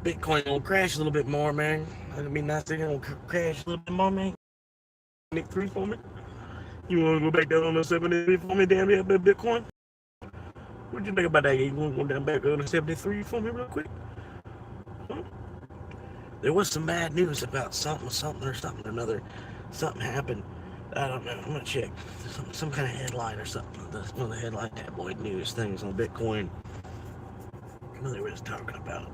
Bitcoin will crash a little bit more, man. It'll be nice to crash a little bit more, man. Nick 3 for me. You want to go back down on the 73 for me, damn yeah, Bitcoin? What you think about that? You want to go down back on the 73 for me real quick? Huh? There was some bad news about something or another. Something happened. I don't know. I'm gonna check. Some kind of headline or something. One of the headline tabloid news things on Bitcoin. I know they were just talking about.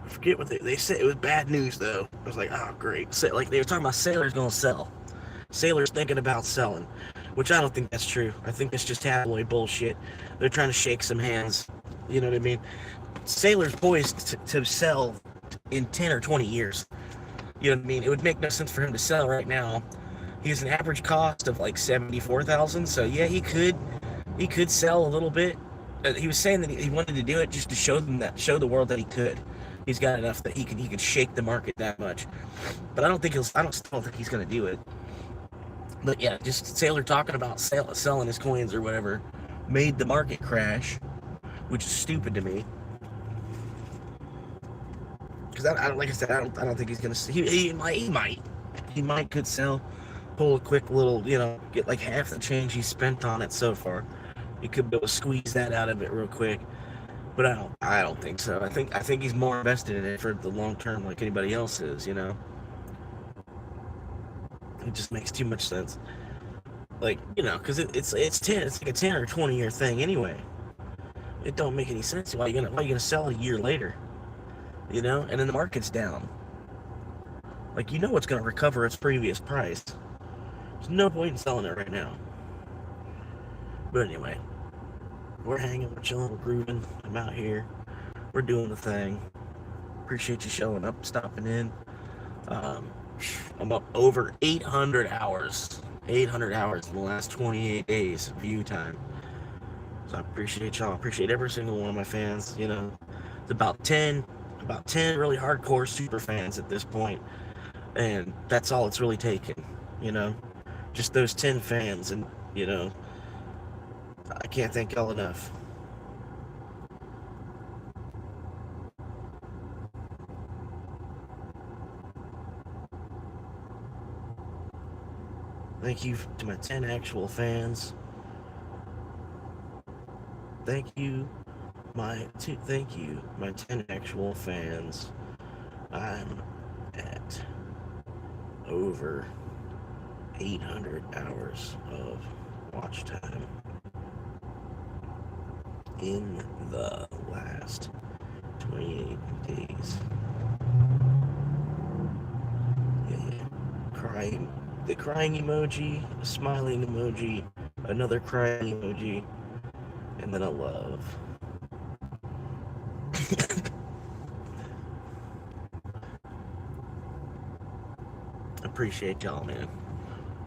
I forget what they said. It was bad news though. I was like, oh great. So, like they were talking about sailors gonna sell. Sailors thinking about selling, which I don't think that's true. I think it's just tabloid bullshit. They're trying to shake some hands. You know what I mean? Sailors poised to sell in 10 or 20 years. You know what I mean? It would make no sense for him to sell right now. He has an average cost of like 74,000. So yeah, he could sell a little bit. He was saying that he wanted to do it just to show the world that he could. He's got enough that he could shake the market that much. But I don't think still think he's going to do it. But yeah, just Sailor talking about selling his coins or whatever made the market crash, which is stupid to me. Because like I said, I don't think he's gonna. He might could sell, pull a quick little, get like half the change he spent on it so far. He could be able to squeeze that out of it real quick. But I don't think so. I think he's more invested in it for the long term, like anybody else is. It just makes too much sense. Like, because it's like a 10 or 20 year thing anyway. It don't make any sense. Why you gonna sell it a year later? And then the market's down. Like, it's gonna recover its previous price. There's no point in selling it right now. But anyway, we're hanging, we're chilling, we're grooving. I'm out here. We're doing the thing. Appreciate you showing up, stopping in. I'm up over 800 hours. 800 hours in the last 28 days of view time. So I appreciate y'all. I appreciate every single one of my fans. It's about 10 really hardcore super fans at this point. And that's all it's really taken. Just those 10 fans. And, I can't thank y'all enough. Thank you to my 10 actual fans. Thank you, my 10 actual fans. I'm at over 800 hours of watch time in the last 28 days. Yeah. The crying emoji, a smiling emoji, another crying emoji, and then a love. Appreciate y'all, man.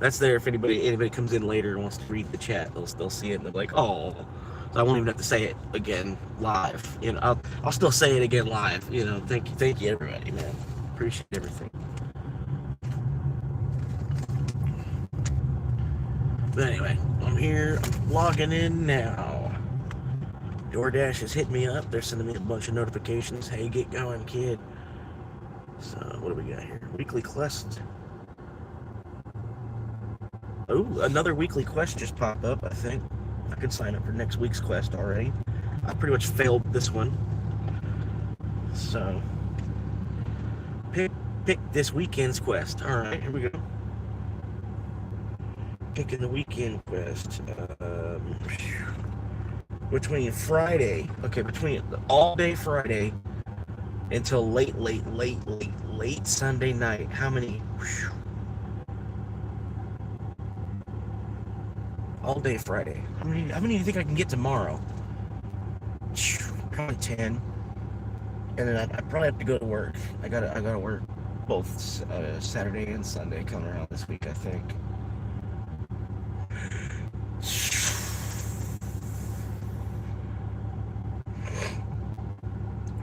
That's there if anybody comes in later and wants to read the chat. They'll see it and they're like, oh. So I won't even have to say it again live. I'll still say it again live. Thank you everybody, man. Appreciate everything. But anyway, I'm here. I'm logging in now. DoorDash has hit me up. They're sending me a bunch of notifications. Hey, get going, kid. So, what do we got here? Weekly quest. Oh, another weekly quest just popped up, I think. I could sign up for next week's quest already. I pretty much failed this one. So, pick this weekend's quest. Alright, here we go. Picking the weekend quest. Between all day Friday until late Sunday night. How many? All day Friday. How many do you think I can get tomorrow? Probably 10. And then I probably have to go to work. I gotta work both Saturday and Sunday coming around this week, I think.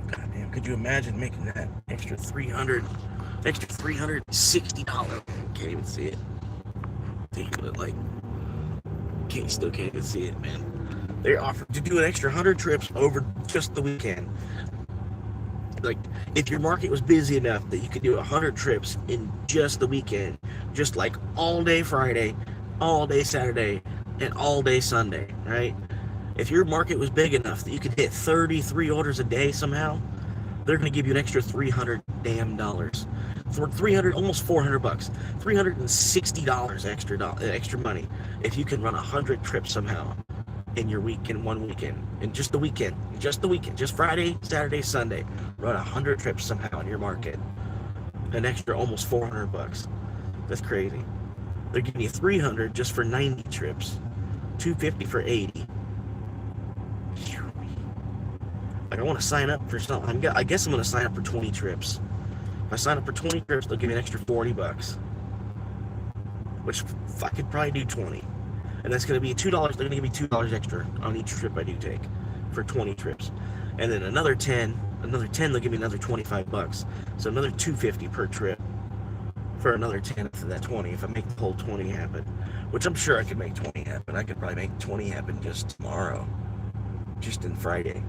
Goddamn, could you imagine making that extra $360? Can't even see it. Still can't even see it, man. They offered to do an extra 100 trips over just the weekend. like if your market was busy enough that you could do 100 trips in just the weekend, just like all day Friday, all day Saturday, and all day Sunday, right? If your market was big enough that you could hit 33 orders a day somehow, they're going to give you an extra $300 damn dollars. For 300, almost $400, $360 extra money if you can run 100 trips somehow in your week, in one weekend, in just the weekend, just Friday, Saturday, Sunday, run 100 trips somehow in your market, an extra almost $400. That's crazy. They're giving you 300 just for 90 trips, 250 for 80. Like, I want to sign up for something. I guess I'm going to sign up for 20 trips. If I sign up for 20 trips, they'll give me an extra $40, which I could probably do 20. And that's going to be $2. They're going to give me $2 extra on each trip I do take for 20 trips. And then another 10, they'll give me another $25. So another $250 per trip for another 10 after that 20, if I make the whole 20 happen, which I'm sure I could make 20 happen. I could probably make 20 happen just tomorrow, just in Friday.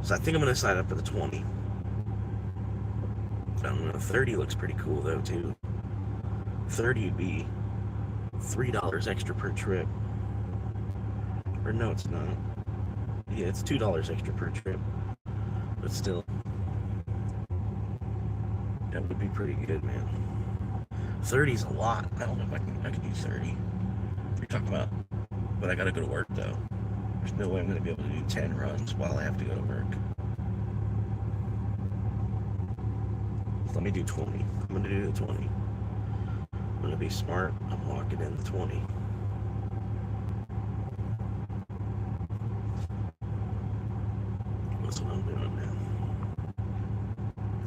So I think I'm going to sign up for the 20. I don't know, 30 looks pretty cool though too. 30 would be $3 extra per trip. Or no, it's not. Yeah, it's $2 extra per trip. But still, that would be pretty good, man. 30's a lot. I don't know if I can do 30. What are you talking about? But I gotta go to work though. There's no way I'm gonna be able to do 10 runs while I have to go to work. So let me do 20. I'm gonna do the 20. I'm gonna be smart. I'm walking in the 20. That's what I'm doing now.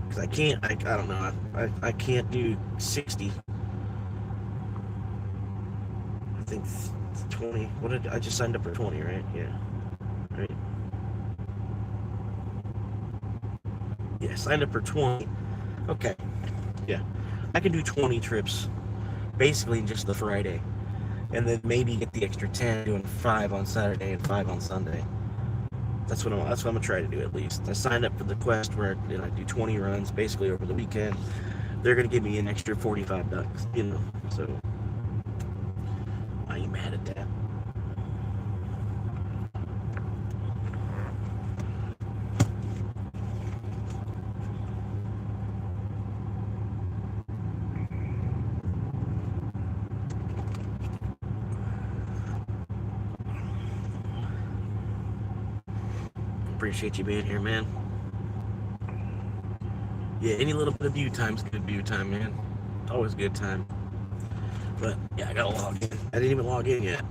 Because I can't, I don't know, I can't do 60. I think 20. What did I just signed up for 20, right? Yeah. Right. Yeah, signed up for 20. Okay. Yeah. I can do 20 trips basically just the Friday. And then maybe get the extra 10 doing 5 on Saturday and 5 on Sunday. That's what I'm gonna try to do at least. I signed up for the quest where I do 20 runs basically over the weekend. They're gonna give me an extra $45, so I ain't mad at that. Appreciate you being here, man. Yeah, any little bit of view time's good view time, man. Always a good time. But yeah, I gotta log in. I didn't even log in yet.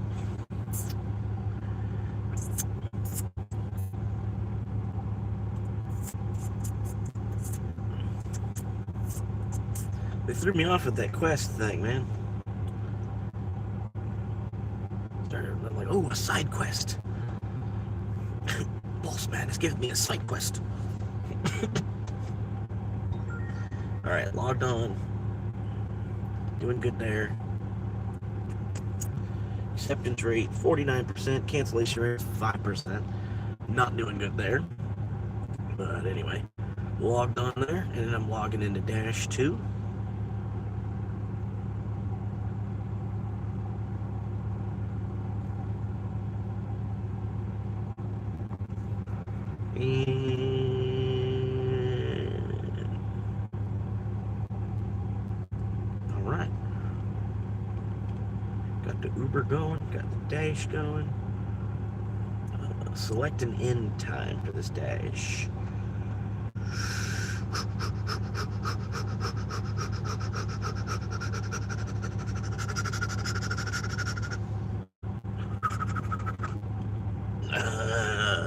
They threw me off with that quest thing, man. I'm like, oh, a side quest. Boss man is giving me a side quest. Alright, logged on. Doing good there. Acceptance rate 49%, cancellation rate 5%. Not doing good there. But anyway, logged on there, and then I'm logging into Dash 2. Alright. Got the Uber going, got the Dash going. Select an end time for this Dash.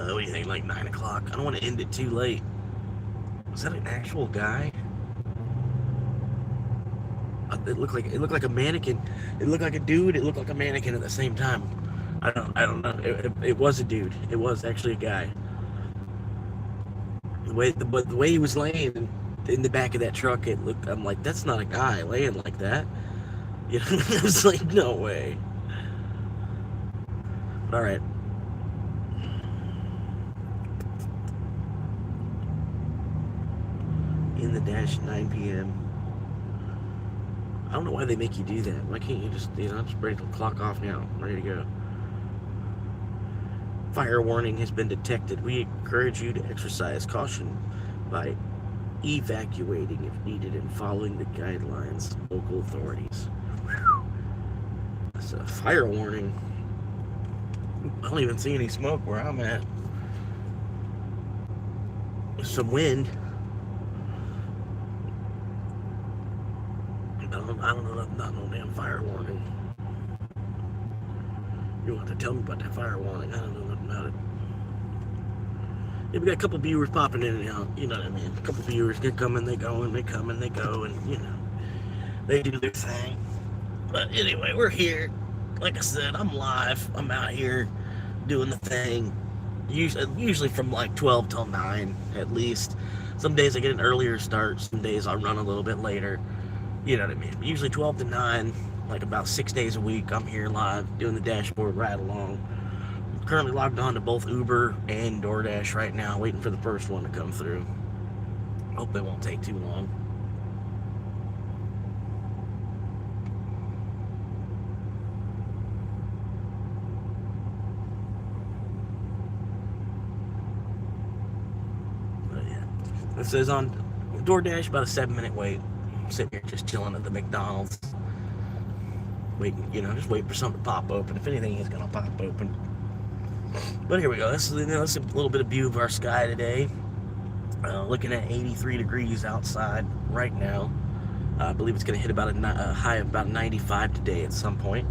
What do you think, like 9 o'clock? I don't want to end it too late. Is that an actual guy? It looked like a mannequin. It looked like a dude. It looked like a mannequin at the same time. I don't know. It was a dude. It was actually a guy. The way he was laying in the back of that truck, it looked. I'm like, that's not a guy laying like that. You know, I was like, no way. All right. in the dash at 9 p.m. I don't know why they make you do that. Why can't you just, just ready to clock off now, ready to go? Fire warning has been detected. We encourage you to exercise caution by evacuating if needed and following the guidelines of local authorities. That's a fire warning. I don't even see any smoke where I'm at. Some wind. I don't know nothing about no damn fire warning. You'll have to tell me about that fire warning. I don't know nothing about it. Yeah, we got a couple viewers popping in and out. You know what I mean? A couple viewers, they come and they go, and they come and they go, and they do their thing. But anyway, we're here. Like I said, I'm live. I'm out here doing the thing. Usually from like 12 till 9 at least. Some days I get an earlier start. Some days I run a little bit later. You know what I mean? Usually 12 to 9, like about 6 days a week, I'm here live doing the dashboard ride along. I'm currently logged on to both Uber and DoorDash right now, waiting for the first one to come through. Hope it won't take too long. But yeah, it says on DoorDash about a 7-minute wait. I'm sitting here just chilling at the McDonald's, waiting, just waiting for something to pop open. If anything is gonna pop open. But here we go. This is a little bit of view of our sky today. Looking at 83 degrees outside right now. I believe it's gonna hit about a high of about 95 today at some point.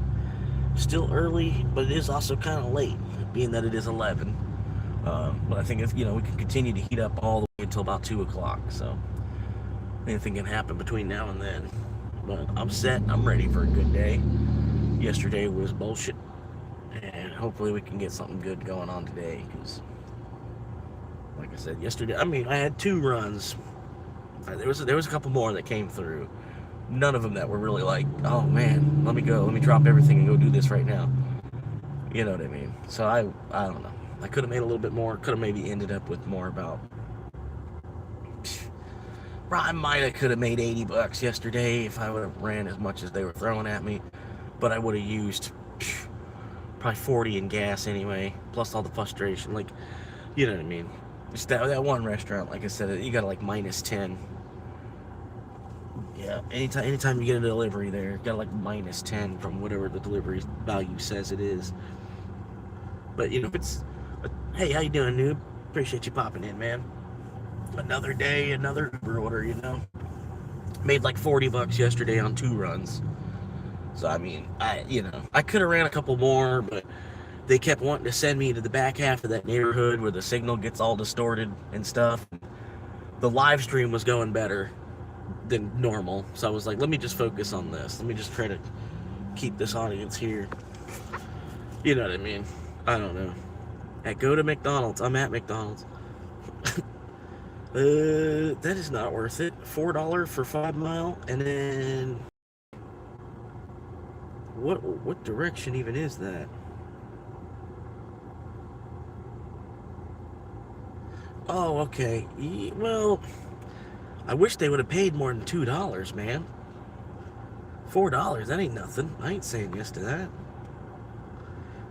Still early, but it is also kind of late, being that it is 11. But I think we can continue to heat up all the way until about 2 o'clock. So anything can happen between now and then. But I'm set. I'm ready for a good day. Yesterday was bullshit. And hopefully we can get something good going on today. Because, like I said, yesterday, I had 2 runs. There was a couple more that came through. None of them that were really like, oh man, let me drop everything and go do this right now. You know what I mean? So I don't know. I could have made a little bit more. Could have maybe ended up with more about... I could have made $80 yesterday if I would have ran as much as they were throwing at me, but I would have used probably 40 in gas anyway, plus all the frustration. Like, you know what I mean? Just that one restaurant, like I said, you got like minus 10. Yeah, anytime you get a delivery there, you got like minus 10 from whatever the delivery value says it is. But if it's, hey, how you doing, noob? Appreciate you popping in, man. Another day, another Uber order, Made like $40 yesterday on 2 runs. So I could have ran a couple more, but they kept wanting to send me to the back half of that neighborhood where the signal gets all distorted and stuff. The live stream was going better than normal, so I was like, let me just focus on this. Let me just try to keep this audience here. You know what I mean? I don't know. Go to McDonald's. I'm at McDonald's. That is not worth it. $4 for 5 mile, and then what direction even is that? Oh, okay. Well, I wish they would have paid more than $2, man. $4, that ain't nothing. I ain't saying yes to that.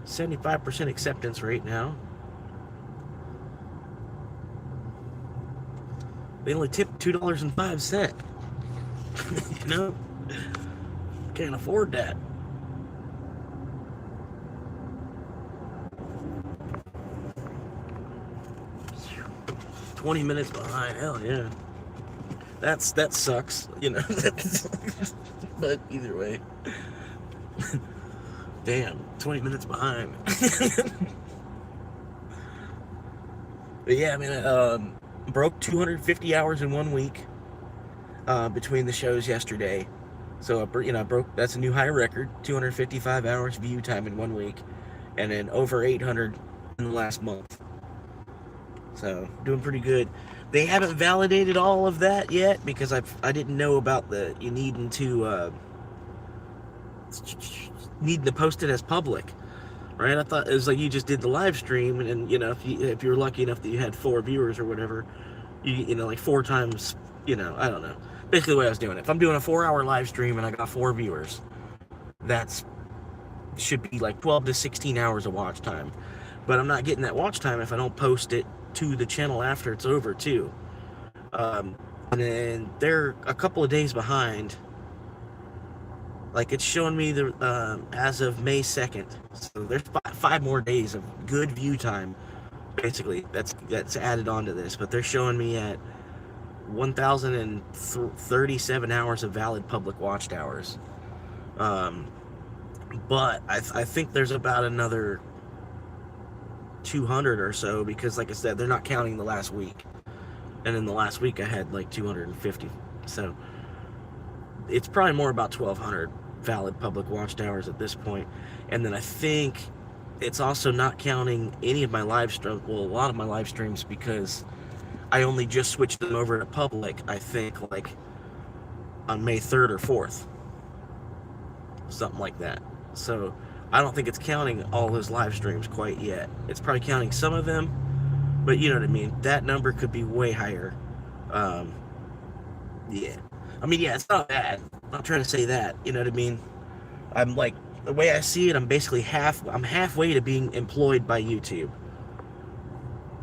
75% acceptance rate now. They only tipped $2.05. Can't afford that. $20 minutes behind. Hell yeah. That sucks. But either way. Damn, 20 minutes behind. But yeah, broke 250 hours in 1 week between the shows yesterday. So broke, that's a new high record. 255 hours view time in 1 week, and then over 800 in the last month. So doing pretty good. They haven't validated all of that yet because I didn't know about you needing to post it as public. Right, I thought it was like you just did the live stream, and if you're lucky enough that you had 4 viewers or whatever, like 4 times you know, I don't know. Basically, the way I was doing it. If I'm doing a 4-hour live stream and I got 4 viewers, that's should be like 12 to 16 hours of watch time. But I'm not getting that watch time if I don't post it to the channel after it's over too. And then they're a couple of days behind. Like it's showing me the as of May 2nd. So there's 5 more days of good view time. Basically, that's added on to this. But they're showing me at 1,037 hours of valid public watched hours. But I think there's about another 200 or so, because like I said, they're not counting the last week. And in the last week I had like 250. So it's probably more about 1,200 valid public watched hours at this point. And then I think it's also not counting any of my live streams, well, a lot of my live streams, because I only just switched them over to public, I think, like on May 3rd or 4th. Something like that. So I don't think it's counting all those live streams quite yet. It's probably counting some of them, but you know what I mean? That number could be way higher. Yeah. I mean, yeah, it's not bad. I'm not trying to say that. You know what I mean? I'm like, the way I see it, I'm basically halfway to being employed by YouTube,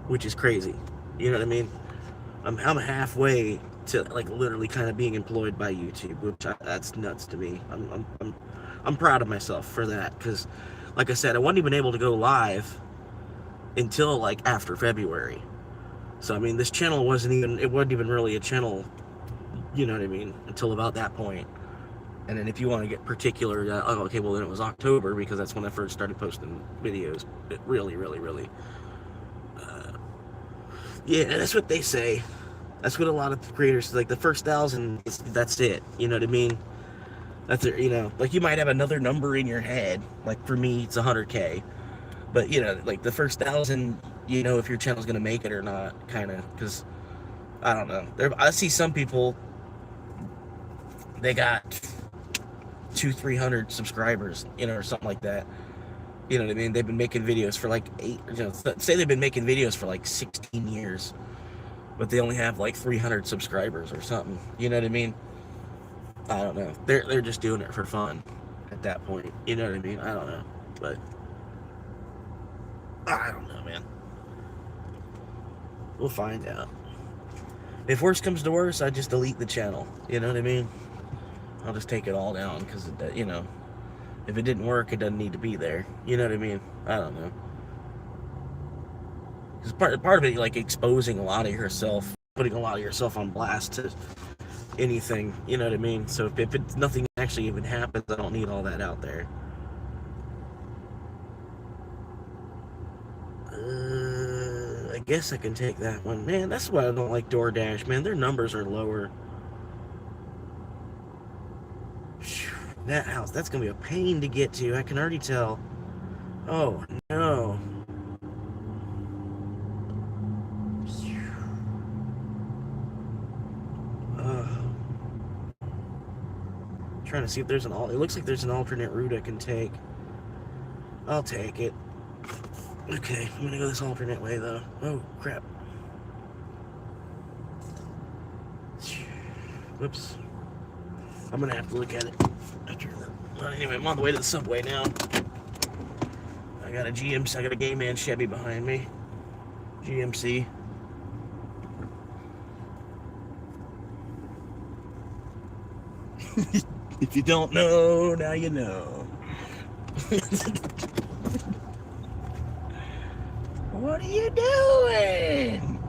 which is crazy. You know what I mean? I'm halfway to like literally kind of being employed by YouTube, which that's nuts to me. I'm proud of myself for that, because like I said, I wasn't even able to go live until like after February. So I mean, this channel wasn't even really a channel, you know what I mean, until about that point. And then if you want to get particular, oh, okay, well then it was October, because that's when I first started posting videos. It really, yeah, that's what they say. That's what a lot of creators, like the first 1,000, that's it. You know what I mean? That's it, you know, like you might have another number in your head. Like for me, it's 100K. But you know, like the first 1,000, you know if your channel's gonna make it or not, kind of, because I don't know. I see some people, they got 200-300 subscribers, you know, or something like that. You know what I mean? They've been making videos for like 8, you know, say they've been making videos for like 16 years, but they only have like 300 subscribers or something. You know what I mean? I don't know. They're just doing it for fun at that point. You know what I mean? I don't know, but I don't know, man. We'll find out. If worse comes to worse, I just delete the channel. You know what I mean? I'll just take it all down, because you know, if it didn't work, it doesn't need to be there. You know what I mean? I don't know. Because part of it, like exposing a lot of yourself, putting a lot of yourself on blast to anything. You know what I mean? So if it's nothing actually even happens, I don't need all that out there. I guess I can take that one. Man, that's why I don't like DoorDash, man. Their numbers are lower. That house, that's gonna be a pain to get to. I can already tell. Oh no. Trying to see if there's it looks like there's an alternate route I can take. I'll take it. Okay, I'm gonna go this alternate way though. Oh crap. Whoops. I'm gonna have to look at it. Anyway, I'm on the way to the subway now. I got a gay man Chevy behind me. GMC. If you don't know, now you know. What are you doing?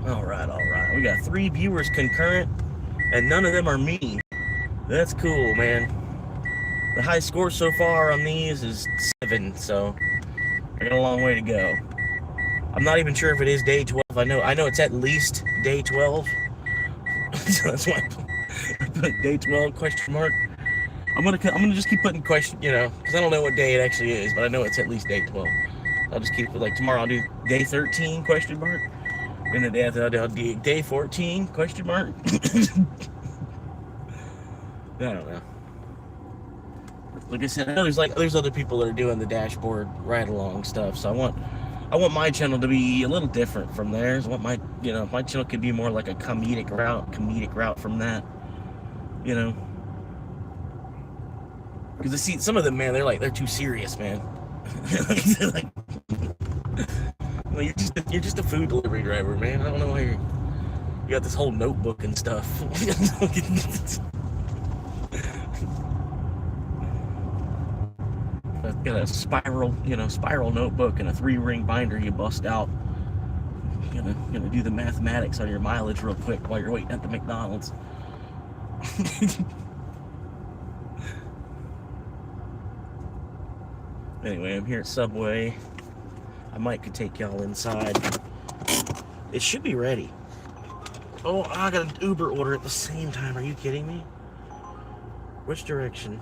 All right. We got 3 viewers concurrent, and none of them are me. That's cool, man. The high score so far on these is 7, so I got a long way to go. I'm not even sure if it is day 12. I know it's at least day 12. So that's why I put day 12 question mark. I'm gonna just keep putting question, you know, because I don't know what day it actually is, but I know it's at least day 12. I'll just keep it, like tomorrow I'll do day 13 question mark, and the day after I'll do day 14 question mark. I don't know. Like I said, I know there's other people that are doing the dashboard ride along stuff, so I want I want my channel to be a little different from theirs. I want my channel could be more like a comedic route from that, you know. Because I see some of them, man, they're too serious, man. Like, well, you're just a food delivery driver, man. I don't know why you got this whole notebook and stuff. Got a spiral notebook and a 3-ring binder you bust out. Gonna do the mathematics on your mileage real quick while you're waiting at the McDonald's. Anyway, I'm here at Subway. I might could take y'all inside. It should be ready. Oh, I got an Uber order at the same time. Are you kidding me? Which direction?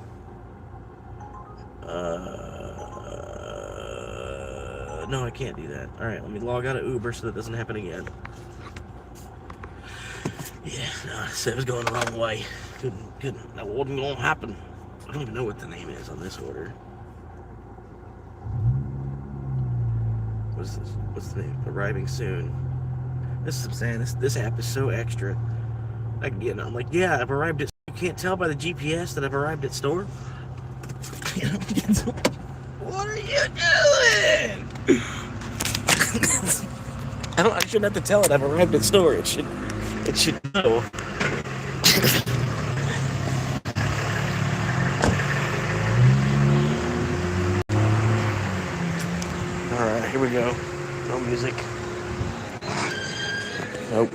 No, I can't do that. Alright, let me log out of Uber so that doesn't happen again. Yeah, no, I said it was going the wrong way. Couldn't. That wasn't gonna happen. I don't even know what the name is on this order. What's this? What's the name? Arriving soon. This is saying this app is so extra. I'm like, yeah, I've arrived at. You can't tell by the GPS that I've arrived at store. What are you doing? I shouldn't have to tell it I've arrived at store. It should know. Alright, here we go. No music. Nope.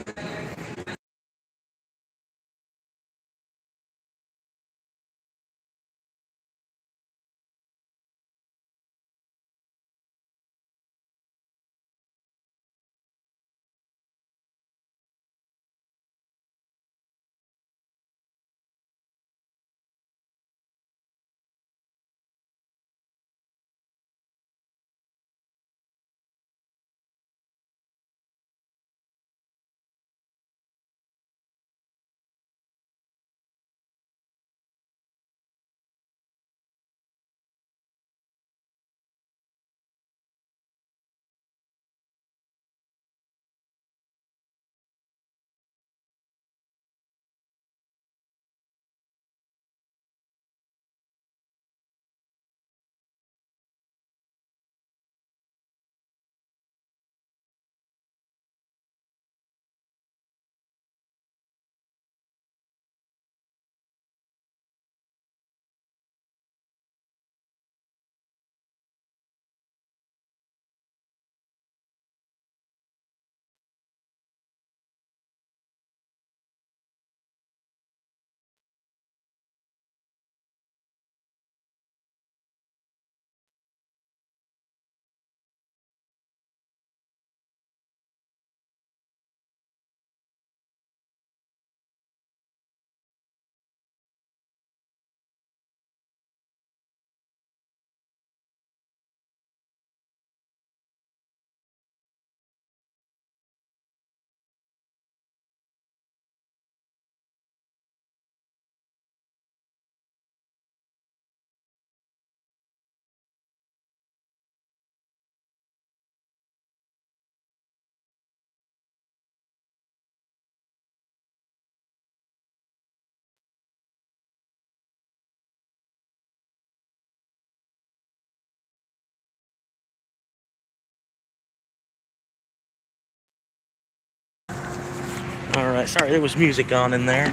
Alright, sorry, there was music on in there.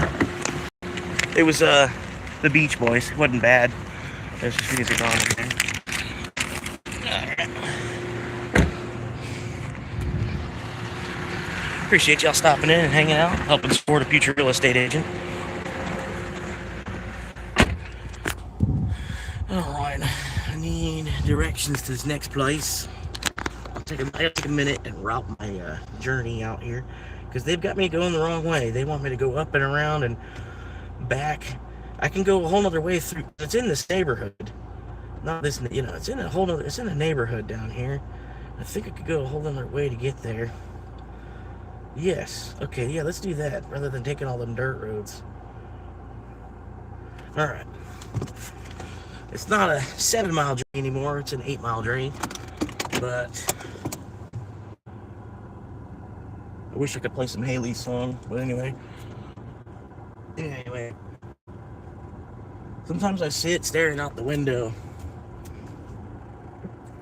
It was the Beach Boys. It wasn't bad. There's just music on in there. Alright. Appreciate y'all stopping in and hanging out, helping support a future real estate agent. Alright, I need directions to this next place. I'll take a minute and route my journey out here, because they've got me going the wrong way. They want me to go up and around and back. I can go a whole other way through. It's in this neighborhood, not this. It's in a neighborhood down here. I think I could go a whole other way to get there. Yes. Okay. Yeah. Let's do that rather than taking all them dirt roads. All right. It's not a 7-mile drain anymore. It's an 8-mile drain, but I wish I could play some Haley's song, but anyway. Sometimes I sit staring out the window,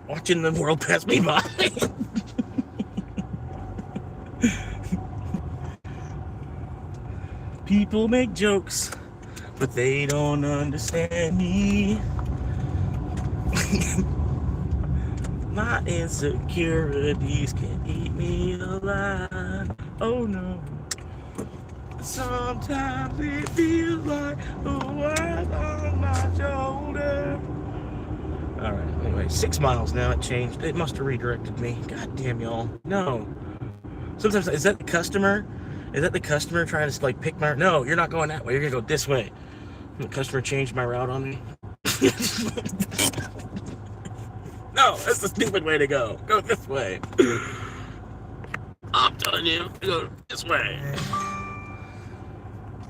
watching the world pass me by. People make jokes, but they don't understand me. My insecurities can eat me alive. Oh no. Sometimes it feels like the world on my shoulder. Alright, anyway, 6 miles now. It changed. It must have redirected me. God damn y'all. No. Sometimes, is that the customer? Is that the customer trying to like pick my... No, you're not going that way. You're going to go this way. The customer changed my route on me. No, that's the stupid way to go. Go this way. I'm telling you, go this way.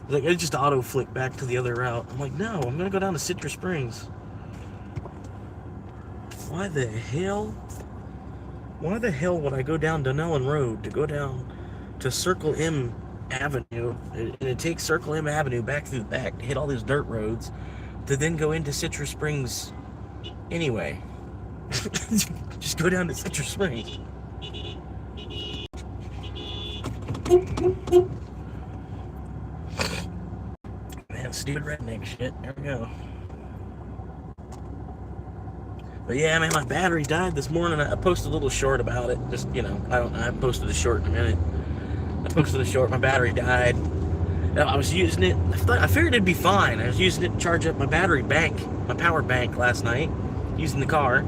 Like, it just auto flicked back to the other route. I'm like, no, I'm gonna go down to Citrus Springs. Why the hell? Why the hell would I go down Dunellen Road to go down to Circle M Avenue, and it takes Circle M Avenue back through the back to hit all these dirt roads to then go into Citrus Springs anyway? Just go down to Citrus Springs. Man, stupid redneck shit. There we go. But yeah, man, my battery died this morning. I posted a little short about it. Just, you know, I posted a short in a minute. I posted a short. My battery died. I was using it. I figured it'd be fine. I was using it to charge up my battery bank, my power bank last night, using the car.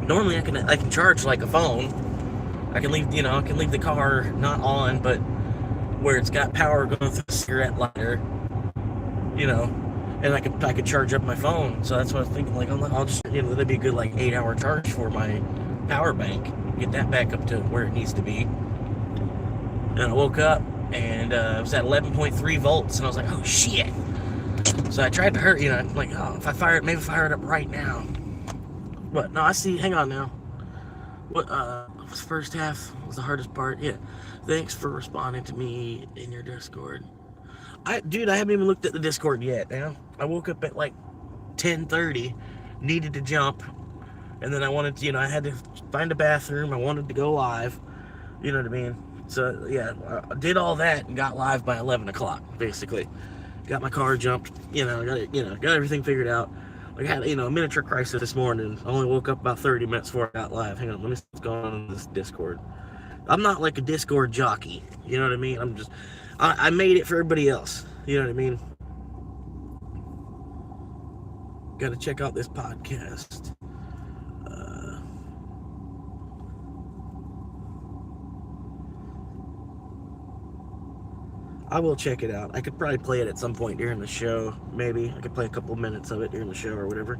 Normally I can charge like a phone. I can leave the car not on, but where it's got power going through the cigarette lighter, and I could charge up my phone. So that's what I was thinking. Like, I'll just, that'd be a good like 8-hour charge for my power bank. Get that back up to where it needs to be. And I woke up and it was at 11.3 volts, and I was like, oh shit. So I tried to hurry, like, oh, if I fire it up right now. But no, I see. Hang on now. What was the first half was the hardest part? Yeah. Thanks for responding to me in your Discord. Dude, I haven't even looked at the Discord yet. I woke up at like 10:30, needed to jump, and then I wanted to, I had to find a bathroom. I wanted to go live. You know what I mean? So yeah, I did all that and got live by 11 o'clock, basically. Got my car jumped. Got everything figured out. Like, I had, a miniature crisis this morning. I only woke up about 30 minutes before I got live. Hang on, let me see what's going on in this Discord. I'm not like a Discord jockey. You know what I mean? I made it for everybody else. You know what I mean? Got to check out this podcast. I will check it out. I could probably play it at some point during the show. Maybe I could play a couple minutes of it during the show or whatever.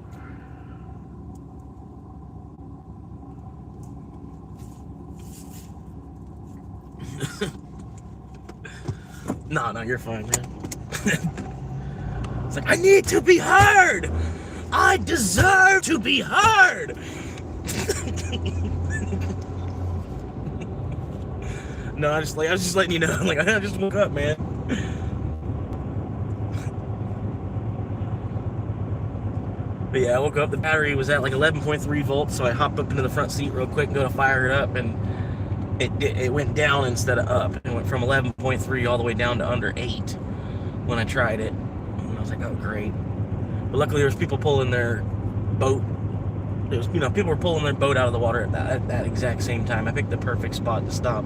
No, you're fine, man. It's like, I need to be heard. I deserve to be heard. No, I was just letting you know. Like, I just woke up, man. But yeah, I woke up. The battery was at like 11.3 volts, so I hopped up into the front seat real quick and go to fire it up, and it went down instead of up. It went from 11.3 all the way down to under 8 when I tried it. And I was like, oh, great. But luckily, there was people pulling their boat. There was, people were pulling their boat out of the water at that exact same time. I picked the perfect spot to stop.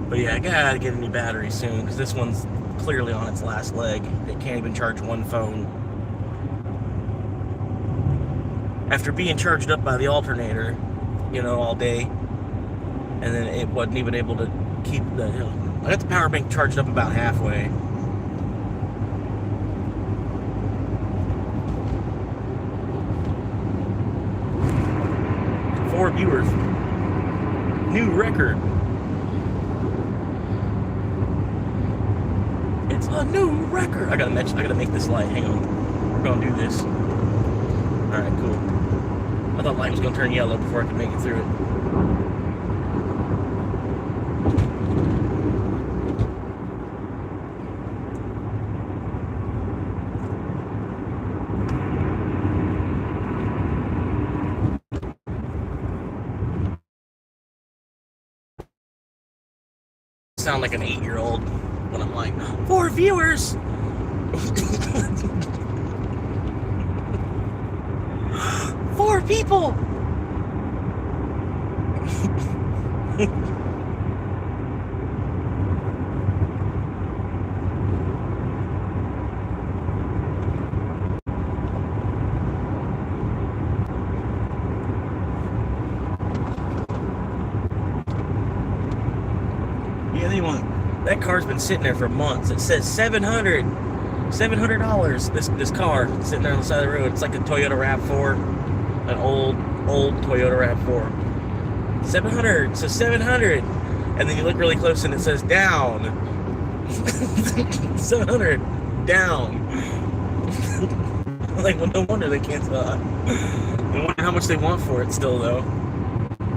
But yeah, I gotta get a new battery soon, because this one's clearly on its last leg. It can't even charge one phone. After being charged up by the alternator, all day, and then it wasn't even able to keep the, I got the power bank charged up about halfway. Four viewers. New record. It's a new record. I gotta make this light. Hang on. We're gonna do this. Alright, cool. thought the light was going to turn yellow before I could make it through it. Sound like an 8-year-old when I'm like, 4 viewers. 4 people. Yeah, they want that car's been sitting there for months. It says $700. This car sitting there on the side of the road. It's like a Toyota RAV4, an old Toyota RAV4. 700, so 700, and then you look really close and it says down. 700 down. Like, well, no wonder they can't. I wonder how much they want for it still though.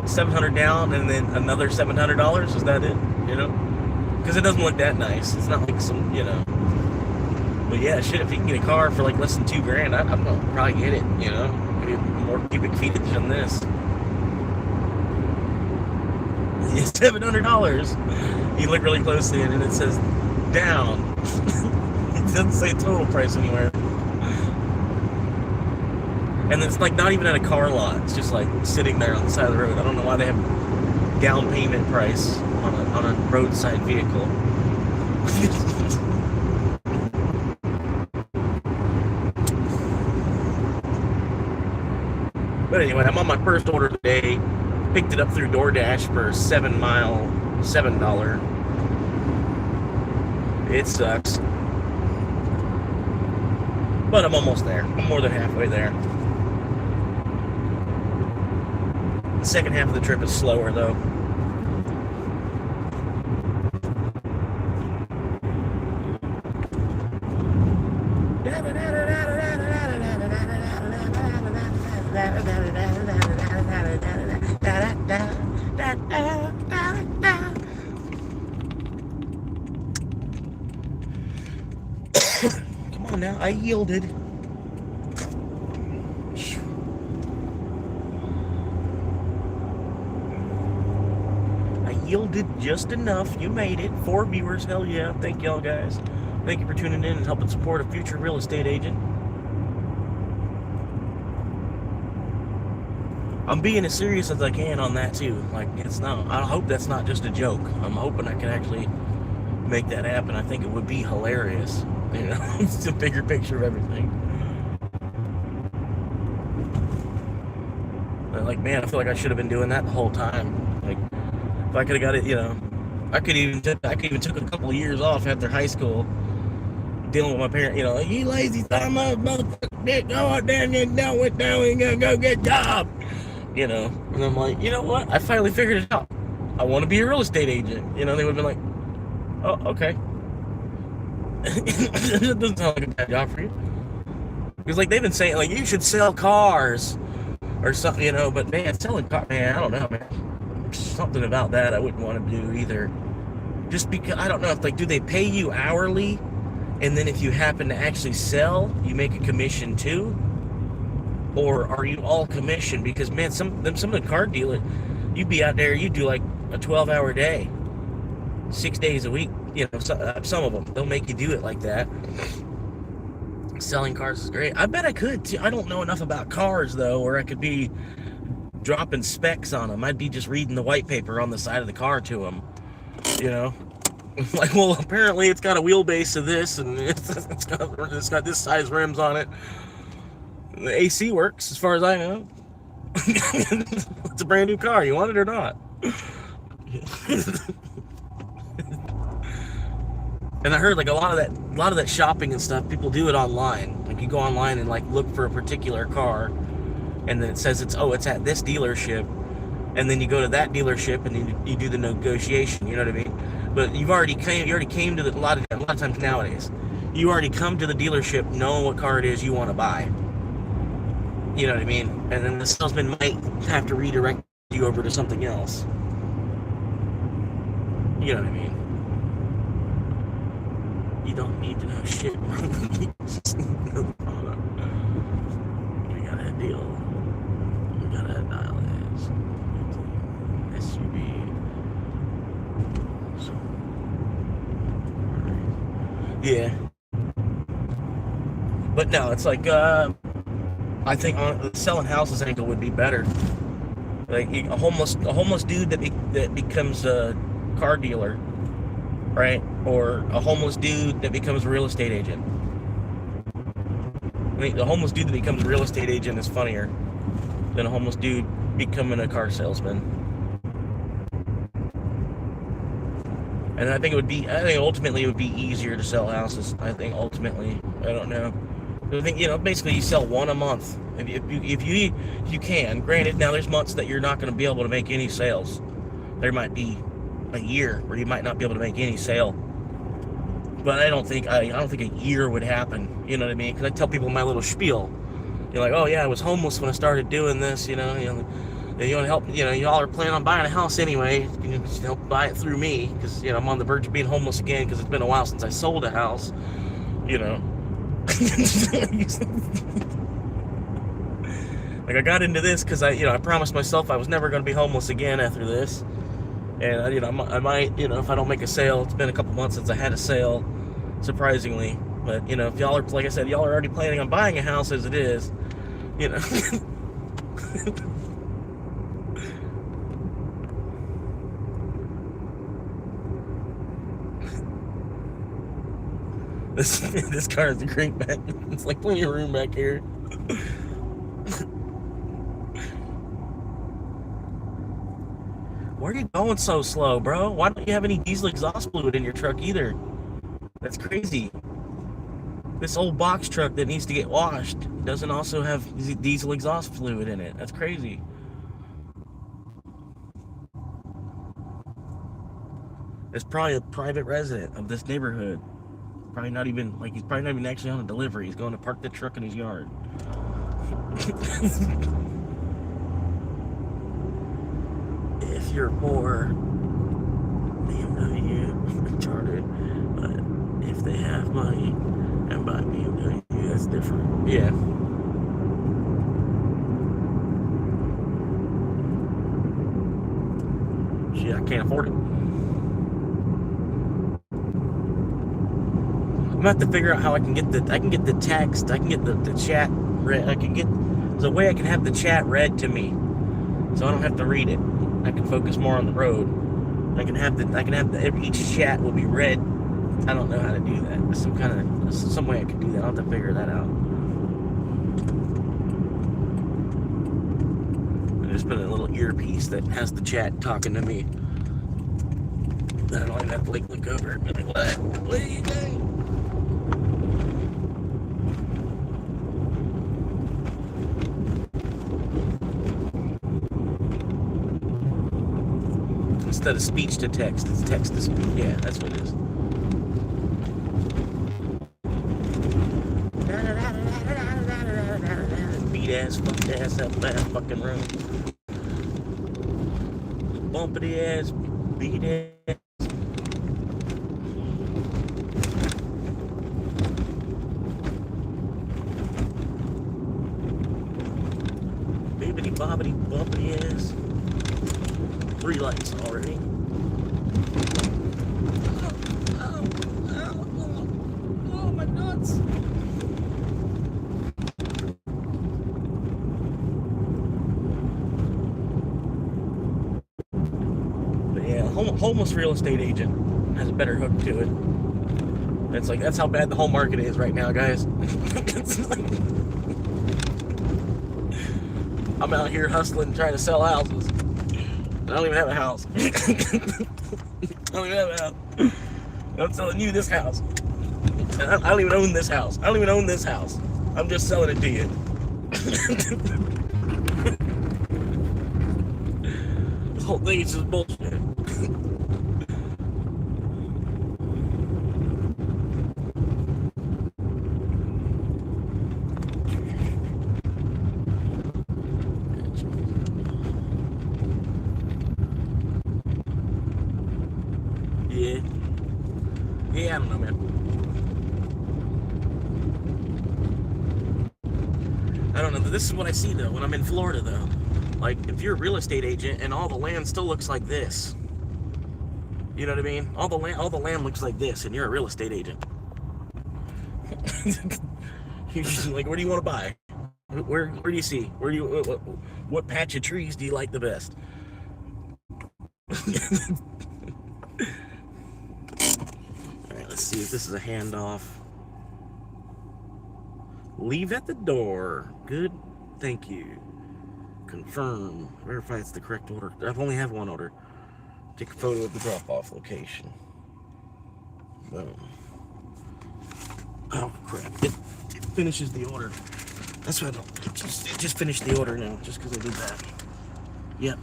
700 down and then another $700. Is that it? You know, because it doesn't look that nice. It's not like some, you know. But yeah, shit, if you can get a car for like less than $2,000, I'm gonna probably get it, you know. Get more cubic feet than this. It's $700. You look really closely and it says down. It doesn't say total price anywhere. And it's like not even at a car lot. It's just like sitting there on the side of the road. I don't know why they have down payment price on a roadside vehicle. But anyway, I'm on my first order today. Picked it up through DoorDash for $7. It sucks. But I'm almost there. I'm more than halfway there. The second half of the trip is slower though. Come on now, I yielded. I yielded just enough. You made it. 4 viewers, hell yeah. Thank y'all guys. Thank you for tuning in and helping support a future real estate agent. I'm being as serious as I can on that too. Like, it's not, I hope that's not just a joke. I'm hoping I can actually make that happen. I think it would be hilarious. You know, it's a bigger picture of everything. But like, man, I feel like I should have been doing that the whole time. Like, if I could have got it, you know, I could even took a couple of years off after high school, dealing with my parents. You know, like, you lazy son of a motherfucker, go out there and get down with down and go get a job. You know, and I'm like, you know what? I finally figured it out. I want to be a real estate agent. You know, they would have been like, oh, okay. It doesn't sound like a bad job for you. Because, like, they've been saying, like, you should sell cars or something, you know, but, man, selling cars, man, I don't know, man. Something about that I wouldn't want to do either. Just because, I don't know, if, like, do they pay you hourly, and then if you happen to actually sell, you make a commission too? Or are you all commission? Because, man, some of the car dealers, you'd be out there, you do like a 12-hour day, 6 days a week. You know, some of them, they'll make you do it like that. Selling cars is great. I bet I could too. I don't know enough about cars though, or I could be dropping specs on them. I'd be just reading the white paper on the side of the car to them. You know, like, well, apparently it's got a wheelbase of this, and it's got this size rims on it. The AC works, as far as I know. It's a brand new car. You want it or not? And I heard, like, a lot of that shopping and stuff, people do it online. Like, you go online and, like, look for a particular car, and then it says it's at this dealership, and then you go to that dealership and you do the negotiation. You know what I mean? But you already came to a lot of times nowadays, you already come to the dealership knowing what car it is you want to buy. You know what I mean? And then the salesman might have to redirect you over to something else. You know what I mean? You don't need to know shit. We got a deal. We got a dial SUV. So, yeah. But no, it's like I think selling houses angle would be better. Like a homeless dude that becomes a car dealer, right? Or a homeless dude that becomes a real estate agent. I mean, the homeless dude that becomes a real estate agent is funnier than a homeless dude becoming a car salesman. And I think ultimately it would be easier to sell houses. I think ultimately, I don't know. I think, basically you sell one a month. If you can. Granted, now there's months that you're not going to be able to make any sales. There might be a year where you might not be able to make any sale. But I don't think a year would happen. You know what I mean? Because I tell people my little spiel. You're like, oh yeah, I was homeless when I started doing this. You want to help. Y'all are planning on buying a house anyway. You can help buy it through me because I'm on the verge of being homeless again because it's been a while since I sold a house. Like I got into this because I promised myself I was never going to be homeless again after this, and I might if I don't make a sale. It's been a couple months since I had a sale, surprisingly. But if y'all are, like I said, y'all are already planning on buying a house as it is, This car is a great back. It's like plenty of room back here. Where are you going so slow, bro? Why don't you have any diesel exhaust fluid in your truck either? That's crazy. This old box truck that needs to get washed doesn't also have diesel exhaust fluid in it. That's crazy. It's probably a private resident of this neighborhood. He's probably not even actually on a delivery. He's going to park the truck in his yard. If you're poor, BMW, chartered, but if they have money and buy BMW, that's different. Yeah. Shit, I can't afford it. I'm gonna have to figure out how I can get the text, I can get the chat read, there's a way I can have the chat read to me, so I don't have to read it. I can focus more on the road. Each chat will be read. I don't know how to do that. There's some way I can do that. I'll have to figure that out. I just put a little earpiece that has the chat talking to me. Then I don't even have to look over and be like, what are you doing? Instead of speech to text, it's text to speech. Yeah, that's what it is. Beat ass, fucked ass, up that fucking room. Bumpity ass, beat ass. Bibbity bobbity bumpity ass. 3 lights already. Oh, my nuts. But yeah, homeless real estate agent has a better hook to it. That's how bad the whole market is right now, guys. I'm out here hustling, trying to sell houses. I don't even have a house. I don't even have a house. I'm selling you this house. I don't even own this house. I don't even own this house. I'm just selling it to you. This whole thing is just bullshit. Yeah, I don't know, man. I don't know. This is what I see, though, when I'm in Florida, though. Like, if you're a real estate agent and all the land still looks like this, you know what I mean? All the land looks like this, and you're a real estate agent. You're just like, where do you want to buy? Where do you see? What patch of trees do you like the best? All right, let's see if this is a handoff. Leave at the door. Good, thank you. Confirm. Verify it's the correct order. I've only have one order. Take a photo of the drop-off location. Boom. Oh crap! It finishes the order. That's why I don't. It just finished the order now, just because I did that. Yep.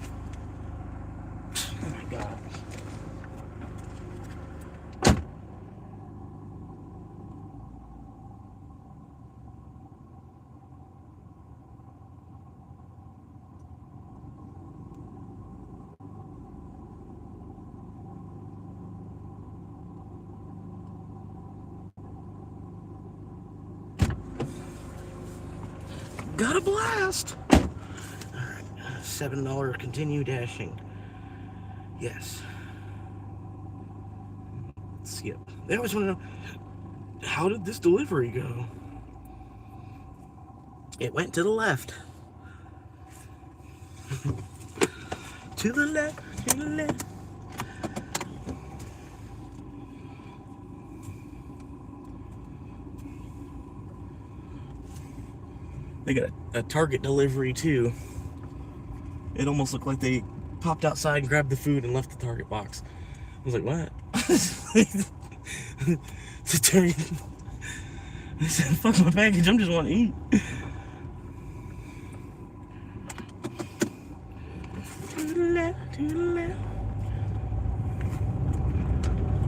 Oh my god. Got a blast! Alright, $7 continue dashing. Yes. Skip. They always want to know, how did this delivery go? It went to the left. To the left, to the left. They got a Target delivery too. It almost looked like they popped outside and grabbed the food and left the Target box. I was like, what? The Target. I said, fuck my package, I'm just want to eat. To the left, to the left.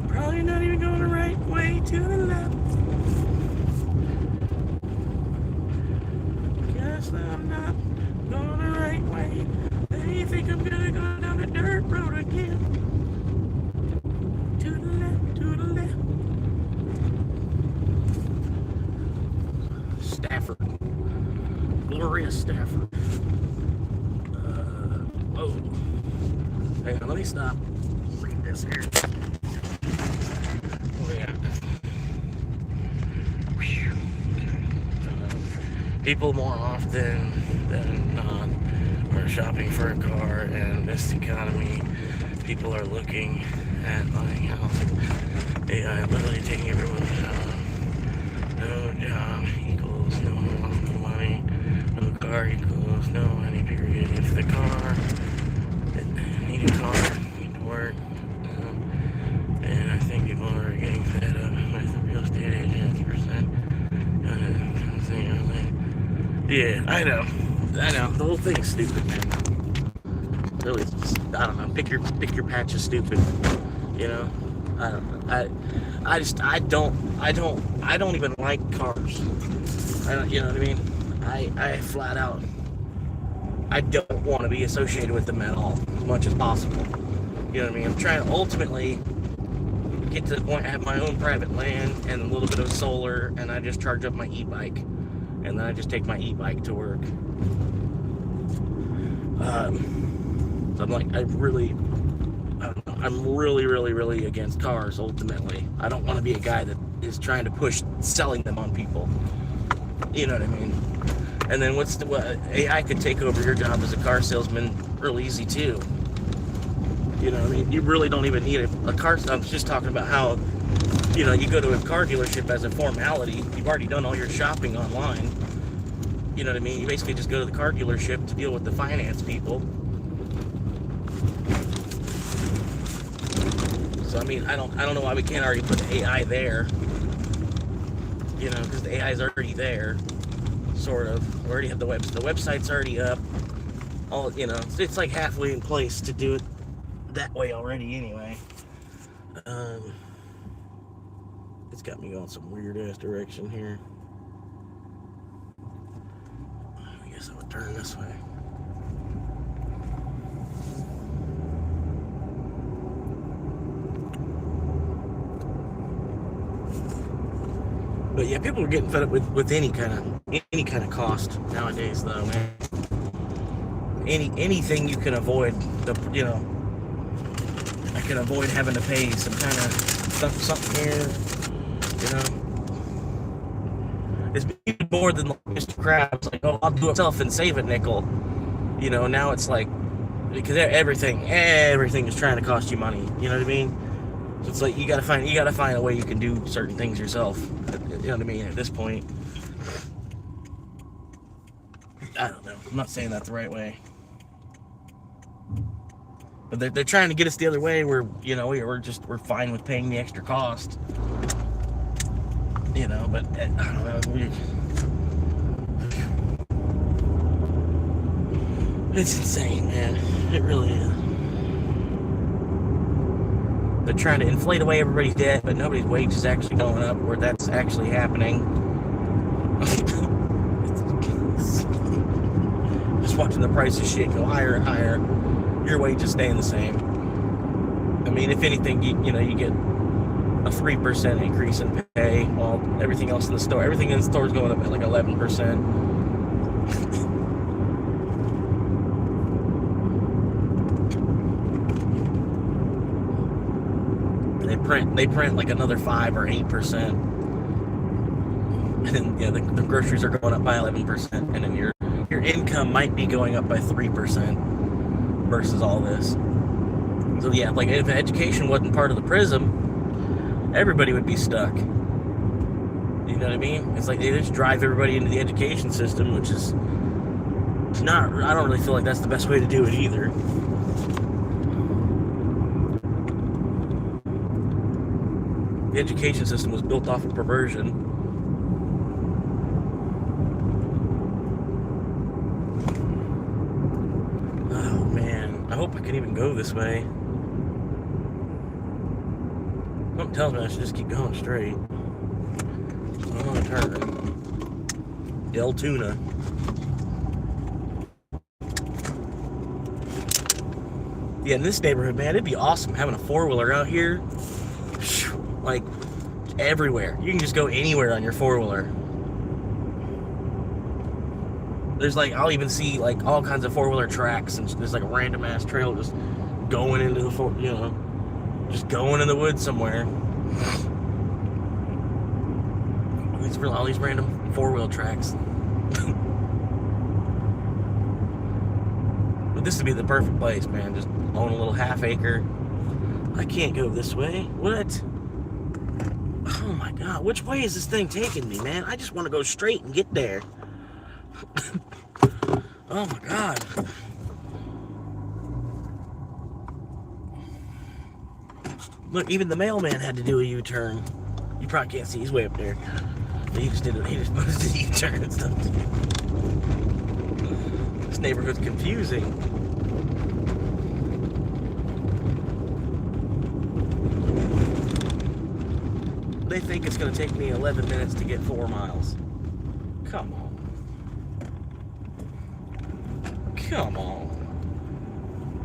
Probably not even going the right way. To the left. I'm not going the right way. They think I'm gonna go down the dirt road again. To the left, to the left. Stafford. Gloria Stafford. Oh. Hang on, let me stop. Read this here. Oh, yeah. People more often than not are shopping for a car, and in this economy, people are looking at buying houses. AI literally taking everyone's job. No job equals no money. No car equals no money, period. If the car, need a car, need to work. And I think people are getting fed up with the real estate agents percent. Yeah, I know. The whole thing's stupid, man. Really, it's just, I don't know. Pick your patch of stupid. You know, I don't know. I don't even like cars. You know what I mean? I flat out, I don't want to be associated with them at all, as much as possible. You know what I mean? I'm trying to ultimately get to the point I have my own private land and a little bit of solar, and I just charge up my e-bike. And then I just take my e-bike to work. So I'm like, I'm really, really against cars, ultimately. I don't want to be a guy that is trying to push selling them on people. You know what I mean? And then AI could take over your job as a car salesman real easy, too. You know what I mean? You really don't even need a car. I was just talking about how, you know, you go to a car dealership as a formality. You've already done all your shopping online. You know what I mean? You basically just go to the car dealership to deal with the finance people. So I mean, I don't know why we can't already put the AI there. You know, because the AI is already there, sort of. We already have the website's already up. All, you know, it's like halfway in place to do it that way already anyway. It's got me going some weird ass direction here. I guess I would turn this way. But yeah, people are getting fed up with any kind of cost nowadays, though, man. Anything you can avoid, I can avoid having to pay some kind of something here, It's more than like Mr. Krabs, like, oh, I'll do it myself and save a nickel. Now it's like, because everything is trying to cost you money. You know what I mean? So it's like you gotta find a way you can do certain things yourself. You know what I mean? At this point, I don't know. I'm not saying that the right way, but they're trying to get us the other way. Where we're fine with paying the extra cost. But I don't know. It's insane, man. It really is. They're trying to inflate away everybody's debt, but nobody's wage is actually going up where that's actually happening. Just watching the price of shit go higher and higher. Your wage is staying the same. I mean, if anything, you get a 3% increase in pay, while everything else in the store is going up at like 11%. They print like another 5 or 8%, and then the groceries are going up by 11%, and then your income might be going up by 3% versus all this. So yeah, like if education wasn't part of the prism, everybody would be stuck. You know what I mean? It's like they just drive everybody into the education system, which is not. I don't really feel like that's the best way to do it either. The education system was built off of perversion. Oh man, I hope I can even go this way. Something tells me I should just keep going straight. I want to turn. Del Tuna. Yeah, in this neighborhood, man, it'd be awesome having a four-wheeler out here. Like, everywhere. You can just go anywhere on your four-wheeler. There's like, I'll even see like all kinds of four-wheeler tracks, and there's like a random ass trail just going into the just going in the woods somewhere. All these random four-wheel tracks. But this would be the perfect place, man. Just own a little half acre. I can't go this way. What? Oh my god, which way is this thing taking me, man? I just want to go straight and get there. Oh my god. Look, even the mailman had to do a U-turn. You probably can't see, he's way up there. But he just did a U-turn and stuff. This neighborhood's confusing. They think it's going to take me 11 minutes to get 4 miles. Come on. Come on.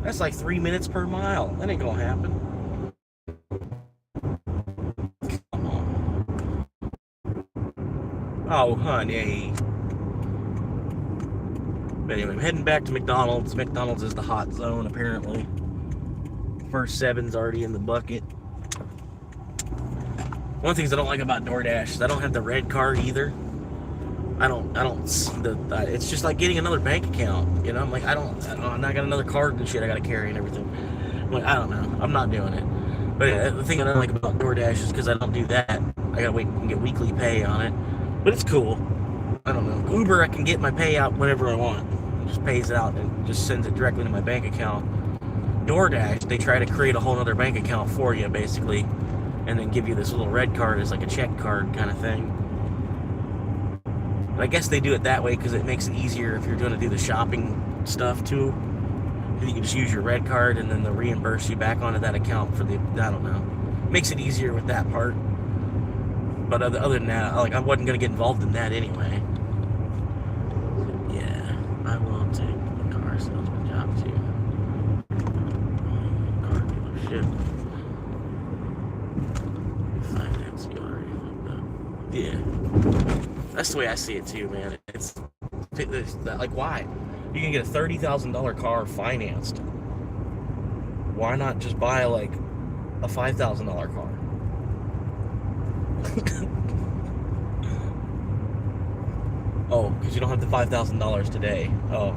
That's like 3 minutes per mile. That ain't going to happen. Come on. Oh, honey. But anyway, I'm heading back to McDonald's. McDonald's is the hot zone, apparently. First 7's already in the bucket. One of the things I don't like about DoorDash is I don't have the red card either. It's just like getting another bank account, I'm like, I not got another card and shit I gotta carry and everything. I'm like, I don't know, I'm not doing it. But yeah, the thing I don't like about DoorDash is because I don't do that, I gotta wait and get weekly pay on it. But it's cool. I don't know. Uber, I can get my payout whenever I want. It just pays it out and just sends it directly to my bank account. DoorDash, they try to create a whole other bank account for you, basically, and then give you this little red card as like a check card kind of thing. But I guess they do it that way because it makes it easier if you're going to do the shopping stuff too. You can just use your red card and then they'll reimburse you back onto that account for the, I don't know. Makes it easier with that part. But other than that, like, I wasn't going to get involved in that anyway. Yeah, I will take the car salesman job too. Car dealership. Finance, you already like that. Yeah. That's the way I see it too, man. It's like, why? You can get a $30,000 car financed. Why not just buy like a $5,000 car? Oh, because you don't have the $5,000 today. Oh,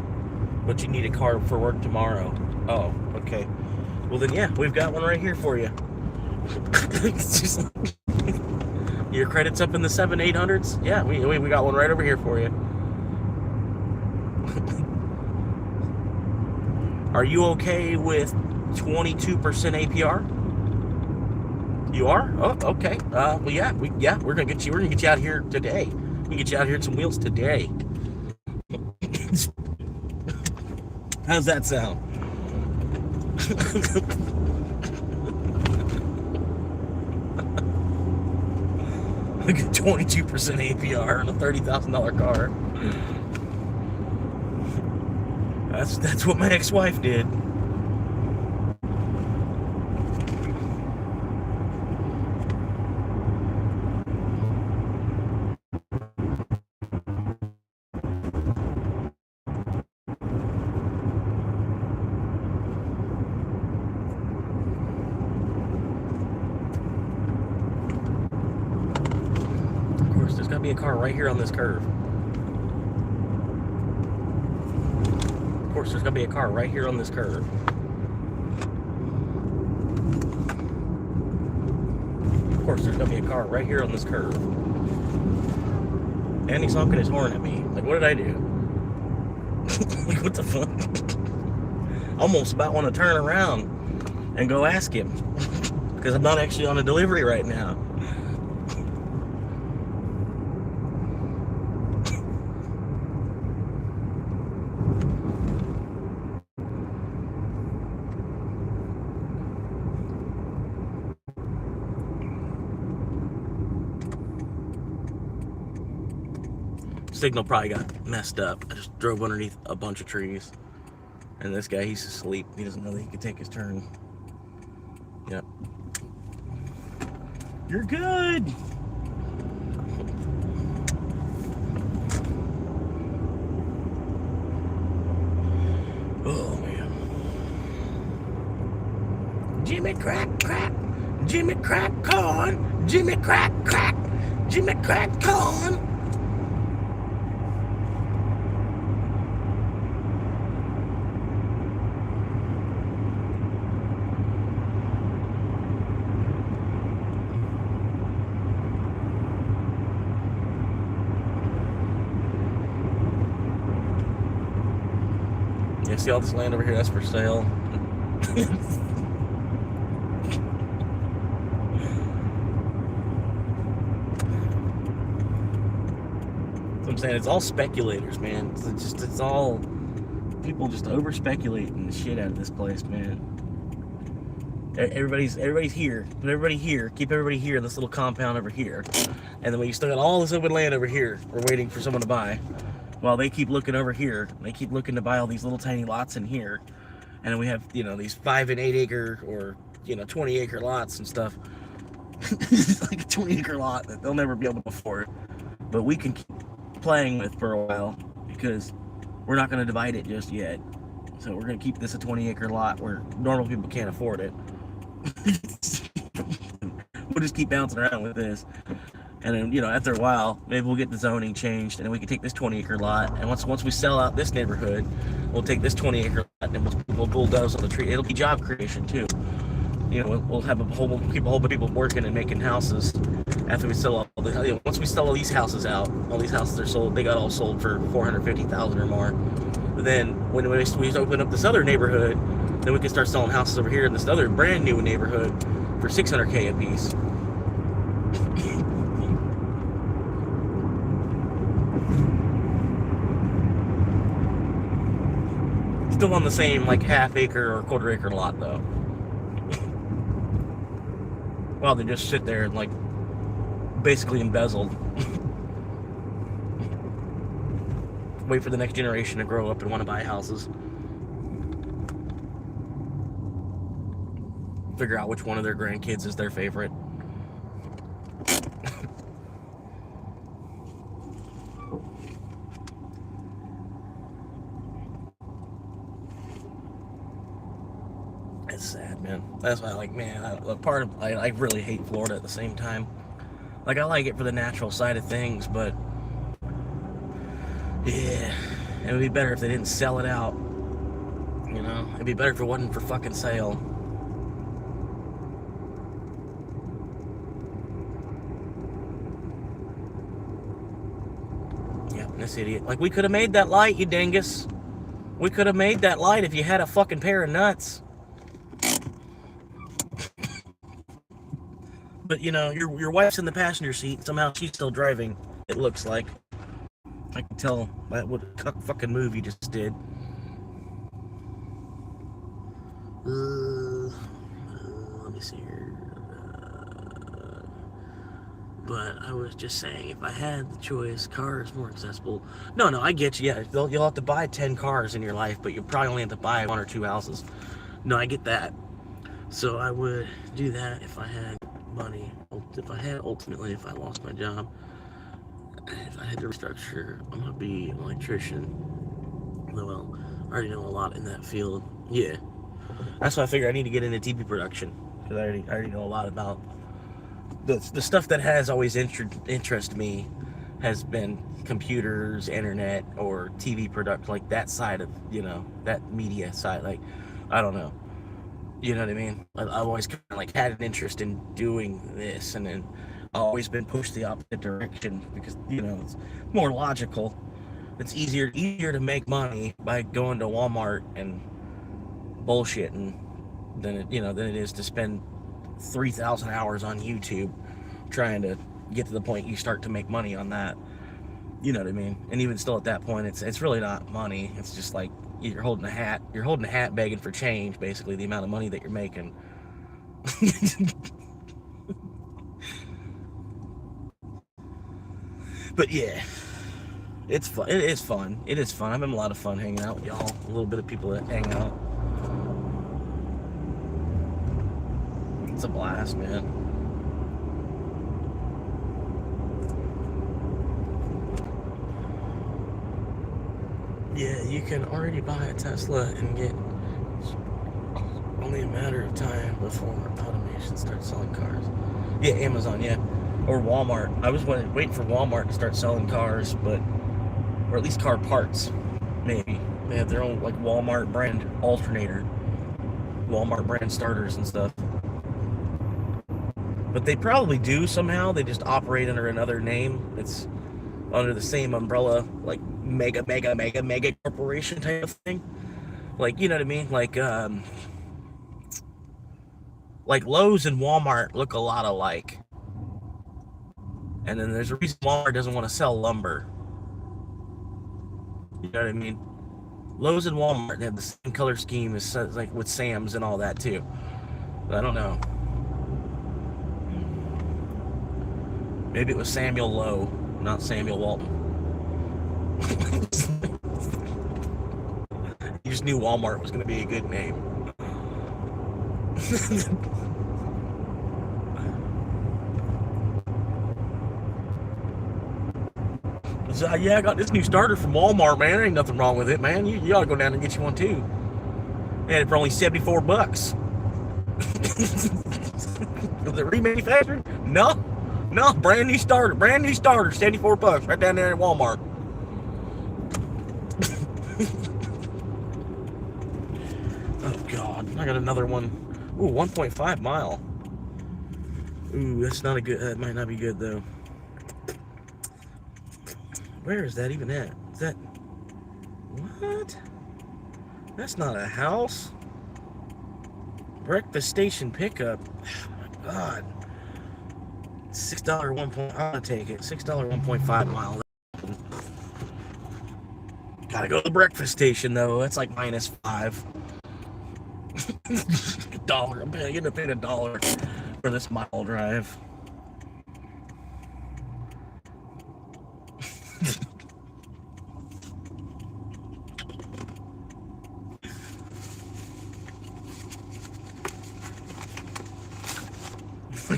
but you need a car for work tomorrow. Oh, okay. Well then, yeah, we've got one right here for you. It's just like, your credit's up in the 700-800s. Yeah, we got one right over here for you. Are you okay with 22% APR? You are? Oh, okay. Well, yeah, we're gonna get you. We're gonna get you out here today. We can get you out here at some wheels today. How's that sound? Look at 22% APR on a $30,000 car. That's what my ex-wife did. Of course, there's got to be a car right here on this curve. Of course, there's got to be a car right here on this curve. Of course, there's going to be a car right here on this curve. And he's honking his horn at me. Like, what did I do? Like, what the fuck? I almost about want to turn around and go ask him. Because I'm not actually on a delivery right now. Signal probably got messed up. I just drove underneath a bunch of trees. And this guy, he's asleep. He doesn't know that he can take his turn. Yep. You're good. Oh, man. Jimmy crack, crack. Jimmy crack corn. Jimmy crack, crack. Jimmy crack corn. Yeah, see all this land over here? That's for sale. I'm saying it's all speculators, man. It's all people just over speculating the shit out of this place, man. Everybody's here. Put everybody here. Keep everybody here in this little compound over here. And then when you still got all this open land over here, we're waiting for someone to buy. While they keep looking over here, they keep looking to buy all these little tiny lots in here. And then we have, these 5 and 8 acre or 20 acre lots and stuff. It's like a 20 acre lot that they'll never be able to afford. But we can keep playing with for a while because we're not going to divide it just yet. So we're going to keep this a 20 acre lot where normal people can't afford it. We'll just keep bouncing around with this. And then, after a while, maybe we'll get the zoning changed, and then we can take this 20 acre lot. And once we sell out this neighborhood, we'll take this 20 acre lot, and then we'll bulldoze on the tree. It'll be job creation too. We'll have keep a whole bunch of people working and making houses after we sell all the. Once we sell all these houses out, all these houses are sold. They got all sold for $450,000 or more. But then when we open up this other neighborhood, then we can start selling houses over here in this other brand new neighborhood for $600K a piece. Still on the same half acre or quarter acre lot though. Well, they just sit there and basically embezzled. Wait for the next generation to grow up and want to buy houses. Figure out which one of their grandkids is their favorite. It's sad, man. That's why, like, man, I really hate Florida at the same time. Like, I like it for the natural side of things, but yeah, it would be better if they didn't sell it out. You know, it'd be better if it wasn't for fucking sale. Yeah, this idiot. Like, we could have made that light, you dingus. We could have made that light if you had a fucking pair of nuts. But, you know, your wife's in the passenger seat. Somehow she's still driving, it looks like. I can tell by what a fucking move you just did. Let me see here. But I was just saying, if I had the choice, cars more accessible. No, I get you. Yeah, you'll have to buy 10 cars in your life, but you probably only have to buy 1 or 2 houses. No, I get that. So I would do that if I had money. Ultimately, if I lost my job, if I had to restructure, I'm gonna be an electrician. Well, I already know a lot in that field. Yeah, that's why I figure I need to get into TV production, because I already know a lot about the stuff that has always interested me. Has been computers, internet, or TV product, like that side of, you know, that media side. Like, I don't know. You know what I mean? I've always kind of like had an interest in doing this, and then I've always been pushed the opposite direction because, you know, it's more logical. It's easier to make money by going to Walmart and bullshitting than it is to spend 3,000 hours on YouTube trying to get to the point you start to make money on that. You know what I mean? And even still at that point, it's really not money. It's just like you're holding a hat begging for change, basically, the amount of money that you're making. But yeah, it's fun. It is fun. I'm having a lot of fun hanging out with y'all. A little bit of people that hang out. It's a blast, man. Yeah, you can already buy a Tesla and get only a matter of time before automation starts selling cars. Yeah, Amazon, yeah. Or Walmart. I was waiting for Walmart to start selling cars, or at least car parts, maybe. They have their own, like, Walmart brand alternator, Walmart brand starters and stuff. But they probably do somehow. They just operate under another name. It's under the same umbrella, like mega corporation type of thing. Like, you know what I mean? Like Lowe's and Walmart look a lot alike. And then there's a reason Walmart doesn't want to sell lumber. You know what I mean? Lowe's and Walmart have the same color scheme as, like, with Sam's and all that too. But I don't know. Maybe it was Samuel Lowe, not Samuel Walton. You just knew Walmart was going to be a good name. So, yeah, I got this new starter from Walmart, man. There ain't nothing wrong with it, man. You ought to go down and get you one too. They had it for only $74. Was it remanufactured? No, brand new starter, $74, right down there at Walmart. Oh God, I got another one. Ooh, 1.5 mile. Ooh, that's not a good. That might not be good though. Where is that even at? Is that what? That's not a house. Breakfast station pickup. Oh my God. $6 1. I'm gonna take it. $6 1.5 mile. Gotta go to the breakfast station though. That's like -5. $1. I'm gonna pay $1 for this mile drive.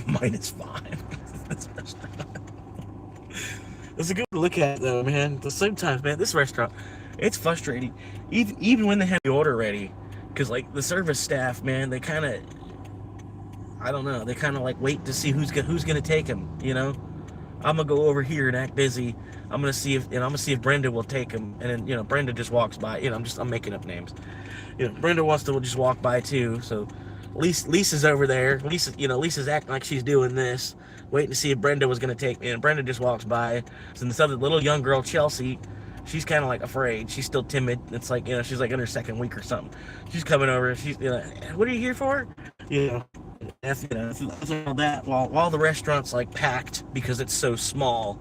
-5. This restaurant. It's a good look at it though, man. At the same time, man, this restaurant, it's frustrating. Even when they have the order ready, Because like the service staff, man, they kind of, I don't know, they kind of like wait to see who's gonna take him. You know, I'm gonna go over here and act busy. I'm gonna see if Brenda will take him, and then Brenda just walks by. I'm making up names. Brenda wants to just walk by too. So Lisa's over there. Lisa's acting like she's doing this, waiting to see if Brenda was gonna take me, and Brenda just walks by. So this other little young girl, Chelsea, she's kind of like afraid. She's still timid. It's like she's like in her second week or something. She's coming over. She's what are you here for? You know. All that while the restaurant's like packed because it's so small.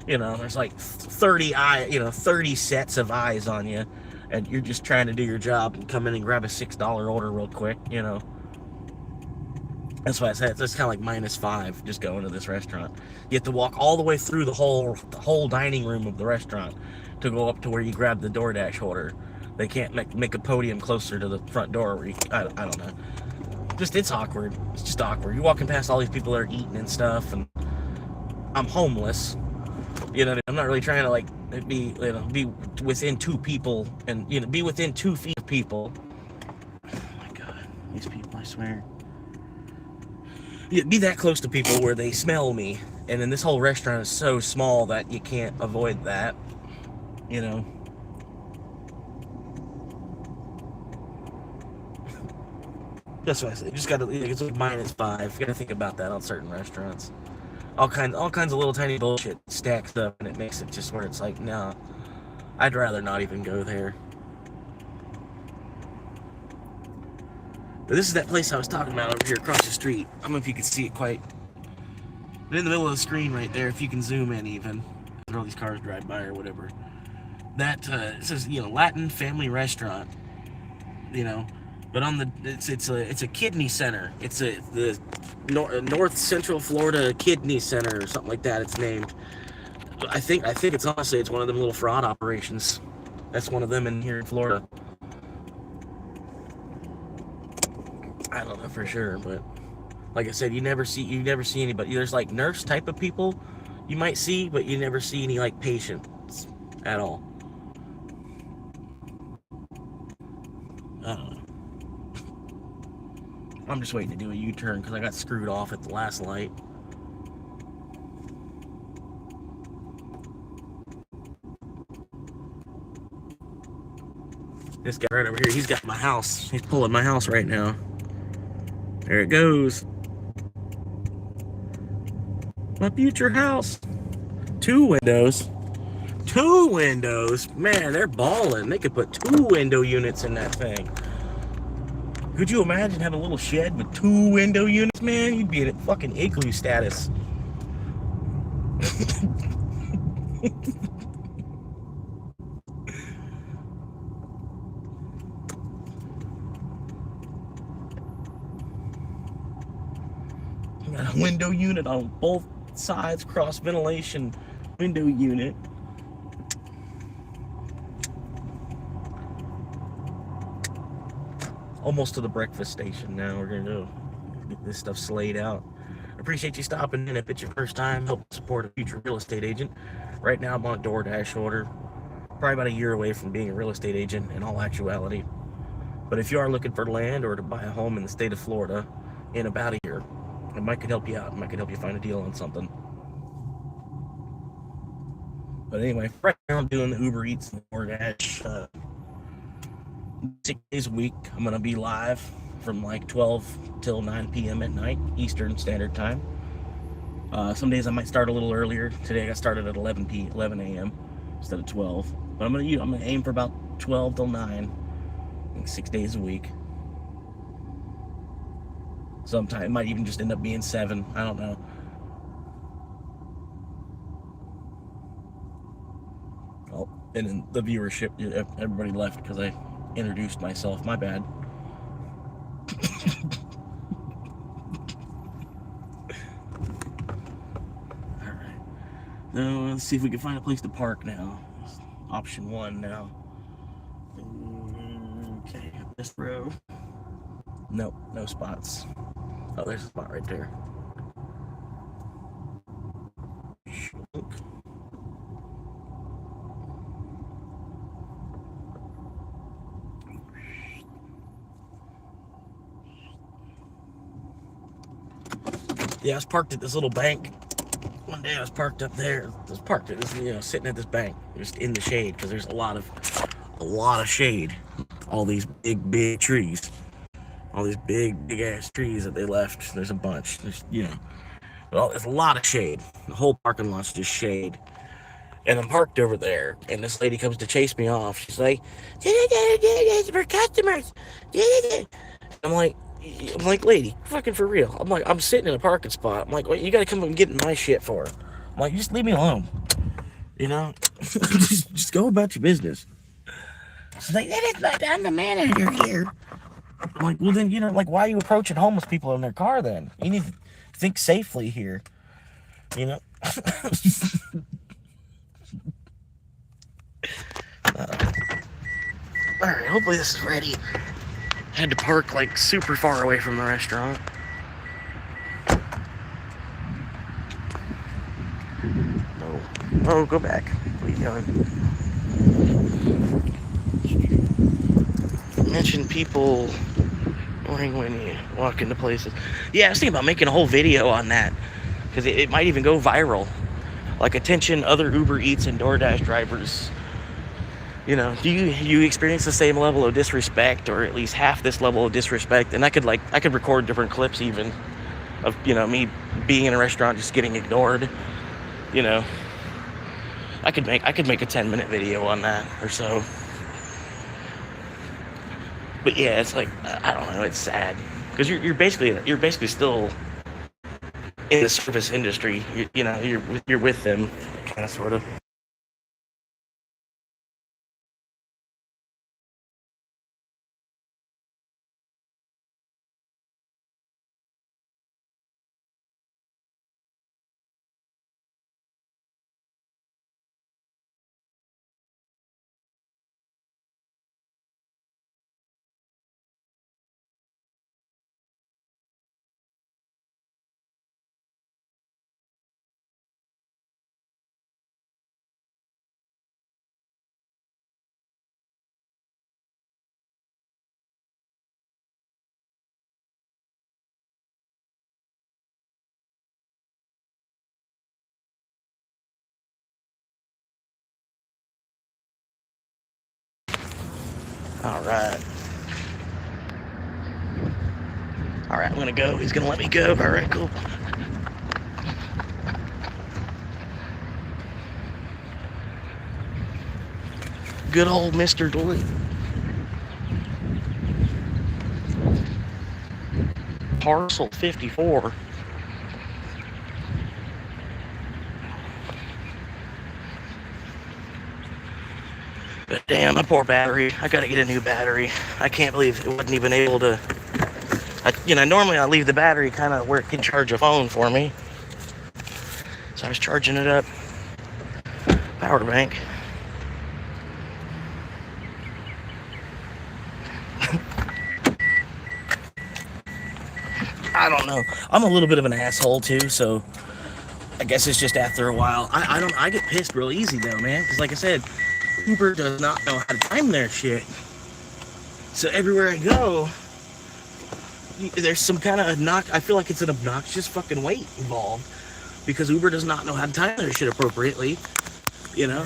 There's like 30 sets of eyes on you, and you're just trying to do your job and come in and grab a $6 order real quick. That's why I said it's kind of like -5 just going to this restaurant. You have to walk all the way through the whole dining room of the restaurant to go up to where you grab the DoorDash order. They can't make a podium closer to the front door where I don't know. It's awkward. It's just awkward. You're walking past all these people that are eating and stuff, and I'm homeless. I'm not really trying to like be within two people and be within 2 feet of people. Oh my God, these people! I swear. Be that close to people where they smell me, and then this whole restaurant is so small that you can't avoid that. That's what I say. You just gotta. It's like -5. You gotta think about that on certain restaurants. All kinds of little tiny bullshit stacks up, and it makes it just where it's like, no, I'd rather not even go there. But this is that place I was talking about over here across the street. I don't know if you can see it quite. But in the middle of the screen right there, if you can zoom in even, all these cars drive by or whatever. That it says Latin Family Restaurant. But on the it's a kidney center. It's the North Central Florida Kidney Center or something like that. It's named. I think it's honestly one of them little fraud operations. That's one of them in here in Florida. I don't know for sure, but like I said, you never see anybody. There's like nurse type of people you might see, but you never see any like patients at all. I don't know. I'm just waiting to do a U-turn because I got screwed off at the last light. This guy right over here, he's got my house. He's pulling my house right now. There it goes. My future house. 2 windows. 2 windows. Man, they're balling. They could put 2 window units in that thing. Could you imagine having a little shed with 2 window units, man? You'd be in a fucking igloo status. Got a window unit on both sides, cross ventilation window unit. Almost to the breakfast station now. We're gonna go get this stuff slayed out. I appreciate you stopping in. If it's your first time, help support a future real estate agent. Right now I'm on a DoorDash order. Probably about a year away from being a real estate agent in all actuality. But if you are looking for land or to buy a home in the state of Florida in about a year, I might could help you out. I might could help you find a deal on something. But anyway, right now I'm doing the Uber Eats and DoorDash 6 days a week. I'm going to be live from like 12 till 9 p.m. at night, Eastern Standard Time. Some days I might start a little earlier. Today I got started at 11 a.m. instead of 12. But I'm going to aim for about 12 till 9, like 6 days a week. Sometimes it might even just end up being 7. I don't know. Oh, and then the viewership, everybody left because I introduced myself. My bad. Alright. Now, let's see if we can find a place to park now. Option 1 now. Okay, this row. Nope, no spots. Oh, there's a spot right there. Shunk. Yeah, I was parked at this little bank. One day I was parked up there. I was parked at this, sitting at this bank, just in the shade, because there's a lot of shade. All these big trees. All these big ass trees that they left. There's a bunch. There's a lot of shade. The whole parking lot's just shade. And I'm parked over there, and this lady comes to chase me off. She's like, "For customers." I'm like, lady, fucking for real. I'm sitting in a parking spot. I'm like, wait, you gotta come and get in my shit for her. I'm like, just leave me alone. just go about your business. She's like, I'm the manager here. I'm like, well then, why are you approaching homeless people in their car then? You need to think safely here. Alright, hopefully this is ready. Had to park super far away from the restaurant. No. Oh, go back. What are you doing? Mention people when you walk into places. Yeah, I was thinking about making a whole video on that, because it might even go viral. Like, attention other Uber Eats and DoorDash drivers. Do you experience the same level of disrespect, or at least half this level of disrespect? And I could record different clips even of me being in a restaurant just getting ignored. I could make a 10-minute video on that or so. But yeah, it's like, I don't know, it's sad, because you're basically still in the service industry. You're with them, kind of, sort of. All right, I'm gonna go. He's gonna let me go. All right, cool. Good old Mr. Dooley. Parcel 54. But damn, my poor battery. I gotta get a new battery. I can't believe it wasn't even able to. Normally I leave the battery kind of where it can charge a phone for me. So I was charging it up. Power bank. I don't know. I'm a little bit of an asshole too, so I guess it's just after a while. I get pissed real easy though, man. Because like I said, Uber does not know how to time their shit. So everywhere I go, there's some kind of I feel like it's an obnoxious fucking wait involved, because Uber does not know how to time their shit appropriately.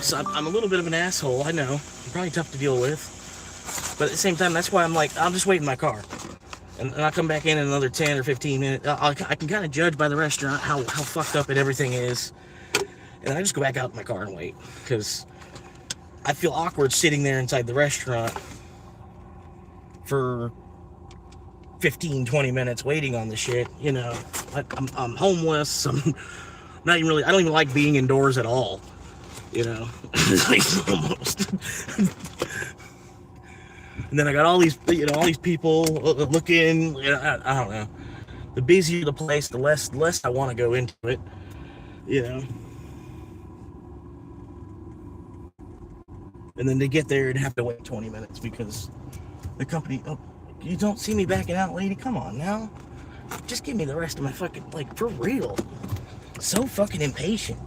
So I'm a little bit of an asshole. I know. I'm probably tough to deal with. But at the same time, that's why I'm like, I'll just wait in my car. And I'll come back in another 10 or 15 minutes. I can kind of judge by the restaurant how fucked up everything is. And I just go back out in my car and wait. Because I feel awkward sitting there inside the restaurant for 15, 20 minutes waiting on the shit. I'm homeless. I'm not even really, I don't even like being indoors at all. Almost. And then I got all these people looking. I don't know. The busier the place, the less I want to go into it. And then to get there and have to wait 20 minutes because the company. Oh, you don't see me backing out, lady? Come on now. Just give me the rest of my fucking, for real. So fucking impatient.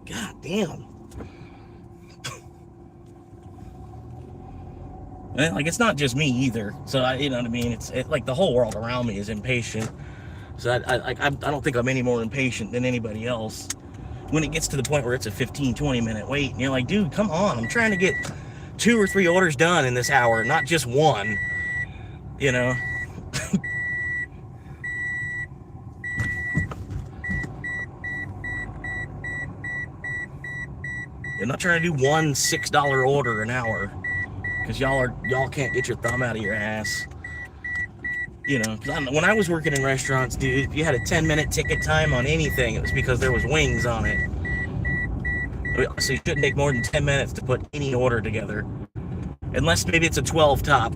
God damn. And like, it's not just me either. So you know what I mean? It's like the whole world around me is impatient. So I don't think I'm any more impatient than anybody else. When it gets to the point where it's a 15, 20-minute wait, and you're like, dude, come on, I'm trying to get 2 or 3 orders done in this hour, not just one. You know, I'm not trying to do one $6 order an hour because y'all can't get your thumb out of your ass. You know, when I was working in restaurants, dude, if you had a 10-minute ticket time on anything, it was because there was wings on it. So you shouldn't take more than 10 minutes to put any order together, unless maybe it's a 12 top,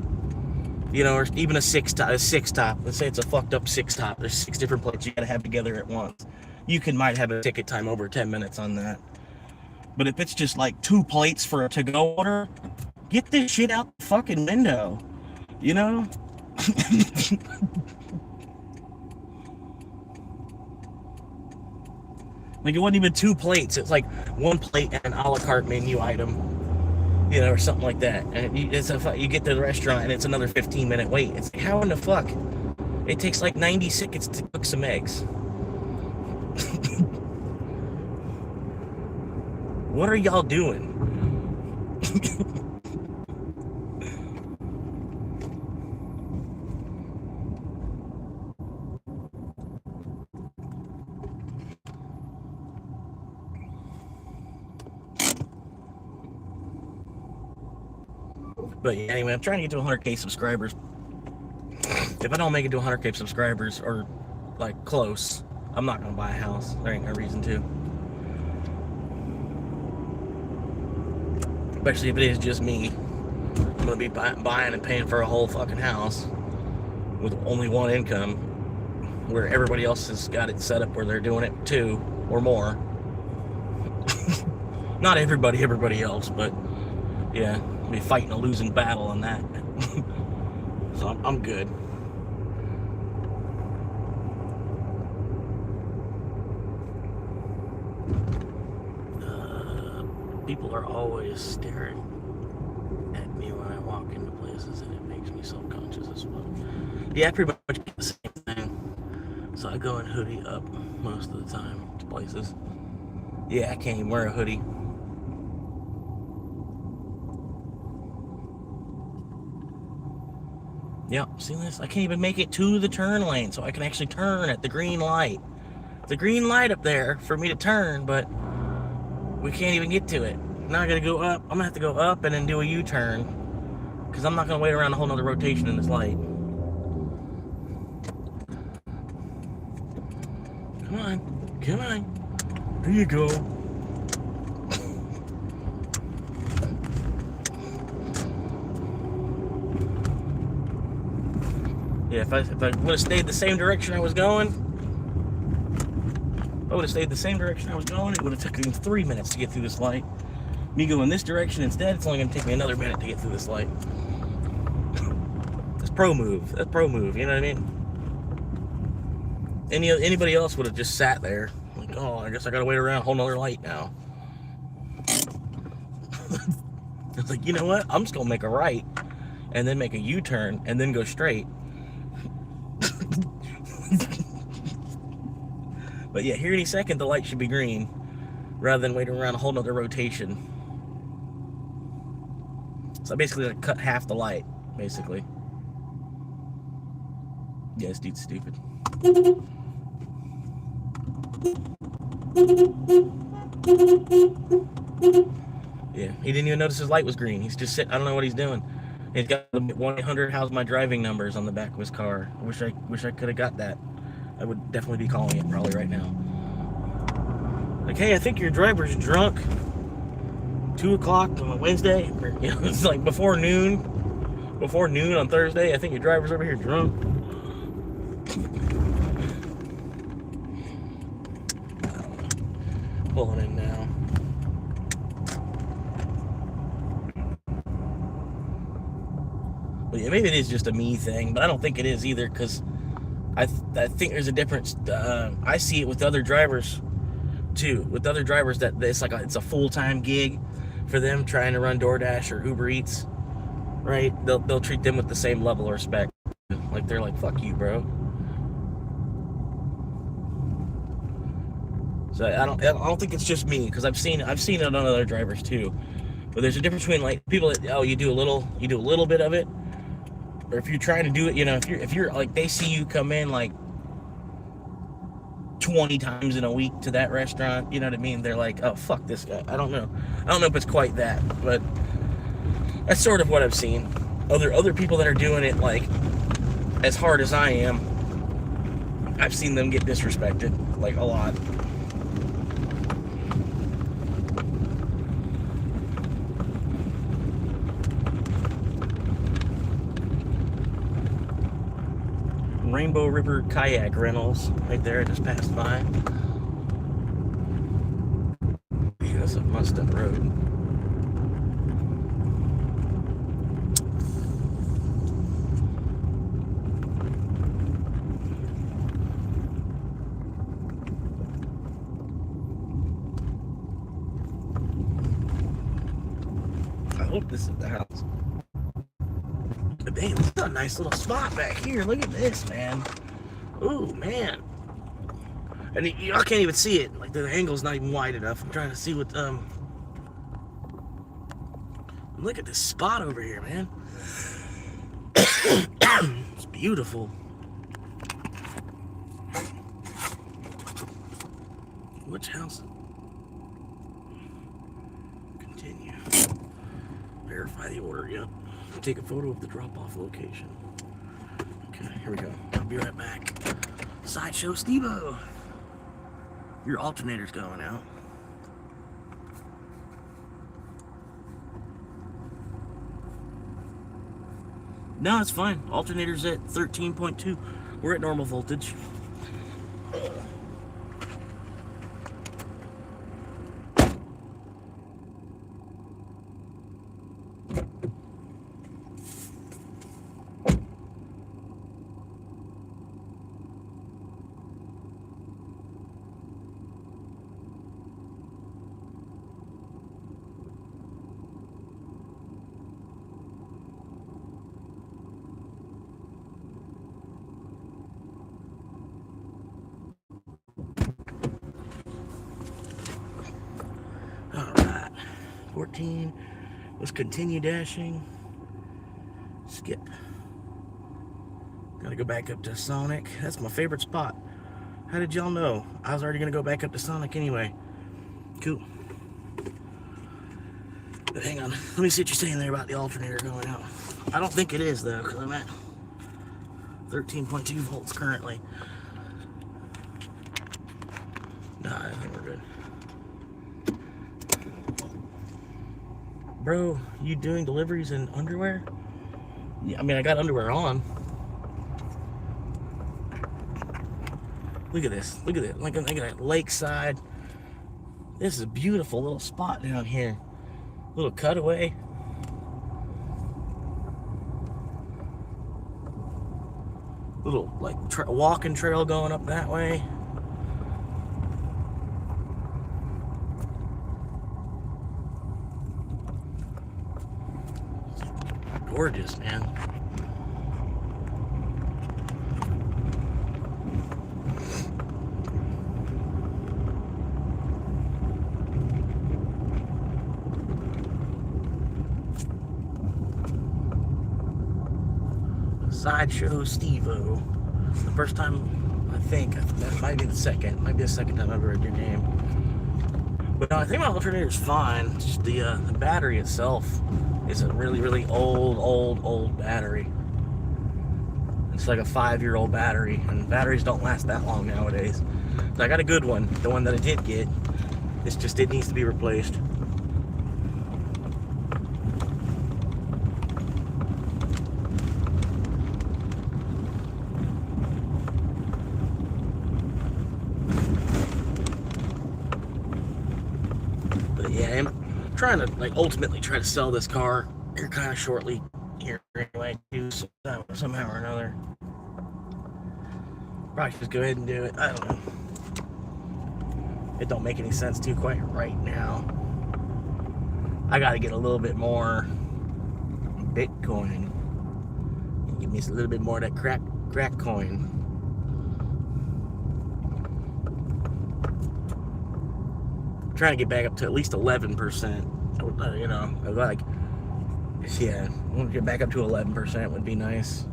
you know, or even a six top. Let's say it's a fucked up 6 top. There's 6 different plates you gotta have together at once. You might have a ticket time over 10 minutes on that. But if it's just like 2 plates for a to-go order, get this shit out the fucking window. You know? Like, it wasn't even 2 plates. It's like 1 plate and an a la carte menu item, you know, or something like that. And you get to the restaurant and it's another 15-minute wait. It's like, how in the fuck? It takes like 90 seconds to cook some eggs. What are y'all doing? But yeah, anyway, I'm trying to get to 100K subscribers. If I don't make it to 100K subscribers, or like close, I'm not gonna buy a house. There ain't no reason to. Especially if it is just me. I'm gonna be buying and paying for a whole fucking house with only one income, where everybody else has got it set up where they're doing it 2 or more. Not everybody else, but yeah, I'll be fighting a losing battle on that. So I'm good. People are always staring at me when I walk into places, and it makes me self-conscious as well. Yeah, I pretty much get the same thing. So I go in hoodie up most of the time to places. Yeah, I can't even wear a hoodie. Yep, see this? I can't even make it to the turn lane so I can actually turn at the green light. The green light up there for me to turn, but we can't even get to it. Now I gotta go up. I'm gonna have to go up and then do a U-turn, because I'm not gonna wait around a whole nother rotation in this light. Come on, come on. There you go. Yeah, if I would have stayed the same direction I was going, it would have taken 3 minutes to get through this light. Me going this direction instead, it's only going to take me another minute to get through this light. That's pro move. That's pro move, you know what I mean? Anybody else would have just sat there, like, oh, I guess I got to wait around a whole nother light now. It's like, you know what? I'm just going to make a right, and then make a U-turn, and then go straight. But yeah, here any second the light should be green, rather than waiting around a whole nother rotation. So I basically like cut half the light, basically. Yeah, this dude's stupid. Yeah, he didn't even notice his light was green. He's just sitting, I don't know what he's doing. He's got 1-800 how's my driving numbers on the back of his car. I wish I could have got that. I would definitely be calling it probably right now. Like, hey, I think your driver's drunk. 2 o'clock on a Wednesday. You know, it's like before noon on Thursday. I think your driver's over here drunk. Pulling in now. Well, yeah, maybe it is just a me thing, but I don't think it is either, because I think there's a difference. I see it with other drivers too. With other drivers, that it's like it's a full-time gig for them, trying to run DoorDash or Uber Eats. right? They'll treat them with the same level of respect. Like they're like, fuck you, bro. So I don't think it's just me, because I've seen it on other drivers too. But there's a difference between like people that, oh, you do a little bit of it, or if you're trying to do it, if you're like, they see you come in like 20 times in a week to that restaurant, you know what I mean? They're like, oh, fuck this guy. I don't know if it's quite that, but that's sort of what I've seen. Other people that are doing it like as hard as I am, I've seen them get disrespected like a lot. Rainbow River Kayak Rentals, right there. I just passed by. Yeah, that's a must-up road. I hope this is the house. Damn, this is a nice little spot back here. Look at this, man. Ooh, man. And I can't even see it. Like, the angle's not even wide enough. I'm trying to see what, look at this spot over here, man. It's beautiful. Which house? Continue. Verify the order, yep. Take a photo of the drop-off location. Okay, here we go. I'll be right back. Sideshow Steve-O. Your alternator's going out. No, it's fine. Alternator's at 13.2. We're at normal voltage. Alright. 14. Let's continue dashing. Skip. Gotta go back up to Sonic. That's my favorite spot. How did y'all know? I was already gonna go back up to Sonic anyway. Cool. But hang on. Let me see what you're saying there about the alternator going out. I don't think it is, though, because I'm at 13.2 volts currently. Nah, I think we're good. Bro, you doing deliveries in underwear? Yeah, I mean, I got underwear on. Look at this. Look at it. Look at that lakeside. This is a beautiful little spot down here. Little cutaway. Little, like, walking trail going up that way. Gorgeous, man. Sideshow Steve-O. The first time, I think, that might be the second. Might be the second time I've ever heard your name. But no, I think my alternator's fine. It's just the battery itself is a really, really old battery. It's like a 5-year-old battery, and batteries don't last that long nowadays. So I got a good one, the one that I did get. It's just, it needs to be replaced. But yeah, I'm trying to, like, ultimately try to sell this car here kind of shortly here anyway, too, somehow or another. Probably just go ahead and do it. I don't know. It don't make any sense to quite right now. I got to get a little bit more Bitcoin. Give me a little bit more of that crack coin. I'm trying to get back up to at least 11%. You know, like, yeah, I want to get back up to 11% would be nice.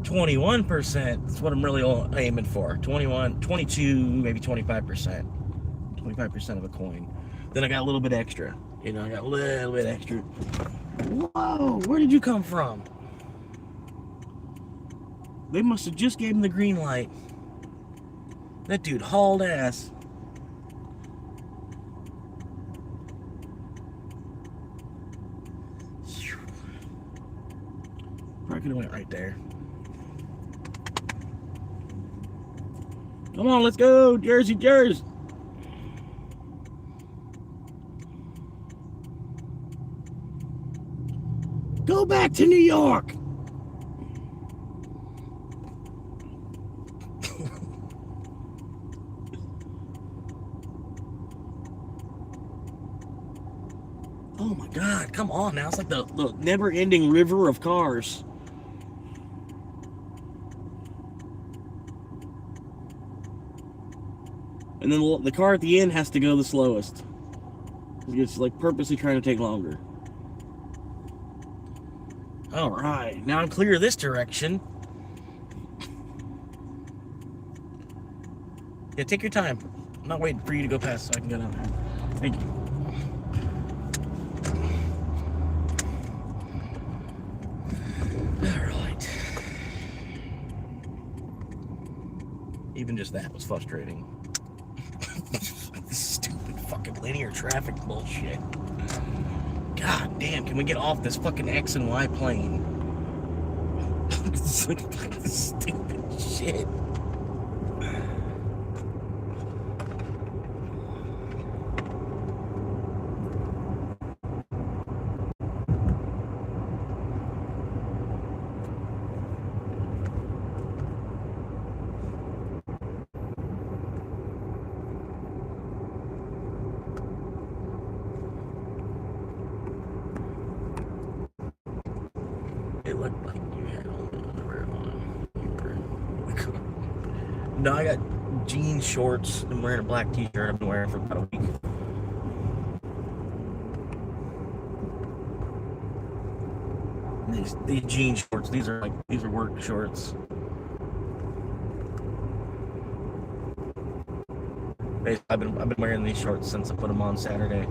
21% is what I'm really aiming for. 21, 22, maybe 25%. 25% of a coin. Then I got a little bit extra. You know, I got a little bit extra. Whoa, where did you come from? They must have just gave him the green light. That dude hauled ass. Probably could have went right there. Come on, let's go, Jersey. Go back to New York. Oh my God, come on now. It's like the never-ending river of cars. And then the car at the end has to go the slowest. It's like purposely trying to take longer. All right, now I'm clear of this direction. Yeah, take your time. I'm not waiting for you to go past so I can get out there. Thank you. All right. Even just that was frustrating. This stupid fucking linear traffic bullshit. God damn, can we get off this fucking X and Y plane? It's like fucking stupid shit. It looked like you had underwear on. No, I got jean shorts. I'm wearing a black t-shirt I've been wearing for about a week. These jean shorts, these are work shorts. Basically, I've been wearing these shorts since I put them on Saturday.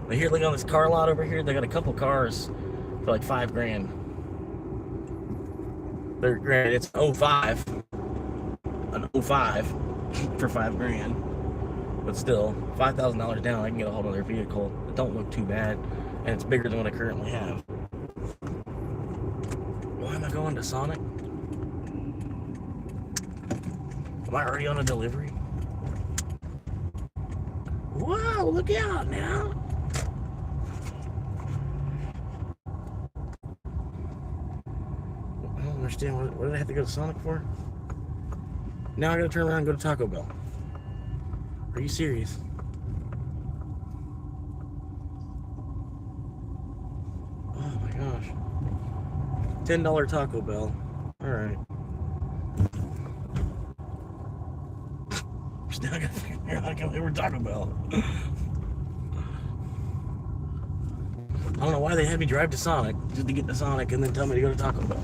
I hear, like, on this car lot over here, they got a couple cars for like $5,000. They're granted, it's an 05 for $5,000, but still, $5,000 down, I can get a hold of their vehicle. It don't look too bad, and it's bigger than what I currently have. Why am I going to Sonic? Am I already on a delivery? Whoa, look out now. I don't understand. What did I have to go to Sonic for? Now I gotta turn around and go to Taco Bell. Are you serious? Oh my gosh. $10 Taco Bell. Alright. Now I gotta figure out how to come over to Taco Bell. I don't know why they had me drive to Sonic just to get to Sonic and then tell me to go to Taco Bell.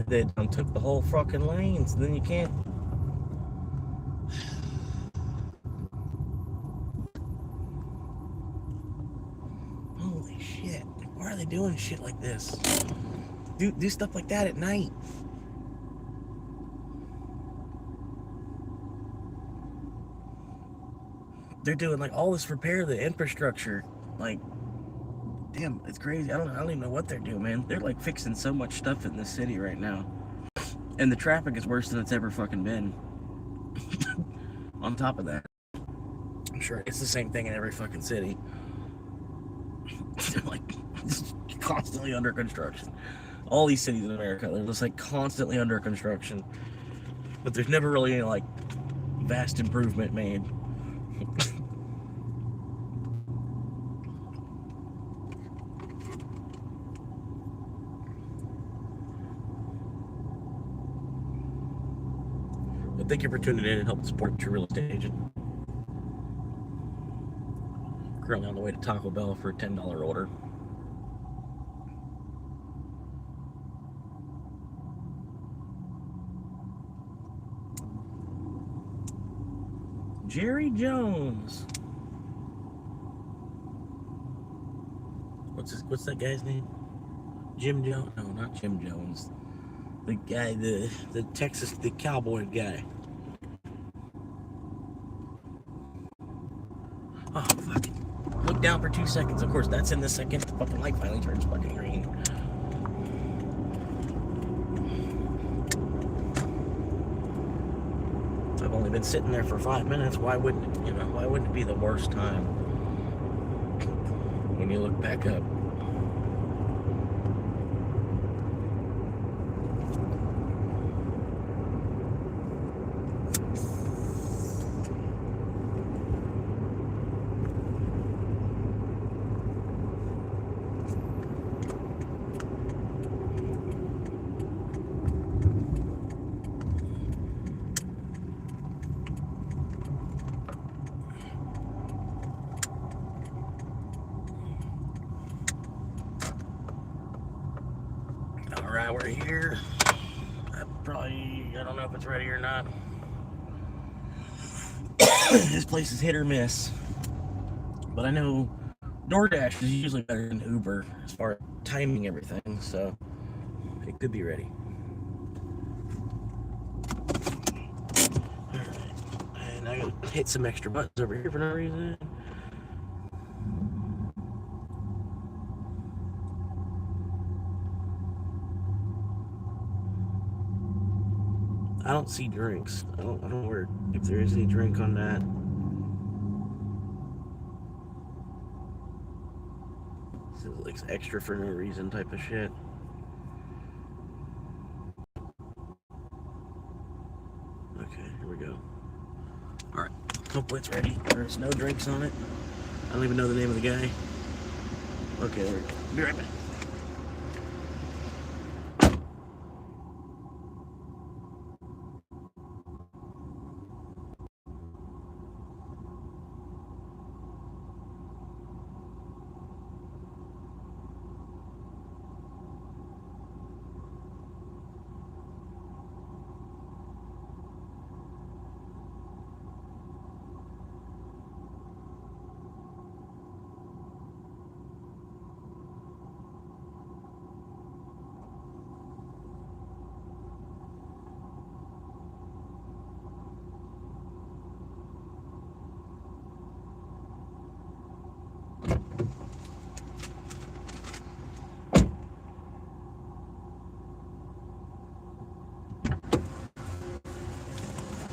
They done took the whole fucking lanes, then you can't. Holy shit. Why are they doing shit like this? Do stuff like that at night. They're doing like all this repair, the infrastructure. Like, damn, it's crazy. I don't even know what they're doing, man. They're like fixing so much stuff in this city right now, and the traffic is worse than it's ever fucking been. On top of that, I'm sure it's the same thing in every fucking city. They're like constantly under construction. All these cities in America, they're just like constantly under construction, but there's never really any like vast improvement made. But thank you for tuning in and helping support your real estate agent. Currently on the way to Taco Bell for a $10 order. Jerry Jones. What's that guy's name? Jim Jones? No, not Jim Jones. The guy, the Texas, the cowboy guy. Oh, fuck it. Look down for 2 seconds. Of course, that's in the second the fucking light finally turns fucking green. I've only been sitting there for 5 minutes. Why wouldn't it be the worst time when you look back up? Alright, we're here. I don't know if it's ready or not. This place is hit or miss. But I know DoorDash is usually better than Uber as far as timing everything, so it could be ready. Alright, and I gotta hit some extra buttons over here for no reason. I don't see drinks. I don't know where, if there is any drink on that. This is like extra for no reason type of shit. Okay, here we go. Alright, hopefully it's ready. There's no drinks on it. I don't even know the name of the guy. Okay, there we go. Be right back.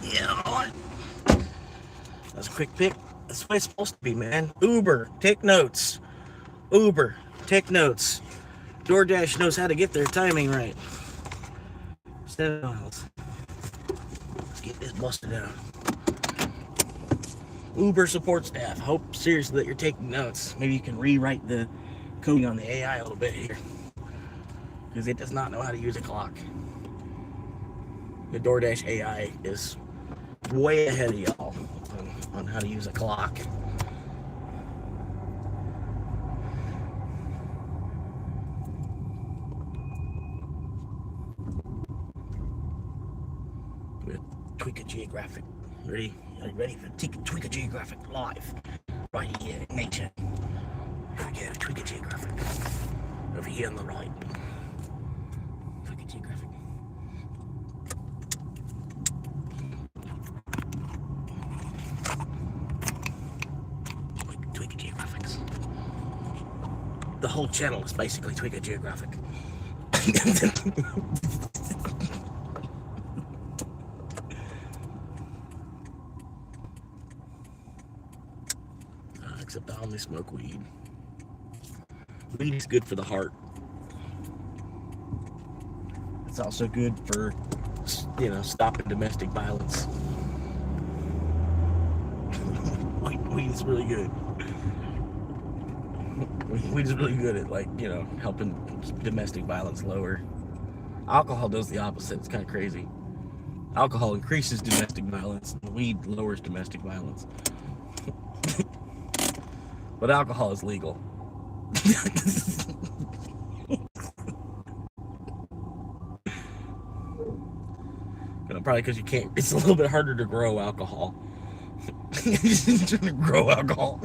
Yeah, that's a quick pick. That's what it's supposed to be, man. Uber, take notes. Uber, take notes. DoorDash knows how to get their timing right. 7 miles. Let's get this busted out. Uber support staff. Hope seriously that you're taking notes. Maybe you can rewrite the coding on the AI a little bit here, because it does not know how to use a clock. The DoorDash AI is way ahead of y'all on how to use a clock. Tweak a geographic. Ready? Are you ready for tweak a geographic live? Right here in nature. Here we go. Tweak a geographic. Over here on the right. Tweak a geographic. the whole channel is basically Twigga Geographic. Except I only smoke weed. Weed is good for the heart. It's also good for, you know, stopping domestic violence. Weed is really good. Weed is really good at, like, you know, helping domestic violence lower. Alcohol does the opposite. It's kind of crazy. Alcohol increases domestic violence. Weed lowers domestic violence. But alcohol is legal. Probably because you can't. It's a little bit harder to grow alcohol. To grow alcohol.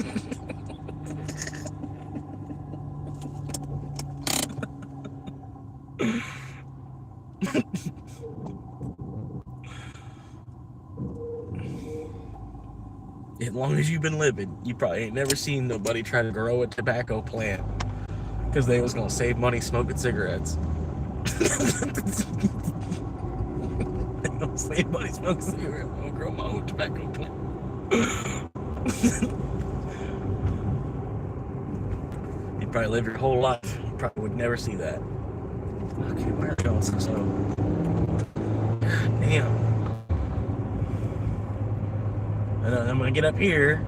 As long as you've been living, you probably ain't never seen nobody try to grow a tobacco plant because they was gonna save money smoking cigarettes. They don't save money smoking cigarettes. I'm gonna grow my own tobacco plant. You probably live your whole life. You probably would never see that. Okay, where are we going so slow? God damn. And I'm gonna get up here,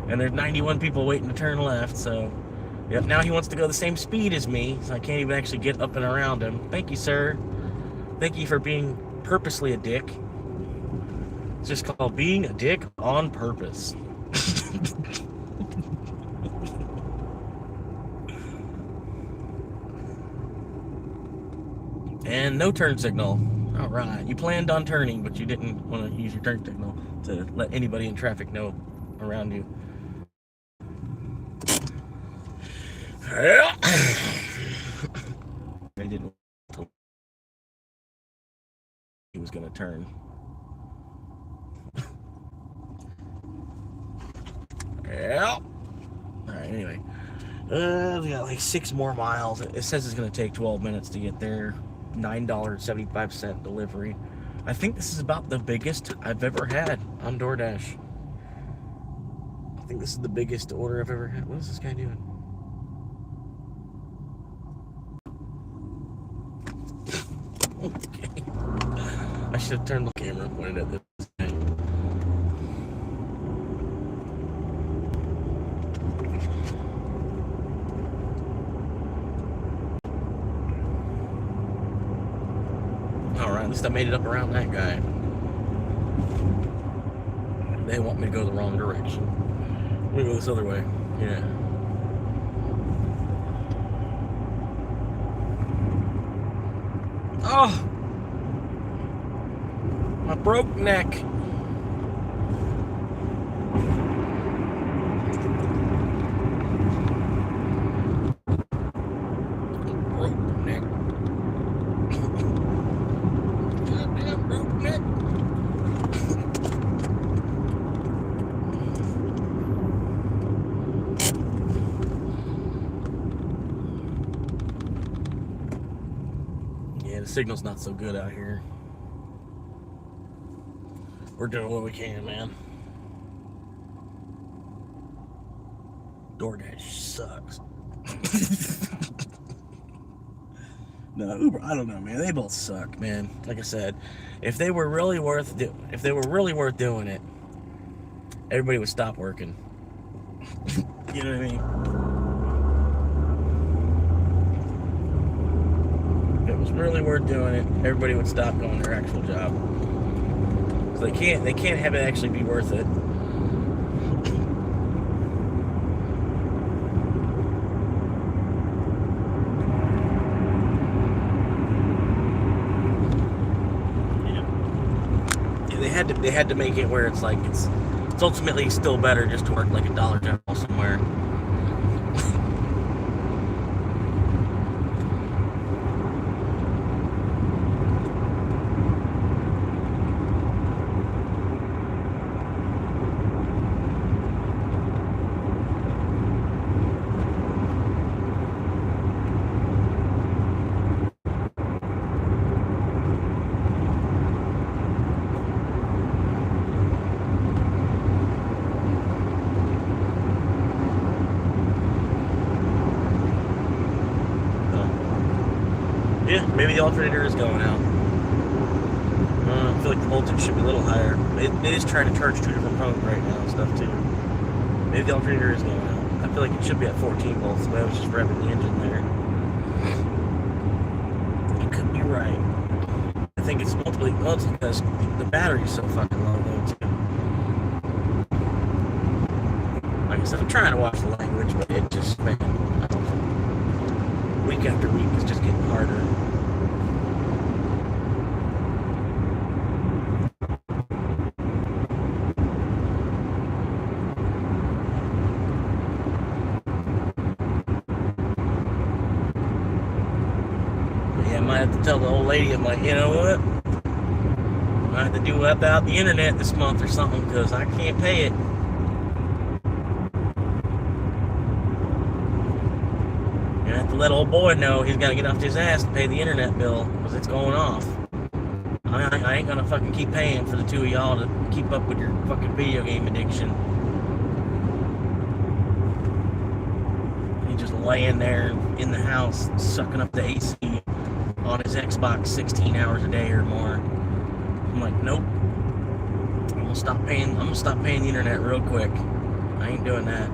and there's 91 people waiting to turn left, so yep, now he wants to go the same speed as me, so I can't even actually get up and around him. Thank you, sir. Thank you for being purposely a dick. It's just called being a dick on purpose. And no turn signal. All right, you planned on turning, but you didn't want to use your turn signal to let anybody in traffic know around you. I didn't know he was going to turn. Yeah. All right, anyway. We got like 6 more miles. It says it's going to take 12 minutes to get there. $9.75 delivery. I think this is about the biggest I've ever had on DoorDash. I think this is the biggest order I've ever had. What is this guy doing? Okay. I should have turned the camera and pointed at this guy. Alright, at least I made it up around that guy. They want me to go the wrong direction. I'm gonna go this other way. Yeah. Oh! My broke neck. Broke neck. Goddamn broke neck. Yeah, the signal's not so good out here. We're doing what we can, man. DoorDash sucks. No, Uber, I don't know, man. They both suck, man. Like I said, if they were really worth doing it, everybody would stop working. You know what I mean? If it was really worth doing it, everybody would stop going their actual job. So they can't have it actually be worth it. They had to make it where it's like it's ultimately still better just to work like a Dollar General somewhere. Yeah, maybe the alternator is going out. I feel like the voltage should be a little higher. It is trying to charge 2 different phones right now and stuff too. Maybe the alternator is going out. I feel like it should be at 14 volts, but I was just revving the engine there. You could be right. I think it's multiply. Well, it's because the battery's so fucking low though too. Like I said, I'm trying to watch the language, but it just, man, I don't know. Week after week, it's just getting harder. I might have to tell the old lady, I'm like, you know what? I have to do without the internet this month or something because I can't pay it. You have to let old boy know he's got to get off his ass to pay the internet bill because it's going off. I ain't gonna fucking keep paying for the two of y'all to keep up with your fucking video game addiction. He's just laying there in the house sucking up the AC on his Xbox 16 hours a day or more. I'm like, nope. I'm gonna stop paying the internet real quick. I ain't doing that.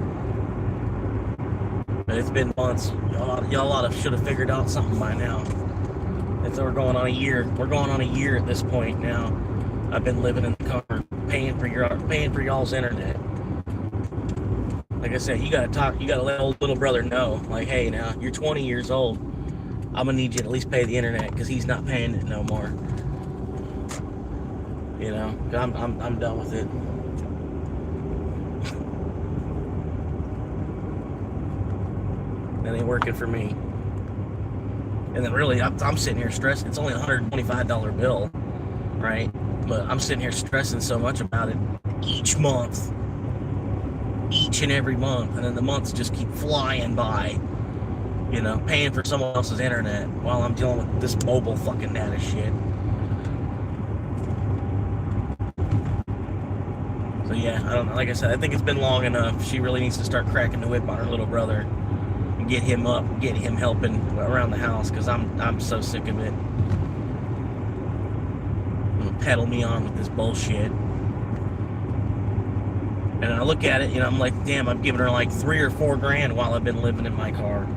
But it's been months. Y'all should have figured out something by now. We're going on a year. We're going on a year at this point now. I've been living in the car, paying for y'all's internet. Like I said, you gotta let old little brother know, like, hey, now you're 20 years old. I'm gonna need you to at least pay the internet because he's not paying it no more. You know, I'm done with it. That ain't working for me. And then really, I'm sitting here stressing. It's only a $125 bill, right? But I'm sitting here stressing so much about it each month, each and every month, and then the months just keep flying by. You know, paying for someone else's internet while I'm dealing with this mobile fucking data shit. So yeah, I don't know. Like I said, I think it's been long enough. She really needs to start cracking the whip on her little brother and get him helping around the house because I'm so sick of it. Pedal me on with this bullshit. And I look at it, you know, I'm like, damn, I'm giving her like $3 or $4 grand while I've been living in my car.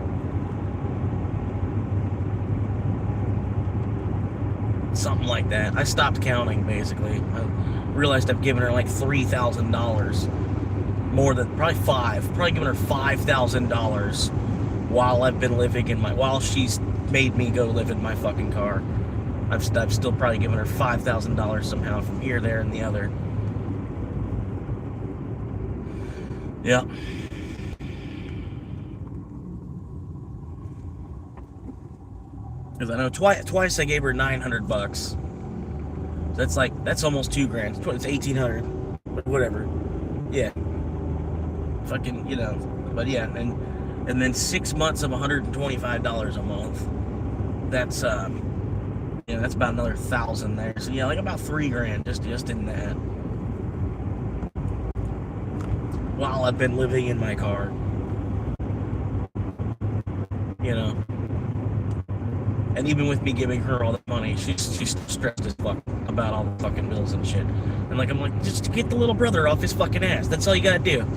Something like that. I stopped counting, basically. I realized I've given her like $3,000. More than, probably given her $5,000 while I've been living in while she's made me go live in my fucking car. I've still probably given her $5,000 somehow from here, there, and the other. Yeah. Because I know twice I gave her $900. That's almost $2 grand. It's $1,800, but whatever. Yeah. Fucking, you know. But yeah, and then 6 months of $125 a month. That's that's about another $1,000 there. So yeah, like about $3 grand just in that. While I've been living in my car. You know. And even with me giving her all the money, she's stressed as fuck about all the fucking bills and shit. And I'm like, just get the little brother off his fucking ass. That's all you gotta do.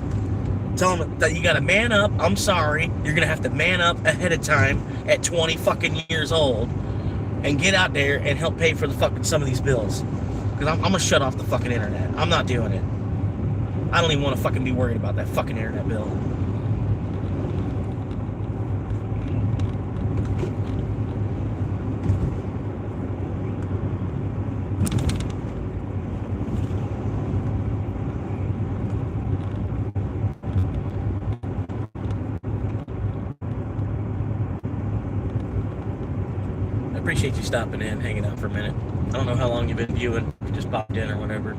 Tell him that you gotta man up. I'm sorry. You're gonna have to man up ahead of time at 20 fucking years old and get out there and help pay for the fucking some of these bills. Because I'm gonna shut off the fucking internet. I'm not doing it. I don't even want to fucking be worried about that fucking internet bill. Appreciate you stopping in, hanging out for a minute. I don't know how long you've been viewing. You just popped in or whatever.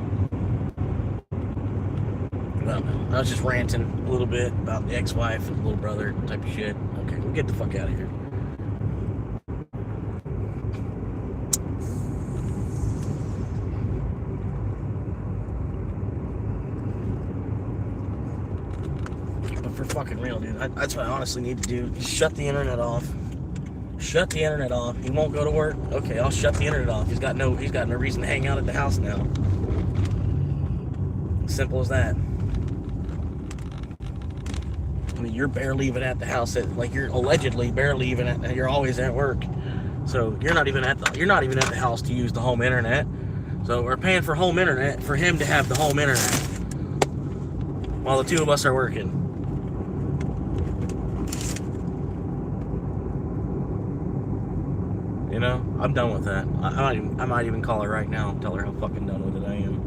Well, I was just ranting a little bit about the ex-wife and the little brother type of shit. Okay, we'll get the fuck out of here. But for fucking real, dude, that's what I honestly need to do. Just shut the internet off. Shut the internet off. He won't go to work. Okay, I'll shut the internet off. He's got no reason to hang out at the house now. Simple as that. I mean, you're barely even at the house. Like, you're allegedly barely even at. You're always at work, so you're not even at the house to use the home internet. So we're paying for home internet for him to have the home internet while the two of us are working. You know, I'm done with that. I might even call her right now and tell her how fucking done with it I am.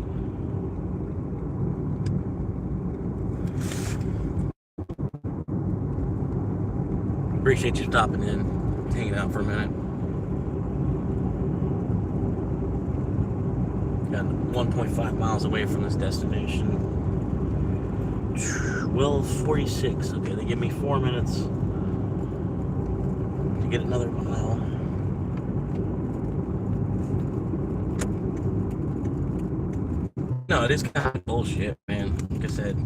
Appreciate you stopping in, hanging out for a minute. Got 1.5 miles away from this destination. Well, 46. Okay, they give me 4 minutes to get another mile. No, it is kind of bullshit, man. Like I said,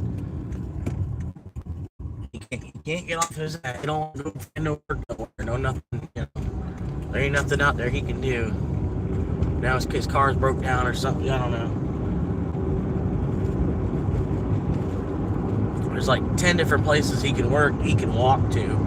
he can't get off his ass. He don't go find no work nowhere, no nothing. You know, there ain't nothing out there he can do. Now his car's broke down or something. I don't know. There's like 10 different places he can work. He can walk to.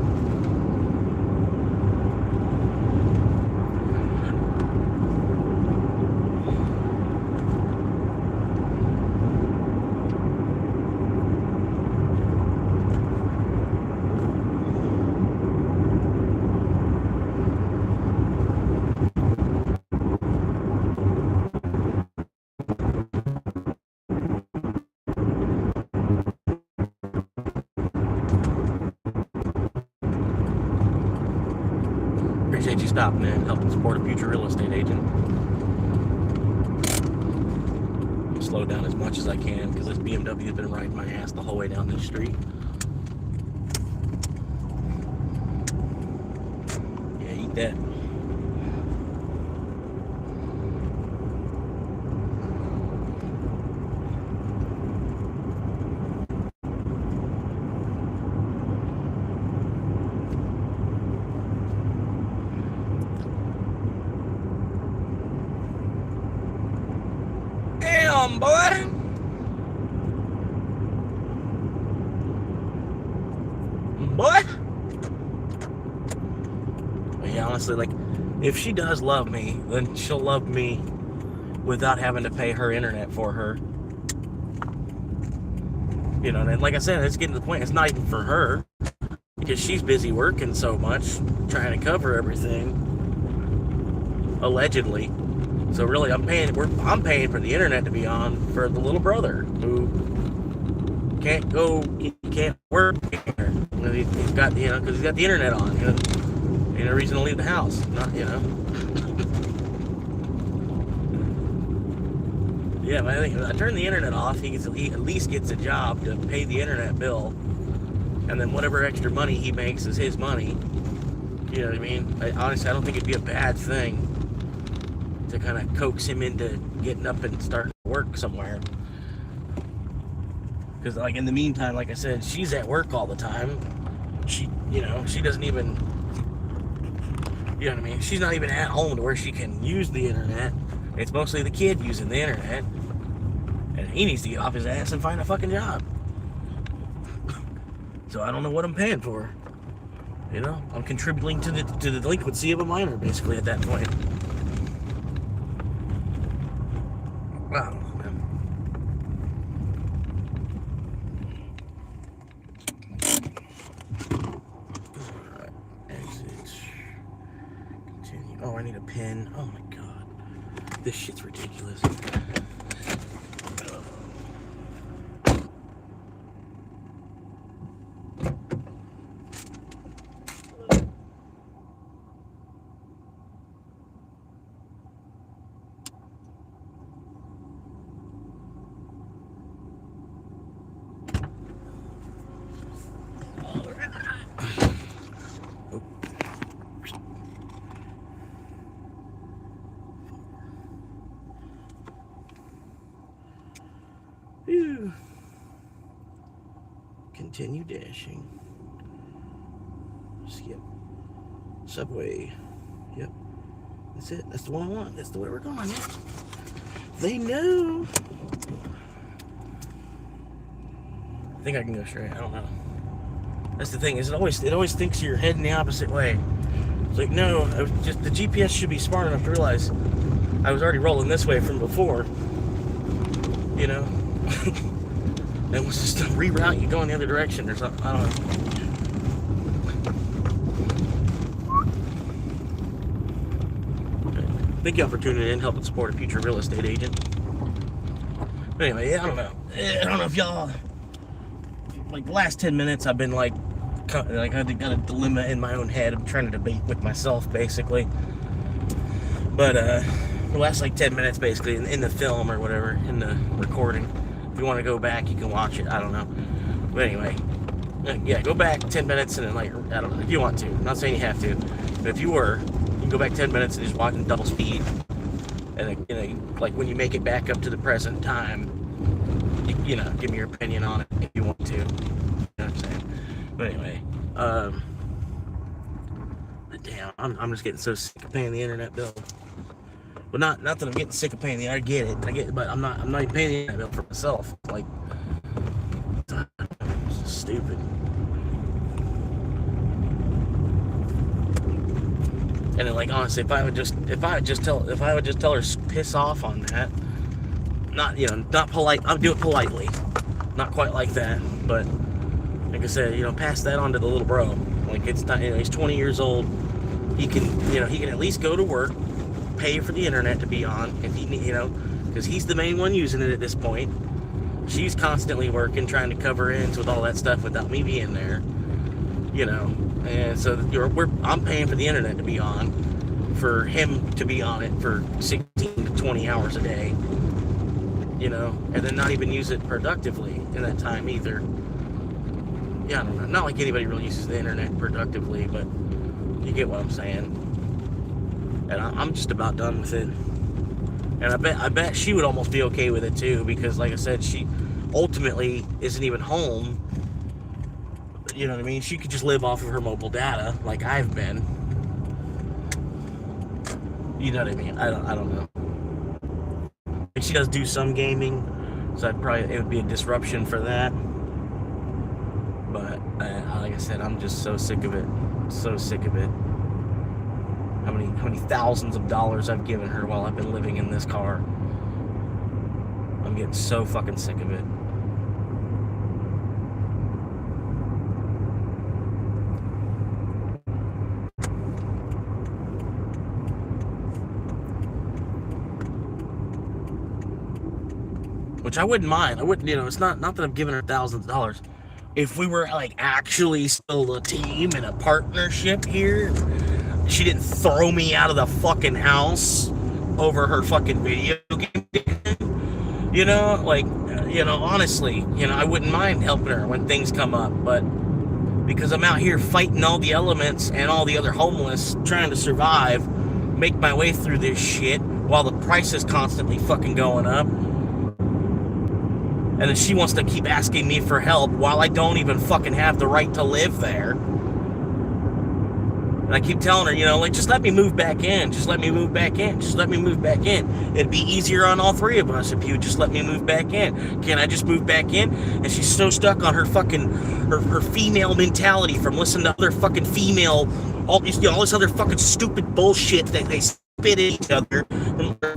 Appreciate you stopping in, helping support a future real estate agent. Slow down as much as I can because this BMW has been riding my ass the whole way down this street. Yeah, eat that. Damn, boy. Boy. But yeah, honestly, like, if she does love me, then she'll love me without having to pay her internet for her. You know, and like I said, it's getting to the point, it's not even for her, because she's busy working so much, trying to cover everything, allegedly. So really, I'm paying for the internet to be on for the little brother who can't work here. He's got, you know, because he's got the internet on. You know, ain't no reason to leave the house. Not, you know. Yeah, but I think if I turn the internet off, he at least gets a job to pay the internet bill, and then whatever extra money he makes is his money. You know what I mean? Honestly, I don't think it'd be a bad thing to kind of coax him into getting up and starting to work somewhere. Because, like, in the meantime, like I said, she's at work all the time. She doesn't even, you know what I mean? She's not even at home to where she can use the internet. It's mostly the kid using the internet. And he needs to get off his ass and find a fucking job. So I don't know what I'm paying for. You know, I'm contributing to the delinquency of a minor, basically, at that point. Wow, man. Alright, exit. Continue. Oh, I need a pen. Oh my god. This shit's ridiculous. Continue dashing. Subway. Yep. That's it. That's the one I want. That's the way we're going. Yeah. They know. I think I can go straight. I don't know. That's the thing. Is it always thinks you're heading the opposite way. It's like, no, just the GPS should be smart enough to realize I was already rolling this way from before. You know? And was just to reroute you going the other direction or something. I don't know. Thank y'all for tuning in, helping support a future real estate agent. But anyway, yeah, I don't know if y'all, like the last 10 minutes I've been like I got a dilemma in my own head. I'm trying to debate with myself basically. But the last like 10 minutes basically in the film or whatever, in the recording. If you want to go back, you can watch it. I don't know. But anyway, yeah, go back 10 minutes and then like, I don't know, if you want to. I'm not saying you have to. But if you were, you can go back 10 minutes and just watch in double speed. And like when you make it back up to the present time, you know, give me your opinion on it if you want to. You know what I'm saying? But anyway, but damn, I'm just getting so sick of paying the internet bill. Well, not that I'm getting sick of paying I get it, but I'm not even paying the internet bill for myself. Like, it's stupid. And then, like, honestly, if I would just tell her to piss off on that, not polite. I'll do it politely, not quite like that, but like I said, pass that on to the little bro. Like, it's not, he's 20 years old. He can at least go to work, pay for the internet to be on if he, because he's the main one using it at this point. She's constantly working, trying to cover ends with all that stuff without me being there, and so I'm paying for the internet to be on, for him to be on it for 16 to 20 hours a day, and then not even use it productively in that time either. Yeah, I don't know. Not like anybody really uses the internet productively, but you get what I'm saying. And I'm just about done with it. And I bet she would almost be okay with it too, because like I said, she ultimately isn't even home. You know what I mean? She could just live off of her mobile data, like I've been. You know what I mean? I don't know. And she does do some gaming, so it would be a disruption for that. But like I said, I'm just so sick of it. So sick of it. How many thousands of dollars I've given her while I've been living in this car. I'm getting so fucking sick of it. Which I wouldn't mind. I wouldn't, it's not that I'm giving her thousands of dollars. If we were like actually still a team and a partnership here, she didn't throw me out of the fucking house over her fucking video game, honestly, I wouldn't mind helping her when things come up, but because I'm out here fighting all the elements and all the other homeless, trying to survive, make my way through this shit while the price is constantly fucking going up. And then she wants to keep asking me for help while I don't even fucking have the right to live there. And I keep telling her, just let me move back in. Just let me move back in. Just let me move back in. It'd be easier on all three of us if you would just let me move back in. Can I just move back in? And she's so stuck on her fucking, her female mentality from listening to other fucking female, all this other fucking stupid bullshit that they spit at each other. And they're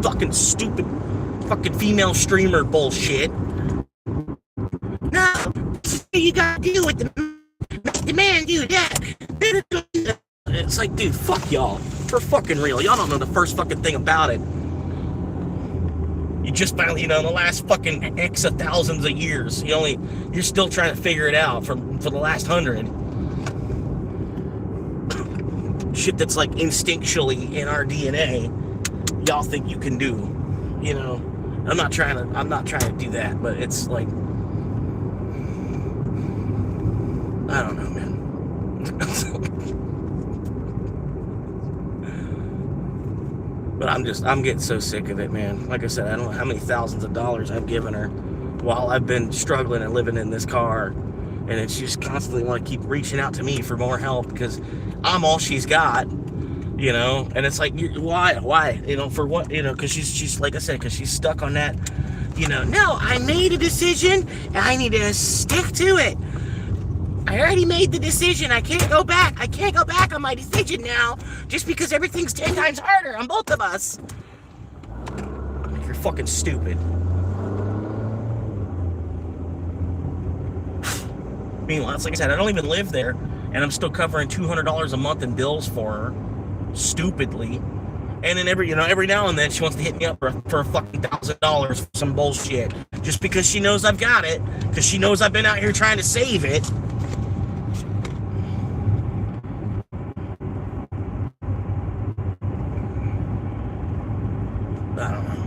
fucking stupid fucking female streamer bullshit. No, you gotta deal with the man do that. It's like, dude, fuck y'all. For fucking real. Y'all don't know the first fucking thing about it. You just finally, in the last fucking X of thousands of years, you're still trying to figure it out for the last 100. Shit that's like instinctually in our DNA, y'all think you can do. I'm not trying to do that, but it's like, I don't know, man. But I'm getting so sick of it, man. Like I said, I don't know how many thousands of dollars I've given her while I've been struggling and living in this car, And then she just constantly want to keep reaching out to me for more help because I'm all she's got, you know. And it's like, why, you know, for what, you know? Because she's like I said, because she's stuck on that, you know. No, I made a decision and I need to stick to it. I already made the decision. I can't go back. I can't go back on my decision now just because everything's 10 times harder on both of us. Like, you're fucking stupid. Meanwhile, it's like I said, I don't even live there, and I'm still covering $200 a month in bills for her, stupidly. And then every now and then she wants to hit me up for a fucking $1,000 for some bullshit, just because she knows I've got it, because she knows I've been out here trying to save it. I don't know.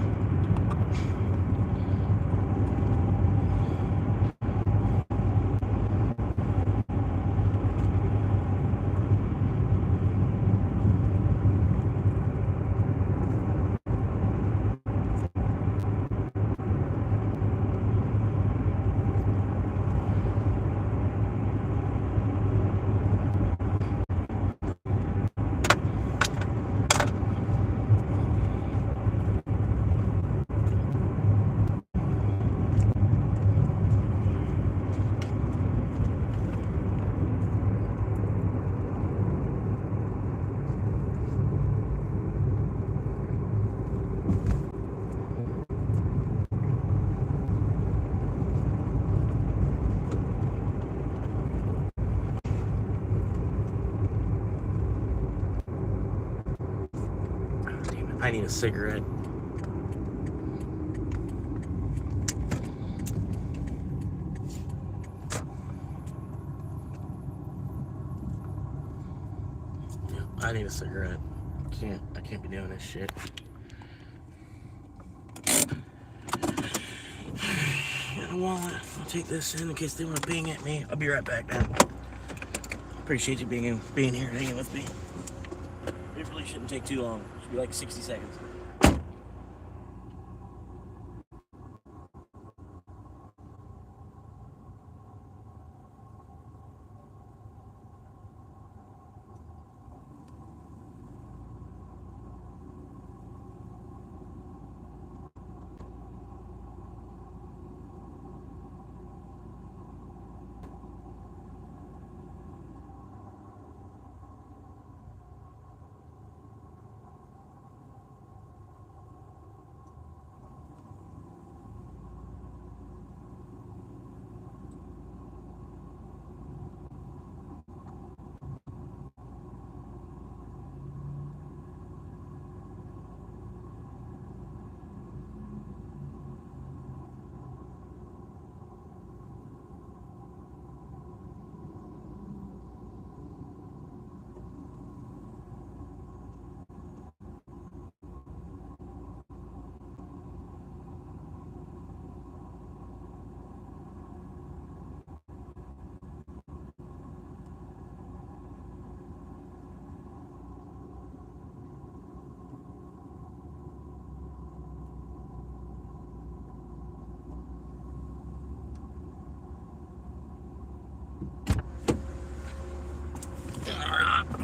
I need a cigarette. Yeah, I need a cigarette. I can't be doing this shit. Got a wallet. I'll take this in case they want to ping at me. I'll be right back now. Appreciate you being here and hanging with me. It really shouldn't take too long. It should be like 60 seconds.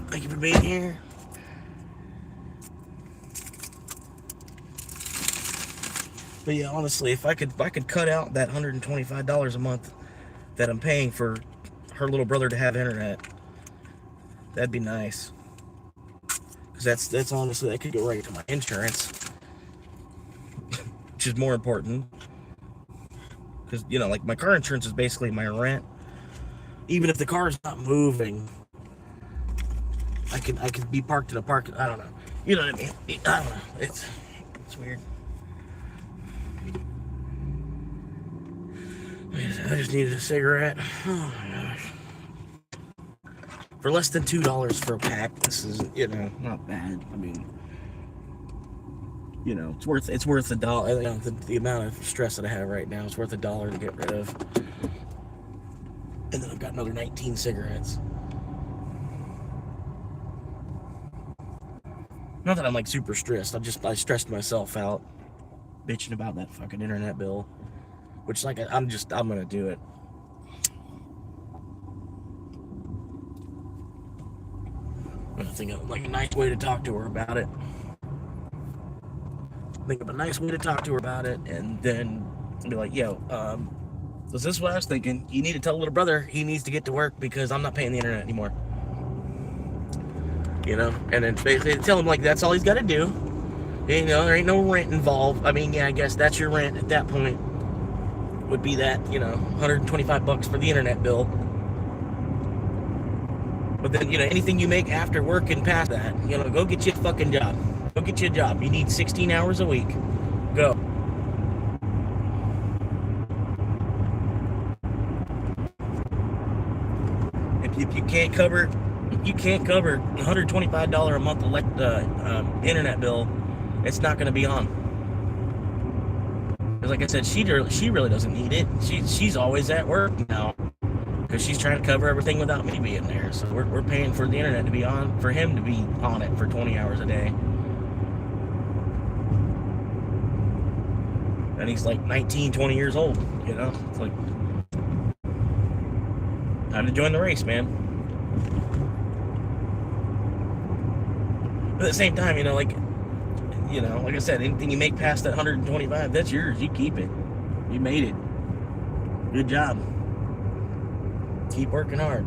Thank you for being here. But yeah, honestly, if I could cut out that $125 a month that I'm paying for her little brother to have internet, that'd be nice. Because that's honestly, that could go right to my insurance, which is more important. Because, you know, like my car insurance is basically my rent. Even if the car is not moving, I could be parked in a park. I don't know. You know what I mean? I don't know. It's weird. I just needed a cigarette. Oh my gosh. For less than $2 for a pack, this is, you know, not bad. I mean, you know, it's worth $1. You know, the amount of stress that I have right now, it's worth $1 to get rid of. And then I've got another 19 cigarettes. Not that I'm like super stressed. I stressed myself out bitching about that fucking internet bill, which like I'm gonna do it. think of like a nice way to talk to her about it. Think of a nice way to talk to her about it, and then be like, yo, so this is what I was thinking. You need to tell little brother he needs to get to work because I'm not paying the internet anymore. You know, and then basically tell him like that's all he's got to do. You know, there ain't no rent involved. I mean, yeah, I guess that's your rent at that point. Would be that, you know, $125 for the internet bill. But then, you know, anything you make after work and past that, you know, go get you a fucking job. Go get you a job. You need 16 hours a week. Go. If you can't cover $125 a month internet bill, it's not going to be on. Because like I said, she really doesn't need it. She's always at work now because she's trying to cover everything without me being there. So we're paying for the internet to be on, for him to be on it for 20 hours a day. And he's like 19, 20 years old, you know? It's like, time to join the race, man. But at the same time, you know, like I said, anything you make past that 125, that's yours. You keep it. You made it. Good job. Keep working hard.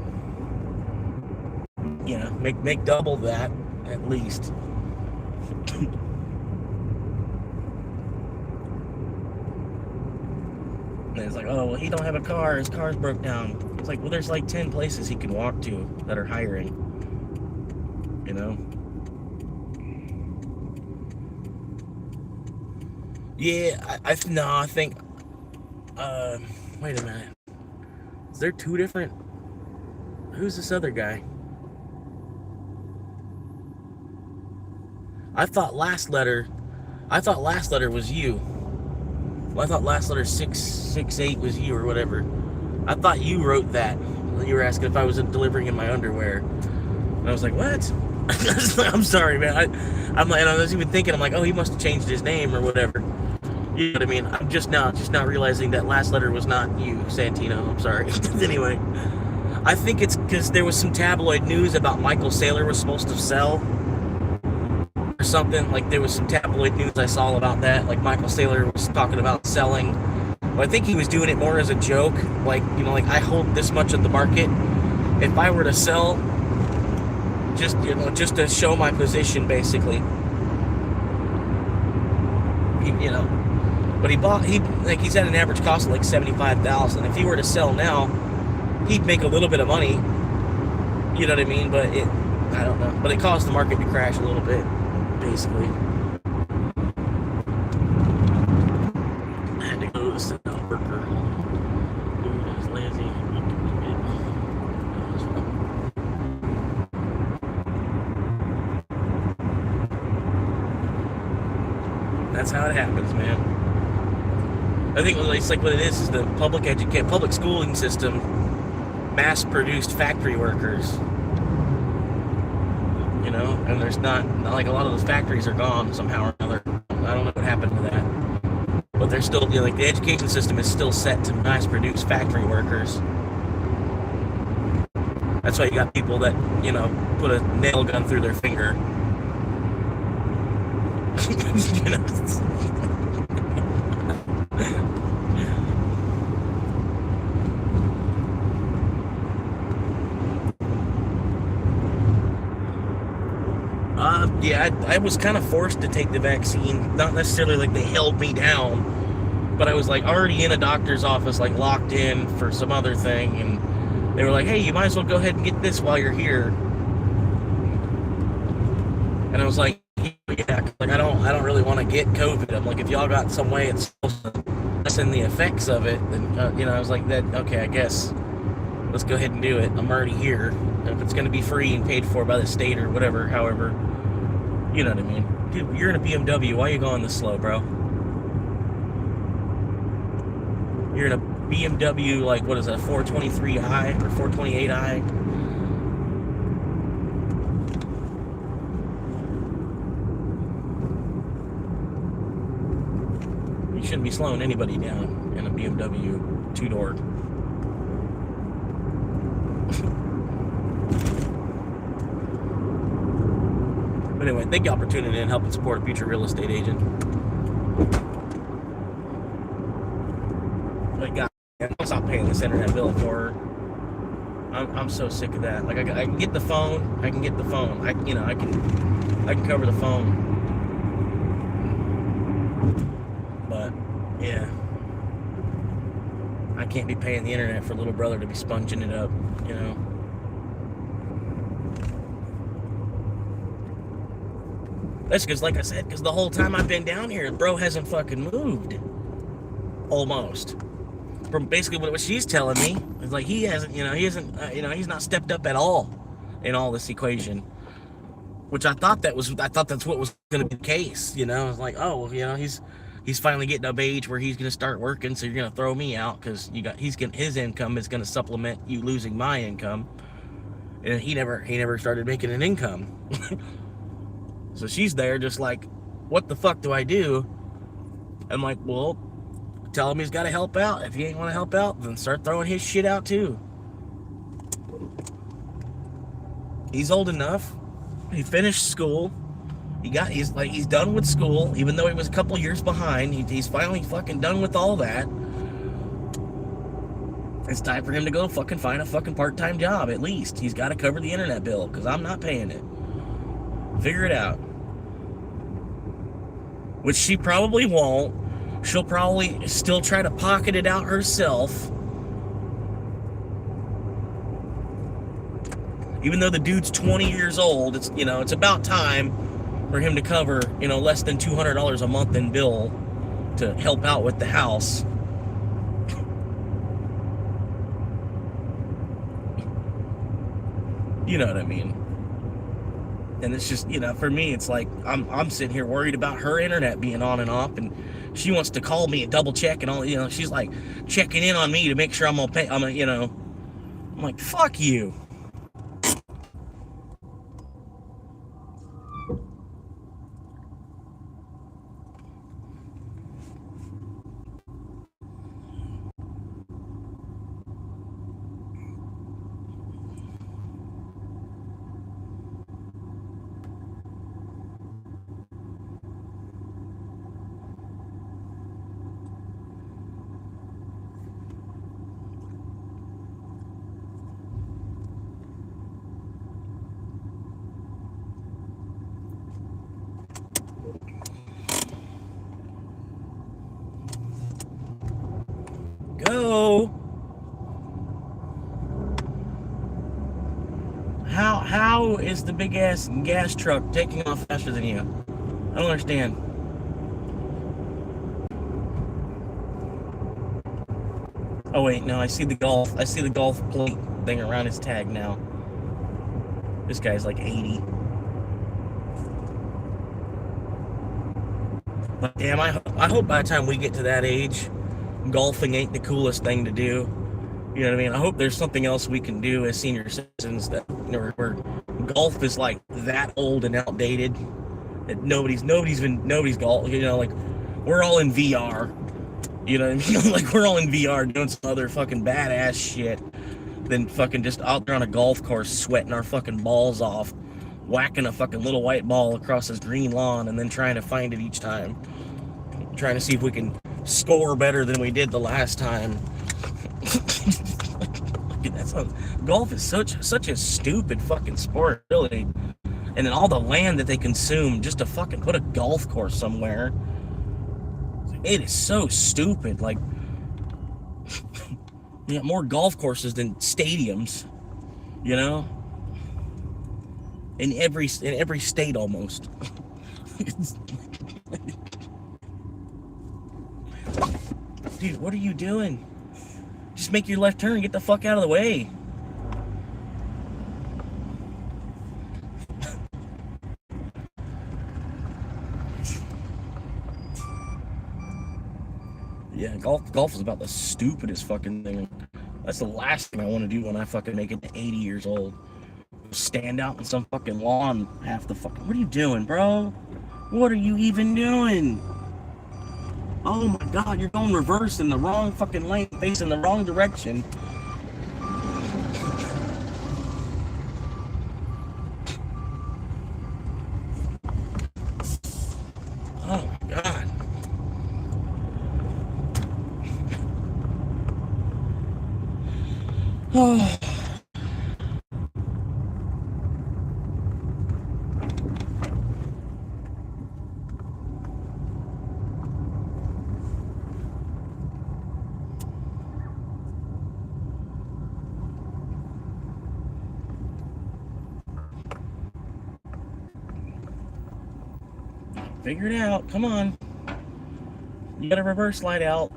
You know, make double that at least. And it's like, oh, well, he don't have a car. His car's broke down. It's like, well, there's like 10 places he can walk to that are hiring. You know? Yeah, I think, wait a minute. Is there two different, who's this other guy? I thought last letter was you. Well, I thought last letter 668 was you or whatever. I thought you wrote that. You were asking if I was delivering in my underwear. And I was like, what? I'm sorry, man. I'm like, and I was even thinking, I'm like, oh, he must have changed his name or whatever. You know what I mean? I'm just now realizing that last letter was not you, Santino. I'm sorry. Anyway, I think it's because there was some tabloid news about Michael Saylor was supposed to sell or something. Like there was some tabloid news I saw about that. Like Michael Saylor was talking about selling. Well, I think he was doing it more as a joke. Like, you know, like I hold this much of the market. If I were to sell, just to show my position, basically. You know. But he's at an average cost of like $75,000. If he were to sell now, he'd make a little bit of money. You know what I mean? But I don't know. But it caused the market to crash a little bit, basically. I had to go to the Citadel Burger. Dude, it's lazy. That's how it happens, man. I think it's like what it is the public schooling system mass-produced factory workers. You know, and there's not like a lot of those factories are gone somehow or another. I don't know what happened to that. But they're still, you know, like the education system is still set to mass-produce factory workers. That's why you got people that, you know, put a nail gun through their finger. You know, yeah, I was kind of forced to take the vaccine. Not necessarily like they held me down, but I was like already in a doctor's office, like locked in for some other thing, and they were like, "Hey, you might as well go ahead and get this while you're here." And I was like, "Yeah, like I don't really want to get COVID." I'm like, if y'all got some way it's supposed to lessen the effects of it, then you know, I was like, "That okay? I guess let's go ahead and do it. I'm already here. If it's going to be free and paid for by the state or whatever, however." You know what I mean? Dude, you're in a BMW. Why are you going this slow, bro? You're in a BMW, like, what is that, 423i or 428i? You shouldn't be slowing anybody down in a BMW two-door. But anyway, thank y'all for tuning in and helping support a future real estate agent. But God, I'll stop paying this internet bill for her. I'm so sick of that. Like I can get the phone. I can get the phone. I can cover the phone. But yeah, I can't be paying the internet for little brother to be sponging it up. You know. That's because, like I said, because the whole time I've been down here, bro hasn't fucking moved. Almost. From basically what she's telling me, it's like he hasn't, he's not stepped up at all in all this equation. Which I thought that's what was going to be the case. You know, it's like, oh, he's finally getting of age where he's going to start working, so you're going to throw me out because his income is going to supplement you losing my income, and he never started making an income. So she's there just like, what the fuck do I do? I'm like, well, tell him he's got to help out. If he ain't want to help out, then start throwing his shit out too. He's old enough. He finished school. He's done with school, even though he was a couple years behind. He's finally fucking done with all that. It's time for him to go fucking find a fucking part-time job, at least. He's got to cover the internet bill, because I'm not paying it. Figure it out. Which she probably won't. She'll probably still try to pocket it out herself. Even though the dude's 20 years old, it's about time for him to cover, less than $200 a month in bill to help out with the house. You know what I mean? And it's just, for me, it's like I'm sitting here worried about her internet being on and off, and she wants to call me and double check and all. She's like checking in on me to make sure I'm gonna pay. I'm like, fuck you. Go. How is the big ass gas truck taking off faster than you? I don't understand. Oh wait, no, I see the golf plate thing around his tag now. This guy's like 80. But damn, I hope by the time we get to that age, golfing ain't the coolest thing to do. You know what I mean? I hope there's something else we can do as senior citizens that where golf is like that old and outdated that nobody's golf. Like we're all in VR. You know what I mean? Like we're all in VR doing some other fucking badass shit than fucking just out there on a golf course sweating our fucking balls off, whacking a fucking little white ball across this green lawn and then trying to find it each time. Trying to see if we can score better than we did the last time. Golf is such a stupid fucking sport, really. And then all the land that they consume just to fucking put a golf course somewhere. It is so stupid. Like, you got more golf courses than stadiums, in every state almost. Dude, what are you doing? Just make your left turn and get the fuck out of the way. Yeah, golf is about the stupidest fucking thing. That's the last thing I want to do when I fucking make it to 80 years old. Stand out in some fucking lawn half the fucking... What are you doing, bro? What are you even doing? Oh my god, you're going reverse in the wrong fucking lane, facing the wrong direction. Oh. Figure it out. Come on. You got a reverse light out.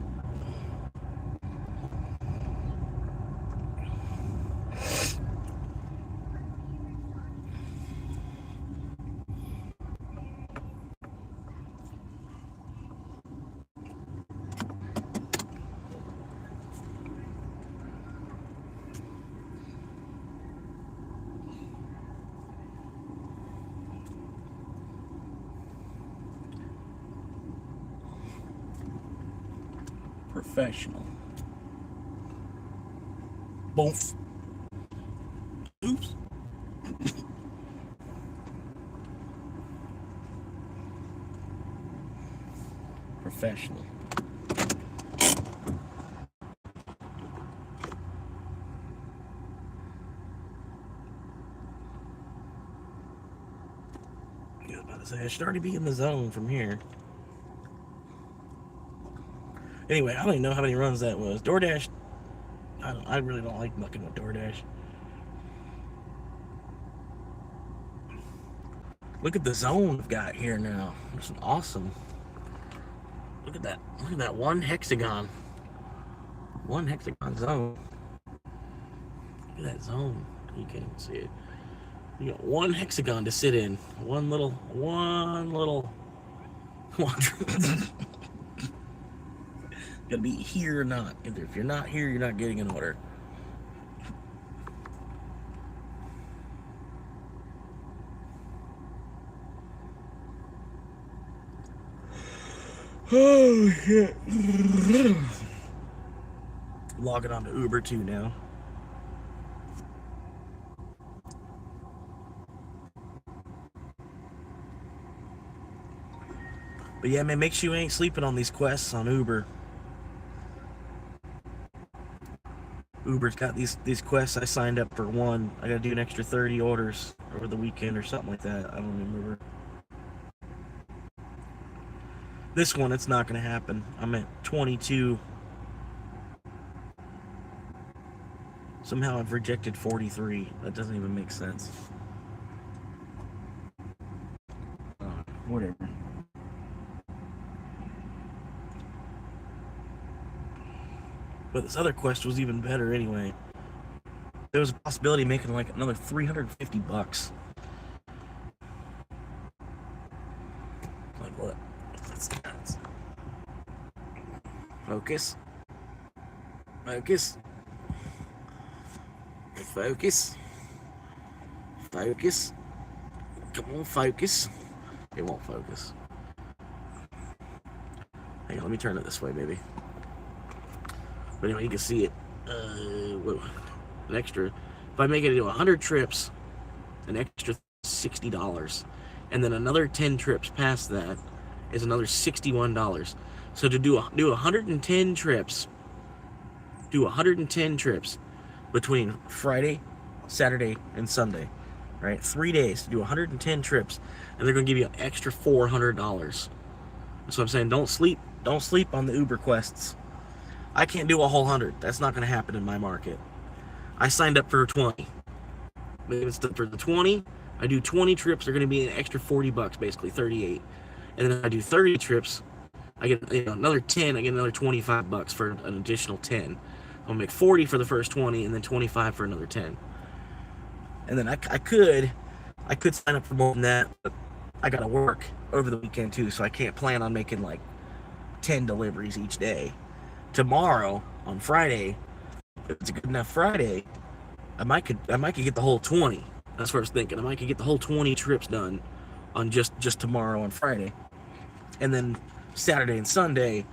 Professional. Both. Oops. Professional. I was about to say, I should already be in the zone from here. Anyway, I don't even know how many runs that was. DoorDash, I really don't like mucking with DoorDash. Look at the zone I've got here now. It's awesome. Look at that. Look at that one hexagon. One hexagon zone. Look at that zone. You can't even see it. You got one hexagon to sit in. One little. Gotta be here or not. If you're not here, you're not getting an order. Oh shit. Logging on to Uber too now. But yeah, man, make sure you ain't sleeping on these quests on Uber. Uber's got these quests. I signed up for one. I gotta do an extra 30 orders over the weekend or something like that. I don't remember. This one, it's not gonna happen. I'm at 22. Somehow I've rejected 43. That doesn't even make sense. Whatever. But this other quest was even better anyway. There was a possibility of making like another 350 bucks. Like what? That's nuts. Focus. Focus. Focus. Focus. Come on, focus. It won't focus. Hang on, let me turn it this way, baby. But anyway, you can see it. An extra. If I make it into 100 trips, an extra $60, and then another 10 trips past that is another $61. So to do 110 trips, between Friday, Saturday, and Sunday, right? 3 days to do 110 trips, and they're going to give you an extra $400. So I'm saying, don't sleep on the Uber quests. I can't do a whole 100. That's not going to happen in my market. I signed up for 20. But for the 20, I do 20 trips. They're going to be an extra 40 bucks, basically 38. And then I do 30 trips. I get another 10. I get another 25 bucks for an additional 10. I'll make 40 for the first 20, and then 25 for another 10. And then I could sign up for more than that, but I got to work over the weekend too, so I can't plan on making like 10 deliveries each day. Tomorrow on Friday, if it's a good enough Friday, I might could get the whole 20. That's what I was thinking. I might could get the whole 20 trips done on just tomorrow on Friday, and then Saturday and Sunday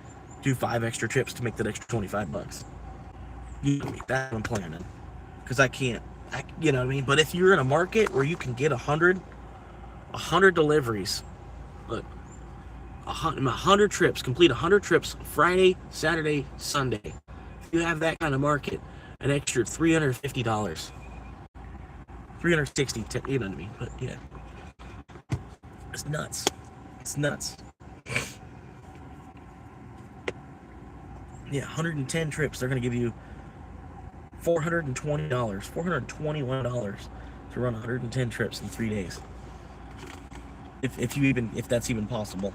do 5 extra trips to make that extra 25 bucks. That's what I'm planning, because I can't. You know what I mean? But if you're in a market where you can get 100 deliveries, look, 100 trips, complete 100 trips Friday, Saturday, Sunday. If you have that kind of market, an extra $350. 360, you know what I mean? But yeah. It's nuts. It's nuts. Yeah, 110 trips. They're going to give you $420, $421 to run 110 trips in 3 days. If that's even possible.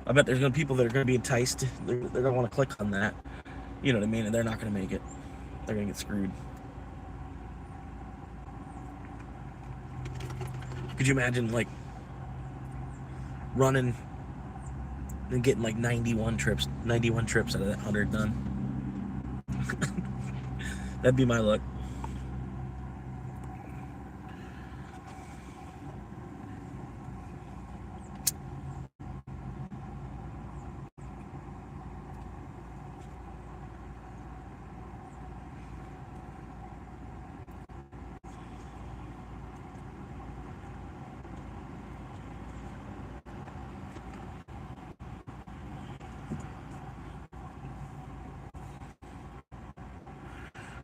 I bet there's going to be people that are going to be enticed. They're going to want to click on that. You know what I mean? And they're not going to make it. They're going to get screwed. Could you imagine, like, running and getting like 91 trips out of that 100 done? That'd be my luck.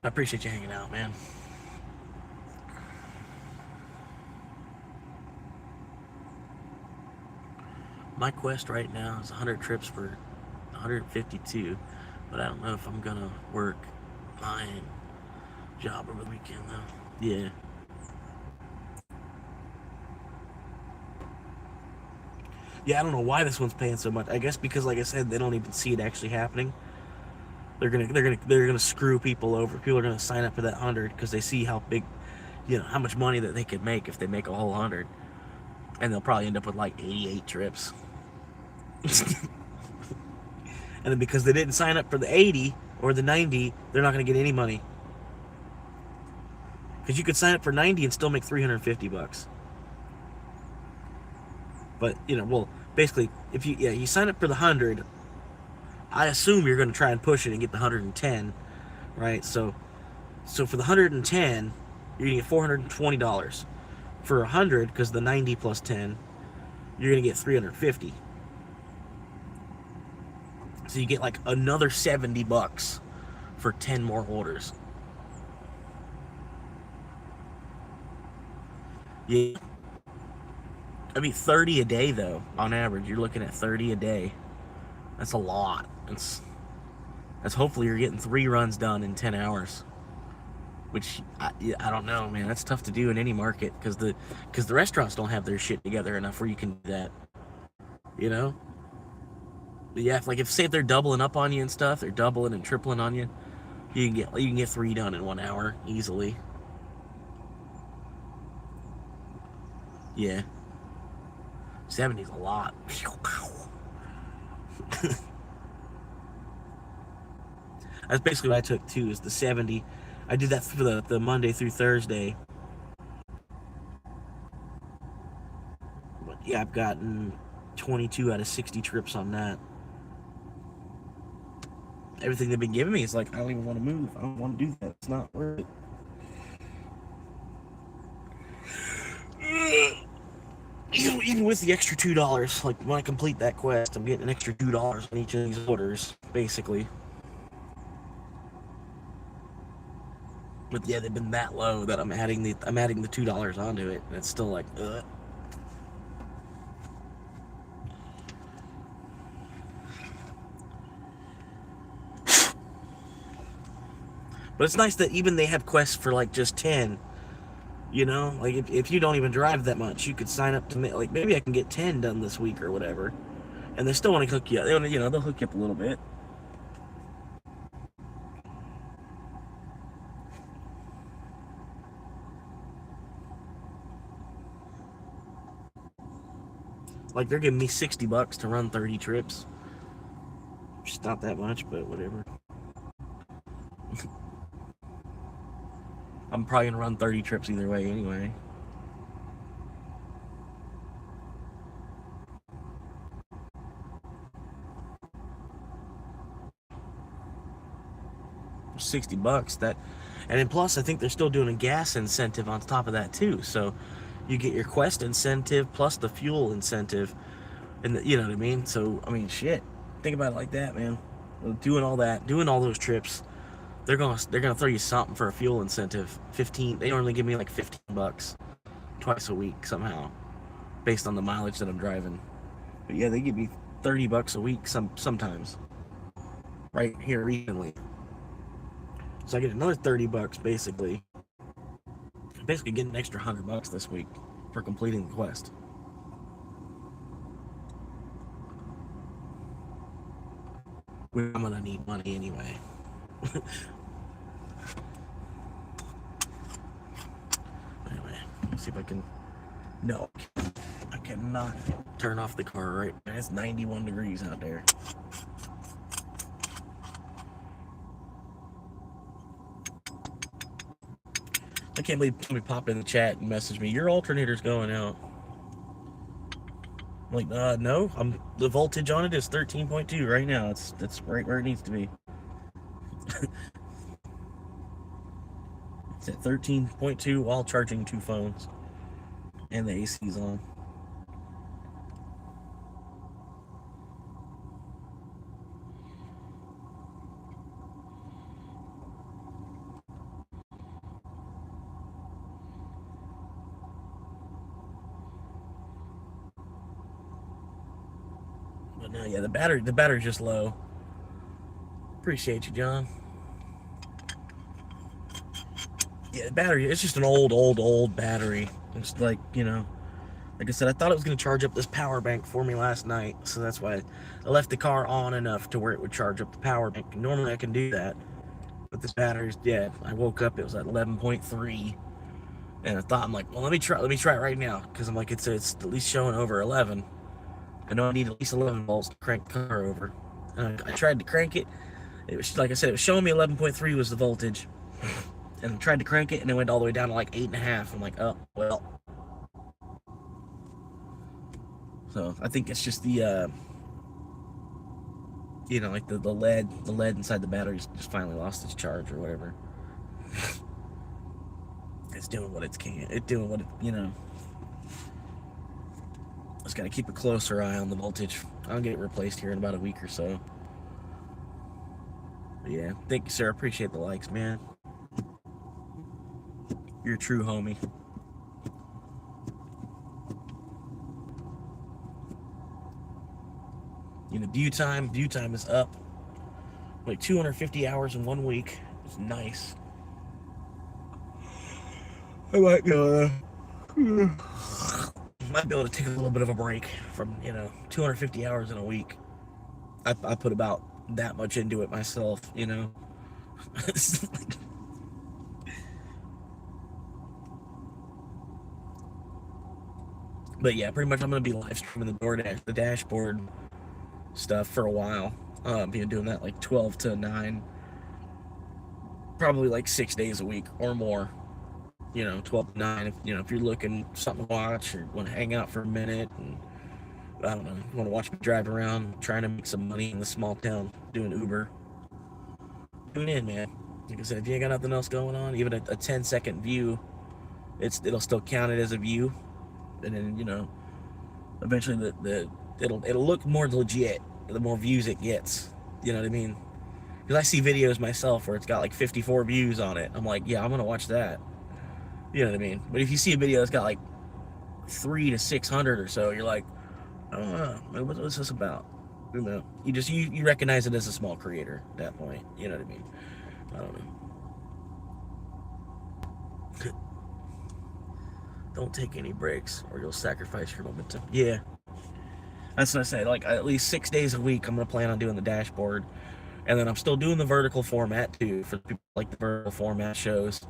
I appreciate you hanging out, man. My quest right now is 100 trips for 152, but I don't know if I'm gonna work my job over the weekend though. Yeah. Yeah, I don't know why this one's paying so much. I guess because, like I said, they don't even see it actually happening. They're gonna screw people over. People are gonna sign up for that 100 because they see how big, how much money that they could make if they make a whole 100, and they'll probably end up with like 88 trips. And then because they didn't sign up for the 80 or the 90, they're not gonna get any money. Because you could sign up for 90 and still make $350. But well, basically, if you sign up for the 100. I assume you're going to try and push it and get the 110, right? So for the 110, you're going to get $420. For 100, because the 90 plus 10, you're going to get $350. So you get like another $70 for 10 more orders. Yeah. I mean, 30 a day though. On average, you're looking at 30 a day. That's a lot. That's hopefully you're getting 3 runs done in 10 hours. Which I don't know, man. That's tough to do in any market because the restaurants don't have their shit together enough where you can do that. But yeah, if they're doubling up on you and stuff, they're doubling and tripling on you. You can get 3 done in 1 hour easily. Yeah. 70's a lot. That's basically what I took too, is the 70. I did that for the Monday through Thursday. But yeah, I've gotten 22 out of 60 trips on that. Everything they've been giving me is like, I don't even want to move. I don't want to do that. It's not worth it. Even with the extra $2, like when I complete that quest, I'm getting an extra $2 on each of these orders, basically. But yeah, they've been that low that I'm adding the $2 onto it, and it's still like, ugh. But it's nice that even they have quests for like just 10. Like if you don't even drive that much, you could sign up to like maybe I can get 10 done this week or whatever, and they still want to hook you up. They want to, they'll hook you up a little bit. Like they're giving me $60 to run 30 trips. It's not that much, but whatever. I'm probably gonna run 30 trips either way anyway. $60 that, and then plus I think they're still doing a gas incentive on top of that too. So you get your quest incentive plus the fuel incentive, and you know what I mean. So I mean, shit. Think about it like that, man. Doing all those trips they're gonna throw you something for a fuel incentive. 15. They normally give me like $15 twice a week somehow, based on the mileage that I'm driving. But yeah, they give me $30 a week sometimes. Right here recently, so I get another $30 basically. Basically, getting an extra $100 this week for completing the quest. I'm gonna need money anyway. Anyway, let's see if I can. No, I cannot turn off the car right now. It's 91 degrees out there. I can't believe somebody popped in the chat and messaged me, your alternator's going out. I'm like, no, the voltage on it is 13.2 right now. That's right where it needs to be. It's at 13.2 while charging 2 phones. And the AC's on. But no, yeah, the battery's just low. Appreciate you, John. Yeah, the battery, it's just an old battery. It's like, like I said, I thought it was going to charge up this power bank for me last night, so that's why I left the car on enough to where it would charge up the power bank. Normally I can do that, but this battery's dead. I woke up, it was at 11.3, and I thought, I'm like, well, let me try it right now, because I'm like, it's at least showing over 11. I know I need at least 11 volts to crank the car over. And I tried to crank it. It was, like I said, it was showing me 11.3 was the voltage. And I tried to crank it, and it went all the way down to like 8.5. I'm like, oh, well. So I think it's just the, like the lead inside the battery just finally lost its charge or whatever. It's doing what it can. It's doing what it, Just gotta keep a closer eye on the voltage. I'll get it replaced here in about a week or so. But yeah, thank you, sir. Appreciate the likes, man. You're a true homie. View time is up. Like 250 hours in 1 week. It's nice. I might be able to take a little bit of a break from 250 hours in a week. I put about that much into it myself, But yeah, pretty much I'm gonna be live streaming the dashboard stuff for a while. Being doing that like 12 to 9, probably like 6 days a week or more. 12 to 9. If you're looking for something to watch or want to hang out for a minute, and I don't know, you want to watch me drive around trying to make some money in the small town doing Uber. Tune in, man. Like I said, if you ain't got nothing else going on, even a 10-second view, it'll still count it as a view, and then eventually it'll look more legit the more views it gets. You know what I mean? Because I see videos myself where it's got like 54 views on it. I'm like, yeah, I'm gonna watch that. You know what I mean? But if you see a video that's got like 300 to 600 or so, you're like, oh, what's this about? You recognize it as a small creator at that point. You know what I mean? I don't know. Don't take any breaks or you'll sacrifice your momentum. Yeah. That's what I say. Like at least 6 days a week, I'm gonna plan on doing the dashboard, and then I'm still doing the vertical format too for people like the vertical format shows.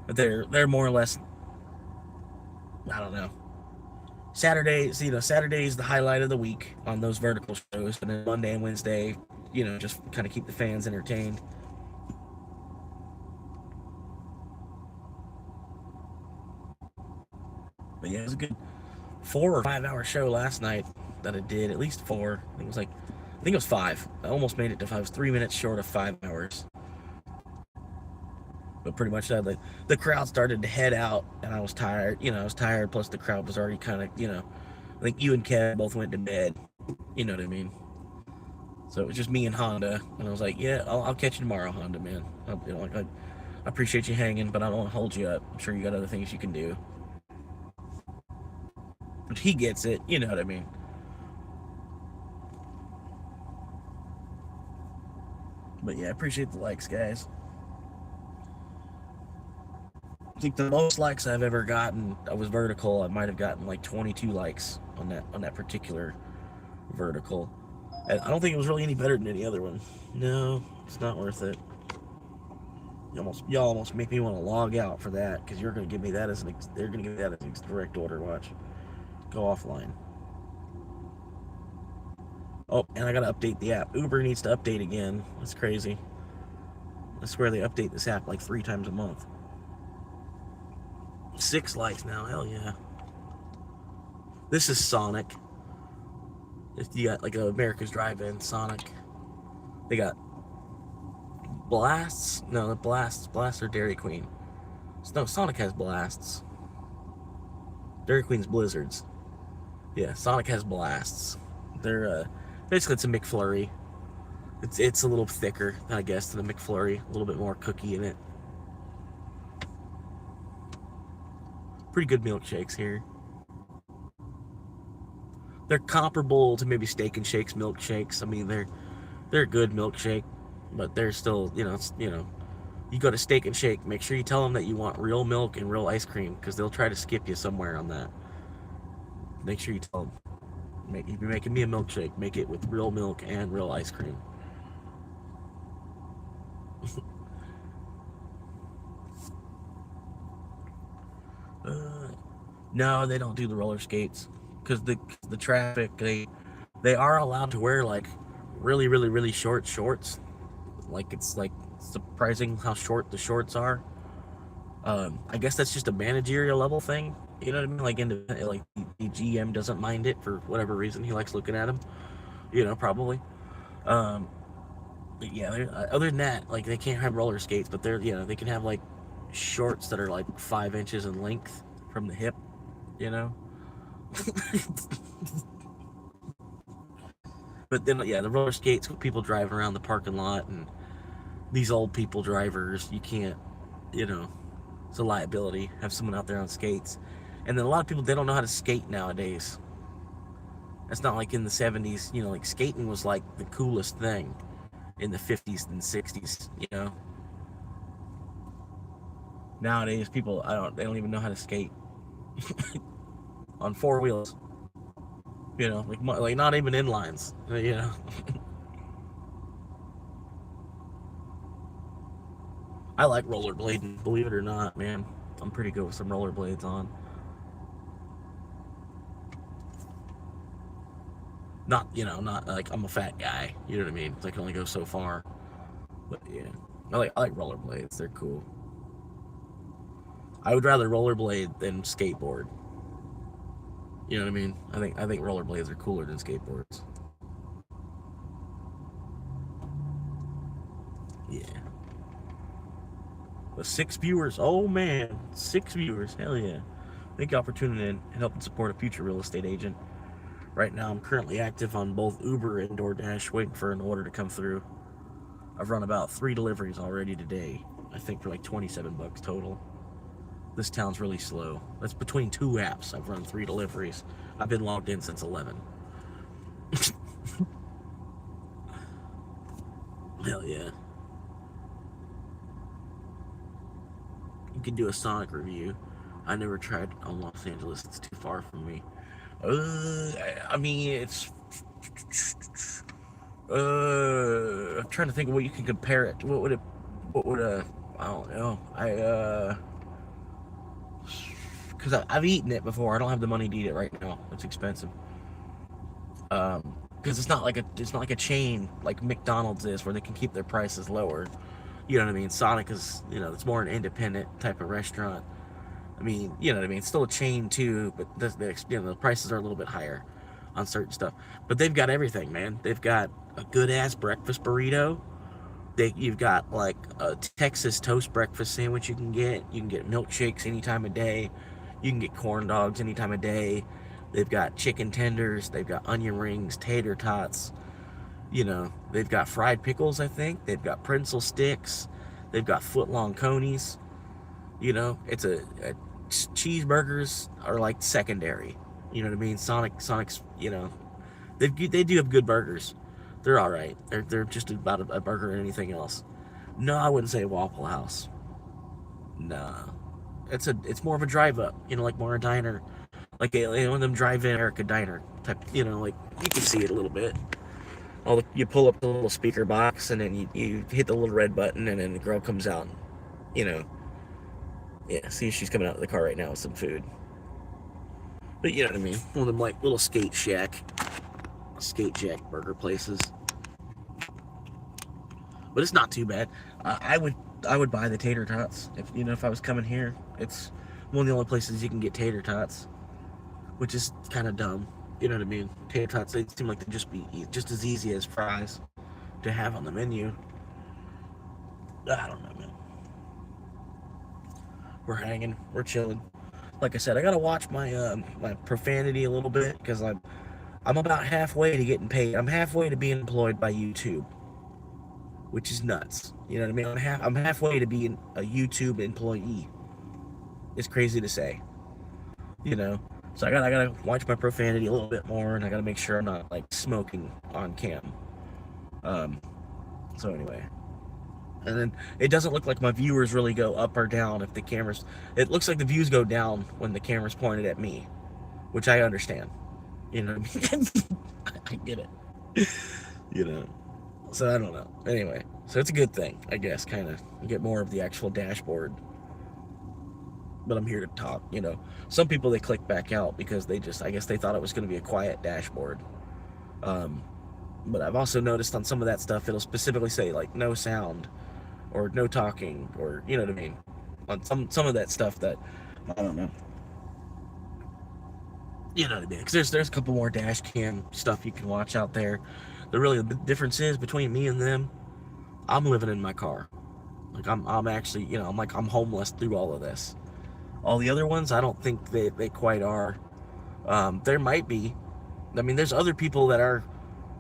But they're more or less, I don't know. Saturday's the highlight of the week on those vertical shows, and then Monday and Wednesday, just kind of keep the fans entertained. But yeah, it was a good 4 or 5 hour show last night that I did. At least 4. I think it was 5. I almost made it to 5. I was 3 minutes short of 5 hours. But pretty much the crowd started to head out, and I was tired. I was tired. Plus the crowd was already kind of, I think you and Kev both went to bed. You know what I mean? So it was just me and Honda, and I was like, "Yeah, I'll catch you tomorrow, Honda, man. I appreciate you hanging, but I don't want to hold you up. I'm sure you got other things you can do." But he gets it, you know what I mean. But yeah, I appreciate the likes, guys. I think the most likes I've ever gotten, I was vertical. I might have gotten like 22 likes on that particular vertical. I don't think it was really any better than any other one. No, it's not worth it. Y'all almost make me want to log out for that, because you're gonna give me that as they're gonna give me that as a direct order. Watch, go offline. Oh, and I gotta update the app. Uber needs to update again. That's crazy. I swear they update this app like 3 times a month. 6 likes now. Hell yeah. This is Sonic. If you got like America's Drive-In, Sonic. They got blasts. No, the blasts are Dairy Queen. No, Sonic has blasts. Dairy Queen's blizzards. Yeah, Sonic has blasts. They're basically, it's a McFlurry. It's a little thicker, I guess, than a McFlurry. A little bit more cookie in it. Pretty good milkshakes here. They're comparable to maybe Steak and Shake's milkshakes. I mean, they're a good milkshake, but they're still, you go to Steak and Shake, make sure you tell them that you want real milk and real ice cream, because they'll try to skip you somewhere on that. Make sure you tell them, if you're making me a milkshake, make it with real milk and real ice cream. No, they don't do the roller skates, because the traffic, they are allowed to wear like really, really, really short shorts. Like, it's like surprising how short the shorts are. I guess that's just a managerial level thing. You know what I mean? Like the GM doesn't mind it for whatever reason. He likes looking at them. Probably. But yeah, other than that, like, they can't have roller skates, but they can have like shorts that are like 5 inches in length from the hip. But then, yeah, the roller skates with people driving around the parking lot, and these old people drivers, you can't, it's a liability. Have someone out there on skates. And then a lot of people, they don't know how to skate nowadays. It's not like in the 70s, like skating was like the coolest thing in the 50s and 60s, Nowadays, people, they don't even know how to skate on 4 wheels. Like not even inlines, I like rollerblading, believe it or not, man. I'm pretty good with some rollerblades on. Not like I'm a fat guy. You know what I mean? I can only go so far. But yeah, I like rollerblades. They're cool. I would rather rollerblade than skateboard. You know what I mean? I think rollerblades are cooler than skateboards. Yeah. But 6 viewers. Oh man, 6 viewers. Hell yeah. Thank y'all for tuning in and helping support a future real estate agent. Right now, I'm currently active on both Uber and DoorDash, waiting for an order to come through. I've run about 3 deliveries already today. I think for like $27 total. This town's really slow. That's between 2 apps. I've run 3 deliveries. I've been logged in since 11. Hell yeah. You can do a Sonic review. I never tried on Los Angeles. It's too far from me. I mean, it's... I'm trying to think of what you can compare it to. What would I don't know. Because I've eaten it before. I don't have the money to eat it right now. It's expensive. Because it's not like a chain like McDonald's is, where they can keep their prices lower. You know what I mean? Sonic is, it's more an independent type of restaurant. I mean, you know what I mean? It's still a chain too, but the prices are a little bit higher on certain stuff. But they've got everything, man. They've got a good ass breakfast burrito. You've got like a Texas toast breakfast sandwich you can get. You can get milkshakes any time of day. You can get corn dogs any time of day. They've got chicken tenders. They've got onion rings, tater tots. You know, they've got fried pickles, I think. They've got pretzel sticks. They've got foot-long conies. You know, cheeseburgers are like secondary. You know what I mean? Sonic's, you know, they do have good burgers. They're all right. They're just about a burger or anything else. No, I wouldn't say Waffle House. No, it's more of a drive up. You know, like more a diner, like one of them drive-in America diner type. You know, like you can see it a little bit. You pull up the little speaker box and then you hit the little red button and then the girl comes out. And, you know, yeah. See, she's coming out of the car right now with some food. But you know what I mean? One of them like little skate shack burger places. But it's not too bad. I would buy the tater tots if I was coming here. It's one of the only places you can get tater tots, which is kind of dumb. You know what I mean? Tater tots, they seem like they'd just be just as easy as fries to have on the menu. I don't know, man. We're hanging, we're chilling. Like I said, I gotta watch my profanity a little bit because I'm about halfway to getting paid. I'm halfway to being employed by YouTube, which is nuts. You know what I mean? I'm halfway to being a YouTube employee. It's crazy to say, you know. So I gotta watch my profanity a little bit more, and I gotta make sure I'm not like smoking on cam. So anyway, and then it doesn't look like my viewers really go up or down if the cameras. It looks like the views go down when the camera's pointed at me, which I understand. You know what I mean? I get it. You know. So I don't know. Anyway, so it's a good thing, I guess, kind of get more of the actual dashboard. But I'm here to talk, you know. Some people, they click back out because I guess they thought it was going to be a quiet dashboard. But I've also noticed on some of that stuff, it'll specifically say like no sound or no talking, or you know what I mean. On some of that stuff that I don't know. You know what I mean? Because there's a couple more dash cam stuff you can watch out there. The difference is between me and them, I'm living in my car. Like I'm actually, you know, I'm homeless through all of this. All the other ones, I don't think they quite are. There might be. I mean, there's other people that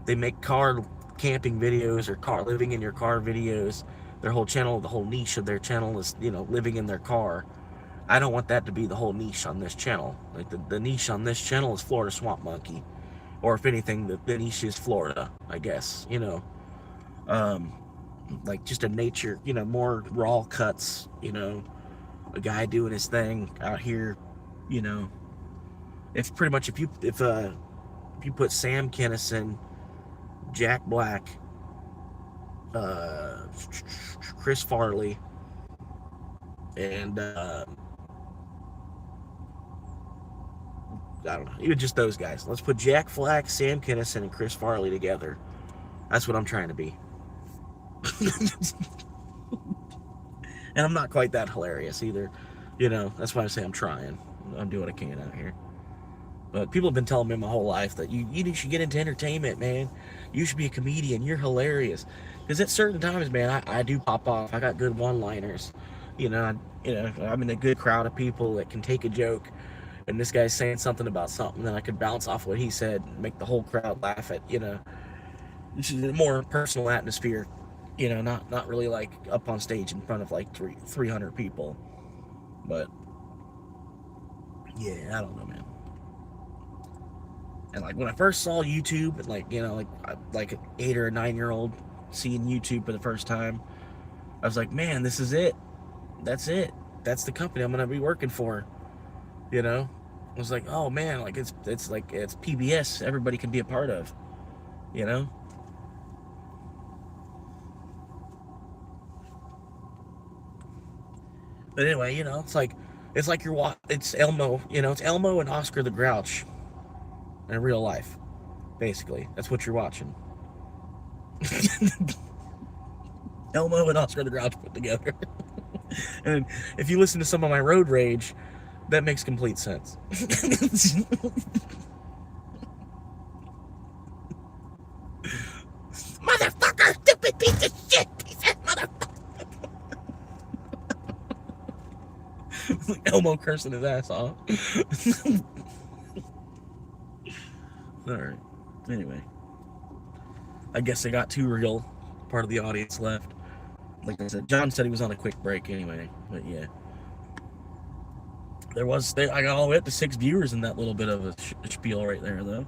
they make car camping videos or car living in your car videos. Their whole channel, the whole niche of their channel is, you know, living in their car. I don't want that to be the whole niche on this channel. Like the niche on this channel is Florida Swamp Monkey. Or if anything, the niche is Florida, I guess, you know. Like just a nature, you know, more raw cuts, you know, a guy doing his thing out here, you know. It's pretty much if you put Sam Kinison, Jack Black, Chris Farley, and I don't know, even just those guys. Let's put Jack Black, Sam Kinison, and Chris Farley together. That's what I'm trying to be. And I'm not quite that hilarious either. You know, that's why I say I'm trying. I'm doing what I can out here. But people have been telling me my whole life that you should get into entertainment, man. You should be a comedian. You're hilarious. Because at certain times, man, I do pop off. I got good one-liners. You know, I'm in a good crowd of people that can take a joke. And this guy's saying something about something, then I could bounce off what he said and make the whole crowd laugh at, you know. This is a more personal atmosphere. You know, not really like up on stage in front of like 300 people. But, yeah, I don't know, man. And like when I first saw YouTube, and like, you know, like an 8 or a 9-year-old seeing YouTube for the first time, I was like, man, this is it. That's it. That's the company I'm gonna be working for. You know, I was like, oh man, like it's PBS. Everybody can be a part of. You know. But anyway, you know, it's like it's Elmo. You know, it's Elmo and Oscar the Grouch in real life. Basically, that's what you're watching. Elmo and Oscar the Grouch put together. And if you listen to some of my road rage, that makes complete sense. Motherfucker, stupid piece of shit, piece of motherfucker. Elmo cursing his ass off. Alright. Anyway. I guess they got too real. Part of the audience left. Like I said, John said he was on a quick break anyway. But yeah, I got all the way up to 6 viewers in that little bit of a spiel right there, though.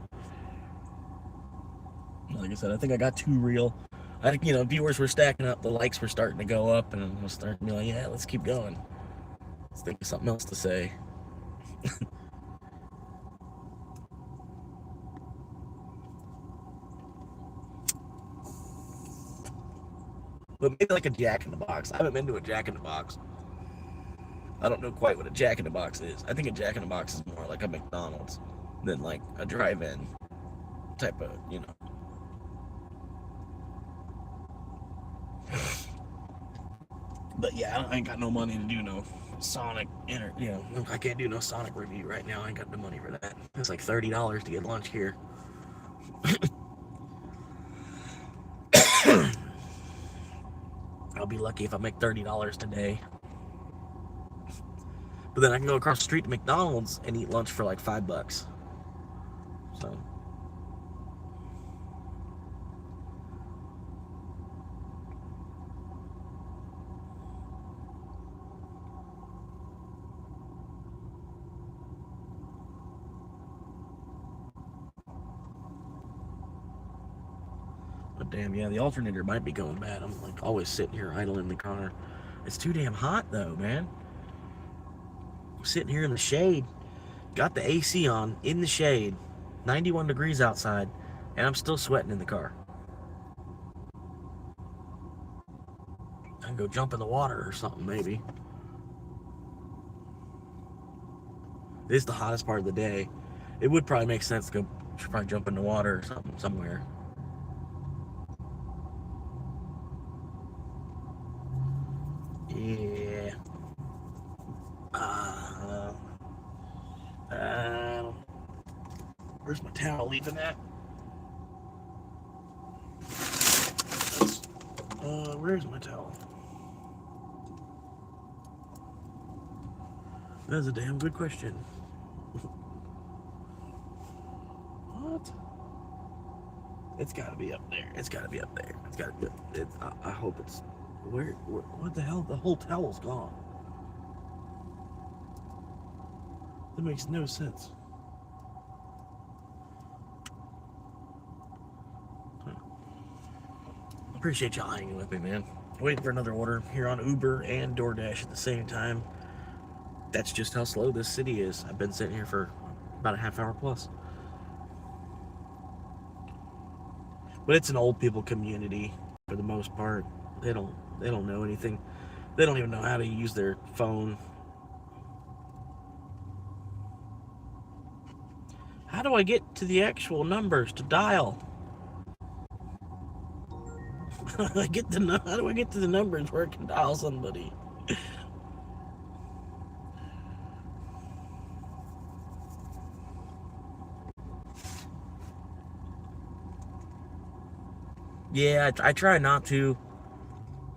Like I said, I think I got too real. I think, viewers were stacking up, the likes were starting to go up, and I was starting to be like, yeah, let's keep going. Let's think of something else to say. But maybe like a Jack in the Box. I haven't been to a Jack in the Box. I don't know quite what a Jack in the Box is. I think a Jack in the Box is more like a McDonald's than like a drive-in type of, But yeah, I ain't got no money to do no Sonic I can't do no Sonic review right now. I ain't got the money for that. It's like $30 to get lunch here. I'll be lucky if I make $30 today. But then I can go across the street to McDonald's and eat lunch for like $5. So. But damn, yeah, the alternator might be going bad. I'm like always sitting here idle in the car. It's too damn hot though, man. I'm sitting here in the shade. Got the AC on in the shade. 91 degrees outside. And I'm still sweating in the car. I can go jump in the water or something, maybe. This is the hottest part of the day. It would probably make sense to go probably jump in the water or something somewhere. Yeah. Where's my towel leaving at? Where's my towel? That's a damn good question. What? It's gotta be up there. It's gotta be up there. It's gotta be. I hope it's. Where? What the hell? The whole towel's gone. That makes no sense. Appreciate y'all hanging with me, man. Waiting for another order here on Uber and DoorDash at the same time. That's just how slow this city is. I've been sitting here for about a half hour plus. But it's an old people community for the most part. They don't know anything. They don't even know how to use their phone. How do I get to the actual numbers to dial? How do I get to the numbers where I can dial somebody? Yeah, I try not to,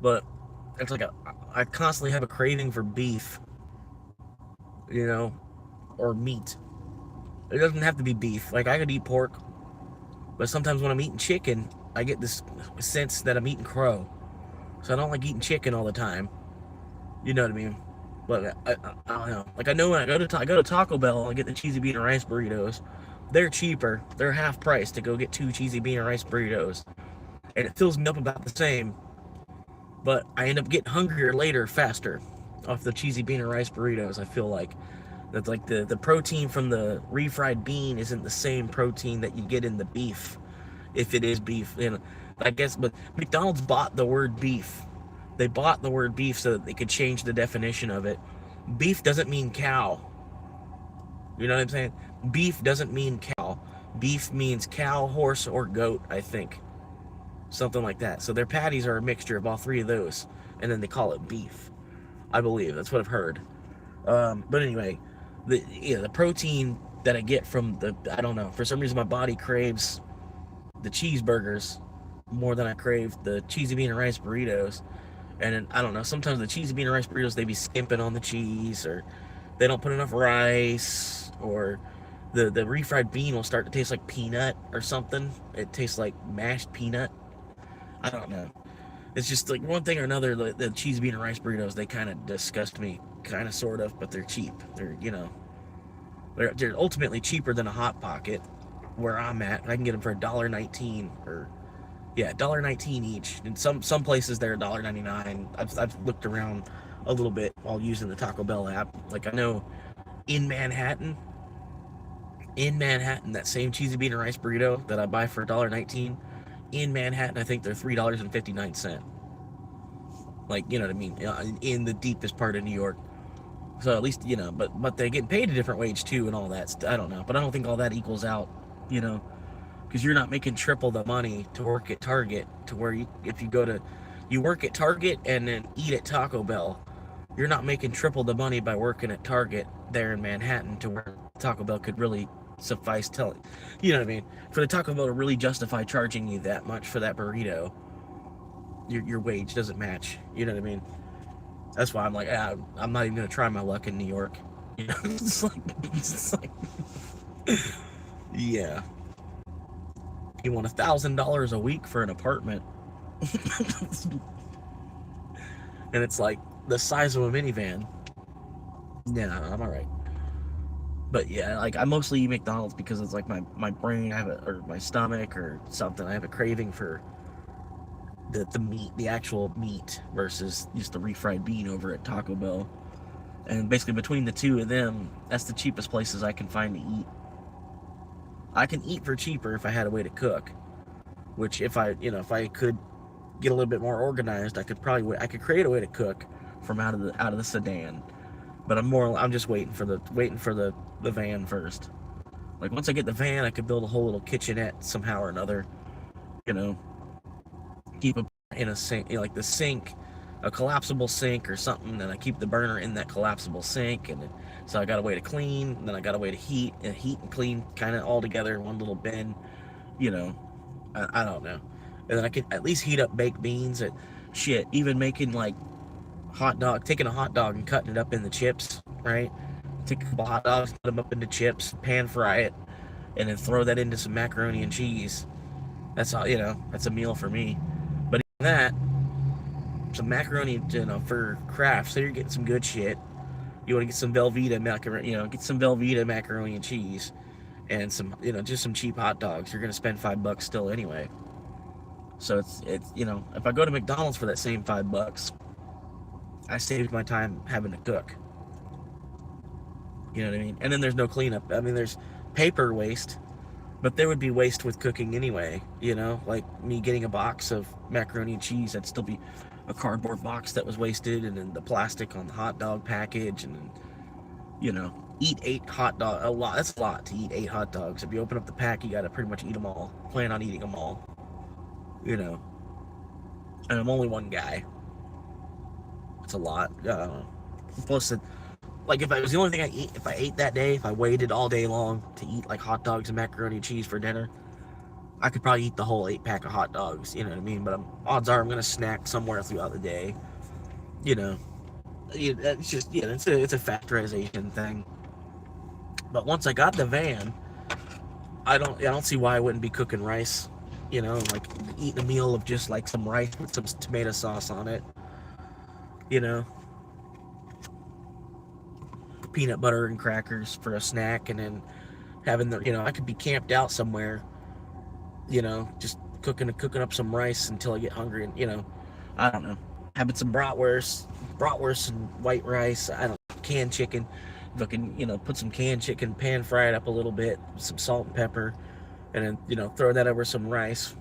but it's like I constantly have a craving for beef, or meat. It doesn't have to be beef. Like, I could eat pork, but sometimes when I'm eating chicken, I get this sense that I'm eating crow. So I don't like eating chicken all the time. You know what I mean? But I don't know. Like, I know when I go to Taco Bell and get the cheesy bean and rice burritos, they're cheaper. They're half price to go get 2 cheesy bean and rice burritos. And it fills me up about the same. But I end up getting hungrier later faster off the cheesy bean and rice burritos. I feel like that's like the protein from the refried bean isn't the same protein that you get in the beef, if it is beef. I guess, but McDonald's bought the word beef. They bought the word beef so that they could change the definition of it. Beef doesn't mean cow. You know what I'm saying? Beef doesn't mean cow. Beef means cow, horse, or goat, I think. Something like that. So their patties are a mixture of all 3 of those, and then they call it beef. I believe that's what I've heard. But anyway, the protein that I get from I don't know. For some reason, my body craves the cheeseburgers more than I crave the cheesy bean and rice burritos. And then, I don't know. Sometimes the cheesy bean and rice burritos, they be skimping on the cheese, or they don't put enough rice, or The refried bean will start to taste like peanut or something. It tastes like mashed peanut. I don't know. It's just like one thing or another. The cheese bean and rice burritos, they kind of disgust me, kind of, sort of, but they're cheap. They're ultimately cheaper than a hot pocket. Where I'm at, I can get them for $1.19 or yeah, $1.19 each. In some places they're $1.99. I've looked around a little bit while using the Taco Bell app. Like I know in Manhattan, that same cheesy bean and rice burrito that I buy for $1.19 in Manhattan, I think they're $3.59. Like, you know what I mean? In the deepest part of New York. So at least, but they're getting paid a different wage too and all that. I don't know, but I don't think all that equals out, you know, because you're not making triple the money to work at Target to where if you work at Target and then eat at Taco Bell, you're not making triple the money by working at Target there in Manhattan to where Taco Bell could really suffice telling, you know what I mean? For the Taco Bell to really justify charging you that much for that burrito, your wage doesn't match. You know what I mean? That's why I'm like, I'm not even gonna try my luck in New York. You know, it's like, yeah. You want $1,000 a week for an apartment, and it's like the size of a minivan. Yeah, I'm all right. But yeah, like I mostly eat McDonald's because it's like my brain, or my stomach or something. I have a craving for the meat, the actual meat, versus just the refried bean over at Taco Bell. And basically between the two of them, that's the cheapest places I can find to eat. I can eat for cheaper if I had a way to cook. Which if I could get a little bit more organized, I could create a way to cook from out of the sedan. But I'm just waiting for the van first. Like once I get the van, I could build a whole little kitchenette somehow or another. You know, keep a in a sink, like the sink, a collapsible sink or something, and I keep the burner in that collapsible sink, and so I got a way to clean, and then I got a way to heat and clean, kind of all together in one little bin. You know, I don't know, and then I could at least heat up baked beans. Even making like taking a hot dog and cutting it up in the chips, right? Take a couple hot dogs, put them up into chips, pan fry it, and then throw that into some macaroni and cheese. That's all, that's a meal for me. But even that, some macaroni, for Kraft, so you're getting some good shit. You want to get some Velveeta macaroni, get some Velveeta macaroni and cheese, and some, just some cheap hot dogs. You're gonna spend $5 still anyway. So it's if I go to McDonald's for that same $5, I saved my time having to cook. You know what I mean? And then there's no cleanup. I mean, there's paper waste, but there would be waste with cooking anyway. Like me getting a box of macaroni and cheese, that'd still be a cardboard box that was wasted, and then the plastic on the hot dog package, and then, eat 8 hot dogs. A lot. That's a lot to eat 8 hot dogs. If you open up the pack, you got to pretty much eat them all. Plan on eating them all. And I'm only one guy. It's a lot. Plus, like if I was the only thing I eat, if I ate that day, if I waited all day long to eat like hot dogs and macaroni and cheese for dinner, I could probably eat the whole 8-pack of hot dogs. You know what I mean? But odds are I'm gonna snack somewhere throughout the day. It's just it's a factorization thing. But once I got the van, I don't see why I wouldn't be cooking rice. Like eating a meal of just like some rice with some tomato sauce on it. Peanut butter and crackers for a snack, and then having I could be camped out somewhere, just cooking up some rice until I get hungry, and I don't know, having some bratwurst and white rice. I don't canned chicken. If I can, put some canned chicken, pan fry it up a little bit, some salt and pepper, and then throw that over some rice.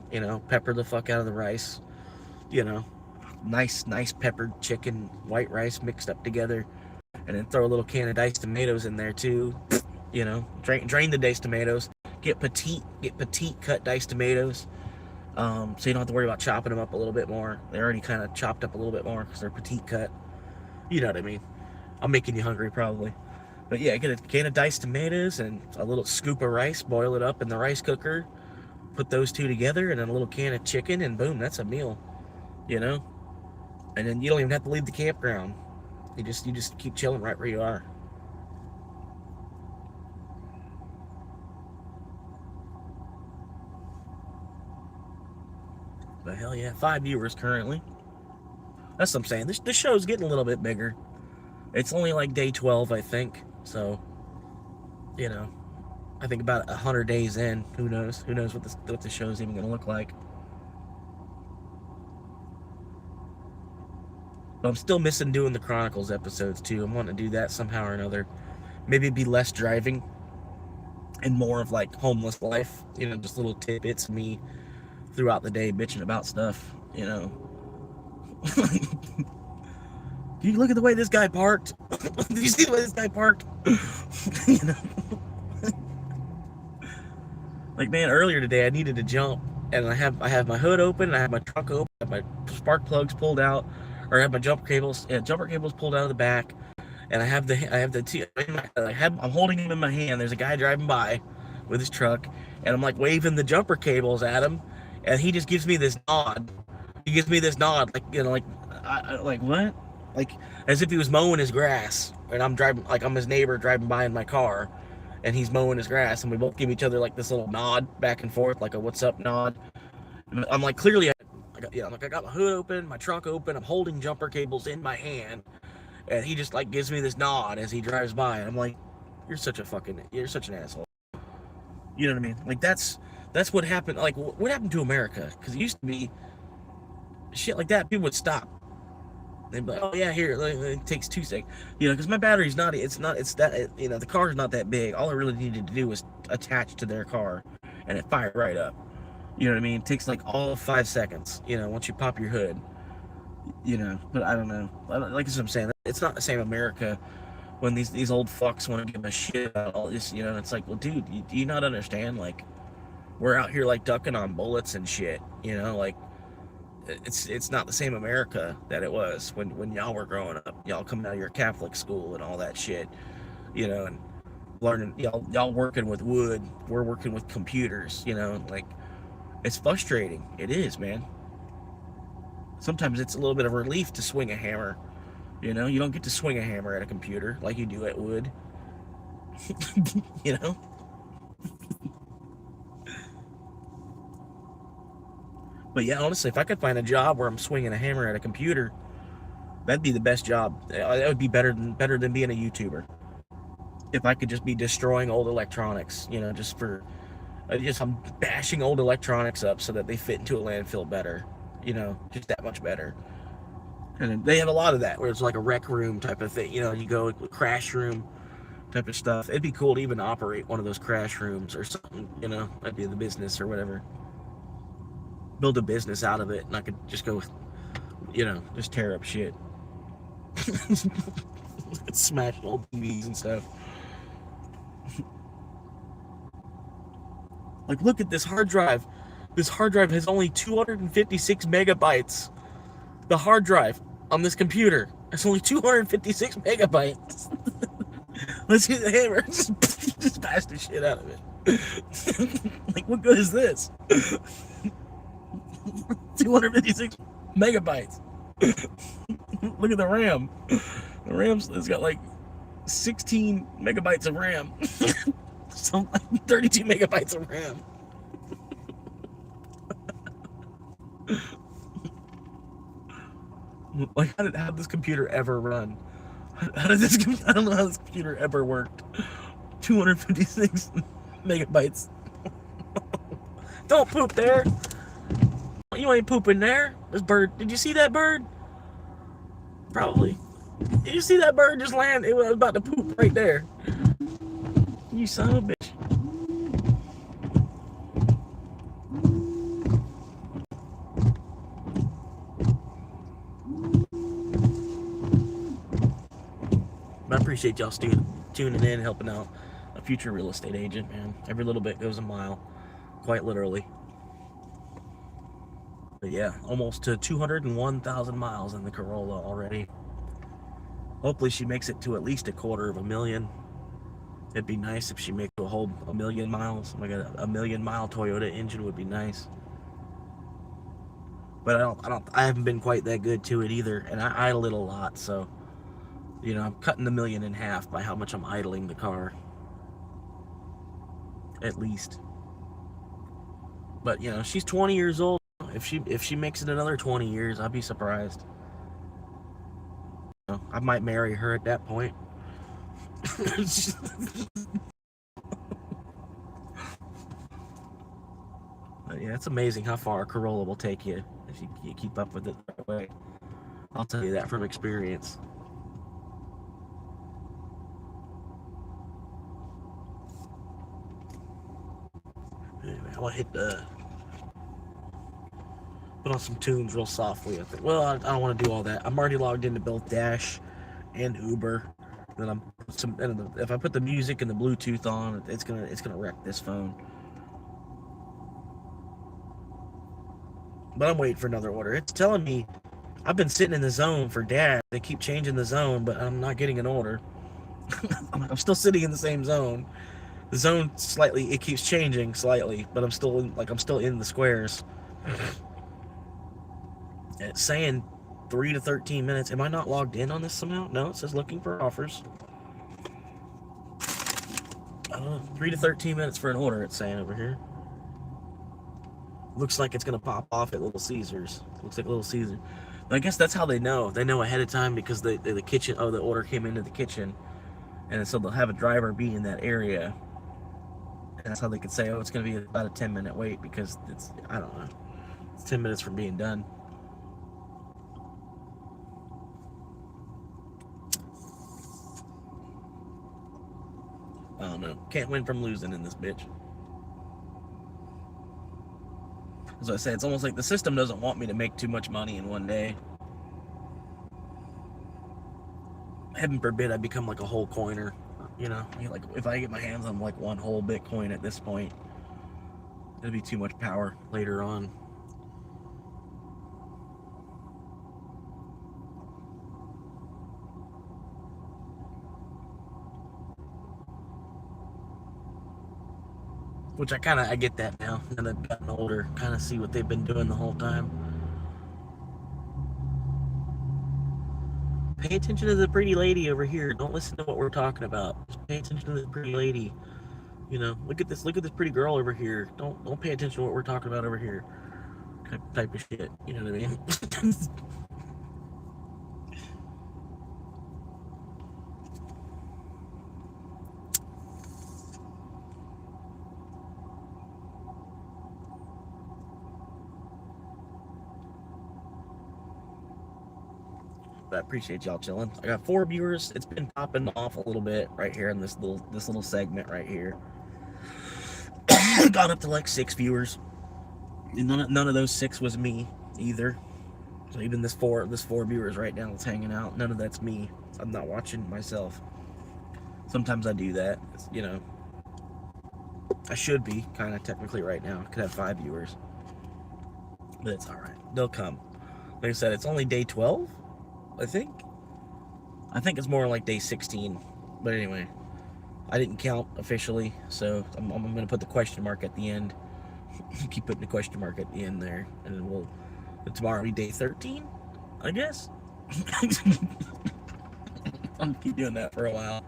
Pepper the fuck out of the rice. Nice peppered chicken, white rice mixed up together, and then throw a little can of diced tomatoes in there too. Drain the diced tomatoes. Get petite cut diced tomatoes. So you don't have to worry about chopping them up a little bit more. They're already kind of chopped up a little bit more because they're petite cut. You know what I mean? I'm making you hungry probably. But yeah, get a can of diced tomatoes and a little scoop of rice. Boil it up in the rice cooker. Put those two together, and then a little can of chicken, and boom, that's a meal. And then you don't even have to leave the campground. You just keep chilling right where you are. But hell yeah, 5 viewers currently. That's what I'm saying. This show's getting a little bit bigger. It's only like day 12, I think. So, you know, I think about 100 days in. Who knows? Who knows what the show's even going to look like? But I'm still missing doing the Chronicles episodes too. I'm wanting to do that somehow or another. Maybe it'd be less driving and more of like homeless life. You know, just little tidbits of me throughout the day bitching about stuff. You know. Do you look at the way this guy parked? Did you see the way this guy parked? You know. Like, man, earlier today I needed to jump, and I have my hood open, I have my trunk open, I have my spark plugs pulled out, or I have my jumper cables pulled out of the back, and I'm holding him in my hand. There's a guy driving by with his truck, and I'm like waving the jumper cables at him, and he just gives me this nod. He gives me this nod, like, you know, like what? Like as if he was mowing his grass, and I'm driving, like I'm his neighbor driving by in my car, and he's mowing his grass, and we both give each other like this little nod back and forth, like a "what's up" nod. I'm like, clearly, I got my hood open, my trunk open, I'm holding jumper cables in my hand, and he just like gives me this nod as he drives by, and I'm like, you're such an asshole. You know what I mean? Like that's what happened. Like what happened to America? Because it used to be shit like that. People would stop. They'd be like, oh yeah, here, it takes 2 seconds. You know, because my battery's not, you know, the car's not that big. All I really needed to do was attach to their car, and it fired right up. You know what I mean? It takes like all of 5 seconds, you know, once you pop your hood. You know, but I don't know. Like I'm saying, it's not the same America when these old fucks want to give a shit about all this, you know, and it's like, well, dude, do you not understand? Like, we're out here like ducking on bullets and shit, you know, like, it's not the same America that it was when y'all were growing up. Y'all coming out of your Catholic school and all that shit, you know, and learning, y'all working with wood, we're working with computers, you know, like, it's frustrating. It is, man. Sometimes it's a little bit of relief to swing a hammer. You know, you don't get to swing a hammer at a computer like you do at wood. You know? But yeah, honestly, if I could find a job where I'm swinging a hammer at a computer, that'd be the best job. That would be better than being a YouTuber. If I could just be destroying old electronics, you know, I'm bashing old electronics up so that they fit into a landfill better. You know, just that much better. And they have a lot of that where it's like a rec room type of thing. You know, you go with crash room type of stuff. It'd be cool to even operate one of those crash rooms or something. You know, that'd be the business or whatever. Build a business out of it, and I could just go, you know, just tear up shit. Smash old TVs and stuff. Like, look at this hard drive. This hard drive has only 256 megabytes. The hard drive on this computer has only 256 megabytes. Let's hit the hammer. Just bash the shit out of it. Like, what good is this? 256 megabytes. Look at the RAM. The RAM's, it's got like 16 megabytes of RAM. So like 32 megabytes of RAM. Like, how did this computer ever run? I don't know how this computer ever worked. 256 megabytes. Don't poop there. You ain't pooping there. This bird, did you see that bird? Probably. Did you see that bird just land? It was about to poop right there. You son of a bitch. I appreciate y'all tuning in, helping out a future real estate agent, man. Every little bit goes a mile, quite literally. But yeah, almost to 201,000 miles in the Corolla already. Hopefully she makes it to at least 250,000. It'd be nice if she makes a whole 1,000,000 miles. Like a 1,000,000-mile Toyota engine would be nice. But I haven't been quite that good to it either, and I idle it a lot, so, you know, I'm cutting the 1,000,000 in half by how much I'm idling the car. At least. But, you know, she's 20 years old. if she makes it another 20 years, I'd be surprised. I might marry her at that point. Yeah, it's amazing how far a Corolla will take you if you keep up with it the right way. I'll tell you that from experience. Anyway, I want to put on some tunes real softly. I think. Well, I don't want to do all that. I'm already logged into both Dash and Uber. Then if I put the music and the Bluetooth on, it's gonna wreck this phone. But I'm waiting for another order. It's telling me I've been sitting in the zone for Dash. They keep changing the zone, but I'm not getting an order. I'm still sitting in the same zone. The zone it keeps changing slightly, but I'm still in the squares. It's saying 3 to 13 minutes. Am I not logged in on this somehow? No, it says looking for offers. 3 to 13 minutes for an order, it's saying over here. Looks like it's gonna pop off at Little Caesars. Looks like Little Caesars. I guess that's how they know. They know ahead of time because the kitchen. Oh, the order came into the kitchen, and so they'll have a driver be in that area. And that's how they could say, oh, it's gonna be about a 10-minute wait because I don't know. It's 10 minutes from being done. I don't know. Can't win from losing in this bitch. As I say, it's almost like the system doesn't want me to make too much money in one day. Heaven forbid I become like a whole coiner. Like if I get my hands on like one whole Bitcoin at this point, it'll be too much power later on. Which I get that now that I've gotten older. Kind of see what they've been doing the whole time. Pay attention to the pretty lady over here. Don't listen to what we're talking about. Just pay attention to the pretty lady. Look at this pretty girl over here. Don't pay attention to what we're talking about over here. Type of shit. You know what I mean? I appreciate y'all chilling. I got 4 viewers. It's been popping off a little bit right here in this little segment right here. Got up to like 6 viewers. And none of those 6 was me either. So even this four viewers right now that's hanging out, none of that's me. I'm not watching myself. Sometimes I do that. I should be kind of technically right now. I could have 5 viewers, but it's all right. They'll come. Like I said, it's only day 12. I think it's more like day 16, but anyway, I didn't count officially, so I'm gonna put the question mark at the end. Keep putting the question mark at the end there, and tomorrow will be day 13, I guess. I'll keep doing that for a while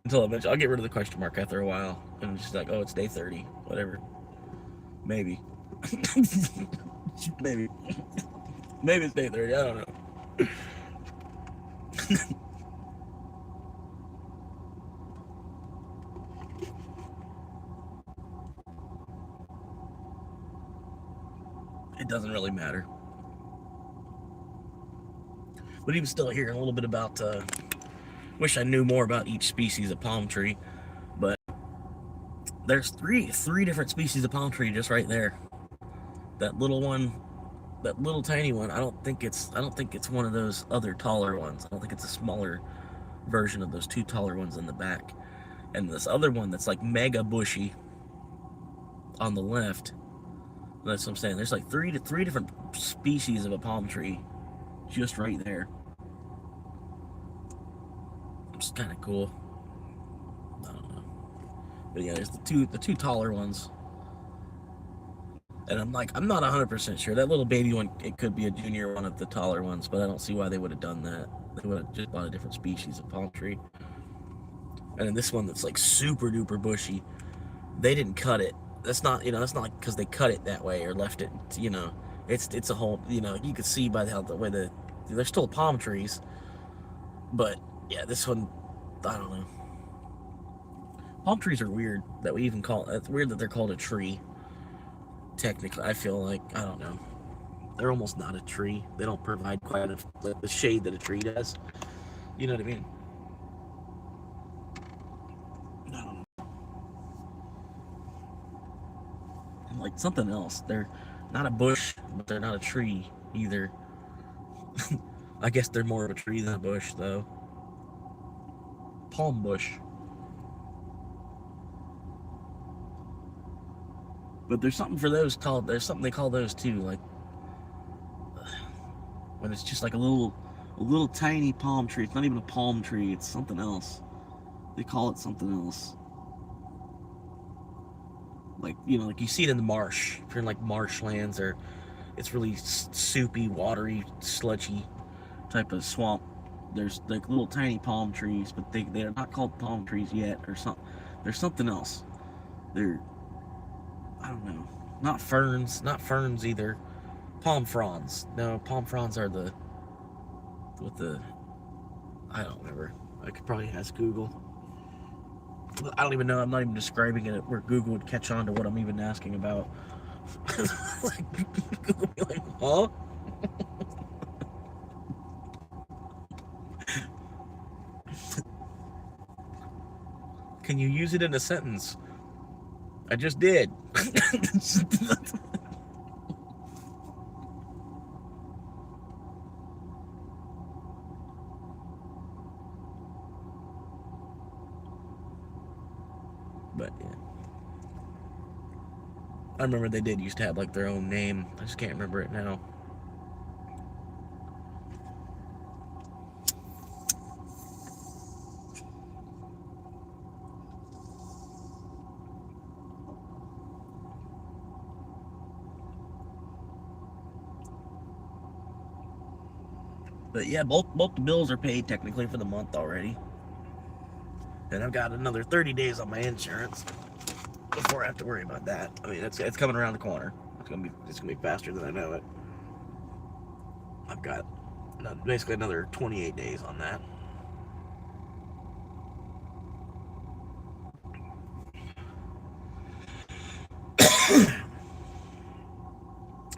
until eventually I'll get rid of the question mark after a while, and it's just like, oh, it's day 30, whatever. Maybe. maybe it's day 30. I don't know. It doesn't really matter. But even still hearing a little bit about wish I knew more about each species of palm tree, but there's three different species of palm tree just right there. That little one, that little tiny one, I don't think it's one of those other taller ones. I don't think it's a smaller version of those 2 taller ones in the back. And this other one that's like mega bushy on the left. That's what I'm saying. There's like three different species of a palm tree just right there. It's kind of cool. I don't know. But yeah, there's the two taller ones. And I'm not 100% sure. That little baby one, it could be a junior one of the taller ones, but I don't see why they would have done that. They would have just bought a different species of palm tree. And then this one that's like super duper bushy, they didn't cut it. That's not like because they cut it that way or left it, It's a whole, you know, you could see by the way there's still palm trees, but yeah, this one, I don't know. Palm trees are weird that we even call it's weird that they're called a tree. Technically, I feel like, I don't know. They're almost not a tree. They don't provide quite enough like the shade that a tree does. You know what I mean? I don't know. Like something else. They're not a bush, but they're not a tree either. I guess they're more of a tree than a bush, though. Palm bush. But there's something for those called. There's something they call those too, like when it's just like a little tiny palm tree. It's not even a palm tree. It's something else. They call it something else. Like, you know, like you see it in the marsh. If you're in like marshlands, or it's really soupy, watery, sludgy type of swamp. There's like little tiny palm trees, but they're not called palm trees yet, or something. There's something else. They're, I don't know, not ferns either. Palm fronds. No, palm fronds are the with the, I don't remember. I could probably ask Google. I don't even know. I'm not even describing it where Google would catch on to what I'm even asking about. Like, Google would be like, huh? Can you use it in a sentence? I just did. But yeah, I remember they did used to have like their own name. I just can't remember it now. But yeah, both the bills are paid technically for the month already, and I've got another 30 days on my insurance before I have to worry about that. I mean, it's coming around the corner. It's gonna be faster than I know it. I've got basically another 28 days on that.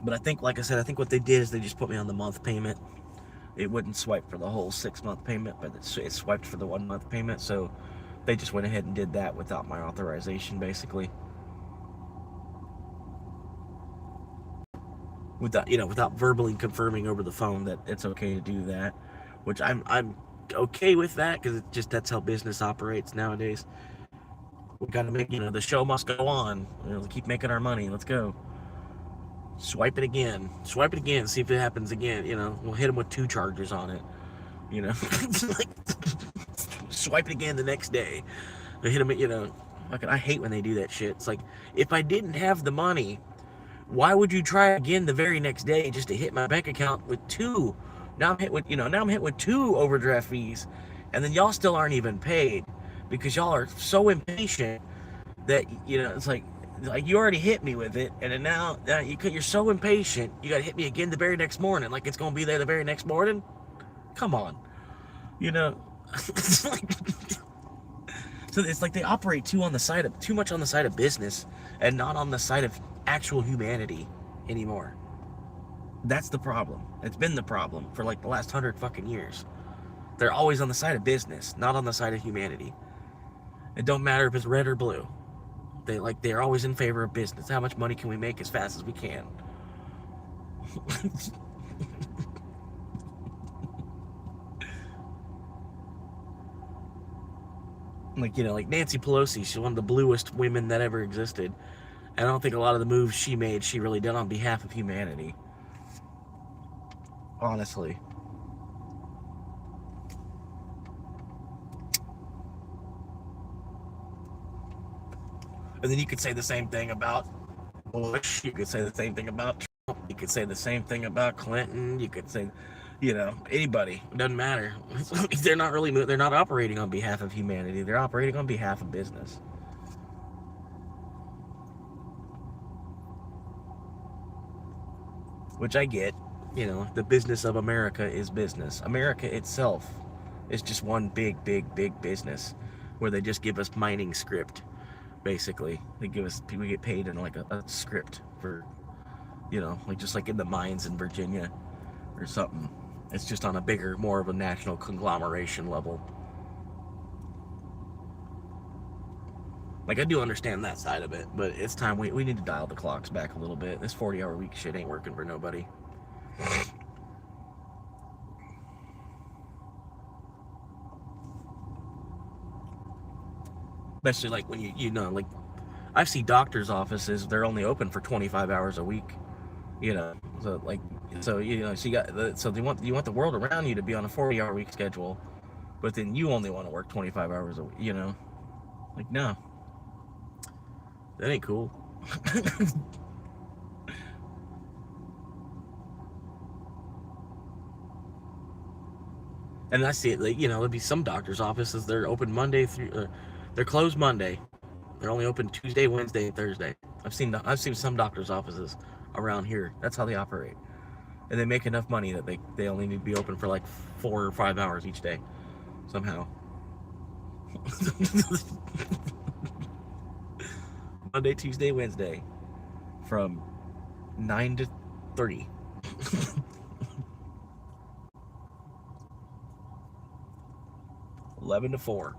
But I think, like I said, I think what they did is they just put me on the month payment. It wouldn't swipe for the whole 6-month payment, but it swiped for the 1-month payment. So they just went ahead and did that without my authorization, basically. Without verbally confirming over the phone that it's okay to do that, which I'm okay with that, because that's how business operates nowadays. We got to make, the show must go on. Keep making our money. Let's go. Swipe it again. Swipe it again. See if it happens again. We'll hit them with 2 charges on it. Like, swipe it again the next day. They hit them. I hate when they do that shit. It's like, if I didn't have the money, why would you try again the very next day just to hit my bank account with 2? Now I'm hit with 2 overdraft fees, and then y'all still aren't even paid because y'all are so impatient that it's like you already hit me with it, and then now you're so impatient you gotta hit me again the very next morning, like it's gonna be there the very next morning. Come on, it's like, so it's like they operate too much on the side of business and not on the side of actual humanity anymore. That's the problem. It's been the problem for like the last 100 fucking years. They're always on the side of business, not on the side of humanity. It don't matter if it's red or blue. They're always in favor of business. How much money can we make as fast as we can? Like Nancy Pelosi, she's one of the bluest women that ever existed. And I don't think a lot of the moves she made, she really did on behalf of humanity. Honestly. And then you could say the same thing about Bush. You could say the same thing about Trump. You could say the same thing about Clinton. You could say, anybody. It doesn't matter. They're not operating on behalf of humanity. They're operating on behalf of business. which I get. You know, the business of America is business. America itself is just one big, big, big business where they just give us mining script, basically. They give us, we get paid in like a script for, you know, like just like in the mines in Virginia or something. It's just on a bigger, more of a national conglomeration level. Like, I do understand that side of it, but it's time we need to dial the clocks back a little bit. This 40-hour week shit ain't working for nobody. Especially like when you know, like I see doctors' offices, they're only open for 25 hours a week. You know, so like, so you know, so you got so you want the world around you to be on a 40-hour week schedule, but then you only want to work 25 hours a week. You know, like no, that ain't cool. And I see it, like, you know, there'll be some doctors' offices, they're open Monday through, they're closed Monday. They're only open Tuesday, Wednesday, and Thursday. I've seen some doctors' offices around here. That's how they operate, and they make enough money that they only need to be open for like 4 or 5 hours each day, somehow. Monday, Tuesday, Wednesday, from 9 to 3. 11 to 4.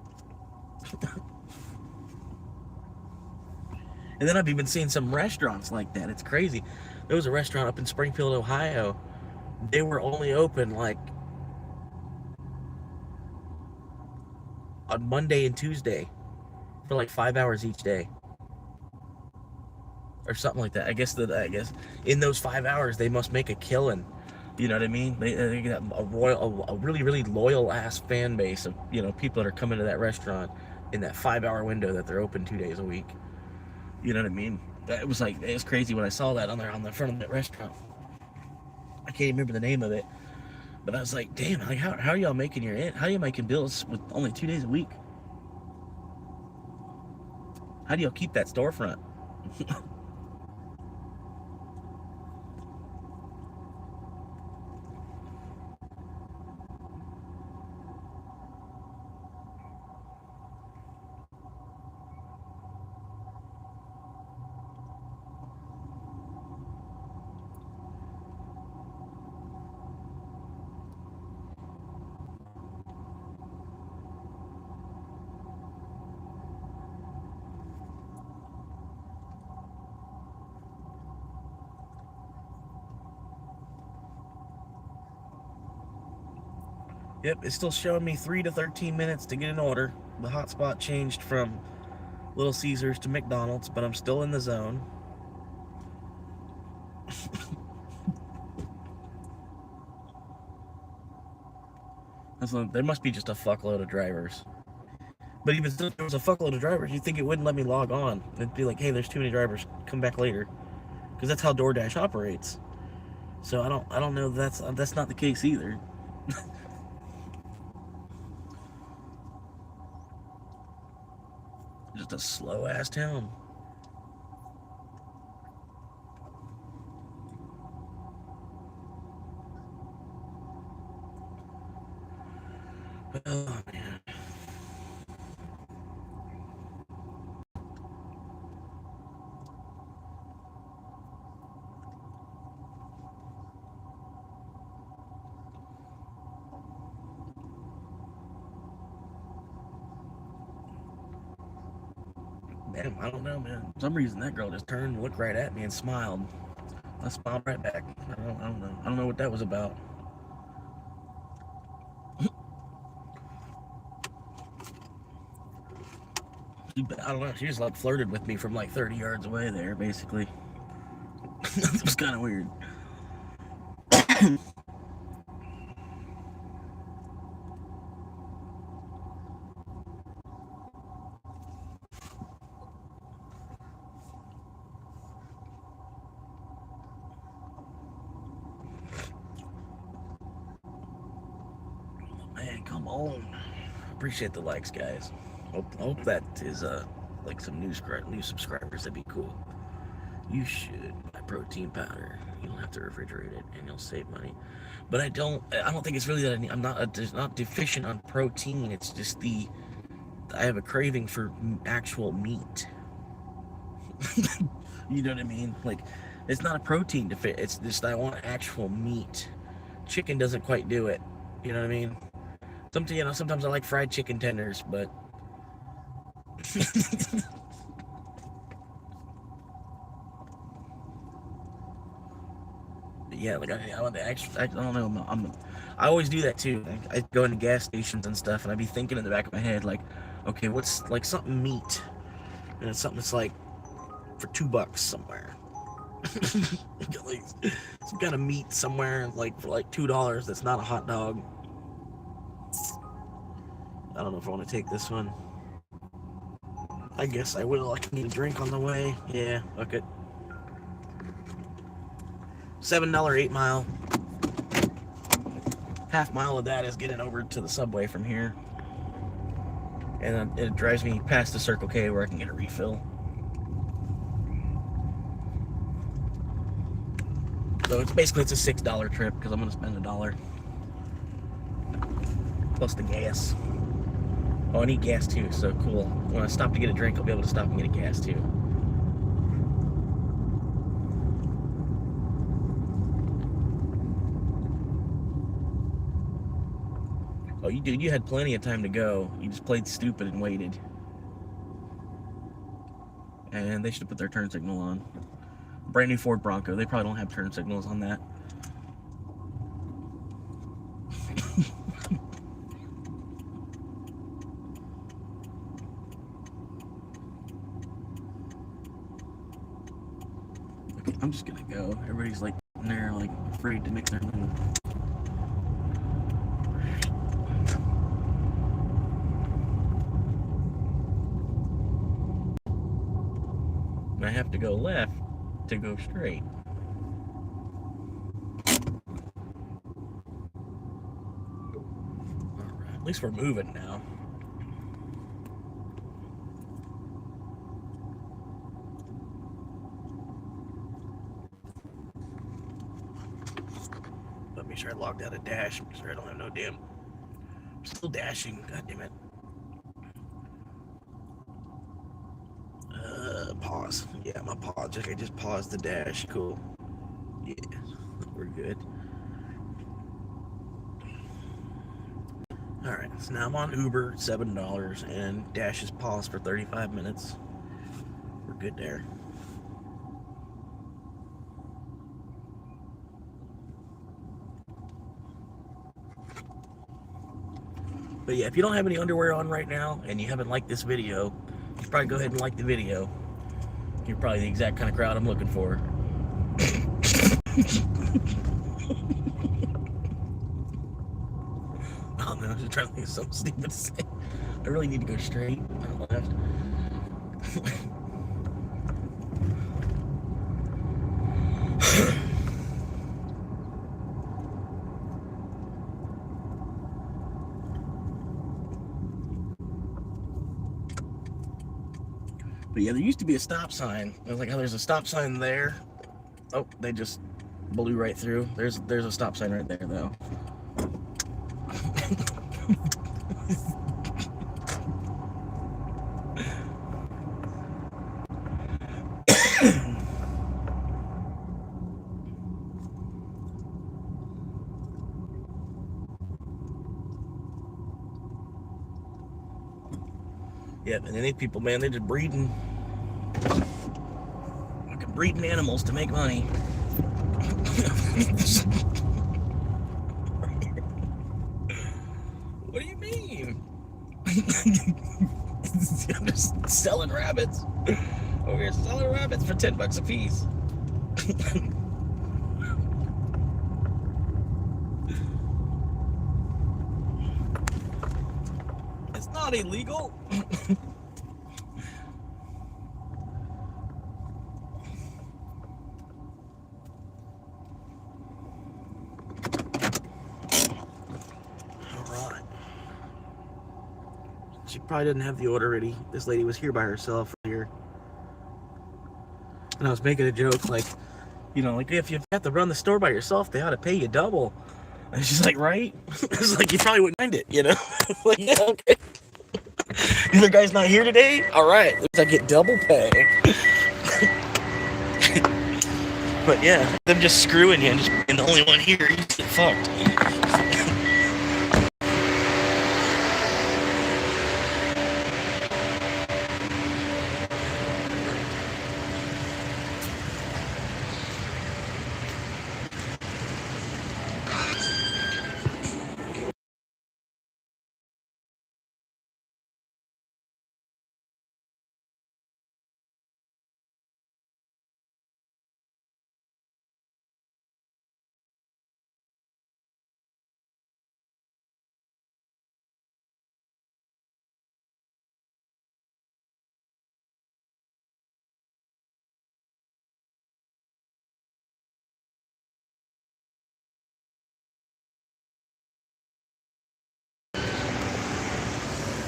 And then I've even seen some restaurants like that. It's crazy. There was a restaurant up in Springfield, Ohio. They were only open like on Monday and Tuesday for like 5 hours each day, or something like that. I guess in those 5 hours they must make a killing. You know what I mean? They got a really, really loyal ass fan base of, you know, people that are coming to that restaurant in that 5 hour window that they're open 2 days a week. You know what I mean? It was crazy when I saw that on the front of that restaurant. I can't even remember the name of it, but I was like, damn, like how are y'all making how are you making bills with only 2 days a week? How do y'all keep that storefront? Yep, it's still showing me 3 to 13 minutes to get an order. The hotspot changed from Little Caesars to McDonald's, but I'm still in the zone. There must be just a fuckload of drivers. But even still, if there was a fuckload of drivers, you'd think it wouldn't let me log on. It'd be like, hey, there's too many drivers. Come back later. Because that's how DoorDash operates. So I don't know that's not the case either. Just a slow ass town. Oh man. Man, I don't know, man. For some reason that girl just turned and looked right at me and smiled. I smiled right back. I don't know. I don't know what that was about. I don't know. She just like flirted with me from like 30 yards away there, basically. It was kind of weird. Man, come on. Appreciate the likes, guys. Hope that is like some new subscribers. That'd be cool. You should buy protein powder. You don't have to refrigerate it, and you'll save money. But I don't think it's really that I'm not deficient on protein. It's just I have a craving for actual meat. You know what I mean? Like, it's not a protein deficit. It's just I want actual meat. Chicken doesn't quite do it. You know what I mean? Sometimes I like fried chicken tenders, but yeah, like I want the actual. I don't know. I always do that too. I go into gas stations and stuff, and I'd be thinking in the back of my head, like, okay, what's like something meat, and it's something that's like for $2 somewhere. Like some kind of meat somewhere, like for like $2. That's not a hot dog. I don't know if I want to take this one. I guess I will. I can get a drink on the way. Yeah, fuck it. $7 8 mile. Half mile of that is getting over to the subway from here. And it drives me past the Circle K where I can get a refill. So it's a $6 trip because I'm going to spend $1. Plus the gas. Oh, I need gas too, so cool. When I stop to get a drink, I'll be able to stop and get a gas too. Oh, you had plenty of time to go. You just played stupid and waited. And they should have put their turn signal on. Brand new Ford Bronco. They probably don't have turn signals on that. Okay, I'm just gonna go. Everybody's like in there, like afraid to make their move. I have to go left to go straight. Alright, at least we're moving now. Let me sure I logged out of Dash. Make sure I don't have no damn. I'm still dashing. God damn it. Pause. Yeah, my pause. I just paused the dash. Cool. Yeah, we're good. Alright, so now I'm on Uber, $7, and Dash is paused for 35 minutes. We're good there. But yeah, if you don't have any underwear on right now, and you haven't liked this video, you should probably go ahead and like the video. You're probably the exact kind of crowd I'm looking for. Oh no, I'm just trying to think of something stupid to say. I really need to go straight, not left. But yeah, there used to be a stop sign. I was like, oh, there's a stop sign there. Oh, they just blew right through. There's a stop sign right there, though. Yeah, and then these people, man, they're just breeding animals to make money. What do you mean? I'm just selling rabbits. Over here selling rabbits for $10 a piece. It's not illegal. She probably didn't have the order ready. This lady was here by herself earlier. And I was making a joke like, like if you have to run the store by yourself, they ought to pay you double. And she's like, right? It's like, you probably wouldn't mind it, Like, yeah, okay. The other guy's not here today? All right, at least I get double pay. But yeah, them just screwing you and just being the only one here, you get fucked.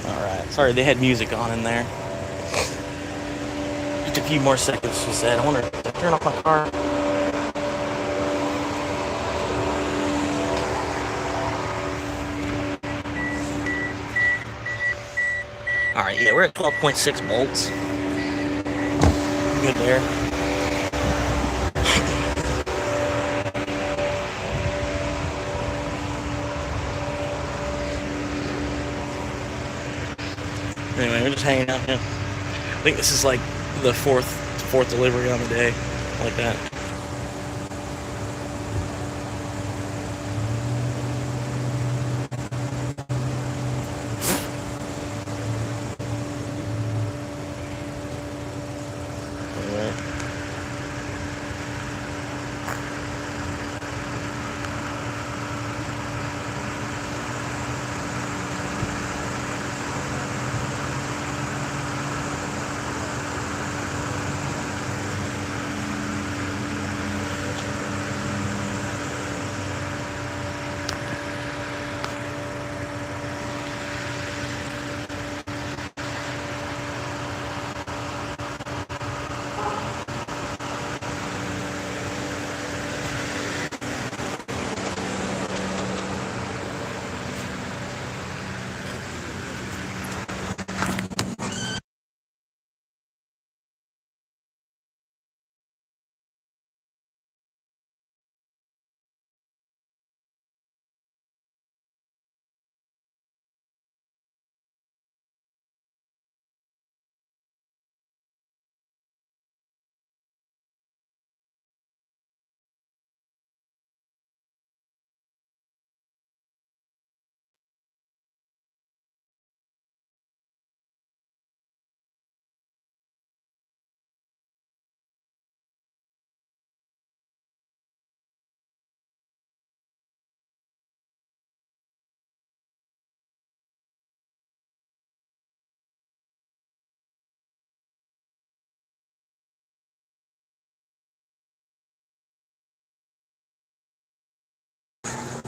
Alright, sorry, they had music on in there. Just a few more seconds, she said. I wonder if I turn off my car. Alright, yeah, we're at 12.6 volts. Good there. Anyway, we're just hanging out here. I think this is like the fourth delivery on the day, like that. Anyway.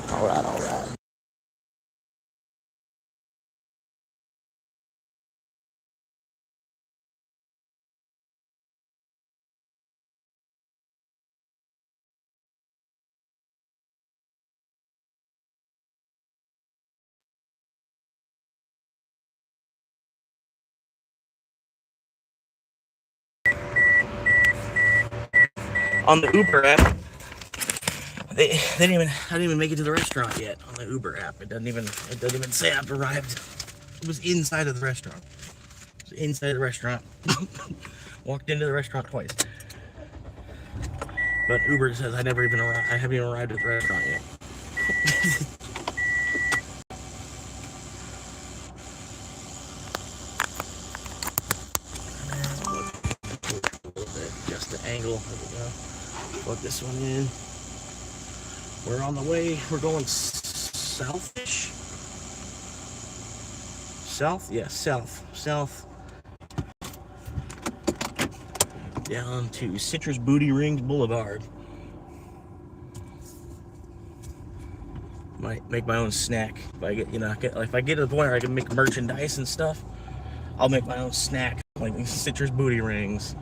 Alright. On the Uber app, I didn't even make it to the restaurant yet. On the Uber app, it doesn't even say I've arrived. It was inside of the restaurant. It was inside the restaurant. Walked into the restaurant twice. But Uber says I haven't even arrived at the restaurant yet. Just the angle. There we go. Plug this one in. We're on the way. We're going southish. South? Yeah, south. Down to Citrus Booty Rings Boulevard. Might make my own snack. If I get, if I get to the point where I can make merchandise and stuff, I'll make my own snack, like Citrus Booty Rings.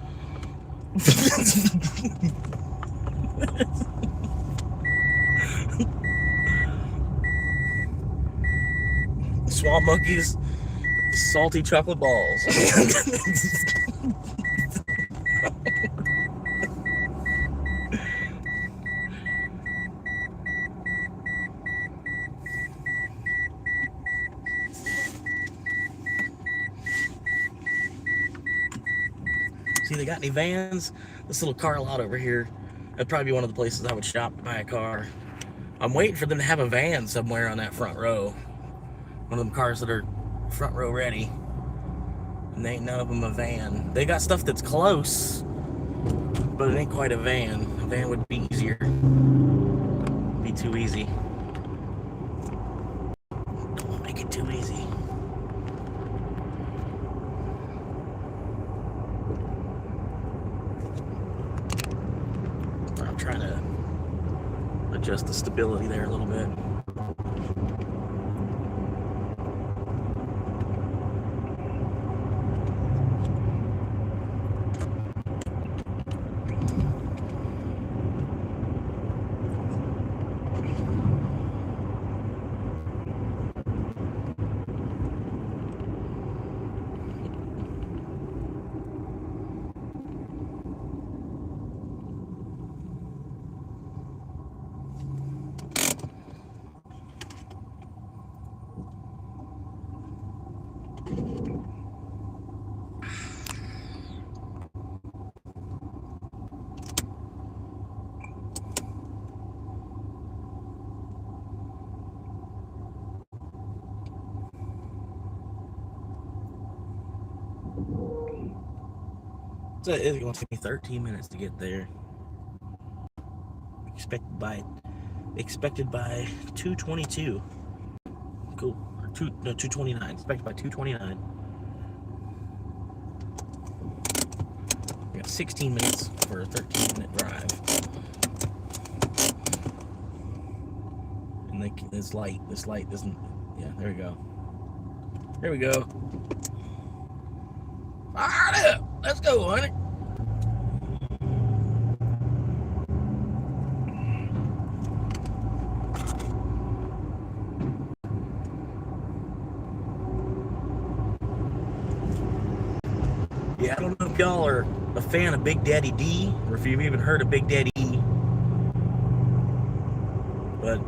Swamp monkeys, salty chocolate balls. See, they got any vans? This little car lot over here, that'd probably be one of the places I would shop to buy a car. I'm waiting for them to have a van somewhere on that front row. One of them cars that are front row ready. And ain't none of them a van. They got stuff that's close, but it ain't quite a van. A van would be easier. Be too easy. Don't make it too easy. I'm trying to adjust the stability there a little bit. So it's going to take me 13 minutes to get there. Expected by 2:22. Cool. Or 2:29. Expected by 2:29. I got 16 minutes for a 13-minute drive. And this light doesn't. Yeah, there we go. There we go. Fire up! Let's go, honey. Yeah, I don't know if y'all are a fan of Big Daddy D, or if you've even heard of Big Daddy E. But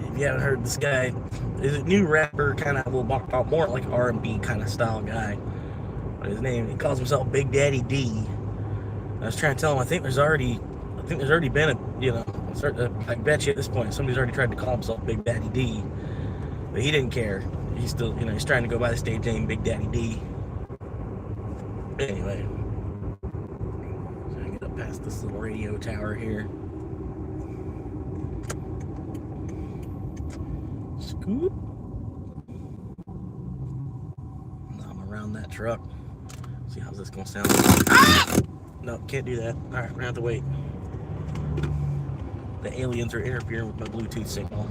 if you haven't heard this guy, is a new rapper, kind of more like R&B kind of style guy. But his name, he calls himself Big Daddy D. I was trying to tell him, I think there's already been I bet you at this point somebody's already tried to call himself Big Daddy D, but he didn't care. He's still, he's trying to go by the stage name Big Daddy D. Anyway, so I get up past this little radio tower here. Scoop. Now I'm around that truck. See how's this gonna sound? Ah! No, can't do that. All right, we're gonna have to wait. The aliens are interfering with my Bluetooth signal.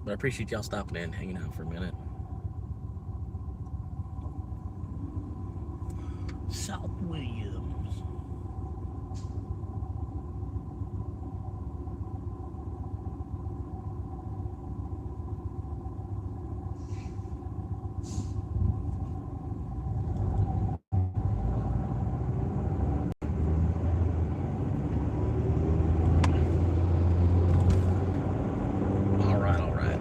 But I appreciate y'all stopping in, hanging out for a minute. South Williams.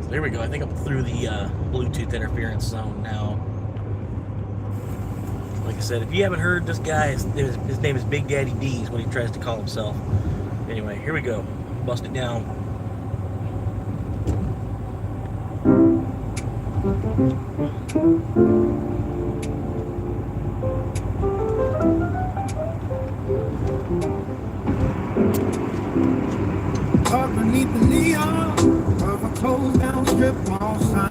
There we go. I think I'm through the Bluetooth interference zone now. Like I said, if you haven't heard this guy, his name is Big Daddy D, is what he tries to call himself. Anyway, here we go. Bust it down. Caught beneath the neon of a closed down strip mall sign.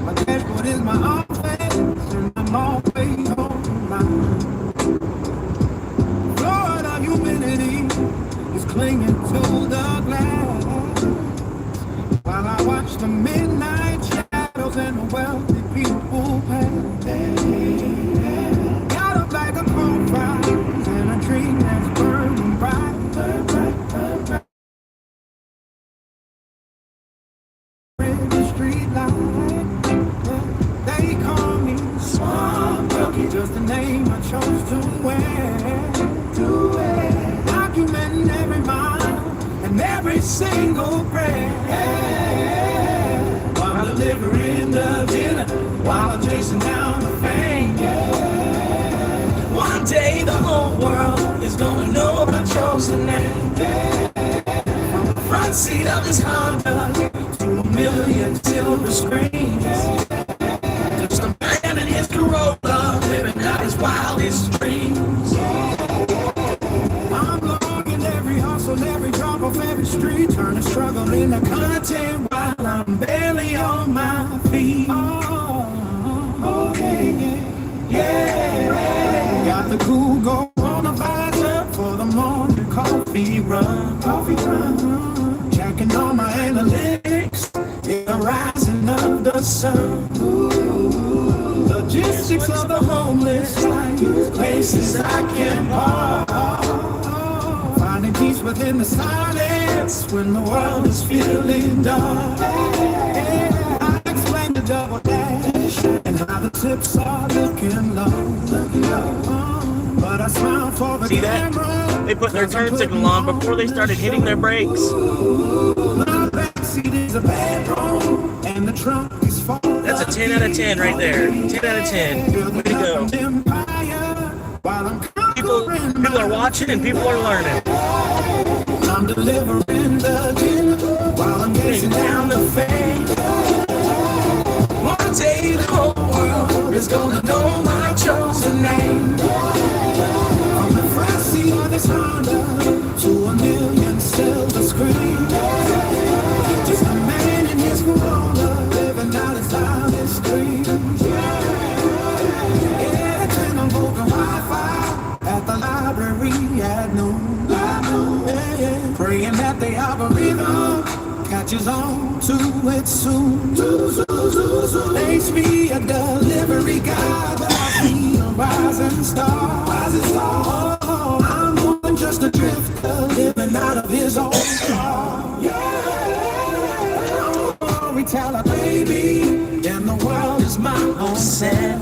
My dashboard is my office, and I'm always home. clinging to the glass. While I watch the midnight shadows and the wealthy people pass. Got up like a campfire and a dream that's burning bright. The street light. They call me Swamp Rookie, just the name I chose to wear. Documenting every mile and every single prayer. While I'm delivering the dinner, while I'm chasing down the fame. One day the whole world is gonna know my chosen name. From the front seat of this Honda to a million silver screens. Just a man in his Corolla, living out his wildest dreams. I'm logging every hustle, every drop off every street, turning struggle into content while I'm barely on my feet. Oh, yeah. Got the cool go on the visor for the morning coffee run. Checking on my analytics, in the rising of the sun. Logistics of the homeless, like places I can park. Finding peace within the silence when the world is feeling dark. I explain the double dash and how the tips are looking low. But I smile for the camera. They put their turn signal on before they started hitting their brakes. My backseat is a bedroom and the trunk is full. That's a 10 out of 10 right there. 10 out of 10. Way to go. People are watching and people are learning. I'm delivering the dinner while I'm chasing down the fame. One day the whole world is gonna know my chosen name. From the front seat of this Honda to a million silver screens. Just a man in his Corolla living out his loudest dreams. Yeah, turn on Vocal Wi-Fi at the library at noon. Yeah. Praying that the algorithm catches on to it soon. Place me a delivery guy that I see a rising star. Oh, I'm more than just a drifter living out of his own car. Yeah. We tell a baby, and the world is my own set.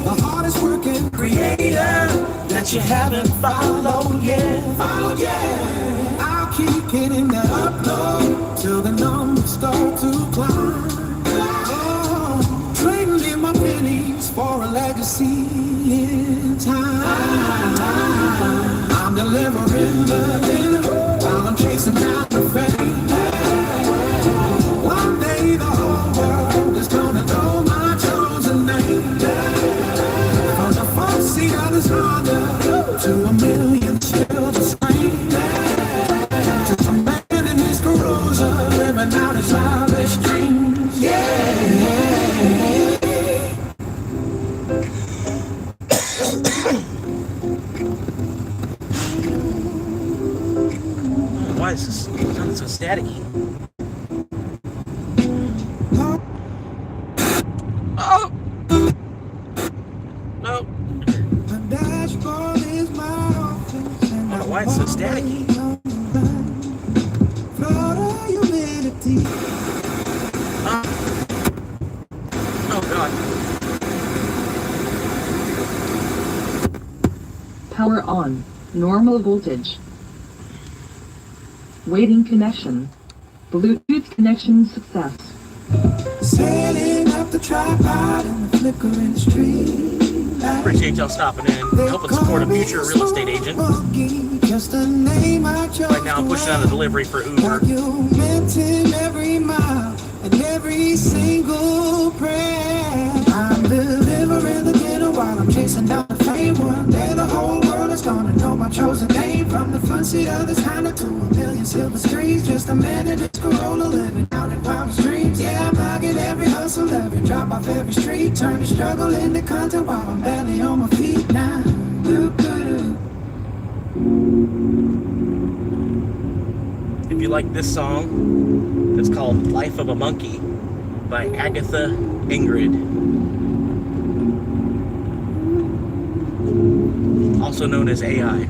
The hardest working creator that you haven't followed yet. I'll keep hitting that upload till the numbers start to climb. Trading in my pennies for a legacy in time. I'm delivering the dinner while I'm chasing down the fame. One day the whole world is gonna know my chosen name. From the front seat of this Honda to a million silver screens. Just a man in his Corolla living out his lavish dreams. Why is this sounding so staticky? Oh! No. The dashboard is my office. I don't know why it's so staticky. Florida humidity. Oh god. Power on. Normal voltage. Waiting connection. Bluetooth connection success. Sailing up the tripod in the flickering street. Appreciate y'all stopping in and helping support a future real estate agent. Just a name I chose. Right now I'm pushing out a delivery for Uber. Documenting every mile and every single prayer. I'm delivering the dinner while I'm chasing down the fame. One day the whole world is gonna know my chosen name. From the front seat of this Honda to a million silver screens. Just a man in his Corolla living out in wild dreams. Yeah, I'm logging every hustle, every drop off every street. Turning struggle into content while I'm barely on my feet now. you like this song, it's called Life of a Monkey by Agatha Ingrid, also known as AI.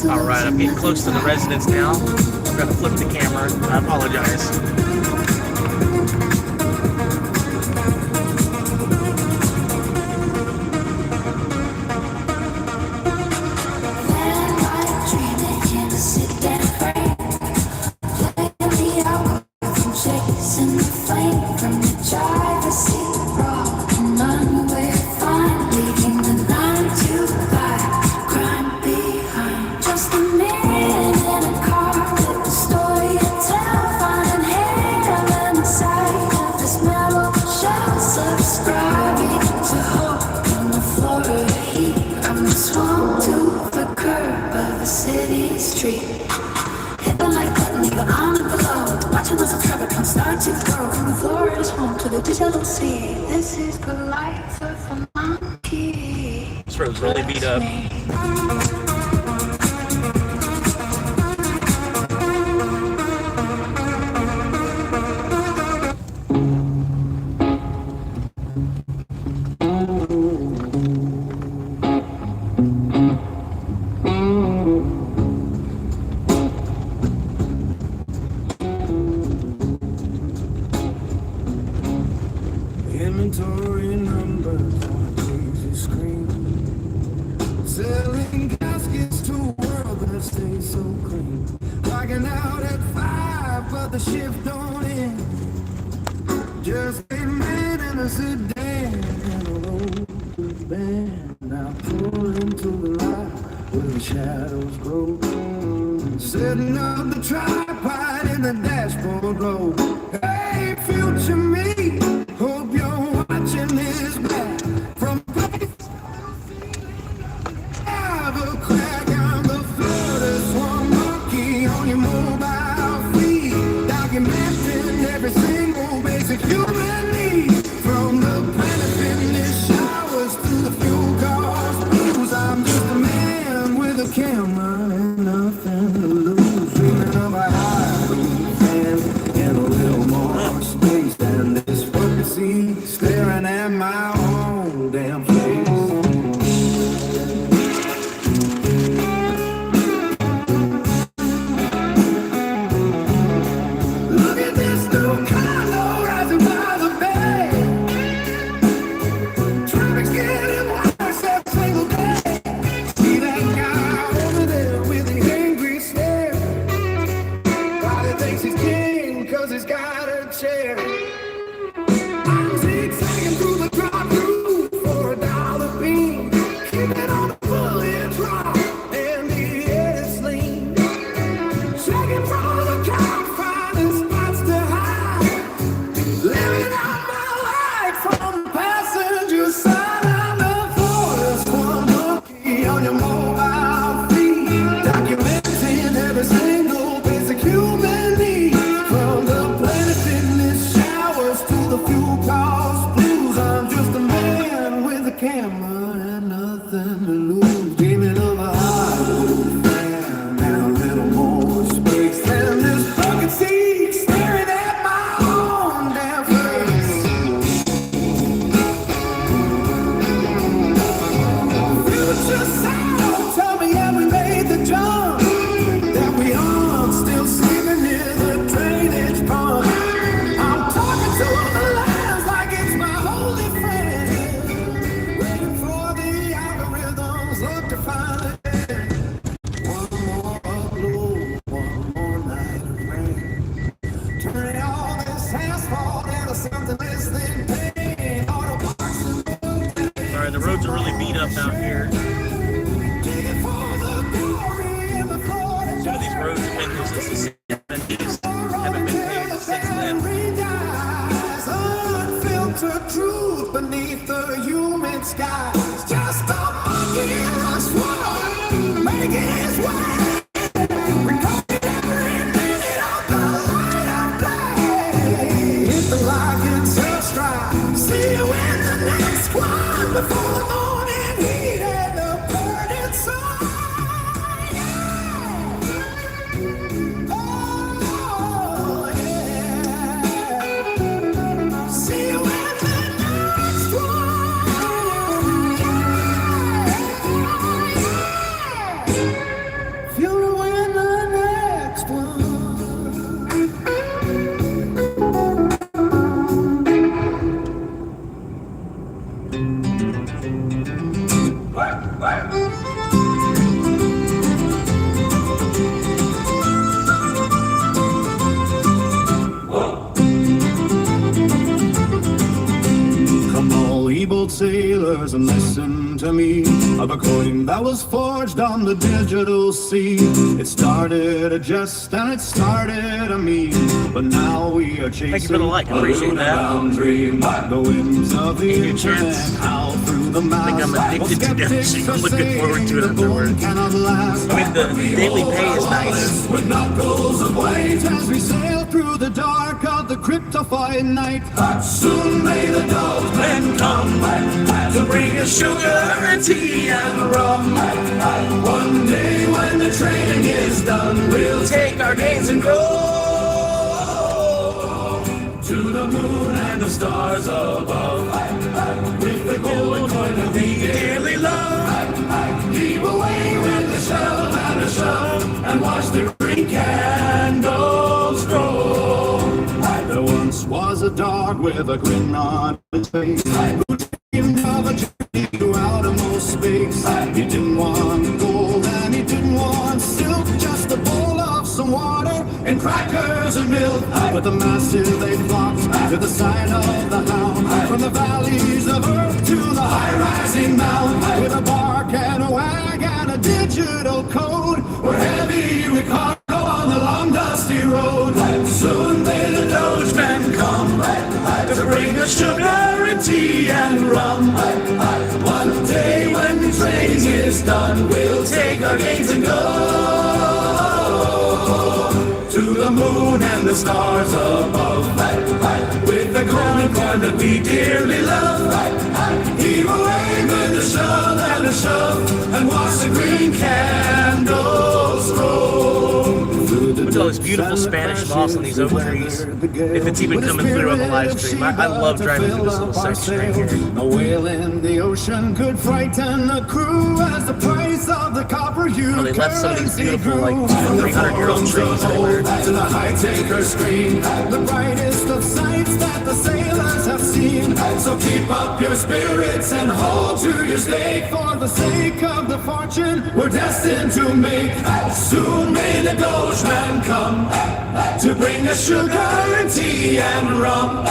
Alright, I'm getting close to the residence now. I'm gonna flip the camera. I apologize. This road's really beat up. Inventory numbers on a crazy screen, selling caskets to a world that stays so clean. Logging out at 5, but the shift don't end. Just a man in a sedan and a local band. Now pull into the light where the shadows grow. Setting up the tripod in the dashboard glow. Hey, future me, hope you're watching this back from place. Have a crack on the floor. There's one monkey on your mobile feed, documenting every single basic human need. From the planet fitness showers to the fuel cost blues. I'm just a man with a camera and nothing to lose. Dreaming of a high fan and a little more space than this fucking sea, staring at my own damn face. Look at this new condo rising by the bay. Traffic's getting worse every single day. She's got a chair. I'm zigzagging through the drive-thru for $1 bean. Keeping on the bullet drop and the air is lean. Checking for the cop, finding spots to hide. Living out my life from the passenger side. I'm the forest one monkey on your mobile feed, documenting every single basic human need. From the Planet Fitness showers to the fuel cost blues, I'm just a man with a camera and nothing to lose. Dreaming of a Hollywood fan and a little more space than this bucket seat, staring at my own damn face. Future sound, tell me have we made the jump? That we aren't still sleeping near the drainage pond. I'm talking to the lines like it's my holy friend, waiting for the algorithms, look to find it. One more upload, one more night of rain. Turning all this asphalt into something less than pain. Auto parts and Alright, the roads are really beat up out here. digging for the glory in the floor. Some of these roads have been since the 70s. Haven't been paved since then. Unfiltered truth beneath the human sky. It's just a monkey in a swamp, making his way. Recording every minute of the light of day. Hit the like and subscribe. See you in the next one before the morning heat and the burning sun. Oh, yeah. See you in the next one. Feel you in the next one. Come all ye-bold sailors and listen to me of a coin that was forged on the digital sea. It started a jest and it started a meme, but now we are chasing Thank you for the like, I appreciate that. boundary. The winds of the Give you a internet chance. howl through the I think I'm mouth. addicted to dancing. I'm looking forward to it afterwards. I mean, the daily pay is nice. With knuckles of weight as we sail through the dark of the cryptofied night. Soon may the dogmen come to bring us sugar and tea and rum. One day when the training is done, we'll take our gains and go to the moon and the stars above. With the gold coin that we dearly love, keep away with the shell and the shove, and watch the green candles grow. There once was a dog with a grin on his face, who dreamed of a journey to outermost space. He didn't want gold and he didn't want silk, just a bowl of some water and crackers and milk. But the masses they flocked to the sign of the hound, from the valleys of earth to the high-rising mount. With a bark and a wag and a digital code, we're heavy with cargo on the long dusty road. Soon may the Dogemen come to bring us sugar and tea and rum. One day when the training is done, we'll take our gains and go to the moon and the stars above. With the golden coin that we dearly love, heave away with the shove and the shove, and watch the green candles roll. Look at all this beautiful Spanish moss on these oak trees. If it's even coming through on the live stream. I love driving through this little section right here. A whale in the ocean could frighten a crew as the price of the copper you They left some of these beautiful, like, 300-year-old trees everywhere. to the high taker screen, the brightest of sights that the sailors have seen. So keep up your spirits and hold to your stake, for the sake of the fortune we're destined to make. Soon may the Dogeman come to to bring us sugar and tea and rum.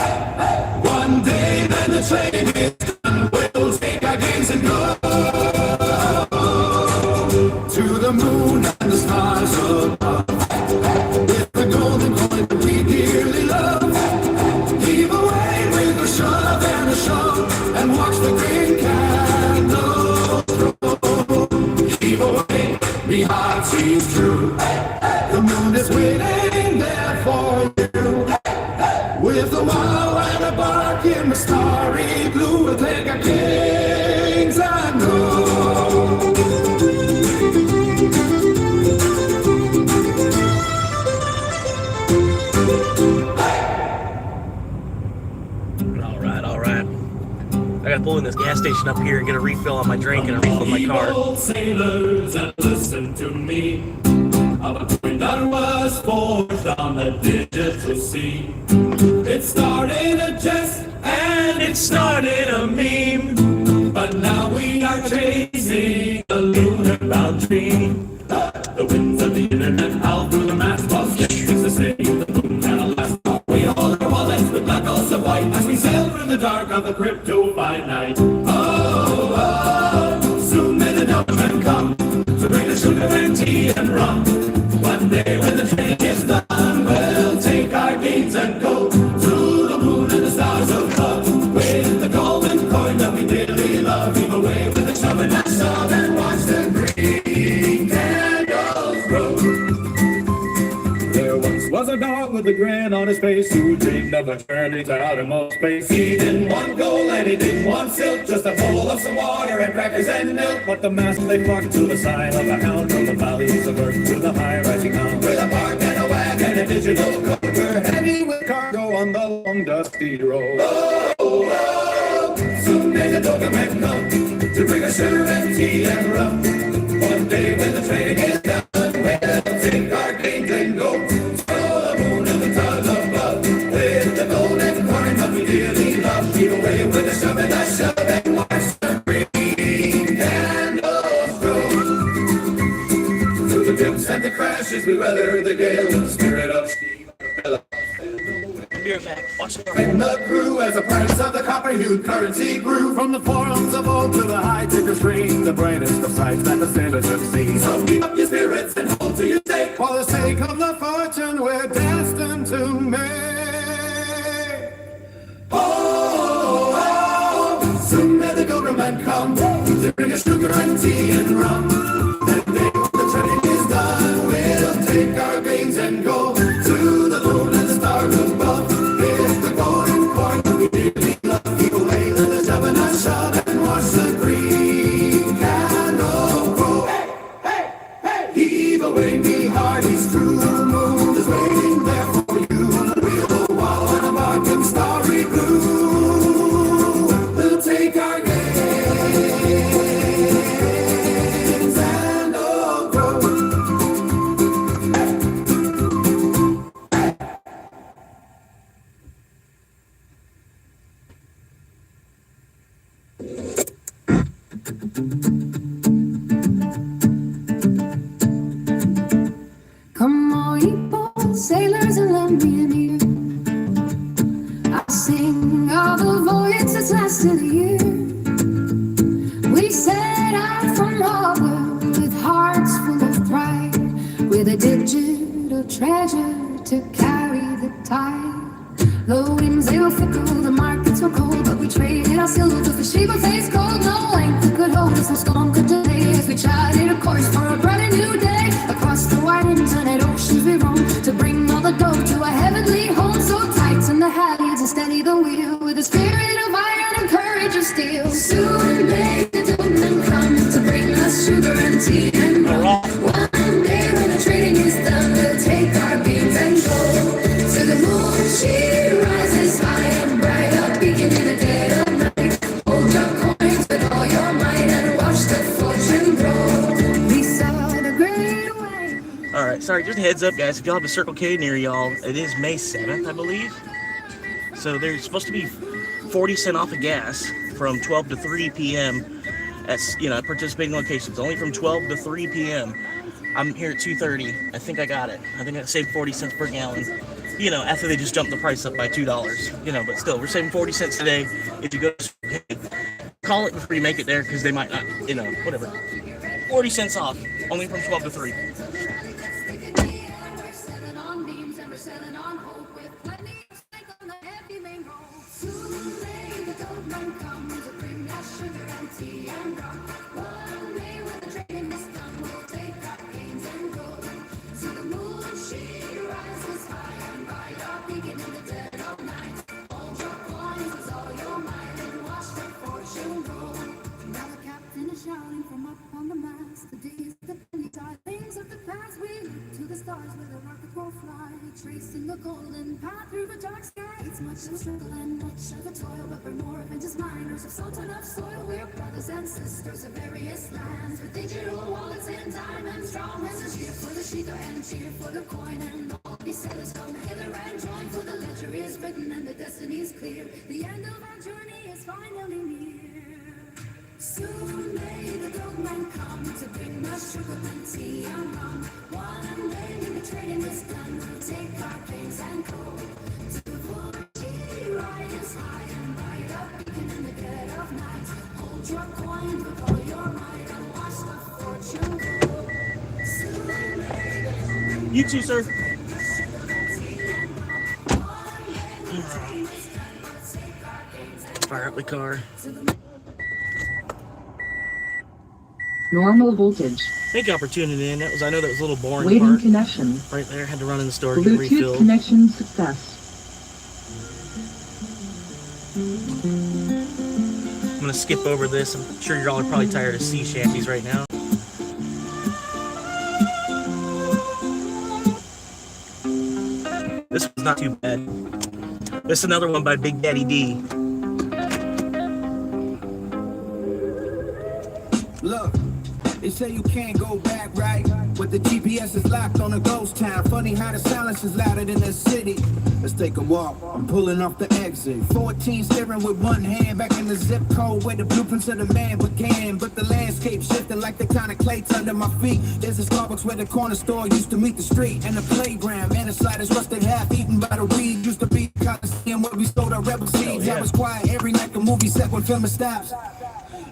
One day when the train is done, we'll take our games and go to the moon and the stars above. With the golden coin that we dearly love, heave away with a shove and a shove, and watch the green candles grow. Heave away, me heart seems true. The moon is waiting there for you. With a wow and a bark in the starry blue, we'll take our kings and go. All right. I gotta pull in this gas station up here and get a refill on my drink and a refill on my car. Old sailors, and listen to me. Our twin that was forged on the digital sea. It started a jest and it started a meme, but now we are chasing a lunar-bound dream. The winds of the internet howl through the mast while sketches to say the moon cannot last. We hold our wallets with black holes of white as we sail through the dark of the crypto-fied night. Oh, soon may the gentlemen come to bring us sugar and tea and rum. One day when the train is done, we'll take our games and go to the moon and the stars above. With the golden coin that we dearly love, heave away with a shove and a shove, and watch the green candles grow. There once was a dog with a grin on his face who dreamed of a journey to outermost space. He didn't want gold and he didn't want silk, just a bowl of some water and crackers and milk. But the mass they flocked to the sign of a hound, from the valleys of earth to the high rising mountains. With a bark and a wag and a digital code, we're heavy with cargo on the long dusty road. Oh, oh, soon may the Doberman come to bring us sugar and tea and rum. One day when the train is done, we'll take our games and go to the moon and the stars above. With the golden coin that we dearly love, heave away with a shove and a shove, and watch the green candles grow. Through the dips and the crashes we weather the gale, the spirit of Steve and the crew as the price of the copper-hued currency grew. From the forums of old to the high-ticker screen, the brightest of sights that the sailors have seen. So keep up your spirits and hold to your stake, for the sake of the fortune we're destined to make. Oh, oh, soon may the Doberman come to bring us sugar and tea and rum. That day the train is done, we'll take our games and go to the moon and the stars above. With the golden coin we dearly love, heave away with a shove and a shove, and watch the green candle grow. Hey, hey, hey! Heave away, me hearties, through the moon is waiting there for you. We'll go wall on a bark in starry blue. We'll take our games and all grow. Come on, you bold sailors, and lend me an ear. I sing all the voyages that's lasted a year. We set out from harbor with hearts full of pride, with a digital treasure to carry the tide. The winds, they were fickle, the markets were cold, but we traded our silver for Sheba face gold. No anchor could hold us, no storm could delay, as we charted a course for a bright new day. Across the wide internet oceans we roam, to bring all the dough to a heavenly home. So tighten the halliards and steady the wheel, with a spirit of iron and courage of steel. Soon may the Doberman come to bring us sugar and tea and rum. One day when the trading is done, we'll take our beams and go to the moon. She rises high and bright, a beacon in the dead of night. Hold your coins with all your might and watch the fortune grow. We saw the great way. All right, sorry, just a heads up, guys. If y'all have a Circle K near y'all, it is May 7th, I believe. So there's supposed to be 40 cents off of gas from 12 to 3 p.m. at, at participating locations, only from 12 to 3 p.m. I'm here at 2:30. I think I got it. I think I saved 40 cents per gallon. After they just jumped the price up by $2. But still, we're saving 40 cents today. If you go, call it before you make it there, because they might not, whatever. 40 cents off, only from 12 to 3. Shouting from up on the mast, the days, the penny things of the past. We look to the stars where the rocket will fly, tracing the golden path through the dark sky. It's much of a struggle and much of a toil, but we're more than just miners of salt and of soil. We're brothers and sisters of various lands, with digital wallets and diamonds, strong as a cheer for the sheep and cheer for the coin. And all these sailors come hither and join, for the ledger is written and the destiny is clear. The end of our journey is finally near. Soon may the dogman come to bring us sugar and tea and rum. One day when the trading is done, we'll take our things and go to the she rise high and light up, even in the dead of night. Hold your coin with all your might and watch the fortune go. Soon may You too, sir. Fire up the car. Normal voltage. Thank y'all for tuning in. I know that was a little boring Waiting part connection. right there. Had to run in the store, get Bluetooth refilled. connection success. I'm gonna skip over this. I'm sure y'all are probably tired of sea shanties right now. This one's not too bad. This is another one by Big Daddy D. Look, they say you can't go back, right? But the GPS is locked on a ghost town. Funny how the silence is louder than the city. Let's take a walk. I'm pulling off the exit. 14 steering with one hand. Back in the zip code where the blueprints of the man began. But the landscape shifting like the kind of clay under my feet. There's a Starbucks where the corner store used to meet the street. And the playground, and the sliders rusted half eaten by the weed. Used to be Coliseum where we stole our rebel seeds. I was quiet every night the movie set when filming stops.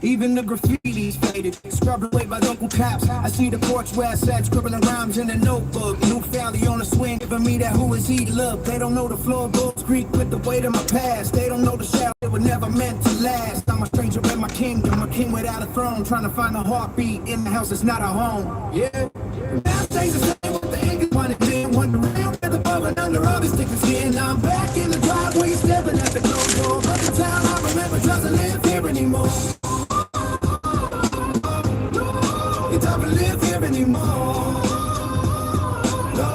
Even the graffiti's faded, scrubbed away by local cops. I see the porch where I sat, scribbling rhymes in a notebook. New family on the swing, giving me that who is he look. They don't know the floorboards creak with the weight of my past. They don't know the shadow, it was never meant to last. I'm a stranger in my kingdom, a king without a throne. Trying to find a heartbeat in the house that's not a home. Yeah, now stays the same with the English one and then one around with above and under all this thick skin. Now I'm back in the driveway, stepping at the closed door. But the town I remember doesn't live here anymore. It doesn't live here anymore. No.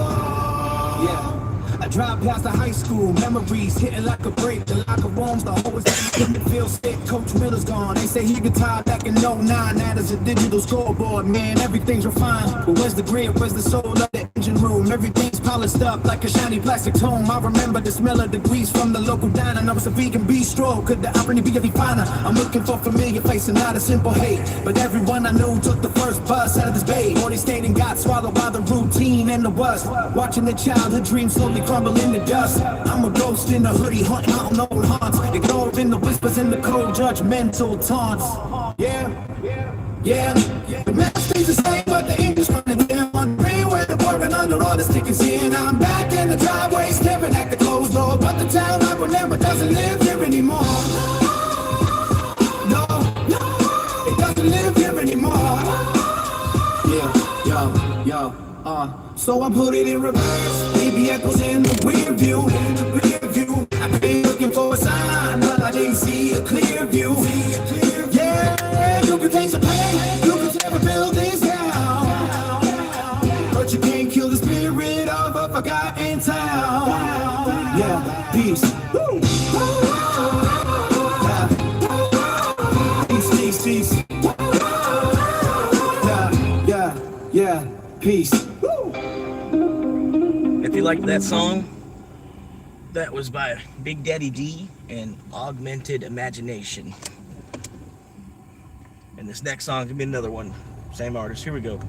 Yeah. I drive past the high school, memories hitting like a break. The locker rooms, the whole thing feel sick. Coach Miller's gone. They say he retired back in '09. That is a digital scoreboard, man. Everything's refined. But where's the grid? Where's the soul of the engine room? Everything's polished up like a shiny plastic tome. I remember the smell of the grease from the local diner. I was a vegan bistro. Could the irony be any finer? I'm looking for familiar face and not a simple hate. But everyone I knew took the first bus out of this bay. Or they stayed and got swallowed by the routine and the rust. Watching the childhood dreams slowly crumble in the dust. I'm a ghost in a hoodie hunting out no haunts. Ignoring the whispers and the cold judgmental taunts. Yeah, yeah. The map stays the same, but the English running down on the freeway. The working under all the stickers in. I'm back in the driveway, stepping at the closed door. But the town I remember doesn't live here anymore. No, it doesn't live here anymore. Yeah, yo. So I put it in reverse. Baby echoes in the rear view. I've been looking for a sign, but I didn't see a clear view. Yeah, you can take some pain, you can tear a buildings down, but you can't kill the spirit of a forgotten town. Yeah, peace. Woo. Peace. Yeah, peace. If you liked that song, that was by Big Daddy D and Augmented Imagination. And And this next song's gonna be another one. Same artist. Here we go.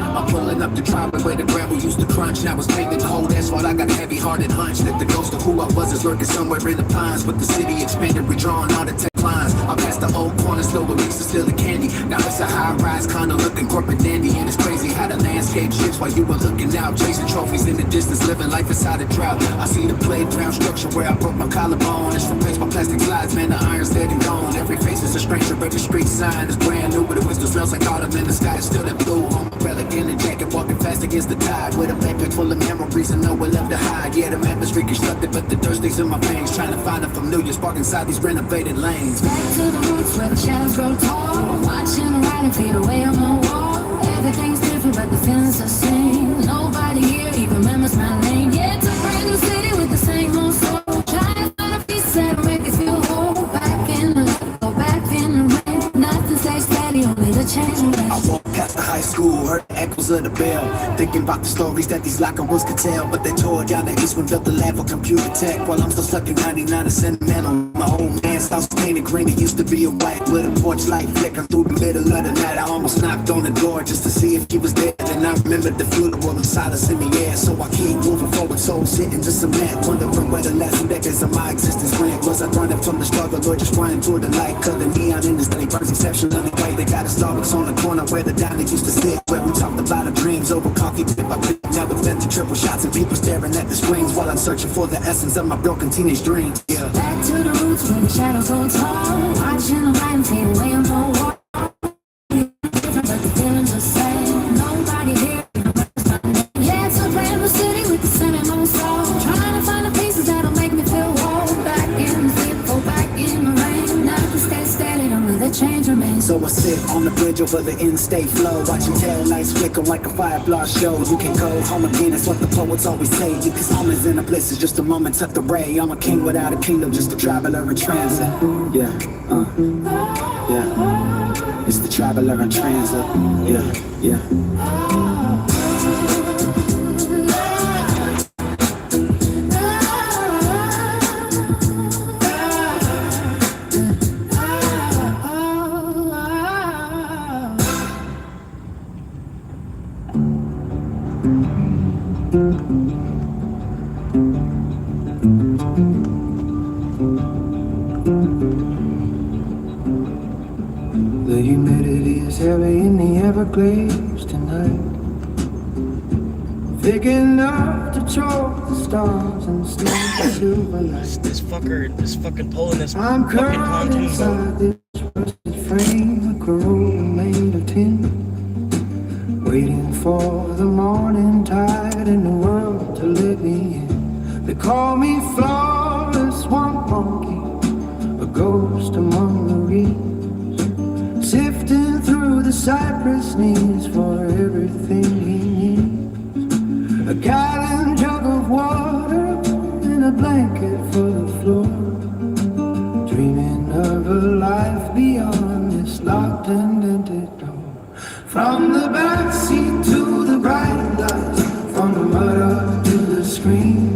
I'm pulling up the driveway where the gravel used to crunch. Now it's paving cold asphalt. I got a heavy-hearted hunch that the ghost of who I was is lurking somewhere in the pines. With the city expanded, redrawn all the tech lines. I passed the old corner store where we used to steal the candy. Now it's a high-rise kinda looking corporate dandy. And it's crazy how the landscape shifts while you were looking out, chasing trophies in the distance, living life inside a drought. I see the playground structure where I broke my collarbone. It's replaced by plastic slides, man, the iron's dead and gone. Every face is a stranger, but the street sign is brand new. But the wisdom smells like autumn and the sky is still that blue. Home relic in a jacket, walking fast against the tide. With a backpack full of memories and nowhere left to hide. Yeah, the map is reconstructed, but the dirt stays in my veins. Trying to find a familiar spark inside these renovated lanes. Back to the roots where the shadows grow tall. Watching the writing fade away on the wall. Everything's different, but the feeling's the same. Nobody here even remembers my name. Yeah, it's a brand new city with the same old soul. Trying to find a piece that'll make it feel whole. Back in the light, go back in the rain. Nothing stays steady, only the change will I walked past the high school, heard the echoes of the bell. Thinking about the stories that these locker rooms could tell. But they tore down the east and built the lab for computer tech. While I'm still stuck in 99 and sentimental. My old man's house painted green, it used to be a white. With a porch light flickering through the middle of the night. I almost knocked on the door just to see if he was there. And I remembered the funeral and silence in the air. So I keep moving forward, souls hitting just cement. Wondering where the last few decades of my existence went. Was I running from the struggle or just running toward the light? Cause the neon in this day burns exceptionally bright. They got a Starbucks on the corner where the diner used to sit. Where we talked about our dreams over coffee tip by tip. Now we've been to triple shots and people staring at the screens. While I'm searching for the essence of my broken teenage dreams. Yeah. back to the roots where the shadows go tall. Watching the light fade away on the wall. Different, but the feeling's the same. Nobody here remembers my name. Yeah, it's a brand new city with the sun in my soul. Trying to find the pieces that'll make me feel whole. Back in the deep, go back in the rain. Nothing stays steady, only the change remains. So I sit on the bridge over the in-state flow, watching tail lights flicker like a fire blast show. You can go home again, that's what the poets always say. Because home is in a bliss, it's just a moment tucked away. I'm a king without a kingdom, just a traveler in transit. Yeah, yeah. It's the traveler in transit. Yeah. The humidity is heavy in the Everglades tonight. Thick enough to choke the stars and steal the silver light. This fucking pulling this I'm fucking curled pontoon boat. inside this rusted frame, a Corolla made of tin, waiting for the morning tide and the world to let me in. They call me flawless swamp monkey, a ghost among the reeds, sifting through the cypress knees for everything he needs. A gallon jug of water and a blanket for the floor, dreaming of a life beyond this locked and dented door. From the backseat to the bright lights, from the mud up to the screen,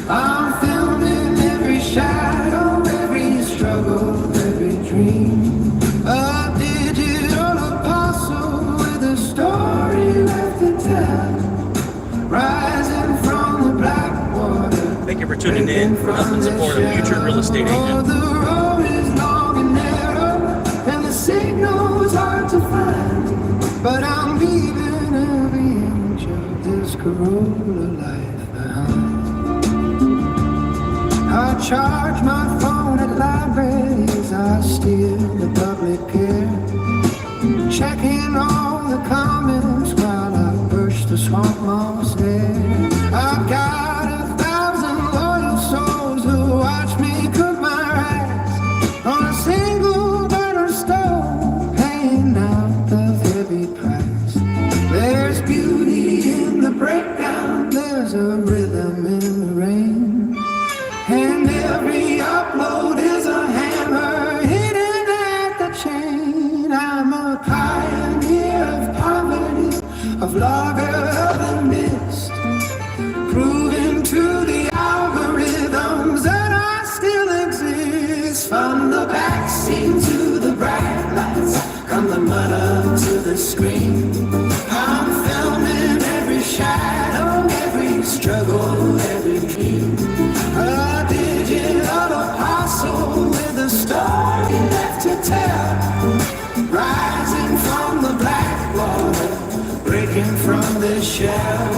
I'm filming every shadow, every struggle, every dream. A digital apostle with a story left to tell, rising from the black water. Thank you for tuning in. Help and support a future real estate agent. The road is long and narrow, and the signal is hard to find. But I'm leaving every inch of this Corolla life behind. I charge my phone at libraries, I steal the public care, checking all the comments while I brush the swamp moss hair. I've got 1,000 loyal souls who watch me cook my rice on a single burner stove, paying out the heavy price. There's beauty in the breakdown, there's a rhythm in the rain, and every upload is of lager and mist, proving to the algorithms that I still exist. From the backseat to the bright lights, come the mud to the screen. I'm filming every shadow, every struggle, every dream. A digital apostle with a story left to tell, rising from the black water, breaking from the shell.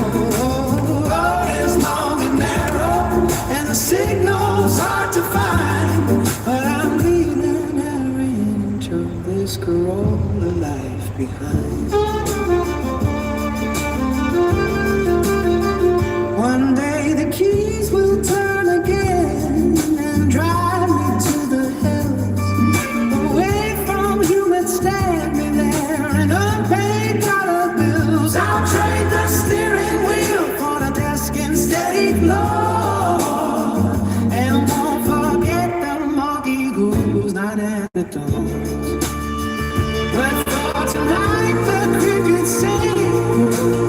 Oh, it's long and narrow, and the signal's hard to find, but I'm leaving every inch of this Corolla life behind. One day the keys will turn again and drive me to the hills, away from humid standing there and unpaid dollar bills. I'll trade the steering wheel for the desk and steady floor, and won't forget the monkey goes night at the doors. But for tonight the crickets sing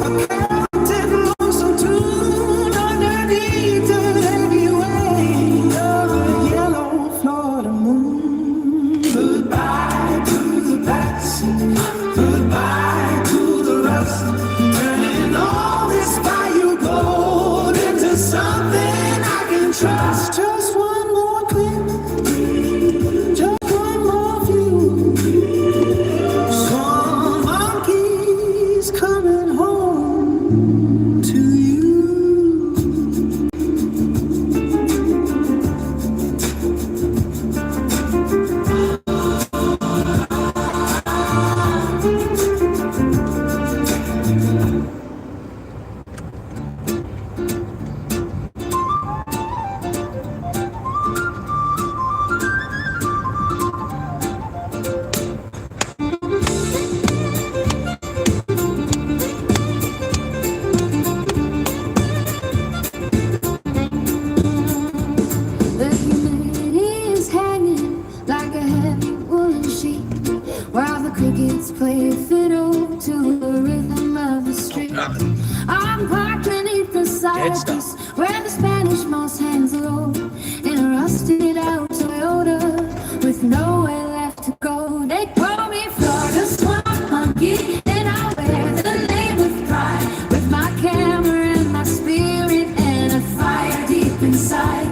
a captive lonesome tune underneath the heavy weight of a yellow Florida moon. Goodbye to the backseat, goodbye to the rust, turning all this bayou gold into something I can trust. Just one more clip, just one more view. Some monkeys coming home to you. The humidity is hanging like a heavy woolen sheet, while the crickets play fiddle to the rhythm of the street. I'm parked beneath the cypress where the Spanish moss hangs low, in a rusted out Toyota with nowhere left to go. They call me Florida Swamp Monkey, and I wear the name with pride, with my camera and my spirit and a fire deep inside.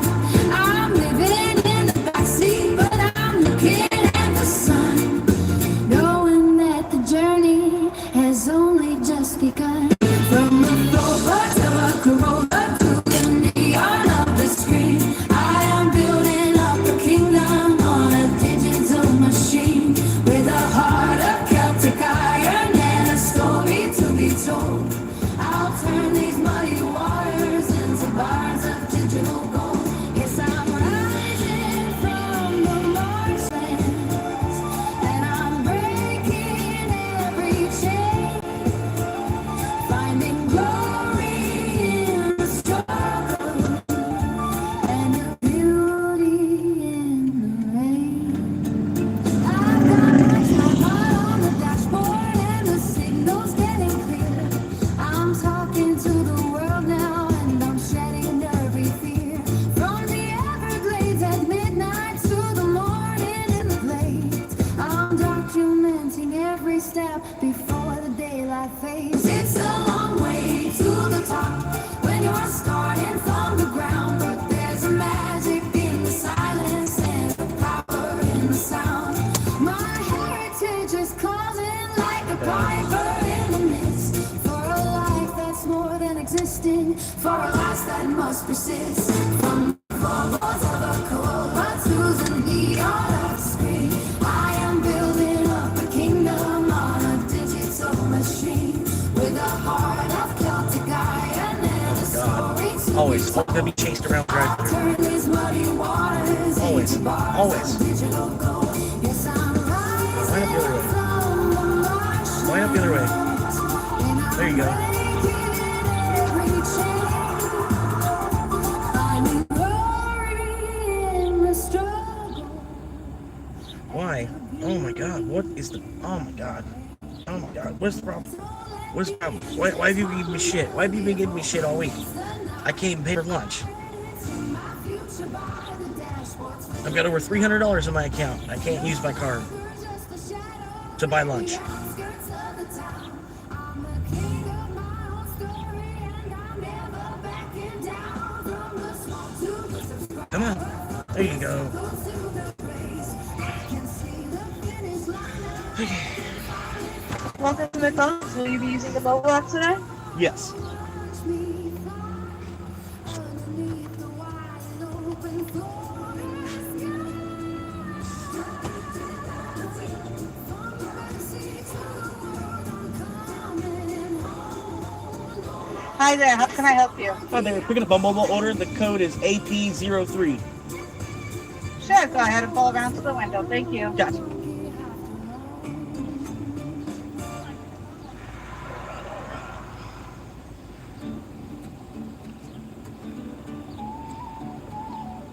I'm living in the backseat, but I'm looking at the sun, knowing that the journey has only just begun. From the floorboards of a Corolla to the neon of the screen, I am building up a kingdom on a digital machine, with a heart of Celtic iron and a story to be told. I'll turn these muddy waters into bars of digital gold. Yes, I'm rising from the marshlands, and I'm breaking every chain, finding glory in the struggle and the beauty in the rain. I've got my heart on the dashboard and the signal's getting clear. I'm talking to the world now and I'm shedding every fear. From the Everglades at midnight to the morning in the glades, I'm documenting every step before the daylight fades. It's a long way to the top when you're starting from the ground, but there's a magic in the silence and the power in the sound. My heritage is causing like a piper in the mist, for a life that's more than existing, for a life that must persist. From the floorboards of a Corolla to the neon of the screen, I am building up a kingdom on a digital machine, with a heart of Celtic iron and a story to Always. be Gonna be chased around the I'll drive-thru. turn these muddy waters Always. into bars Always. of digital gold. Yes, I'm Line up the other way. rising from the marshlands, Line up the other way. and I'm There you go. breaking every chain, finding glory in the struggle. Why? Oh my God. What is the? Oh my God. Oh my God. What's the problem? What's the problem? Why have you been giving me shit? Why have you been giving me shit all week? I can't even pay for lunch. I've got over $300 in my account. I can't use my card to buy lunch. Come on. There you go. Welcome to McDonald's. Will you be using the mobile app today? Yes. Hi there. How can I help you? Hi there. Picking up a mobile order. The code is AP03. Sure. Go ahead and pull around to the window. Thank you. Gotcha.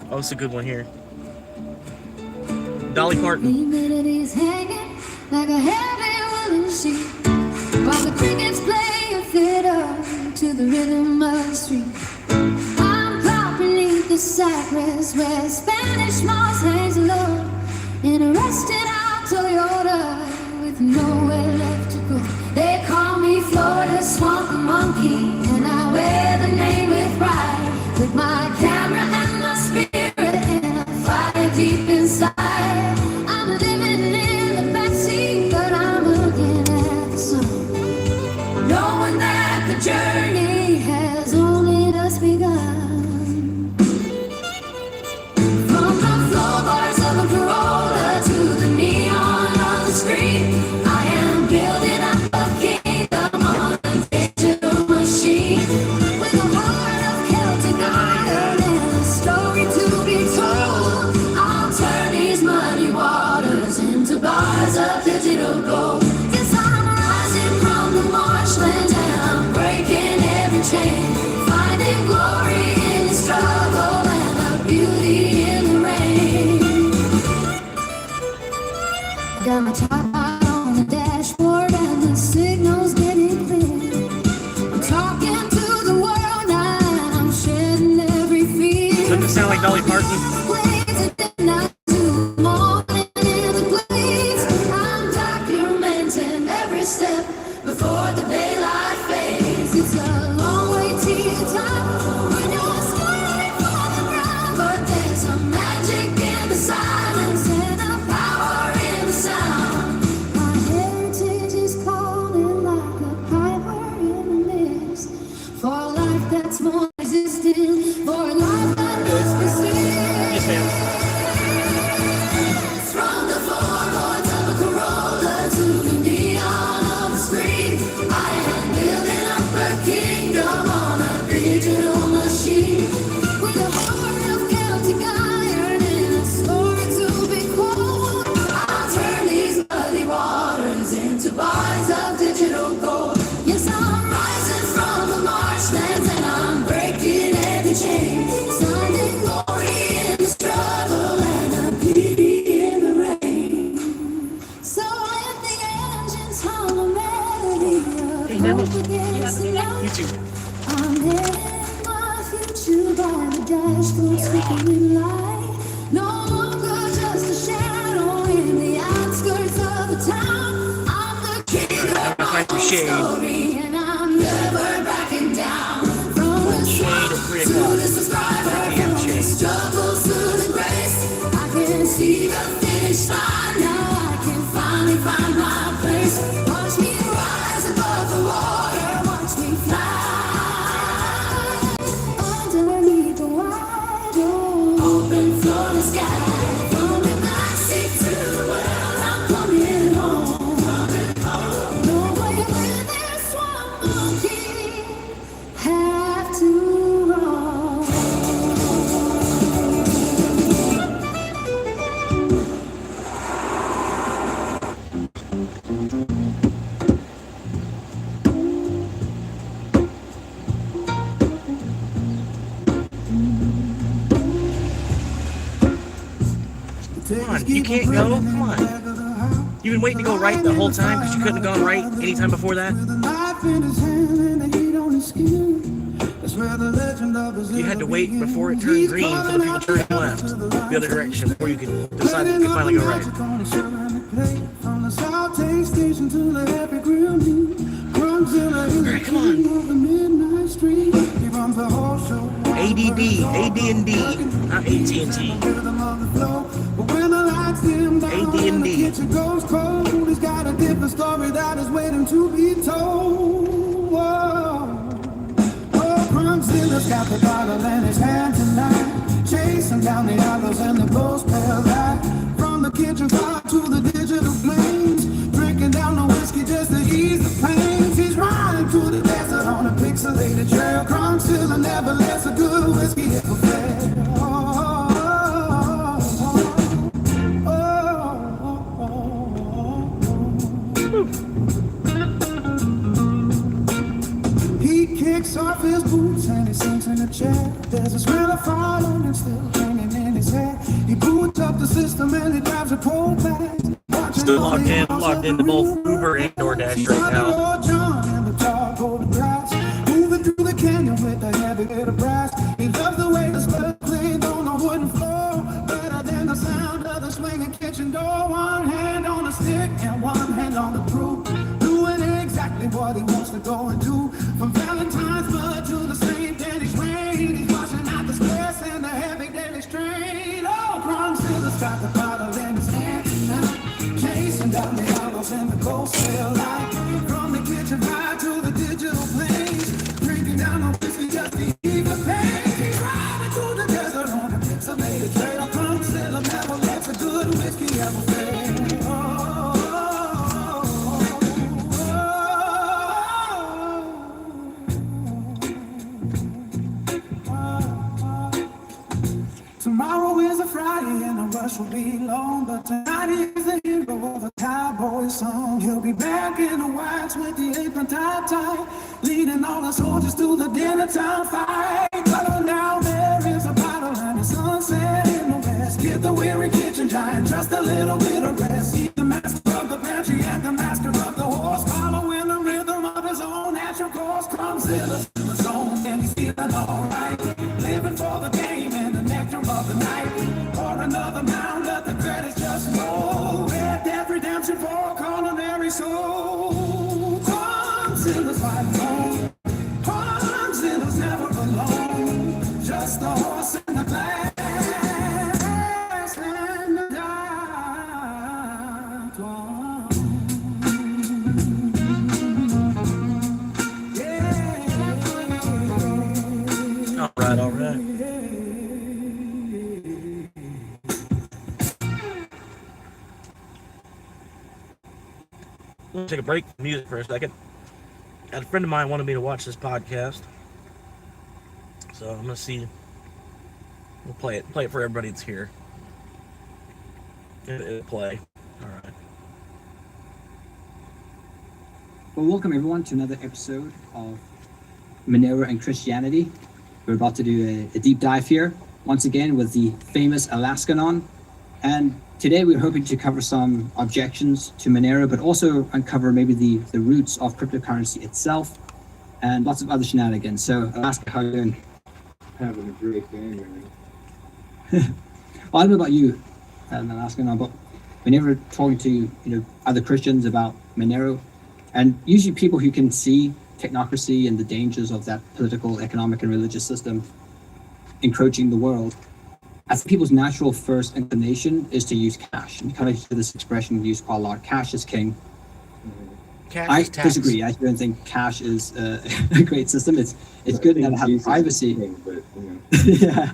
Oh, it's a good one here. Dolly Parton. Melodies hanging like a heavy woolen sheet, while the crickets play a fiddle to the rhythm of the street. I'm proud beneath the cypress where Spanish moss hangs low in a rusted out Toyota with nowhere left to go. They call me Florida Swamp Monkey, and I wear the name with pride, with my camera and my spirit and a fire deep inside. I'm living in the backseat, but I'm looking at the sun, knowing that the journey has only just begun. From the floorboards of a Corolla to the neon on the screen, I am building up a kingdom on a digital machine, with a heart of Celtic iron and a story to be told. I'll turn these muddy waters into bars of digital gold. Yes, I'm rising from the marshlands and I'm breaking every chain, finding glory in the struggle and the beauty in the rain. Got my top on the dashboard and the signal's getting clear. I'm talking to the world now and I'm shedding every fear. Doesn't it sound like Dolly Parton? I'm documenting every step before the daylight fades. It's a long way to the top when you're scared for the ground, but there's a magic in the silence and a power in the sound. My heritage is calling like a piper in the mist, for a life that's more resistant, for a life that is persistent. Yes, ma'am. From the floorboards of a Corolla to the neon of the screen, I am building up a kingdom on a digital machine, with a heart of Celtic iron and a story to be quoted. I'll turn these muddy waters into bars of digital gold. Yes, I'm rising from the marshlands and I'm breaking every chain, finding glory in the struggle and the beauty in the rain. So if the engines hum a melody of hope against the light, You too. I'm heading my future by the dashboard, flickering light. No longer just a shadow in the outskirts of the town. I'm the king of my Find some own shade. story, and I'm never backing down. From the Shade at 3 to o'clock. the subscriber, Yeah, from the shade. struggles to the grace, I can see the finish line now. I can finally find my place. Watch me rise above the water, watch me fly underneath the wide open Florida sky. From the backseat to the world, I'm coming home. No way where this swamp monkey have to roam. Come on, you can't go? Come on. You've been waiting to go right the whole time because you couldn't have gone right anytime before that? knife in his hand and the heat on his skin. That's where the legend of his You had to wait before it turned green for the people turning left the other direction before you could decide you could finally go right. From the saute station to the happy grill meat. Alright, come on. The midnight street. He runs the whole show. ADD, AD&D, not AT&T. But when the lights dim down and the AD&D. kitchen goes cold, he's got a different story that is waiting to be told. Whoa. Oh, Crunkzilla's got the bottle in his hand tonight, chasing down the others in the ghost pale light. From the kitchen fire to the digital flames, drinking down the whiskey just to ease the pains. He's riding through the desert on a pixelated trail. Crunkzilla never lets a good whiskey ever fail. He kicks off his boots and he sinks in a chair. There's a smell of fire and still hanging in his hair. He boots up the system and he drives a pole back. Still logged into both Uber and DoorDash right now. Moving through the canyon with a heavy bit of brass. He loves the way the smoke cleans on the wooden floor. Better than the sound of the swinging kitchen door. One hand on the stick and one hand on the broom. Doing exactly what he wants to go and do. From Valentine's blood to the St. Dennis rain. He's washing out the stress and the heavy daily strain. Oh, Crunkzilla's got the bottle in his hand tonight, chasing down the hollows in the ghost trail light. From the kitchen fire to the digital plains, drinking down the whiskey just to ease the pain. He's riding through the desert on a pixelated trail. Crunkzilla never lets a good whiskey ever fail. Tomorrow is a Friday and the rush will be long, but tonight is the hero of a cowboy song. He'll be back in the whites with the apron tied tight, leading all the soldiers to the dinner time fight. But now there is a bottle and a sunset in the west. Get the weary kitchen giant just a little bit of rest. He's the master of the pantry and the master of the horse, following the rhythm of his own natural course. Crunkzilla's in the zone and he's feeling alright, living for the game and the nectar of the night. Or another mound, let the credits just roll. Red Death Redemption for a culinary soul. Crunkzilla's fighting on. Crunkzilla's never alone. Just the horse and the glass and the dark one. Yeah. All right, all right. Let's take a break from music for a second. A friend of mine wanted me to watch this podcast, so I'm gonna see. We'll play it for everybody that's here. It'll play. All right. Well, welcome everyone to another episode of Monero and Christianity. We're about to do a deep dive here, once again with the famous Alaskanon. And today we're hoping to cover some objections to Monero, but also uncover maybe the roots of cryptocurrency itself and lots of other shenanigans. So Alaska, how are you doing? Having a great day, man. Well, I don't know about you, Alaskanon, but whenever talking to other Christians about Monero, and usually people who can see technocracy and the dangers of that political, economic, and religious system encroaching the world, I think people's natural first inclination is to use cash. And you kind of hear this expression used quite a lot: cash is king. Cash I is tax. disagree. I don't think cash is a great system. It's good that it has privacy. But, Yeah.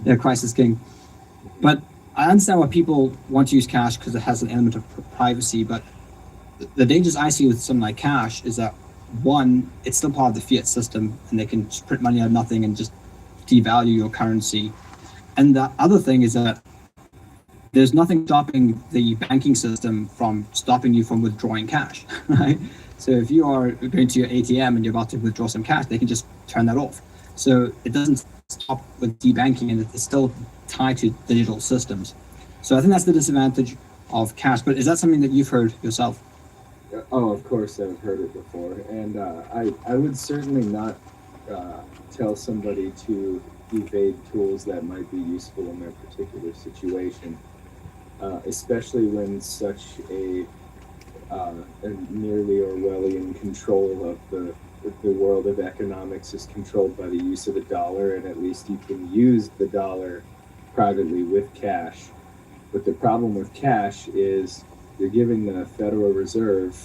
Yeah, Christ is king. But I understand why people want to use cash because it has an element of privacy. But the dangers I see with something like cash is that, one, it's still part of the fiat system, and they can just print money out of nothing and just devalue your currency. And the other thing is that there's nothing stopping the banking system from stopping you from withdrawing cash, right? So if you are going to your ATM and you're about to withdraw some cash, they can just turn that off. So it doesn't stop with debanking, and it's still tied to digital systems. So I think that's the disadvantage of cash. But is that something that you've heard yourself? Oh, of course I've heard it before, and I would certainly not tell somebody to evade tools that might be useful in their particular situation, especially when such a nearly Orwellian control of the world of economics is controlled by the use of the dollar, and at least you can use the dollar privately with cash. But the problem with cash is you're giving the Federal Reserve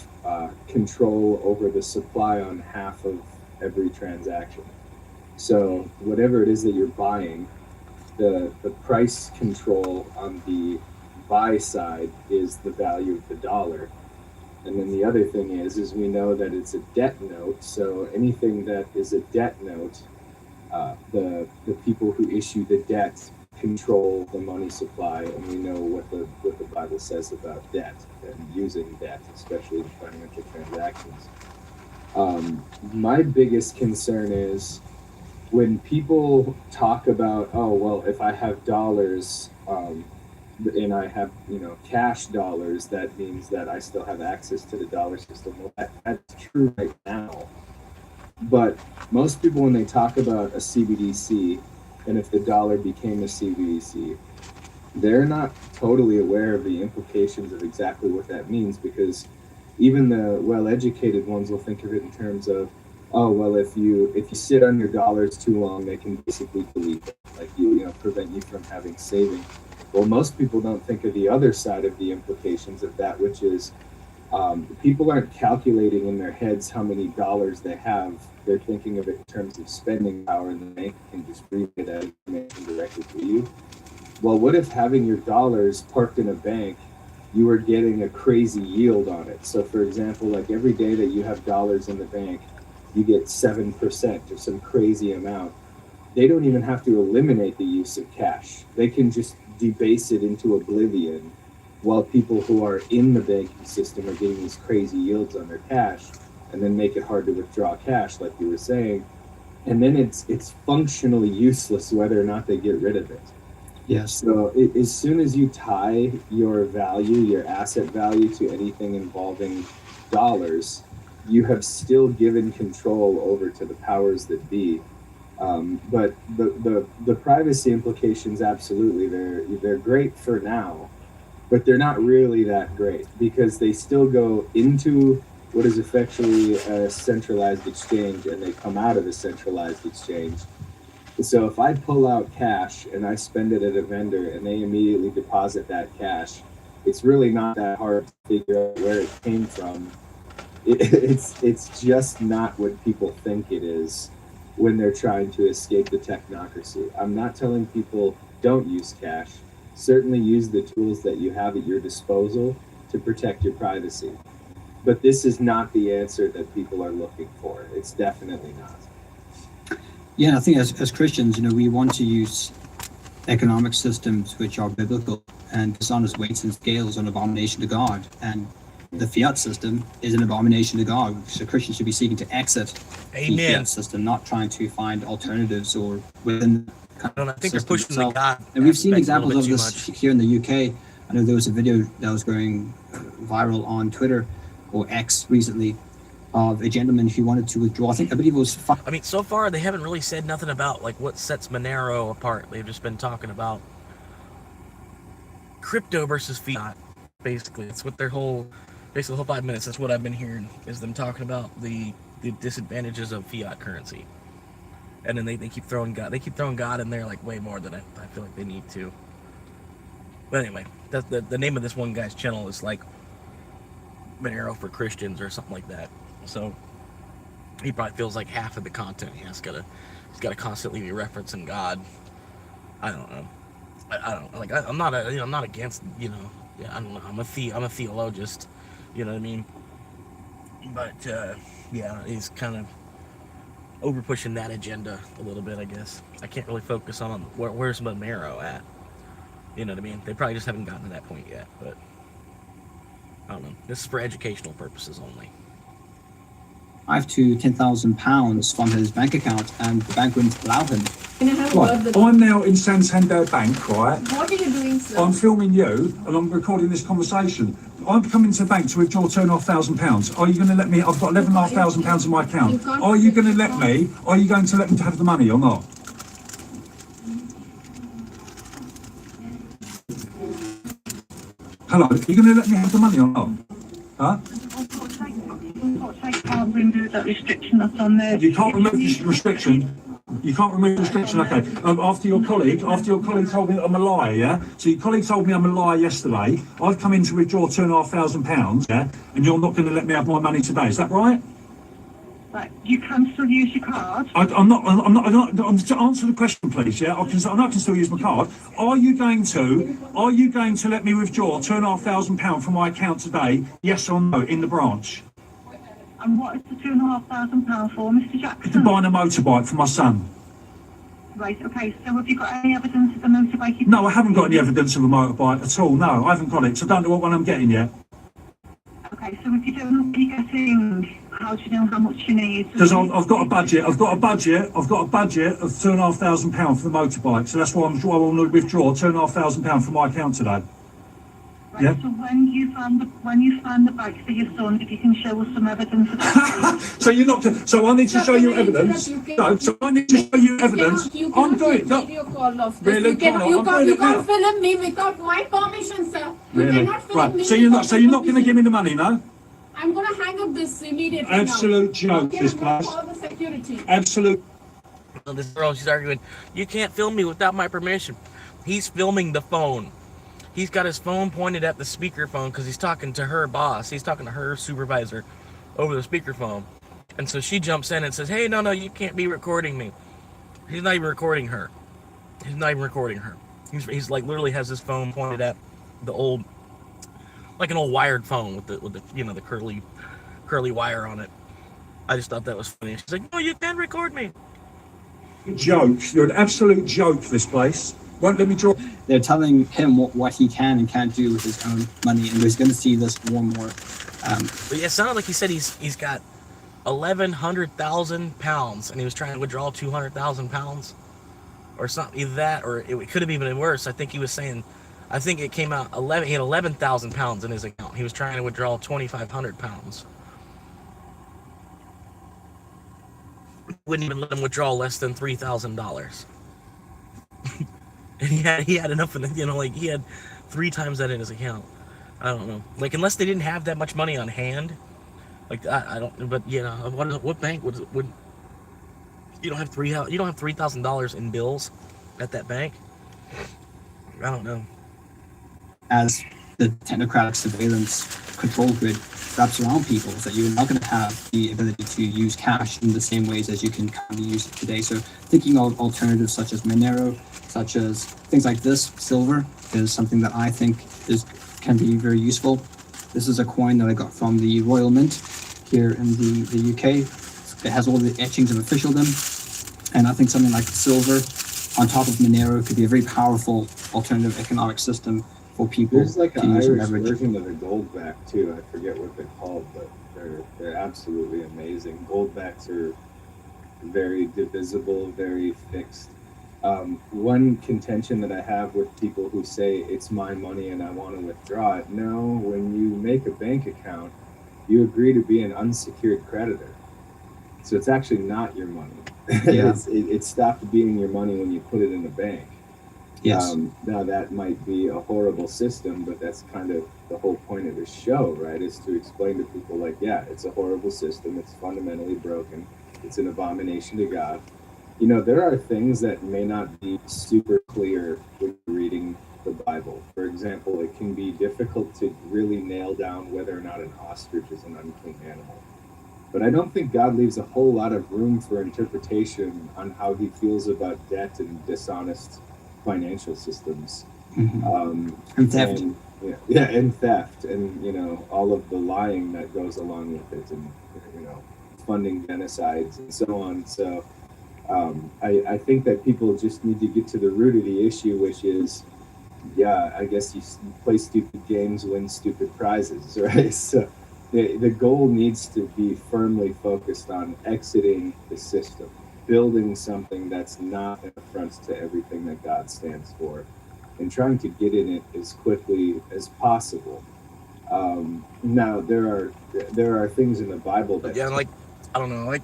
control over the supply on half of every transaction. So whatever it is that you're buying, the price control on the buy side is the value of the dollar. And then the other thing is we know that it's a debt note. So anything that is a debt note, the people who issue the debt control the money supply, and we know what the Bible says about debt and using debt, especially in financial transactions. My biggest concern is when people talk about, oh well, if I have dollars and I have cash dollars, that means that I still have access to the dollar system. Well, that's true right now, but most people, when they talk about a CBDC, and if the dollar became a CBDC, they're not totally aware of the implications of exactly what that means, because even the well-educated ones will think of it in terms of, oh well, if you sit on your dollars too long, they can basically delete it, like prevent you from having saving. Well, most people don't think of the other side of the implications of that, which is people aren't calculating in their heads how many dollars they have. They're thinking of it in terms of spending power, and the bank can just read it as information directly to you. Well, what if having your dollars parked in a bank, you were getting a crazy yield on it? So for example, like every day that you have dollars in the bank, you get 7% or some crazy amount. They don't even have to eliminate the use of cash. They can just debase it into oblivion, while people who are in the banking system are getting these crazy yields on their cash, and then make it hard to withdraw cash, like you were saying. And then it's functionally useless whether or not they get rid of it. Yes. So as soon as you tie your value, your asset value, to anything involving dollars, you have still given control over to the powers that be. But the privacy implications, absolutely, they're great for now, but they're not really that great, because they still go into what is effectively a centralized exchange, and they come out of a centralized exchange. So if I pull out cash and I spend it at a vendor and they immediately deposit that cash, it's really not that hard to figure out where it came from. It's just not what people think it is when they're trying to escape the technocracy. I'm not telling people don't use cash. Certainly use the tools that you have at your disposal to protect your privacy. But this is not the answer that people are looking for. It's definitely not. Yeah, and I think as Christians, we want to use economic systems which are biblical, and dishonest weights and scales are an abomination to God. And the fiat system is an abomination to God. So Christians should be seeking to exit the fiat system, not trying to find alternatives or within I think they're pushing the God. And we've seen examples of this here in the UK. I know there was a video that was going viral on Twitter or X recently of a gentleman who wanted to withdraw. I believe it was. I mean, so far they haven't really said nothing about like what sets Monero apart. They've just been talking about crypto versus fiat. Basically, it's what their whole 5 minutes. That's what I've been hearing, is them talking about the disadvantages of fiat currency. And then they keep throwing God. They keep throwing God in there like way more than I feel like they need to. But anyway, that's the name of this one guy's channel is like Monero for Christians or something like that. So he probably feels like half of the content he's got to constantly be referencing God. I don't know. I don't like. I'm not I'm not against. Yeah, I don't know. I'm a theologist. You know what I mean? But yeah, he's kind of over pushing that agenda a little bit, I guess. I can't really focus on where's Monero at. You know what I mean? They probably just haven't gotten to that point yet, but I don't know. This is for educational purposes only. £5,000 to £10,000 from his bank account, and the bank wouldn't allow him. Right, I'm now in Santander Bank, right? What are you doing, sir? I'm filming you, and I'm recording this conversation. I'm coming to the bank to withdraw £2,500. Are you going to let me? I've got £11,500 in my account. Are you going to let me? Are you going to let me to have the money or not? Hello, are you going to let me have the money or not? Huh? I can't remove that restriction that's on there. You can't remove the restriction. You can't remove the restriction. Okay. After your colleague told me that I'm a liar. Yeah. So your colleague told me I'm a liar yesterday. I've come in to withdraw £2,500. Yeah. And you're not going to let me have my money today. Is that right? Right. You can still use your card. I'm not. To answer the question, please. Yeah. I can still use my card. Are you going to let me withdraw £2,500 from my account today? Yes or no? In the branch. And what is the £2,500 for, Mr. Jackson? To buy a motorbike for my son. Right, okay, so have you got any evidence of the motorbike? No, I haven't got any evidence of a motorbike at all. No, I haven't got it. So I don't know what one I'm getting yet. Okay, so if you don't know what you're getting, how do you know how much you need? Because I've got a budget. I've got a budget of £2,500 for the motorbike. So that's why I want to withdraw £2,500 from my account today. Right, yeah. So when you find the bike for your son, if you can show us some evidence of that. So you're not. So I need to show you evidence. No. So I need to show you evidence. I'm doing it. Video call of this. Really? You can't film me without my permission, sir. You really? cannot film Right. me. So you're not going to give me the money, no? I'm going to hang up this immediately. Absolute now. joke, this place. Call the security. Absolute. This girl, she's arguing, you can't film me without my permission. He's filming the phone. He's got his phone pointed at the speakerphone because he's talking to her boss. He's talking to her supervisor over the speakerphone. And so she jumps in and says, hey, no, you can't be recording me. He's not even recording her. He's like literally has his phone pointed at the old, like an old wired phone with the you know, the curly wire on it. I just thought that was funny. She's like, no, you can't record me. Joke. You're an absolute joke, this place. Won't let me draw. They're telling him what he can and can't do with his own money, and he's going to see this more and more. But yeah, it sounded like he said he's got £1,100,000, and he was trying to withdraw £200,000 or something. Either that, or it could have even been worse. I think he was saying, I think it came out he had £11,000 in his account. He was trying to withdraw £2,500. Wouldn't even let him withdraw less than $3,000. And he had enough in it, you know, like he had 3 times that in his account. I don't know, like unless they didn't have that much money on hand, like I don't. But you know, what bank would you don't have $3,000 in bills at that bank? I don't know. As the technocratic surveillance control grid wraps around people, that you're not going to have the ability to use cash in the same ways as you can currently use it today. So thinking of alternatives such as Monero, such as things like this, silver, is something that I think can be very useful. This is a coin that I got from the Royal Mint here in the UK. It has all the etchings of officialdom, and I think something like silver on top of Monero could be a very powerful alternative economic system for people. There's like to an use Irish leverage. version of the goldback too. I forget what they're called, but they're absolutely amazing. Goldbacks are very divisible, very fixed. One contention that I have with people who say it's my money and I want to withdraw it. No, when you make a bank account, you agree to be an unsecured creditor. So it's actually not your money. Yeah. it stopped being your money when you put it in the bank. Yes. Now that might be a horrible system, but that's kind of the whole point of this show, right? Is to explain to people like, yeah, it's a horrible system. It's fundamentally broken. It's an abomination to God. You know, there are things that may not be super clear when reading the Bible. For example, it can be difficult to really nail down whether or not an ostrich is an unclean animal. But I don't think God leaves a whole lot of room for interpretation on how he feels about debt and dishonest financial systems. Mm-hmm. And theft. And theft, and you know, all of the lying that goes along with it, and you know, funding genocides and so on. So I think that people just need to get to the root of the issue, which is, yeah, I guess you play stupid games, win stupid prizes, right? So the goal needs to be firmly focused on exiting the system, building something that's not an affront to everything that God stands for, and trying to get in it as quickly as possible. Now there are things in the Bible that Yeah, like, I don't know, like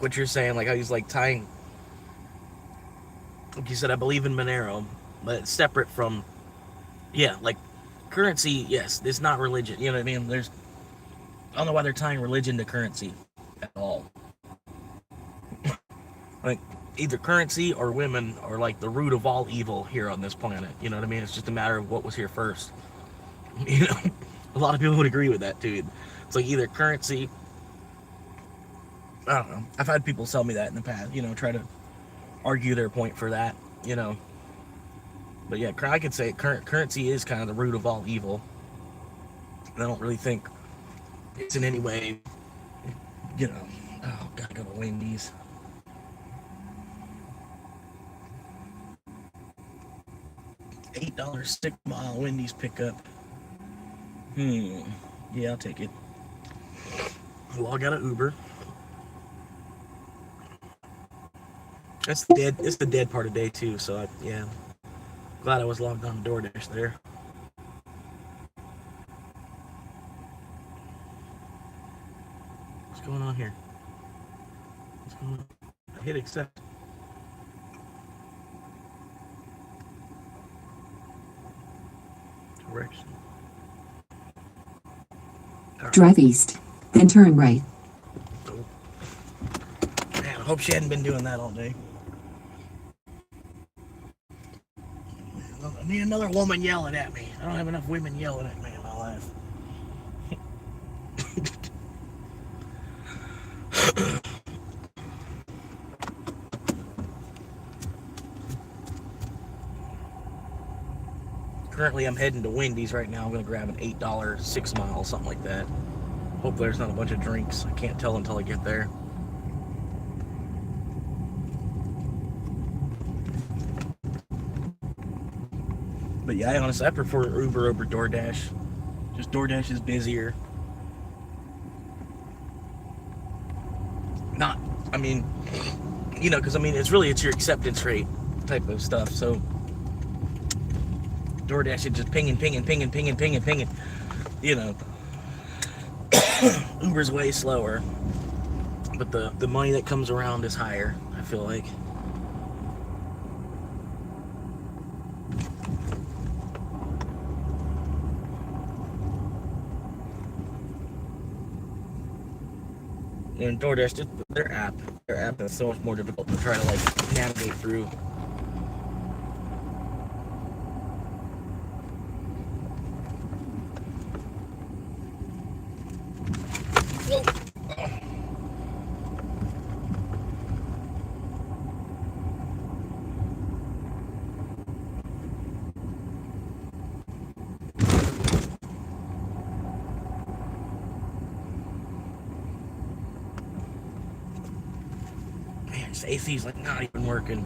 what you're saying, like how he's like tying, like you said, I believe in Monero, but it's separate from, yeah, like currency, yes, it's not religion, you know what I mean? I don't know why they're tying religion to currency at all. Like, either currency or women are like the root of all evil here on this planet, you know what I mean? It's just a matter of what was here first. You know, a lot of people would agree with that, dude. It's like either currency, I don't know. I've had people tell me that in the past, you know, try to argue their point for that, you know. But yeah, I could say currency is kind of the root of all evil. And I don't really think it's in any way, you know, oh, gotta go to Wendy's. $8 6-mile Wendy's pickup. Yeah, I'll take it. Well, I got an Uber. It's the dead part of day two, so yeah. Glad I was logged on to DoorDash there. What's going on here? What's going on? I hit accept. Direction. Right. Drive east, then turn right. Oh. Man, I hope she hadn't been doing that all day. I need another woman yelling at me. I don't have enough women yelling at me in my life. Currently, I'm heading to Wendy's right now. I'm going to grab an $8 6-mile, something like that. Hope there's not a bunch of drinks. I can't tell until I get there. But yeah, honestly, I prefer Uber over DoorDash. Just DoorDash is busier. Not, I mean, you know, because I mean, it's your acceptance rate type of stuff. So DoorDash is just pinging. You know, Uber's way slower, but the money that comes around is higher, I feel like. And DoorDash, just their app is so much more difficult to try to like navigate through. Man, this AC's like not even working.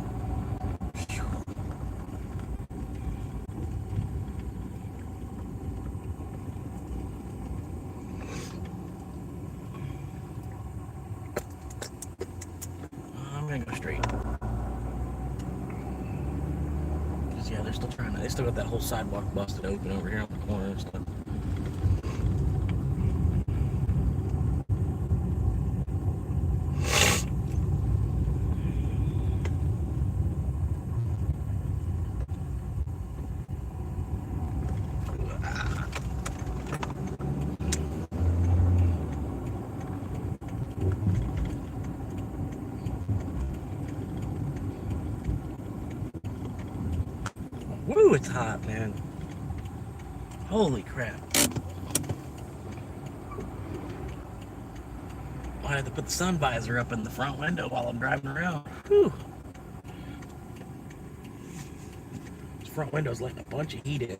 I'm gonna go straight. Yeah, they still got that whole sidewalk busted open over here on the corner and stuff. Woo, it's hot, man. Holy crap. I had to put the sun visor up in the front window while I'm driving around. Whew. This front window's letting a bunch of heat in.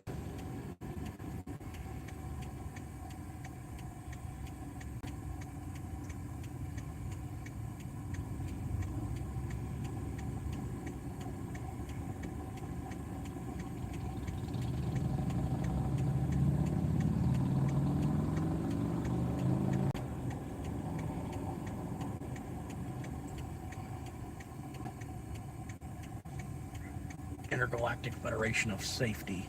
Intergalactic Federation of Safety.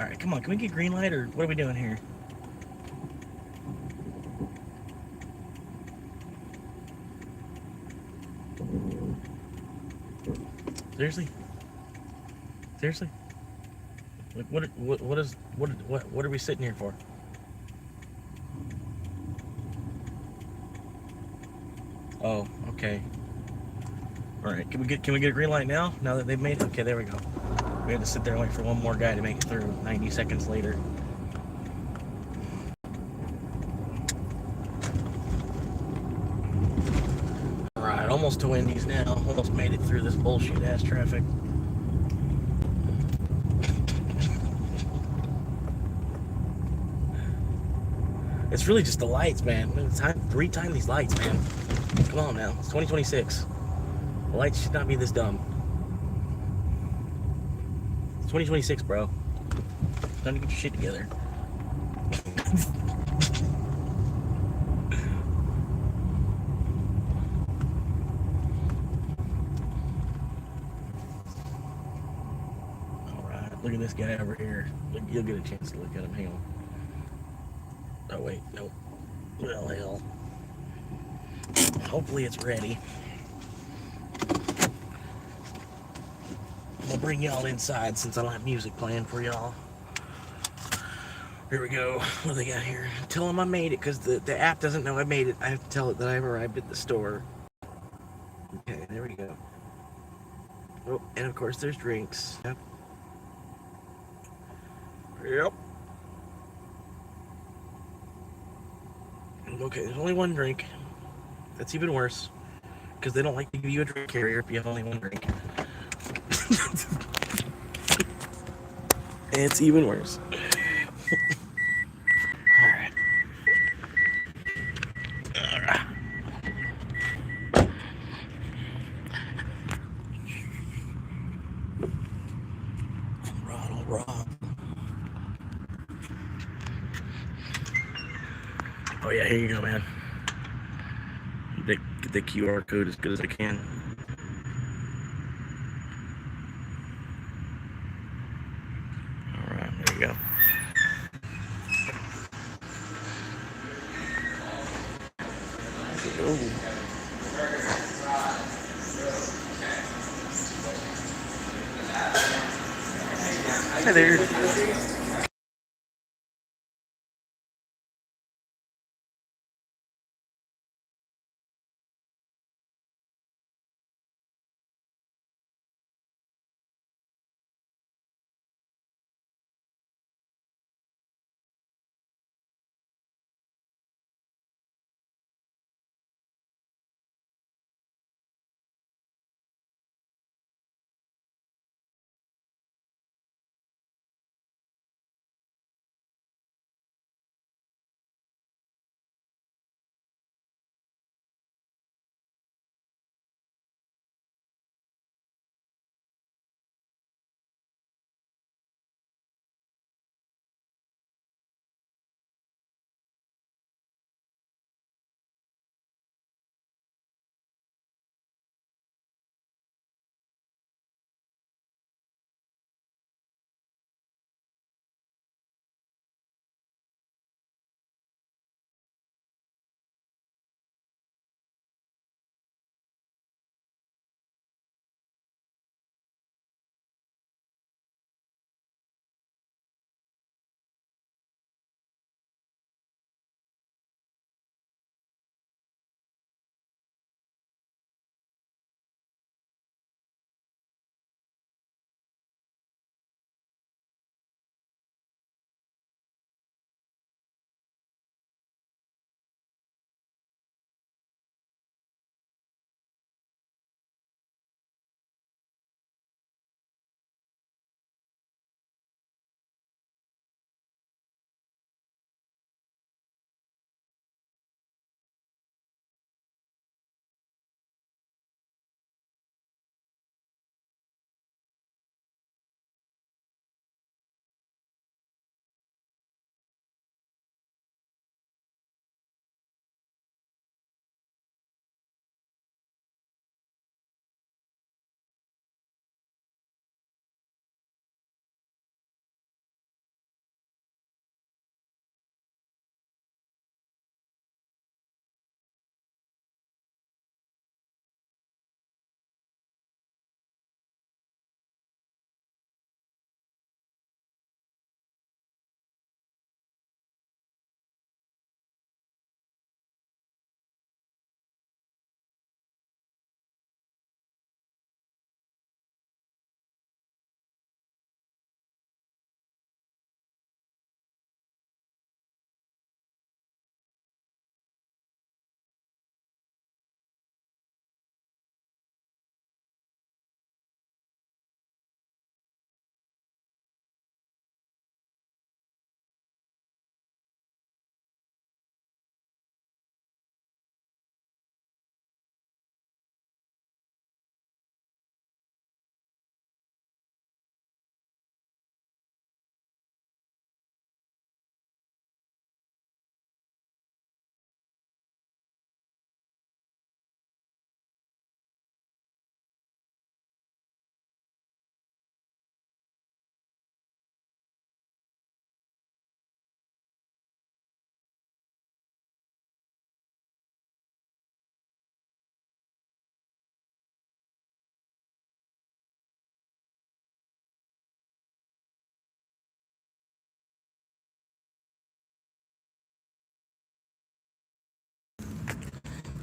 All right, come on. Can we get green light or what are we doing here? Seriously? Seriously? What are we sitting here for? Oh, okay. All right. Can we get a green light now? Now that they've made it? Okay, there we go. We had to sit there and wait for one more guy to make it through 90 seconds later. All right, almost to Wendy's now. Almost made it through this bullshit ass traffic. It's really just the lights, man. It's time retime these lights, man. Come on now. It's 2026. The lights should not be this dumb. It's 2026, bro. Time to get your shit together. Alright, look at this guy over here. Look, you'll get a chance to look at him. Hang on. Oh, wait. Nope. Well, hell. Hopefully it's ready. I'm gonna bring y'all inside since I don't have music playing for y'all. Here we go. What do they got here? Tell them I made it because the app doesn't know I made it. I have to tell it that I've arrived at the store. Okay, there we go. Oh, and of course there's drinks. Yep. Yep. Okay, there's only one drink. That's even worse. Because they don't like to give you a drink carrier if you have only one drink. It's even worse. Alright. Alright. Alright. Oh yeah, here you go, man. Get the QR code as good as I can. Alright, there you go. Ooh. Hi there.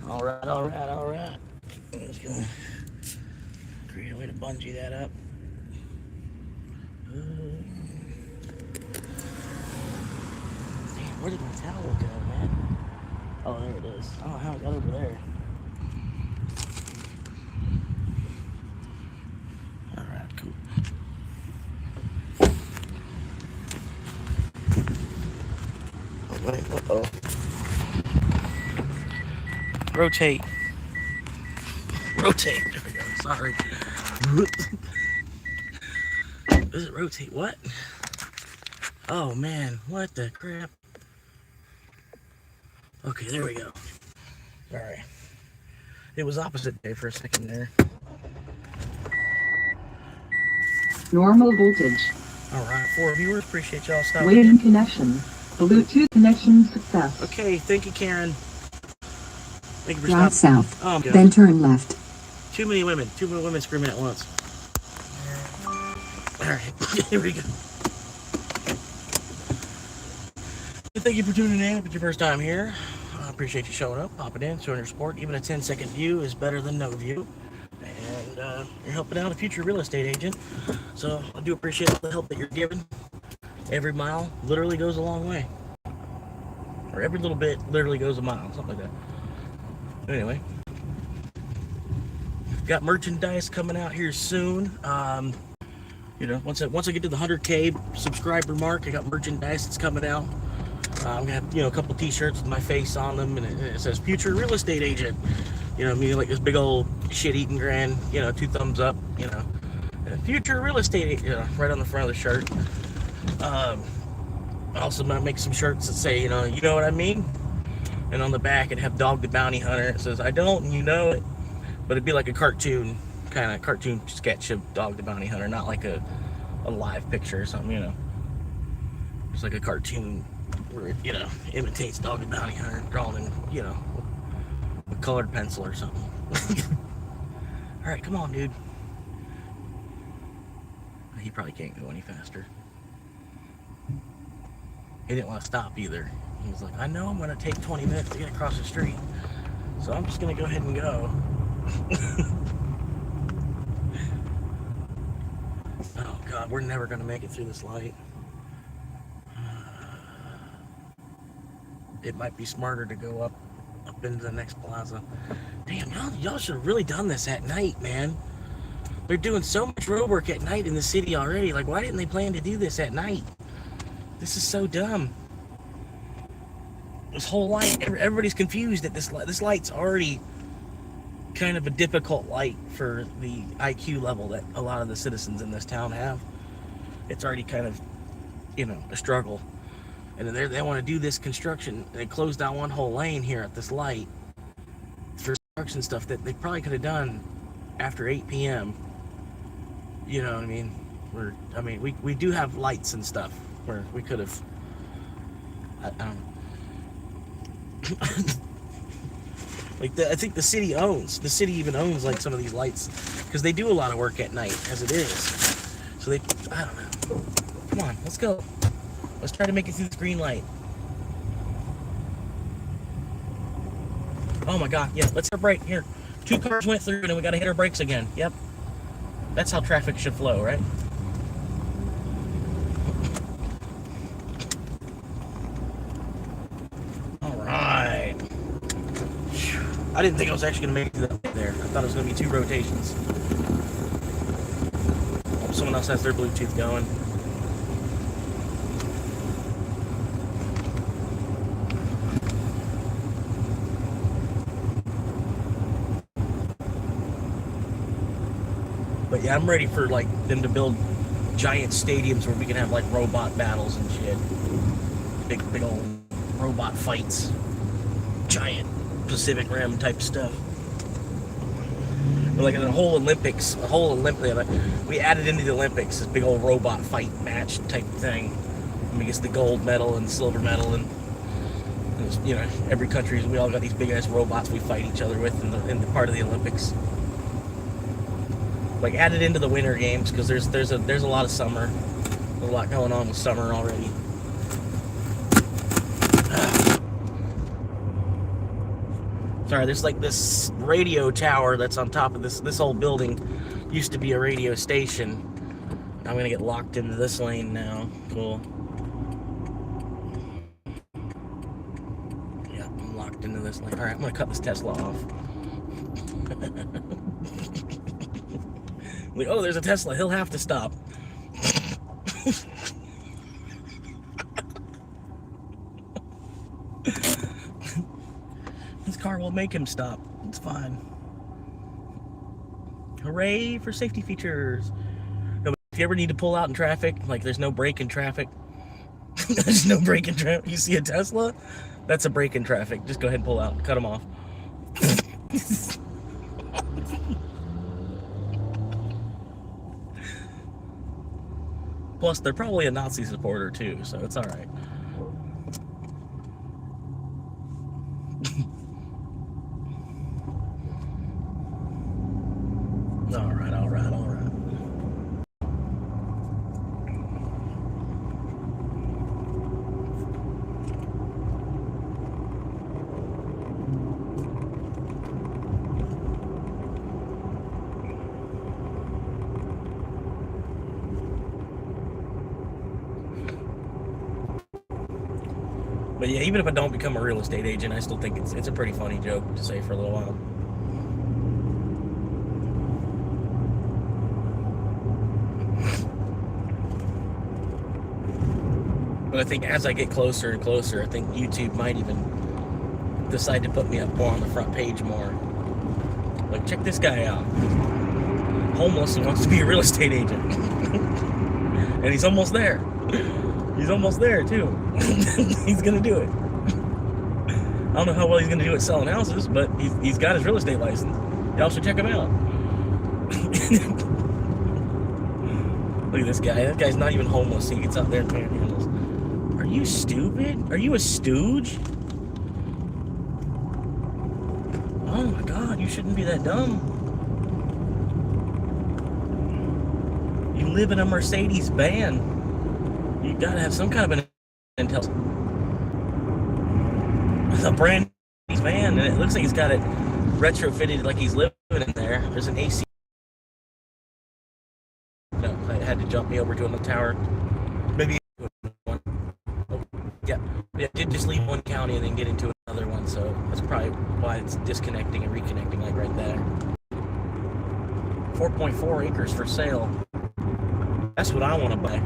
All right, all right, all right. I'm just gonna create a way to bungee that up. Damn, where did my towel go, man? Oh, there it is. I don't know how it got over there. All right, cool. Oh, wait, uh-oh. Rotate. Rotate. There we go. Sorry. Does it rotate? What? Oh man, what the crap? Okay, there we go. Alright. It was opposite day for a second there. Normal voltage. Alright, 4 viewers, appreciate y'all stopping. Waiting connection. Bluetooth connection success. Okay, thank you, Karen. Thank you for Drive stopping. south. Oh, Then turn left. Too many women screaming at once. Alright, here we go. Thank you for tuning in. If it's your first time here, I appreciate you showing up, popping in, showing your support. Even a 10-second view is better than no view. And you're helping out a future real estate agent. So I do appreciate all the help that you're giving. Every mile literally goes a long way. Or every little bit literally goes a mile, something like that. Anyway. Got merchandise coming out here soon. You know, once I get to the 100K subscriber mark, I got merchandise that's coming out. I'm gonna have, you know, a couple t-shirts with my face on them, and it says future real estate agent. You know, meaning like this big old shit-eating grin, you know, 2 thumbs up, you know. Future real estate agent, you know, right on the front of the shirt. Also might make some shirts that say, you know what I mean? And on the back it'd have Dog the Bounty Hunter. It says, I don't, and you know it. But it'd be like a cartoon, kind of cartoon sketch of Dog the Bounty Hunter, not like a live picture or something, you know. It's like a cartoon where it, you know, imitates Dog the Bounty Hunter, drawn in, you know, a colored pencil or something. Alright, come on, dude. He probably can't go any faster. He didn't want to stop either. He was like, I know I'm going to take 20 minutes to get across the street, so I'm just going to go ahead and go. Oh God, we're never going to make it through this light. It might be smarter to go up into the next plaza. Damn, y'all should have really done this at night, man. They're doing so much road work at night in the city already. Like, why didn't they plan to do this at night? This is so dumb. This whole light, everybody's confused that this light's already kind of a difficult light for the IQ level that a lot of the citizens in this town have. It's already kind of, you know, a struggle. And they want to do this construction. They closed down one whole lane here at this light for construction stuff that they probably could have done after 8 p.m. You know what I mean? We do have lights and stuff where we could have. I don't I think the city even owns like some of these lights because they do a lot of work at night as it is. So I don't know. Come on, let's go. Let's try to make it through this green light. Oh my God, yeah, let's hit our brake. Here, 2 cars went through and then we gotta hit our brakes again. Yep. That's how traffic should flow, right? Alright. I didn't think I was actually gonna make it there. I thought it was gonna be 2 rotations. Oh, someone else has their Bluetooth going. But yeah, I'm ready for like them to build giant stadiums where we can have like robot battles and shit. Big old robot fights. Giant Pacific Rim type stuff. But like in the whole Olympics, we added into the Olympics this big old robot fight match type thing. And we get the gold medal and silver medal and you know, every country, we all got these big ass robots we fight each other with in the part of the Olympics. Like added into the winter games because there's a lot of summer. There's a lot going on with summer already. Sorry, there's like this radio tower that's on top of this old building. Used to be a radio station. I'm gonna get locked into this lane now. Cool. Yeah, I'm locked into this lane. All right, I'm gonna cut this Tesla off. Like, oh, there's a Tesla. He'll have to stop. This car will make him stop. It's fine. Hooray for safety features. No, if you ever need to pull out in traffic, like there's no brake in traffic. There's no brake in traffic. You see a Tesla? That's a brake in traffic. Just go ahead and pull out. Cut them off. Plus, they're probably a Nazi supporter too, so it's all right. All right, all right, all right. But yeah, even if I don't become a real estate agent, I still think it's a pretty funny joke to say for a little while. But I think as I get closer and closer, I think YouTube might even decide to put me up more on the front page more. Like, check this guy out. Homeless and wants to be a real estate agent. And he's almost there. He's almost there, too. He's going to do it. I don't know how well he's going to do at selling houses, but he's got his real estate license. Y'all should check him out. Look at this guy. That guy's not even homeless. He gets out there and panhandles. Are you stupid? Are you a stooge? Oh my God, you shouldn't be that dumb. You live in a Mercedes van. You gotta have some kind of an intelligence. It's a brand new van, and it looks like he's got it retrofitted like he's living in there. There's an AC. No, I had to jump me over to another tower. Maybe one. Oh, yeah, it did just leave one county and then get into another one, so that's probably why it's disconnecting and reconnecting like right there. 4.4 acres for sale. That's what I want to buy.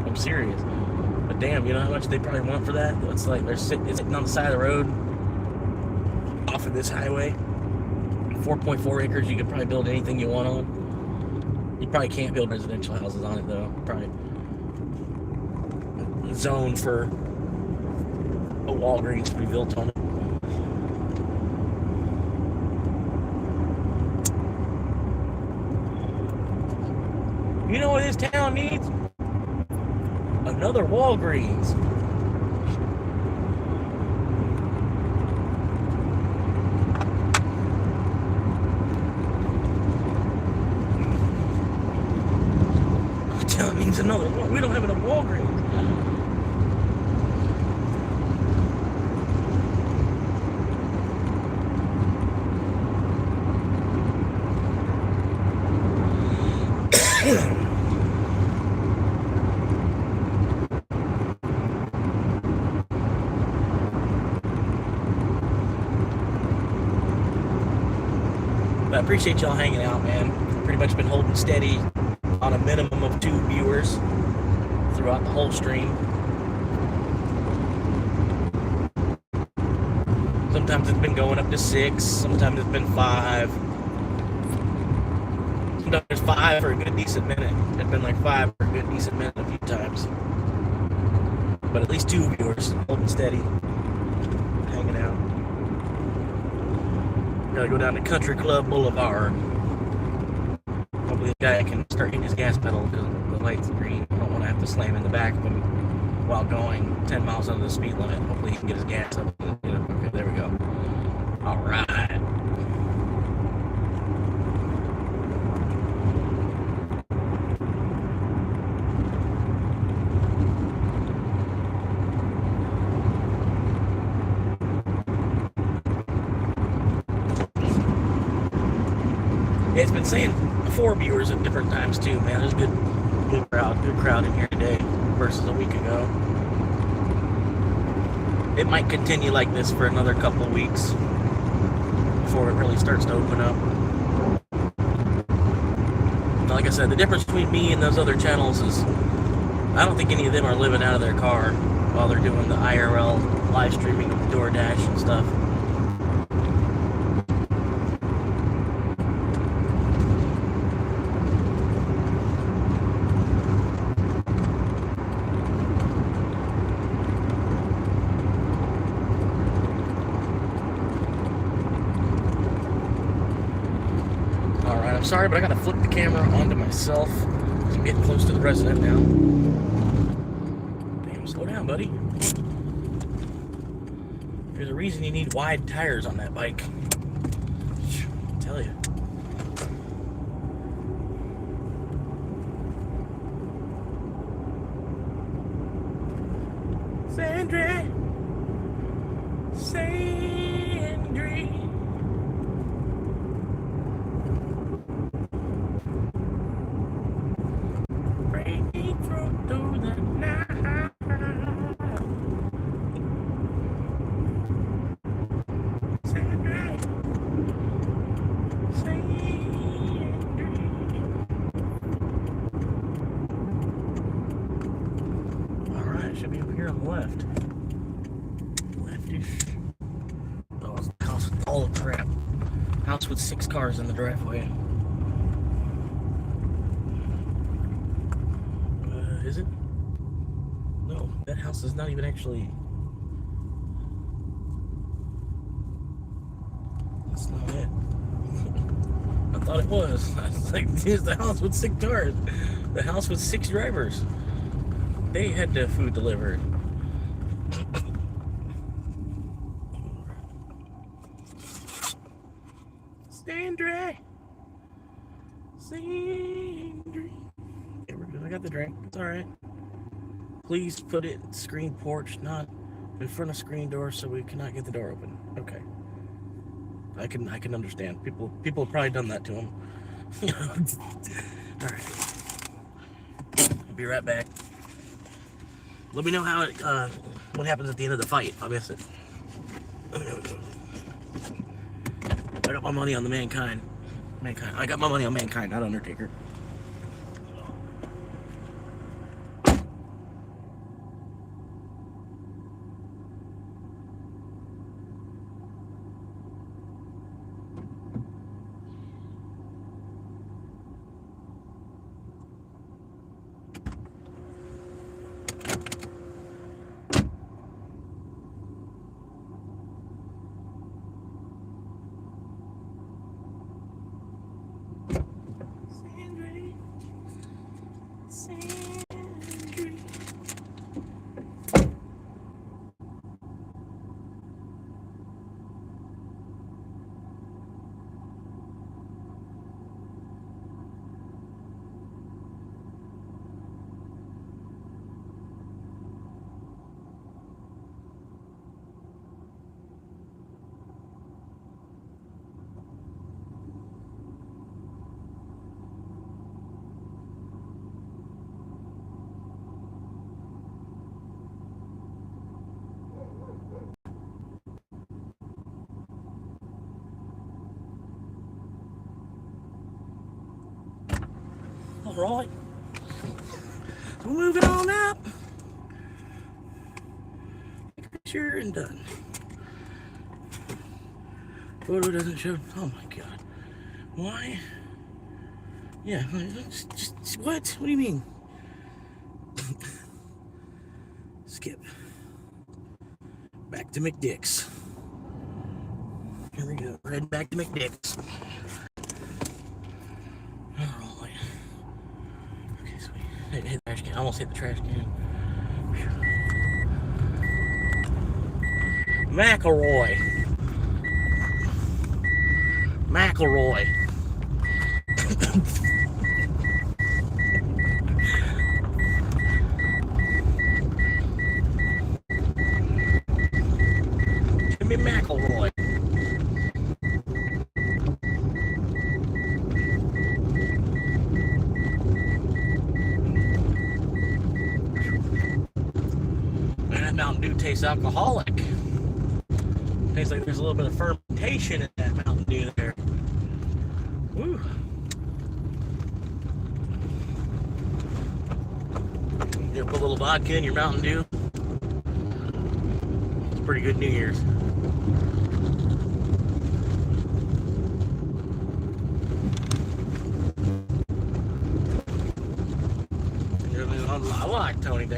I'm serious. But damn, you know how much they probably want for that? It's like it's sitting on the side of the road off of this highway. 4.4 acres, you could probably build anything you want on. You probably can't build residential houses on it though. Probably zoned for a Walgreens to be built on it. You know what this town needs? Another Walgreens. Town needs another one. We don't have enough Walgreens. I appreciate y'all hanging out, man. Pretty much been holding steady on a minimum of 2 viewers throughout the whole stream. Sometimes it's been going up to 6, sometimes it's been 5. Sometimes there's 5 for a good decent minute. It's been like 5 for a good decent minute a few times. But at least 2 viewers holding steady, hanging out. Gotta go down to Country Club Boulevard. Hopefully the guy can start hitting his gas pedal because the light's green. I don't want to have to slam in the back of him while going 10 miles under the speed limit. Hopefully he can get his gas up. Okay, there we go. All right. It's been saying 4 viewers at different times too, man. There's a good crowd in here today versus a week ago. It might continue like this for another couple weeks before it really starts to open up. Like I said, the difference between me and those other channels is I don't think any of them are living out of their car while they're doing the IRL live streaming of DoorDash and stuff. Alright, I'm sorry, but I gotta flip the camera onto myself. I'm getting close to the resident now. Damn, slow down, buddy. There's a reason you need wide tires on that bike. I tell you. Sandra. Breaking through the night. Sandra. Alright, should be over here on the left. Leftish. Oh, it's a house with all the crap. House with 6 cars in the driveway. Is it? No, that house is not even actually. That's not it. I thought it was. I was like, here's the house with 6 cars. The house with 6 drivers. They had the food delivered. Sandra. I got the drink. It's alright. Please put it screen porch, not in front of screen door, so we cannot get the door open. Okay. I can understand. People have probably done that to him. Alright. I'll be right back. Let me know how it what happens at the end of the fight if I miss it. I got my money on the Mankind. I got my money on Mankind, not Undertaker. Alright. So moving on up. Picture and done. Photo doesn't show. Oh my god. Why? Yeah, just what? What do you mean? Skip. Back to McDick's. Here we go. Head back to McDick's. Hit the trash can. I almost hit the trash can. McElroy. Jimmy McElroy. that Mountain Dew tastes alcoholic. Tastes like there's a little bit of fermentation in that Mountain Dew there. Woo. You put a little vodka in your Mountain Dew. It's pretty good New Year's.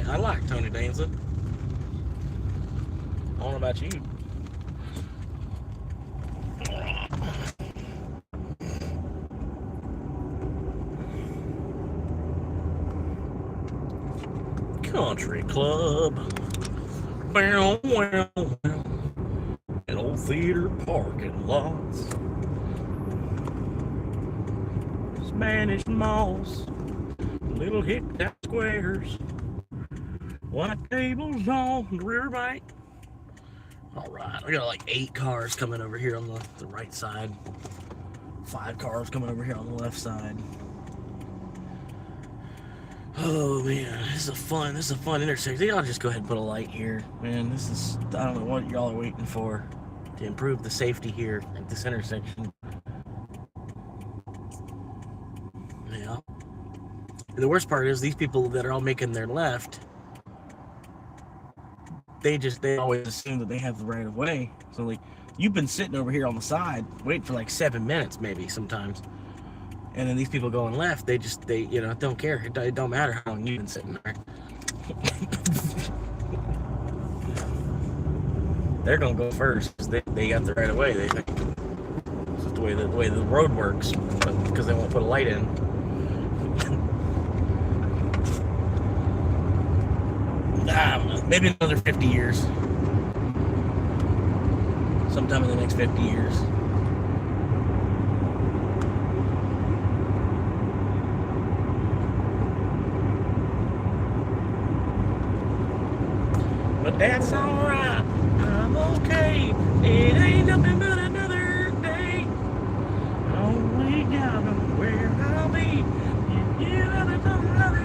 I like Tony Danza. I don't know about you. Country club. Well, well, well. An old theater parking lots. Spanish malls. Little hick-tap squares. White tables on the riverbank. All right, I got like 8 cars coming over here on the right side. 5 cars coming over here on the left side. Oh man, this is a fun intersection. Y'all just go ahead and put a light here, man. This is, I don't know what y'all are waiting for to improve the safety here at this intersection. Yeah. And the worst part is these people that are all making their left. They always assume that they have the right of way. So like, you've been sitting over here on the side waiting for like 7 minutes maybe sometimes, and then these people going left, they don't care. It don't matter how long you've been sitting there. They're gonna go first because they got the right of way. They think it's just the way the road works, but because they won't put a light in. I don't know, maybe another 50 years. Sometime in the next 50 years. But that's alright, I'm okay. It ain't nothing but another day. Only God knows where I'll be. You haven't done nothing.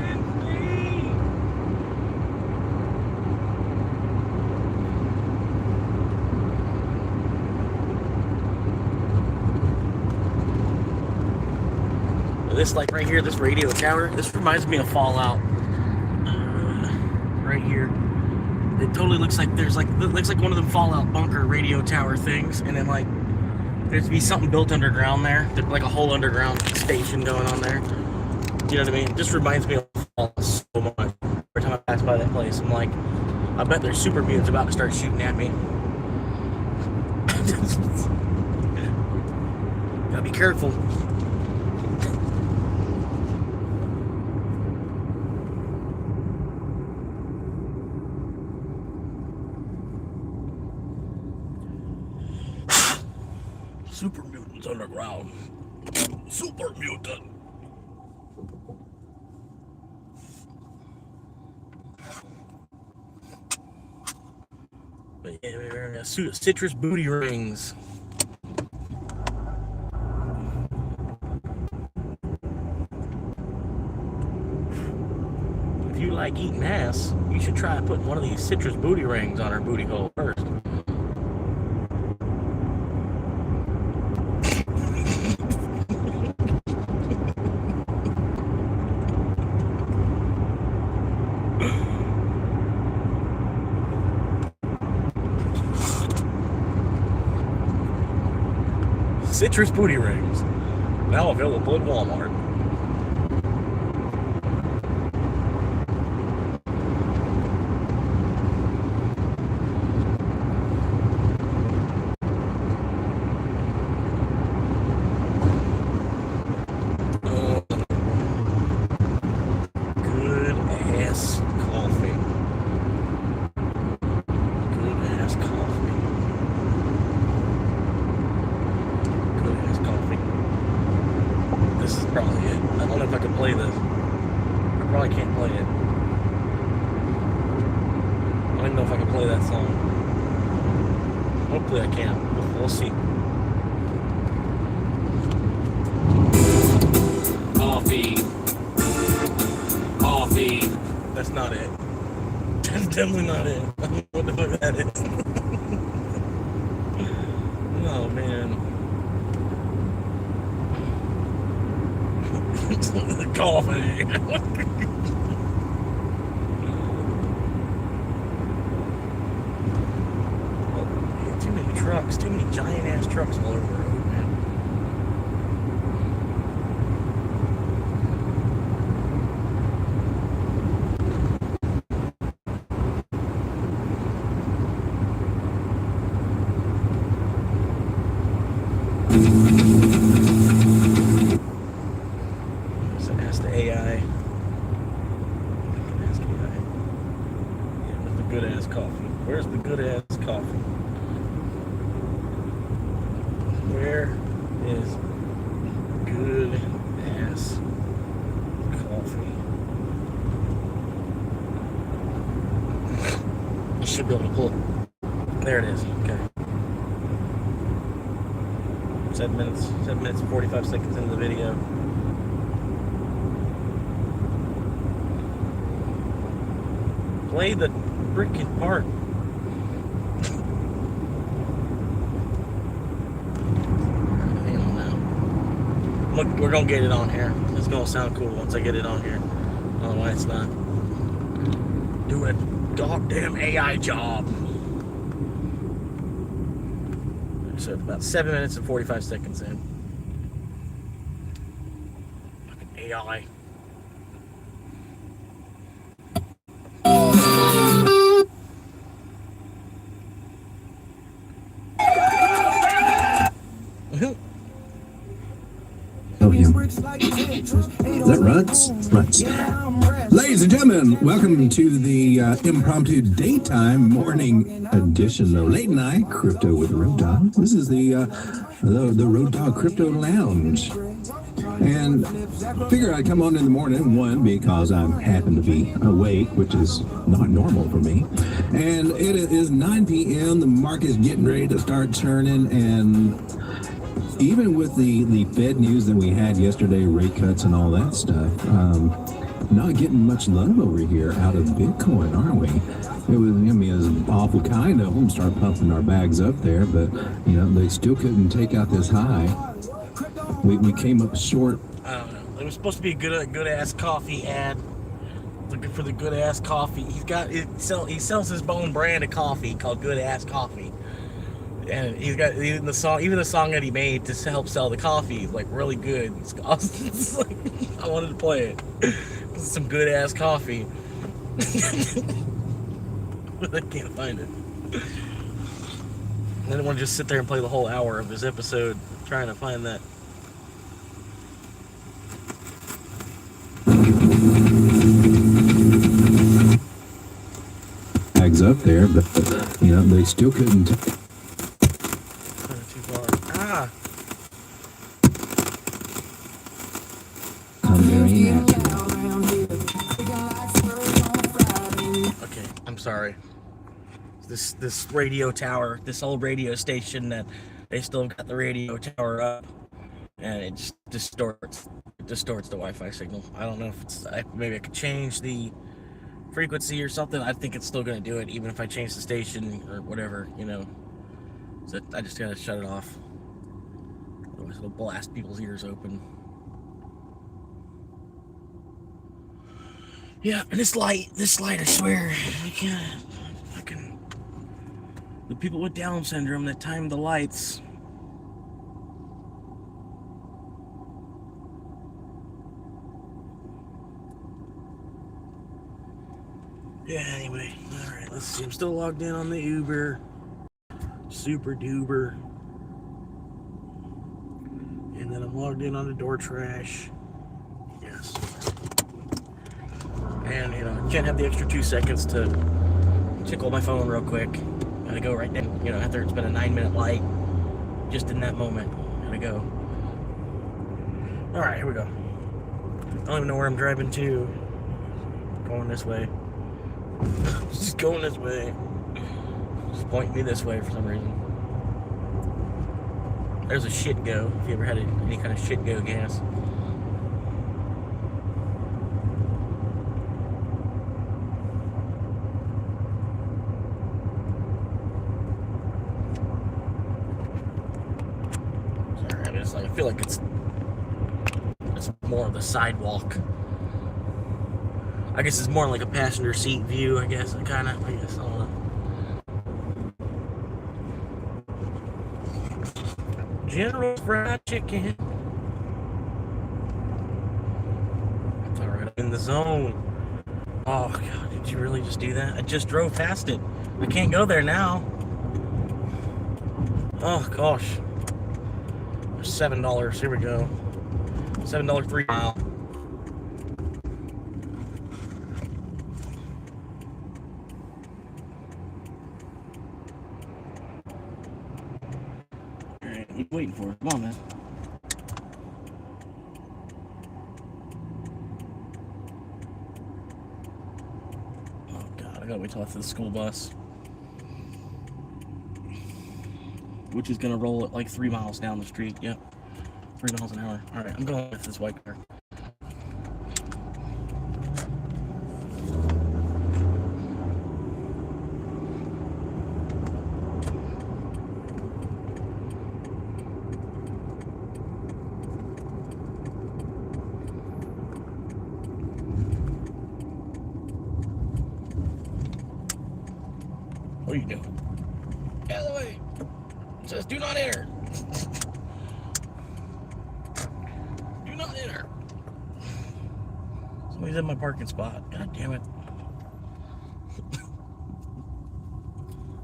This, like right here, this radio tower, this reminds me of Fallout. Right here, it totally looks like one of them Fallout bunker radio tower things, and then like there's be something built underground there. There's like a whole underground station going on there. You know what I mean? It just reminds me of Fallout so much. Every time I pass by that place, I'm like, I bet there's super mutants about to start shooting at me. Gotta be careful. Super mutants underground. Super mutant. But yeah, citrus booty rings. If you like eating ass, you should try putting one of these citrus booty rings on her booty hole first. Citrus booty rings, now available at Walmart. Good ass coffee. Good ass coffee. This is probably it. I don't know if I can play this. I probably can't play it. I don't even know if I can play that song. Hopefully I can. We'll see. Coffee. Coffee. That's not it. That's definitely not it. I don't know what the fuck that is. Oh man. Coffee. Too many trucks, too many giant ass trucks all over the road, man. So ask the AI. Ask AI. Yeah, with the good ass coffee. Where's the good ass coffee? Where is good ass coffee? I should be able to pull it. There it is. Okay. 7 minutes and 45 seconds into the video. Play the freaking part. Look, we're gonna get it on here. It's gonna sound cool once I get it on here. I don't know why it's not doing a goddamn AI job. So it's about 7 minutes and 45 seconds in. Fucking AI. Is that Ruts? Ladies and gentlemen, welcome to the impromptu daytime morning edition of Late Night Crypto with Road Dogg. This is the Road Dogg Crypto Lounge. And figure I'd come on in the morning, one, because I happen to be awake, which is not normal for me. And it is 9 p.m. The market's getting ready to start turning, and even with the Fed news that we had yesterday, rate cuts and all that stuff, not getting much love over here out of Bitcoin, are we? It was awful kind of them start pumping our bags up there, but they still couldn't take out this high. We came up short. I don't know. It was supposed to be a good ass coffee ad. Looking for the good ass coffee. He sells his own brand of coffee called Good Ass Coffee. And he's got even the song that he made to help sell the coffee is like really good. It's like, I wanted to play it. It's some good ass coffee. But I can't find it. I didn't want to just sit there and play the whole hour of this episode trying to find that. Bags up there, but they still couldn't. Okay, I'm sorry. This radio tower, this old radio station that they still got the radio tower up, and it just distorts the Wi-Fi signal. I don't know if it's maybe I could change the frequency or something. I think it's still gonna do it even if I change the station or whatever, So I just gotta shut it off. Otherwise it'll blast people's ears open. Yeah, and this light, I swear, I can't. Fucking the people with Down syndrome that time the lights. Yeah, anyway, alright, let's see. I'm still logged in on the Uber. Super duper. And then I'm logged in on the Door Trash. Yes. And, can't have the extra 2 seconds to tickle my phone real quick. Gotta go right then, after it's been a 9-minute light. Just in that moment. Gotta go. Alright, here we go. I don't even know where I'm driving to. Going this way. Just going this way. Just pointing me this way for some reason. There's a shit go. If you ever had any kind of shit go gas. feel like it's more of the sidewalk. I guess it's more like a passenger seat view, I guess. I don't know. General fried chicken. All right, I'm in the zone. Oh, God, did you really just do that? I just drove past it. I can't go there now. Oh, gosh. $7. Here we go. $7 3 mile. Alright, what are you waiting for? Come on, man. Oh, God, I gotta wait till after the school bus. Which is gonna roll at like 3 miles down the street. Yep. 3 miles an hour. Alright, I'm going with this white car. What are you doing? Get out of the way! It says do not enter. Do not enter. Somebody's in my parking spot. God damn it.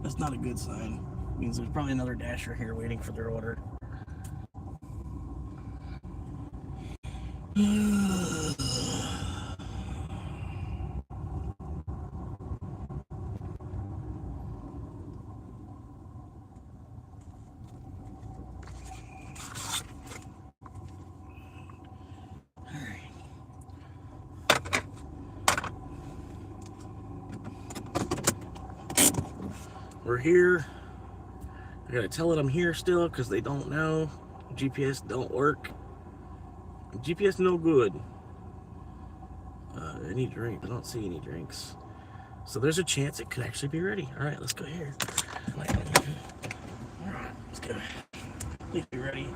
That's not a good sign. It means there's probably another dasher here waiting for their order. We're here. I gotta tell it I'm here still because they don't know. GPS don't work. GPS no good. Any drink? I don't see any drinks. So there's a chance it could actually be ready. All right, let's go here. All right, let's go. Please be ready.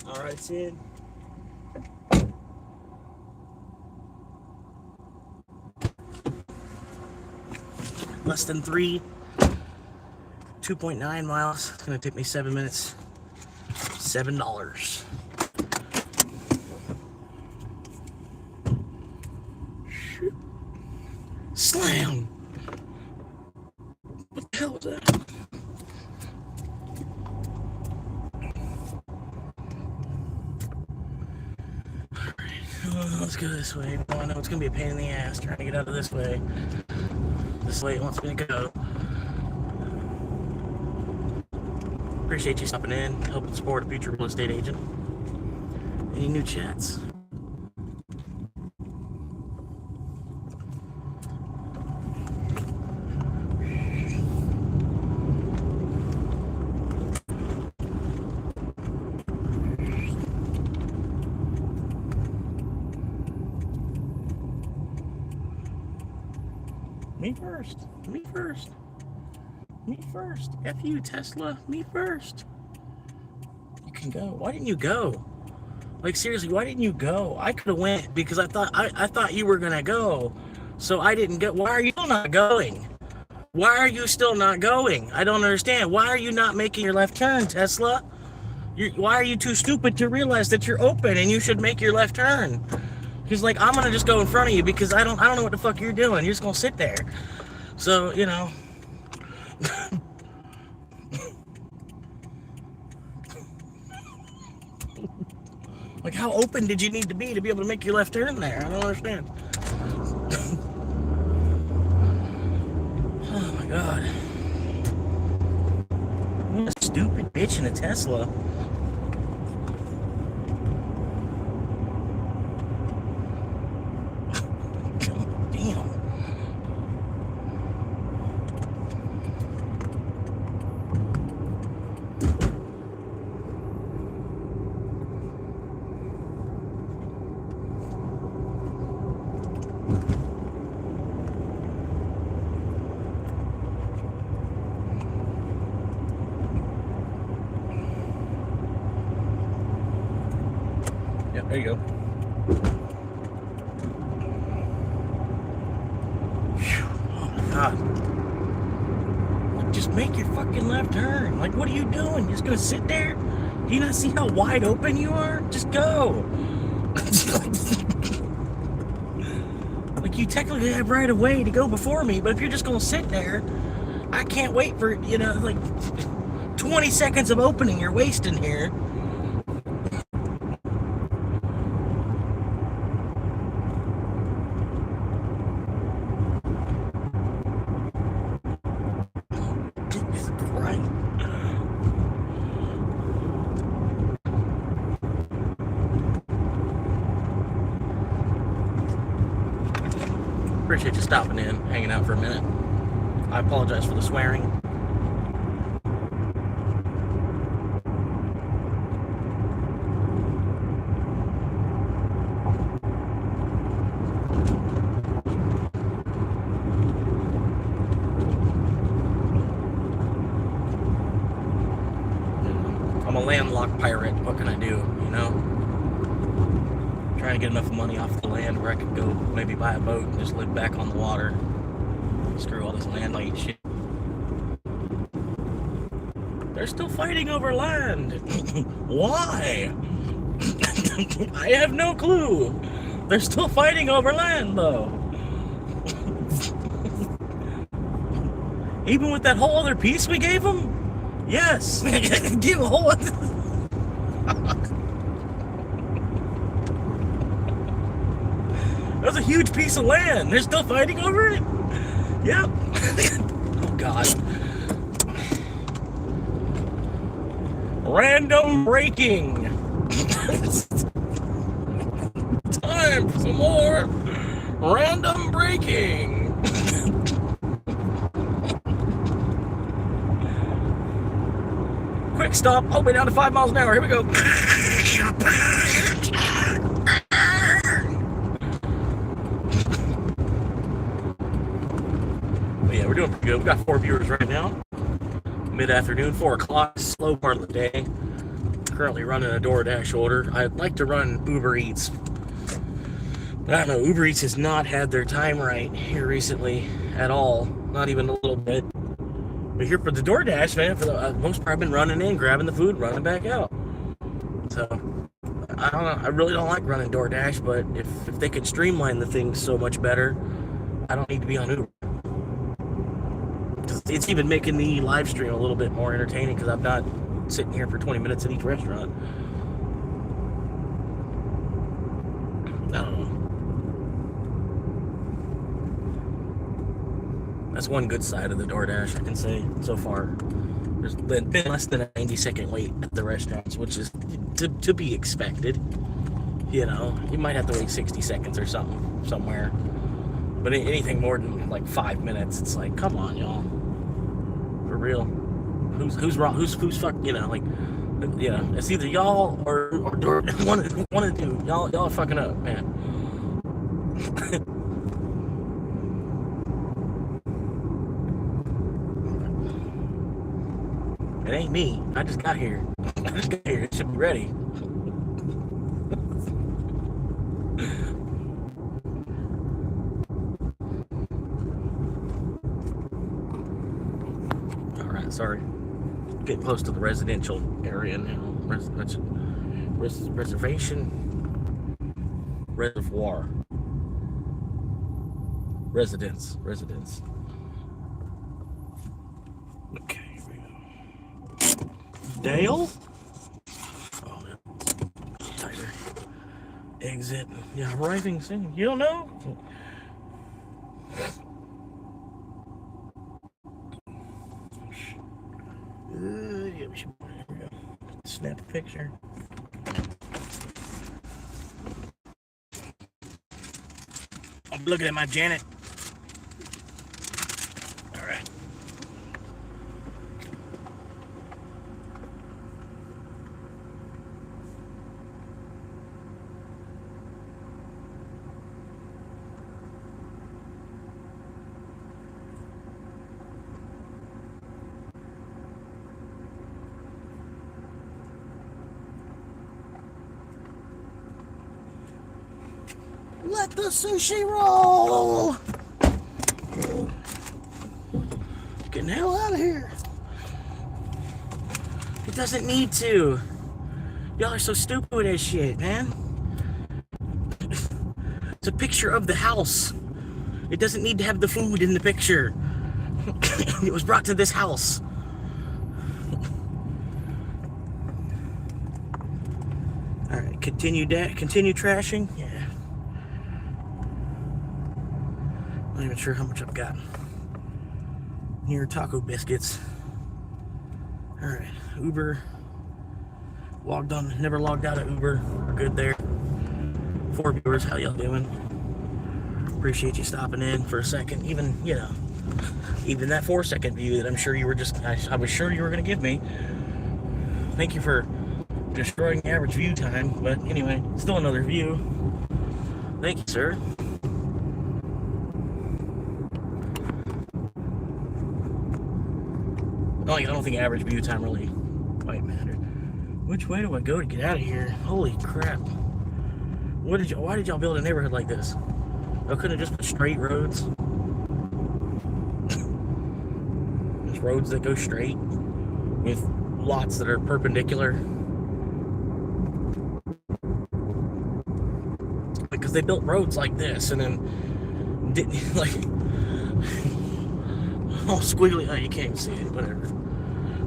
All right, Sid. Less than 3. 2.9 miles. It's gonna take me 7 minutes. $7. Shoot. Slam. What the hell was that? Let's go this way. Oh, I know it's gonna be a pain in the ass trying to get out of this way. This way it wants me to go. Appreciate you stopping in, helping support a future real estate agent. Any new chats? Me first. Me first. Me first. F you, Tesla. Me first. You can go. Why didn't you go? Like, seriously, why didn't you go? I could have went because I thought you were gonna go. So I didn't go. Why are you still not going? Why are you still not going? I don't understand. Why are you not making your left turn, Tesla? Why are you too stupid to realize that you're open and you should make your left turn? He's like, I'm gonna just go in front of you because I don't know what the fuck you're doing. You're just gonna sit there. So, you know, like, how open did you need to be able to make your left turn there? I don't understand. Oh my God. What a stupid bitch in a Tesla. Damn. Yeah, there you go. Phew. Oh my God. Like, just make your fucking left turn. Like, what are you doing? You're just gonna sit there? Do you not see how wide open you are? Just go. Like, you technically have right of way to go before me, but if you're just gonna sit there, I can't wait for, you know, like 20 seconds of opening you're wasting here. Jesus Christ. Appreciate you stopping in, hanging out for a minute. I apologize for the swearing. I'm a landlocked pirate. What can I do, you know? Trying to get enough money off the land where I could go maybe buy a boat and just live back on the water. Screw all this land shit. They're still fighting over land. Why? I have no clue. They're still fighting over land, though. Even with that whole other piece we gave them? Yes. Give a whole other... That was a huge piece of land. They're still fighting over it? Yep. Oh, God. Random breaking. Time for some more random breaking. Quick stop, all the way down to 5 miles an hour. Here we go. But yeah, we're doing pretty good. We got 4 viewers right now. Mid-afternoon, 4 o'clock, slow part of the day. Currently running a DoorDash order. I'd like to run Uber Eats. But I don't know, Uber Eats has not had their time right here recently at all. Not even a little bit. But here for the DoorDash, man, for the most part, I've been running in, grabbing the food, running back out. So, I don't know. I really don't like running DoorDash, but if they could streamline the thing so much better, I don't need to be on Uber. It's even making the live stream a little bit more entertaining because I'm not sitting here for 20 minutes at each restaurant. I don't know. That's one good side of the DoorDash, I can say, so far. There's been less than a 90-second wait at the restaurants, which is to be expected. You know, you might have to wait 60 seconds or something somewhere. But anything more than like 5 minutes, it's like, come on, y'all. For real. Who's wrong? Who's fuck? You know, like, you know, it's either y'all or one of the two. Y'all are fucking up, man. It ain't me. I just got here. It should be ready. Alright, sorry. Getting close to the residential area now. Reservoir. Residence. Dale? Oh, tighter. Exit. Yeah, arriving soon. You don't know? Yeah, we should. There we go. Snap a picture. I'm looking at my Janet. All right. Let the sushi roll! Getting the hell out of here. It doesn't need to. Y'all are so stupid with that shit, man. It's a picture of the house. It doesn't need to have the food in the picture. It was brought to this house. Alright, continue trashing. Yeah. Not even sure how much I've got. Near taco biscuits. Alright, Uber. Logged on, never logged out of Uber. We're good there. 4 viewers, how y'all doing? Appreciate you stopping in for a second. Even, you know, even that 4-second view that I'm sure you were just, I was sure you were going to give me. Thank you for destroying the average view time. But anyway, still another view. Thank you, sir. I don't think average view time really might matter. Which way do I go to get out of here? Holy crap. Why did y'all build a neighborhood like this? Y'all couldn't just put straight roads? Just roads that go straight with lots that are perpendicular. Because they built roads like this and then didn't like all squiggly. Oh, you can't see it. Whatever.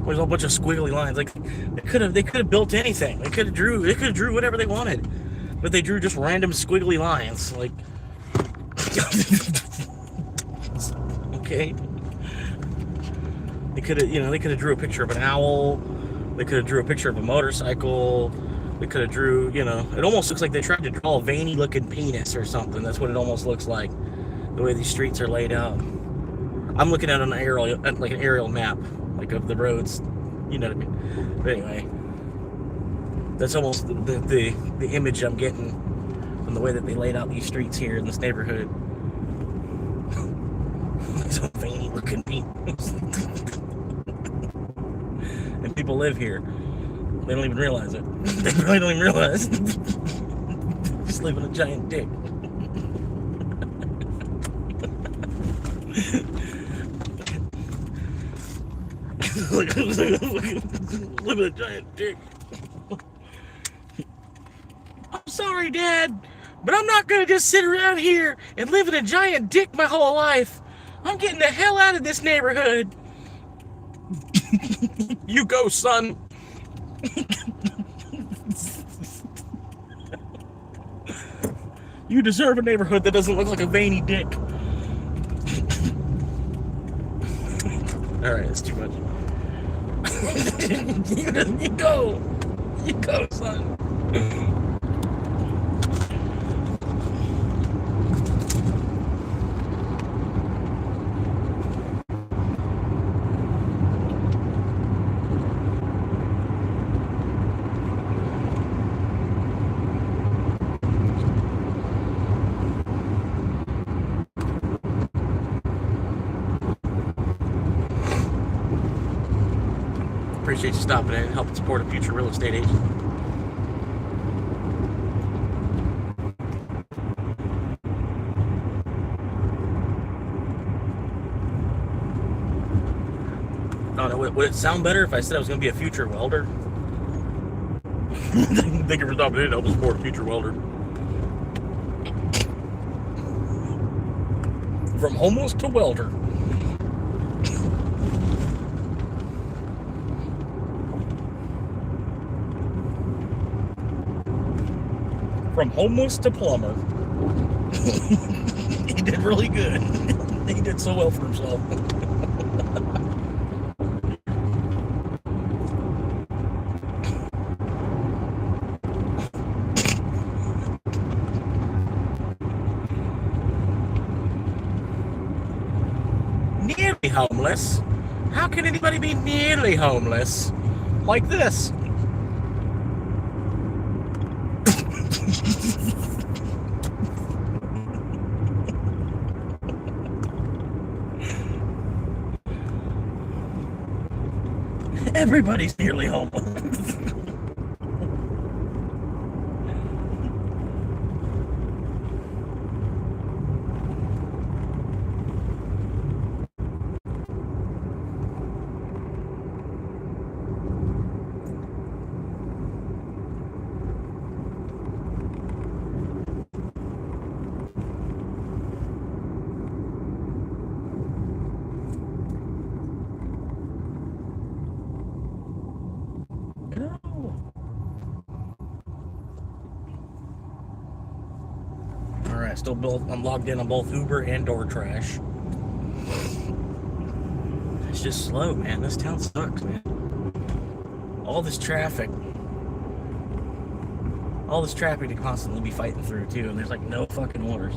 There's a whole bunch of squiggly lines. Like they could have built anything. They could have drew whatever they wanted, but they drew just random squiggly lines. Like, okay. They could have drew a picture of an owl. They could have drew a picture of a motorcycle. They could have drew, it almost looks like they tried to draw a veiny looking penis or something. That's what it almost looks like, the way these streets are laid out. I'm looking at an aerial map, like of the roads, you know what I mean? But anyway, that's almost the image I'm getting from the way that they laid out these streets here in this neighborhood. Some veiny looking penis. And people live here. They don't even realize it. They really don't even realize. Just living a giant dick. Living a giant dick. I'm sorry, Dad, but I'm not gonna just sit around here and live in a giant dick my whole life. I'm getting the hell out of this neighborhood. You go, son. You deserve a neighborhood that doesn't look like a veiny dick. Alright, that's too much. You go. You go, son. Appreciate you stopping in and helping support a future real estate agent. I don't know, would it sound better if I said I was going to be a future welder? Thank you for stopping in and helping support a future welder. From homeless to welder. from homeless to plumber. He did really good. He did so well for himself. Nearly homeless? How can anybody be nearly homeless? Like this? Everybody's nearly homeless. Alright, still both. I'm logged in on both Uber and DoorTrash. It's just slow, man. This town sucks, man. All this traffic to constantly be fighting through, too, and there's like no fucking orders.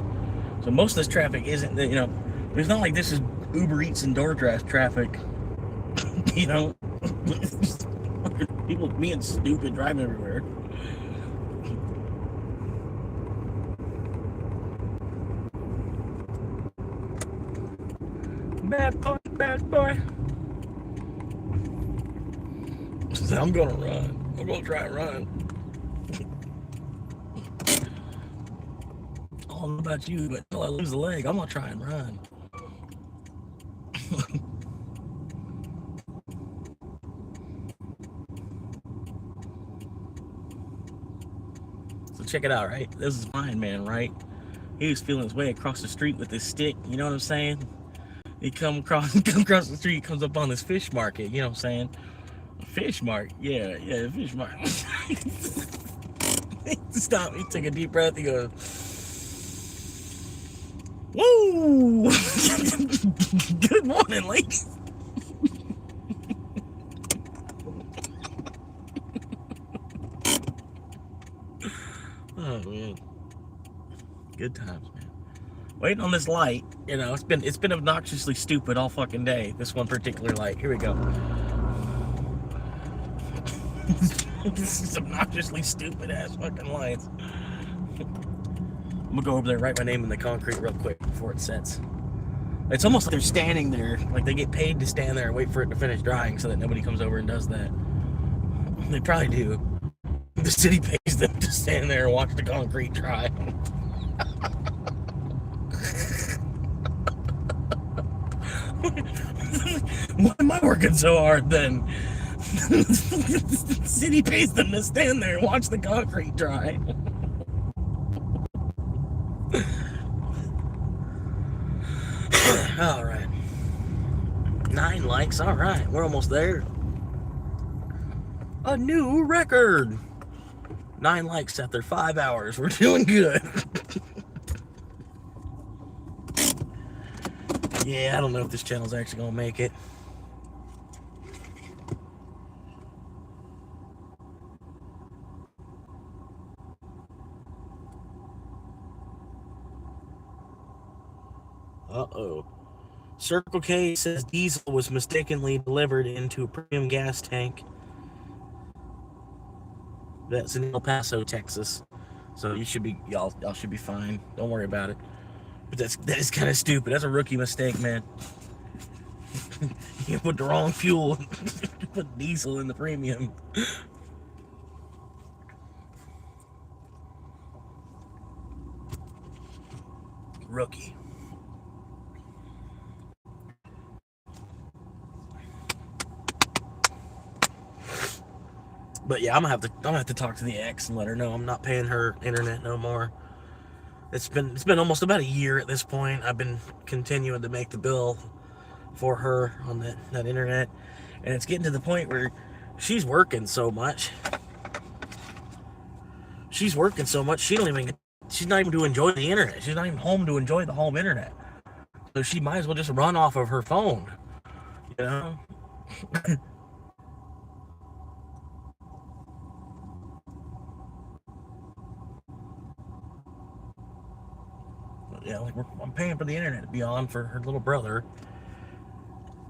So most of this traffic isn't, you know, it's not like this is Uber Eats and DoorDash traffic. You know, people being stupid driving everywhere. Bad boy, bad boy. I'm gonna run. I'm gonna try and run. I don't know about you, but until I lose a leg, I'm gonna try and run. So check it out, right? This is mine, man, right? He was feeling his way across the street with his stick, you know what I'm saying? He come across the street, comes up on this fish market, you know what I'm saying? Fish market, yeah, fish market. He stopped, he took a deep breath, he goes, woo! Good morning, ladies. Oh man, good times, man. Waiting on this light, you know, it's been obnoxiously stupid all fucking day. This one particular light. Here we go. This is obnoxiously stupid ass fucking lights. I'm gonna go over there and write my name in the concrete real quick before it sets. It's almost like they're standing there, like they get paid to stand there and wait for it to finish drying so that nobody comes over and does that. They probably do. The city pays them to stand there and watch the concrete dry. Why am I working so hard then? The city pays them to stand there and watch the concrete dry. All right. 9 likes. All right. We're almost there. A new record. 9 likes after 5 hours. We're doing good. Yeah, I don't know if this channel's actually gonna make it. Uh-oh. Circle K says diesel was mistakenly delivered into a premium gas tank. That's in El Paso, Texas. So you should be y'all should be fine. Don't worry about it. But that is kind of stupid. That's a rookie mistake, man. You put the wrong fuel. Put diesel in the premium. Rookie. But yeah, I'm gonna have to talk to the ex and let her know I'm not paying her internet no more. It's been almost about a year at this point. I've been continuing to make the bill for her on that internet, and it's getting to the point where she's working so much. she's working so much she's not even to enjoy the internet. She's not even home to enjoy the home internet. So she might as well just run off of her phone, you know? Yeah, like I'm paying for the internet to be on for her little brother.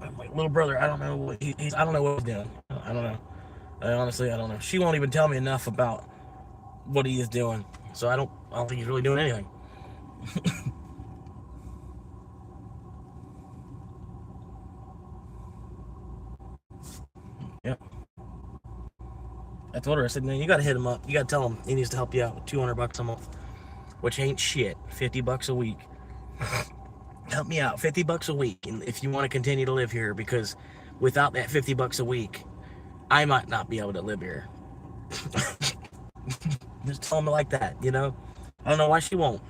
I'm like, little brother, I don't know what I don't know what he's doing. I don't know. Honestly, I don't know. She won't even tell me enough about what he is doing. So I don't think he's really doing anything. Yeah. I told her, I said, man, you gotta hit him up. You gotta tell him he needs to help you out with $200 a month, which ain't shit. $50 a week. Help me out, $50 a week, and if you want to continue to live here, because without that $50 a week, I might not be able to live here. Just tell him like that, you know. I don't know why she won't.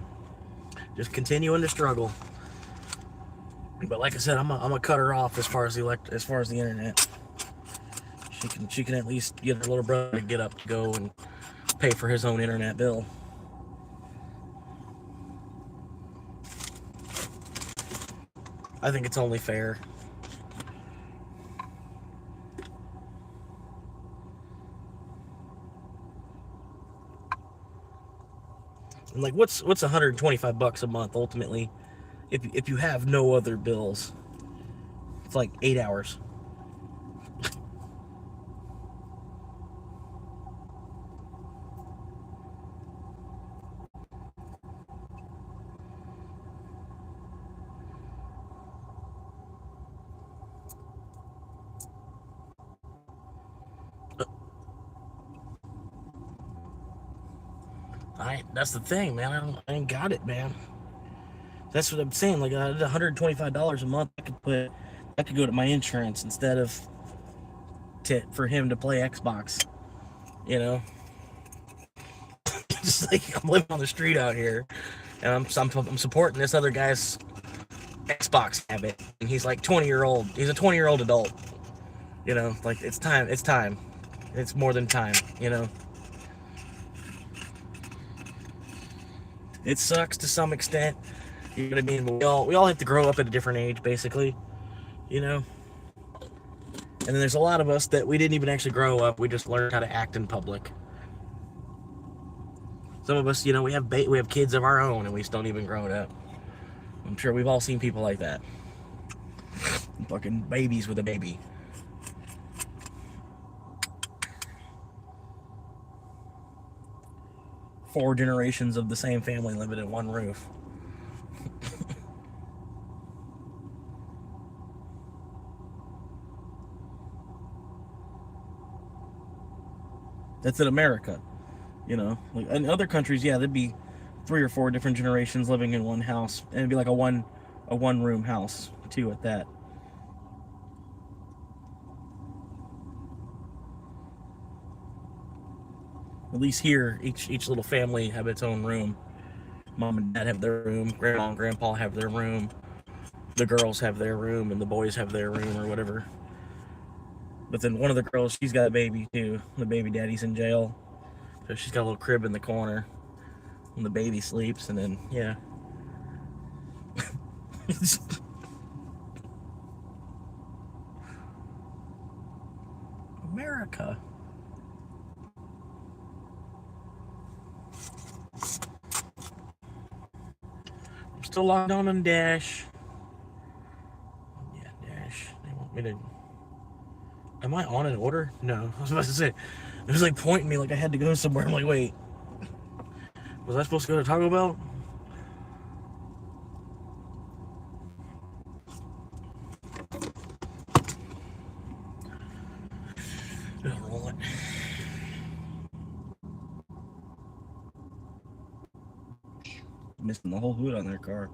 Just continuing to struggle. But like I said, I'm gonna cut her off as far as the internet. She can at least get her little brother to get up to go and pay for his own internet bill. I think it's only fair. And like, what's $125 a month ultimately? If you have no other bills, it's like 8 hours. That's the thing, man. I ain't got it, man. That's what I'm saying. Like, $125 a month, I could go to my insurance instead of for him to play Xbox. You know, just like I'm living on the street out here, and I'm supporting this other guy's Xbox habit, and he's like 20-year-old. He's a 20-year-old adult. You know, like it's time. It's more than time. You know. It sucks to some extent. You know what I mean? We all have to grow up at a different age, basically. You know? And then there's a lot of us that we didn't even actually grow up. We just learned how to act in public. Some of us, you know, we have kids of our own and we just don't even grow up. I'm sure we've all seen people like that. Fucking babies with a baby. Four generations of the same family living in one roof. That's in America, you know. Like in other countries, yeah, there'd be 3 or 4 different generations living in one house, and it'd be like a one room house too at that. At least here, each little family have its own room. Mom and dad have their room. Grandma and grandpa have their room. The girls have their room, and the boys have their room or whatever. But then one of the girls, she's got a baby too. The baby daddy's in jail, so she's got a little crib in the corner, and the baby sleeps. And then yeah. America. I'm still logged on Dash. Yeah, Dash. They want me to. Am I on an order? No. I was about to say. It was like pointing me like I had to go somewhere. I'm like, wait. Was I supposed to go to Taco Bell? Roll it. Missing the whole hood on their car.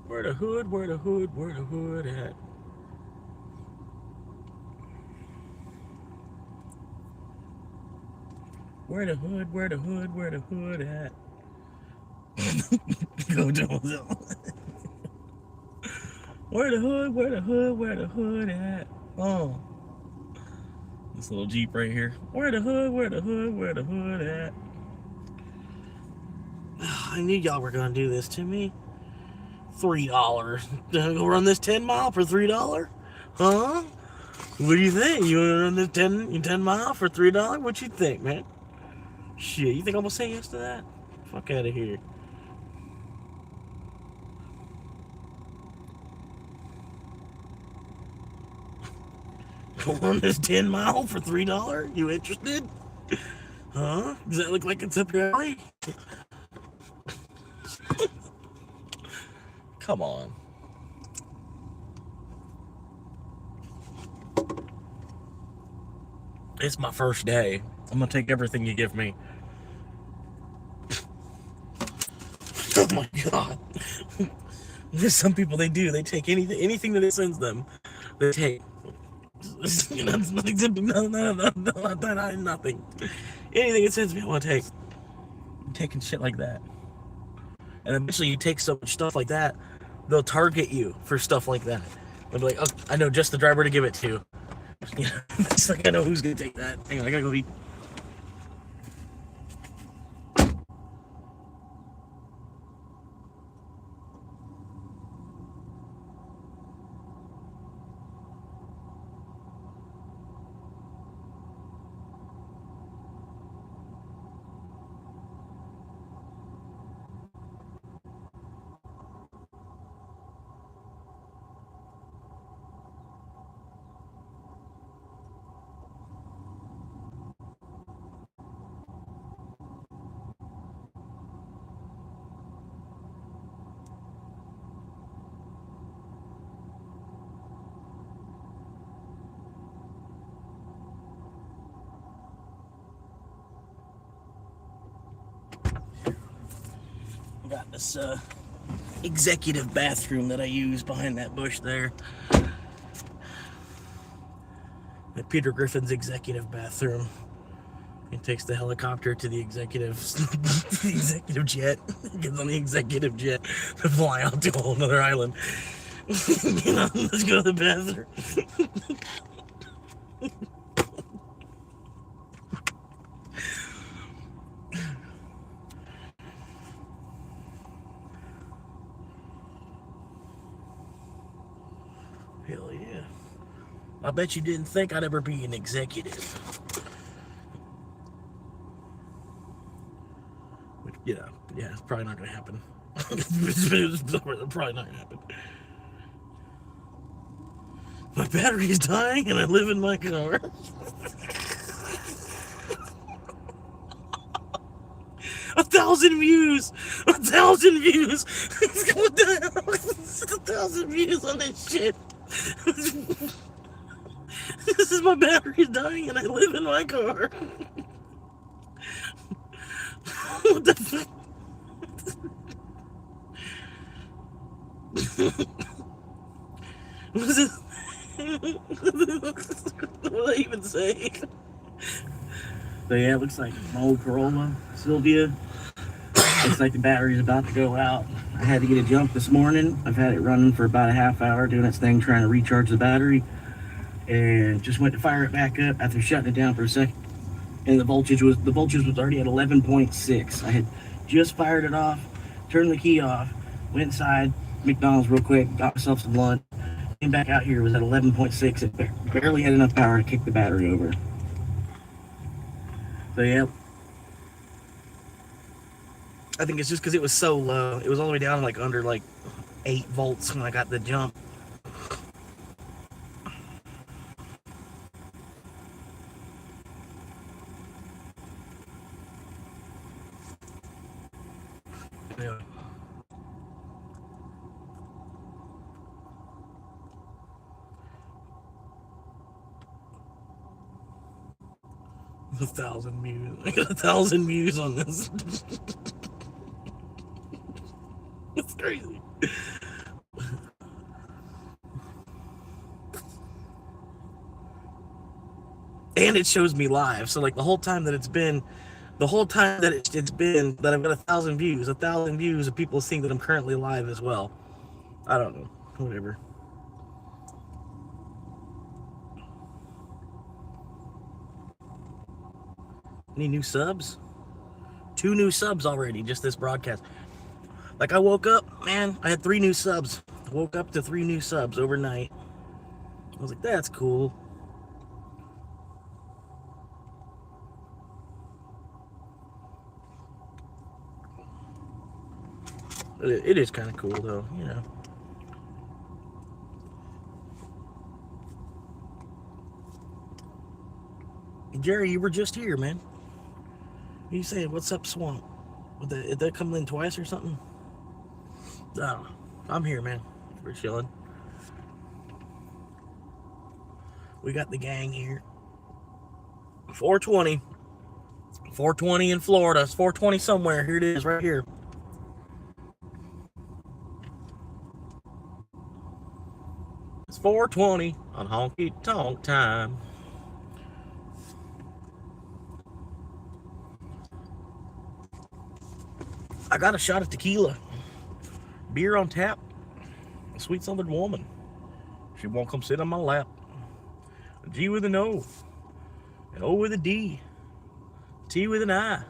Where the hood at? Where the hood at? Go Jones. Where the hood at? Oh. This little Jeep right here. Where the hood, where the hood, where the hood at? I knew y'all were gonna do this to me. $3. Go run this 10 mile for $3? Huh? What do you think? You wanna run this 10 mile for $3? What you think, man? Shit, you think I'm gonna say yes to that? Fuck out of here. Go run this 10 mile for $3? You interested? Huh? Does that look like it's up your alley? Come on. It's my first day. I'm gonna take everything you give me. Oh my god. There's some people they do. They take anything that it sends them. They take. Nothing. Anything it sends me, I want to take. I'm taking shit like that. And eventually you take so much stuff like that, they'll target you for stuff like that. They'll be like, oh, I know just the driver to give it to. You know, it's like I know who's gonna take that. Hang on, I gotta go eat. Got this executive bathroom that I use behind that bush there. Peter Griffin's executive bathroom. He takes the helicopter to the executive jet. Gets on the executive jet to fly out to a whole other island. You know, let's go to the bathroom. Hell yeah. I bet you didn't think I'd ever be an executive. Which, yeah, it's probably not gonna happen. It's probably not gonna happen. My battery is dying and I live in my car. 1,000 views! 1,000 views! What the hell? 1,000 views on this shit! This is my battery's dying and I live in my car. What the fuck? What is this? What did I even say? So yeah, it looks like my old Corolla, Sylvia. Looks like the battery's about to go out. I had to get a jump this morning. I've had it running for about a half hour doing its thing trying to recharge the battery. And just went to fire it back up after shutting it down for a second. And the voltage was already at 11.6. I had just fired it off, turned the key off, went inside McDonald's real quick, got myself some lunch, came back out here, it was at 11.6. It barely had enough power to kick the battery over. So yeah. I think it's just because it was so low. It was all the way down like under like 8 volts when I got the jump. Yeah. A 1,000 views. I got 1,000 views on this. It's crazy. And it shows me live. So like the whole time that it's been that I've got 1,000 views. 1,000 views of people seeing that I'm currently live as well. I don't know. Whatever. Any new subs? 2 new subs already, just this broadcast. Like, I woke up, man, I had 3 new subs. I woke up to 3 new subs overnight. I was like, that's cool. It is kind of cool, though, you know. Jerry, you were just here, man. You saying, what's up, Swamp? Did that come in twice or something? Oh, I'm here, man. We're chilling. We got the gang here. 420. 420 in Florida. It's 420 somewhere. Here it is, right here. It's 420 on honky tonk time. I got a shot of tequila. Beer on tap. A sweet southern woman. She won't come sit on my lap. A G with an O. An O with a D. T with an I.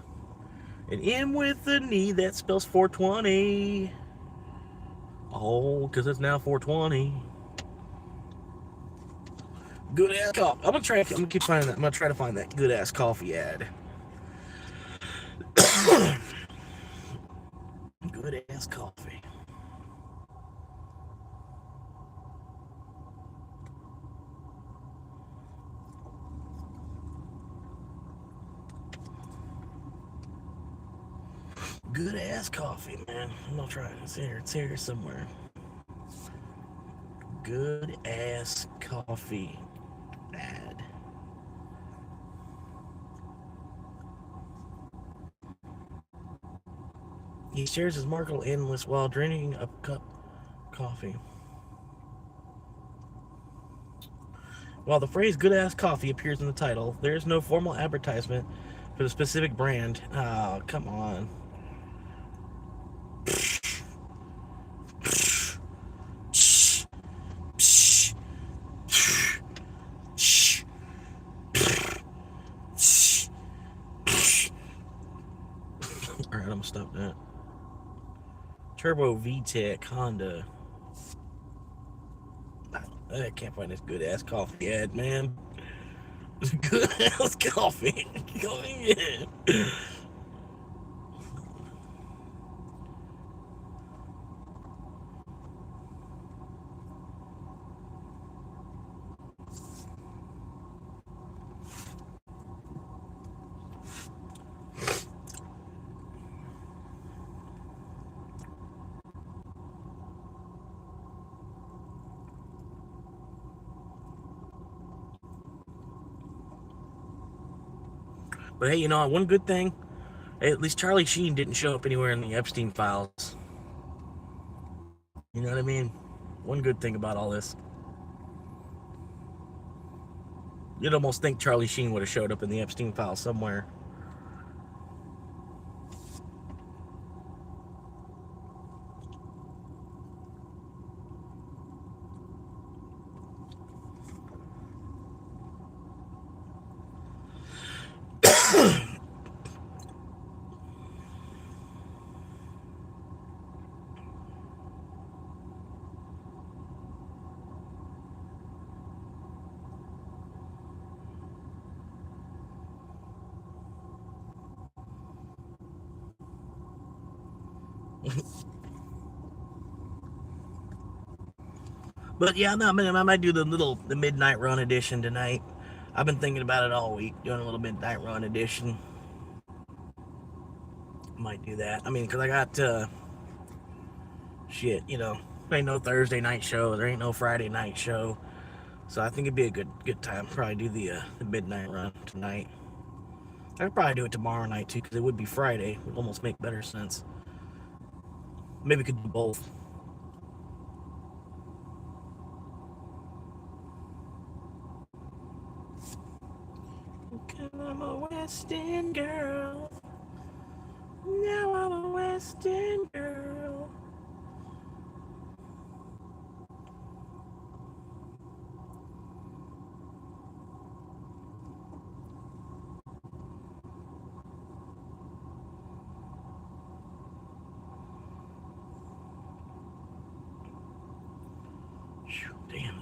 An M with an E. That spells 420. Oh, because it's now 420. Good ass coffee. I'm gonna keep finding that. I'm gonna try to find that good ass coffee ad. Good ass coffee. Good ass coffee, man. I'm gonna try it. It's here. It's here somewhere. Good ass coffee ad. He shares his Markle endless while drinking a cup of coffee. While the phrase good ass coffee appears in the title, there is no formal advertisement for the specific brand. Oh, come on. Alright, I'm gonna stop that. Turbo VTEC Honda. I can't find this good ass coffee ad, man. Good ass coffee. Yeah. But hey, you know, one good thing, at least Charlie Sheen didn't show up anywhere in the Epstein files. You know what I mean? One good thing about all this. You'd almost think Charlie Sheen would have showed up in the Epstein files somewhere. But yeah, no, I might do the midnight run edition tonight. I've been thinking about it all week, doing a little midnight run edition. Might do that. I mean, because I got shit, you know, there ain't no Thursday night show, there ain't no Friday night show, so I think it'd be a good time. Probably do the midnight run tonight. I could probably do it tomorrow night too, because it would be Friday. It would almost make better sense. Maybe we could do both. I'm a West End girl. Now I'm a West End girl.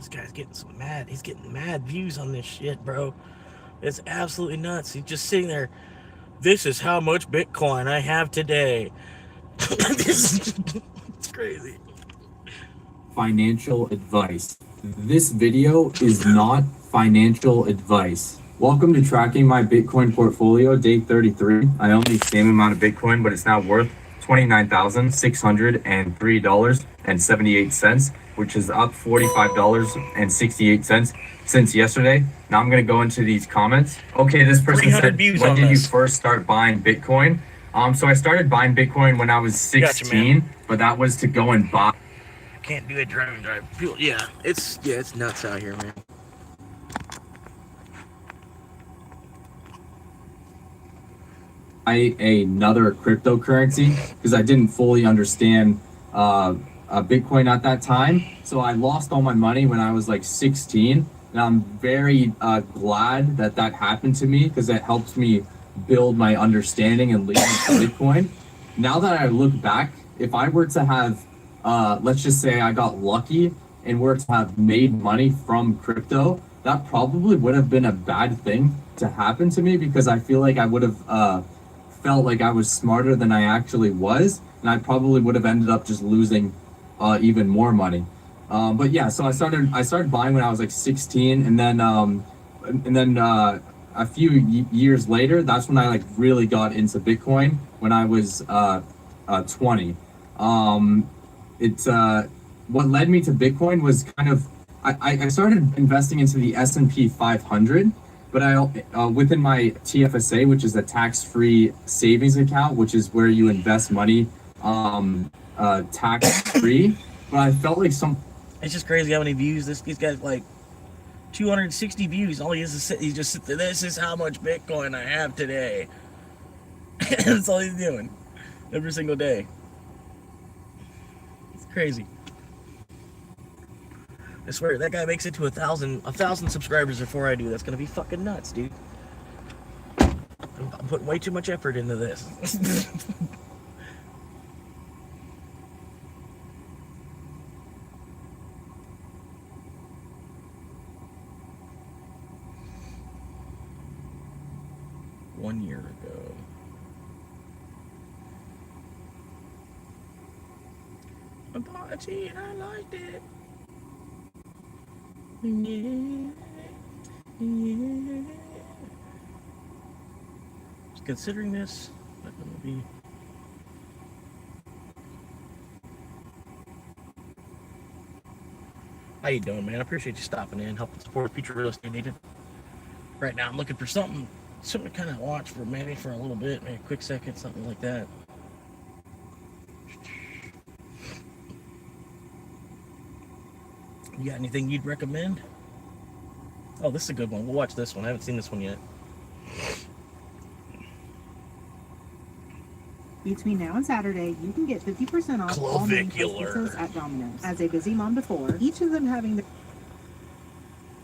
This guy's getting so mad. He's getting mad views on this shit, bro. It's absolutely nuts. He's just sitting there. This is how much Bitcoin I have today. It's crazy. Financial advice. This video is not financial advice. Welcome to tracking my Bitcoin portfolio, day 33. I own the same amount of Bitcoin, but it's now worth $29,603.78, which is up $45.68 since yesterday. Now I'm going to go into these comments. Okay, this person said, when did you first start buying Bitcoin? So I started buying Bitcoin when I was 16, gotcha, but that was to go and buy. Can't do it driving. Yeah, it's nuts out here, man. Another cryptocurrency because I didn't fully understand Bitcoin at that time. So I lost all my money when I was like 16, and I'm very glad that happened to me because it helps me build my understanding and lead me to Bitcoin. Now that I look back, if I were to have, let's just say I got lucky and were to have made money from crypto, that probably would have been a bad thing to happen to me because I feel like I would have felt like I was smarter than I actually was, and I probably would have ended up just losing even more money. But yeah, so I started buying when I was like 16, and then a few years later, that's when I like really got into Bitcoin when I was 20. What led me to Bitcoin was kind of I started investing into the S&P 500. But I, within my TFSA, which is a tax-free savings account, which is where you invest money tax-free. But I felt like it's just crazy how many views these guys, like 260 views. All he is he just sit there. This is how much Bitcoin I have today. That's all he's doing every single day. It's crazy. I swear, that guy makes it to 1,000 subscribers before I do. That's gonna be fucking nuts, dude. I'm putting way too much effort into this. One year ago. I bought it and I liked it. Yeah. Considering this, not gonna be. How you doing, man? I appreciate you stopping in, helping support future real estate agent. Right now, I'm looking for something to kind of watch for maybe for a little bit, maybe a quick second, something like that. You got anything you'd recommend? Oh, this is a good one. We'll watch this one. I haven't seen this one yet. Between now and Saturday, you can get 50% off all main pizzas at Domino's. As a busy mom before, each of them having the...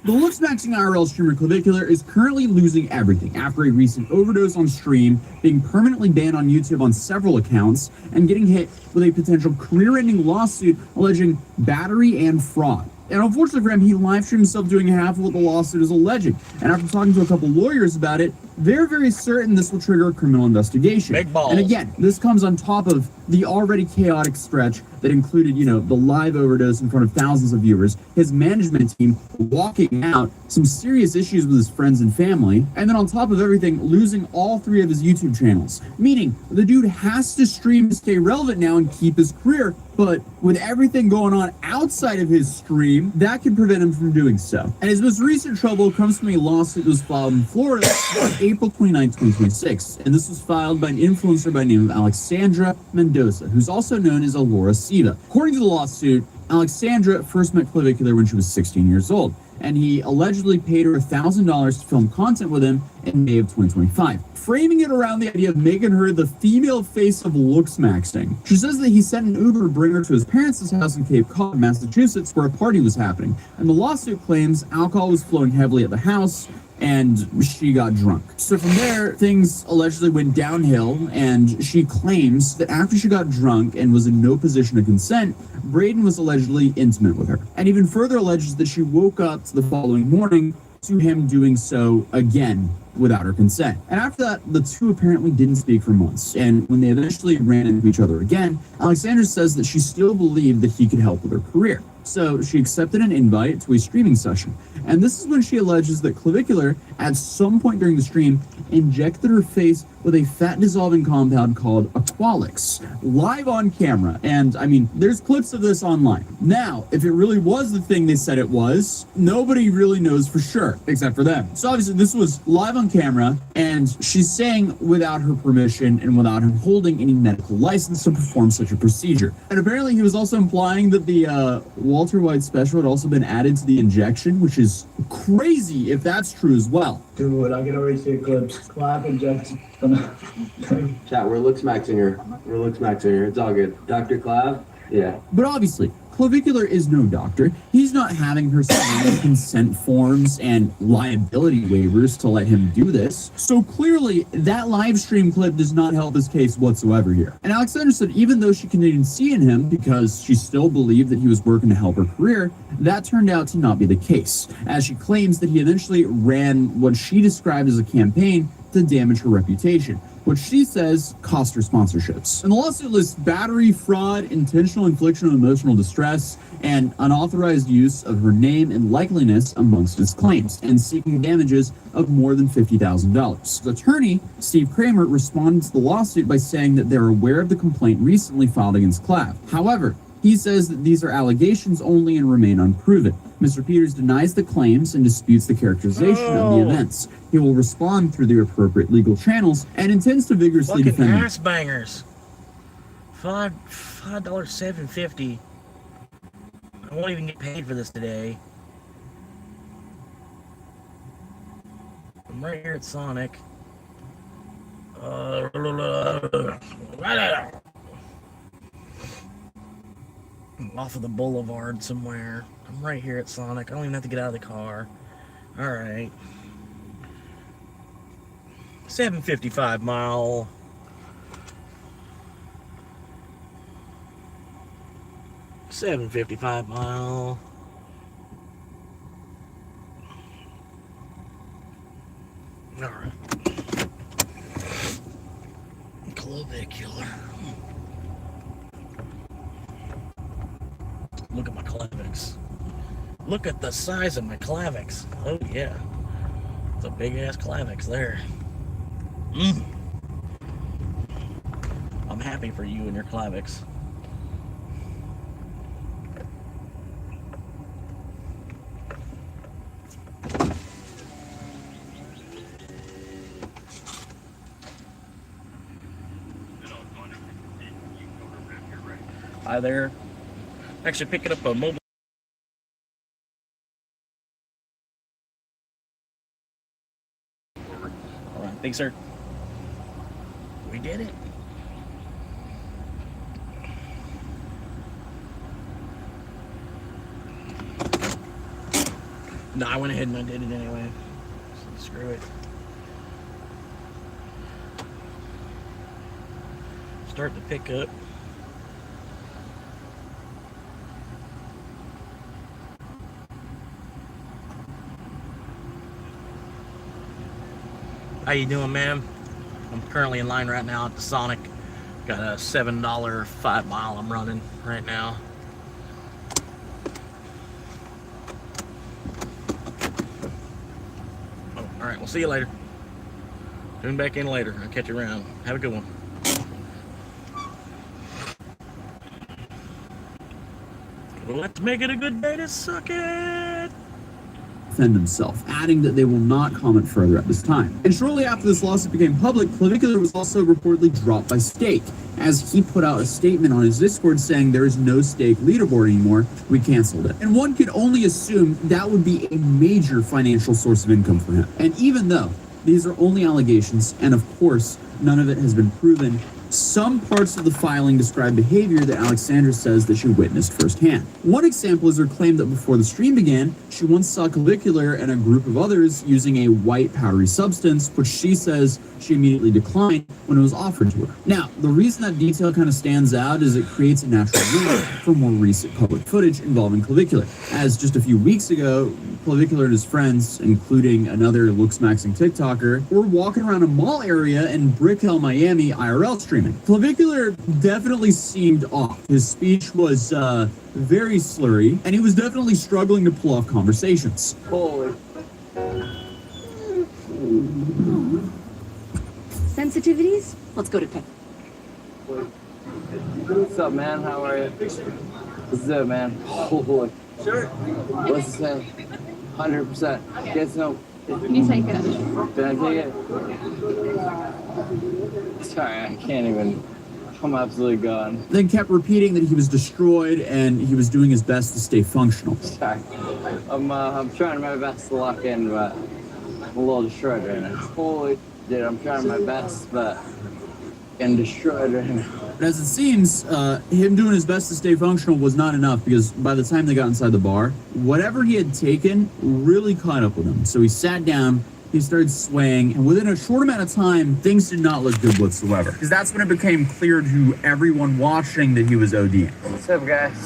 The Looks Maxing IRL streamer Clavicular is currently losing everything after a recent overdose on stream, being permanently banned on YouTube on several accounts, and getting hit with a potential career-ending lawsuit alleging battery and fraud. And unfortunately for him, he live streamed himself doing half of what the lawsuit is alleging. And after talking to a couple lawyers about it, they're very certain this will trigger a criminal investigation. Big balls. And again, this comes on top of the already chaotic stretch that included, you know, the live overdose in front of thousands of viewers, his management team walking out, some serious issues with his friends and family, and then on top of everything, losing all 3 of his YouTube channels. Meaning, the dude has to stream to stay relevant now and keep his career, but with everything going on outside of his stream, that could prevent him from doing so. And his most recent trouble comes from a lawsuit that was filed in Florida on April 29, 2026, and this was filed by an influencer by the name of Alexandra Mendoza, who's also known as Alora Siva. According to the lawsuit, Alexandra first met Clavicular when she was 16 years old, and he allegedly paid her $1,000 to film content with him in May of 2025, framing it around the idea of making her the female face of looks maxing. She says that he sent an Uber to bring her to his parents' house in Cape Cod, Massachusetts, where a party was happening, and the lawsuit claims alcohol was flowing heavily at the house, and she got drunk. So from there, things allegedly went downhill, and she claims that after she got drunk and was in no position to consent, Braden was allegedly intimate with her, and even further alleges that she woke up the following morning to him doing so again without her consent. And after that, the two apparently didn't speak for months, and when they eventually ran into each other again, Alexandra says that she still believed that he could help with her career. So she accepted an invite to a streaming session, and this is when she alleges that Clavicular, at some point during the stream, injected her face with a fat-dissolving compound called Aqualix, live on camera. And, I mean, there's clips of this online. Now, if it really was the thing they said it was, nobody really knows for sure, except for them. So obviously, this was live on camera, and she's saying without her permission and without him holding any medical license to perform such a procedure. And apparently, he was also implying that the Walter White special had also been added to the injection, which is crazy if that's true as well. Dude, I can already see clips. Clap injection. Chat, we're looks maxing here. We're looks maxing here. It's all good. Dr. Clav? Yeah. But obviously, Clavicular is no doctor. He's not having her sign consent forms and liability waivers to let him do this. So clearly, that live stream clip does not help his case whatsoever here. And Alexandra said even though she continued seeing him because she still believed that he was working to help her career, that turned out to not be the case, as she claims that he eventually ran what she described as a campaign to damage her reputation, which she says cost her sponsorships. And the lawsuit lists battery, fraud, intentional infliction of emotional distress, and unauthorized use of her name and likeliness amongst its claims, and seeking damages of more than $50,000. The attorney, Steve Kramer, responded to the lawsuit by saying that they're aware of the complaint recently filed against Clav. However, he says that these are allegations only and remain unproven. Mr. Peters denies the claims and disputes the characterization of the events. He will respond through the appropriate legal channels and intends to vigorously Fucking defend them. ass bangers. $5.750. I won't even get paid for this today. I'm right here at Sonic. Off of the boulevard somewhere. I'm right here at Sonic. I don't even have to get out of the car. Alright. 755 mile. $7.55 mile. Alright. Clavicular. Look at my clavix. Look at the size of my clavix. Oh yeah. It's a big ass clavix there. I'm happy for you and your clavix. Hi there. Actually picking up a mobile. All right, thanks, sir. We did it. No, I went ahead and I did it anyway. So screw it. Start to pick up. How you doing, ma'am? I'm currently in line right now at the Sonic. Got a $7 5 mile I'm running right now. Oh, all right, we'll see you later. Tune back in later. I'll catch you around. Have a good one. Let's make it a good day to suck it. Defend himself, adding that they will not comment further at this time. And shortly after this lawsuit became public, Clavicular was also reportedly dropped by Stake, as he put out a statement on his Discord saying there is no Stake leaderboard anymore, we canceled it. And one could only assume that would be a major financial source of income for him. And even though these are only allegations, and of course, none of it has been proven, Some parts of the filing describe behavior that Alexandra says that she witnessed firsthand. One example is her claim that before the stream began, she once saw Clavicular and a group of others using a white powdery substance, which she says she immediately declined when it was offered to her. Now, the reason that detail kind of stands out is it creates a natural link for more recent public footage involving Clavicular. As just a few weeks ago, Clavicular and his friends, including another looks-maxing TikToker, were walking around a mall area in Brick Hill, Miami, IRL streaming. Clavicular definitely seemed off. His speech was very slurry, and he was definitely struggling to pull off conversations. Holy. Sensitivities? Let's go to pick. What's up, man? How are you? What's up, man? Holy. Sure. What's the say? 100%. Get some. You take it. Can I take it? Sorry, I can't even. I'm absolutely gone. Then kept repeating that he was destroyed and he was doing his best to stay functional. Sorry. I'm trying my best to lock in, but I'm a little destroyed right now. Holy shit, I'm trying my best, but I'm destroyed right now. But as it seems, him doing his best to stay functional was not enough because by the time they got inside the bar, whatever he had taken really caught up with him. So he sat down, he started swaying, and within a short amount of time, things did not look good whatsoever. Because that's when it became clear to everyone watching that he was ODing. What's up, guys?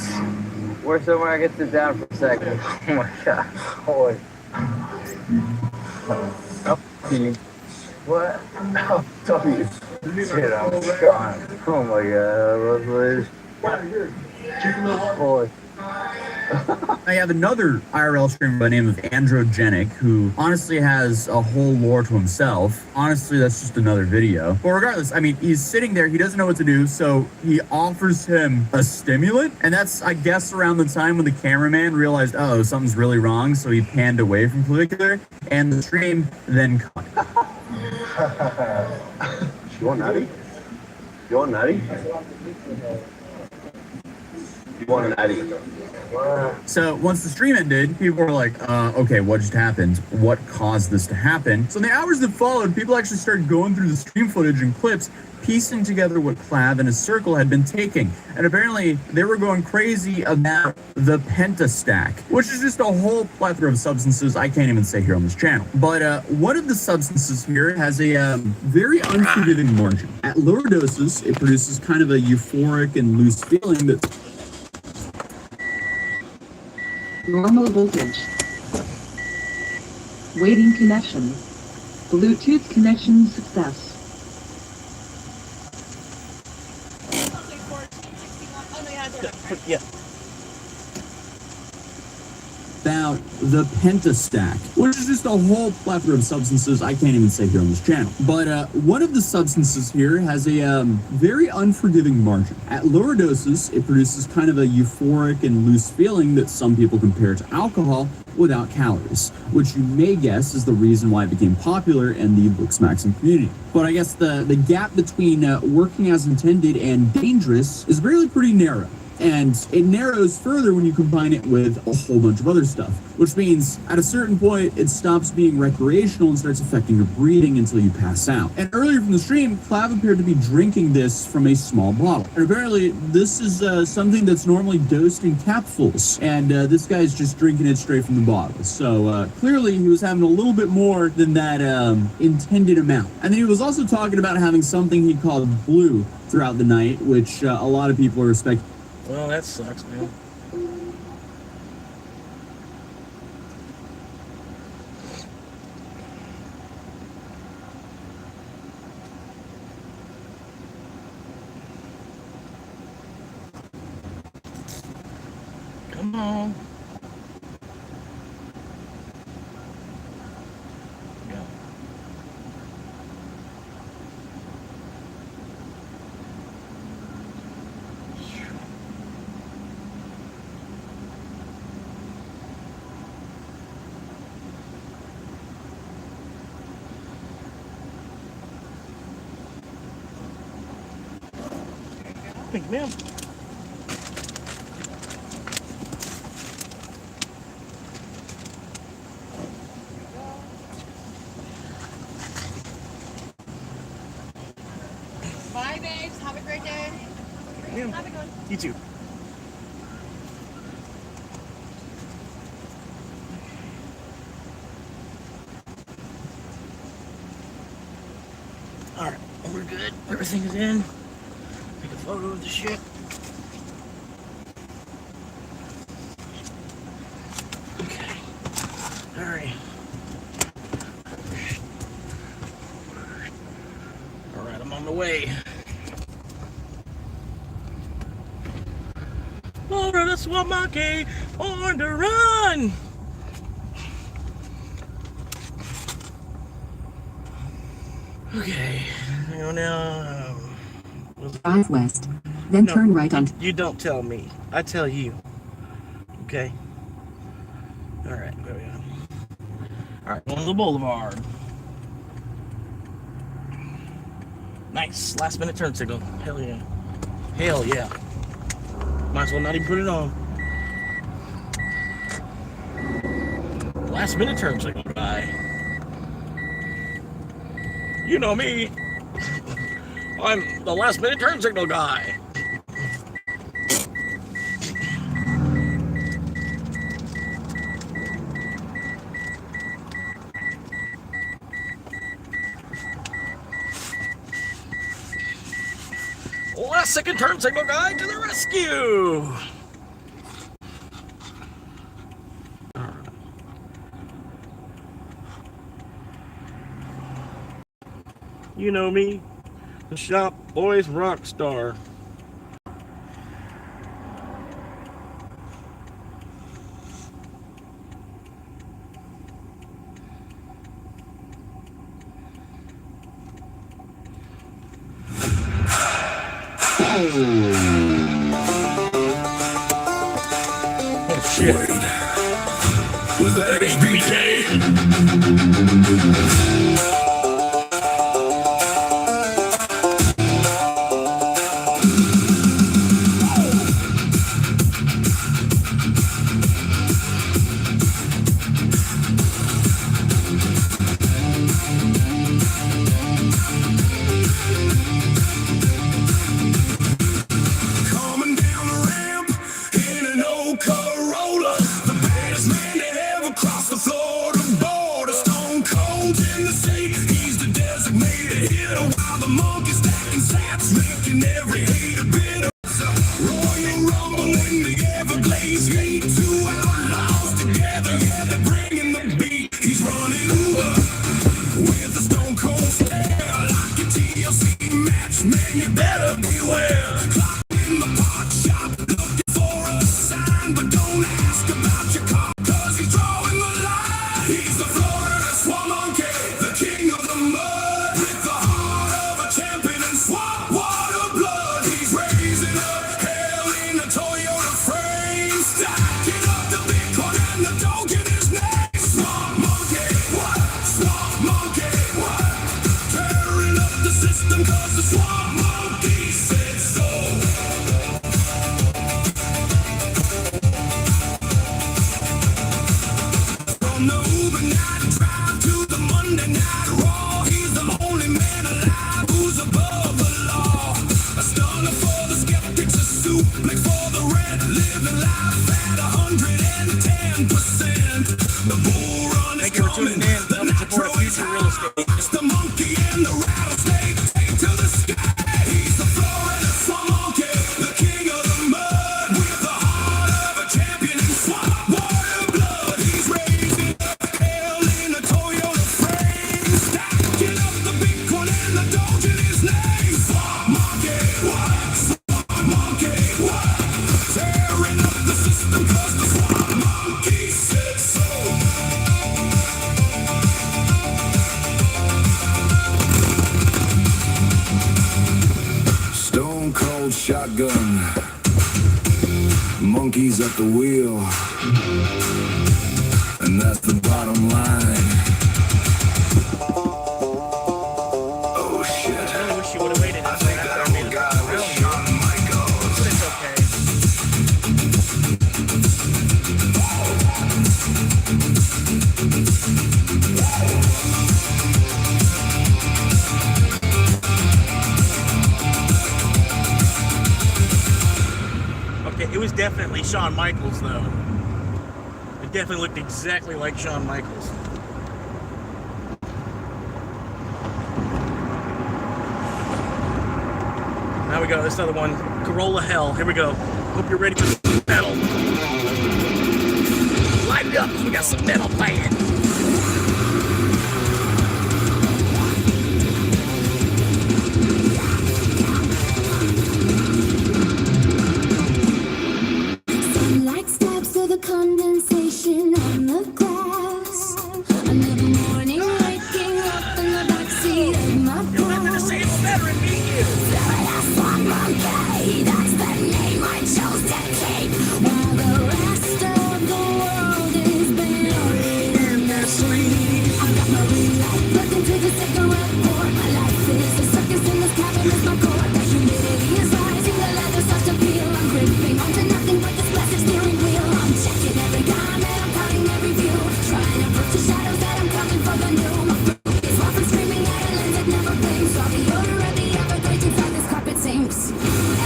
We're somewhere I can sit down for a second. Oh my god. Holy. What? Oh, W. Shit, I was gone. Oh my god. Holy. I have another IRL streamer by the name of Androgenic who honestly has a whole lore to himself. Honestly, that's just another video. But regardless, I mean, he's sitting there, he doesn't know what to do, so he offers him a stimulant. And that's, I guess, around the time when the cameraman realized, oh, something's really wrong, so he panned away from Clavicular, and the stream then cut. You want natty? You want natty? You want a natty? So once the stream ended, people were like, okay, what just happened? What caused this to happen? So in the hours that followed, people actually started going through the stream footage and clips, piecing together what Clav and his circle had been taking. And apparently they were going crazy about the Pentastack, which is just a whole plethora of substances I can't even say here on this channel. But one of the substances here has a very unforgiving margin. At lower doses, it produces kind of a euphoric and loose feeling that Normal voltage. Waiting connection. Bluetooth connection success. Yeah. about the Pentastack, which is just a whole plethora of substances I can't even say here on this channel. But one of the substances here has a very unforgiving margin. At lower doses, it produces kind of a euphoric and loose feeling that some people compare to alcohol without calories, which you may guess is the reason why it became popular in the Booksmaxing community. But I guess the gap between working as intended and dangerous is really pretty narrow. And it narrows further when you combine it with a whole bunch of other stuff, which means at a certain point, it stops being recreational and starts affecting your breathing until you pass out. And earlier from the stream, Clav appeared to be drinking this from a small bottle. And apparently, this is something that's normally dosed in capfuls, and this guy's just drinking it straight from the bottle. So clearly, he was having a little bit more than that intended amount. And then he was also talking about having something he called blue throughout the night, which a lot of people are speculating. Well, that sucks, man. Come on. Big man. Bye, babes. Have a great day. Yeah. Have a good one. You too. Alright, we're good. Everything is in. Take a photo of the shit. Okay. Alright. Alright, I'm on the way. Over the swamp monkey on the run. Okay, now Drive west, then turn right on. You don't tell me. I tell you. Okay. All right, there we go. All right, going to the boulevard. Nice, last minute turn signal. Hell yeah. Hell yeah. Might as well not even put it on. Last minute turn signal guy. You know me. I'm the last minute turn signal guy. Last second turn signal guy to the rescue. You know me, the shop boys rock star. Oh shit. Wait. Was that HBK? Thank you for tuning in. Help support future real estate. It's the monkey and the rattlesnake. Take to the sky. He's the Florida swamp monkey, the king of the mud, with the heart of a champion in swamp water blood. He's raising hell in a Toyota frame, stacking up the Bitcoin and the Doge in his name. Swamp monkey, what? Swamp monkey, what? Tearing up the system 'cause the swamp monkey said so. Stone cold shotgun, monkeys at the wheel, and that's the bottom line. Oh shit. I wish you would have waited until after I made it. But it's okay. definitely Shawn Michaels, though. It definitely looked exactly like Shawn Michaels. Now we go, this other one, Corolla Hell. Here we go. Hope you're ready for some metal. Light it up, 'cause we got some metal playing. Sunlight stabs through the condensation on the glass. Another morning waking up in the backseat of my car. You're gonna say it's better and beat you. Monkey, that's the name I chose to keep. While the rest of the world is buried in their sleep. I've got my ring light plugged into the cigarette cord. My life is a circus in this cabin is my core. The humidity is rising, the leather starts to peel. I'm gripping onto nothing but this plastic steering wheel. I'm checking every comment, I'm counting every view. Trying to prove to shadows that I'm coming for the new. My foot is often screaming at a lens that never blinks. All the odor of the Everglades inside this carpet sinks.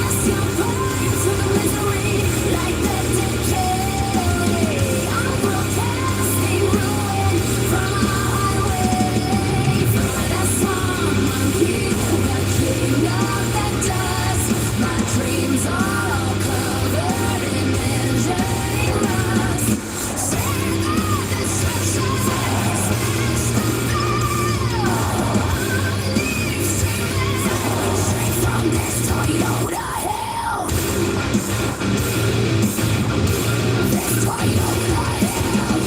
As you burn to the misery, like the decay. I'm broadcasting ruin from a highway. For the sun, monkey, the king of the dust. My dreams are all covered in injury rust. Send the destruction, smash the veil. Unleash dreamers, straight from this Toyota hell. This Toyota hell.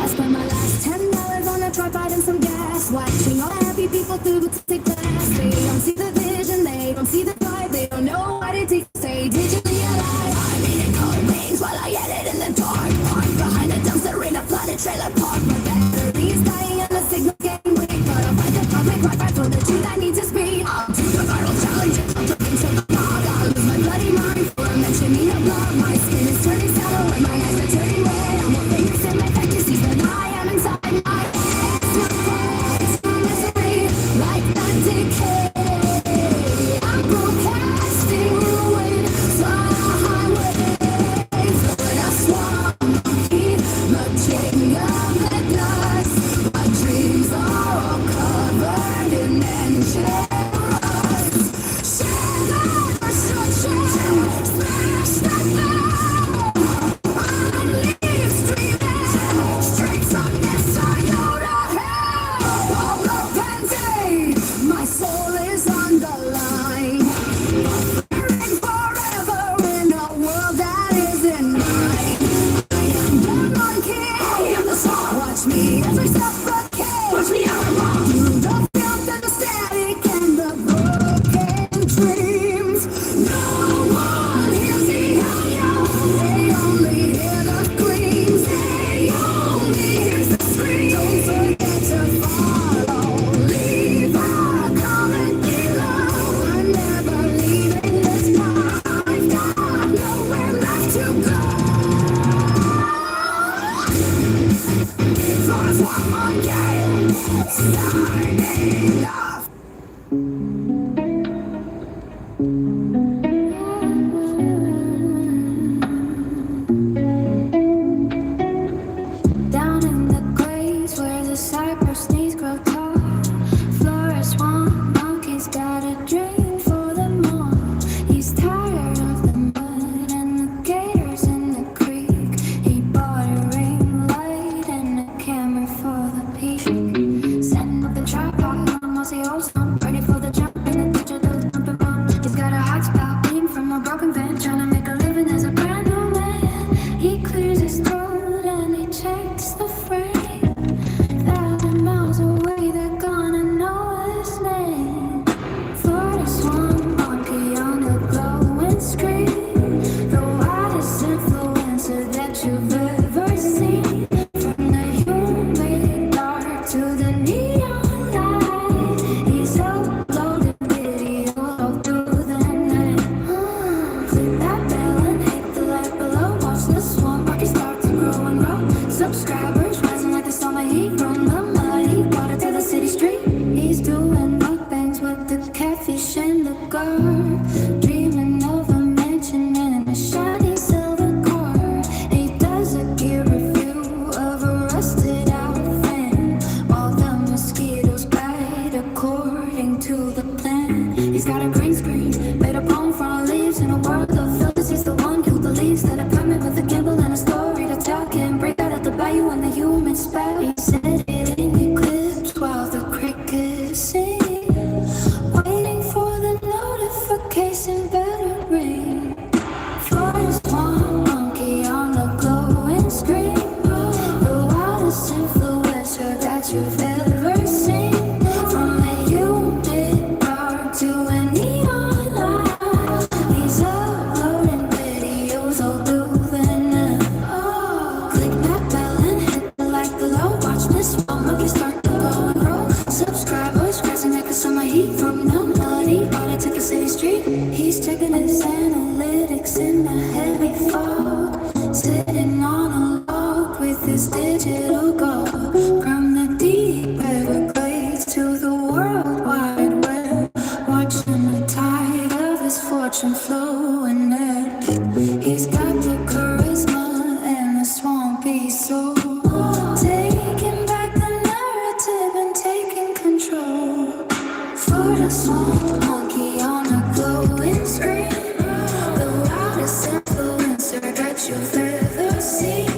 I spent my last $10 on a tripod and some gas, watching all the happy people through the thick glass. They don't see the vision, they don't see the vibe, they don't know what it takes to stay digitally alive. I'm eating cold wings while I edit in the dark. Parked behind a dumpster in a flooded trailer park. My battery's dying and the signal's getting weak, but I'll find the public Wi-Fi for the truth I need to speak. I'll do the viral challenge and I'm dropping to the log. I'll lose my bloody mind for a mentioning a blog. My skin is turning sour and my eyes are turning red. I'm more famous in my fantasies than I am inside my head. No place for misery, like the decay. I'm broadcasting ruin from a highway. For the swamp monkey, the king of the dust. My dreams are all covered in engine rust. Share the destruction, smash the veil. Unleash dreamers, straight from this Toyota hell. All repenting, my soul is on the line. Burning forever in a world that isn't mine. I am the monkey, I am the song. Watch me as I suffocate. Watch me how I walk through the filth and the static and the broken dreams. No one hears the audio. They only hear the screams. They only hear the screams. Don't forget to follow. Leave a comment below. I'm never leaving this spot. I've got nowhere left to go. For the swamp monkey, signing off. Down in the glades where the cypress knees grow tall, Florida swamp monkey's got a dream for them all. He's tired of the mud and the gators in the creek. He bought a ring light and a camera for the peak. Setting up the tripod on mossy old stump, ready for the jump in the digital jumping bump. He's got a hot spot beam from a broken van, trying to make a living as a brand new man. He clears his throat and he checks the frame. 1,000 miles away, they're gonna know his name. Florida swamp monkey on the glowing screen, the wildest influencer that you've ever seen. From the humid dark to the neon light, he's uploaded videos all through the night. Click that bell and hit the like below. Watch the swamp monkey start to grow and grow. Subscribers rising like the summer heat from the mud. He brought it to the city street. He's doing mukbangs with the catfish and the girl. in space, editing eclipse while the crickets sing. Waiting for the notification bell to ring. Forest one monkey on the glowing screen. The wildest influencer that you've ever seen. From a humid dark to a neon light. He's uploading videos all through the night. Oh, click that bell and hit the like below. Watch this one monkey start to go and grow. Subscribers scratching like a summer heat from the melody. Brought it to the city street. He's checking his analytics in the heavy fog. Sitting on a log with his digital gold. From the deep Everglades to the world wide web. Watching the tide of his fortune flow and ebb. He's got the charisma and the swampy soul. Taking back the narrative and taking control. For the swamp monkey on a glowing screen. The wildest influencer that you've ever seen.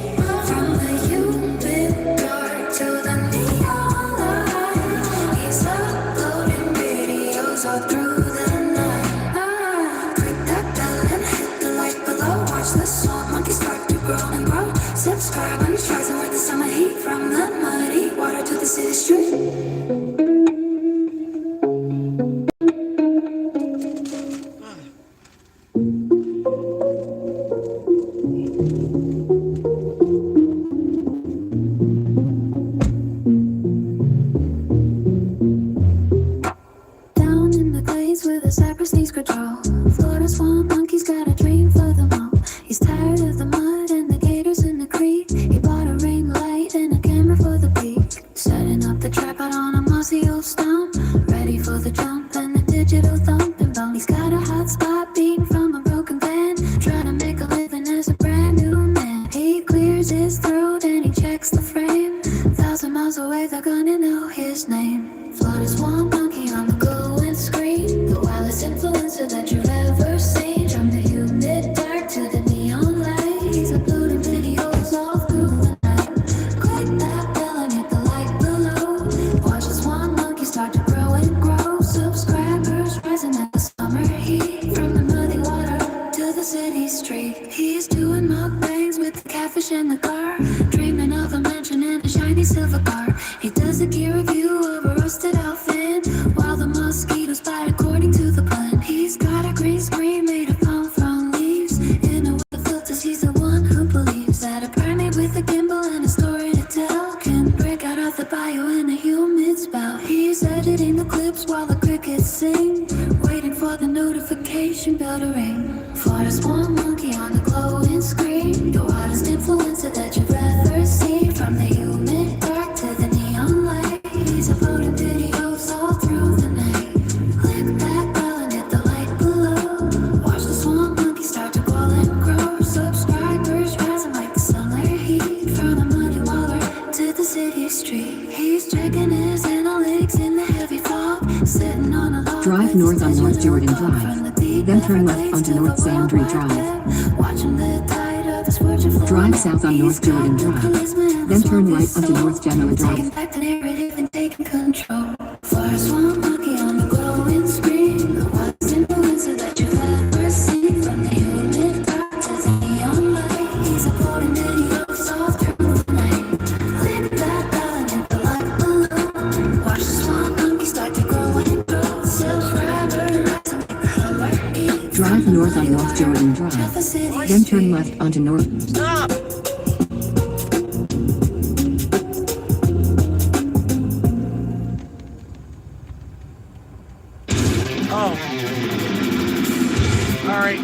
From the humid dark to the neon light. He's uploading videos all through the night. Click that bell and hit the like below. Watch the swamp monkey start to grow and grow. Subscribe and he's rising like the summer heat. From the muddy water to the city street. Down in the glades where the cypress needs control. Florida swamp monkey's got a dream for them all. He's tired of the mud and the gators in the creek. He bought a ring light and a camera for the peak. Setting up the trap out on a mossy old stump. Ready for the jump and the digital thump and bump. He's got a hot spot beating from a broken van. Trying to make a living as a brand new man. He clears his throat and he checks the frame. 1,000 miles away they're gonna know his name. Florida swamp monkey on the glowing screen. The wildest influencer that you've ever seen. From the humid dark to the neon light. He's uploading videos all through the night. Click that bell and hit the like below. Watch the swamp monkey start to grow and grow. Subscribers rising like the summer heat. From the muddy water to the city street. He's doing mukbangs with the catfish in the car. Dreaming of a mansion and a shiny silver car. He does a gear review of a roasted outfit. While the mosquitoes bite according to the plan. He's got a green screen made of palm frond leaves. In a world of filters, he's the one who believes that a primate with a gimbal and a story to tell can break out of the bio in a humid spell. He's editing the clips while the crickets sing. Waiting for the notification bell to ring. Florida swamp monkey on the glowing screen. The wildest influencer that you've ever seen. From the humid dark to the neon light. He's uploading videos all through the night. Click that bell and hit the like below. Watch the swamp monkey start to grow and grow. Subscribers rising like the summer heat. From the muddy water to the city street. He's checking his analytics in the heavy fog. Sitting on a log. Drive north on North Jordan Drive. Then turn left onto North Sandry Drive. Watching the tide of his fortune flow. Drive south on North Jordan Drive. Then turn right onto North Genoa Drive. Taking back the narrative and taking control. Forest swamp monkey on the glowing screen. The wildest influencer that you've ever seen. From the humid dark to the neon light. He's uploading videos all through the night. Click that bell and hit the like below. Watch the swamp monkey start to grow and grow. Subscriber rising like the summer heat. Drive north on North Jordan Drive. Then turn left onto North. Stop! Oh. All right.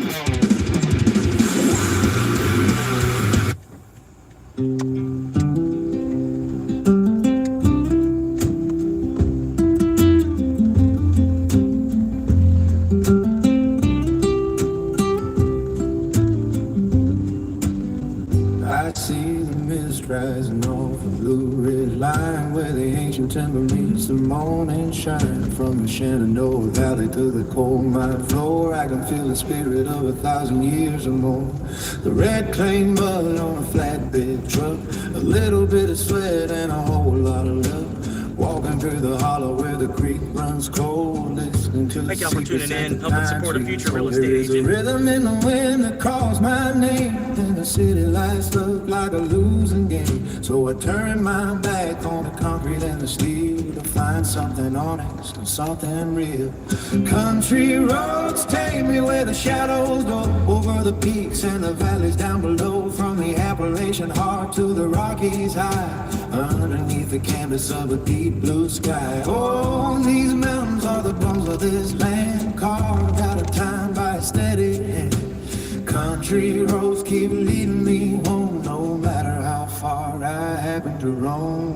I see the mist rising over Blue Ridge line where the ancient timber meets the morning shine. From the Shenandoah Valley to the coal mine floor, I can feel the spirit of 1,000 years or more. The red clay mud on a flatbed truck, a little bit of sweat and a whole lot of luck. Walking through the hollow where the creek runs cold, listening to Thank the y'all for tuning secrets in. of the Helping pine support a trees. future real There estate is a agent. rhythm in the wind that calls my name, and the city lights look like a losing game. So I turn my back on the concrete and the steel to find something honest and something real. Country roads take me where the shadows go, over the peaks and the valleys down below, from the Appalachian heart to the Rockies high, underneath the canvas of a deep blue sky. Oh, these mountains are the bones of this land, carved out of time by a steady hand. Country roads keep leading me home, no matter how far I happen to roam.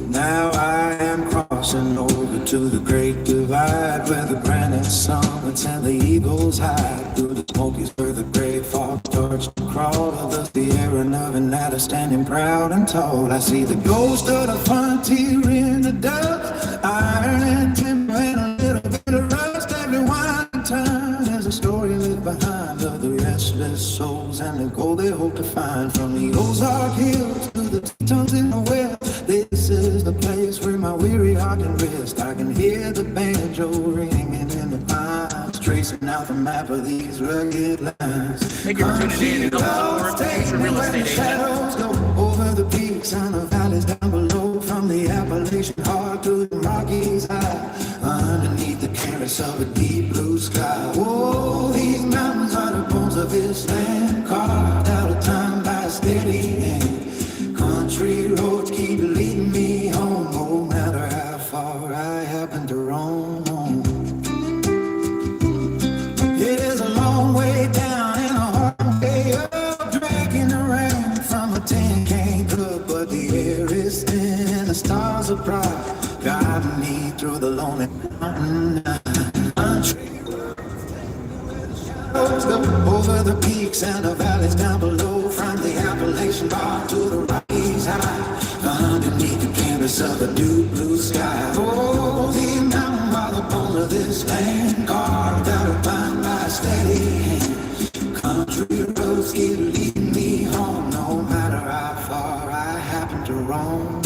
Now I am crossing over to the Great Divide, where the granite summits and the eagles hide. Through the Smokies where the gray fog starts to crawl, of the Sierra Nevada standing proud and tall. I see the ghost of the frontier in the dust, iron and timber and a little bit of rust. Every winding turn there's a story left behind of the restless souls and the gold they hope to find. From the Ozark Hills to the Tetons in the west, this is the place where my weary heart can rest. I can hear the banjo ringing in the pines, tracing out the map of these rugged lines. Thank you for tuning in and helping support a future real estate agent. Shadows go over the peaks and the valleys down below, from the Appalachian heart to the Rockies high, underneath the canvas of a deep blue sky. Whoa, these mountains are the bones of this land, carved out of time by a steady hand. Country roads keep leading me home, no matter how far I happen to roam. It is a long way down and a hard way up, dragging around from a tin can cup, but the air is thin and the stars are bright, guiding me through the lonely mountain night. Country roads go over the peaks and the valleys down below, from the Appalachian bar to the Rockies high, underneath the canvas of the deep blue sky. Oh, the mountains are the bones of this land, carved out of pine by a steady hand. Country roads keep leading me home, no matter how far I happen to roam.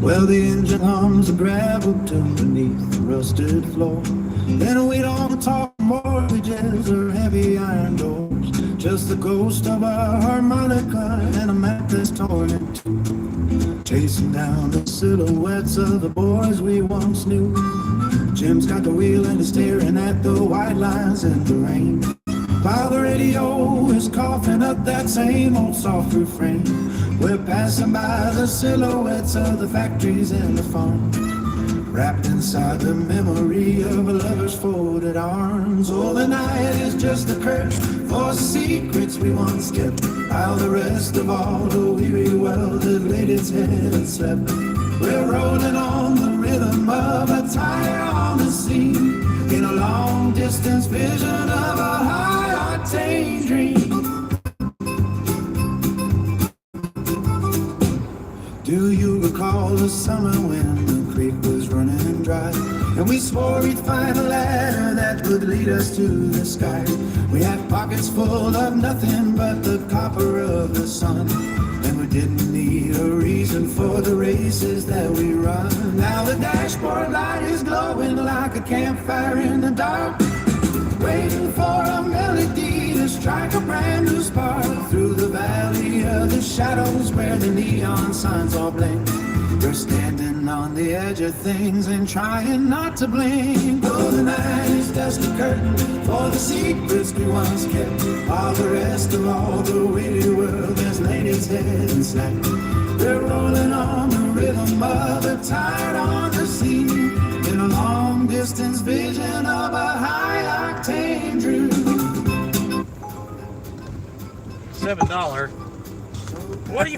Well, the engine hums a gravel tune beneath the rusted floor. Then we don't talk mortgages or heavy iron doors, just the ghost of a harmonica and a map that's torn in two, chasing down the silhouettes of the boys we once knew. Jim's got the wheel and he's staring at the white lines in the rain, while the radio is coughing up that same old soft refrain. We're passing by the silhouettes of the factories and the farm, wrapped inside the memory of a lover's folded arms. Oh, the night is just a curse for secrets we once kept, while the rest of all the weary world has laid its head and slept. We're rolling on the rhythm of a tire on the sea, in a long distance vision of a high octane dream. Do you recall the summer when the creek was running dry, and we swore we'd find a ladder that would lead us to the sky? We had pockets full of nothing but the copper of the sun, and we did races that we run. Now the dashboard light is glowing like a campfire in the dark, waiting for a melody to strike a brand new spark through the valley of the shadows where the neon signs all blink. We're standing on the edge of things and trying not to blink. Though the night is just a curtain for the secrets we once kept, all the rest of all the weary world has laid its head and slept. We're rolling on the rhythm of the tide on the sea, in a long distance vision of a high octane dream. $7.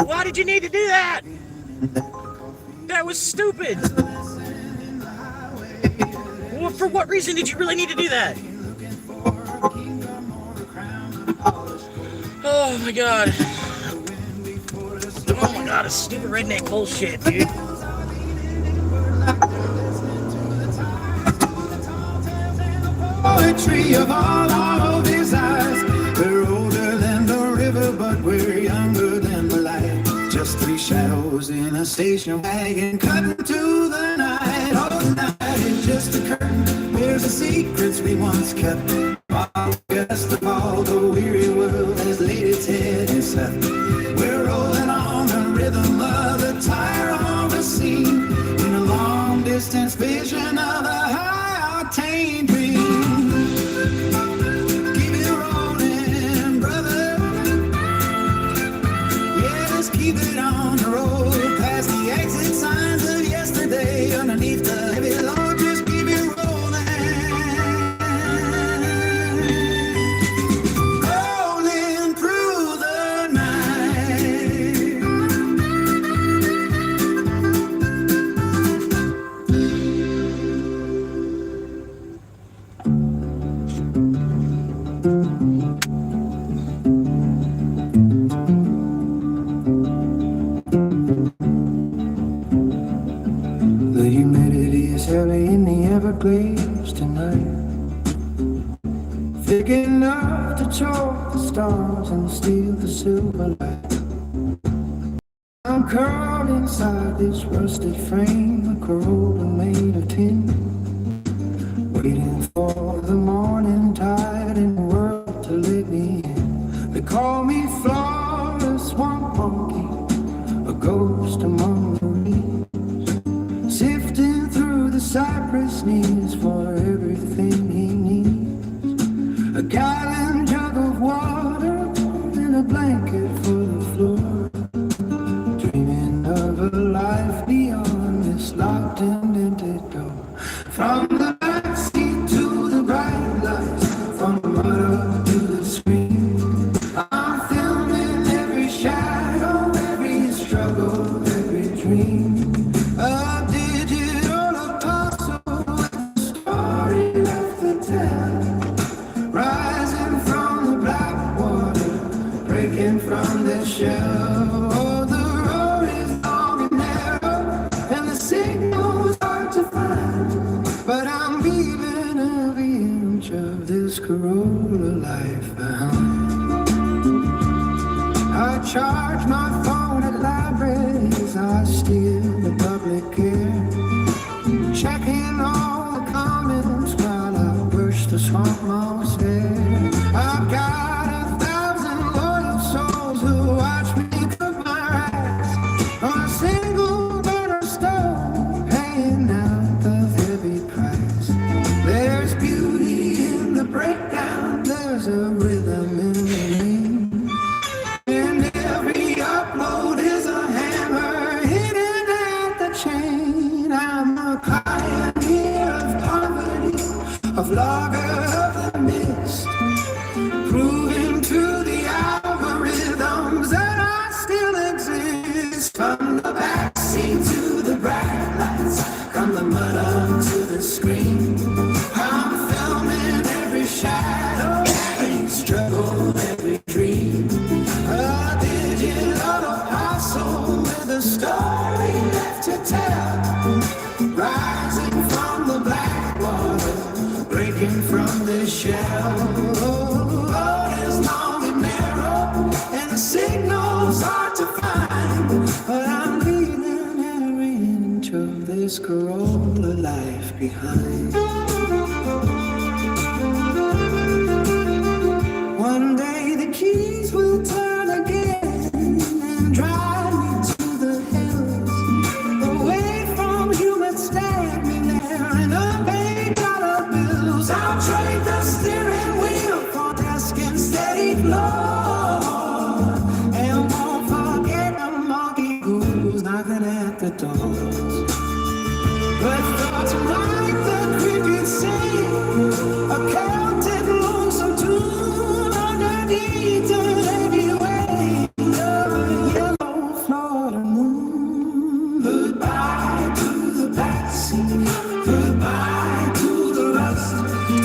Why did you need to do that? That was stupid. Well, for what reason did you really need to do that? Oh my god. Oh my god, it's stupid redneck bullshit, dude. Poetry of all these eyes. We're older than the river, but we're younger than the light. Just three shadows in a station wagon cutting to the night. Oh, the night is just a curtain. Here's the secrets we once kept. Just of all the weary world has laid its head and slept. We're rolling on the rhythm of the tire on the sea, in a long distance vision of a high octane dream. Keep it rolling, brother. Yeah, just keep it on the road, past the exit signs of yesterday, underneath the heavy load. Just keep it rolling. The humidity is heavy in the Everglades tonight, thick enough to choke the stars and steal the silver light. I'm curled inside this rusted frame, a Corolla made of tin, waiting for the morning tide and the world to let me in. They call me Florida Swamp Monkey, a ghost among the reeds, sifting through the cypress knees for everything he needs. A gallon jug of water and a blanket for the floor, dreaming of a life beyond this locked and dented door. From the backseat to the bright lights, from the mud up to the screen, I'm filming every shadow, every struggle, every dream. A digital apostle with a story left to tell, rising from the black water, breaking from the shell. Oh, the road is long and narrow, and the signal's hard to find, but I'm leaving every inch of this Corolla life behind. I charge my phone at libraries, I steal the public air, checking all the comments while I brush the swamp moss hair. I've got 1,000 loyal souls who watch me cook my rice on a single burner stove, paying out the heavy price. There's beauty in the breakdown, there's a rhythm in the rain, and every upload is a hammer hitting at the chain. I'm a pioneer of poverty, a vlogger of the mist, proving to the algorithms that I still exist. From the backseat to the bright lights, from the mud up to the screen, I'm filming every shadow, every struggle, every dream. A digital apostle with a story left to tell, rising from the black water, breaking from the shell. Oh, road is long and narrow, and the signals hard to find, but I'm leaving every this Corolla life behind. One day the keys will turn again and drive me to the hills, away from human standing there and unpaid dollar bills. I'll trade the steering wheel for desk and steady floor, and won't forget the monkey who's knocking at the doors. But thoughts like the crickets sing, a Celtic lonesome tune underneath the heavy weight of a yellow Florida moon. Goodbye to the backseat, goodbye to the rust,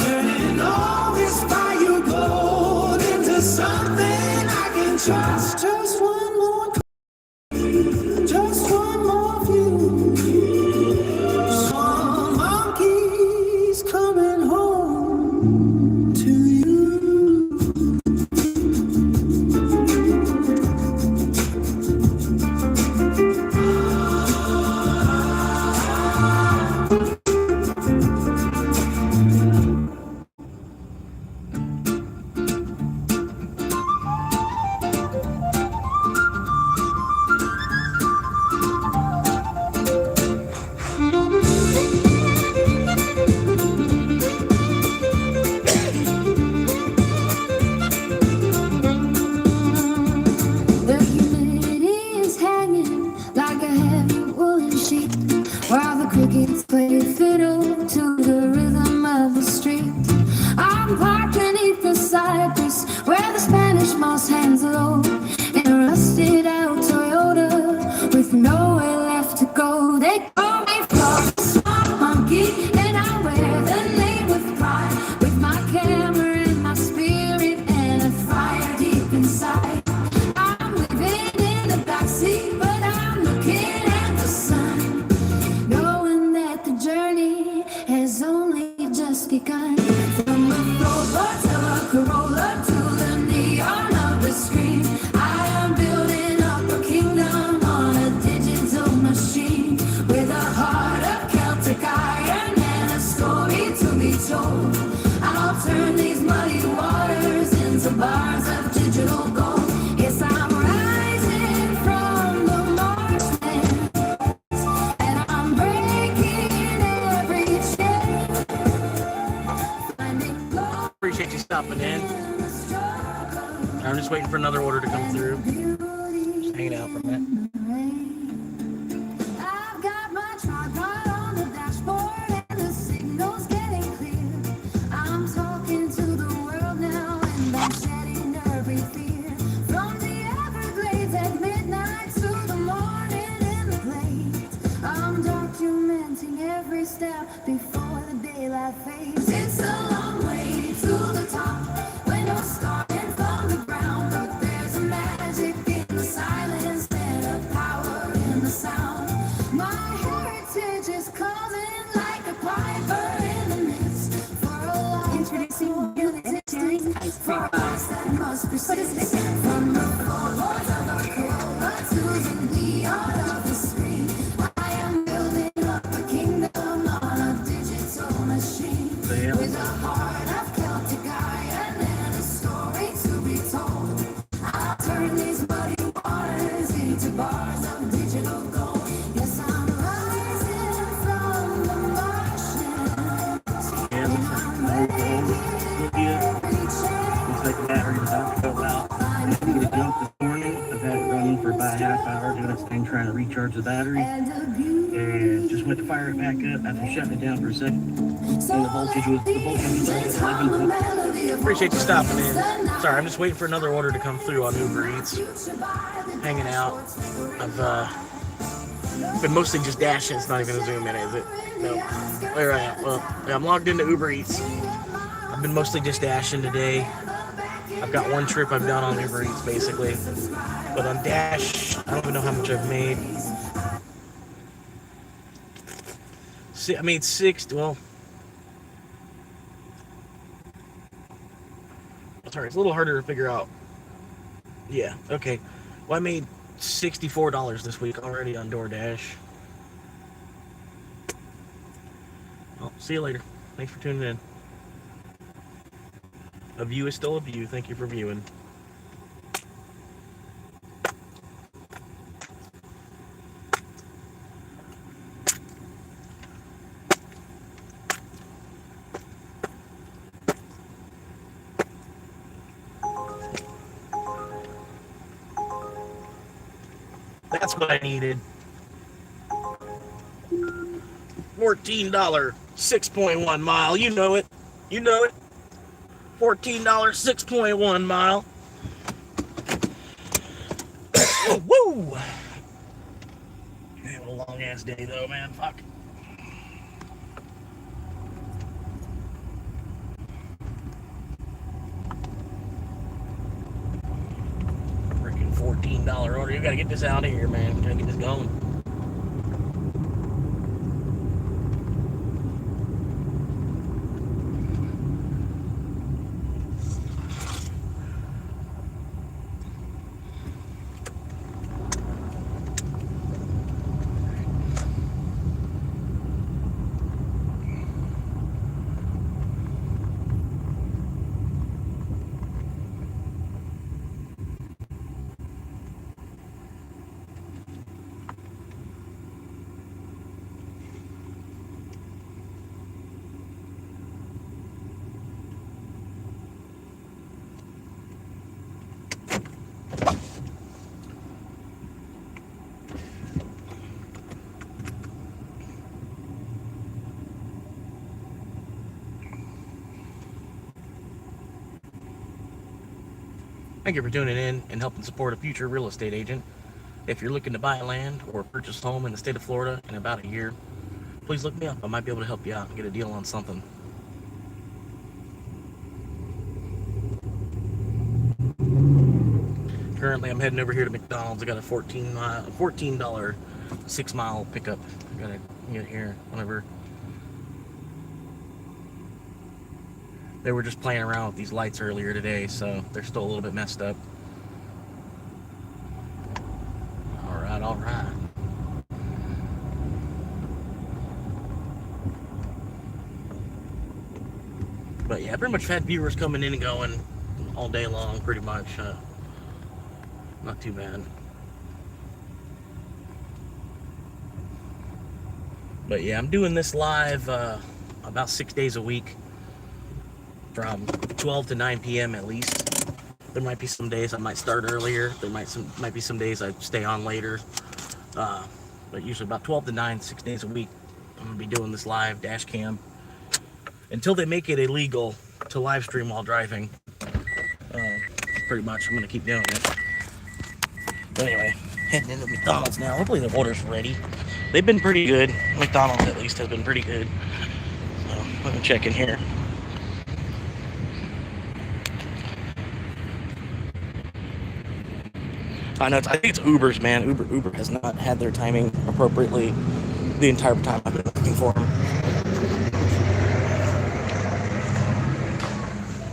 turning all this fire gold into something I can trust. Just one more, just one more view. Some monkey's coming home to you. The humidity is hanging like a heavy woolen sheet, while the crickets play fiddle to the rhythm of the street. I'm parked beneath the cypress where the Spanish moss hangs low, in a rusted out Toyota with nowhere left to go. They call me Florida Swamp Monkey, and I wear the name with pride, with my camera and my spirit and a fire deep inside. I'm living in the backseat, but I'm looking at the sun, knowing that the journey has only just begun. From the floorboards of a Corolla to the neon of the screen, I am building up a kingdom on a digital machine, with a heart of Celtic iron and a story to be told. I'll turn these muddy waters into bars of digital gold. Yes, I'm rising from the marshlands, and I'm breaking every chain, finding gold Appreciate you stopping in. in the struggle. I'm just waiting for another order to come through. Just hanging out for a minute. I've got my tripod on the dashboard and the signal's getting clear. I'm talking to the world now and I'm shedding every fear. From the Everglades at midnight to the morning in the Glades, I'm documenting every step before the daylight fades. It's a long way to the top when you're starting from the ground, but there's a magic in the silence and a power in the sound. My heritage is coming like a piper in the mist, for a life introducing existing, for a past that must persist. From the floorboards of the Corolla to the neon of the screen, I am building up a kingdom on a digital machine, with a heart of Celtic iron and a story to be told. I'll turn these muddy waters into bars of digital gold. Yes, I'm rising from the marshlands, and I'm breaking every chain. Looks like the battery's about to go out. I had to get it dumped this morning. I've had it running for about a half hour doing this thing trying to recharge the battery. And just went to fire it back up after shutting it down for a second. And the voltage was at 11. Appreciate you stopping in. Sorry, I'm just waiting for another order to come through on Uber Eats. Hanging out. I've been mostly just dashing. It's not even a Zoom in, is it? No. Where I am. Well, I'm logged into Uber Eats. I've been mostly just dashing today. I've got one trip I've done on Uber Eats, basically. But on Dash, I don't even know how much I've made. I made well, sorry, it's a little harder to figure out. Yeah, okay. Well, I made $64 this week already on DoorDash. See you later. Thanks for tuning in. A view is still a view. Thank you for viewing. That's what I needed. $14, 6.1 mile. You know it. You know it. $14, 6.1 mile. Woo! Man, what a long ass day though, man. Fuck. Freaking $14 order. You gotta get this out of here, man. Gotta get this going. Thank you for tuning in and helping support a future real estate agent. If you're looking to buy land or purchase a home in the state of Florida in about a year, please look me up. I might be able to help you out and get a deal on something. Currently, I'm heading over here to McDonald's. I got a $14 6-mile pickup. I gotta get here whenever. They were just playing around with these lights earlier today, so they're still a little bit messed up. Alright, alright. But yeah, pretty much had viewers coming in and going all day long, pretty much. Not too bad. But yeah, I'm doing this live about 6 days a week, from 12 to 9 p.m. at least. There might be some days I might start earlier. There might be some days I stay on later. But usually about 12 to 9, 6 days a week, I'm gonna be doing this live dash cam until they make it illegal to live stream while driving. Pretty much, I'm gonna keep doing it. But anyway, heading into McDonald's now. Hopefully the order's ready. They've been pretty good. McDonald's at least has been pretty good. So let me check in here. I know. I think it's Uber's, man. Uber has not had their timing appropriately the entire time I've been looking for them.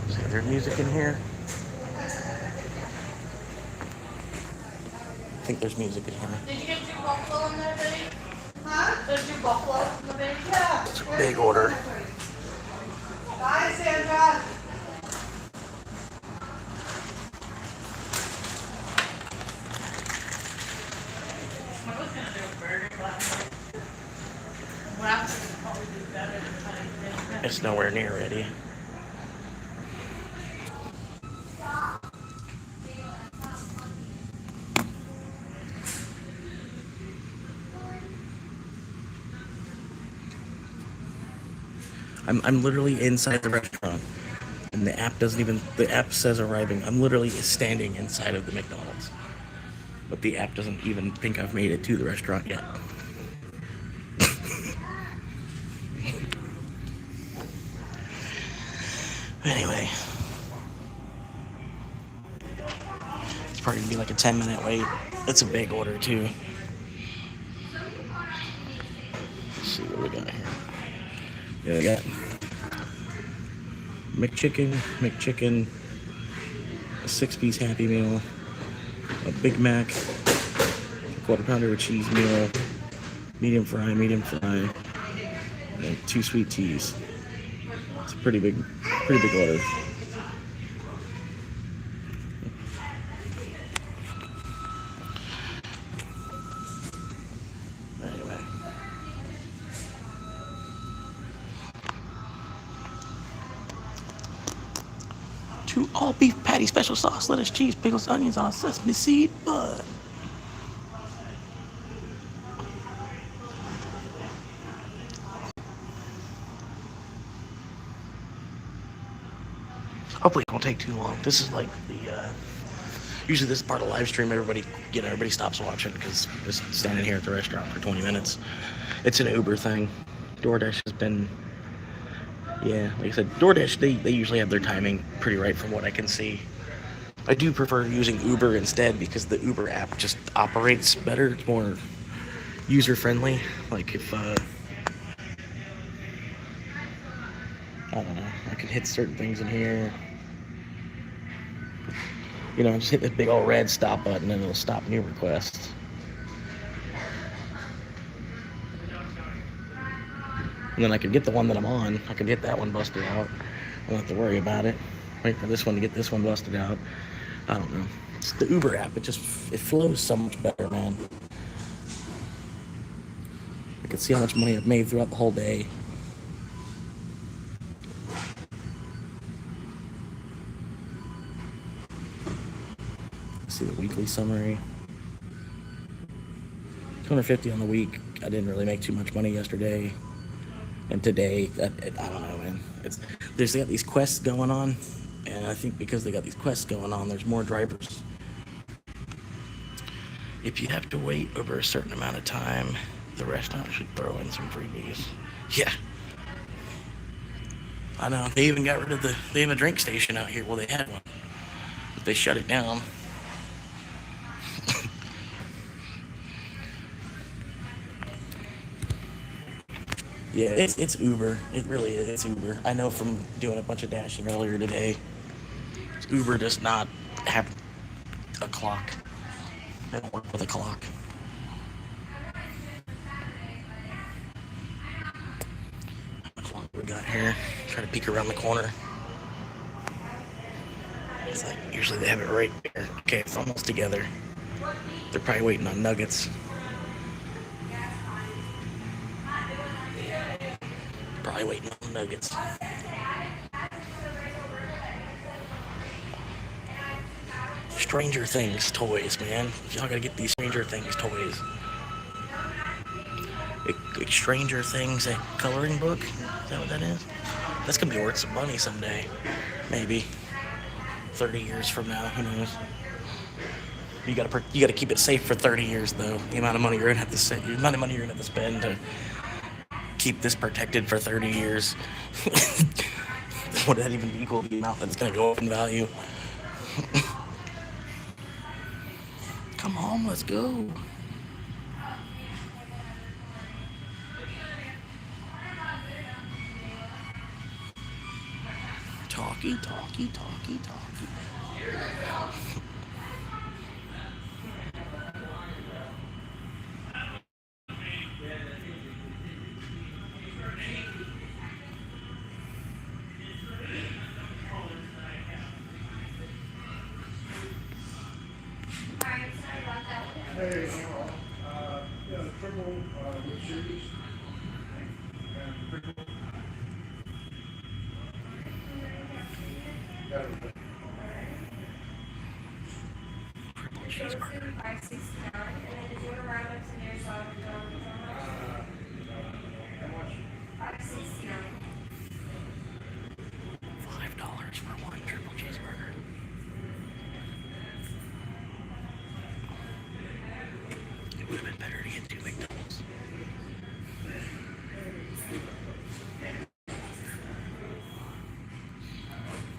Is there music in here? I think there's music in here. Did you get your buffalo in there, baby? Huh? There's your buffalo in the baby? Yeah. It's a big order. Bye, Sandra. It's nowhere near ready. I'm literally inside the restaurant, and the app says arriving. I'm literally standing inside of the McDonald's, but the app doesn't even think I've made it to the restaurant yet. Anyway, it's probably gonna be like a 10-minute wait. That's a big order too. Let's see what we got here. Yeah, we got McChicken, a 6-piece Happy Meal, a Big Mac, a quarter pounder with cheese meal, medium fry, And 2 sweet teas. It's a pretty big order. Anyway. 2 all beef patty, special sauce, lettuce, cheese, pickles, onions on a sesame seed bun. Hopefully it won't take too long. This is like the usually this is part of the live stream. Everybody stops watching because I'm just standing here at the restaurant for 20 minutes. It's an Uber thing. DoorDash has been, yeah, like I said, DoorDash, they usually have their timing pretty right from what I can see. I do prefer using Uber instead because the Uber app just operates better. It's more user friendly. Like if I don't know, I can hit certain things in here. You know, just hit this big old red stop button and it'll stop new requests. And then I could get the one that I'm on. I could get that one busted out. I don't have to worry about it. Wait for this one to get this one busted out. I don't know. It's the Uber app. It flows so much better, man. I can see how much money I've made throughout the whole day. See the weekly summary. 250 on the week. I didn't really make too much money yesterday. And today, I don't know, man. They got these quests going on. And I think because they got these quests going on, there's more drivers. If you have to wait over a certain amount of time, the restaurant should throw in some freebies. Yeah. I know. They even got rid of they have a drink station out here. Well, they had one. But they shut it down. Yeah, it's Uber. It really is. It's Uber. I know from doing a bunch of dashing earlier today. Uber does not have a clock. They don't work with a clock. How much longer we got here? Try to peek around the corner. It's like usually they have it right there. Okay, it's almost together. They're probably waiting on nuggets. Probably waiting on nuggets. Stranger Things toys, man. Y'all gotta get these Stranger Things toys. Stranger Things, a coloring book? Is that what that is? That's gonna be worth some money someday. Maybe. 30 years from now, who knows? You gotta keep it safe for 30 years though. The amount of money you're gonna have to spend to keep this protected for 30 years. Would that even equal the amount that's gonna go up in value? Come on, let's go. Talkie. $5 for one triple cheeseburger. It would have been better to get 2 McDoubles.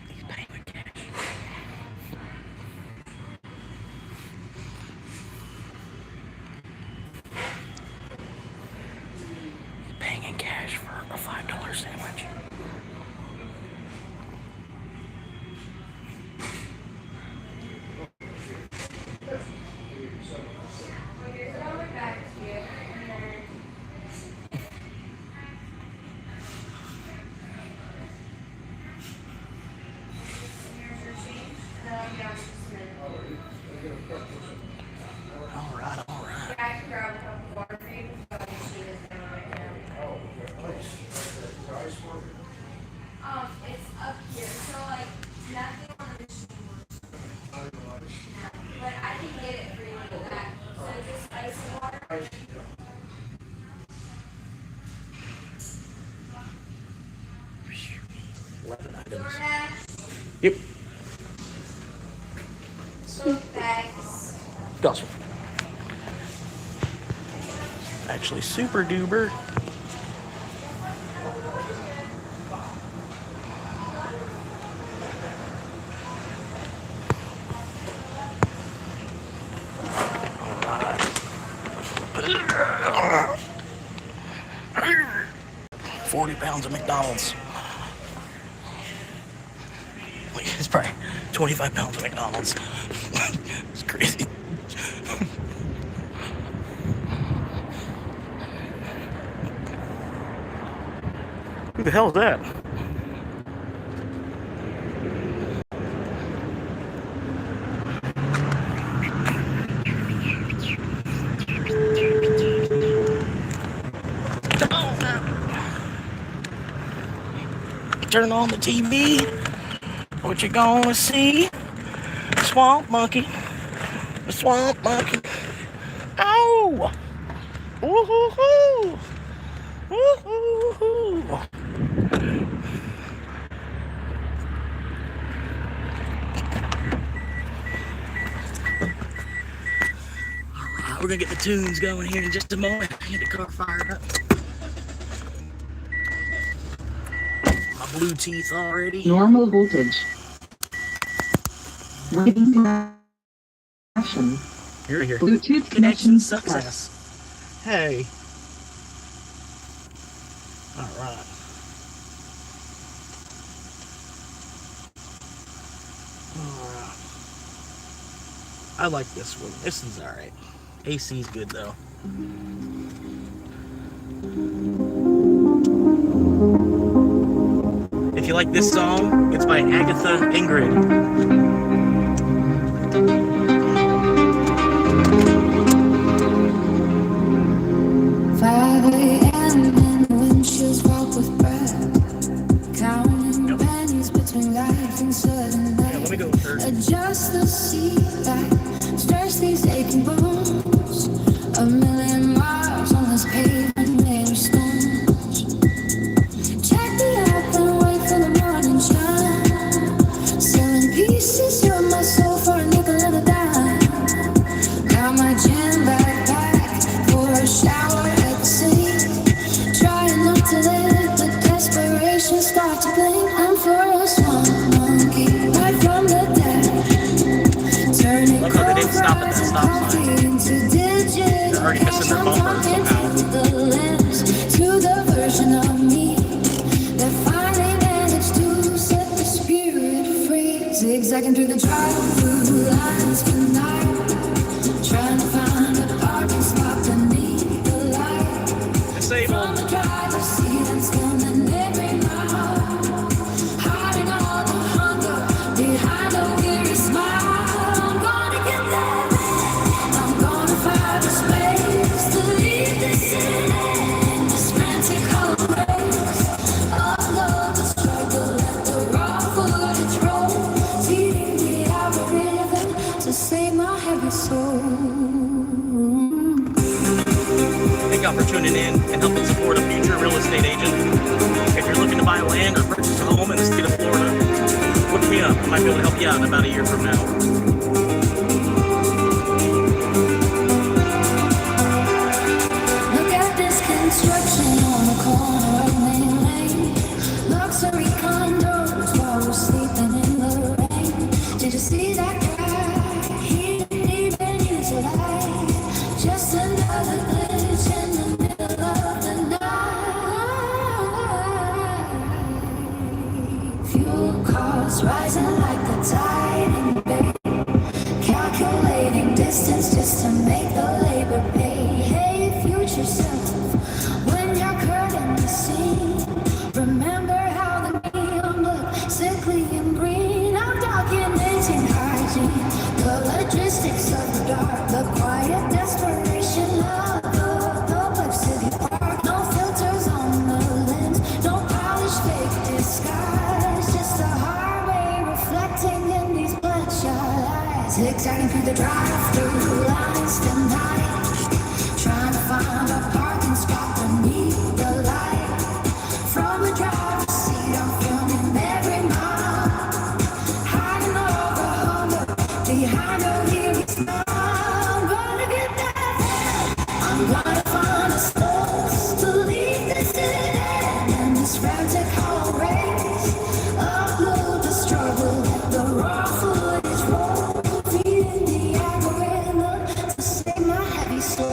He's paying with cash. He's paying in cash for a $5 sandwich. It's up here, so like nothing on the machine works. But I can get it for you with that. So just ice and water. DoorDash, Yep. soap bags. Gotcha. Actually, super duper. Alright. 40 pounds of McDonald's. Like, it's probably 25 pounds of McDonald's. It's crazy. Who the hell is that? Turn on the TV. What you gonna see? Swamp monkey. The swamp monkey. Ow! Woo-hoo-hoo! Woo-hoo-hoo! Alright, we're gonna get the tunes going here in just a moment. Get the car fired up. My blue teeth already. Normal voltage. Waiting connection. Here. Bluetooth connection success. Hey. Alright. I like this one. This is alright. AC's good though. If you like this song, it's by Agatha Ingrid. 5 a.m. and the windshields walk with breath, counting pennies between life and sudden death. Let me go first. Adjust the seat back, stretch these aching bones. A million miles on this pavement made of stones. Check the app and wait for the morning shine. Selling pieces of my soul for a nickel and a dime. Got my gym backpack for a shower. Trying not to let the desperation start to blink. I'm for a swamp monkey, right from the dead. Turning Look how they didn't stop at the stop sign. into digits. They're already missing their bumper somehow. The lens to the version of me that finally managed to set the spirit free. Zigzagging through the drive-through lines for night, trying to find a parking spot beneath the light. Disabled. From the driver's seat and standing every mile, hiding all the hunger behind a weary smile. I'm gonna get there. I'm gonna find a space to leave this city. This frantic whole race. Upload the struggle, let the raw footage roll. Feeding the algorithm to save my heavy soul. Thank y'all for tuning in and helping support a future real estate agent. If you're looking to buy land or purchase a home in the state of Florida, look me up. I might be able to help you out in about a year from now. Look at this construction on the corner of Main Lane. Luxury condos while we're sleeping in the rain. Did you see that guy? He didn't even use a light. Just another glitch in the middle of the night. Fuel costs rising like the tide in Bay. Calculating distance just to make the labor pay. Hey, future self, when you're curling the scene, remember how the neon looked sickly and green. I'm documenting hygiene, the logistics of the dark, the quiet desperation of Gotta find a source to leave this dead end and this frantic whole race. Upload the struggle, the raw footage roll, feeding the algorithm to save my heavy soul.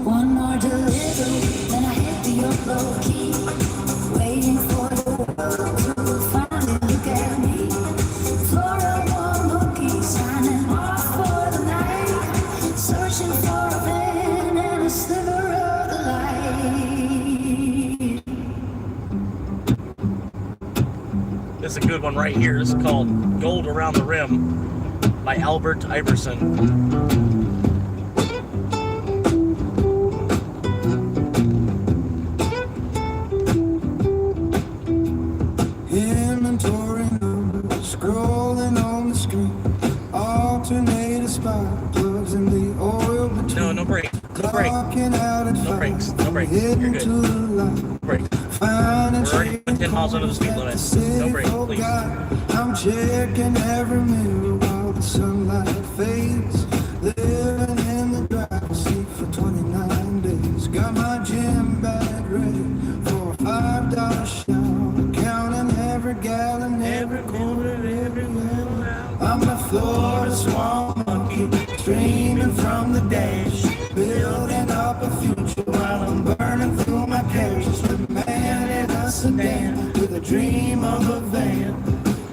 One more delivery, then I hit the upload key, waiting for the world to finally look at me. Flora one monkey signing off for the night, searching for a vein and a sliver of the light. This is a good one right here. This is called Gold Around the Rim by Albert Iverson. Inventory numbers scrolling on the screen. Alternator spark plugs in the oil between. No break. No break. No breaks. No breaks. You're good. No break. We're already at 10 miles under the speed limit. No break, please. I'm checking every mirror while the sunlight fades. Living in the driver's seat for 29 days. Got my gym bag ready for a $5 shower. Counting every gallon, every quarter, every mile. I'm a Florida swamp monkey, streaming from the dash. Building up a future while I'm burning through my cash. Just a man in a sedan with a dream of a van.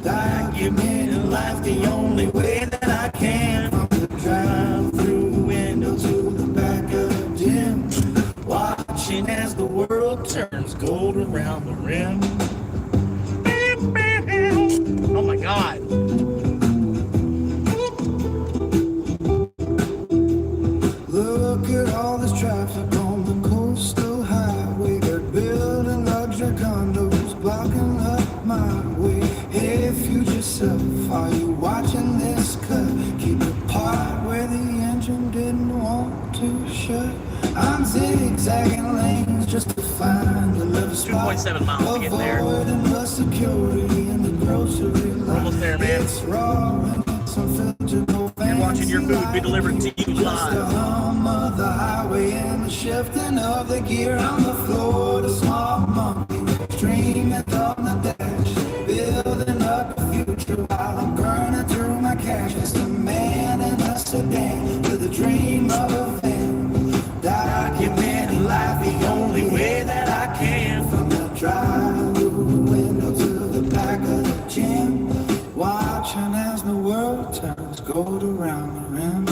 Documenting life the only way that I can. From the drive-through window to the back of the gym, watching as the world turns gold around the rim. Oh my God. Look at all this traffic on the coastal highway. They're building luxury condos, blocking up my way. Hey, future self, are you watching this cut? Keep it part where the engine didn't want to shut. I'm zigzagging lanes just to find a little spot. 2.7 miles to get there. Avoiding the security in the grocery line. We're almost there, man. It's raw and it's unfiltered. You're watching your food be delivered to you live. The hum of the highway and the shifting of the gear on the floor. The small monkey streaming on the dash, building up a future while I'm burning through my cash. Just a man in a sedan with a dream of a van. Documenting life the only way that I can. From the drive-through window to the back of the gym, watching as the world turns gold around the rim.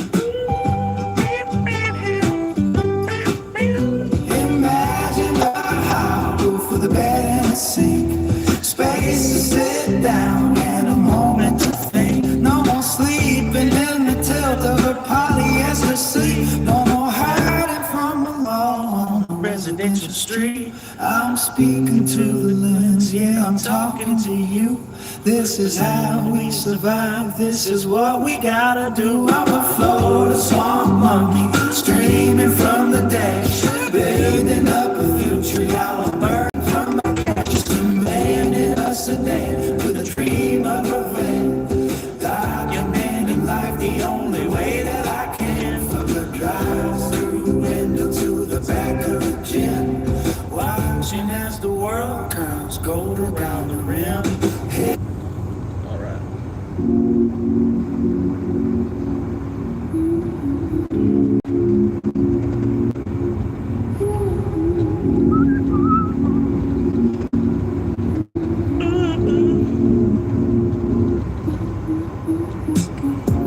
Imagine how go for the bed and sink. Space to sit down and a moment to think. No more sleeping in the tilt of a polyester seat. No more hiding from a law on a residential street. I'm speaking to the lens, yeah, I'm talking to you. This is how we survive, this is what we gotta do. I'm a Florida swamp monkey, streaming from the dash, building up a future, y'all are burning from my cash. Just a man in a sedan, with a dream of a van. Documenting life the only way that I can. From the drive-through window to the back of the gym, watching as the world turns gold around the rim. All right.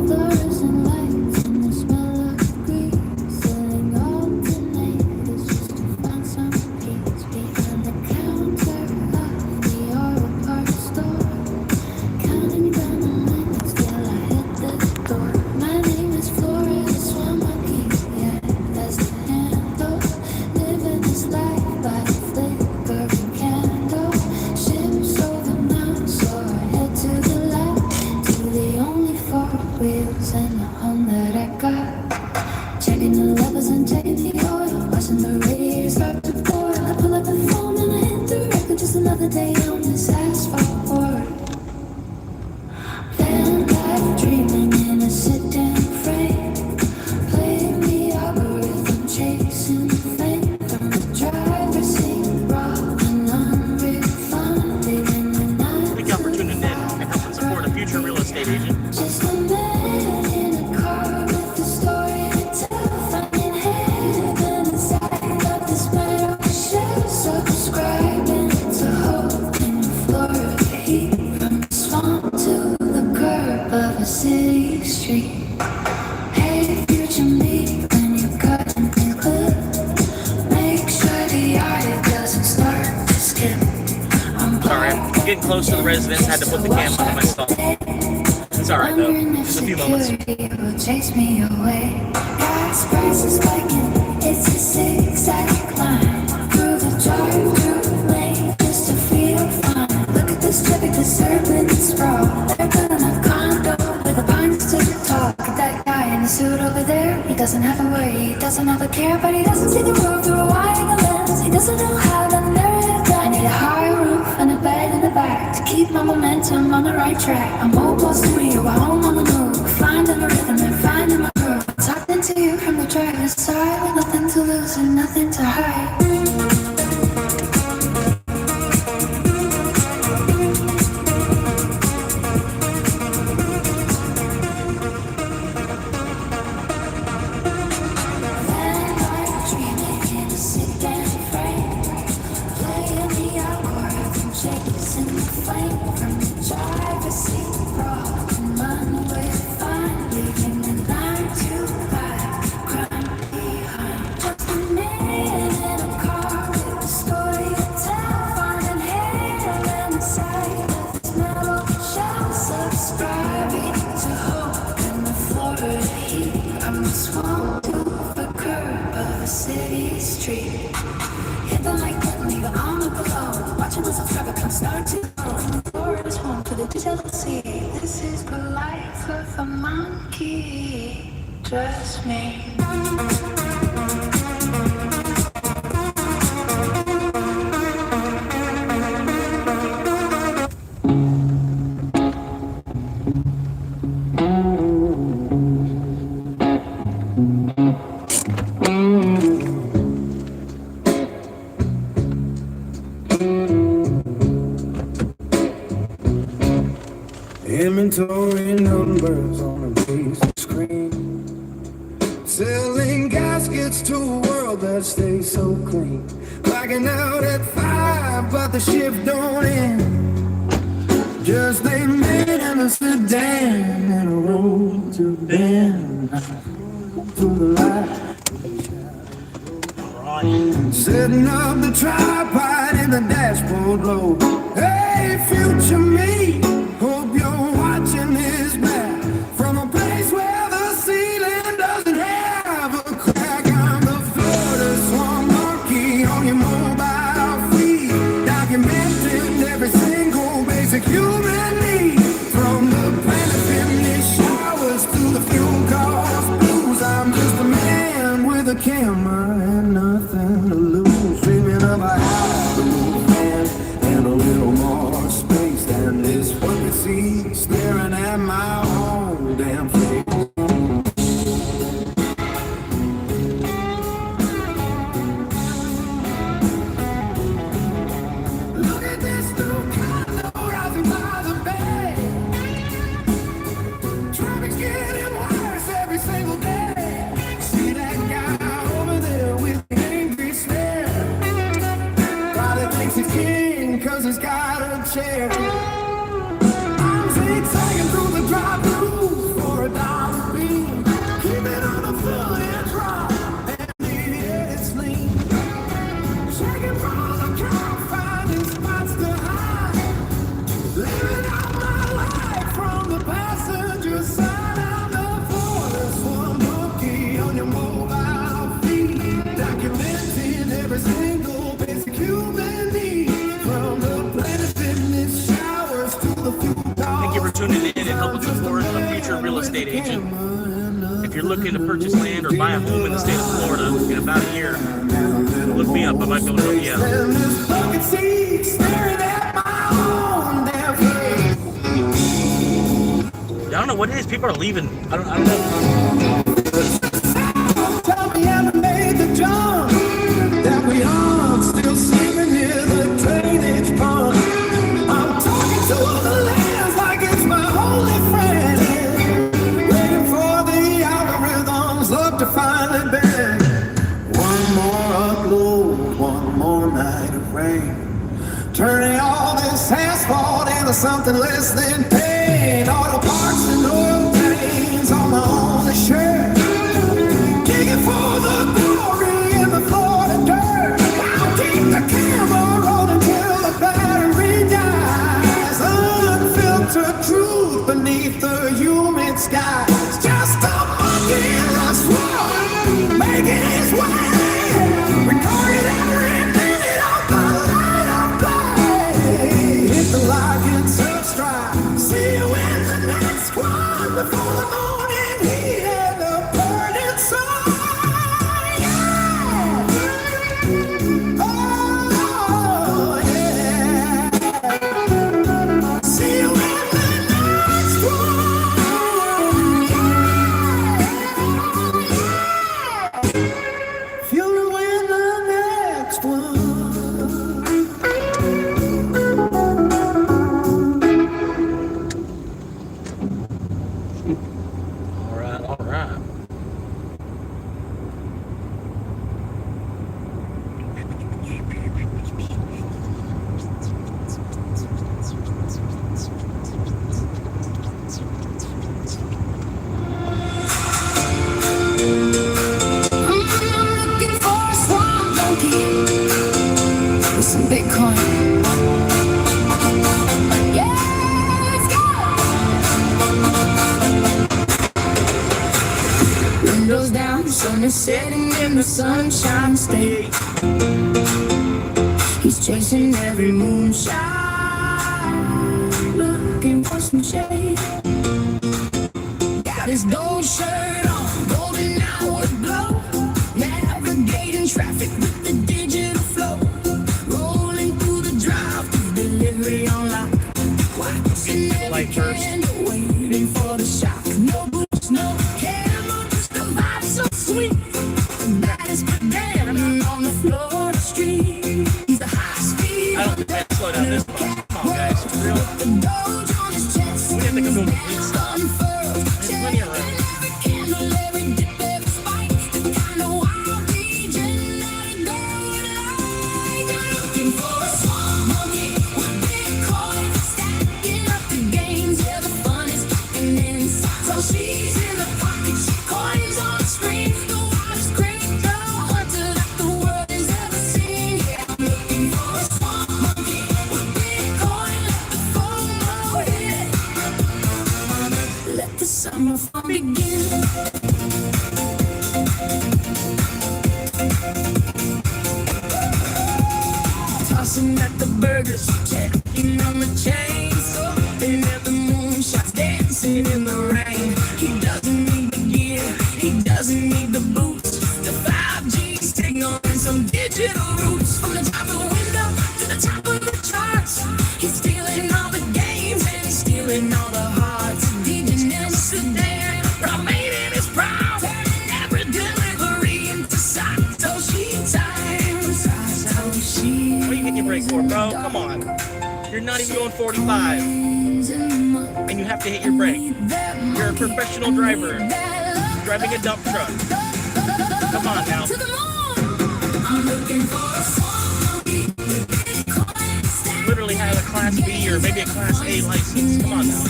Fluorescent lights and the smell of grease, filling all the night is just to find some peace behind the counter of the auto parts store. Counting down the minutes till I hit the door. My name is Florida Swamp Monkey, yeah, that's the handle. Living this life by the flickering candle. Ships over mountains, so I head to the light, to the only four wheels and the home that I got. Checking the levels and checking the oil, watching the radiator start to boil. I pull up the phone and I hit the record, just another day on this asphalt. Van life dreaming in a sit-down frame, playing the algorithm, chasing getting close to the residence. Had to put the cam on my stall. It's alright though. Just a few moments. Will chase me away. Gas prices spiking. It's a zigzag line through the drive-through lane just to feel fine. Look at this traffic, the serpent sprawl. They're building a condo with the pines to the top. That guy in the suit over there, he doesn't have a worry, he doesn't have a care, but he doesn't see the road through a wide lens. He doesn't know how to narrow it down. I need a high roof and a bed in the back to keep my momentum on the right track. I'm almost to you, I'm home on the move, finding a rhythm and finding my groove. Talking to you from the driver's side with nothing to lose and nothing to hide. This is the life of a monkey, just me. Inventory numbers on a basic screen, selling gaskets to a world that stays so clean. Clocking out at 5, but the shift don't end. Just a man in a sedan and a road to bend through the light. Setting up the tripod in the dashboard low. Hey, future me, hope you're watching this back from a place where the ceiling doesn't have a crack. I'm the Florida swan monkey on your mobile feed, documenting every single basic human need, from the planet fitness showers to the fuel cost blues. I'm just a man with a camera and nothing to lose, dreaming of a house to move and a little more space than this fucking sea, staring at my own damn face. Look at this new condo rising by the bay. Traffic's getting worse every single day. See that guy over there with the angry stare? Probably thinks he's king 'cause he's got a chair. I'm zigzagging through the drive-thru for a dollar bean, keeping on a foot and drop, and the it's lean. Shaking from the crowd, finding spots to hide, living out my life from the passenger side. I'm the Florida swan monkey on your mobile feed, documenting every single basic human need, from the planet fitness showers to the fuel. Thank you for tuning in and helping support a future real estate agent. If you're looking to purchase land or buy a home in the state of Florida in about a year, look me up. I might be able to help you out. I don't know what it is. People are leaving. I don't know. Tell me how to make the jump, that we are still sleeping near the drainage pond. I'm talking to the lands like it's my holy friend, waiting for the algorithms up to finally bend. One more upload, one more night of rain, turning all this asphalt into something less than pain. Auto parts and oil drains on my only shirt, digging for the glory in the Florida dirt. I'll keep the camera rolling till the battery dies. making his way. Recorded every minute of my life of play. Hit the lock and subscribe. See you in the next one. Before the morning heat and the burning sun. Yeah. Oh, yeah. See you in the next one. Feel you in the next one. All right, all right. I'm looking for a swamp monkey with some Bitcoin. Yeah, let's go. Windows down, sun is setting in the sunshine state. He's chasing every moonshine, looking for some shade. Got his gold shirt on, golden hour glow, navigating traffic with the digital flow, rolling through the drive-thru, delivery on lock, watching every candle, waiting for the shock. No boots, no camera, just a vibe so sweet. That is pedestrian on the Florida street. He's a high-speed. I don't think I slow down this much. Come on, guys. For real. The doge on his chest. We have to come to a complete stop. Unfurled. There's plenty of room. Every candle, every dip, every spike. The kind of wild region that it goes like. I'm looking for a swamp monkey with Bitcoin. Stacking up the gains, yeah, the fun is kicking in. So she's in the pocket, she coins on the screen. The wildest crypto hunter that the world has ever seen. Yeah, I'm looking for a swamp monkey with Bitcoin. Let the FOMO hit. Let the summer fun begin. Tossing at the burgers, checking on the chains, and at the moonshots, dancing in the rain. He doesn't need the gear, he doesn't need the boots. The 5G signal and some digital roots. From the top of the window to the top of the charts, he's stealing all the games and he's stealing all the hearts. DJ Amsterdam, Romanian is proud, turning every delivery into Satoshi time. Satoshi. What are you hitting your brake for, bro? Come on. You're not even going 45. And you have to hit your brake. You're a professional driver. Driving a dump truck. Come on now. Literally have a Class B or maybe a Class A license. Come on now.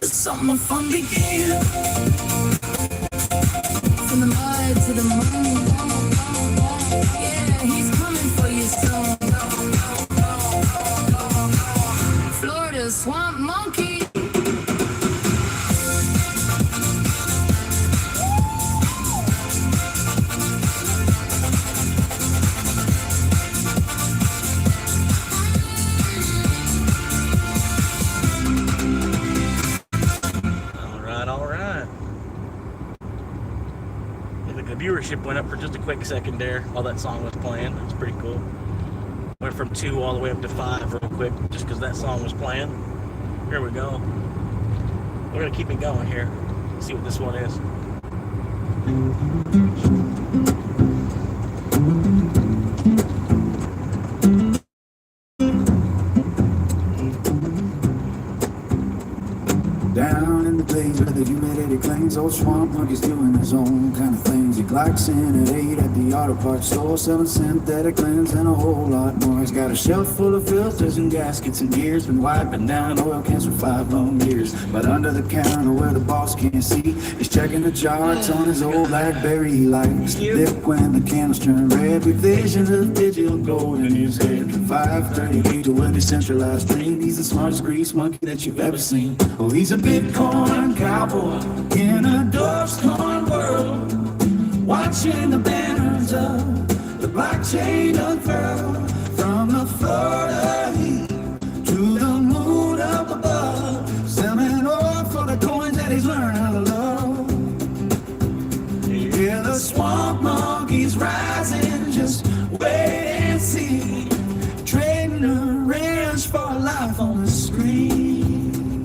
Summer fun begin. From the mud to the moon. Yeah, he's coming for you soon. Florida swamp monkey. Viewership went up for just a quick second there while that song was playing. It was pretty cool. Went from 2 all the way up to 5 real quick just because that song was playing. Here we go. We're gonna keep it going here. See what this one is. Down in the place where the humidity clings, old swamp monkey's doing his own kind of things. He Blacks in at 8 at the auto parts store, selling synthetic lens and a whole lot more. He's got a shelf full of filters and gaskets and gears, been wiping down oil cans for 5 long years. But under the counter where the boss can't see, he's checking the charts on his old BlackBerry. He likes the dip when the candles turn red, with visions of digital gold in his head. 5:30 to a decentralized dream. He's the smartest grease monkey that you've ever seen. Oh, he's a Bitcoin cowboy in a Dogecoin world, watching the banners of the blockchain unfurl. From the Florida heat to the moon up above, selling oil for the coins that he's learned how to love. Yeah, the swamp monkey's rising, just wait and see. Trading a ranch for life on the screen.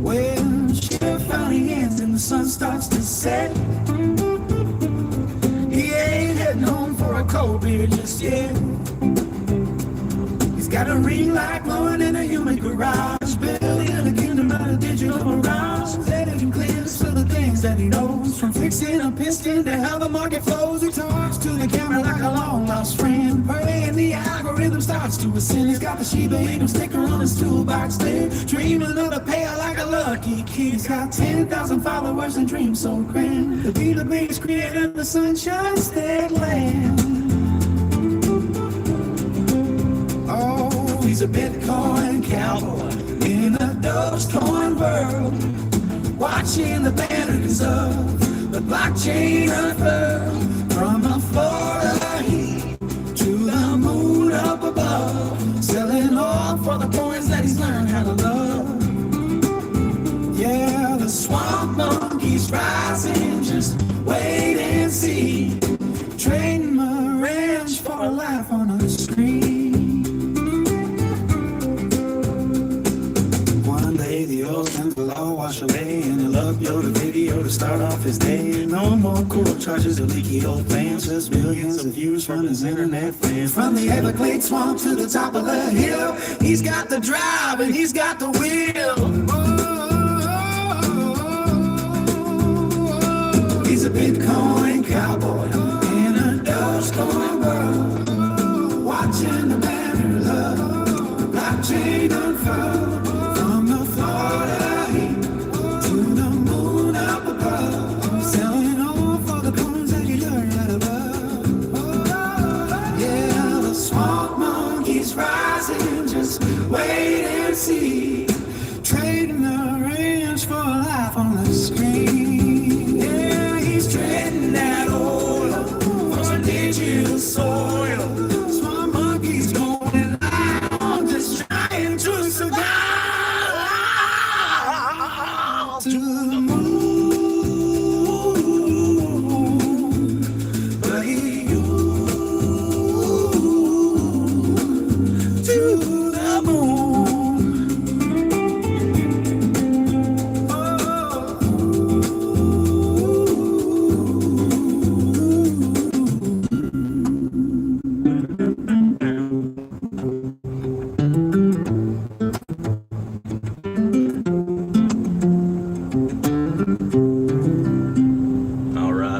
Well, shift finally ends and the sun starts to set. He ain't heading home for a cold beer just yet. He's got a ring light glowing in a humid garage, building a kingdom out of digital mirage. Editing clips for the things that he knows, from fixing a piston to how the market flows. He talks to the camera like a long lost friend, praying the algorithm starts to ascend. He's got the Shiba Inu sticker on his toolbox there, dreaming of the payout like a lucky kid. He's got 10,000 followers and dreams so grand, to be the biggest creator of the Sunshine State land. Oh, he's a Bitcoin cowboy in a Dogecoin world, watching the banners of the blockchain unfurl. From the Florida heat to the moon up above, selling all for the coins that he's learned how to love. Yeah, the swamp monkey's rising, just wait and see. Trading my ranch for a life on a screen. One day the old guns will all wash away, and he'll upload a video to start off his day. No more cool charges or leaky old plans, just millions of views from his internet fans. From the Everglades swamp to the top of the hill, he's got the drive and he's got the wheel. He's a Bitcoin cowboy in a Dogecoin world, watching the banner love, the blockchain unfurl. From the Florida heat to the moon up above, selling all for the coins that you learn how to love. Yeah, the swamp monkey's rising, just wait and see. Trading the ranch for life on the screen. Yeah, he's trading that oil for digital soil. Swamp monkey's going out, just trying to survive. To the moon, but to the moon.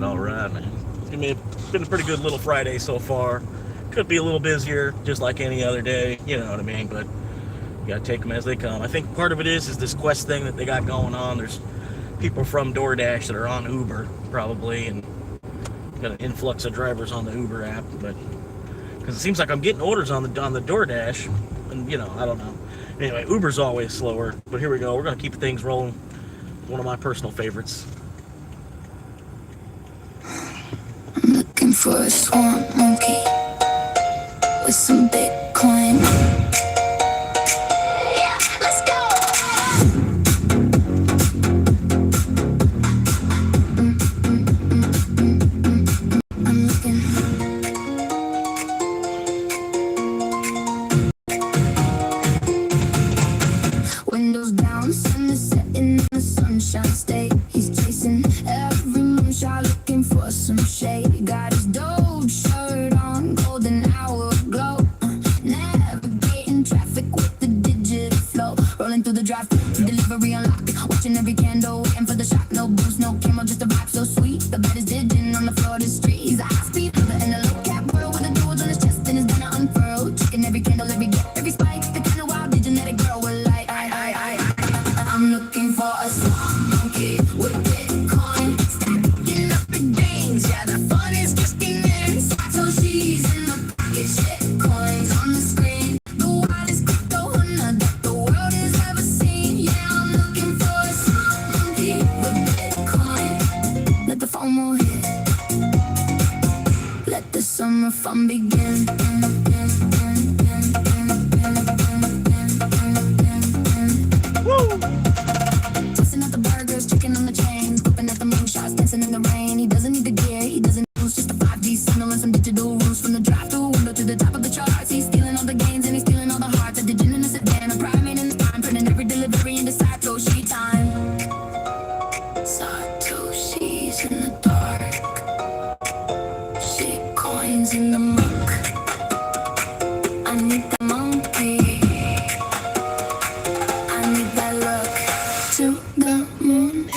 All right, man. It's been a pretty good little Friday so far. Could be a little busier, just like any other day, you know what I mean? But you gotta take them as they come. I think part of it is this Quest thing that they got going on. There's people from DoorDash that are on Uber, probably, and got an influx of drivers on the Uber app. But because it seems like I'm getting orders on the DoorDash, and you know, I don't know. Anyway, Uber's always slower, but here we go. We're gonna keep things rolling. One of my personal favorites. Looking for a swamp monkey with some Bitcoin. Yeah, let's go. I'm looking. Windows down, sun is setting in the sunshine state. He's chasing every moonshot, looking for some shade. Got his Doge shirt on, golden hour glow. Navigating traffic with the digital flow. Rolling through the drive-thru, delivery unlocked. Watching every candle, waiting for the shot. No boost, no camera, just a vibe so one is kicking in. So she's in the pocket, shit coins on the screen. The wildest crypto hunter that the world has ever seen. Yeah, I'm looking for a smart monkey with Bitcoin. Let the FOMO hit. Let the summer fun begin. Tossing out the burgers, chicken on the chains, whipping at the moonshots, dancing in the rain. He doesn't need the gear, he doesn't lose, just a 5D signal and some digital rules. From the drive-through window to the top of the charts, he's stealing all the gains and he's stealing all the hearts. A digit in a sedan, a primate in his prime, printing every delivery into Satoshi time. Satoshi's in the dark, shit coins in the muck. I need the monkey, I need that look to the moon.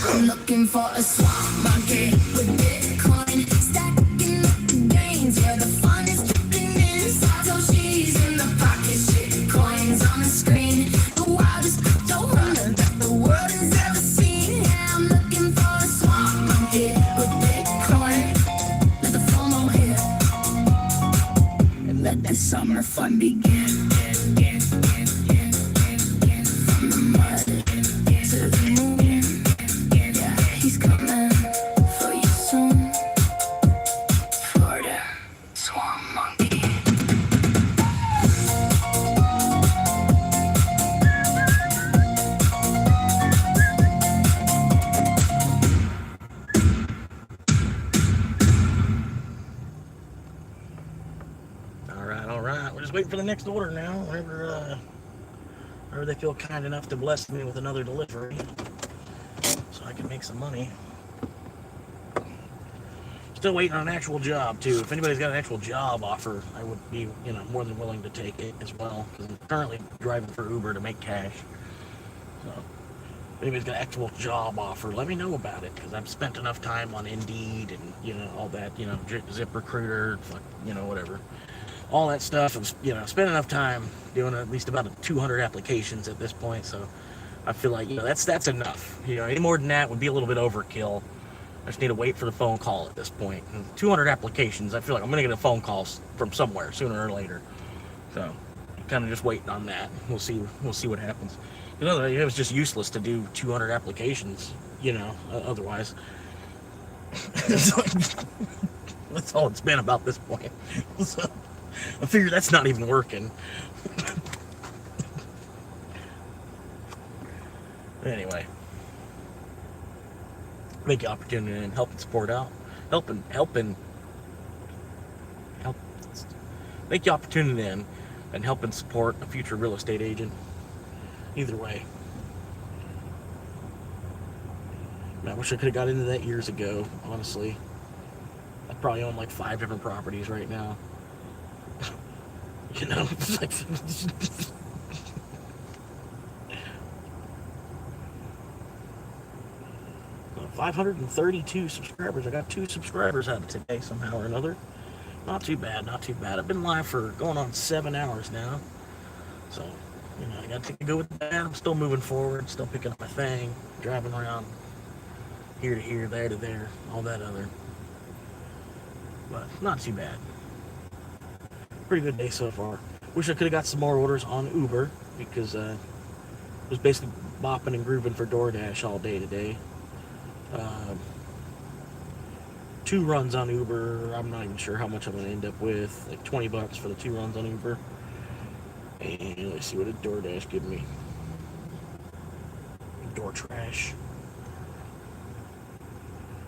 I'm looking for a swamp monkey with Bitcoin, stacking up the gains. Yeah, the fun is dripping in. Satoshi's in the pocket, shit coins on the screen. The wildest crypto hunter that the world has ever seen. Yeah, I'm looking for a swamp monkey with Bitcoin. Let the FOMO hit and let that summer fun begin. From the mud to the moon. Yeah, he's coming for you soon. Florida, swamp monkey. All right. We're just waiting for the next order now. Whenever they feel kind enough to bless me with another delivery, so I can make some money. Still waiting on an actual job too. If anybody's got an actual job offer, I would be, more than willing to take it as well. Because I'm currently driving for Uber to make cash. So, if anybody's got an actual job offer, let me know about it. Because I've spent enough time on Indeed and all that, ZipRecruiter, whatever. All that stuff. I've spent enough time doing at least about 200 applications at this point. So I feel like that's enough. Any more than that would be a little bit overkill. I just need to wait for the phone call at this point. And 200 applications, I feel like I'm gonna get a phone call from somewhere sooner or later. So kind of just waiting on that. We'll see what happens. It was just useless to do 200 applications. Otherwise. That's all it's been about this point. So I figure that's not even working. Anyway, make the opportunity and help and support out, make the opportunity in and help and support a future real estate agent. Either way, I wish I could have got into that years ago. Honestly, I probably own like 5 different properties right now. It's like 532 subscribers. I got 2 subscribers out of today somehow or another. Not too bad. I've been live for going on 7 hours now. So, I got to go with that. I'm still moving forward, still picking up my thing, driving around here to here, there to there, all that other. But not too bad. Pretty good day so far. Wish I could have got some more orders on Uber because I was basically bopping and grooving for DoorDash all day today. 2 runs on Uber. I'm not even sure how much I'm going to end up with. Like $20 for the 2 runs on Uber. And let's see what did DoorDash give me. Door trash.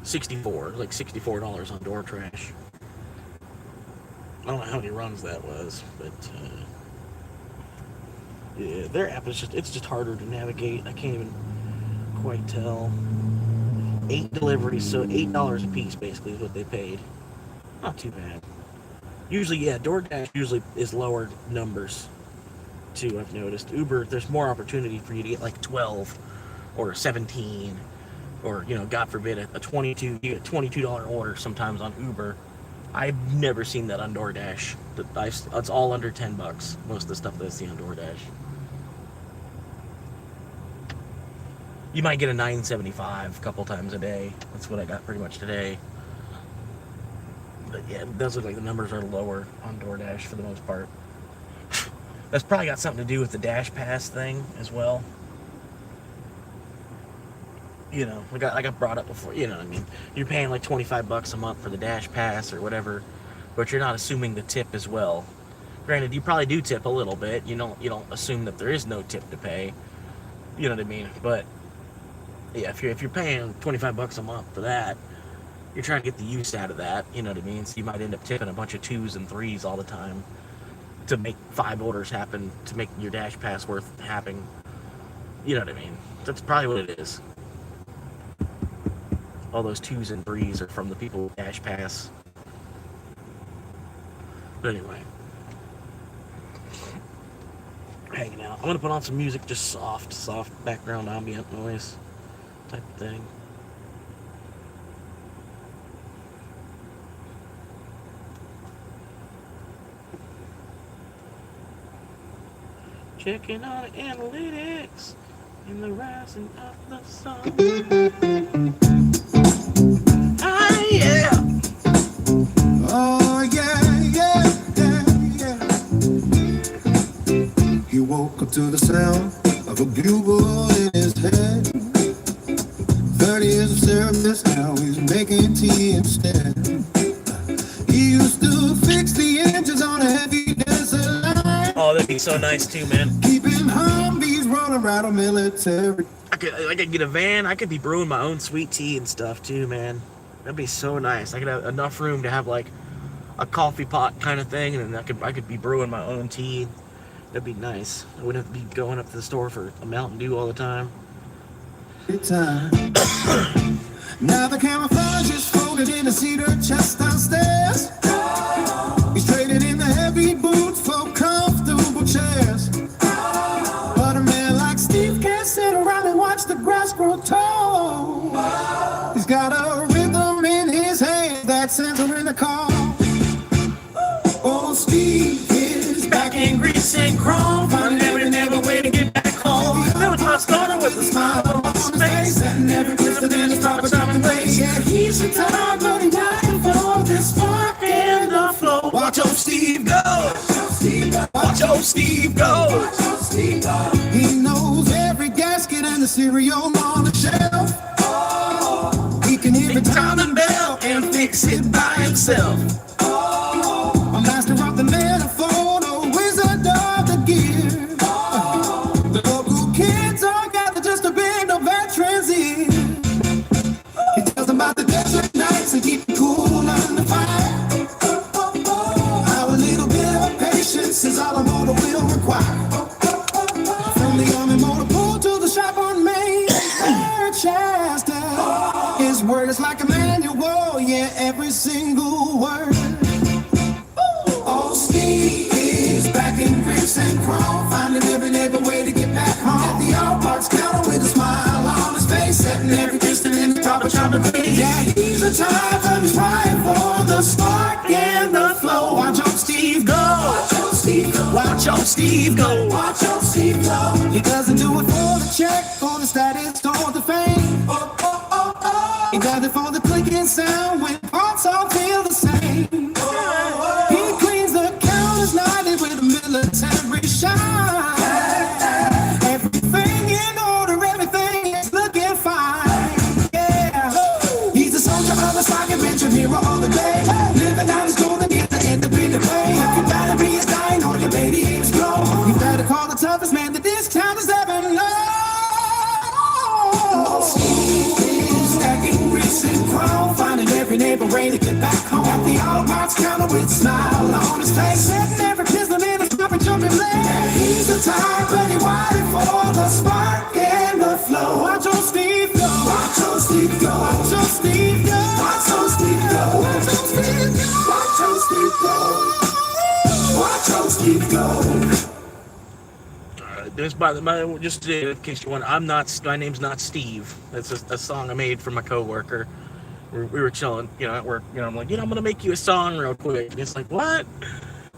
64, like $64 on Door Trash. I don't know how many runs that was, but yeah, their app is just harder to navigate. I can't even quite tell. 8 deliveries, so $8 a piece basically is what they paid. Not too bad. Usually, yeah, DoorDash usually is lower numbers too, I've noticed. Uber, there's more opportunity for you to get like 12 or 17 or, God forbid, a $22 order sometimes on Uber. I've never seen that on DoorDash. It's all under $10. Most of the stuff that I see on DoorDash. You might get a $9.75 a couple times a day. That's what I got pretty much today. But yeah, it does look like the numbers are lower on DoorDash for the most part. That's probably got something to do with the Dash Pass thing as well. You know, like I brought up before, you know what I mean? You're paying like $25 a month for the Dash Pass or whatever, but you're not assuming the tip as well. Granted, you probably do tip a little bit. You don't assume that there is no tip to pay. You know what I mean? But yeah, if you're paying $25 a month for that, you're trying to get the use out of that. You know what I mean? So you might end up tipping a bunch of 2s and 3s all the time to make 5 orders happen, to make your Dash Pass worth having. You know what I mean? That's probably what it is. All those 2s and 3s are from the people with Dash Pass. But anyway, hanging out. I'm gonna put on some music, just soft background ambient noise type of thing. Checking on analytics in the rising of the sun. Ah, yeah. Oh, yeah. He woke up to the sound of a bugle in his head. 30 years of service, now he's making tea instead. He used to fix the engines on a heavy desert line. Oh, that'd be so nice too, man. Keeping Humvees running around a military. I could get a van. I could be brewing my own sweet tea and stuff too, man. That'd be so nice. I could have enough room to have like a coffee pot kind of thing, and then I could be brewing my own tea. That'd be nice. I wouldn't have to be going up to the store for a Mountain Dew all the time. Now the camouflage is folded in a cedar chest downstairs. He's traded in the heavy boots for comfortable chairs. But a man like Steve can't sit around and watch the grass grow tall. He's got a rhythm in his hand that sends him in the car. Oh, Steve is back in grease and chrome, finding every way to get back home. Little Tom's started with a smile on his face, and every twisted in his proper time and place. Yeah, he's retired, but he dying for this spark in the flow. Watch old Steve go. Watch old Steve go. He knows every gasket and the cereal on the shelf. He can hear the timing bell and fix it by himself. A master of the metaphor, a wizard of the gear. The local kids all gathered just to bend the veterans in. He tells them about the desert nights and keep it cool under fire. How a little bit of patience is all a motor will require. From the army motor pool to the shop on Main, Chester. His word is like a manual, yeah, every single word. Oh, Steve is back in grease and chrome, finding every way to get back home. At the all parts counter with a smile on his face, setting every distance in the proper chopping place. Yeah, he's a time but he's trying for the spark and the flow. Watch old Steve go. Watch old Steve go. Watch old Steve go. Watch old Steve go. He doesn't do it for the check, for the status, or the fame. He does it for the clicking sound when parts all feel the same. He cleans the counters nightly with a military shine. Everything in order, everything is looking fine. Yeah, he's a soldier of the stock adventure hero all the day. Living out his golden years to end the bigger way. If your battery is dying or your lady is slow, you better call the toughest man that this town has ever known. Stacking grease and chrome, finding every neighbor way to get back home. At the all parts counter with a smile on his face, setting every pistol in his proper jumping leg. Yeah, he's the type, but he waiting for the spark and the flow. Watch old Steve go. Watch old Steve go. Watch old Steve go. Watch old Steve go. Watch old Steve go. Watch old Steve go. Watch old Steve go. By the way, just in case you want, my name's not Steve. That's a song I made for my coworker. We were chilling, at work. I'm like, I'm gonna make you a song real quick. And it's like, what?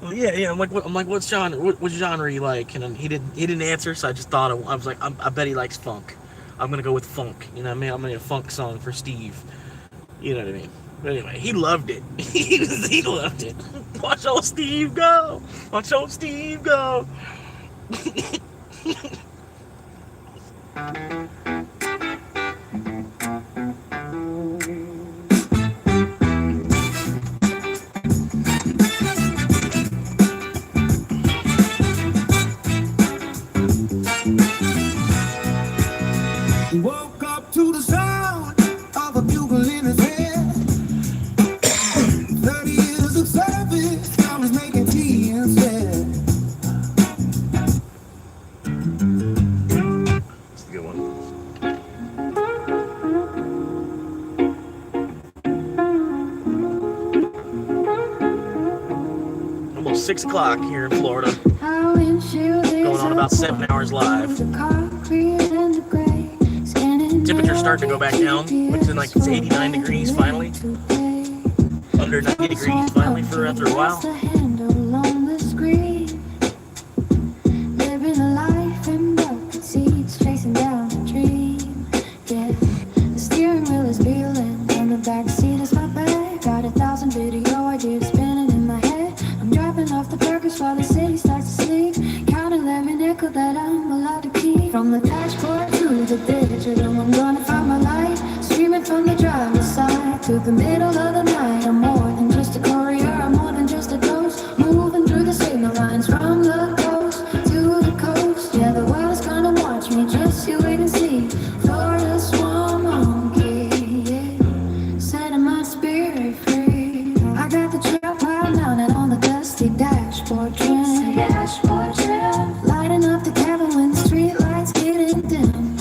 Well, yeah. I'm like, what genre? What genre you like? And then he didn't answer, so I just thought I was like, I bet he likes funk. I'm gonna go with funk. You know what I mean? I'm gonna make a funk song for Steve. You know what I mean? But anyway, he loved it. he loved it. Watch old Steve go. Watch old Steve go. He woke up to the sound of a bugle in his head. 30 years of service, now he's making tea instead. That's a good one. Almost 6 o'clock here in Florida. Going on about 7 hours live. Temperature's starting to go back down, which is like it's 89 degrees finally. Under 90 degrees finally for after a while. Living a life in broken seats, chasing down a dream. Yeah, the steering wheel is feeling, and the back seat is my bag. Got 1,000 video ideas spinning in my head. I'm driving off the burgers while the city starts to sleep, counting every nickel that I'm allowed to keep. From the dashboard to the digital, I'm gonna find my light. Streaming from the driver's side to the middle of the night. I'm more than just a courier, I'm more than just a ghost, moving through the signal lines from the coast to the coast. Yeah, the world's gonna watch me, just you wait and see. Florida swarm monkey, yeah, setting my spirit free. I got the trap wild mounted on the dusty dashboard trim. Dashboard trim, lighting up the cabin when the street lights getting dim.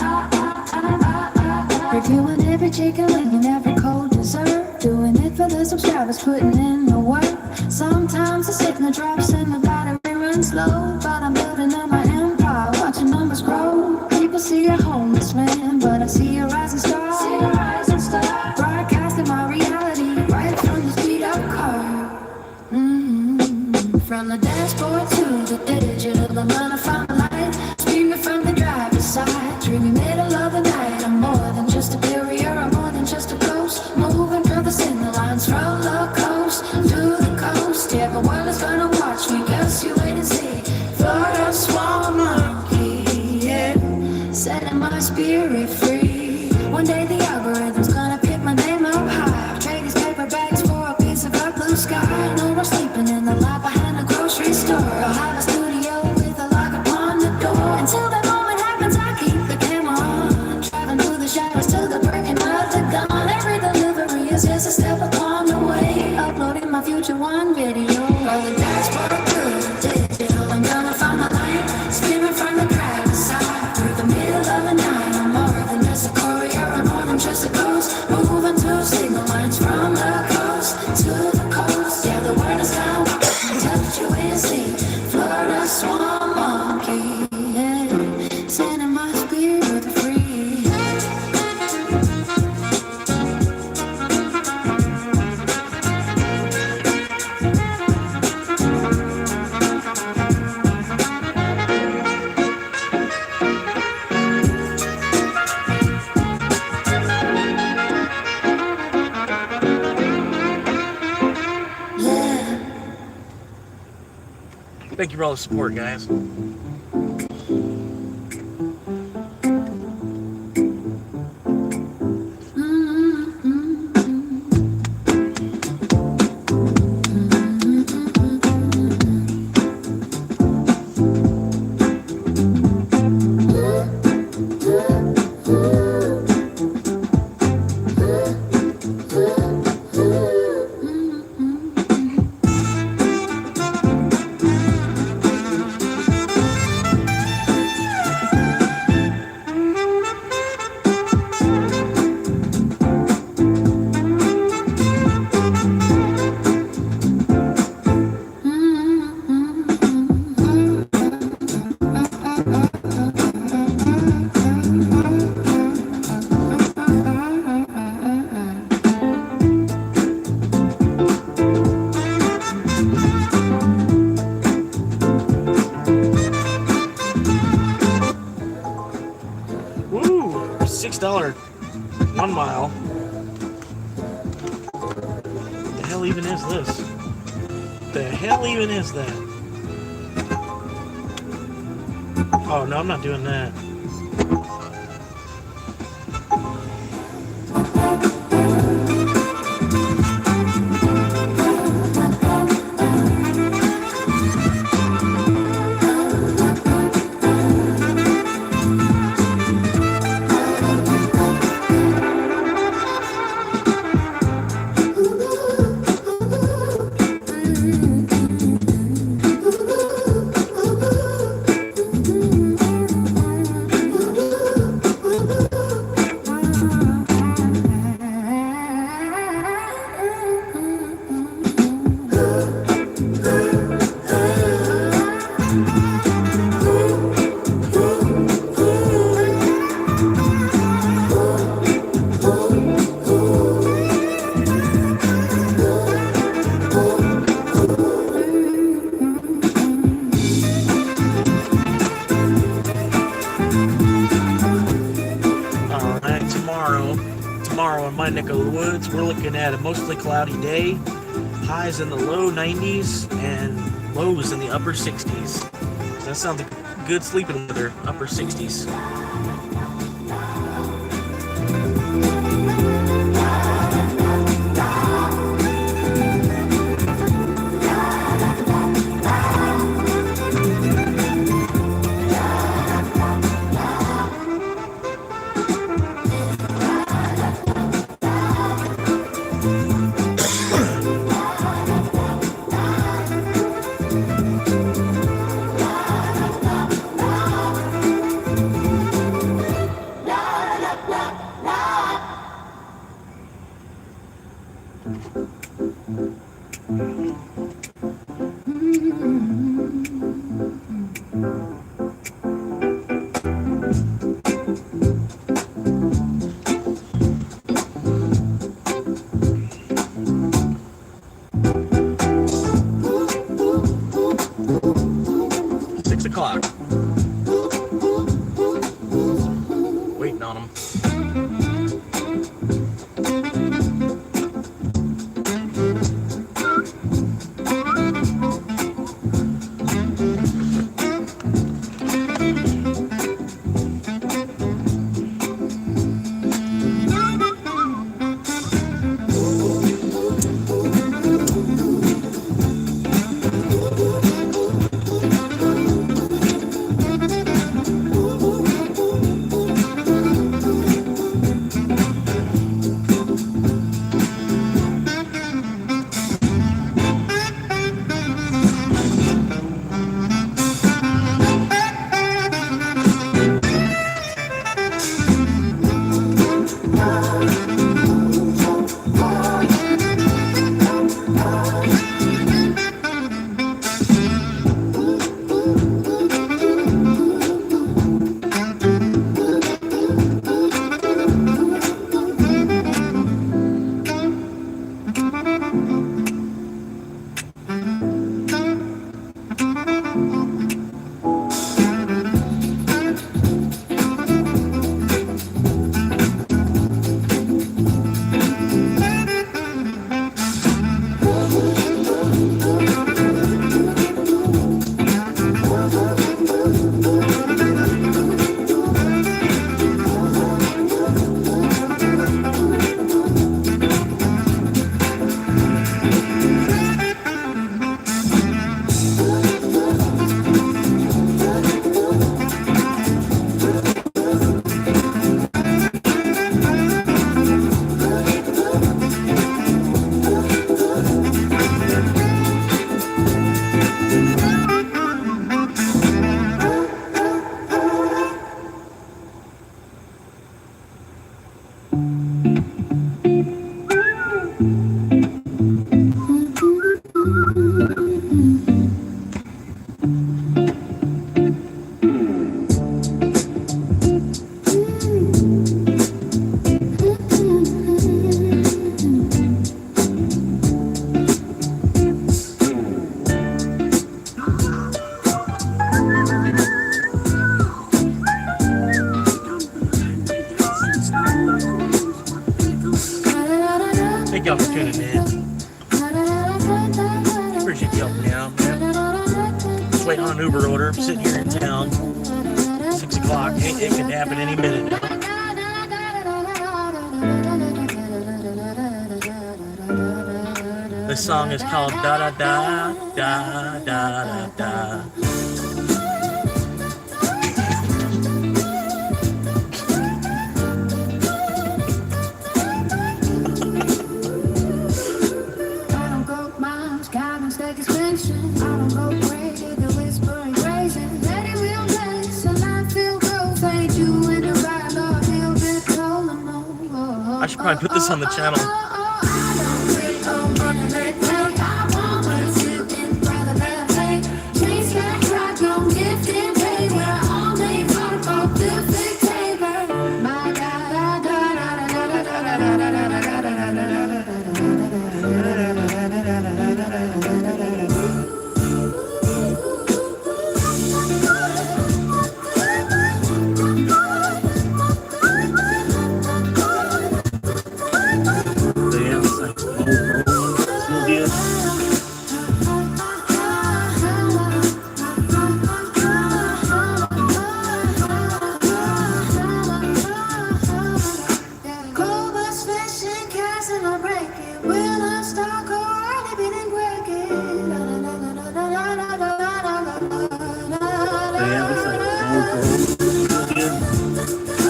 Reviewing every chicken wing and every cold dessert. Doing it for the subscribers, putting in the work. Sometimes the signal drops and the battery runs low, but I'm building up my empire, watching numbers grow. People see a homeless man, but I see a rising star. Broadcasting my reality right from the speed up car. From the dashboard to the digital, I'm gonna find my light. Streaming from the driver's side, dreaming middle of the night. I'm more than just a courier, I'm more than just a ghost, moving through the signal lines from the coast to the coast. Yeah, the world is gonna watch me, guess you wait and see. Florida swarm monkey, yeah, setting my spirit free. One day the algorithm's gonna pick my name up high. Trade these paper bags for a piece of our blue sky. No more sleeping in the lot behind the grocery store. I'll have a studio with a lock upon the door. Until that moment happens, I keep the camera on, driving through the shadows to the breaking of the dawn. Every delivery is just a step upon the way, uploading my future one video. Roll the dashboard through the digital, I'm gonna find my light. Spinning from the driver's side through the middle of the night. I'm more than just a courier, I'm more than just a ghost, moving through signal lines from the coast to the coast. Yeah, the world is gonna watch me, touch you and see. Florida swarm monkey, yeah, setting my spirit free. Thank you for all the support, guys. 1 mile. The hell even is this? The hell even is that? Oh no, I'm not doing that. Tomorrow in my neck of the woods, we're looking at a mostly cloudy day, highs in the low 90s and lows in the upper 60s. That sounds like good sleeping weather, upper 60s. Waiting on them. Just waiting on an Uber order. I'm sitting here in town. 6 o'clock. It could happen any minute now. This song is called Da Da Da Da Da Da Da. I should probably put this on the channel.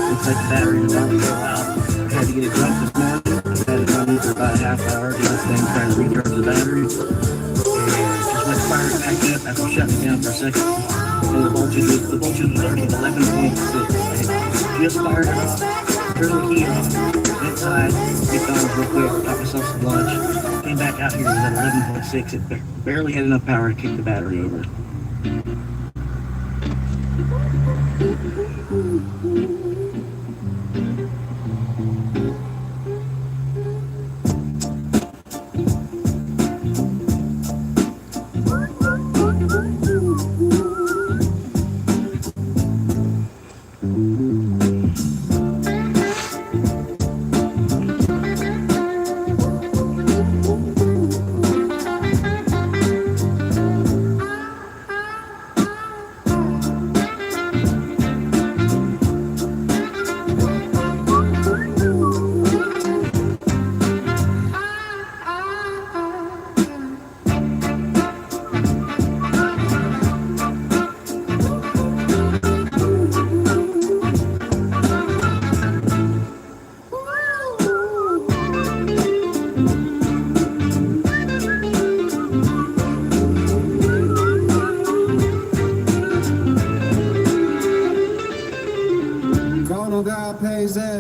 Looks like the battery's about to go out. I had to get it dropped this morning. I've had it running for about a half hour. Get this thing trying to recharge the battery. And just went firing back up after shutting it down for a second. And the voltage was already at 11.6. I just fired it off. Turned the key off. Inside. Get on real quick. Got myself some lunch. Came back out here. It was at 11.6. It barely had enough power to kick the battery over.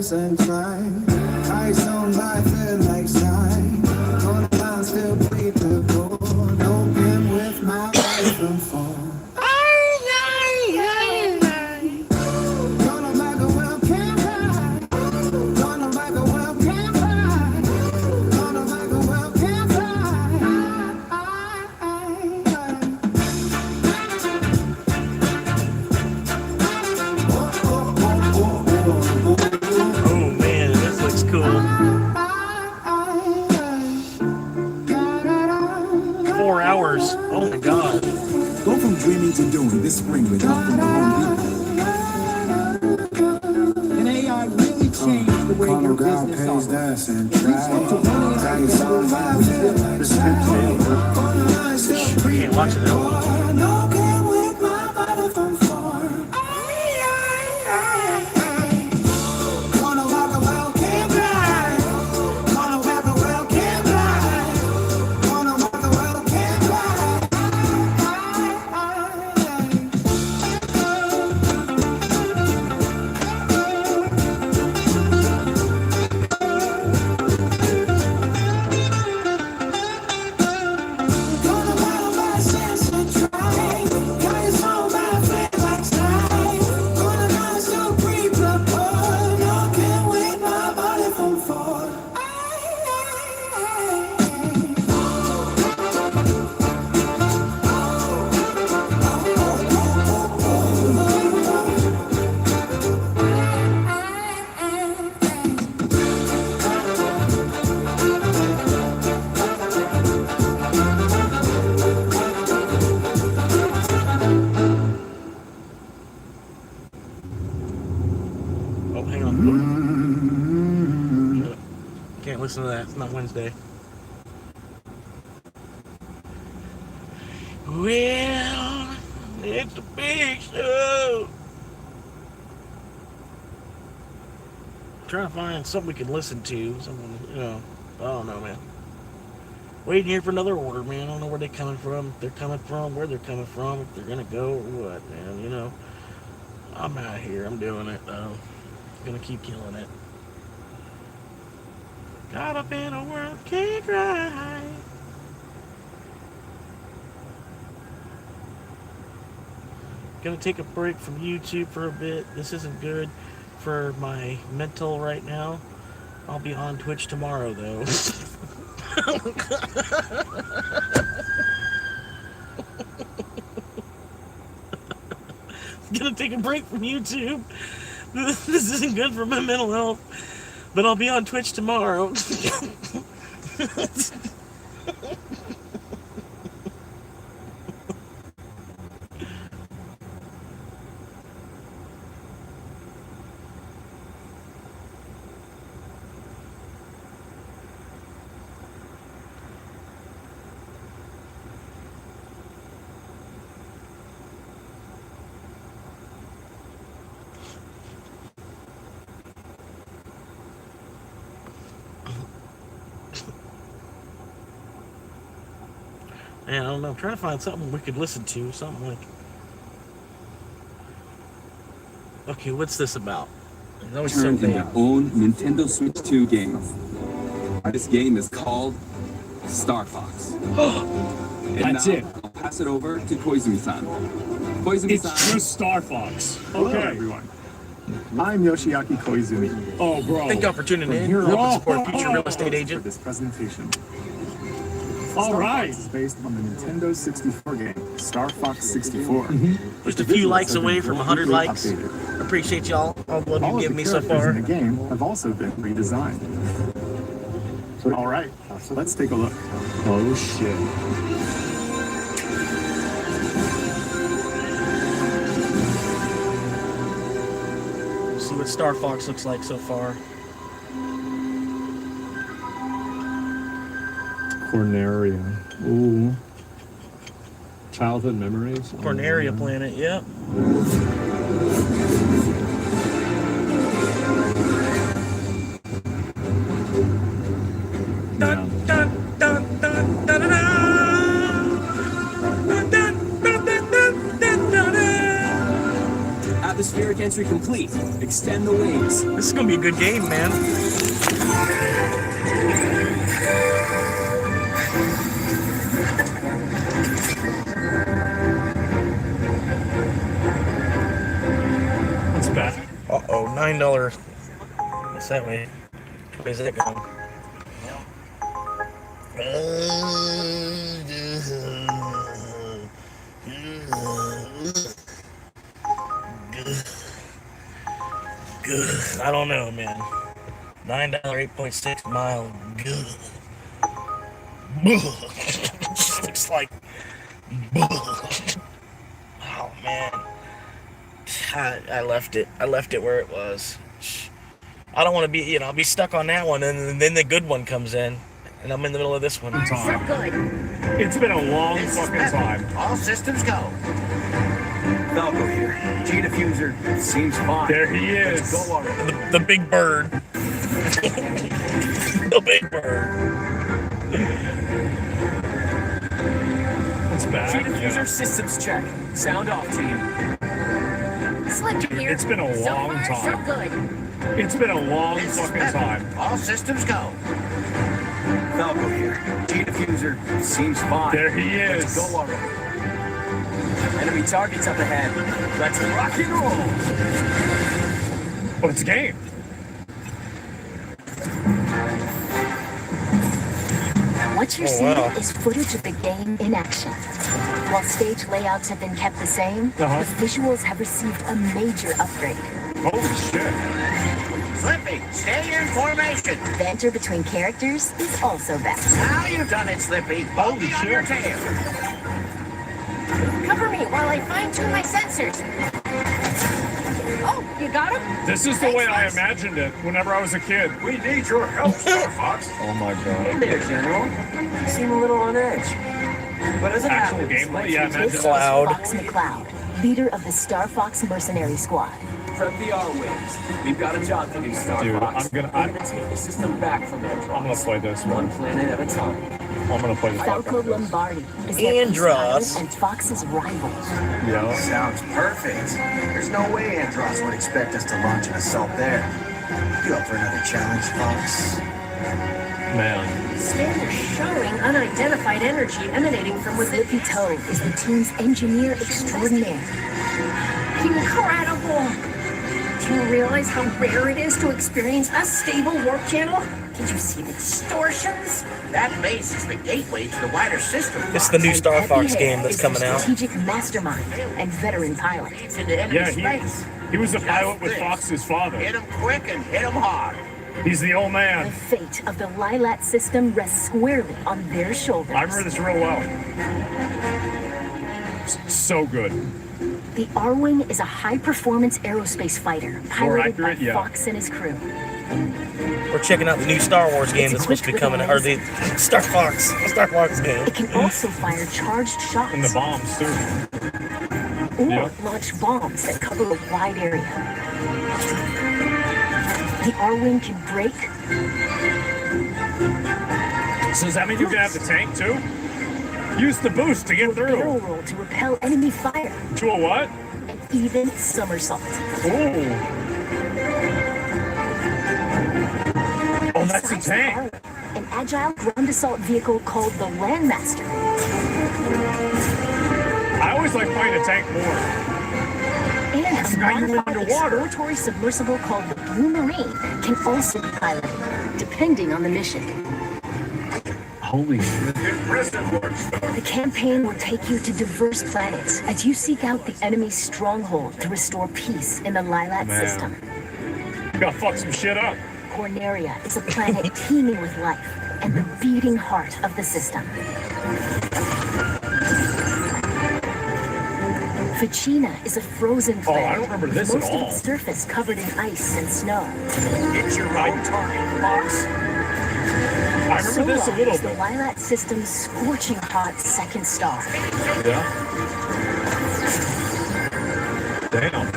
And try. Ice on my feel like sign. On the line still bleed the door. Open with my eyes from fall. Gonna like a well can't hide. Gonna like a well can't hide. Gonna like a well can't Oh man, this looks cool. 4 hours. Oh my god. Go from dreaming to doing this spring with help from the Home Depot. And AI really changed the way your business operates. I can't watch it though. that. It's not Wednesday. Well, it's a big show. Trying to find something we can listen to. Something, you know, I don't know, man. Waiting here for another order, man. I don't know where they're coming from. If they're coming from, where they're coming from, if they're gonna go or what, man. You know, I'm out here. I'm doing it though. Gonna keep killing it. Caught up in a world, can't cry. Gonna take a break from YouTube for a bit. This isn't good for my mental right now. I'll be on Twitch tomorrow though. Gonna take a break from YouTube. This isn't good for my mental health, but I'll be on Twitch tomorrow. Man, I don't know. I'm trying to find something we could listen to. Something like... Okay, what's this about? It's always so Turn in vague. their own Nintendo Switch 2 game. This game is called Star Fox. That's it. I'll pass it over to Koizumi-san. Koizumi-san. It's just Star Fox. Hello, Okay. everyone. I'm Yoshiaki Koizumi. Oh, bro. Thank y'all for tuning in. Here Help are support future real estate for agent. this presentation. All Star right. Fox is based on the Nintendo 64 game, Star Fox 64. Just a few likes away from 100 likes. Updated. Appreciate y'all. All the love All you of give the me so characters far. in the game have also been redesigned. All right, so let's take a look. Oh, shit. See what Star Fox looks like so far. Corneria. Ooh. Childhood memories. Corneria planet, yep. Yeah. Atmospheric entry complete. Extend the wings. This is gonna be a good game, man. That's bad. Uh-oh, $9. What's that way? Where's that going? I don't know, man. $9, 8.6 mile. Just looks like. Oh man. I left it. I left it where it was. I don't want to be, you know, I'll be stuck on that one, and then the good one comes in, and I'm in the middle of this one. It's been a long fucking time. All systems go. Falco here. G diffuser seems fine. There he is. Let's go already. The big bird. The big bird. It's bad. G diffuser systems check. Sound off, team. Slick here. It's been a So long far, time. So good. It's been a long This is fucking better. time. All systems go. Falco here. G diffuser seems fine. There he is. Let's go already. Enemy targets up ahead. Let's rock and roll. Oh, it's a game. What you're Oh, seeing wow. is footage of the game in action. While stage layouts have been kept the same, Uh-huh. the visuals have received a major upgrade. Holy shit. Slippy, stay in formation. Banter between characters is also back. Now you've done it, Slippy. Holy on your tail. Cover me while I fine-tune my sensors. Oh You got him? This is the way I imagined it whenever I was a kid. We need your help, Star Fox. Oh my god. Hey there, General. You seem a little on edge. What does it Actual happen? gameplay? Yeah, imagine This is Cloud. Fox McCloud, leader of the Star Fox Mercenary Squad. Prep the R-Wings. We've got a job to do, Star Dude, Fox. I'm gonna take the system back from their I'm gonna play this one planet at a time. I'm gonna play the fuck Falco out of this. Lombardi is their peace Andros. pilot and Fox's rival. Yeah. Sounds perfect. There's no way Andros would expect us to launch an assault there. You up for another challenge, Fox? Man. Standard showing unidentified energy emanating from within. Flippy Toad is the team's engineer extraordinaire. Incredible! Do you realize how rare it is to experience a stable warp channel? Did you see the distortions? That base is the gateway to the wider system. It's the new Star Peppy Fox Hare game that's is coming the out. strategic mastermind and veteran pilot. Yeah, he was a pilot with Fox's father. Hit him quick and hit him hard. He's the old The man. fate of the Lilat system rests squarely on their shoulders. I remember this real well. So good. The R-Wing is a high-performance aerospace fighter piloted by accurate, yeah. Fox and his crew. We're checking out the new Star Wars game that's supposed to be coming out, or the Star Fox game. It can also fire charged shots And the bombs too. or launch bombs that cover a wide area. The R-Wing can break, So does that mean you can have the tank too? Use the boost to get through. barrel roll to repel enemy fire, To a what? and even somersault. Ooh. Oh, that's a tank. An agile ground assault vehicle called the Landmaster. I always like playing a tank more. And a Now you're modified underwater. exploratory submersible called the Blue Marine can also be piloted, depending on the mission. Holy shit. The campaign will take you to diverse planets as you seek out the enemy's stronghold to restore peace in the Lilat Man. system. You gotta fuck some shit up. Corneria is a planet teeming with life and the beating heart of the system. Ficina is a frozen Oh, I planet don't remember with this at most all. of its surface covered in ice and snow. Get your own target, Fox. I remember this a Solar little is the bit. Lilat system's scorching hot second star. Yeah. Damn.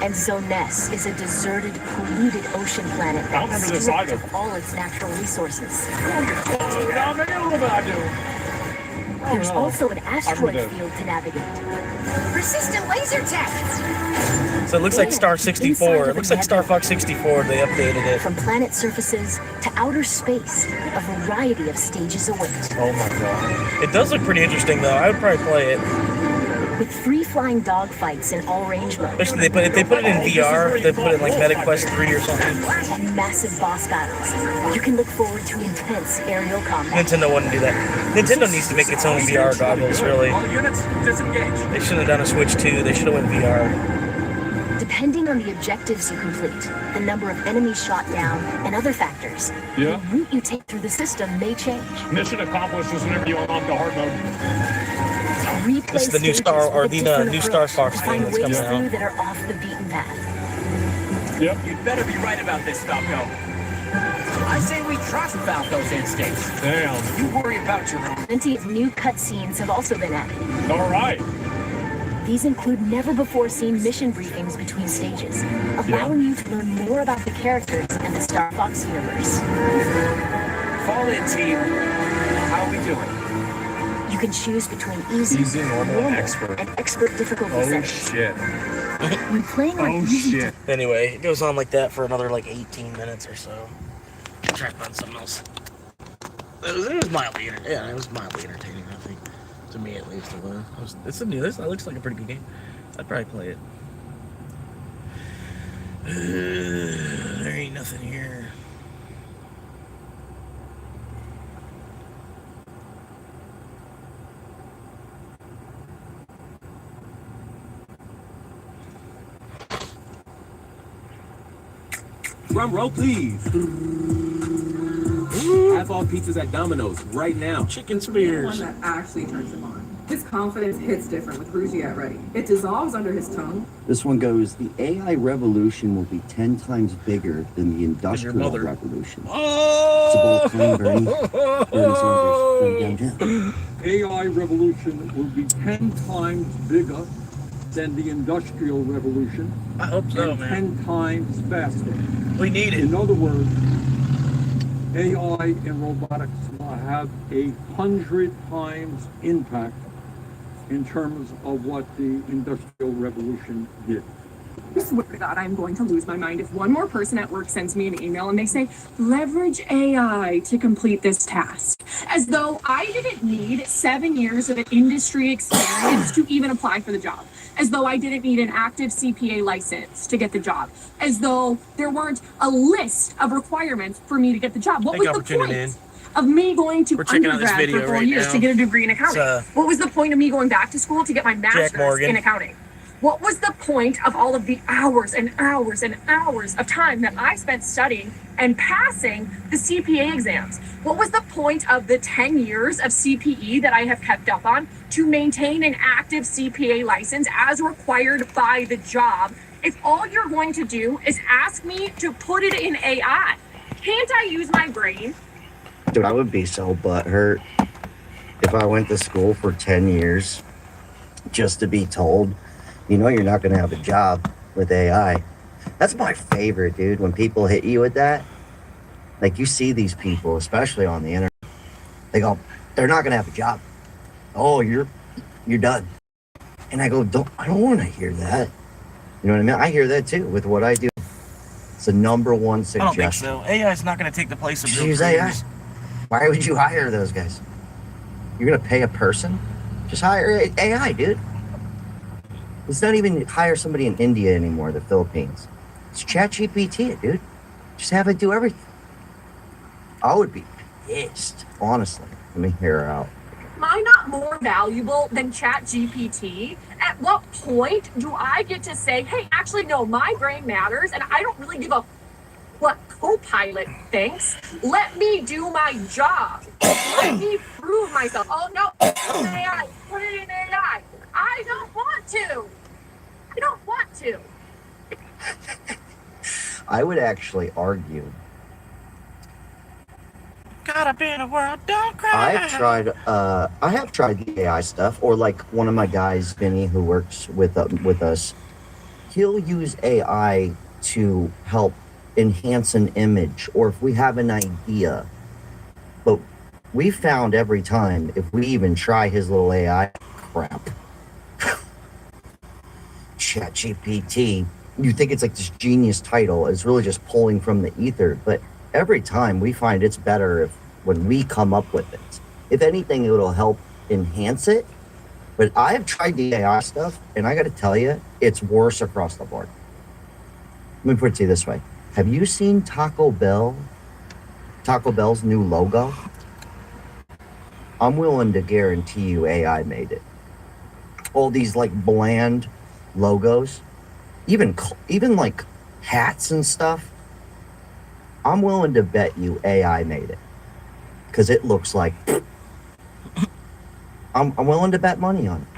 And Zoness is a deserted, polluted ocean planet I don't that's remember this stripped either. of all its natural resources. Now, maybe a little bit I do. There's no. also an asteroid remember field to navigate. Persistent laser tech! So it looks like Star 64. It looks like Star Fox 64. They updated it. From planet surfaces to outer space, a variety of stages await. Oh my god. It does look pretty interesting though. I would probably play it. With free-flying dogfights in all-range mode. Especially if they put it in VR, they put it in like MetaQuest 3 or something. And massive boss battles. You can look forward to intense aerial combat. Nintendo wouldn't do that. Nintendo needs to make its own VR goggles, really. All units, disengage. They should have done a Switch 2. They should have went VR. Depending on the objectives you complete, the number of enemies shot down, and other factors, Yeah. the route you take through the system may change. Mission accomplished was whenever you unlock the hard mode. Replay This is the new stages Star or with a the different new Star approach Fox to game find that's ways coming through out. that are off the beaten path. Yep. You'd better be right about this, Falco. I say we trust Falco's instincts. Damn. You worry about your own. Plenty of new cutscenes have also been added. All right. These include never-before-seen mission briefings between stages, allowing you to learn more about the characters and the Star Fox universe. Fall in, team. How are we doing? You can choose between easy, normal, and expert. and expert difficulty Oh settings. shit. When playing on Oh easy, shit. Anyway, it goes on like that for another like 18 minutes or so. Try to find something else. It was mildly entertaining. Yeah, it was mildly entertaining, I think. To me at least. It's a new, this looks like a pretty good game. I'd probably play it. There ain't nothing here. Drum roll, please. Half off pizzas at Domino's right now. Chicken spears. One that actually turns them on. His confidence hits different with Rougiat ready. It dissolves under his tongue. This one goes, the AI revolution will be 10 times bigger than the industrial revolution. It's a bold claim, Bernie. Bernie Sanders, downtown. AI revolution will be 10 times bigger than the industrial revolution. I hope so, and man. 10 times faster. We need it. In other words, AI in robotics will have 100 times impact in terms of what the Industrial Revolution did. I swear to God, I'm going to lose my mind if one more person at work sends me an email and they say, leverage AI to complete this task. As though I didn't need 7 years of an industry experience to even apply for the job. As though I didn't need an active CPA license to get the job. As though there weren't a list of requirements for me to get the job. What was the point of me going to undergrad for 4 years to get a degree in accounting? What was the point of me going back to school to get my master's in accounting? What was the point of all of the hours and hours and hours of time that I spent studying and passing the CPA exams? What was the point of the 10 years of CPE that I have kept up on to maintain an active CPA license as required by the job if all you're going to do is ask me to put it in AI? Can't I use my brain? Dude, I would be so butthurt if I went to school for 10 years just to be told, you know, you're not going to have a job with AI. That's my favorite, dude, when people hit you with that. Like, you see these people, especially on the internet, they go, they're not going to have a job. Oh, you're done. And I go, I don't want to hear that. You know what I mean? I hear that too with what I do. It's the number one suggestion. I don't think so. AI is not going to take the place of real use AI. creators. Why would you hire those guys? You're going to pay a person? Just hire AI, dude. It's not even hire somebody in India anymore, the Philippines. It's ChatGPT it, dude. Just have it do everything. I would be pissed, honestly. Let me hear her out. Am I not more valuable than ChatGPT? At what point do I get to say, hey, actually, no, my brain matters, and I don't really give a what Copilot thinks. Let me do my job. Let me prove myself. Oh, no, put it in AI. Put it in AI. I don't want to. I don't want to. I would actually argue. Gotta be in a world, don't cry. I have tried the AI stuff, or like one of my guys, Vinny, who works with us, he'll use AI to help enhance an image, or if we have an idea. But we found every time, if we even try his little AI crap, ChatGPT, you think it's like this genius title, it's really just pulling from the ether, but every time we find it's better when we come up with it. If anything, it'll help enhance it. But I've tried the AI stuff, and I got to tell you, it's worse across the board. Let me put it to you this way. Have you seen Taco Bell's new logo? I'm willing to guarantee you AI made it. All these like bland logos, even like hats and stuff. I'm willing to bet you AI made it, because it looks like. I'm willing to bet money on it.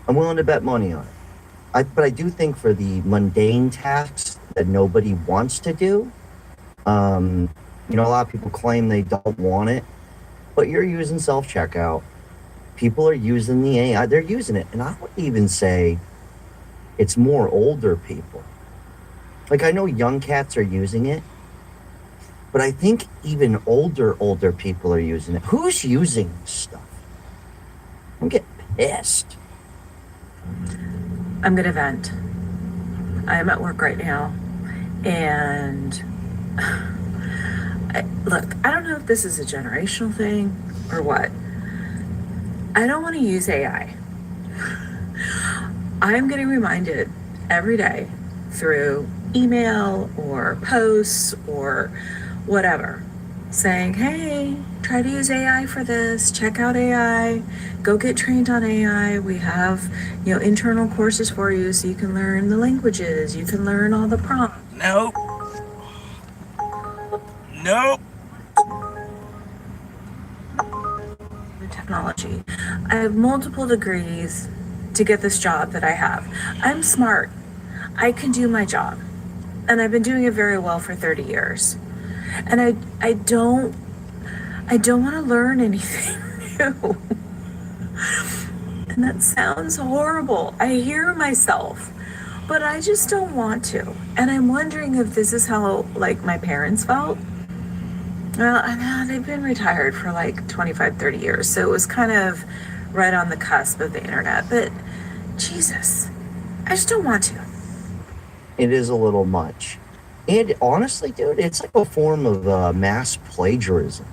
I'm willing to bet money on it. But I do think for the mundane tasks that nobody wants to do, you know, a lot of people claim they don't want it, but you're using self-checkout. People are using the AI. They're using it, and I would even say it's more older people. Like, I know young cats are using it, but I think even older people are using it. Who's using this stuff? I'm getting pissed. I'm gonna vent. I am at work right now, and look, I don't know if this is a generational thing or what. I don't want to use AI. I'm getting reminded every day through email or posts or whatever, saying, hey, try to use AI for this, check out AI, go get trained on AI. We have, you know, internal courses for you so you can learn the languages, you can learn all the prompts. Nope. Nope. Technology. I have multiple degrees to get this job that I have. I'm smart. I can do my job. And I've been doing it very well for 30 years. And I don't want to learn anything new. And that sounds horrible. I hear myself, but I just don't want to. And I'm wondering if this is how, like, my parents felt. Well, I know they've been retired for like 25, 30 years. So it was kind of right on the cusp of the internet. But Jesus, I just don't want to. It is a little much. And honestly, dude, it's like a form of mass plagiarism.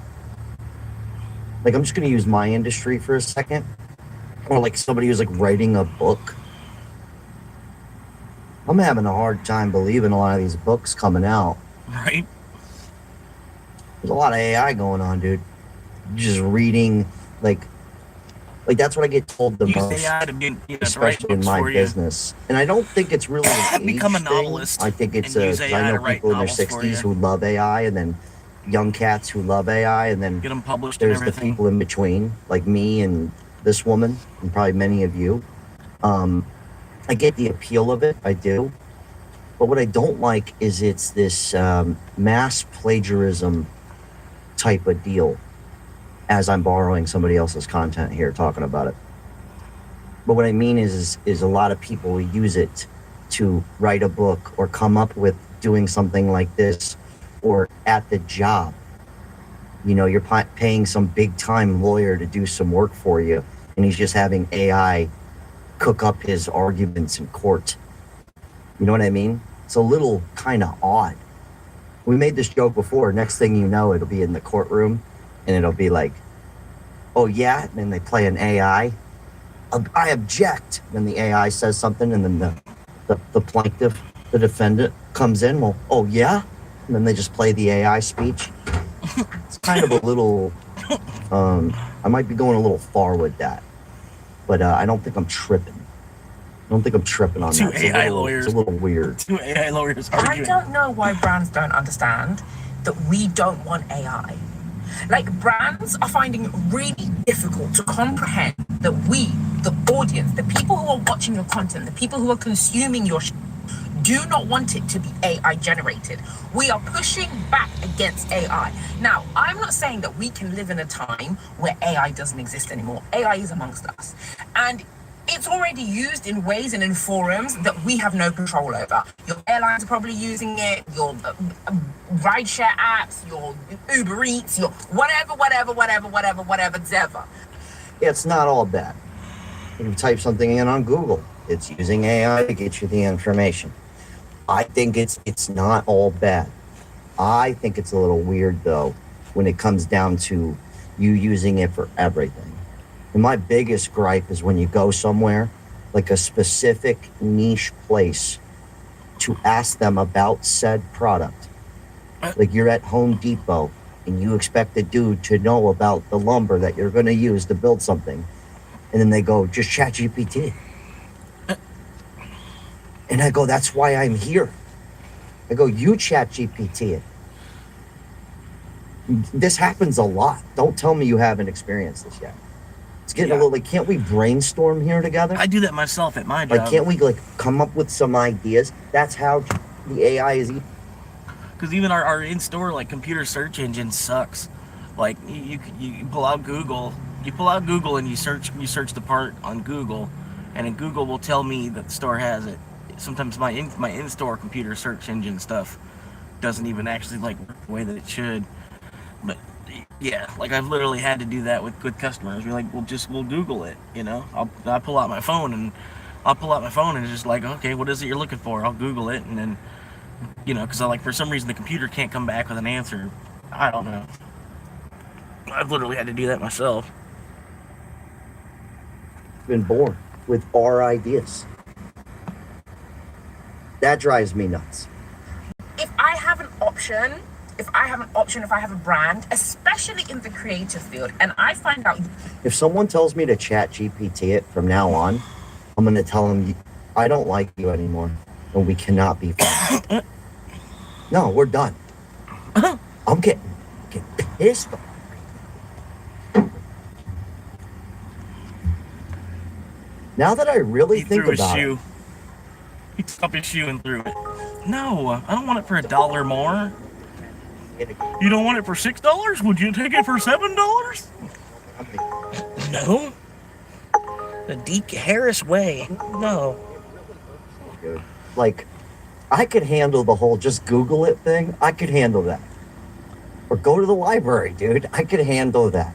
Like, I'm just going to use my industry for a second. Or like somebody who's like writing a book. I'm having a hard time believing a lot of these books coming out. Right. There's a lot of AI going on, dude. Just reading, like that's what I get told the Use most, AI to be, especially in my business. And I don't think it's really an Become a age thing. novelist. I think it's and use I AI know to write people in their novels for 60s you. who love AI, and then young cats who love AI, and then Get them published and there's the everything. people in between, like me and this woman, and probably many of you. I get the appeal of it, I do. But what I don't like is it's this mass plagiarism type of deal, as I'm borrowing somebody else's content here talking about it. But what I mean is a lot of people use it to write a book or come up with doing something like this, or at the job. You know, you're paying some big time lawyer to do some work for you, and he's just having AI cook up his arguments in court. You know what I mean? It's a little kind of odd. We made this joke before. Next thing you know, it'll be in the courtroom, and it'll be like, oh yeah, and then they play an AI. I object. Then the AI says something, and then the plaintiff, the defendant, comes in. Well, oh yeah, and then they just play the AI speech. It's kind of a little. I might be going a little far with that, but I don't think I'm tripping. I don't think I'm tripping on Two that. AI lawyers. It's a little weird. Two AI lawyers I arguing. don't know why brands don't understand that we don't want AI. Like, brands are finding it really difficult to comprehend that we, the audience, the people who are watching your content, the people who are consuming your do not want it to be AI generated. We are pushing back against AI. Now, I'm not saying that we can live in a time where AI doesn't exist anymore. AI is amongst us. And it's already used in ways and in forums that we have no control over. Your airlines are probably using it, your rideshare apps, your Uber Eats, your whatever. Yeah, it's not all bad. You can type something in on Google. It's using AI to get you the information. I think it's not all bad. I think it's a little weird, though, when it comes down to you using it for everything. And my biggest gripe is when you go somewhere, like a specific niche place, to ask them about said product. Like you're at Home Depot and you expect the dude to know about the lumber that you're going to use to build something. And then they go, just chat GPT. And I go, that's why I'm here. I go, you chat GPT it. This happens a lot. Don't tell me you haven't experienced this yet. It's getting a little like, can't we brainstorm here together? I do that myself at my job. Like, can't we like come up with some ideas? That's how the AI is. Because even our in-store like computer search engine sucks. Like you pull out Google, and you search the part on Google, and then Google will tell me that the store has it. Sometimes my in-store computer search engine stuff doesn't even actually like work the way that it should. But yeah, like I've literally had to do that with good customers. We're like, we'll Google it, you know. I'll pull out my phone and it's just like, okay, what is it you're looking for? I'll Google it, and then, you know, because for some reason the computer can't come back with an answer. I don't know. I've literally had to do that myself. Been born with our ideas. That drives me nuts. If I have an option, if I have a brand, especially in the creative field, and I find out... If someone tells me to chat GPT it from now on, I'm going to tell them, I don't like you anymore, and we cannot be friends. No, we're done. I'm getting pissed off. Now that I really think threw his about shoe. He took up his shoe and threw it. No, I don't want it for $1 more. You don't want it for $6? Would you take it for $7? No. The Deke Harris way. No. it, like, I could handle the whole just Google it thing. I could handle that. Or go to the library, dude. I could handle that.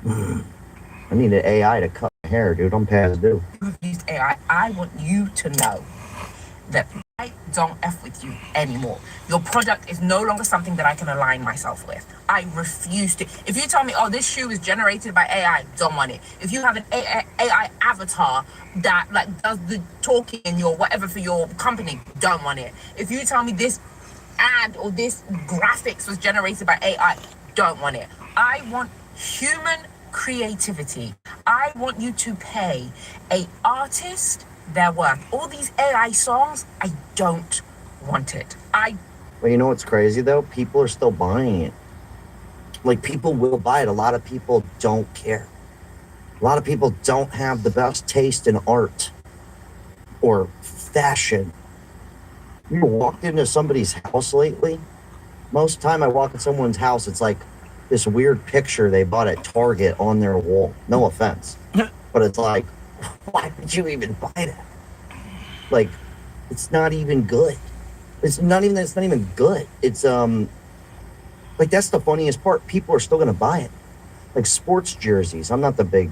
I need an AI to cut my hair, dude. I'm past due. You've used AI. I want you to know that I don't F with you anymore. Your product is no longer something that I can align myself with. I refuse to. If you tell me, oh, this shoe is generated by AI, don't want it. If you have an AI avatar that like does the talking in your whatever for your company, don't want it. If you tell me this ad or this graphics was generated by AI, don't want it. I want human creativity. I want you to pay a artist their worth. All these AI songs, I don't want it. Well, you know what's crazy though? People are still buying it. Like, people will buy it. A lot of people don't care. A lot of people don't have the best taste in art or fashion. You walked into somebody's house lately? Most time I walk in someone's house, it's like this weird picture they bought at Target on their wall. No offense. But it's like, why would you even buy that? Like, it's not even good. It's not even good. It's like, that's the funniest part. People are still gonna buy it. Like sports jerseys. I'm not the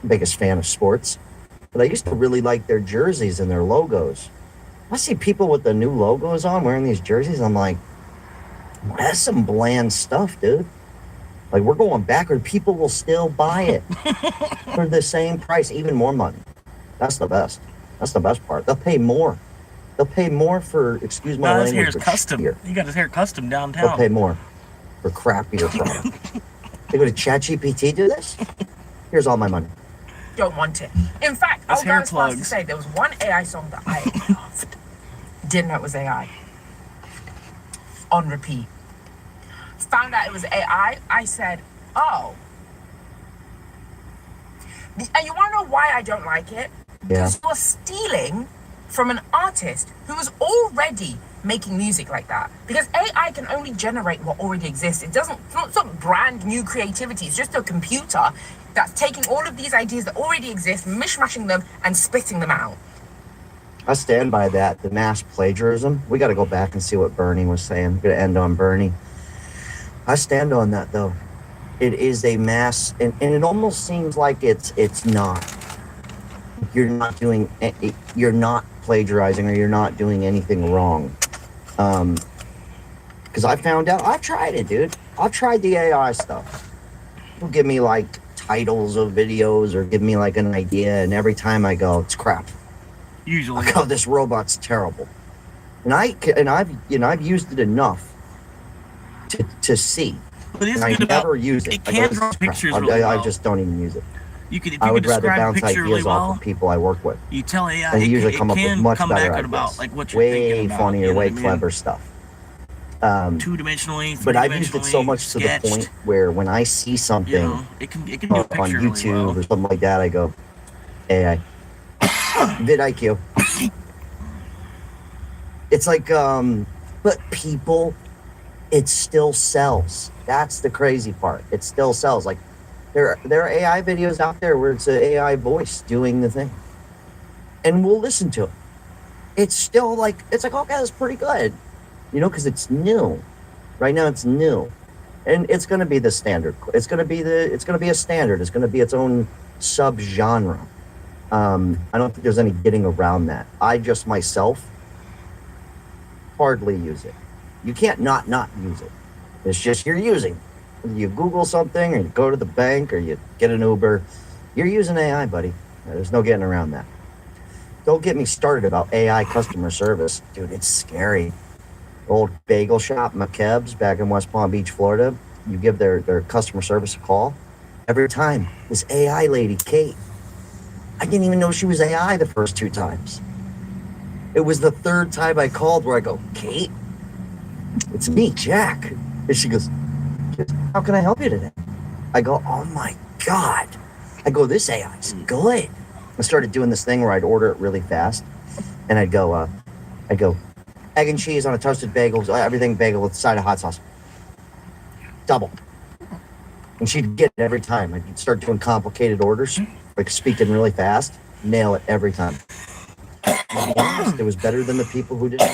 biggest fan of sports, but I used to really like their jerseys and their logos. I see people with the new logos on wearing these jerseys. I'm like, that's some bland stuff, dude. Like, we're going backward. People will still buy it for the same price, even more money. That's the best. That's the best part. They'll pay more. They'll pay more for, excuse my language, his hair's for custom. shit. You got his hair custom downtown. They'll pay more for crappier product. They go to ChatGPT, do this? Here's all my money. Don't want it. In fact, I'll go as far as to say there was one AI song that I loved. Didn't know it was AI. On repeat. Found out it was AI. I said, oh. And you want to know why I don't like it? Because you're stealing from an artist who is already making music like that. Because AI can only generate what already exists. It's not some brand new creativity. It's just a computer that's taking all of these ideas that already exist, mishmashing them, and spitting them out. I stand by that. The mass plagiarism. We got to go back and see what Bernie was saying. I'm going to end on Bernie. I stand on that, though. It is a mass, and it almost seems like it's not. You're not plagiarizing, or you're not doing anything wrong. Because I found out, I've tried it, dude. I've tried the AI stuff. It'll give me like titles of videos or give me like an idea, and every time I go, it's crap. Usually, I go, this robot's terrible. And I've used it enough to see. But it's I good never about, use it. It can draw pictures really well. I just don't even use it. I would rather describe bounce a picture ideas really well, off of people I work with. You tell AI, and you usually it come up with can much come better back ideas. about like what you're way thinking about, funnier, you know way what I mean? clever stuff. Two-dimensionally, But I've used it so much sketched, to the point where when I see something it can do a on picture YouTube really well. or something like that, I go, AI, vidIQ. It's like, but people, it still sells. That's the crazy part. It still sells. Like, there are AI videos out there where it's an AI voice doing the thing, and we'll listen to it. It's still like, okay, that's pretty good, you know, because it's new. Right now, it's new, and it's going to be the standard. It's going to be a standard. It's going to be its own sub-genre. I don't think there's any getting around that. I just myself hardly use it. You can't not use it. It's just you're using it. You Google something, or you go to the bank, or you get an Uber. You're using AI, buddy. There's no getting around that. Don't get me started about AI customer service. Dude, it's scary. Old bagel shop, McKeb's, back in West Palm Beach, Florida. You give their customer service a call. Every time, this AI lady, Kate, I didn't even know she was AI the first 2 times. It was the 3rd time I called where I go, Kate, it's me, Jack. And she goes, how can I help you today? I go, oh my God. I go, this AI is good. I started doing this thing where I'd order it really fast, and I'd go, egg and cheese on a toasted bagel, everything bagel with a side of hot sauce. Double. And she'd get it every time. I'd start doing complicated orders, like speaking really fast, nail it every time. To be honest, it was better than the people who didn't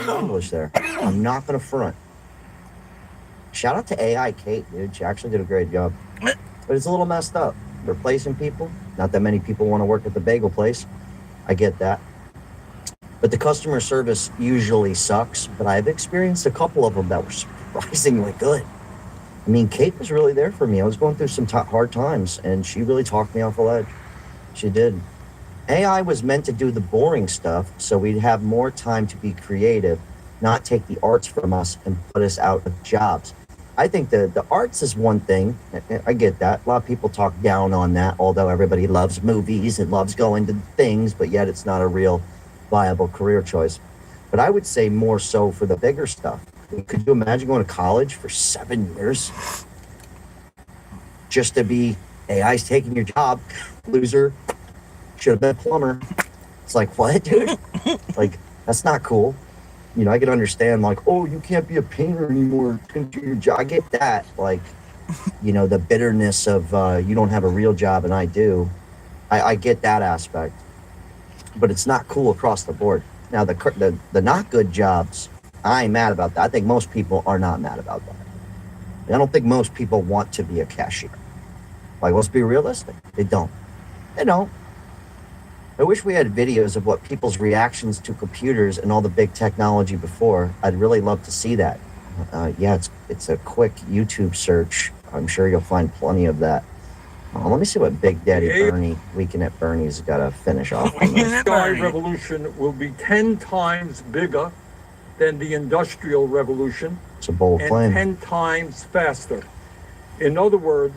know English there. I'm not going to front. Shout out to AI Kate, dude. She actually did a great job. But it's a little messed up. Replacing people. Not that many people want to work at the bagel place. I get that. But the customer service usually sucks. But I've experienced a couple of them that were surprisingly good. I mean, Kate was really there for me. I was going through some hard times, and she really talked me off a ledge. She did. AI was meant to do the boring stuff so we'd have more time to be creative, not take the arts from us and put us out of jobs. I think the arts is one thing. I get that. A lot of people talk down on that, although everybody loves movies and loves going to things, but yet it's not a real viable career choice. But I would say more so for the bigger stuff. Could you imagine going to college for 7 years just to be AI's taking your job, loser, should have been a plumber? It's like, what, dude? Like, that's not cool. You know, I can understand, like, oh, you can't be a painter anymore. You can do your job. I get that, like, you know, the bitterness of you don't have a real job and I do. I get that aspect, but it's not cool across the board. Now, the not good jobs, I ain't mad about that. I think most people are not mad about that. I don't think most people want to be a cashier. Like, let's be realistic. They don't. They don't. I wish we had videos of what people's reactions to computers and all the big technology before. I'd really love to see that. Yeah, it's a quick YouTube search. I'm sure you'll find plenty of that. Let me see what Big Daddy Bernie, Weekend at Bernie's got to finish off on The this. AI revolution will be 10 times bigger than the Industrial Revolution. It's a bold and claim. 10 times faster. In other words,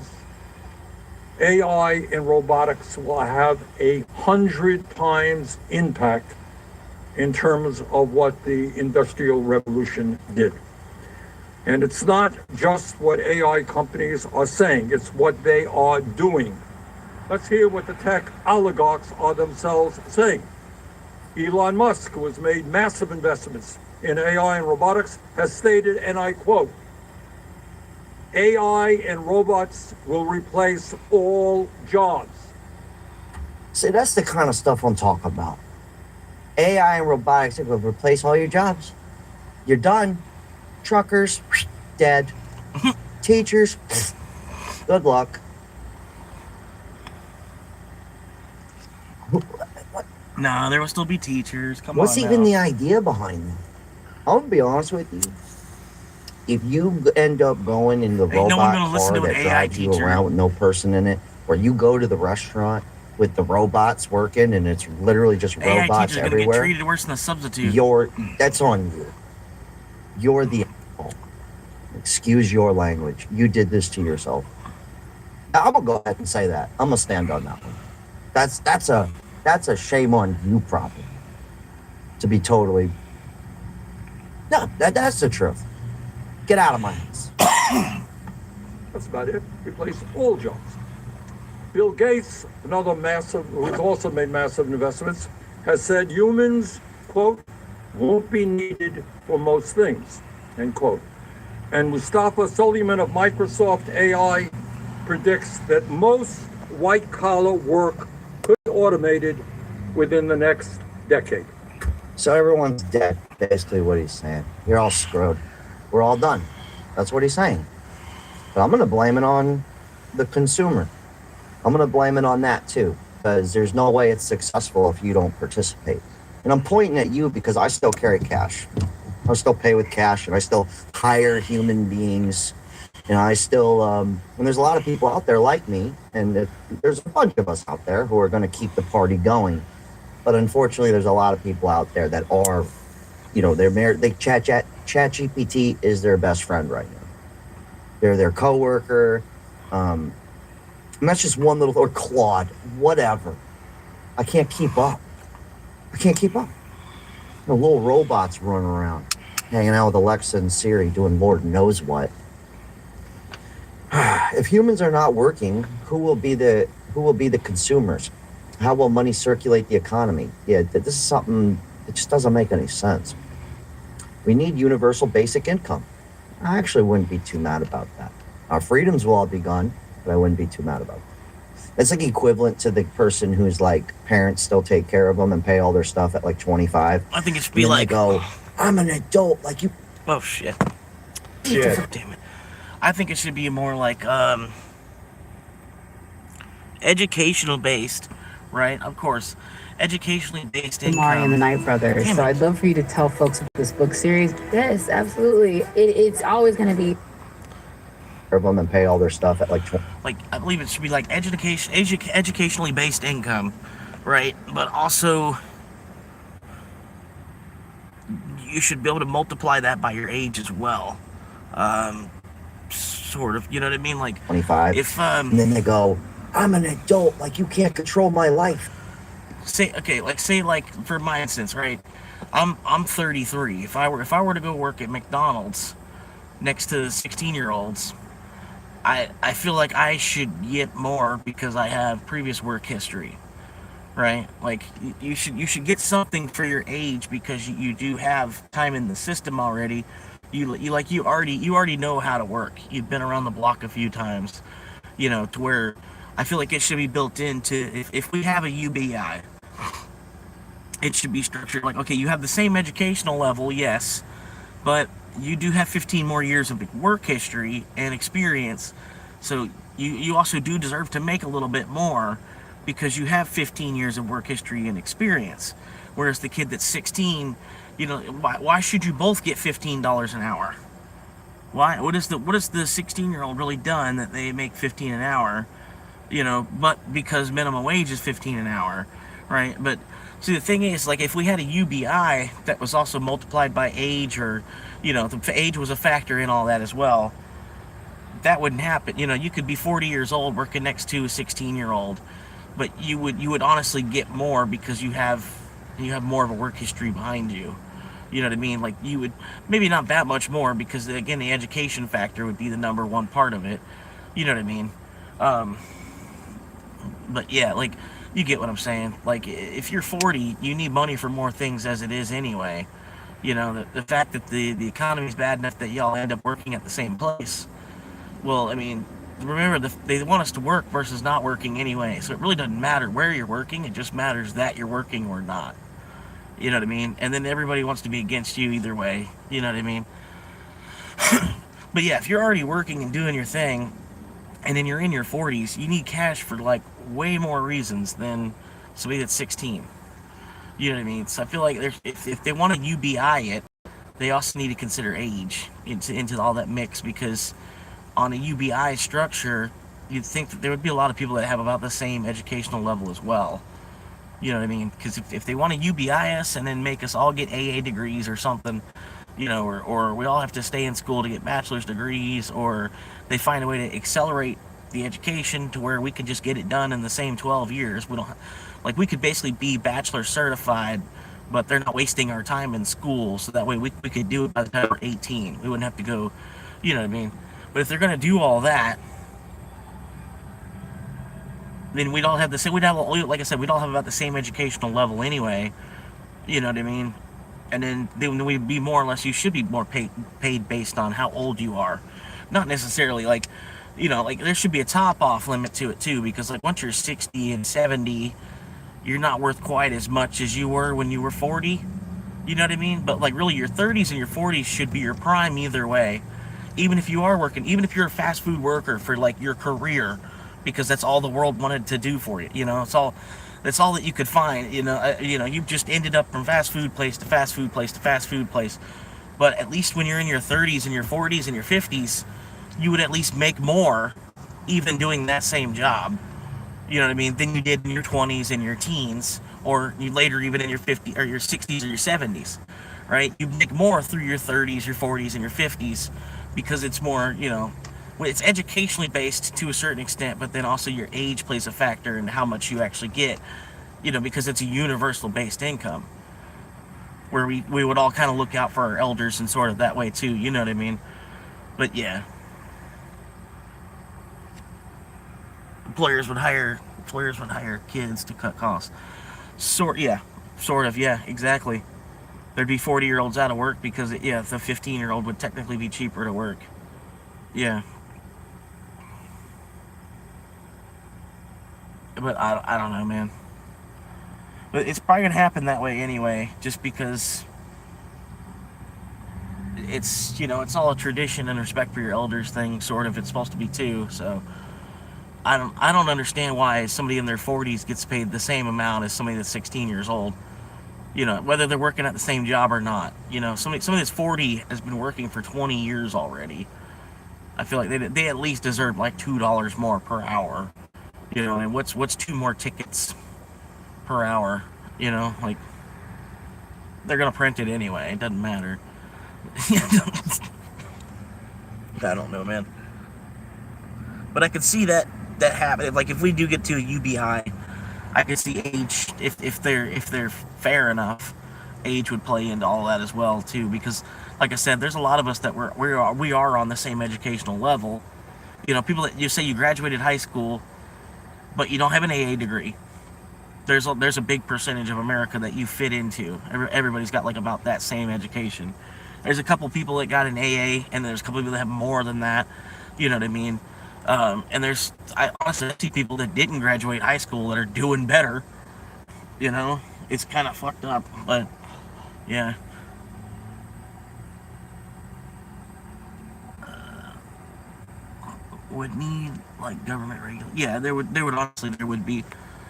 AI and robotics will have 100 times impact in terms of what the Industrial Revolution did. And it's not just what AI companies are saying, it's what they are doing. Let's hear what the tech oligarchs are themselves saying. Elon Musk, who has made massive investments in AI and robotics, has stated, and I quote, AI and robots will replace all jobs. See, that's the kind of stuff I'm talking about. AI and robotics will replace all your jobs. You're done. Truckers, dead. Teachers, good luck. Nah, there will still be teachers. Come What's on even now. the idea behind that? I'm gonna be honest with you. If you end up going in the Ain't no one robot gonna listen car to an that AI drives you teacher. around with no person in it, or you go to the restaurant with the robots working and it's literally just AI robots teachers are gonna get everywhere, treated worse than a substitute. that's on you. You're the asshole. Excuse your language. You did this to yourself. I'm gonna go ahead and say that. I'm gonna stand on that one. That's a shame on you problem. To be totally no, that's the truth. Get out of my house. That's about it. Replace all jobs. Bill Gates, another massive, who's also made massive investments, has said humans, quote, won't be needed for most things, end quote. And Mustafa Suleyman of Microsoft AI predicts that most white-collar work could be automated within the next decade. So everyone's dead, basically what he's saying. You're all screwed. We're all done. That's what he's saying. But I'm going to blame it on the consumer. I'm going to blame it on that too, because there's no way it's successful if you don't participate. And I'm pointing at you because I still carry cash. I still pay with cash, and I still hire human beings. And I still, and there's a lot of people out there like me, and there's a bunch of us out there who are going to keep the party going. But unfortunately, there's a lot of people out there that are, you know, ChatGPT is their best friend right now. They're their coworker. And that's just one little, or Claude, whatever. I can't keep up. The little robots running around, hanging out with Alexa and Siri, doing Lord knows what. If humans are not working, who will be the Who will be the consumers? How will money circulate the economy? Yeah, this is something that just doesn't make any sense. We need universal basic income. I actually wouldn't be too mad about that. Our freedoms will all be gone, but I wouldn't be too mad about that. It's like equivalent to the person who's like parents still take care of them and pay all their stuff at like 25. I think it should be and then like, they go, I'm an adult, like you. oh shit. Shit. Damn it. I think it should be more like educational based, right? Of course, educationally based income. Mari and the Night Brothers. Damn So it. I'd love for you to tell folks about this book series. Yes, absolutely. It's always going to be Of them and pay all their stuff at like 20. Like, I believe it should be like educationally based income, right? But also, you should be able to multiply that by your age as well. Sort of, you know what I mean? Like 25. If and then they go, I'm an adult, like you can't control my life. say for my instance, right? I'm 33. If I were to go work at McDonald's next to 16-year-olds, I feel like I should get more because I have previous work history, right? Like you should get something for your age because you do have time in the system already. You already know how to work. You've been around the block a few times, you know, to where I feel like it should be built into if we have a UBI, it should be structured like, okay, you have the same educational level, yes, but you do have 15 more years of work history and experience, so you also do deserve to make a little bit more because you have 15 years of work history and experience, whereas the kid that's 16, you know, why should you both get $15 an hour? Why? What is the 16-year-old really done that they make 15 an hour? You know, but because minimum wage is 15 an hour, right? But see, the thing is, like, if we had a UBI that was also multiplied by age, or, you know, the age was a factor in all that as well, that wouldn't happen. You know, you could be 40 years old working next to a 16-year-old, but you would honestly get more because you have more of a work history behind you. You know what I mean? Like, you would maybe not that much more because, again, the education factor would be the number one part of it. You know what I mean? But yeah, like, you get what I'm saying. Like, if you're 40, you need money for more things as it is anyway. You know, the fact that the economy's bad enough that y'all end up working at the same place. Well, I mean, remember, they want us to work versus not working anyway. So it really doesn't matter where you're working. It just matters that you're working or not. You know what I mean? And then everybody wants to be against you either way. You know what I mean? But yeah, if you're already working and doing your thing, and then you're in your 40s, you need cash for, like, way more reasons than somebody that's 16. You know what I mean? So I feel like if they want to UBI it, they also need to consider age into all that mix, because on a UBI structure, you'd think that there would be a lot of people that have about the same educational level as well. You know what I mean? Because if they want to UBI us and then make us all get AA degrees or something, you know, or we all have to stay in school to get bachelor's degrees, or they find a way to accelerate the education to where we could just get it done in the same 12 years. We don't, like, we could basically be bachelor certified, but they're not wasting our time in school, so that way we could do it by the time we're 18. We wouldn't have to go, you know what I mean? But if they're going to do all that, then we'd all have the same, like I said, we'd all have about the same educational level anyway. You know what I mean? And then we'd be more or less, you should be more paid based on how old you are. Not necessarily, like, you know, like, there should be a top-off limit to it, too, because, like, once you're 60 and 70, you're not worth quite as much as you were when you were 40. You know what I mean? But, like, really, your 30s and your 40s should be your prime either way. Even if you are working, even if you're a fast food worker for, like, your career, because that's all the world wanted to do for you, you know? That's all that you could find, you know? You just ended up from fast food place to fast food place to fast food place. But at least when you're in your 30s and your 40s and your 50s, you would at least make more even doing that same job, you know what I mean, than you did in your 20s and your teens, or you later even in your 50s or your 60s or your 70s, right? You make more through your 30s, your 40s, and your 50s because it's more, you know, it's educationally based to a certain extent, but then also your age plays a factor in how much you actually get, you know, because it's a universal based income where we would all kind of look out for our elders and sort of that way too, you know what I mean? But yeah, employers would hire employers would hire kids to cut costs. Sort of, yeah, exactly. There'd be 40-year-olds out of work because, the 15-year-old would technically be cheaper to work. Yeah. But I don't know, man. But it's probably gonna happen that way anyway, just because it's, it's all a tradition and respect for your elders thing, sort of. It's supposed to be too. So I don't understand why somebody in their 40s gets paid the same amount as somebody that's 16 years old. Whether they're working at the same job or not. Somebody that's 40 has been working for 20 years already. I feel like they at least deserve like $2 more per hour. And what's 2 more tickets per hour? Like, they're gonna print it anyway. It doesn't matter. I don't know, man. But I could see that happen. Like, if we do get to a UBI, I could see age, if they're fair enough, age would play into all that as well too. Because, like I said, there's a lot of us that we are on the same educational level. People that you say you graduated high school, but you don't have an AA degree. There's a big percentage of America that you fit into. Everybody's got like about that same education. There's a couple people that got an AA, and there's a couple people that have more than that. You know what I mean? And I honestly see people that didn't graduate high school that are doing better. It's kind of fucked up, but yeah. Would need like government regulation. Yeah, there would be.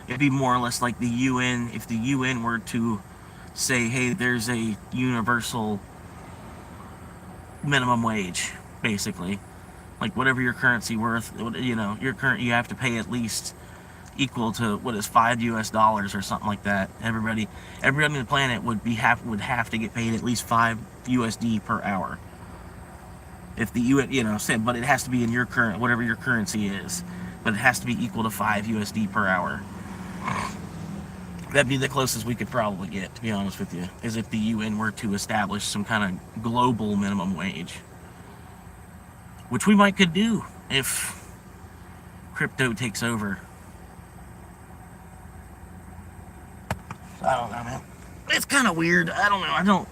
It'd be more or less like the UN. If the UN were to say, hey, there's a universal minimum wage, basically, like whatever your currency worth, you have to pay at least equal to what is $5 or something like that. Everybody on the planet would have to get paid at least $5 per hour. If the UN, said, but it has to be in your current, whatever your currency is, but it has to be equal to $5 per hour. That'd be the closest we could probably get, to be honest with you, is if the UN were to establish some kind of global minimum wage, which we could do if crypto takes over. I don't know, man. It's kind of weird. I don't know.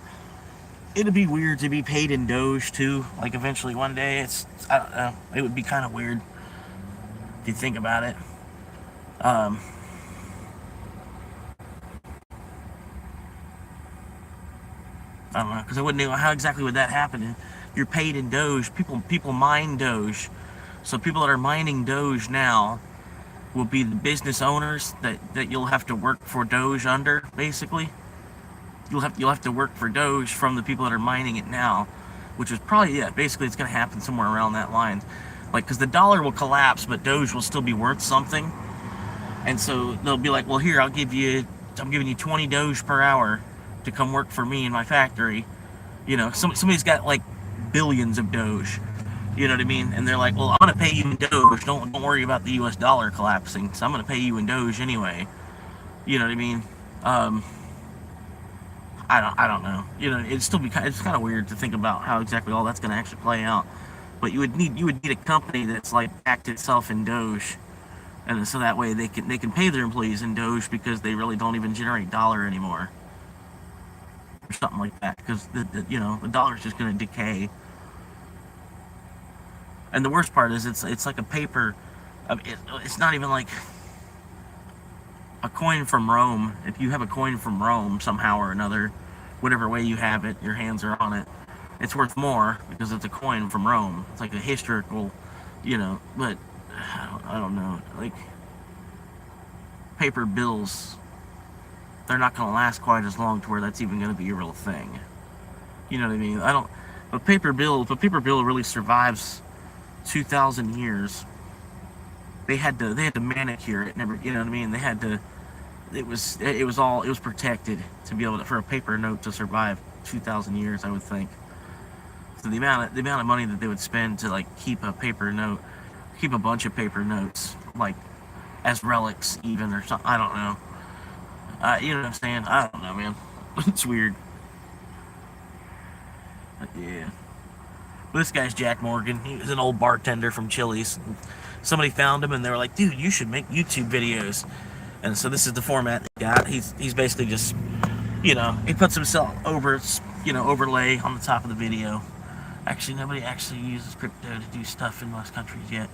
It'd be weird to be paid in Doge too. Like eventually one day, I don't know. It would be kind of weird if you think about it. I don't know, because I wouldn't know how exactly would that happen. You're paid in Doge. People mine Doge, so people that are mining Doge now will be the business owners that you'll have to work for Doge under. Basically, you'll have to work for Doge from the people that are mining it now, which is probably basically it's going to happen somewhere around that line, like because the dollar will collapse, but Doge will still be worth something, and so they'll be like, well, here I'm giving you 20 Doge per hour to come work for me in my factory. Somebody's got like billions of Doge, you know what I mean, and they're like, well, I'm gonna pay you in Doge, don't worry about the US dollar collapsing, so I'm gonna pay you in Doge anyway, you know what I mean. I don't know, it's kind of weird to think about how exactly all that's gonna actually play out, but you would need a company that's like backed itself in Doge, and so that way they can pay their employees in Doge because they really don't even generate dollar anymore. Or something like that, because the dollar's just going to decay. And the worst part is it's like a paper. It's not even like a coin from Rome. If you have a coin from Rome somehow or another, whatever way you have it, your hands are on it, it's worth more because it's a coin from Rome. It's like a historical, but I don't know, like paper bills, they're not going to last quite as long to where that's even going to be a real thing. You know what I mean? If a paper bill really survives 2,000 years, they had to manicure it and you know what I mean? They had to, it was protected to be able to, for a paper note to survive 2,000 years, I would think. So the amount of money that they would spend to like keep a bunch of paper notes, like as relics even, or something, I don't know. You know what I'm saying? I don't know, man. It's weird. But yeah. This guy's Jack Morgan. He was an old bartender from Chili's. somebody found him and they were like, dude, you should make YouTube videos. And so this is the format they got. He's basically just, you know, he puts himself over, you know, overlay on the top of the video. Actually, nobody actually uses crypto to do stuff in most countries yet.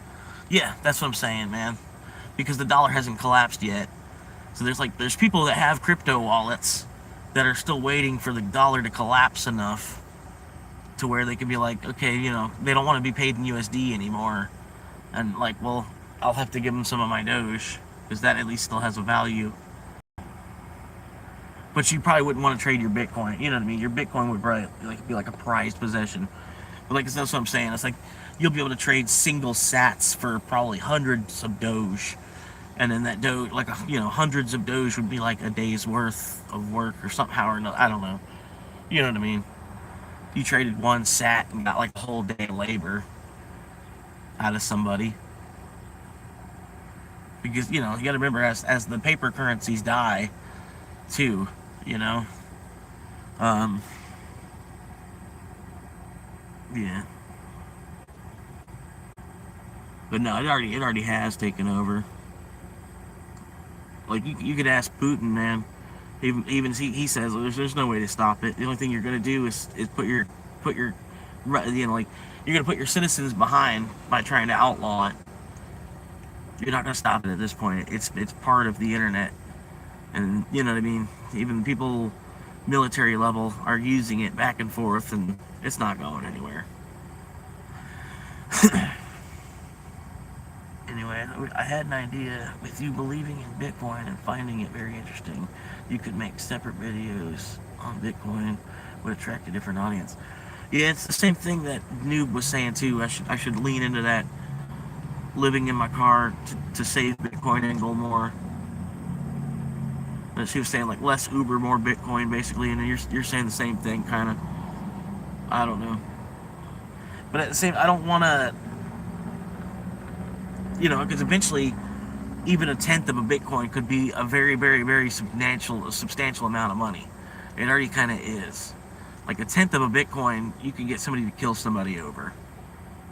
Yeah, that's what I'm saying, man. Because the dollar hasn't collapsed yet. So there's people that have crypto wallets that are still waiting for the dollar to collapse enough to where they can be like, okay, you know, they don't want to be paid in USD anymore. And like, well, I'll have to give them some of my Doge, because that at least still has a value. But you probably wouldn't want to trade your Bitcoin. You know what I mean? Your Bitcoin would probably be like a prized possession. But like, that's what I'm saying. It's like you'll be able to trade single sats for probably hundreds of Doge, and then that Doge, like, you know, hundreds of Doge would be like a day's worth of work or somehow or another. I don't know. You know what I mean? You traded one sat and got like a whole day of labor out of somebody. Because, you know, you got to remember, as the paper currencies die, too, you know. Yeah. But no, it already has taken over. Like, you could ask Putin, man. Even he says there's no way to stop it. The only thing you're gonna do is put your you know, like, you're gonna put your citizens behind by trying to outlaw it. You're not gonna stop it at this point. It's part of the internet, and you know what I mean. Even people military level are using it back and forth, and it's not going anywhere. Anyway, I had an idea. With you believing in Bitcoin and finding it very interesting, you could make separate videos on Bitcoin, would attract a different audience. Yeah, it's the same thing that Noob was saying too. I should lean into that living in my car to save Bitcoin angle more. But she was saying like less Uber, more Bitcoin, basically, and you're saying the same thing, kind of. I don't know, but at the same, I don't want to, you know, because eventually, even a tenth of a Bitcoin could be a very, very, very substantial amount of money. It already kind of is. Like a tenth of a Bitcoin, you can get somebody to kill somebody over.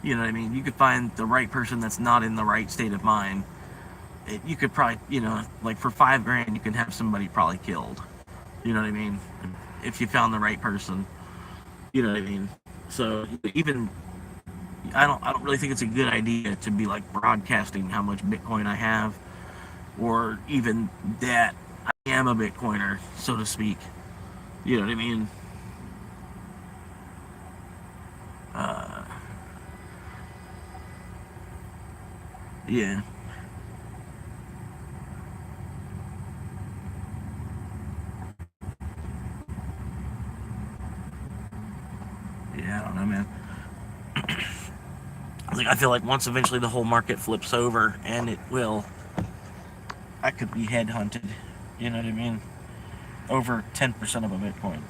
You know what I mean? You could find the right person that's not in the right state of mind. You could probably, you know, like for $5,000, you can have somebody probably killed. You know what I mean? If you found the right person. You know what I mean? So even, I don't really think it's a good idea to be like broadcasting how much Bitcoin I have, or even that I am a Bitcoiner, so to speak. You know what I mean? Yeah. Yeah, I don't know, man. I feel like once eventually the whole market flips over, and it will, I could be headhunted. You know what I mean? Over 10% of a Bitcoin.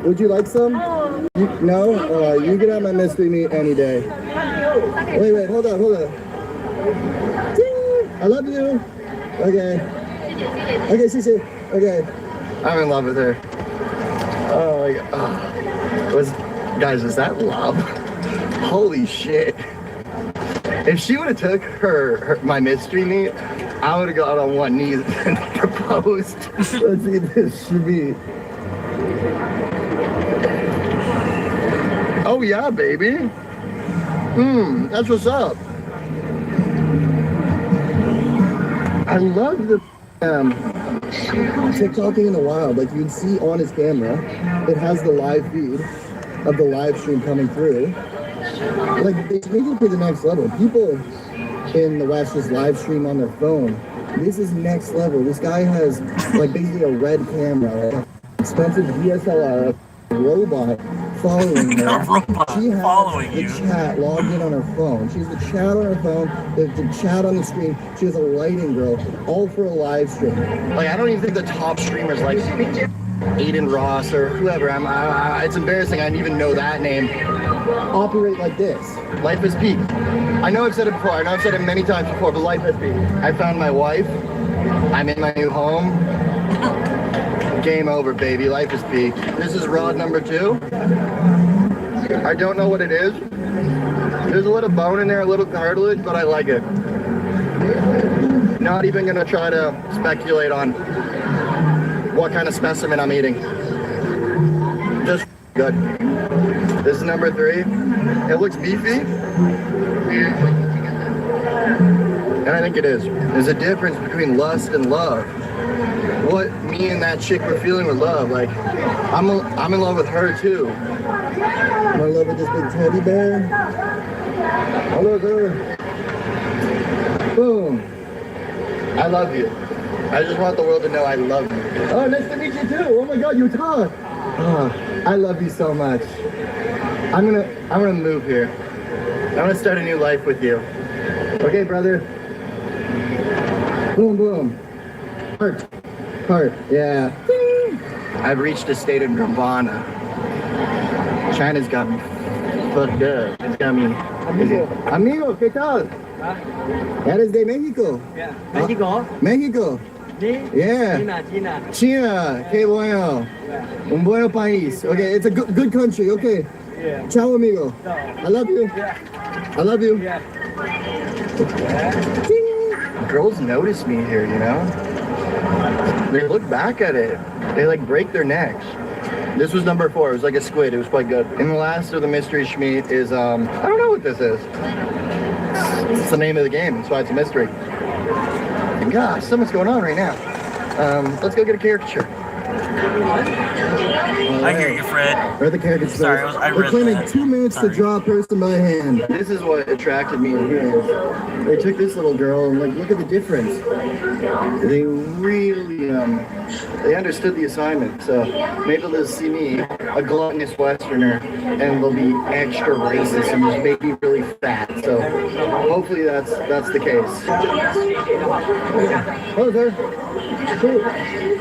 Would you like some? No? You can have my mystery meat any day. Wait, hold on. Ding! I love you. Okay, Cece. Okay. I'm in love with her. Oh my god. Guys, is that love? Holy shit. If she would have took my mystery meat, I would have got on one knee and proposed. Let's eat this meat. Oh yeah, baby. That's what's up. I love the TikToking in the wild. Like, you'd see on his camera, it has the live feed of the live stream coming through. Like, they take it to the next level. People in the West just live stream on their phone. This is next level. This guy has like basically a red camera, like expensive DSLR, a robot following her. She has the chat logged in on her phone. She has the chat on her phone, the chat on the screen. She has a lighting grill, all for a live stream. Like, I don't even think the top streamers like Aiden Ross or whoever, it's embarrassing I didn't even know that name, operate like this. Life is peak. I know I've said it before, I know I've said it many times before, but life has peak. I found my wife, I'm in my new home. Game over, baby, life is peak. This is rod number 2. I don't know what it is. There's a little bone in there, a little cartilage, but I like it. Not even gonna try to speculate on what kind of specimen I'm eating. Just good. This is number 3. It looks beefy. And I think it is. There's a difference between lust and love. What me and that chick were feeling with love. Like, I'm in love with her too. I'm in love with this big teddy bear. I love her. Boom. I love you. I just want the world to know I love you. Oh, nice to meet you too. Oh my God, Utah. Oh, I love you so much. I'm gonna move here. I'm gonna start a new life with you. Okay, brother. Boom, boom. Heart. Yeah. I've reached a state of nirvana. China's got me fucked up. It's got me. Amigo, ¿qué tal? Eres de México? Yeah. México? México. Yeah. China. Qué bueno. Un buen país. Okay, it's a good country. Okay. Yeah. Ciao, amigo. I love you. I love you. Girls notice me here, you know? They look back at it. They like break their necks. This was number 4. It was like a squid. It was quite good. And the last of the mystery schmeat is, I don't know what this is. It's the name of the game. That's why it's a mystery. And gosh, something's going on right now. Let's go get a caricature. I hear you, Fred. Or the caricature. Sorry, I We're read claiming that. 2 minutes Sorry. to draw a person by hand. This is what attracted me in here. They took this little girl and like, look at the difference. They really, they understood the assignment. So maybe they'll see me, a gluttonous Westerner, and they'll be extra racist and just make me really fat. So hopefully that's the case. Oh, there.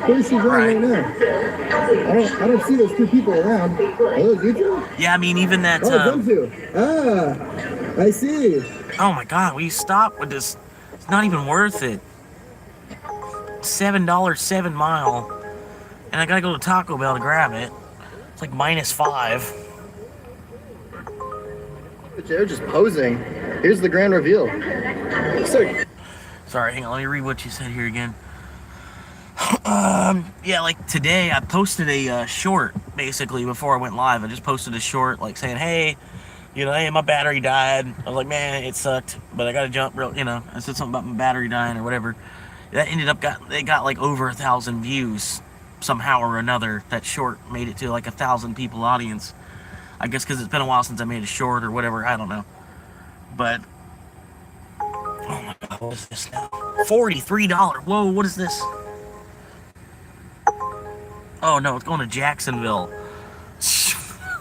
Who is she drawing right now? I don't see those 2 people around. Are those you 2? Yeah, I mean, even that. Oh, them 2. Ah, I see. Oh my God, will you stop with this? It's not even worth it. $7 7 mile, and I gotta go to Taco Bell to grab it. It's like -5. They're just posing. Here's the grand reveal. Sorry, hang on, let me read what you said here again. Yeah, like today I posted a short basically before I went live. I just posted a short like saying, hey, you know, hey, my battery died. I was like, man, it sucked, but I gotta jump real, you know, I said something about my battery dying or whatever. That ended up they got like over 1,000 views somehow or another. That short made it to like 1,000 people audience. I guess because it's been a while since I made a short or whatever, I don't know. But oh my God, what is this now? $43. Whoa, what is this? Oh no, it's going to Jacksonville.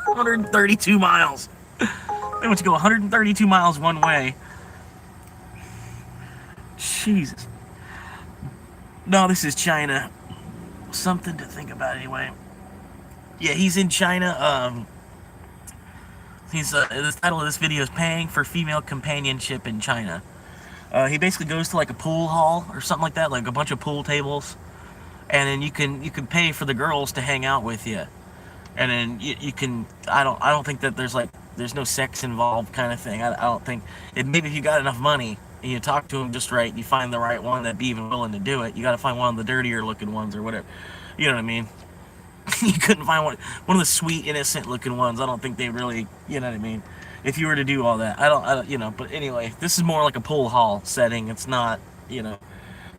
132 miles. They want to go 132 miles one way. Jesus. No, this is China. Something to think about anyway. Yeah, he's in China. The title of this video is Paying for Female Companionship in China. He basically goes to like a pool hall or something like that, like a bunch of pool tables. And then you can pay for the girls to hang out with you. And then you can, I don't think that there's no sex involved kind of thing. I don't think, maybe if you got enough money and you talk to them just right and you find the right one that'd be even willing to do it, you got to find one of the dirtier looking ones or whatever. You know what I mean? You couldn't find one of the sweet, innocent looking ones. I don't think they really, you know what I mean? If you were to do all that, I don't, you know, but anyway, this is more like a pool hall setting. It's not, you know,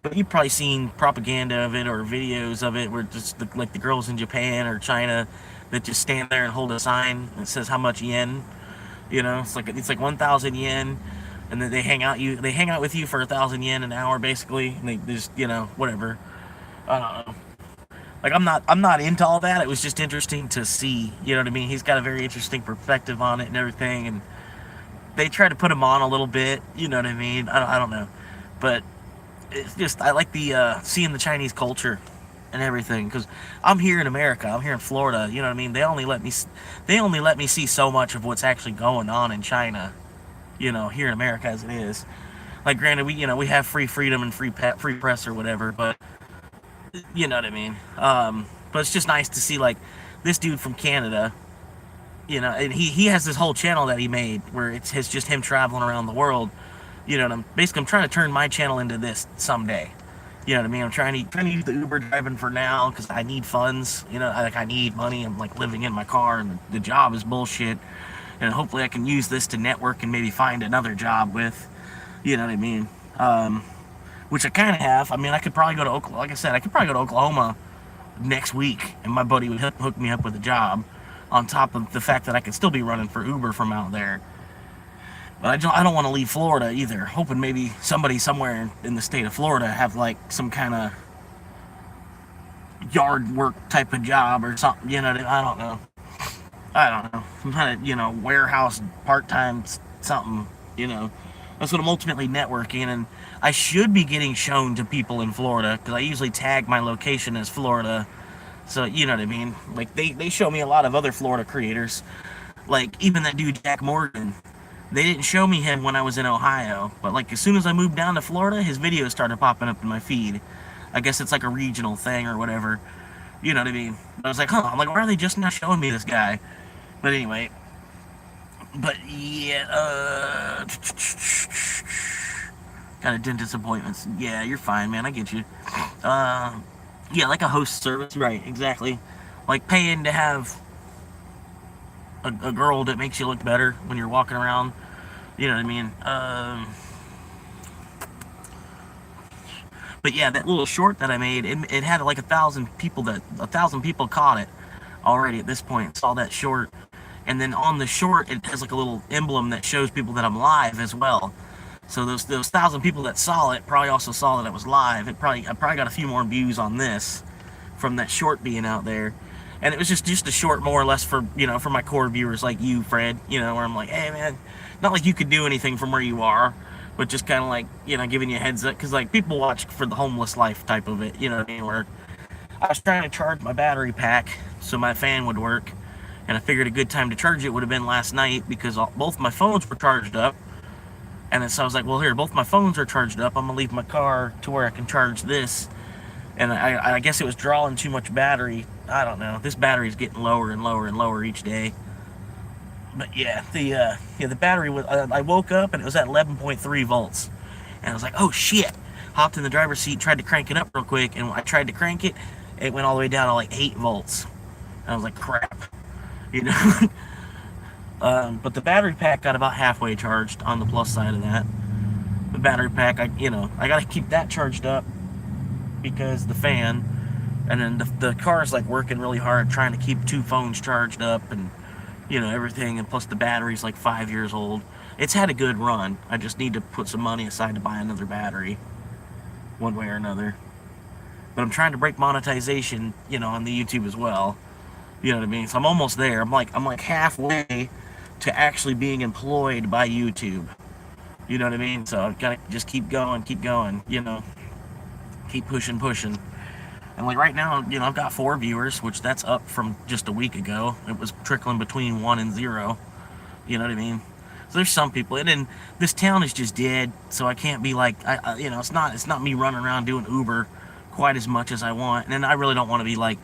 but you've probably seen propaganda of it or videos of it where just like the girls in Japan or China that just stand there and hold a sign that says how much yen, you know, it's like 1,000 yen, and then they hang out with you for 1,000 yen an hour basically, and they just, you know, whatever. I don't know. Like I'm not into all that. It was just interesting to see, you know what I mean? He's got a very interesting perspective on it and everything, and they try to put him on a little bit, you know what I mean? I don't know, but it's just I like the seeing the Chinese culture and everything, because I'm here in America, I'm here in Florida, you know what I mean? They only let me see so much of what's actually going on in China, you know, here in America as it is. Like, granted, we have free freedom and free press or whatever, but you know what I mean. But it's just nice to see, like, this dude from Canada, you know, and he has this whole channel that he made where it's just him traveling around the world, you know, and I'm trying to turn my channel into this someday. You know what I mean? I'm trying to use the Uber driving for now because I need funds. You know, I need money. I'm like living in my car, and the job is bullshit. And hopefully, I can use this to network and maybe find another job with. You know what I mean? Which I kind of have. I mean, I could probably go to Oklahoma. Like I said, I could probably go to Oklahoma next week, and my buddy would hook me up with a job. On top of the fact that I could still be running for Uber from out there. But I don't want to leave Florida either. Hoping maybe somebody somewhere in the state of Florida have like some kind of yard work type of job or something. You know, I don't know. Some kind of, you know, warehouse part-time something. You know, that's what I'm ultimately networking. And I should be getting shown to people in Florida because I usually tag my location as Florida. So, you know what I mean? Like, they show me a lot of other Florida creators. Like, even that dude, Jack Morgan. They didn't show me him when I was in Ohio. But, like, as soon as I moved down to Florida, his videos started popping up in my feed. I guess it's like a regional thing or whatever. You know what I mean? I was like, huh. I'm like, why are they just not showing me this guy? But anyway. But, yeah, got a dentist appointments. Yeah, you're fine, man. I get you. Yeah, like a host service. Right, exactly. Like paying to have a girl that makes you look better when you're walking around. You know what I mean? But yeah, that little short that I made, it had like 1,000 people caught it already at this point. Saw that short. And then on the short, it has like a little emblem that shows people that I'm live as well. So those 1,000 people that saw it probably also saw that it was live. I probably got a few more views on this from that short being out there. And it was just a short more or less for, you know, for my core viewers like you, Fred, you know, where I'm like, hey, man, not like you could do anything from where you are, but just kind of like, you know, giving you a heads up. Because, like, people watch for the homeless life type of it, you know what I mean? Where I was trying to charge my battery pack so my fan would work. And I figured a good time to charge it would have been last night because both my phones were charged up. And so I was like, well, here, both my phones are charged up. I'm going to leave my car to where I can charge this. And I guess it was drawing too much battery. I don't know. This battery's getting lower and lower and lower each day. But yeah, the battery was. I woke up and it was at 11.3 volts, and I was like, oh shit! Hopped in the driver's seat, tried to crank it up real quick, and when I tried to crank it, it went all the way down to like 8 volts. And I was like, crap, you know. But the battery pack got about halfway charged on the plus side of that. The battery pack, I gotta keep that charged up because the fan, and then the car's like working really hard trying to keep 2 phones charged up and, you know, everything, and plus the battery's like 5 years old. It's had a good run. I just need to put some money aside to buy another battery one way or another. But I'm trying to break monetization, you know, on the YouTube as well. You know what I mean? So I'm almost there. I'm like halfway to actually being employed by YouTube. You know what I mean? So I've got to just keep going, you know. Keep pushing. And like right now, you know, I've got 4 viewers, which that's up from just a week ago. It was trickling between 1 and 0. You know what I mean? So there's some people, and then this town is just dead, so I can't be like, you know, it's not me running around doing Uber quite as much as I want. And then I really don't want to be like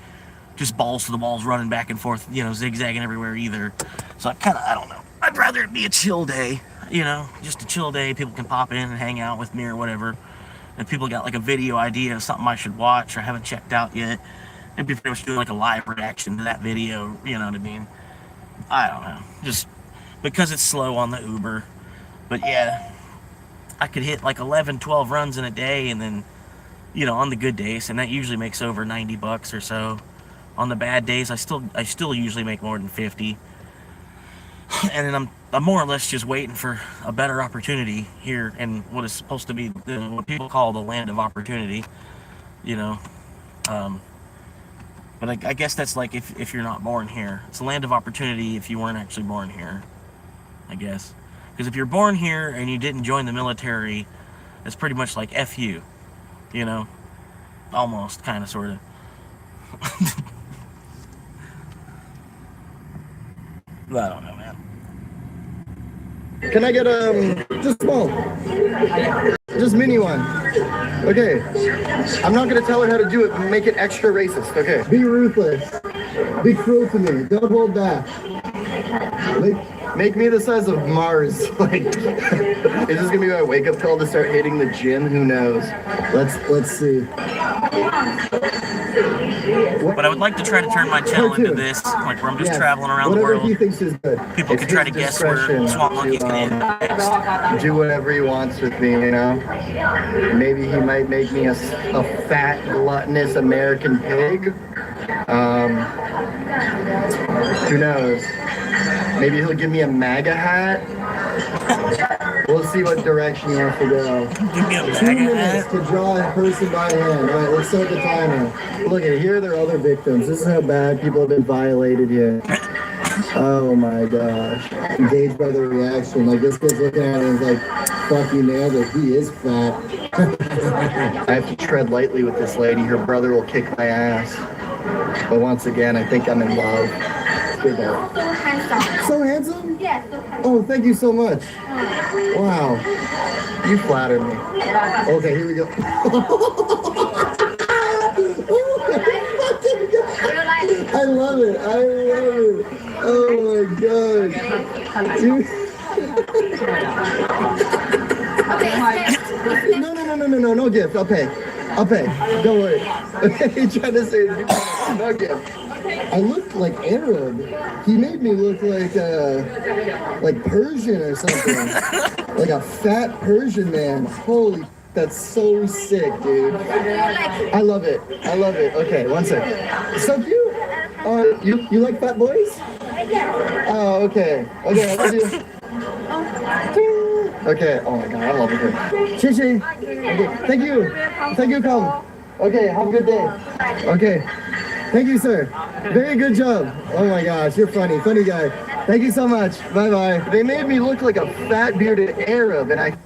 just balls to the walls running back and forth, you know, zigzagging everywhere either. So I don't know. I'd rather it be a chill day, you know, just a chill day. People can pop in and hang out with me or whatever. And people got like a video idea of something I should watch or haven't checked out yet, and be pretty much doing like a live reaction to that video, you know what I mean? I don't know, just because it's slow on the Uber. But yeah, I could hit like 11, 12 runs in a day, and then, you know, on the good days, and that usually makes over $90 or so. On the bad days, I still usually make more than 50. And then I'm more or less just waiting for a better opportunity here in what is supposed to be what people call the land of opportunity, you know. But I guess that's like if you're not born here. It's a land of opportunity if you weren't actually born here, I guess. Because if you're born here and you didn't join the military, it's pretty much like F you know. Almost, kind of, sort of. I don't know, man. Can I get just small, just mini one? Okay. I'm not gonna tell her how to do it, but make it extra racist. Okay. Be ruthless. Be cruel to me. Don't hold back. Make me the size of Mars. Like, is this gonna be my wake-up call to start hitting the gym? Who knows? Let's see. But I would like to try to turn my channel into this, like where I'm just traveling around the Whatever world. he thinks is good. People can try to guess where Swamp Monkey's gonna end up next. Do whatever he wants with me, you know? Maybe he might make me a fat, gluttonous American pig. Who knows? Maybe he'll give me a MAGA hat. We'll see what direction he wants to go. Give me a 2 MAGA minutes hat. to draw a person by hand. All right, let's start the timer. Look at here are their other victims. This is how bad people have been violated here. Oh my gosh. Engaged by the reaction. Like this kid's looking at it and is like, fuck, you nailed it. He is fat. I have to tread lightly with this lady. Her brother will kick my ass. But once again, I think I'm in love. Good though. So handsome. So handsome? Yes, so handsome. Oh, thank you so much. Wow. You flatter me. Okay, here we go. I love it. I love it. Oh my god. Dude. No gift. I'll pay. Don't worry. Okay, trying to say no gift. I look like Arab. He made me look like Persian or something. Like a fat Persian man. Holy, that's so sick, dude. I love it. Okay, one sec. So cute. You like fat boys? Oh, okay. Okay, I love you. Okay, oh my god, I love it. Shishi. Okay, thank you, come. Okay, have a good day. Okay. Thank you, sir. Very good job. Oh my gosh, you're funny guy. Thank you so much. Bye-bye. They made me look like a fat bearded Arab, and I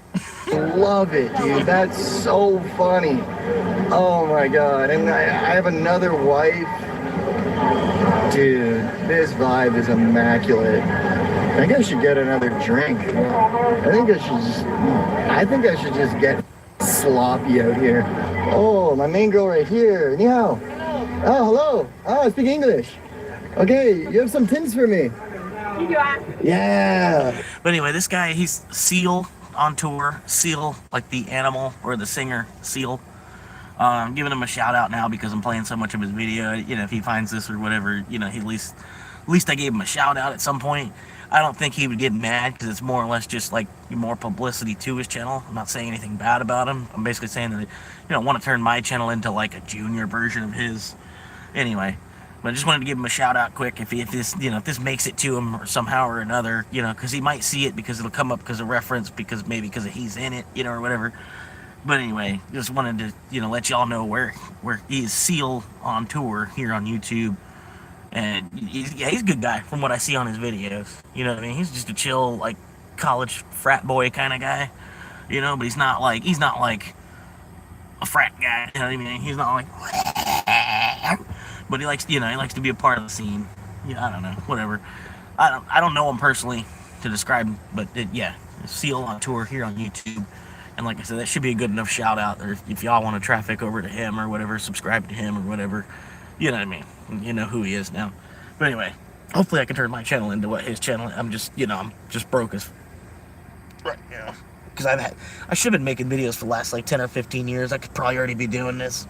love it, dude. That's so funny. Oh my god. And I have another wife. Dude, this vibe is immaculate. I think I should get another drink. I think I should just get sloppy out here. Oh, my main girl right here. Ni hao. Oh, hello. Oh, I speak English. Okay, you have some tins for me. Yeah. But anyway, this guy, he's Seal on tour. Seal, like the animal or the singer, Seal. I'm giving him a shout out now because I'm playing so much of his video. You know, if he finds this or whatever, you know, he at least I gave him a shout out at some point. I don't think he would get mad because it's more or less just like more publicity to his channel. I'm not saying anything bad about him. I'm basically saying that, I want to turn my channel into like a junior version of his. Anyway, but I just wanted to give him a shout out quick if this, if this makes it to him or somehow or another, because he might see it because it'll come up because of reference, because he's in it, or whatever. But anyway, just wanted to, let y'all know where he is Seal on tour here on YouTube. And he's a good guy from what I see on his videos. You know what I mean? He's just a chill, like, college frat boy kind of guy. But he's not like a frat guy. You know what I mean? He's not like, but he likes, he likes to be a part of the scene. I don't know, whatever. I don't know him personally to describe him, but Seal on tour here on YouTube. And like I said, that should be a good enough shout out. Or if y'all want to traffic over to him or whatever, subscribe to him or whatever. You know what I mean? You know who he is now. But anyway, hopefully I can turn my channel into what his channel. I'm just broke as right now. Because I should have been making videos for the last like 10 or 15 years. I could probably already be doing this.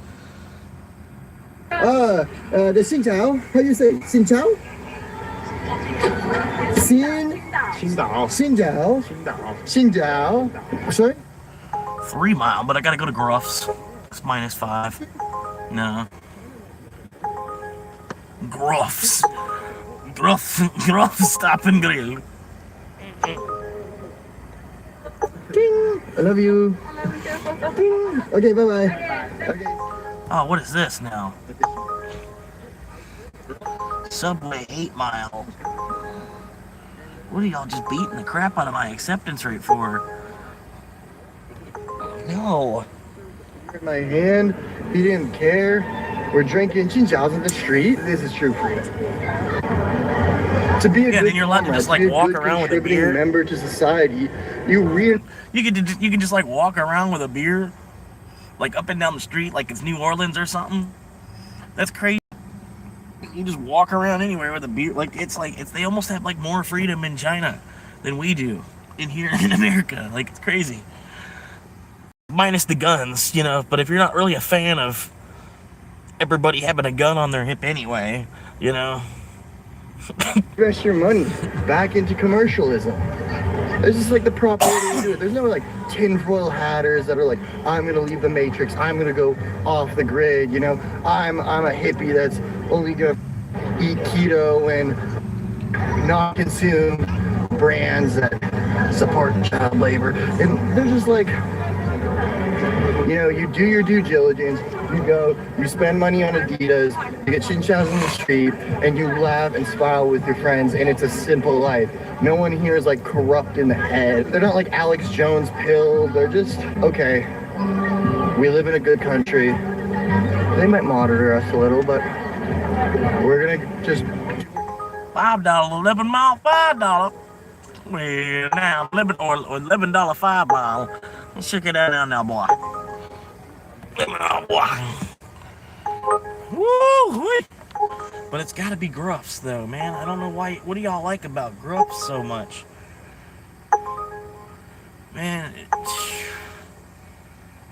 The Xin Chao. How do you say Xin Chao? Xin Chao. Sorry? 3 mile, but I gotta go to Gruff's. It's -5. No. Gruff's, stop and grill. Ding. I love you. Ding. Okay, bye-bye. Okay. Oh, what is this now? Subway 8 Mile. What are y'all just beating the crap out of my acceptance rate for? No. My hand. He didn't care. We're drinking chinchaos in the street. This is true freedom. To be a good then you're allowed to just like walk around with a beer. Member to society, you can just like walk around with a beer, like up and down the street, like it's New Orleans or something. That's crazy. You just walk around anywhere with a beer. Like they almost have like more freedom in China than we do in here in America. Like it's crazy. Minus the guns, you know. But if you're not really a fan of everybody having a gun on their hip anyway, you know. invest your money back into commercialism. It's just like the proper way to do it. There's no like tinfoil hatters that are like, I'm gonna leave the matrix, I'm gonna go off the grid, you know, I'm a hippie that's only gonna eat keto and not consume brands that support child labor. And they're just like, you know, you do your due diligence, you go, you spend money on Adidas, you get chinchaos in the street, and you laugh and smile with your friends, and it's a simple life. No one here is like corrupt in the head. They're not like Alex Jones pilled. They're just, okay, we live in a good country. They might monitor us a little, but we're gonna just... $5 11 mile, $5. Well, now $11 5 mile. Let's check it out now, boy. Oh, boy. Woo! But it's got to be Gruffs, though, man. I don't know why. What do y'all like about Gruffs so much? Man,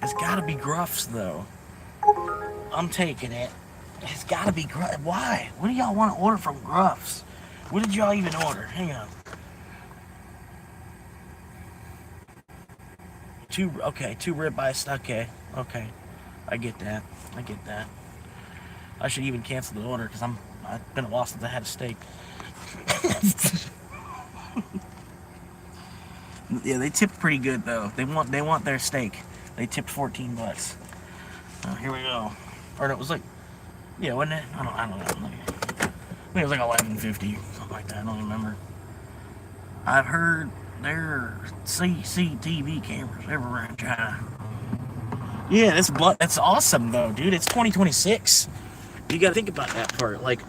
it's got to be Gruffs, though. I'm taking it. It's got to be Gruffs. Why? What do y'all want to order from Gruffs? What did y'all even order? Hang on. Two ribeyes. Okay. I get that. I should even cancel the order because I've been a while since I had a steak. Yeah, they tipped pretty good though. They want their steak. They tipped $14. Oh, here we go. Or no, it was like, yeah, wasn't it? I don't know. I think it was like $11.50, something like that. I don't remember. I've heard there are CCTV cameras everywhere in China. Yeah, that's awesome though, dude. It's 2026. You gotta think about that part. Like,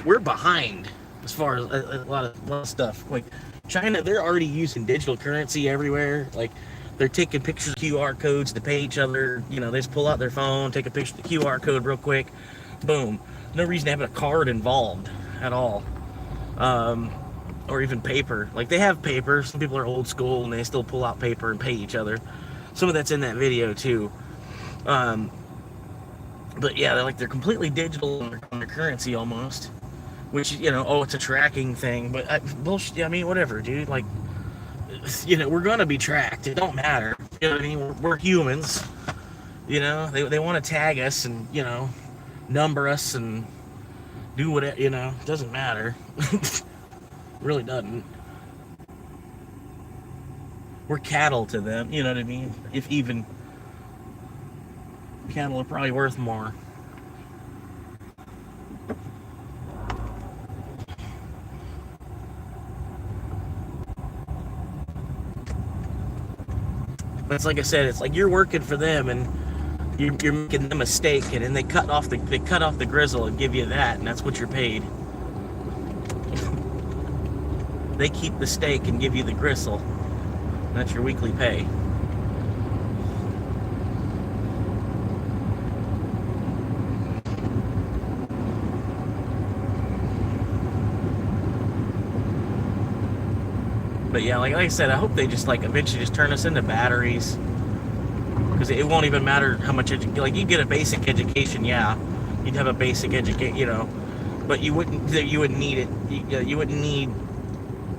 we're behind as far as a lot of stuff. Like, China, they're already using digital currency everywhere. Like, they're taking pictures of QR codes to pay each other. You know, they just pull out their phone, take a picture of the QR code real quick, boom. No reason to have a card involved at all. Or even paper. Like, they have paper. Some people are old school and they still pull out paper and pay each other. Some of that's in that video too. But yeah, they're completely digital on their currency almost. Which, you know, oh, it's a tracking thing. But bullshit, I mean, whatever, dude. Like, you know, we're gonna be tracked. It don't matter. You know what I mean? We're humans. You know, they want to tag us and, you know, number us and do whatever, you know. It doesn't matter. Really doesn't. We're cattle to them, you know what I mean? If even. Cattle are probably worth more. But it's like I said, it's like you're working for them and you're making them a steak, and then they cut off the grizzle and give you that, and that's what you're paid. They keep the steak and give you the gristle. That's your weekly pay. But yeah, like I said, I hope they just like eventually just turn us into batteries. Because it won't even matter how much like you get a basic education, yeah. You'd have a basic education, you know. But you wouldn't need it. You wouldn't need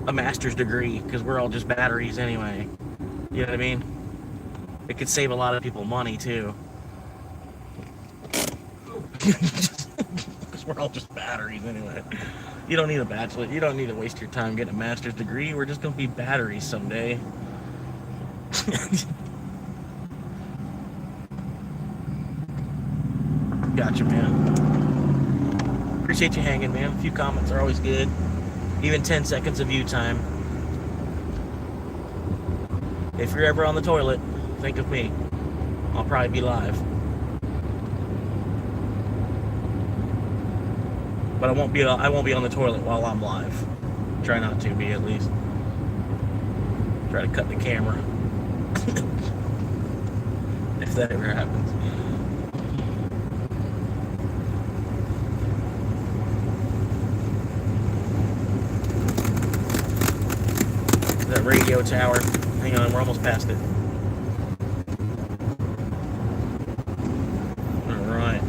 a master's degree because we're all just batteries anyway. You know what I mean? It could save a lot of people money too. Because we're all just batteries anyway. You don't need a bachelor. You don't need to waste your time getting a master's degree. We're just gonna be batteries someday. Gotcha, man. Appreciate you hanging, man. A few comments are always good. Even 10 seconds of view time. If you're ever on the toilet, think of me. I'll probably be live. But I won't be on the toilet while I'm live. Try not to be, at least. Try to cut the camera. If that ever happens. That radio tower. Hang on, we're almost past it. Alright.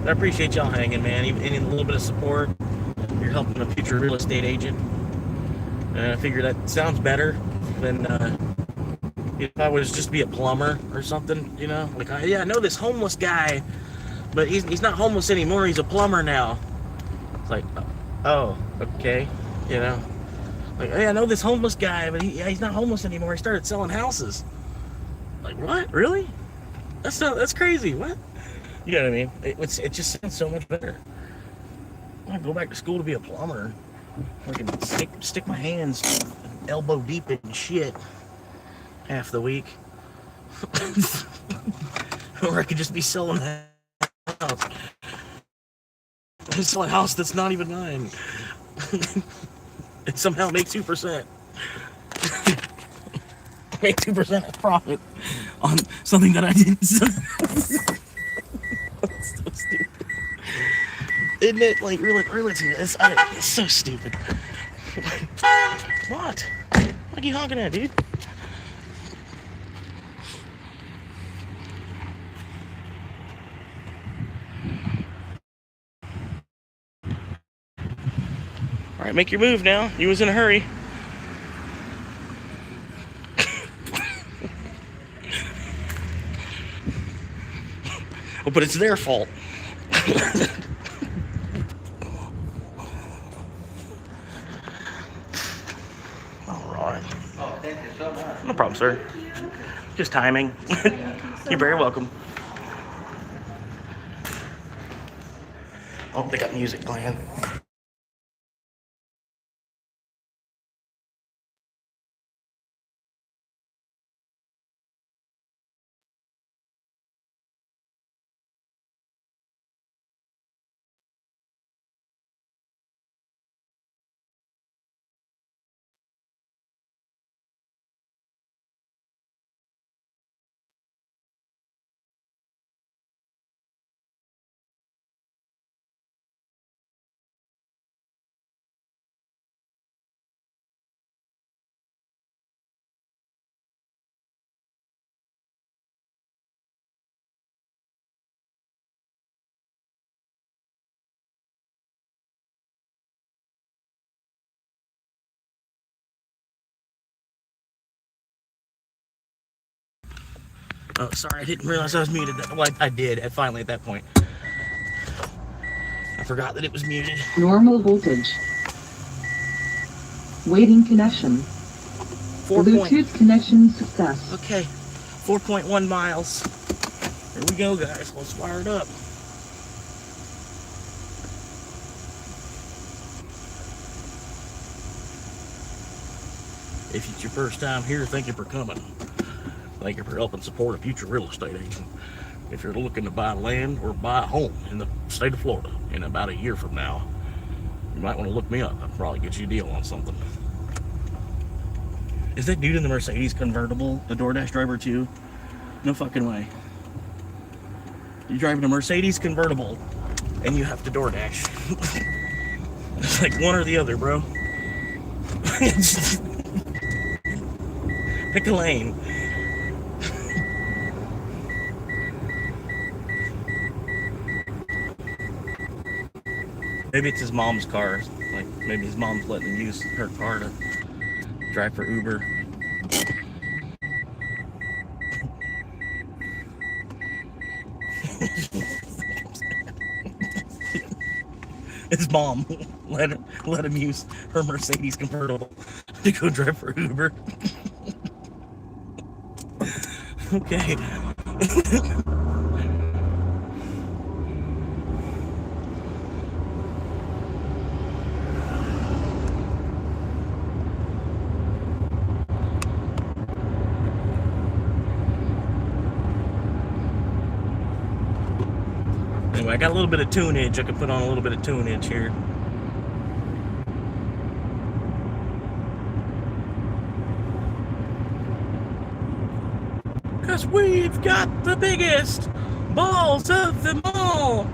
I appreciate y'all hanging, man. Even any little bit of support. You're helping a future real estate agent. And I figure that sounds better than if I was just be a plumber or something, you know? Like, I know this homeless guy, but he's not homeless anymore. He's a plumber now. It's like, oh, okay, you know? Like, hey, I know this homeless guy, but he's not homeless anymore. He started selling houses. Like, what? Really? That's crazy. What? You know what I mean? It just sounds so much better. I want to go back to school to be a plumber. I can stick my hands elbow deep in shit half the week. Or I could just be selling a house. Sell a house that's not even mine. And somehow make 2%. Make 2% of profit on something that I didn't sell. That's so stupid. Isn't it? Like, really, it's so stupid. What? What are you honking at, dude? Alright, make your move now. You was in a hurry. Oh, but it's their fault. Alright. Oh, thank you so much. No problem, sir. Just timing. You're very welcome. Oh, they got music playing. Oh, sorry, I didn't realize I was muted. Well, I did, finally, at that point. I forgot that it was muted. Normal voltage. Waiting connection. Bluetooth connection success. Okay, 4.1 miles. Here we go, guys. Let's fire it up. If it's your first time here, thank you for coming. Thank you for helping support a future real estate agent. If you're looking to buy land or buy a home in the state of Florida in about a year from now, you might want to look me up. I'll probably get you a deal on something. Is that dude in the Mercedes convertible the DoorDash driver too? No fucking way. You're driving a Mercedes convertible and you have to DoorDash. It's like one or the other, bro. Pick a lane. Maybe it's his mom's car. Like, maybe his mom's letting him use her car to drive for Uber. His mom let him use her Mercedes convertible to go drive for Uber. Okay. Anyway, I got a little bit of tunage. I could put on a little bit of tunage here. Because we've got the biggest balls of them all.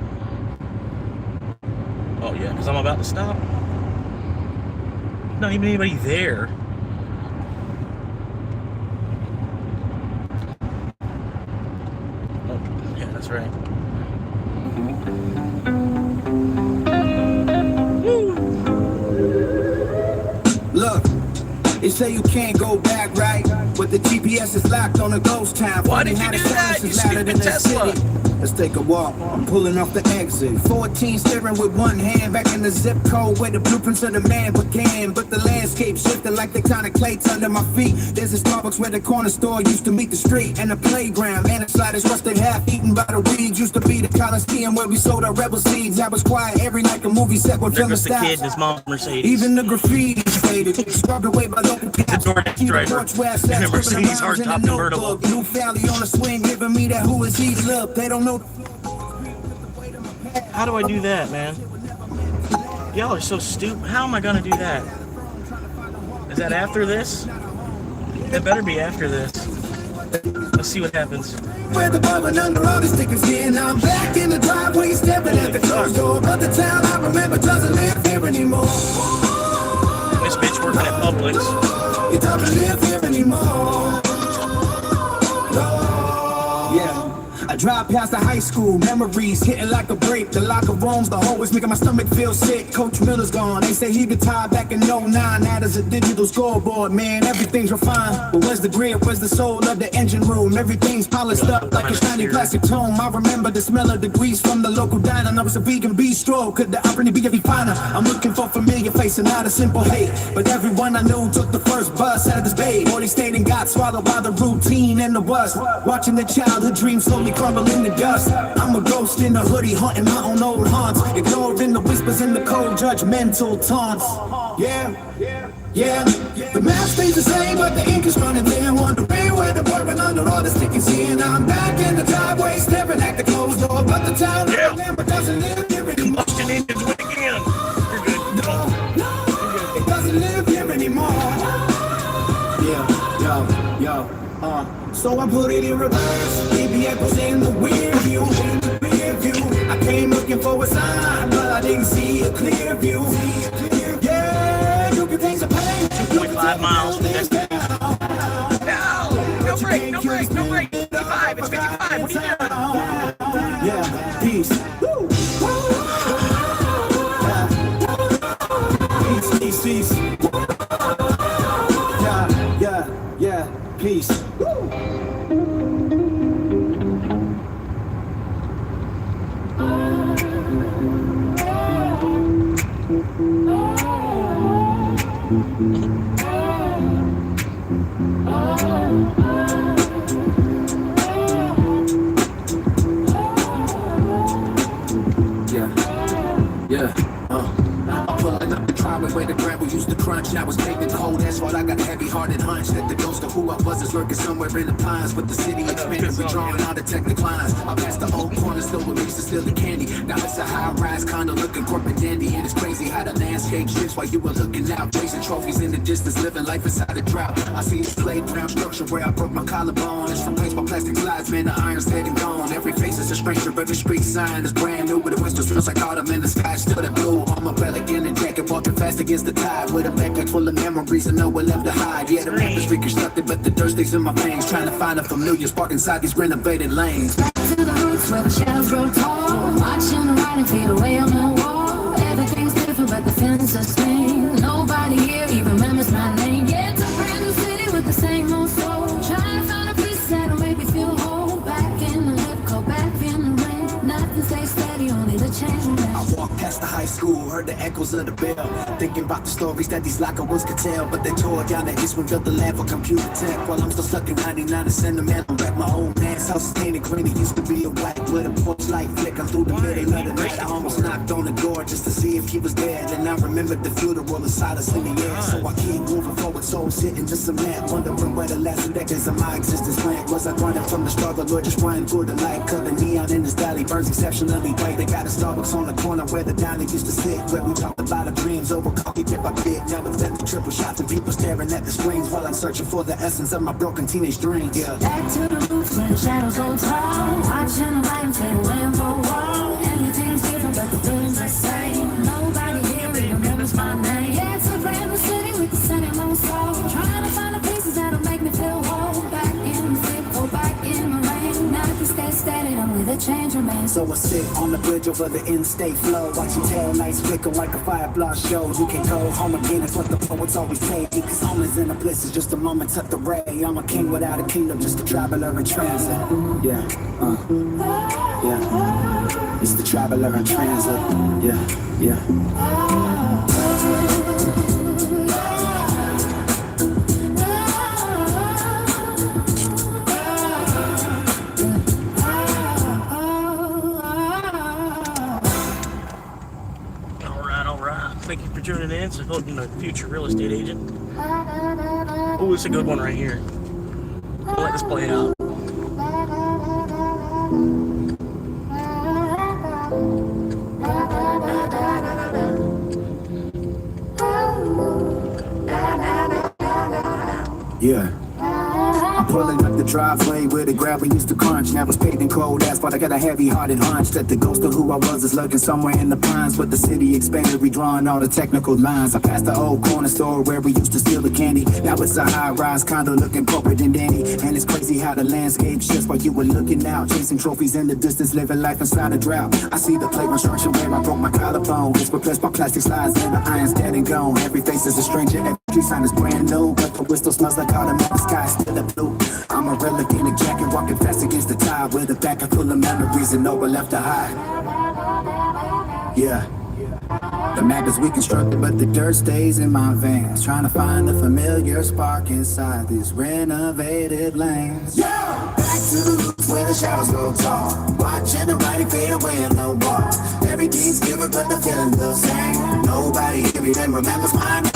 Oh yeah, because I'm about to stop. Not even anybody there. Oh, yeah, that's right. Look, they say you can't go back, right? But the GPS is locked on a ghost town. Why did you do that, you stupid Tesla? Let's take a walk. I'm pulling off the exit. 14 steering with one hand. Back in the zip code where the blueprints of the man began. But the landscape shifted like tectonic plates under my feet. There's a Starbucks where the corner store used to meet the street. And the playground. And the sliders rusted half eaten by the weeds. Used to be the Coliseum where we sold our rebel seeds. I was quiet every night the movie set would film the kid and his mom Mercedes. Even the graffiti faded. Scrubbed away by local cats. The DoorDash driver. And a Mercedes hardtop convertible. New Valley on the swing giving me that who is he look. They don't know. How do I do that, man? Y'all are so stupid. How am I gonna do that? Is that after this? That better be after this. Let's see what happens. Where the bourbon under all the stickers in. I'm back in the driveway, stepping at the closed door. But the town I remember doesn't live here anymore. This bitch working at Publix. It doesn't live here anymore. Yeah. I drive past the high school, memories hitting like a break. The locker rooms, the hallways making my stomach feel sick. Coach Miller's gone, they say he retired back in 09. That is a digital scoreboard, man, everything's refined. But where's the grid, where's the soul of the engine room? Everything's polished up like a shiny plastic tome. I remember the smell of the grease from the local diner. I was a vegan bistro, could the opportunity be any finer? I'm looking for familiar face and not a simple hate. But everyone I knew took the first bus out of this bay. Or they stayed and got swallowed by the routine and the bus. Watching the childhood dreams slowly crumble in the dust. I'm a ghost in a hoodie haunting my own old haunts, ignoring the whispers in the cold judgmental taunts. Yeah, the math stays the same, but the ink is running thin. Wondering where the bourbon under all the stickers in. I'm back in the driveway, staring at the closed door, but the town remember doesn't live here anymore. Combustion engines went again. You're good. No, it doesn't live here anymore. So I put it in reverse. BBF was in the rear view. I came looking for a sign, but I didn't see a clear view. Yeah, you can take the pain. 2.5 miles from next. No break, no break, no break. 55, it's 55. What are you doing? Yeah, peace. Peace. Yeah, peace. Where the gravel used to crunch, I was taking cold asphalt. I got a heavy-hearted hunch that the ghost of who I was is lurking somewhere in the pines. But the city expanded, withdrawing all the technical lines. I passed the old corner store where we used to steal the candy. Now it's a high-rise condo looking corporate dandy, and it's crazy how the landscape shifts while you were looking out, chasing trophies in the distance, living life inside a drought. I see this playground structure where I broke my collarbone. It's replaced by plastic slides, man. The iron's dead and gone. Every face is a stranger, every street sign is brand new, but the whistles feels like autumn in the sky. Still the blue on my relic in the jacket, walking fast against the tide with a backpack full of memories and nowhere left to hide. Yeah, the map is reconstructed, but the dirt stays in my veins. Trying to find a familiar spark inside these renovated lanes. Back to the roots where the shadows grow tall. Watching the writing fade away on the wall. Everything's different, but the feeling's the same. Nobody here even remembers my name. Yeah, it's a brand new city with the same old soul. Trying to find a piece that'll make me feel whole. Back in the hood, go back in the rain. Nothing stays steady, only the change. I walk walked past the high school, heard the echoes of the bell. Thinking about the stories that these locker rooms could tell. But they tore down the east and built the lab for computer tech. While I'm still stuck in 99 and sentimental. Back my old man's house is painted green. It used to be a white with a porch light flicker through the middle of the night. I almost knocked on the door just to see if he was there. Then I remembered the funeral inside us in the air. So I keep moving forward, soul sitting just a man. Wondering where the last decades of my existence went. Was I running from the struggle or just running for the light? Cause the neon in this valley burns exceptionally bright. They got a Starbucks on the corner where the diner used to sit. Where we talked about our dreams over coffee bit by bit. Now it's empty triple shots and people staring at the screens while I'm searching for the essence of my broken teenage dreams. Yeah. Back to the roof where the shadows go tall. Watching the light fade away for a while. Everything's different but the feeling's the same. Nobody here really remembers my name. Yeah, it's a brand new city with the sun in my soul. Trying to find the pieces that'll make me feel whole. Back in the thick or back in the rain. Now if you stay steady, only the change remains. So I sit on the bridge over the in-state flow, watching tail lights flicker like a fire blast show. You can go home again, it's what the poets always say. Cause home is in a bliss, it's just a moment tucked away. I'm a king without a kingdom, just a traveler in transit. Yeah, yeah. It's the traveler in transit. Yeah, yeah. Thank you for tuning in. So, voting a future real estate agent. Oh, it's a good one right here. We'll let this play out. Yeah. I'm pulling up the driveway where the gravel used to crunch. Now it's paved in cold asphalt. I got a heavy-hearted hunch that the ghost of who I was is lurking somewhere in the pines. But the city expanded, redrawing all the technical lines. I passed the old corner store where we used to steal the candy. Now it's a high-rise condo looking corporate and dandy. And it's crazy how the landscape shifts while you were looking out, chasing trophies in the distance, living life inside a drought. I see the playground structure where I broke my collarbone. It's replaced by plastic slides and the iron's dead and gone. Every face is a stranger, every sign is brand new. But the whistle smells like autumn and the sky's still a blue. I'm a relic in a jacket, walking fast against the tide with a backpack full of memories and nowhere left to hide. Yeah. The map is reconstructed, but the dirt stays in my veins. Trying to find a familiar spark inside these renovated lanes. Yeah! Back to the roots where the shadows go tall. Watching the writing fade away in the wall. Everything's different, but the feeling the same. Nobody here even remembers my name.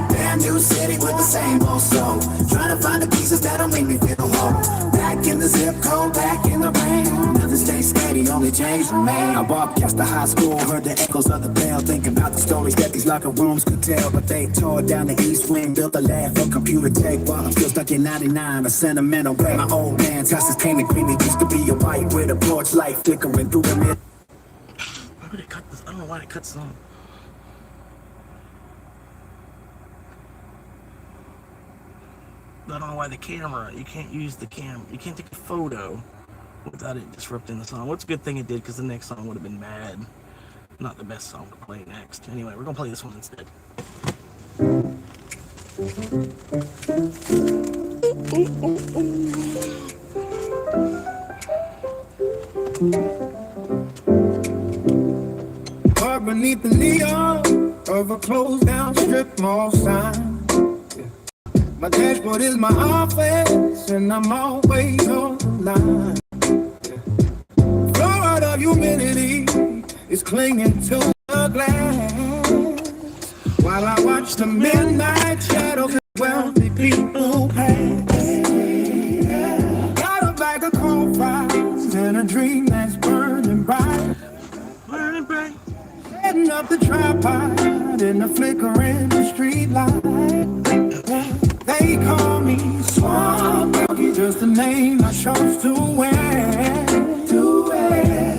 Brand new city with the same old soul. Trying to find the pieces that'll make me feel whole. Back in the zip code, back in the rain. Nothing stays steady, only change remain. I walked past the high school, heard the echoes of the bell. Thinking about the stories that these locker rooms could tell. But they tore down the east wing, built a lab for computer tech. While I'm still stuck in 99, a sentimental way. My old man's house is painted green. It used to be a white with a porch light flickering through the mid. Why would it cut this? I don't know why it cuts on. I don't know why the camera, you can't use the you can't take a photo without it disrupting the song. What's a good thing it did, because the next song would have been bad. Not the best song to play next. Anyway, we're gonna play this one instead. Caught beneath the neon of a closed down strip mall sign. My dashboard is my office, and I'm always on the line. Florida humidity is clinging to the glass, while I watch the midnight shadows of wealthy people pass. Got a bag of cold fries and a dream that's burning bright. Burning bright. Setting up the tripod in the flickering street light. They call me Swamp Doggy, just a name I chose to wear.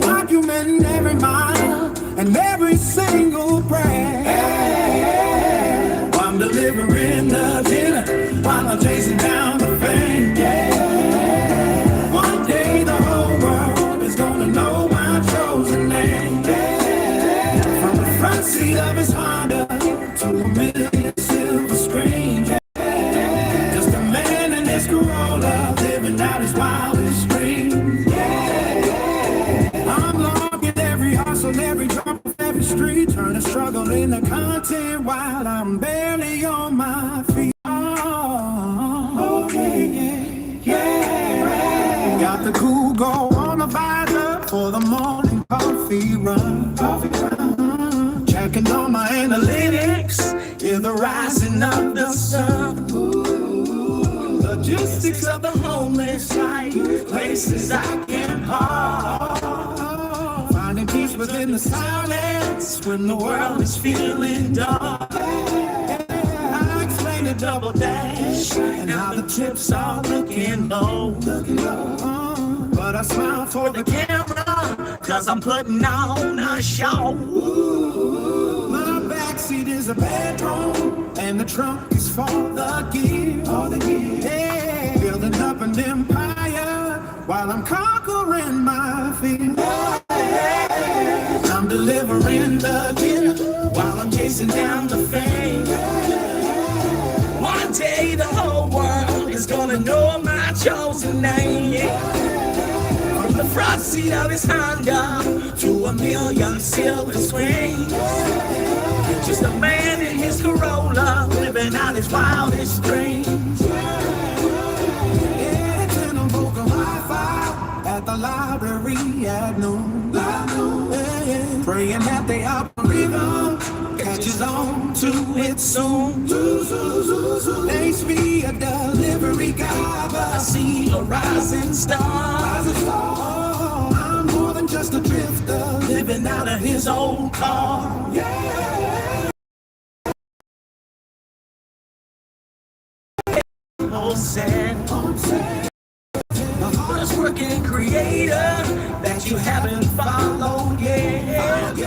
Documenting every mile and every single breath. I'm delivering the dinner while I'm chasing down the fame. Yeah. One day the whole world is gonna know my chosen name. Yeah. From the front seat of his Honda to a million silver screen. Yeah. Corolla, living out his wildest dreams. Yeah, I'm logging every hustle, every drop of every street, turn to struggle into content while I'm barely on my feet. Oh, okay, yeah. Got the cool glow on the visor for the morning coffee run. Checking on my analytics, yeah, the rising of the sun. Ooh, logistics of the homeless life, places I can park. Finding peace within the silence when the world is feeling dark. I explain the double dash and how the chips are looking low. But I smile for the camera, cause I'm putting on a show. My backseat is a bedroom, and the trunk is for the gear. Yeah, building up an empire while I'm conquering my fear. I'm delivering the gift while I'm chasing down the fame. One day the whole world is gonna know my chosen name. From the front seat of his Honda to a million silver screens. Just a man in his Corolla living out his wildest dreams. Yeah, turn on vocal Wi-Fi at the library at noon. Yeah, praying that the algorithm catches on to it soon. Thanks be a delivery guy, but I see a rising star. I'm more than just a drifter living out of his old car. Yeah. The hardest working creator that you haven't followed yet.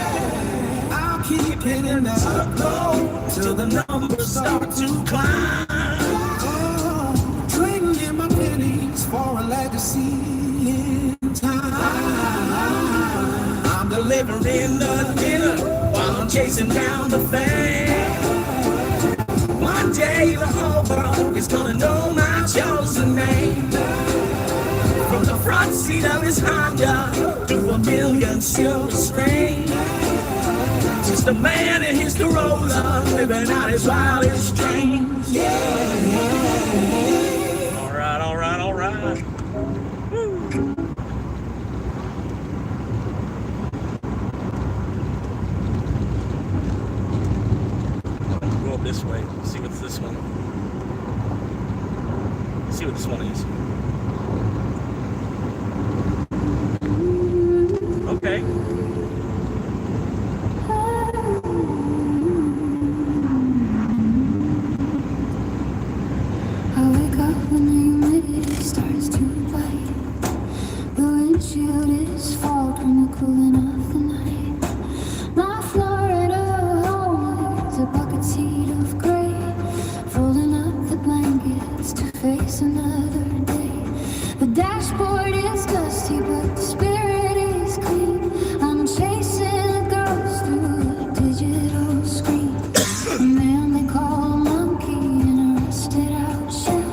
I'll keep hitting that upload till the numbers start to climb. Trading in my pennies for a legacy in time. I'm delivering the dinner while I'm chasing down the fame. One day the whole world is gonna know my chosen name. From the front seat of his Honda to a million silver screens. Just a man in his Corolla living out his wildest dreams. Yeah. All right. Go up this way. See what's this one. See what this one is. Okay. I wake up when the humidity starts to bite. The windshield is fogged from the cooling of the night. My Florida home is a bucket seat of gray, folding up the blankets to face another day. The dashboard is dusty, but the spirit is clean. I'm chasing a ghost through a digital screen. A man they call a monkey in a rusted out shell,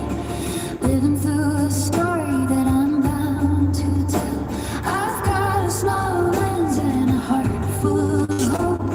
living through a story that I'm bound to tell. I've got a small lens and a heart full of hope,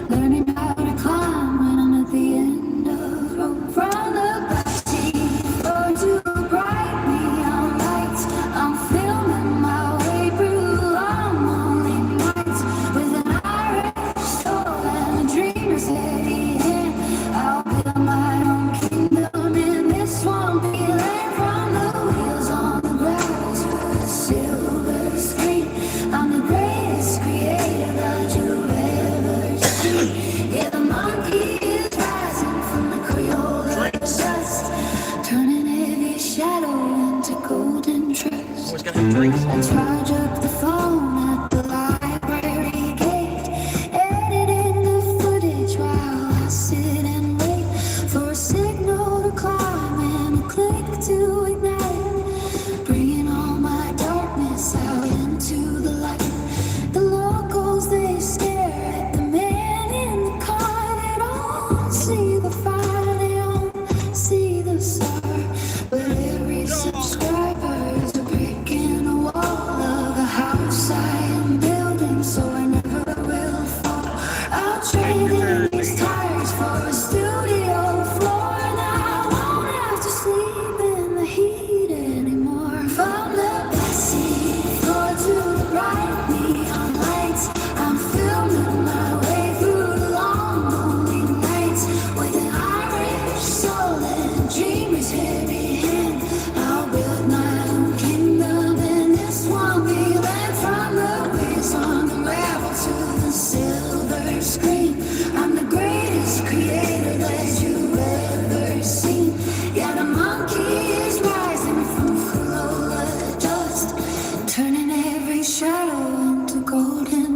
learning how to climb when I'm at the end of the rope. From the backseat floor to a bright neon lights, I'm filming my way through long, lonely nights with an Irish soul and a dreamer steady hand. I'll build my own kingdom in this swampy land. From the wheels on the gravel to the silver screen, I'm the greatest creator that you've ever seen. Yeah, the monkey is rising from the Crayola dust, turning heavy shadow into golden trust. I charge up the phone at the library gate, editing the footage while I sit and wait for a signal to climb and a click to ignite, bringing all my darkness out into the light. The locals, they stare at the man in the car. They don't see the fire, they don't see the star, but every subscriber is a brick in a wall of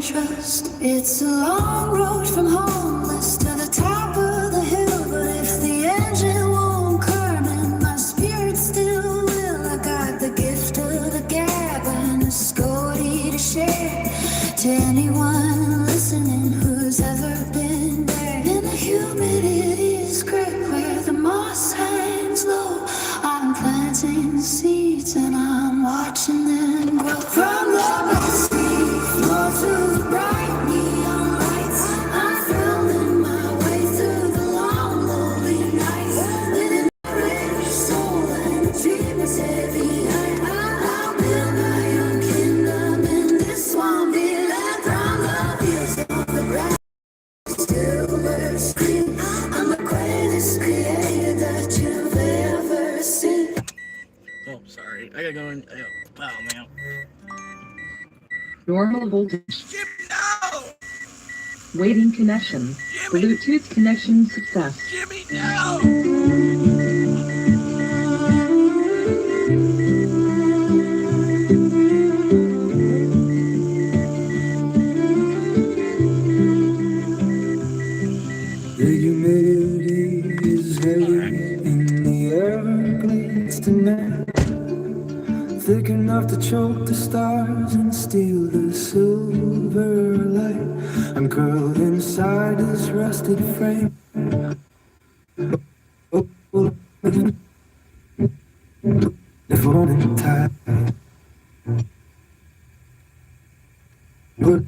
trust. It's a long road from homeless to the top of the hill, but if the engine won't come and my spirit still will, I got the gift of the gab and a story to share to anyone listening who's ever been there. In the humidity's grip where the moss hangs low, I'm planting seeds and I'm watching them grow. From the misty floor to the bright neon lights, I'm filming my way through the long, lonely nights. Living a rich soul and the dream is heavy. I'll build my own kingdom in this swampy land. From the fields of the grass, silver screen, I'm the greatest creator that you've ever seen. Oh, sorry. I gotta go in. Wow, man. Normal voltage. Waiting connection. Bluetooth connection success. The humidity is heavy in the Everglades tonight, thick enough to choke the stars and steal the silver light. I'm curled inside this rusted frame. The falling tide. But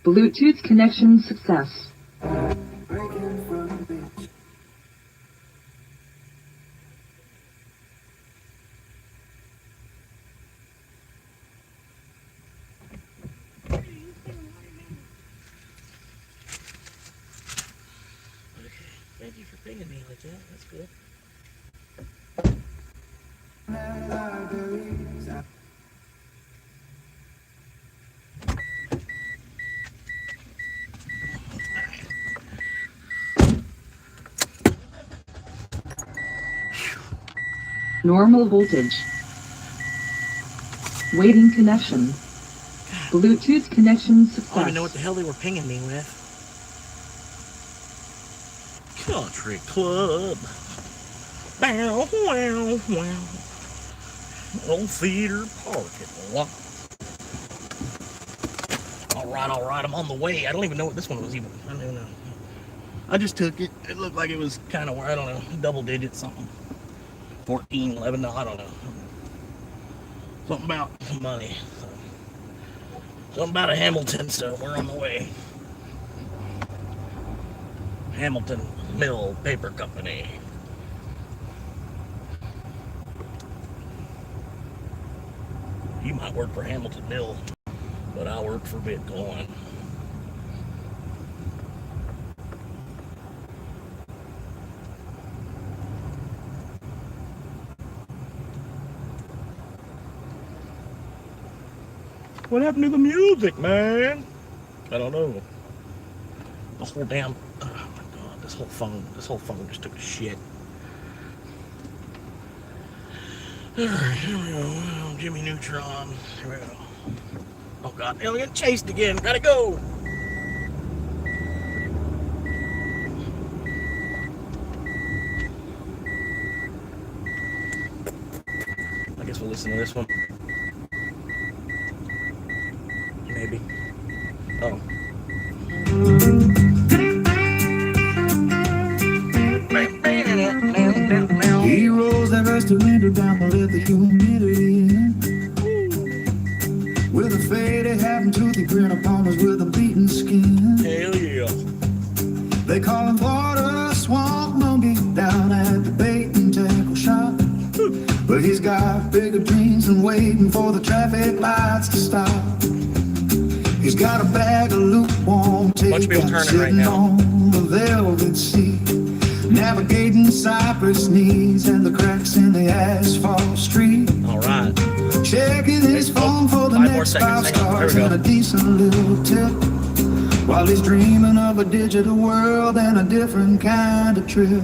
Bluetooth connection success. Thank you for pinging me like that. That's good. Normal voltage. Waiting connection. Bluetooth connection I don't success. even know what the hell they were pinging me with. Country club. Bow, wow, wow. Old theater parking lot. All right, I'm on the way. I don't even know what this one was even. I don't even know. I just took it. It looked like it was kind of, I don't know, double digits something. 14, 11, no, I don't know. Something about money. Something about a Hamilton, so we're on the way. Hamilton Mill Paper Company. You might work for Hamilton Mill, but I work for Bitcoin. What happened to the music, man? I don't know. The whole damn, oh my god, this whole phone just took a shit. Alright, here we go. Jimmy Neutron. Here we go. Oh god, I'm getting chased again. Gotta go. I guess we'll listen to this one. Maybe. Oh. he rolls that rusty window down to let the humidity in. With a faded hat and toothy grin upon us with a beaten skin. Hell yeah. They call him Water Swamp Monkey down at the bait and tackle shop. But he's got bigger dreams than waiting for the traffic lights to stop. He's got a bag of lukewarm tape sitting on the velvet seat, navigating cypress knees and the cracks in the asphalt street. All right. Checking his phone for the next 5 stars and a decent little tip, while he's dreaming of a digital world and a different kind of trip.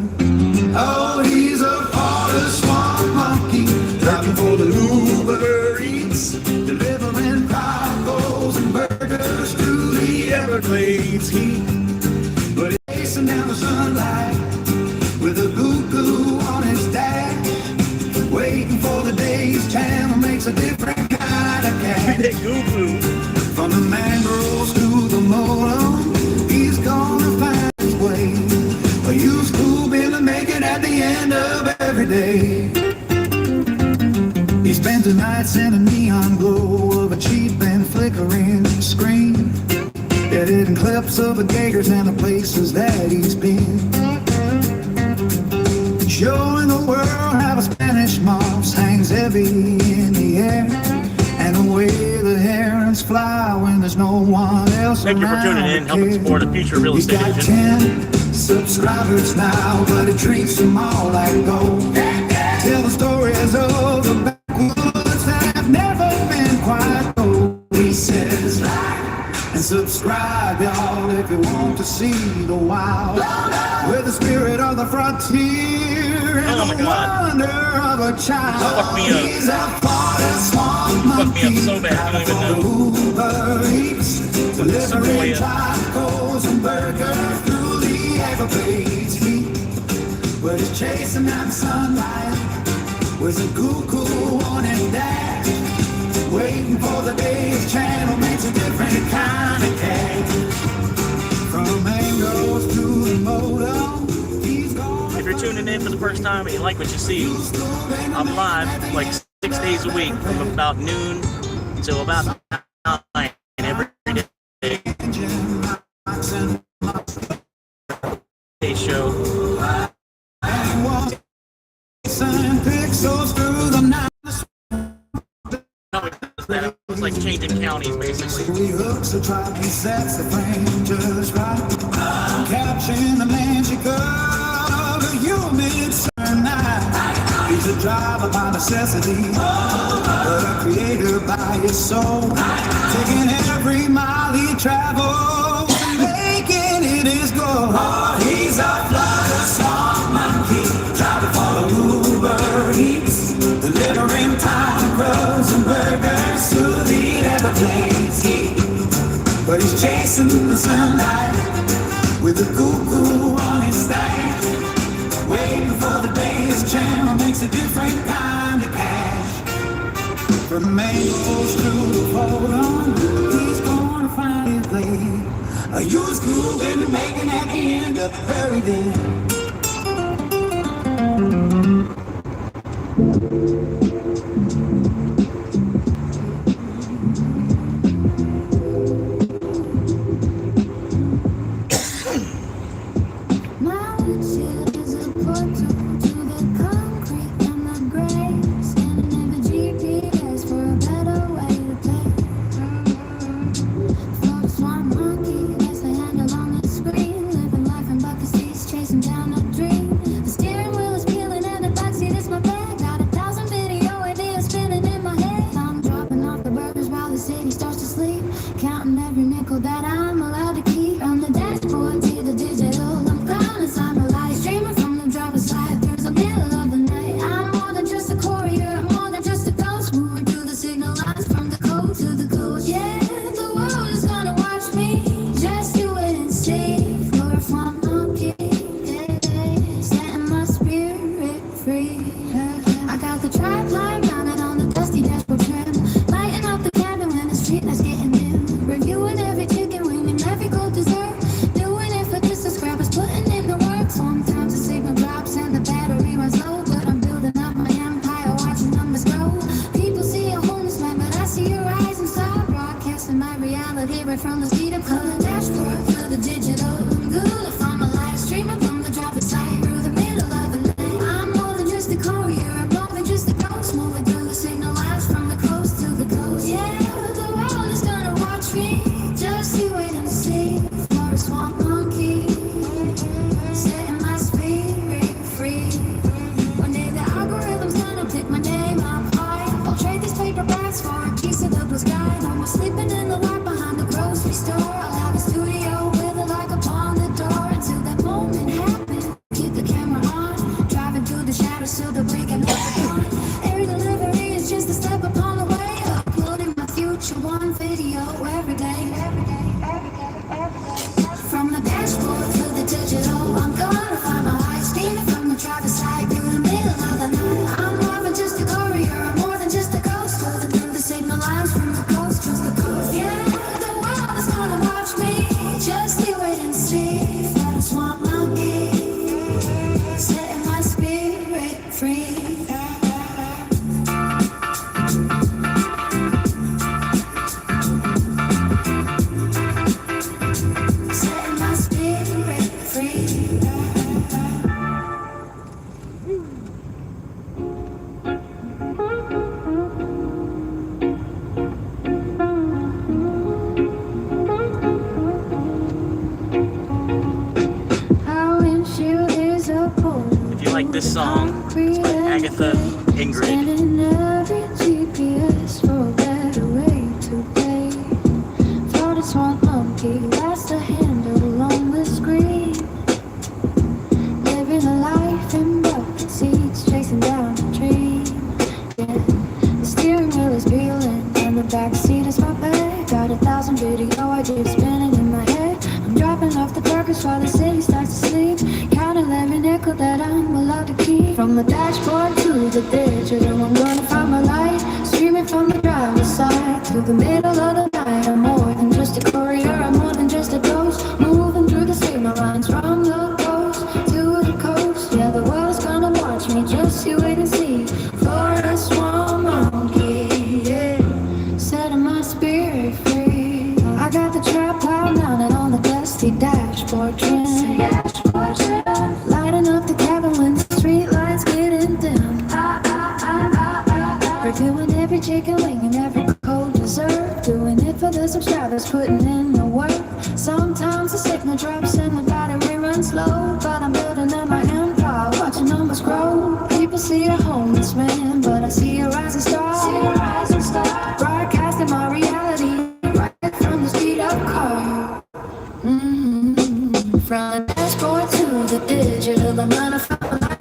Oh, he's a Water Swamp Monkey, driving for the Uber Eats, delivering tacos and burgers through the Everglades heat. But he's chasing down the sunlight with a goo-goo on his dash, waiting for the day his channel makes a different kind of cash. From the mangroves to the modem, he's gonna find his way. A used school bill to make it at the end of every day. He spends the nights in a neon glow of a cheap and flickering screen, editing clips of the gators and the places that he's been, showing the world how the Spanish moss hangs heavy in the air, and the way the herons fly when there's no one else around. Thank you for tuning in, helping support the future real estate agent. He's got 10 subscribers now, but it treats them all like gold. Tell the stories of the backwoods that have never been quite told. He says like and subscribe, y'all, if you want to see the wild, with the spirit of the frontier and the wonder of a child. He's a Water Swamp Monkey, so bad, I don't even know. Uber Eats, delivering tacos and burgers through the Everglades heat. But he's chasing out the sunlight with a cuckoo on his dash, waiting for the day his channel makes a different kind of cash. From mangoes to the modem, he's gone. If you're tuning in for the first time and you like what you see, I'm live like 6 days a week from about noon till about 9 every day. Show. Pixels through the night. It's like changing counties, basically. Hooks the drop, he sets the frame just right, capturing the magic of a human night. He's a driver by necessity, but a creator by his soul, taking every mile he travels and making it his goal. Oh, he's a Water Swamp Monkey, driving for the Uber Eats, delivering tacos and burgers to the Everglades heat. But he's chasing the sunlight with a cuckoo on his stash, waiting for the day his channel makes a different kind of cash. From the mangoes to the hold-on, he's gonna find his way. A used school been making at the end of every day. Chasing down a dream. The steering wheel is peeling and the backseat is my bag. Got 1,000 videos. like this song. It's by Agatha Ingrid. Scanning every GPS for a better way to pay. Thought it's one monkey, that's the handle on the screen. Living a life in bucket seats, chasing down a dream. Yeah, the steering wheel is peeling, and the back seat is my bed. Got 1,000 video ideas spinning in my head. I'm dropping off the burgers while the city starts to sleep. Counting every nickel that I'm allowed to keep. From the dashboard to the digital, I'm gonna find my light. Streaming from the driver's side to the middle of the night. I'm more than just a courier, I'm more than just a ghost. Moving through the signal lines from the coast to the coast. Yeah, the world's gonna watch me, just you wait and see. Florida swan monkey, yeah, setting my spirit free. I got the tripod mounted on the dusty dashboard trim. Lighting up the cabin when the street lights getting dim. Reviewing every chicken wing and every cold dessert. Doing it for the subscribers, putting in the work. Sometimes the signal drops and the battery runs low, but I'm building up my empire, watching numbers grow. People see a homeless man, but I see a rising star. Broadcasting my reality right from the speed of car. From the dashboard to the digital, I'm gonna find my light.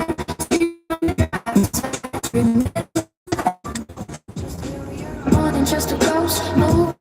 More than just a ghost, move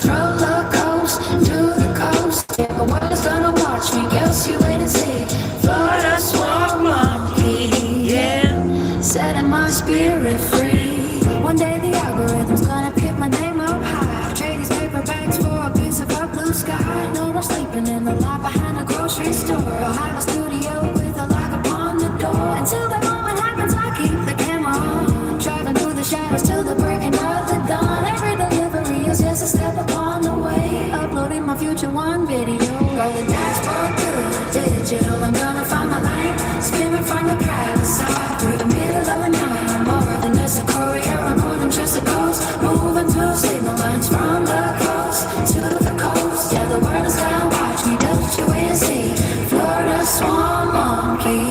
roller coast to the coast. Yeah, the world's gonna watch me, guess you wait and see. Florida swan monkey, yeah, setting my spirit free. One day the algorithm's gonna pick my name up high. Trade these paper bags for a piece of a blue sky. No more sleeping in the lot behind a grocery store. I'll have a studio with a lock upon the door. Until that moment happens, I keep the camera on. Driving through the shadows till the breaking of the dawn. Every delivery is just a step upon the way. Uploading my future one video. Roll the dashboard through the digital. I'm gonna find my light. Spinning from the private side through the middle of the night. I'm more than just a courier, I'm more than just a ghost. Moving through signal lines from the coast to the coast. Yeah, the world is gonna watch me, don't you wait and see. Florida swan monkey,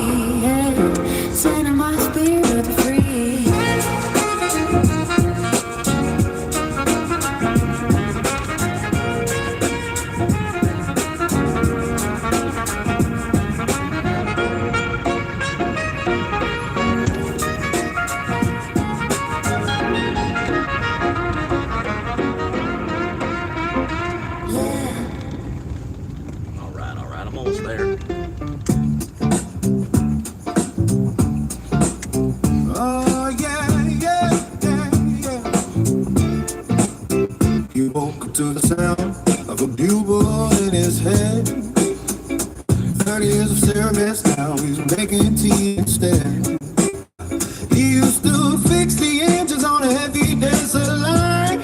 yeah, setting my spirit free. All right, I'm almost there. Oh, yeah, yeah, yeah, yeah. You woke up to the sound of a bugle in his head. 30 years of service, now he's making tea instead. He used to fix the engines on a heavy desert line,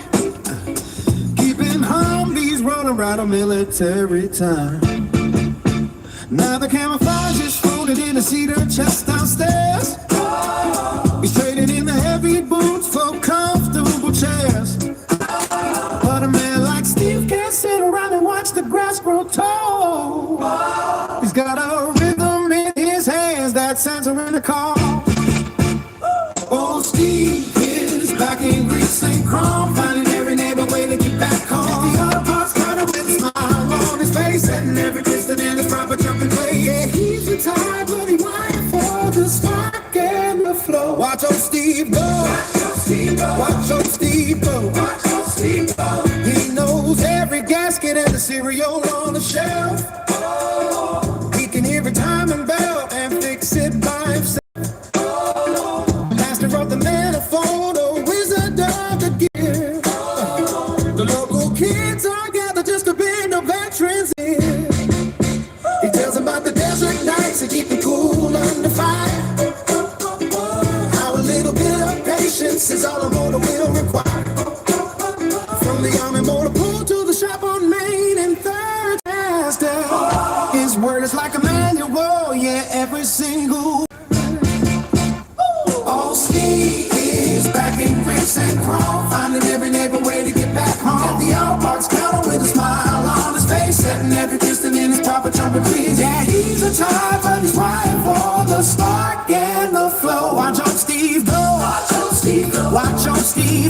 keeping Humvees running around a military time. Now the camouflage is folded in a cedar chest downstairs. He's trading in the heavy boots for comfortable chairs. But a man like Steve can't sit around and watch the grass grow tall. He's got a rhythm in his hands that sends her in the car. Old Steve is back in grease and chrome, finding every neighbor way to get back home. The auto parts kind of with a smile on his face, setting every piston in his proper jumping play. Yeah, he's retired, but he wired for the spark and the flow. Watch old Steve go. Watch old Steve go. Watch old Steve go. Watch old Steve go. He knows every gasket and the cereal on the shelf. He can hear a timing bell and fix it by himself. Master of the manifold, a wizard of the gear. The local kids are gathered just to bend the veterans in. He tells them about the desert nights to keep it cool under fire. How a little bit of patience is all a motor will require. From the army motor pool to the shop on Main and 3rd Master. His word is like a manual, yeah, every single. Old Steve is back in grease and chrome, finding every neighbor way to get back home. At the auto parts counter with a smile on his face, setting every piston in his proper trumpet trees. Yeah, he's a type, but he's wired for the stars.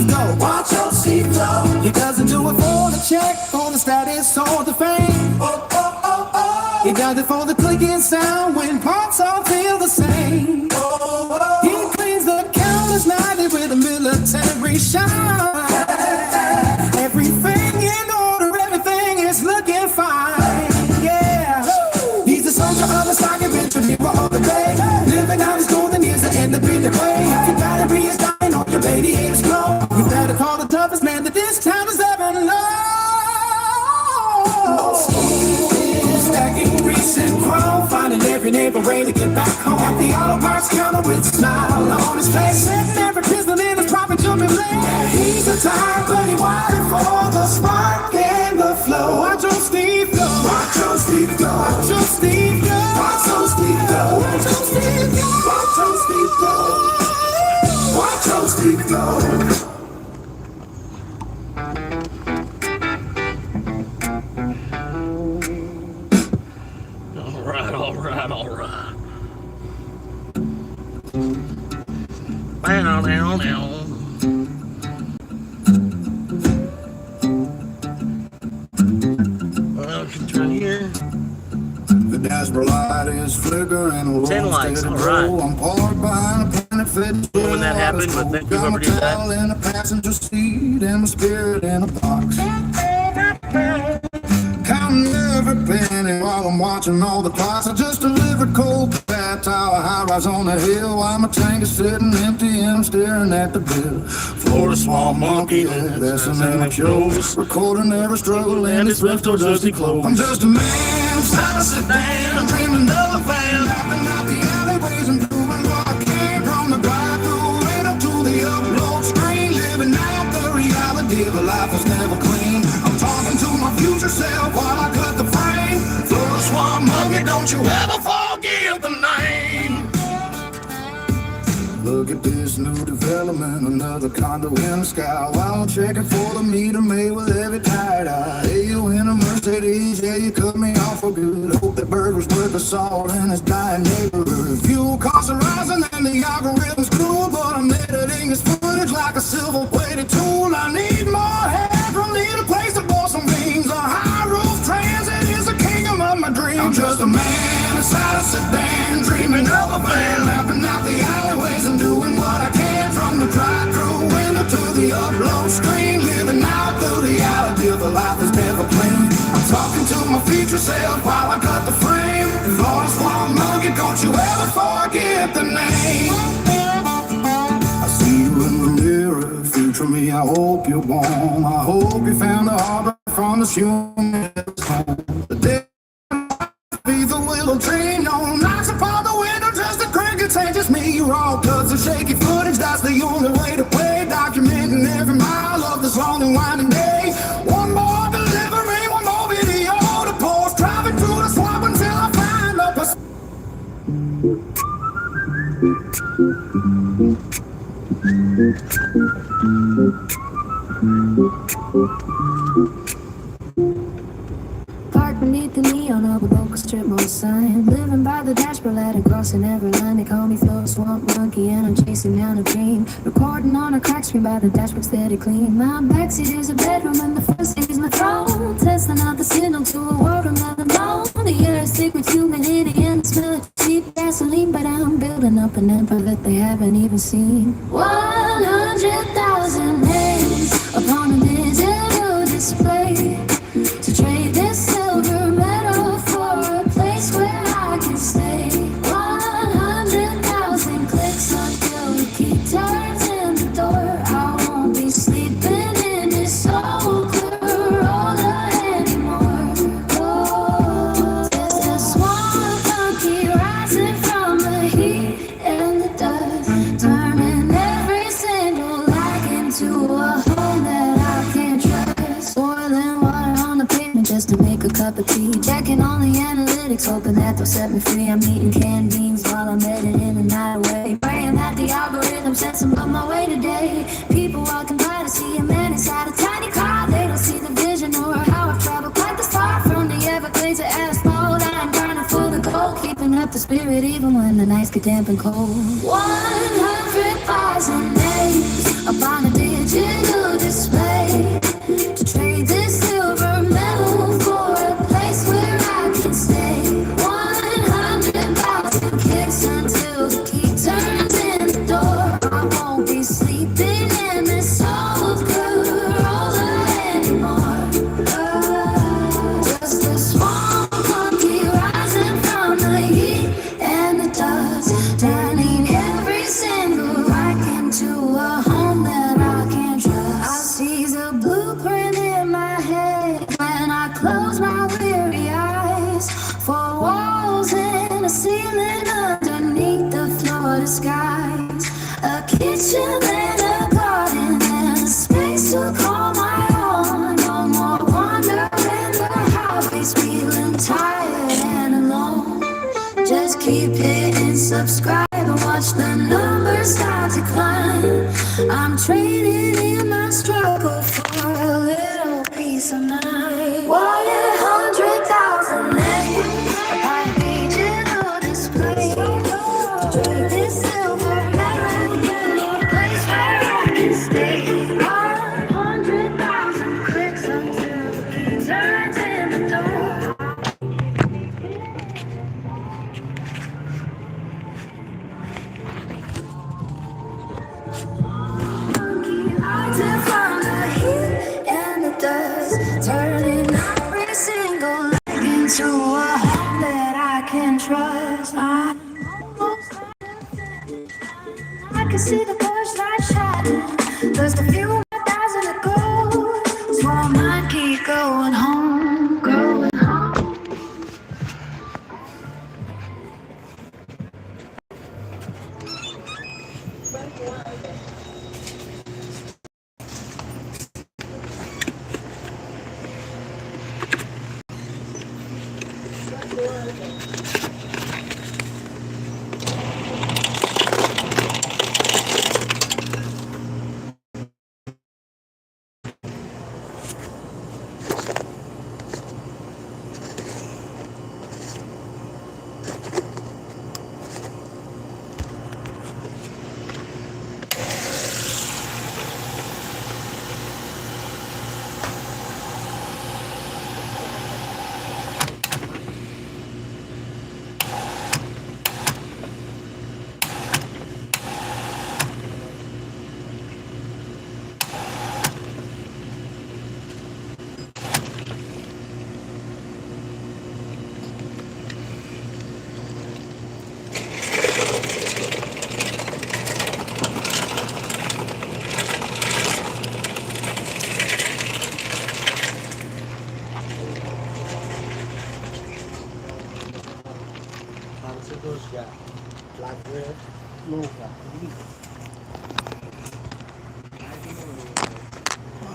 Steve go. Watch your Steve go. He doesn't do it for the check, for the status, or the fame. Oh, oh, oh, oh. He does it for the clicking sound when parts all feel the same. Oh, oh. He cleans the counters nightly with a military shine. Everything in order, everything is looking fine. Yeah. He's the soldier of the stock adventure, hero of the day. Living out his golden years to end up in the way. If your battery is dying or your radiator's low, you better call the toughest man that this town has ever known. Stacking grease and chrome, finding every neighbor ready to get back home. At the auto parts counter with a smile on his face, setting every pistol in his profit jumping lane. He's the type, but he wanted for the spark and the flow. Watch your Steve go. Watch your Steve go. Watch your Steve go. Watch your Steve go. Watch your Steve go. Watch your Steve go. Watch your Steve go. All right. Now. Well, we can turn here. The dashboard light is flickering. 10 likes, all right. I'm parked behind a planet fit. When that happened, but thank you whoever did that. In a passenger seat and my spirit in a box. Counting every penny while I'm watching all the clocks. I just delivered cold fat tower high rise on the hill while my tank is sitting empty and I'm staring at the bill. Florida small monkey, that's the name of shows. Recording every struggle and it's left or dusty clothes. I'm just a man inside a sedan. I'm dreaming of a van. Laughing out the alleyways and doing what I can. From the drive-through right up to the upload screen. Living out the reality of a life that's never clean. I'm talking to my future self while I cut the frame. Florida swamp monkey, don't you ever forget the name. Look at this new development, another condo in the sky. While I'm checking for the meter made with every tired eye. Hey, you in a Mercedes, yeah, you cut me off for good. Hope that burger's worth the salt in this dying neighborhood. Fuel costs are rising and the algorithm's cool, but I'm editing this footage like a silver-plated tool. I need more headroom, need a place to pour some beans. A high-roof transit is the kingdom of my dreams. I'm just a man inside a sedan, dreaming of a van, laughing out the alleyways and doing what I can. From the drive-through window to the upload screen, living out the reality of a life that's never clean. I'm talking to my future self while I cut the frame. Florida swamp monkey, don't you ever forget the name. I see you in the mirror, future me, I hope you're warm. I hope you found the harbor from the human home. The day be the willow tree, no knocks upon the window, just a cricket and just me. Raw cuts and shaky footage, that's the only way to play. Documenting every mile of this long and winding day. One more delivery, one more video to post. Driving through the swamp until I find up a... Parked beneath the neon of a local strip mall sign. Living by the dashboard ladder, crossing every line. They call me Florida Swamp Monkey and I'm chasing down a dream. Recording on a crack screen by the dashboard steady clean. My backseat is a bedroom and the front seat is my throne. Testing out the signal to a world I'm not alone. The air is thick with humidity and the smell of cheap gasoline. But I'm building up an empire that they haven't even seen. 100,000 names upon a digital display. To trade this silver medal for a place where I can stay. 100,000 clicks until the key turns in the door. I won't be sleeping in this soul clear roller anymore. Oh, there's a swamp monkey rising from the heat and the dust, turning every single like into a home that I can't trust. Boiling water on the pavement just to make a cup of tea. Checking on the analytics, hoping that they'll set me free. I'm eating canned beans while I'm editing the night away. Praying that the algorithm sets them up my way today. People walking by to see a man inside a tiny car. They don't see the vision or how I've traveled quite this far. From the Everglades to asphalt, I'm burning for the gold. Keeping up the spirit even when the nights get damp and cold. 100,000 days upon a digital skies, a kitchen and a garden, and a space to call my own. No more wander in the highways, feeling tired and alone. Just keep hitting subscribe and watch the numbers start to climb. I'm trading in my struggle for a little peace of mind. 100,000 digital display. This silver medal in a place where I can stay. 100,000 clicks until the key turns in the door. To find the heat and the dust, turning every single leg into a home that I can trust. I'm almost I can see the bush light shining, just a few more thousand to go, so I might keep going home, going home.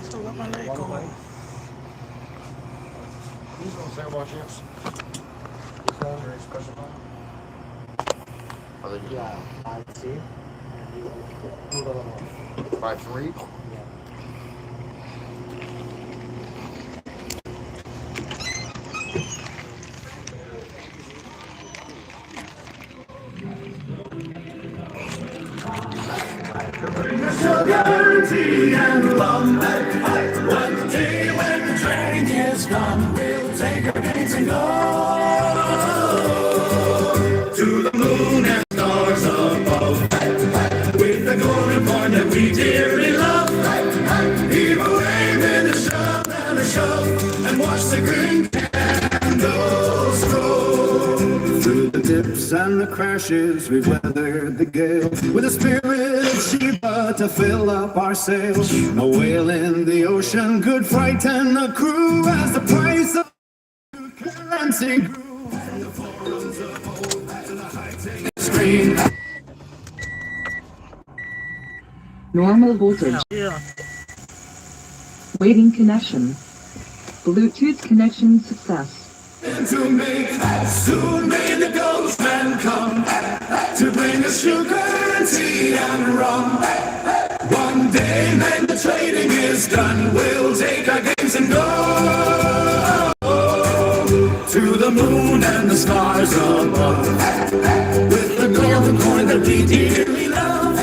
Still got my leg going. These ones there by chance? These ones are special one? Are they just Yeah, I see. 5.3? Guarantee and love that one day when the train is gone, we'll take our gates and go to the moon and stars above, with the golden point that we dearly love. Heave away with a shove and a shove, and watch the green candles grow. Through the dips and the crashes, we've weathered the gale with a spirit of Sheba to fill up our sails. No whale in the ocean could frighten the crew as the price of currency grew. And the forums of hope and the high-tech screen. Normal voltage. Yeah. Waiting connection. Bluetooth connection success. To make soon may the ghost man come to bring us sugar and tea and rum. One day when the trading is done, we'll take our games and go to the moon and the stars above, with the golden coin that we dearly love.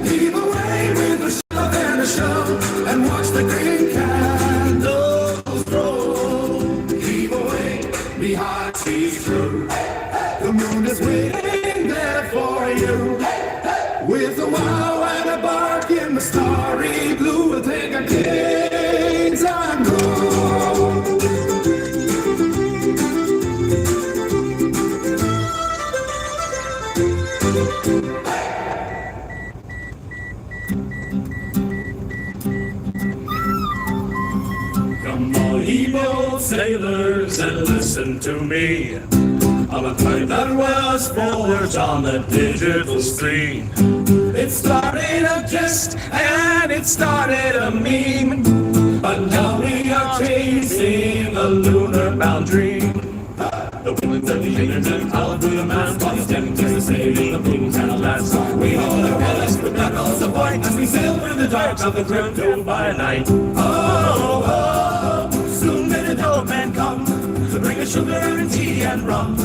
Heave away with a shove and a shove, and watch the green candles grow. Heave away, be hard, see through. The moon is waiting there for you, with a wow and a bark in the starry blue. We'll take our kids and go. Come all ye bold sailors and listen to me. of a time that was forged on the digital screen. It started a gist and it started a meme, but now we are chasing a lunar-bound dream. The women's of the internet, hallelujah, man's body standing to the saving the blues and alas. We hold our wallets with knuckles of white as we sail through the dark of the crypto by night. Oh, oh, soon may the dope men come to bring us sugar and tea and rum.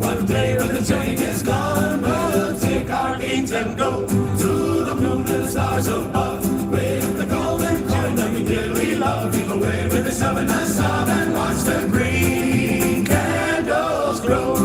One day when the train is gone, we'll take our gains and go to the moon and the stars above. With the golden coin that we dearly love, keep away with the shove and the sob and watch the green candles grow.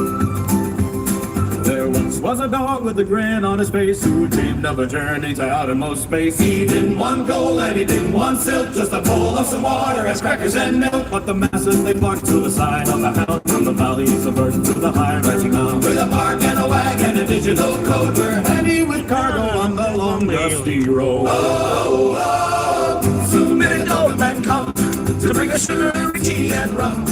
There once was a dog with a grin on his face who dreamed of a journey to outermost space. He didn't want gold and he didn't want silk, just a bowl of some water as crackers and milk. But the masses they flocked to the side of the house, from the valleys of earth to the high rising mountains. With a bark and a wag and a digital code, we're heavy with cargo on the long dusty road. Oh, oh, soon may the dope men come to bring us sugar, tea and rum.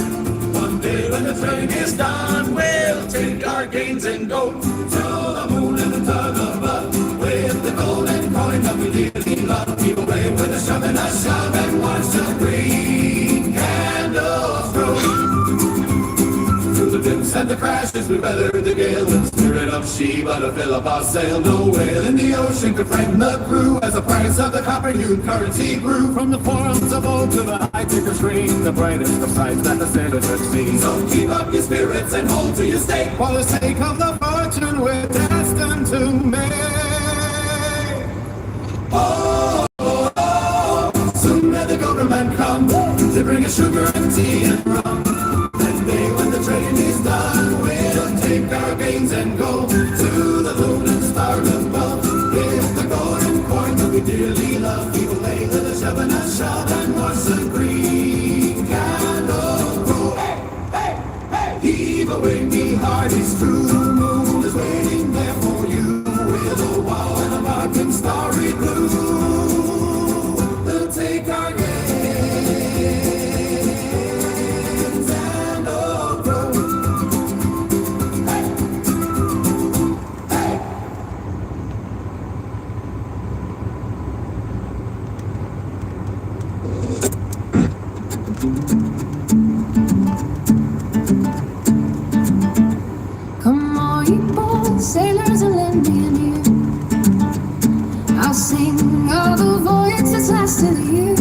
One day when the train is done, we'll take our gains and go to the moon and the tug above. With the golden coin that we dearly love, keep away with a shove and a shove and watch the green candles grow. Through the dips and the crashes we weathered the gale in spirit of Sheba to fill up our sail. No whale in the ocean could frighten the crew as the price of the copper-hued currency grew. From the forums of old to the high-ticker screen, the brightest of sights that the sailors had seen. So keep up your spirits and hold to your stake for the sake of the fortune we're destined to make. Oh, oh, oh, soon may the government come to bring us sugar and tea and rum. When the train is done, we'll take our gains and go to the moon and stars above. With the golden coin that we dearly love, keep away with a shove and a shove and watch the green candle grow. Hey, hey, hey, heave away me hearties true. The moon is waiting there for you with a wow and a mark in starry blue. We'll take our gains. Come on, you boys, sailors, and lend me an ear. I'll sing of the voyage that's lasted a year.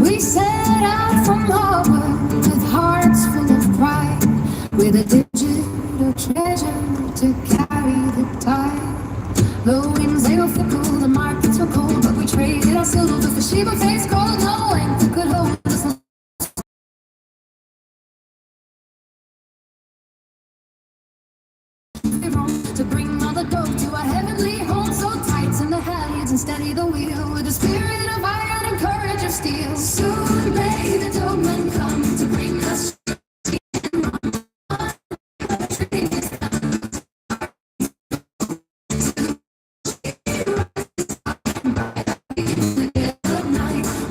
We set out from harbor with hearts full of pride, with a digital treasure to carry the tide. The winds, they were fickle, the markets were cold, but we traded our silver for Sheba face gold. No anchor could hold us. To bring all the dope to our heavenly home, so tighten the halyards and steady the wheel with a spirit of iron and courage of steel. Soon may the dope men come to bring us tea and rum.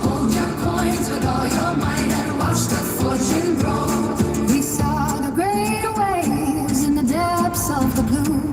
Hold your coins with all your might and watch the fortune grow. We saw the great waves in the depths of the blue.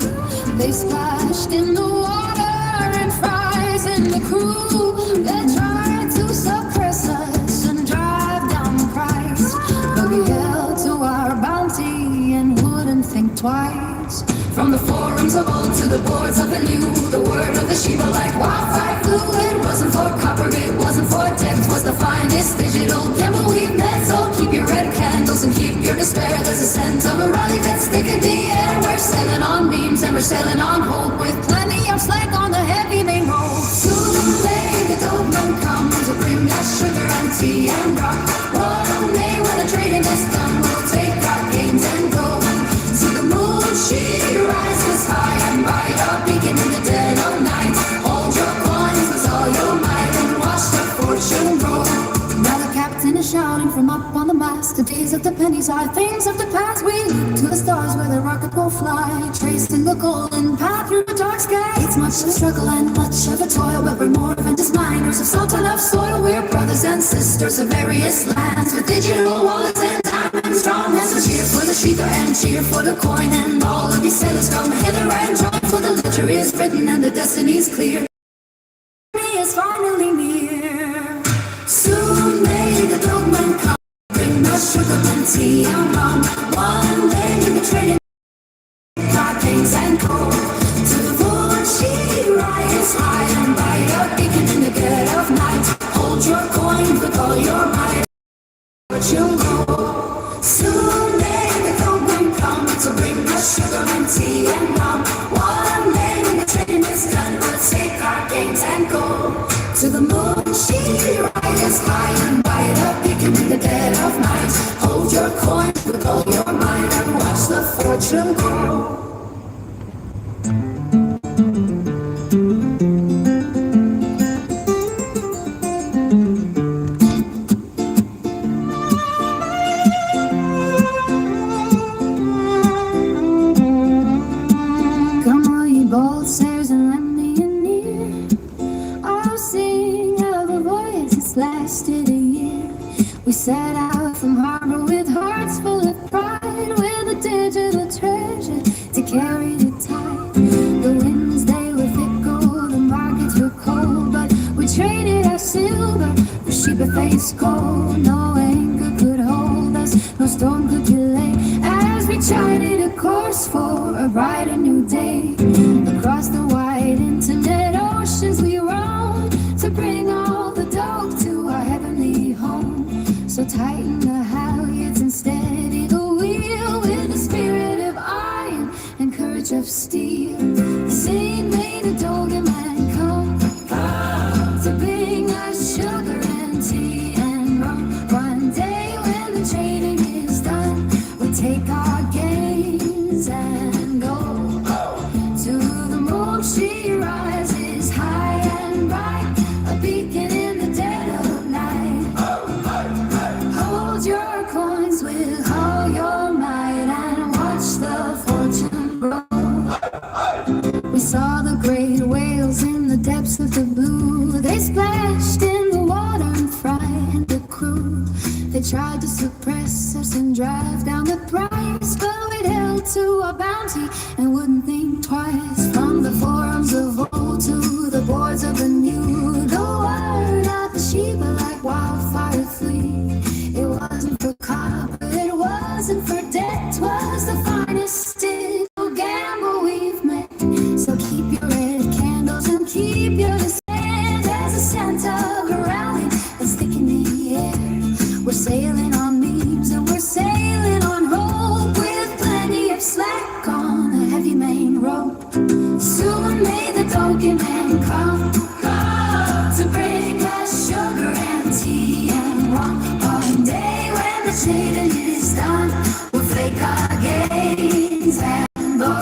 They splashed in the water and fries in the crew. They tried to suppress us and drive down the price, but we held to our bounty and wouldn't think twice. From the forums of old to the boards of the new, the word of the Sheba like wildfire flew. It wasn't for copper, it wasn't for text, was the finest digital gamble we've met. So keep your red candles and keep your despair. There's a scent of a rally that's thick in the air. We're sailing on beams and we're sailing on hope, with plenty of slack on the heavy main road. Soon may the dope men come to bring us sugar and tea and rock. One day when the trading is done, we'll take our gains and go to the moon. She rises high and by your beacon in the dead of night. Hold your coins with all your might and watch the fortune grow. Now the captain is shouting from up on the mast. The days of the pennies are things of the past. We look to the stars where the rocket will fly, tracing the golden path through the dark sky. It's much of a struggle and much of a toil, but we're more than just miners of salt and of soil. We're brothers and sisters of various lands, with digital wallets and diamonds, strong hands and cheers for the Sheba and cheer for the coin, and all of these sailors come hither and join, for the ledger is written and the destiny's clear. Is finally near. Soon may the dogman come, bring us sugar and tea and rum. One day the trading kings and coal. To the wood she rises high and by a beacon in the dead of night. Hold your coin with all your might, but you'll go. Soon may the dogman come to bring us sugar and tea and rum. One day when the trading is done, we'll take our gains and go. To the moon she rises high and by the beacon in the dead of night. Hold your coin with all your might and watch the fortune grow. Come on, you bold sailors, and lend me an ear. I'll sing of a voyage that's lasted a year. We set out from harbor with hearts full of pride, with a digital treasure to carry the tide. The winds, they were fickle, the markets were cold, but we traded our silver for Sheba-faced gold. No anchor could hold us, no storm could delay, as we charted a course for a brighter new day. Across the wide intimate oceans we roamed, to bring all the dough to our heavenly home. So tighten the halyards and steady the wheel, with the spirit of iron and courage of steel. The same made a dogged man come to bring us sugar and tea and rum. One day when the trading is done, we'll take our gains and go. To the moon she rises high and bright, a beacon in the dead of night. Hold your coins with all your might and watch the fortune grow. We saw the great whales in the depths of the blue. They splashed in the water and frightened the crew. They tried to suppress us and drive down the price, but we'd held to our bounty and wouldn't think twice. From the forums of old to the boards of the new, the word of the Sheba like wildfire flee. It wasn't for copper, it wasn't for debt, 'twas the finest still gamble we've made. So keep your red candles and keep your stand, as a scent of a rally that's thick in the air. We're sailing on memes and we're sailing on hope, with plenty of slack on the heavy main rope. Soon may the donkey man come to bring us sugar and tea and rum. One day when the trading is done, we'll take our gains and go.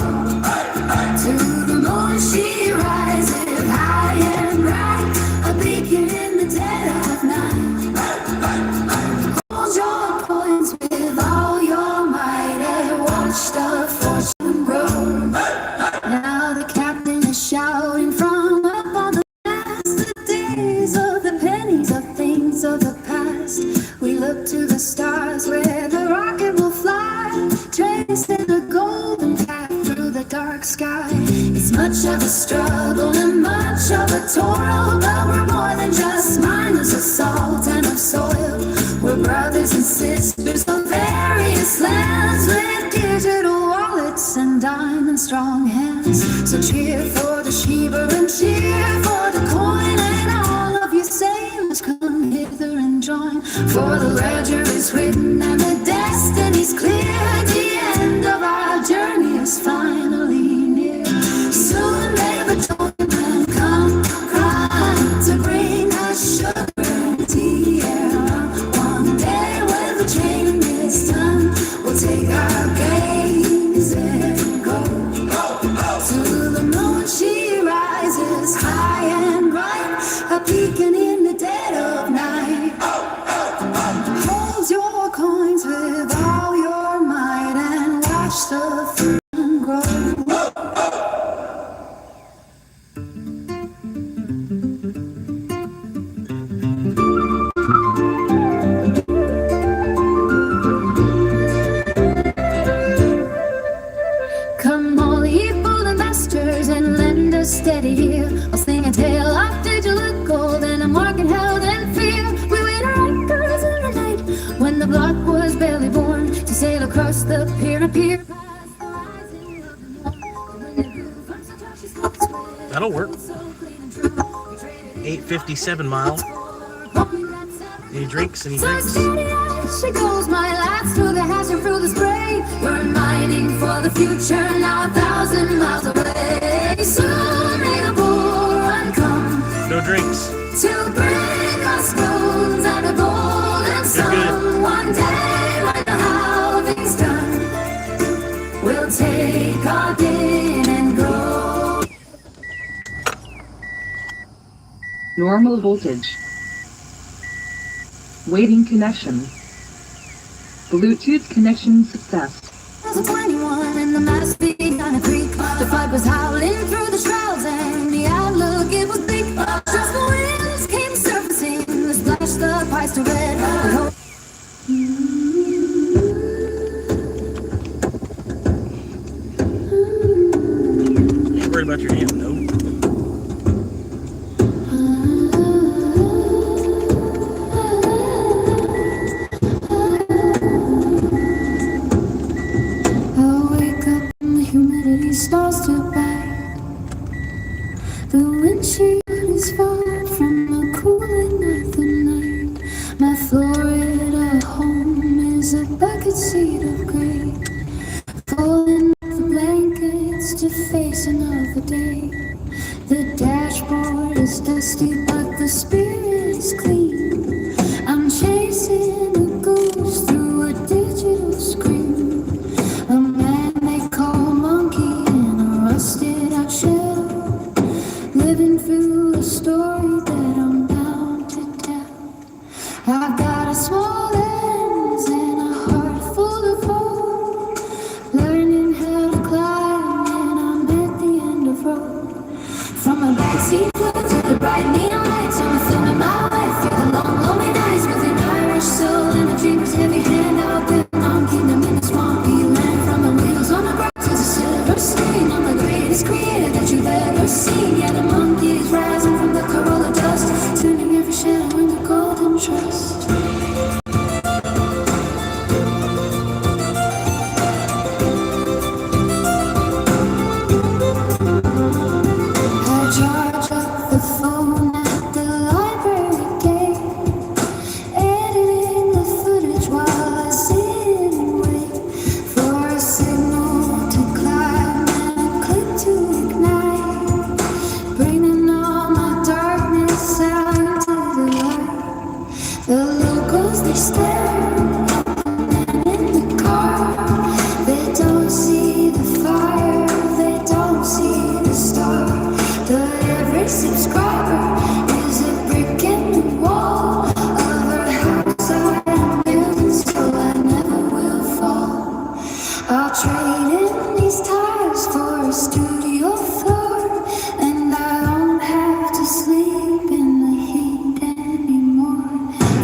To the moon she rises high and bright, a beacon in the dead of night. Hold your coins with all your might and watch the fortune grow. Now the captain is shouting from up on the mast, the days of the pennies are things of the past. We look to the stars where the rocket will fly, tracing the golden path through the dark sky. It's much of a struggle and much of a toil, but we're more than just miners of salt and of soil. We're brothers and sisters of various lands, with digital wallets and diamond strong hands. So cheer for the Sheba and cheer for the coin, and all of you sailors come hither and join. For the ledger is written and the destiny's clear. The end of our journey is finally near. Soon may the tollman come to bring us sugar and tea and rum. One day when the trading is done, we'll take our gains and go. To the moon she rises high and bright, a beacon in the dead of night. Hold your coins with all your might steady here. I'll sing a tale of digital gold and a market held in fear. We wait our anchors in the night when the block was barely born to sail across the pier and pier. That'll work. 857 mile. Any drinks? Any drinks? She goes my lads through the hash and through the spray. We're mining for the future now 1,000 miles away. Soon may the bull run come. No drinks. To bring us stones and a golden sun. One day when the halving's done, we'll take our gain and go. Normal voltage. Waiting connection. Bluetooth connection success. 21 in the mass beat on a creek. The fight was howling through the shrouds and the outlook it was bleak. Stressful winds came surfacing. The splash, the pipes to red. Ain't worried about your damn note. Stars to bite. The windshield is far from the cooling of the night. My Florida home is a bucket seat of gray. Folding up the blankets to face another day. The dashboard is dusty, but the spirit is clean. I'm chasing a ghost through a digital screen. A man they call monkey. Rusted out shell, living through a story that I'm bound to tell. I've got a small lens and a heart full of hope, learning how to climb and I'm at the end of road. From a backseat floor to the bright neon lights, I'm filming my way through the long lonely nights with an Irish soul and a dreamer's heavy hand. I'll build my own kingdom in the swampy land. From the wheels on the ground to the silver stain, I'm the greatest creator that you've ever seen. Yeah, the monkeys rising from the Corolla dust, turning every shadow into golden trust. I charge up the phone at the library gate, editing the footage while I sit and wait for a signal to climb and a click to ignite, bringing all my darkness out into the light. The locals, they stare at the man in the car. They don't see the fire, they don't see the star. The average subscriber is a brick in the wall of a house I am building, so I never will fall. I'll trade in these tires for a studio floor, and I won't have to sleep in the heat anymore.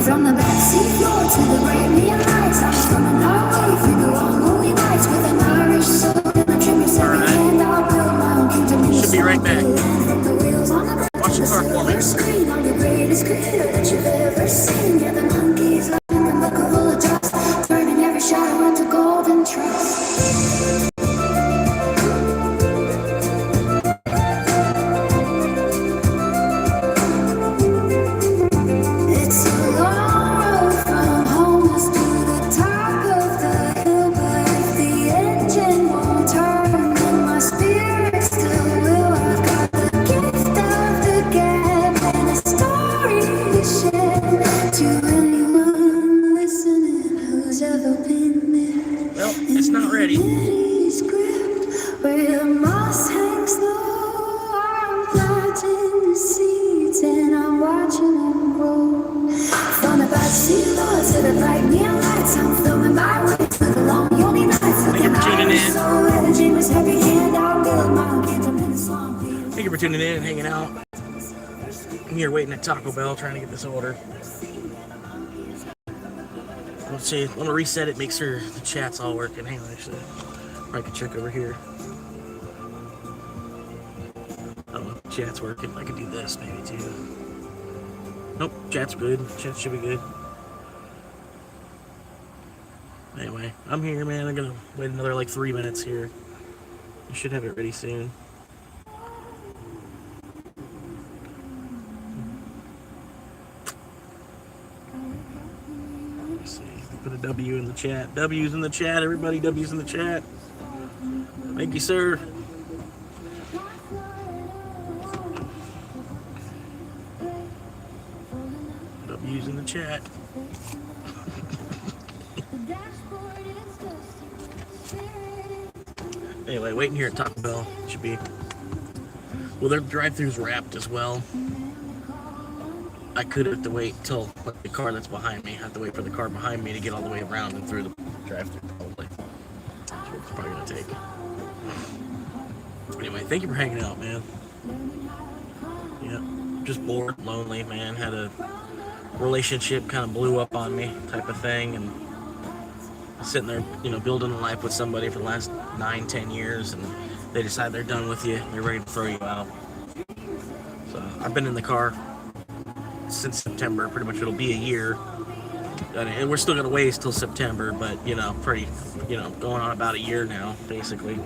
From the backseat floor to the bright neon lights, I'm coming our way through the long lonely nights with an Irish soul and a dreamer's heavy hand. I'll build my own kingdom in the Should be right back. Watch the car for me. Screen, I'm the greatest creator that you've ever seen. Yeah, the monkeys laughing from the Corolla dust, turning every shadow into golden trust. It's a long road from homeless to the top of the hill, but if the engine won't turn, then my spirit still will. I've got the gift of the gap and a story to share to anyone listening who's ever been there. Well, it's not ready. Where the moss hangs low, I'm planting the seeds and I'm watching them grow. From the backseat floor to the bright neon lights, I'm filming my way through the long lonely nights. Thank you for tuning in. So the dreamer's heavy hand, I'll build my own kingdom in the swamp. Thank you for tuning in and hanging out. I'm here waiting at Taco Bell trying to get this order. Let's see. I'm gonna reset it, make sure the chat's all working. Hang on, actually. I can check over here. Oh. chat's working. I could do this maybe too. Nope, chat's good. Chat should be good. Anyway, I'm here, man. I'm gonna wait another like 3 minutes here. I should have it ready soon. Let's see. Put a W in the chat. W's in the chat, everybody. W's in the chat. Thank you, sir. W's in the chat. Anyway, waiting here at Taco Bell. Should be. Well, their drive-thru's wrapped as well. I could have to wait till like, the car that's behind me. I have to wait for the car behind me to get all the way around and through the drive-thru. Probably. That's what it's probably gonna take. Anyway, thank you for hanging out, man. Yeah, just bored, lonely, man. Had a relationship kind of blew up on me, type of thing, and sitting there, you know, building a life with somebody for the last 9-10 years, and they decide they're done with you. They're ready to throw you out. So I've been in the car since September. Pretty much it'll be a year, and we're still gonna ways till September, but you know, going on about a year now, basically.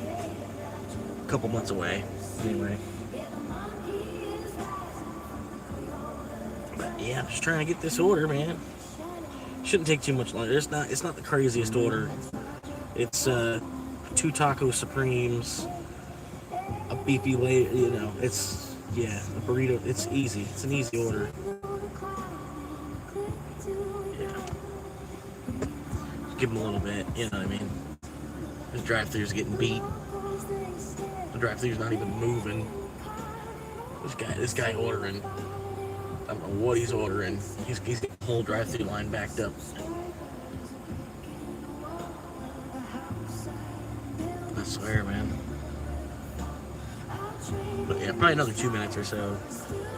A couple months away, anyway. But yeah, I'm just trying to get this order, man. Shouldn't take too much longer. It's not the craziest order. It's 2 taco supremes, a beefy layer, you know, it's, yeah, a burrito. It's easy. It's an easy order. Yeah. Just give them a little bit, you know what I mean? This drive-thru's getting beat. The drive-thru's not even moving. This guy ordering. I don't know what he's ordering. He's got the whole drive-thru line backed up. I swear, man. But yeah, probably another 2 minutes or so.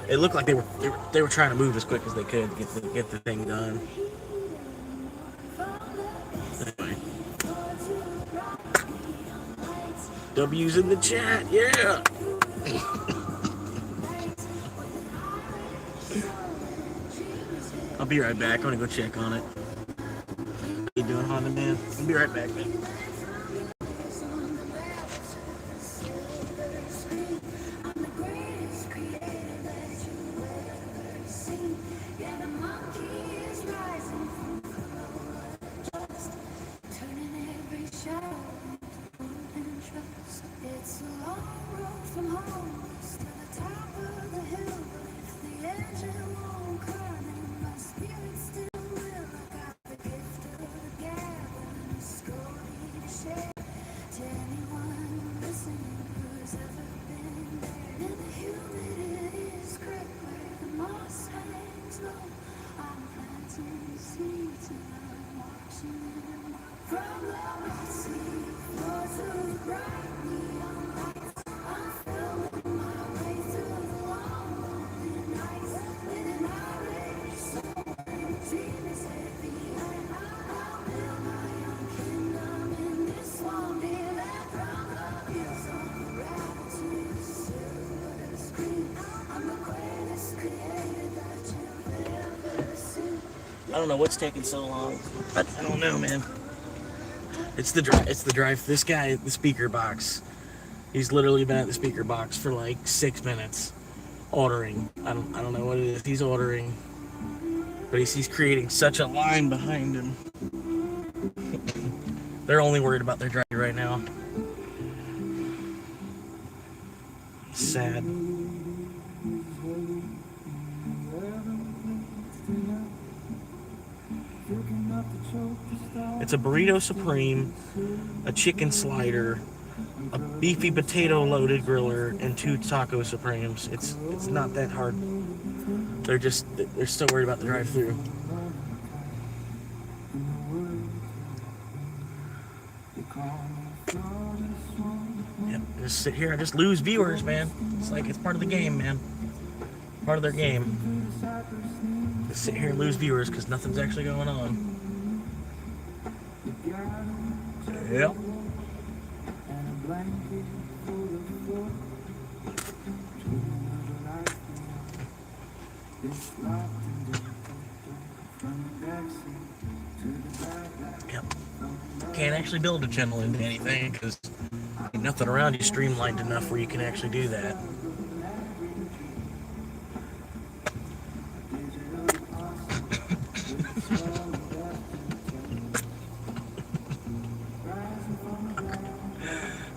It looked like they were trying to move as quick as they could to get the thing done. Anyway. W's in the chat, yeah. I'll be right back. I'm gonna go check on it. How you doing, Honda man? I'll be right back, man. I don't know what's taking so long. I don't know, man. It's the drive. This guy, the speaker box. He's literally been at the speaker box for like 6 minutes, ordering. I don't know what it is. He's ordering, but he's creating such a line behind him. They're only worried about their drive right now. Sad. It's a burrito supreme, a chicken slider, a beefy potato loaded griller, and 2 taco supremes. It's not that hard. They're still worried about the drive-thru. Yep, just sit here and just lose viewers, man. It's like it's part of the game, man. Part of their game. Just sit here and lose viewers because nothing's actually going on. Yep. Yep. Can't actually build a channel into anything because nothing around you streamlined enough where you can actually do that.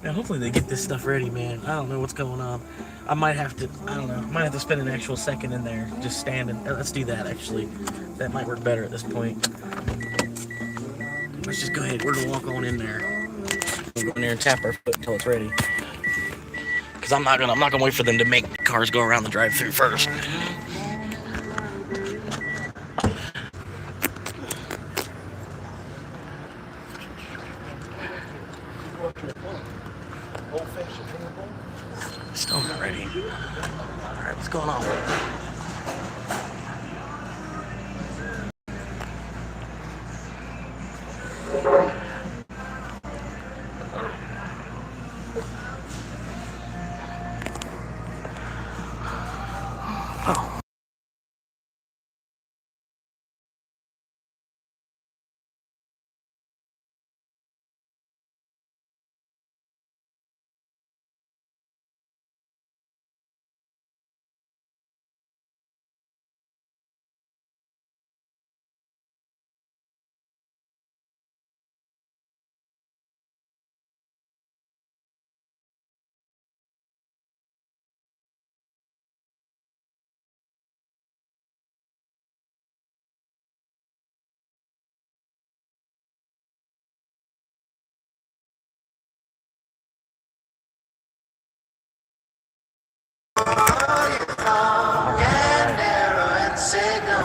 Now, hopefully they get this stuff ready, man. I don't know what's going on. I might have to, I don't know, might have to spend an actual second in there just standing. Let's do that, actually. That might work better at this point. Let's just go ahead. We're going to walk on in there. We'll go in there and tap our foot until it's ready. Because I'm not gonna wait for them to make the cars go around the drive-thru first. Still not ready. Alright, what's going on? Oh.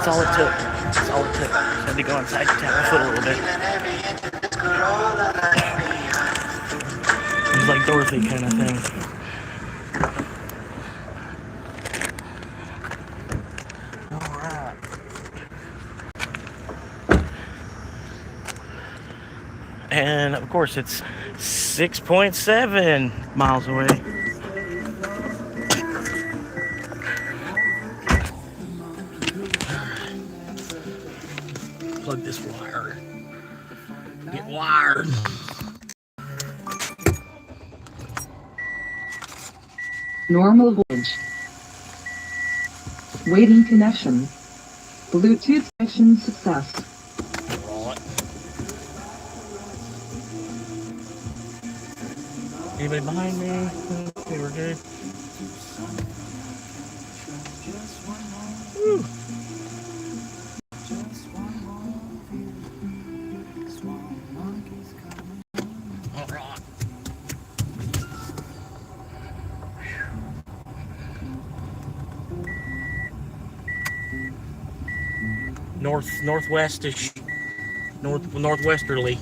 That's all it took. That's all it took. Just had to go inside and tap my foot a little bit. It was like Dorothy kind of thing. Alright. And of course it's 6.7 miles away. Plug this wire. Get wired. Normal voltage. Waiting connection. Bluetooth connection success. Anybody behind me? Okay, we're good. Woo. Northwestish, northwesterly.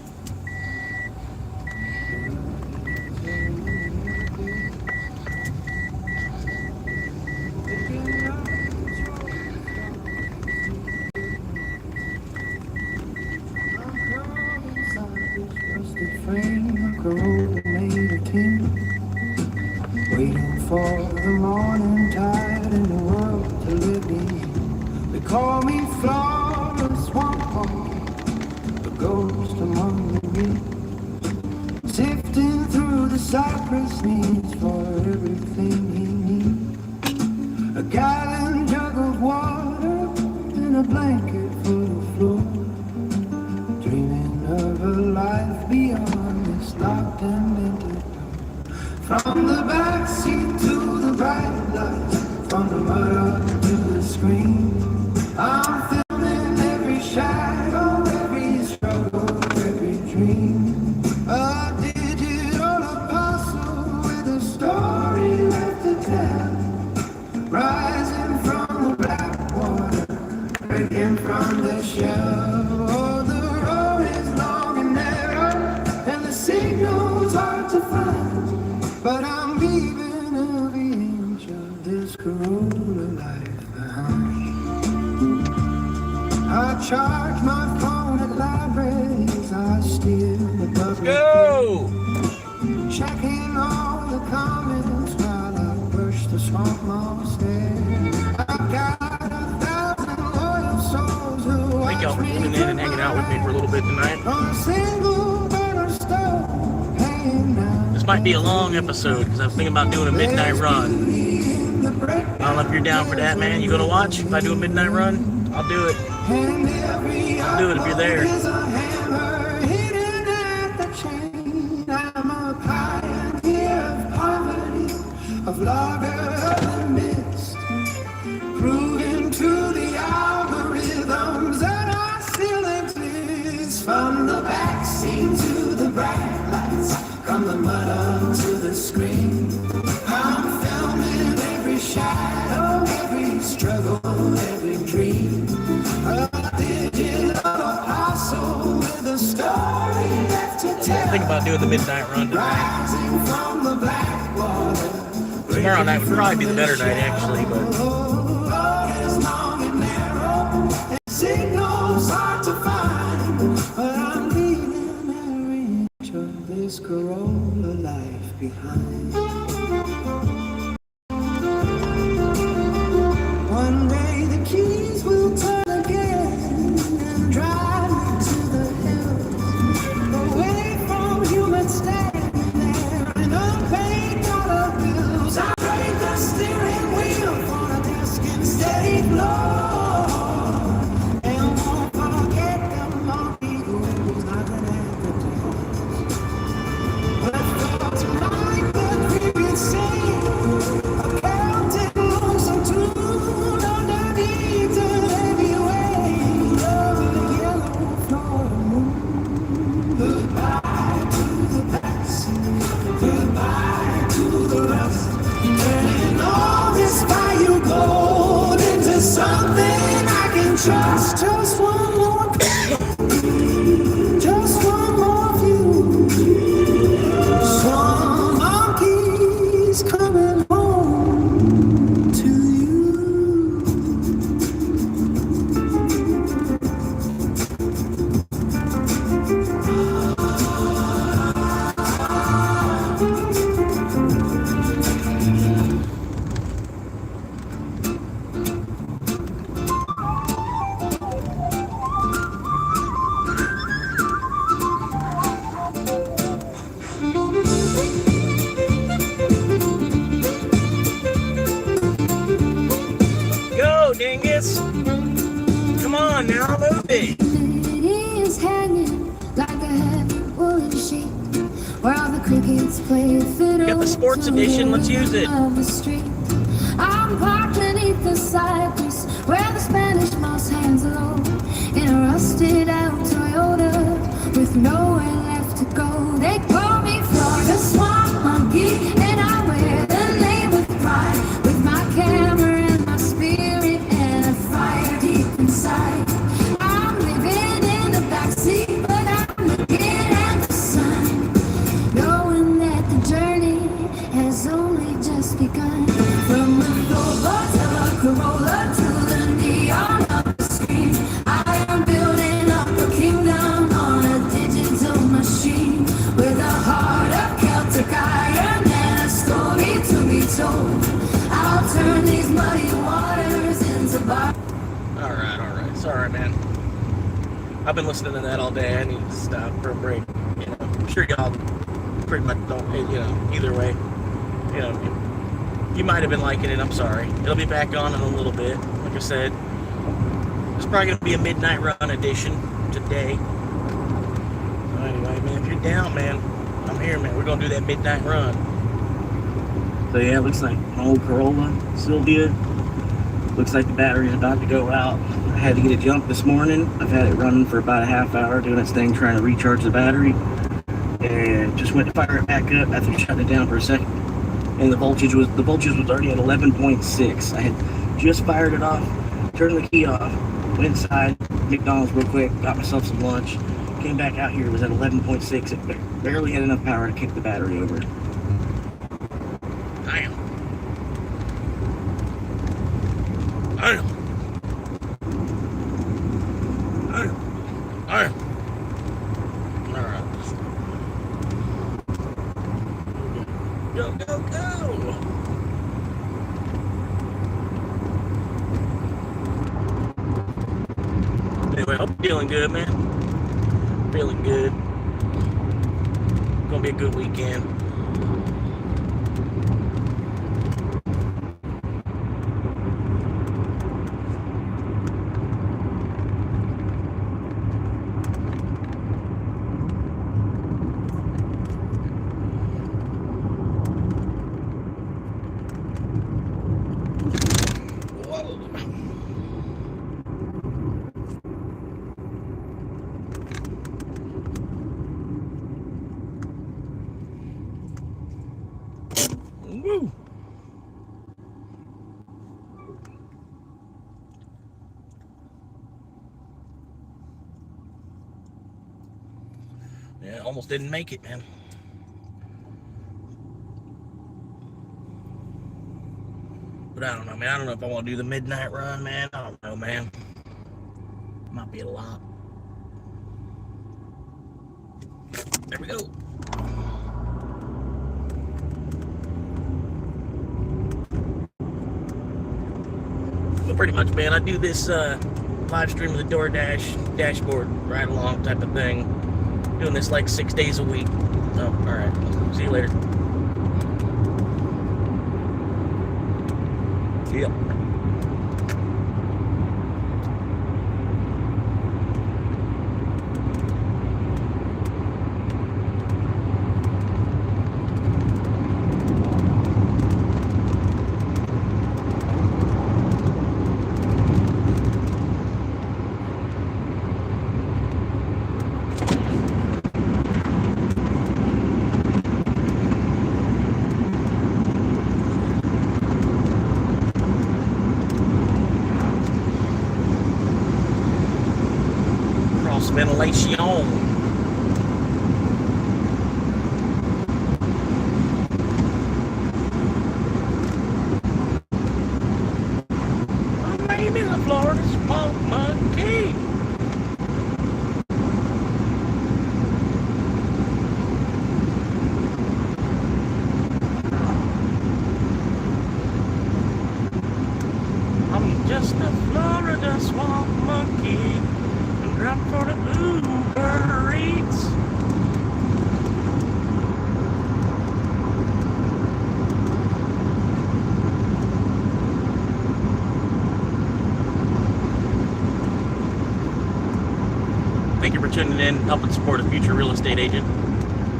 Waiting for the morning tide and the world to live in. They call me flawless swamp monkey, a ghost among the reeds, sifting through the cypress needs for everything he needs. A gallon jug of water and a blanket for the floor, dreaming of a life beyond this locked and vented. From the backseat to the bright lights, from the mud up to the screen, I'm filming every shadow, every struggle, every dream. A digital apostle with a story left to tell, rising from the black water, breaking from the shell. Oh, the road is long and narrow, and the signal's hard to find. But I'm leaving every inch of this Corolla life behind. I charge my phone at libraries, I steal the public. Go! Checking all the comments while I brush the swamp moss there. I've got 1,000 out with me for a little bit tonight. This might be a long episode because I was thinking about doing a midnight run. I don't know if you're down for that, man. You gonna watch if I do a midnight run? I'll do it. I'll do it if you're there. Of lager mist, proving to the algorithms that I still exist. From the backseat to the bright lights, from the mud up to the screen, I'm filming every shadow, every struggle, every dream. A digital apostle with a story left to tell. Think about doing the midnight run tonight. Rising from the black water. Tomorrow night would probably be the better night, actually, but signals hard to find, but I'm leaving every inch of this Corolla life behind. One day the keys will turn again and drive me to the hills, away from human standing there and unpaid dollar bills. I break the steering wheel for a desk and steady flow, and won't forget the monkey who's knocking at the door. But for tonight the period sing, a Celtic lonesome tune underneath the heavy weight of the yellow Florida moon. Goodbye to the past, goodbye to the rest. Turning all this value gold into something I can trust. Just one more piece, just one more view. Some monkeys coming home to you. go, dingus! Come on now, move it! It is hanging like a heavy woolen sheet, where all the crickets play fiddle. Got the sports edition, let's use it. I'm parked beneath the cypress, where the Spanish moss hangs low, in a rusted out Toyota, with nowhere left to go. They call me Florida Swamp Monkey, and I wear the name with pride, with my camera and my spirit and a fire deep inside. I'm living in the backseat, but I'm looking at the sun, knowing that the journey has only just begun. From the floorboards of a Corolla to the neon of the screen, I am building up a kingdom on a digital machine, with a heart of Celtic iron and a story to be told. I'll turn these muddy waters into bar. Alright. Sorry, man. I've been listening to that all day. I need to stop for a break. You know, I'm sure y'all pretty much don't, either way. You know, you might have been liking it. I'm sorry. It'll be back on in a little bit. Like I said, it's probably going to be a midnight run edition today. So anyway, man, if you're down, man, I'm here, man. We're going to do that midnight run. So yeah, it looks like my old Corolla, Sylvia. Looks like the battery's about to go out. I had to get it jumped this morning. I've had it running for about a half hour doing its thing, trying to recharge the battery. And just went to fire it back up after shutting it down for a second. And the voltage was already at 11.6. I had just fired it off, turned the key off, went inside, McDonald's real quick, got myself some lunch, came back out here, it was at 11.6. It barely had enough power to kick the battery over. Damn. Alright. Go. Anyway, hope you're feeling good, man. Feeling good. Gonna be a good weekend. Woo! Yeah, almost didn't make it, man. But I don't know, man. I don't know if I want to do the midnight run, man. I don't know, man. Might be a lot. There we go. But pretty much, man, I do this live stream of the DoorDash dashboard ride along type of thing. Doing this like 6 days a week. Oh, all right. See you later. Yep. Ventilation. My name is a Florida small monkey. I'm just a Florida swamp monkey. Run for the Uber Eats. Thank you for tuning in, helping support a future real estate agent.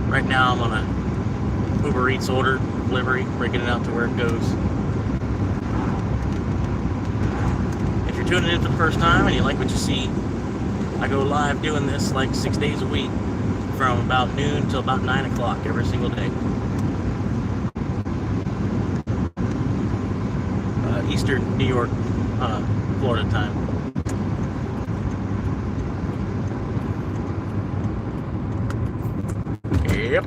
Right now I'm on a Uber Eats order, delivery, breaking it out to where it goes. If you're tuning in for the first time and you like what you see, I go live doing this like 6 days a week from about noon till about 9 o'clock every single day. Eastern New York, Florida time. Yep.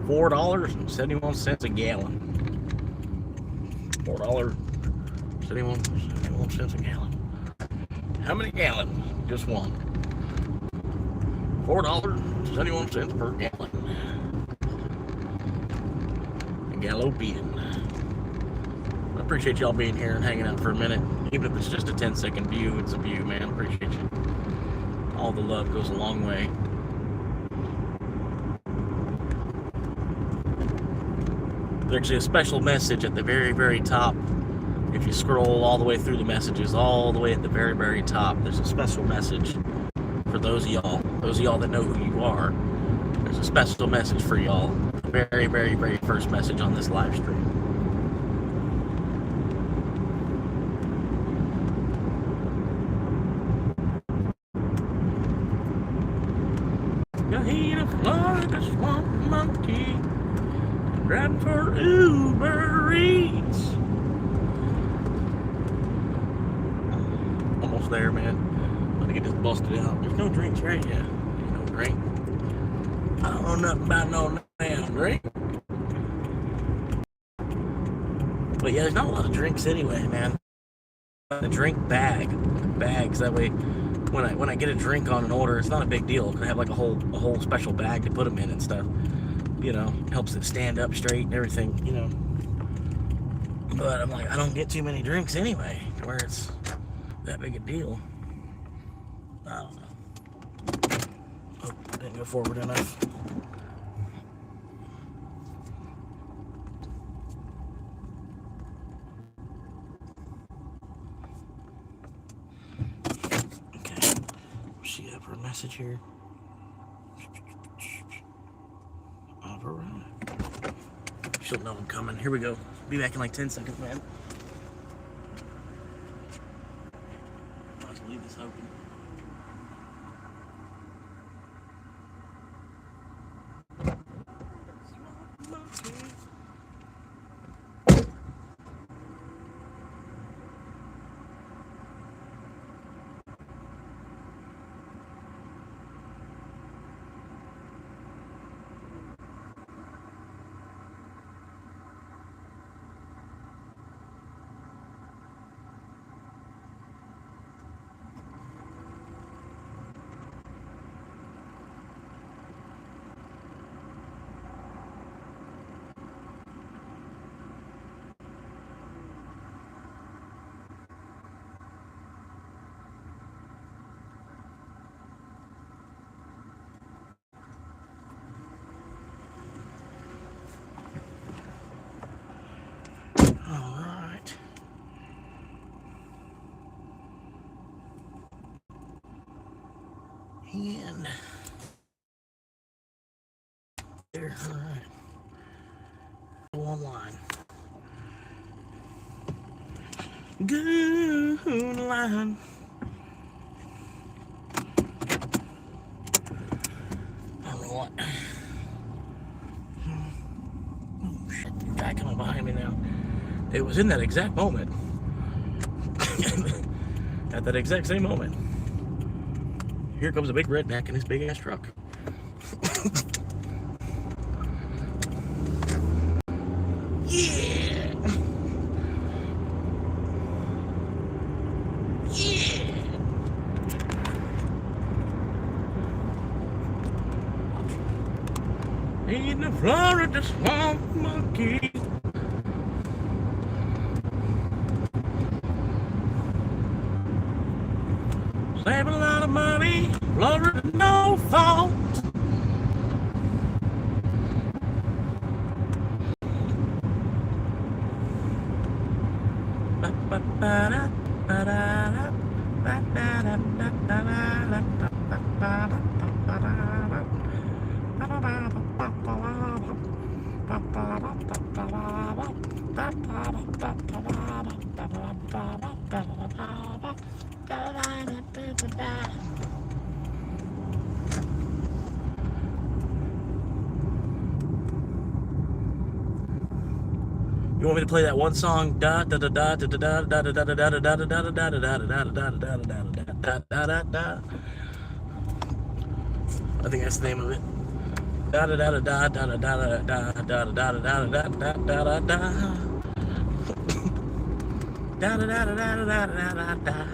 $4.71 a gallon. $4.71 a gallon. How many gallons? Just one. $4.71 per gallon. A galloping. I appreciate y'all being here and hanging out for a minute. Even if it's just a 10-second view, it's a view, man. I appreciate you. All the love goes a long way. There's actually a special message at the very, very top. If you scroll all the way through the messages, all the way at the very, very top, there's a special message for those of y'all that know who you are. There's a special message for y'all. The very, very, very first message on this live stream. You're a Florida swamp monkey, riding for Uber Eats. Almost there, man. I'm gonna get this busted out. There's no drinks, right? Yeah, there's no drink. I don't know nothing about no damn drink. But yeah, there's not a lot of drinks anyway, man. A drink bags. That way, when I get a drink on an order, it's not a big deal. I have like a whole special bag to put them in and stuff. You know, helps it stand up straight and everything. You know. But I'm like, I don't get too many drinks anyway, where it's that big a deal. I don't know. Didn't go forward enough. Okay. She got her message here. Alright. She'll know I'm coming. Here we go. Be back in like 10 seconds, man. Let's leave this open. And there, all right. Go online. Go online. I don't know what. Oh shit, the guy coming behind me now. It was in that exact moment. At that exact same moment. Here comes a big redneck in his big ass truck. Yeah! Yeah! In the Florida swamp monkey. Save a lot of money, Florida no fault. You want me to play that one song? Da da da da da da da da da da da da da da da da da da da da. I think that's the name of it. Da da da da da da da da da da da da da da da da da. Da da da da da da da da da.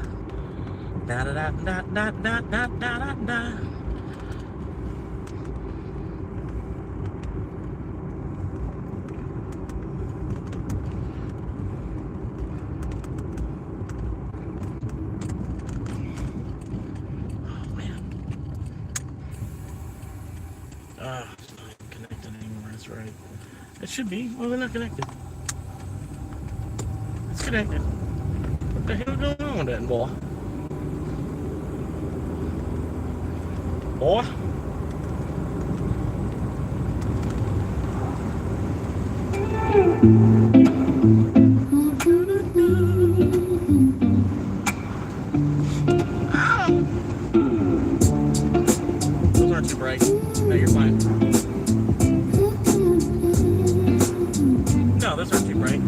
Da da da da da da da da da. It's not connected anymore, that's right. It should be. Well, they're not connected. It's connected. What the hell is going on with that, boy? Boy? Those aren't too bright. No, you're fine. No, those aren't too bright.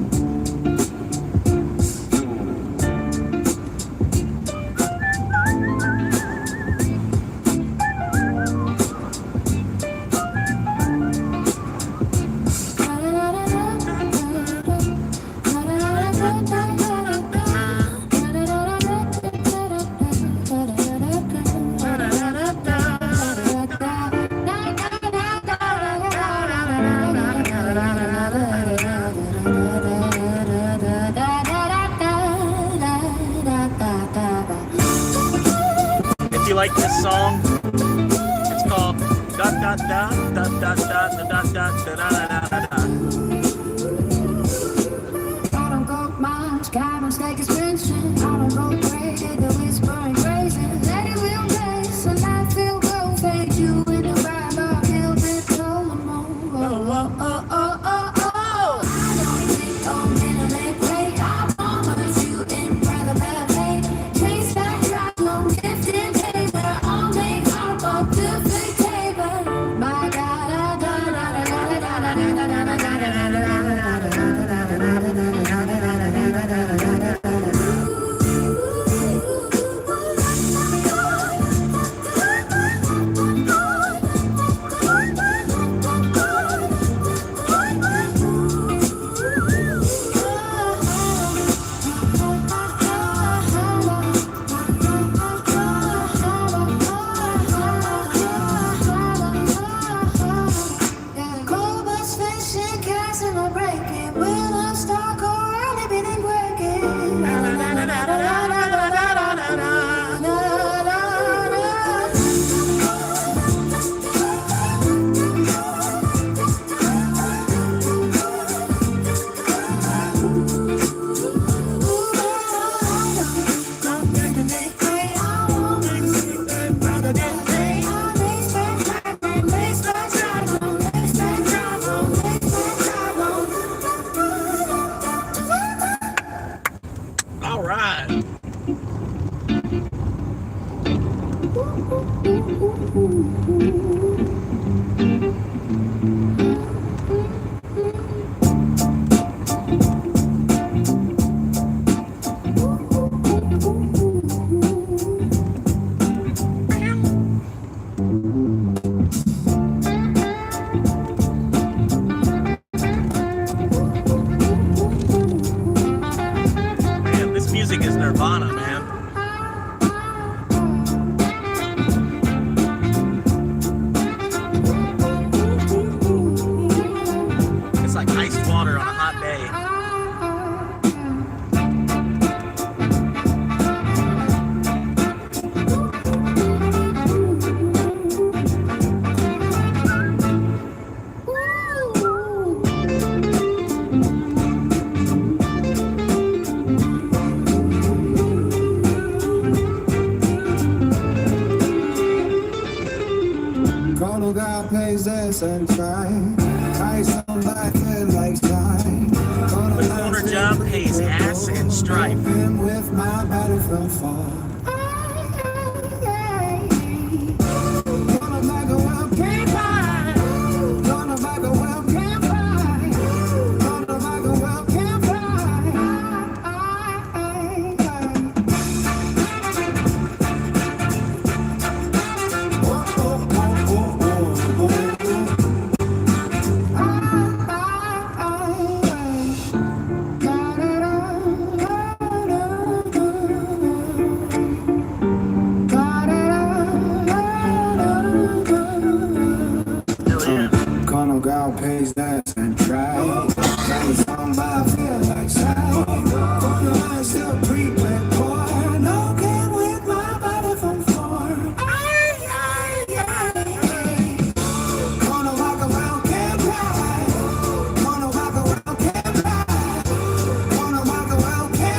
If you like this song, it's called da da da da da da da da da da da. I don't go much, God, no snake is pinching. I don't go crazy, the whispering crazy. Let it real place, and I feel go fade you in the vibe. I'll kill this soul and move. Oh, oh, oh, oh, oh, oh. I don't think I'm gonna make way. I promise you in brother bad fate. Chase that track, no gifted taper. I'll make heart up to fake taper. My God, da da da da da da da da da da da da da. All right. Man, this music is Nirvana, man. It's like iced water on a hot day. Chrono God plays this and try. I sound like it like time. The corner job pays ass and stripe. With my body from far. Gonna back a well, can't find. Gonna back a well, can't find. Gonna back a well, can't find. Chrono God pays that and try. Try song, but I feel like side. Corner line still pre-play boy. No game with my body from far. Corner walk around, can't ride. Corner walk around, can't ride. Corner walk around, can't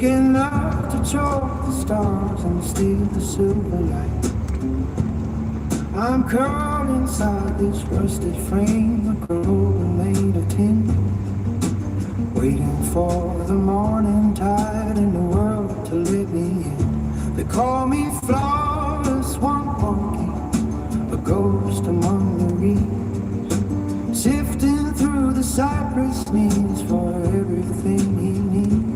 Big enough to choke the stars and steal the silver light. I'm curled inside this rusted frame, a grove made of tin, waiting for the morning tide and the world to let me in. They call me flawless, one wonky, a ghost among the reeds, sifting through the cypress knees for everything he needs.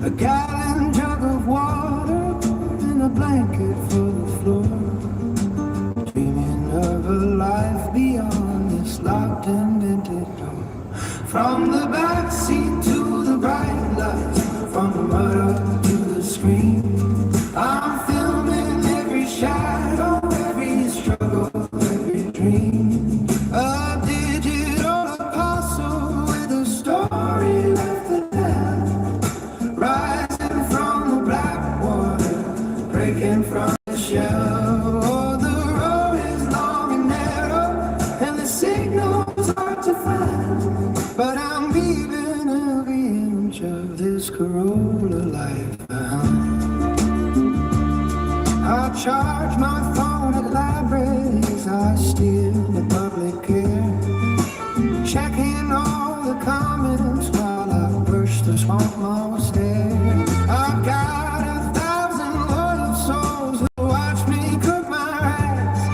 A gallon jug of water and a blanket for the floor, dreaming of a life beyond this locked and dented door. From the backseat to the bright lights, from the mud up to the screen, I'm filming every shadow, every struggle, every dream. A digital apostle with a story left to tell, rising from the black water, breaking from the shell. Oh, the road is long and narrow, and the signal's hard to find, but I'm leaving every inch of this Corolla life behind. I charge my phone at libraries, I steal the public care, checking all the comments while I push the swamp most air. I've got 1,000 loyal souls who watch me cook my rice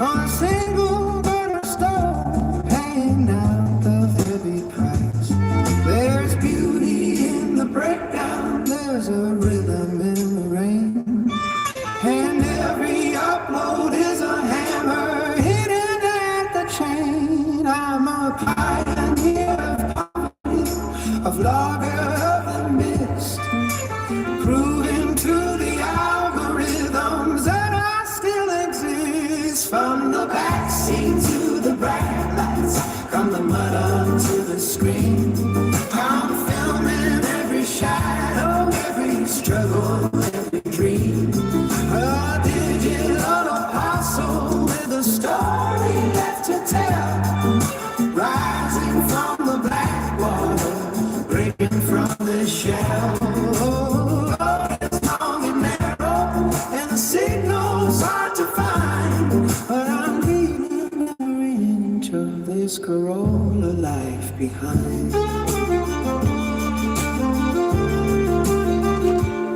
on a single burner stove, paying out the heavy price. There's beauty in the breakdown, there's a rhythm in the rain, and every upload is a hammer hidden at the chain. I'm a pioneer of poverty, of logger of the mist, proving to the algorithms that I still exist. From the backseat to the bright lights, from the mud up to the screen, I'm filming every shadow, every struggle, every dream. A digital apostle with a story left to tell, rising from the black water, breaking from the shell. Oh, it's long and narrow, and the signal's hard to find, but I'm leaving every inch of this Corolla life behind.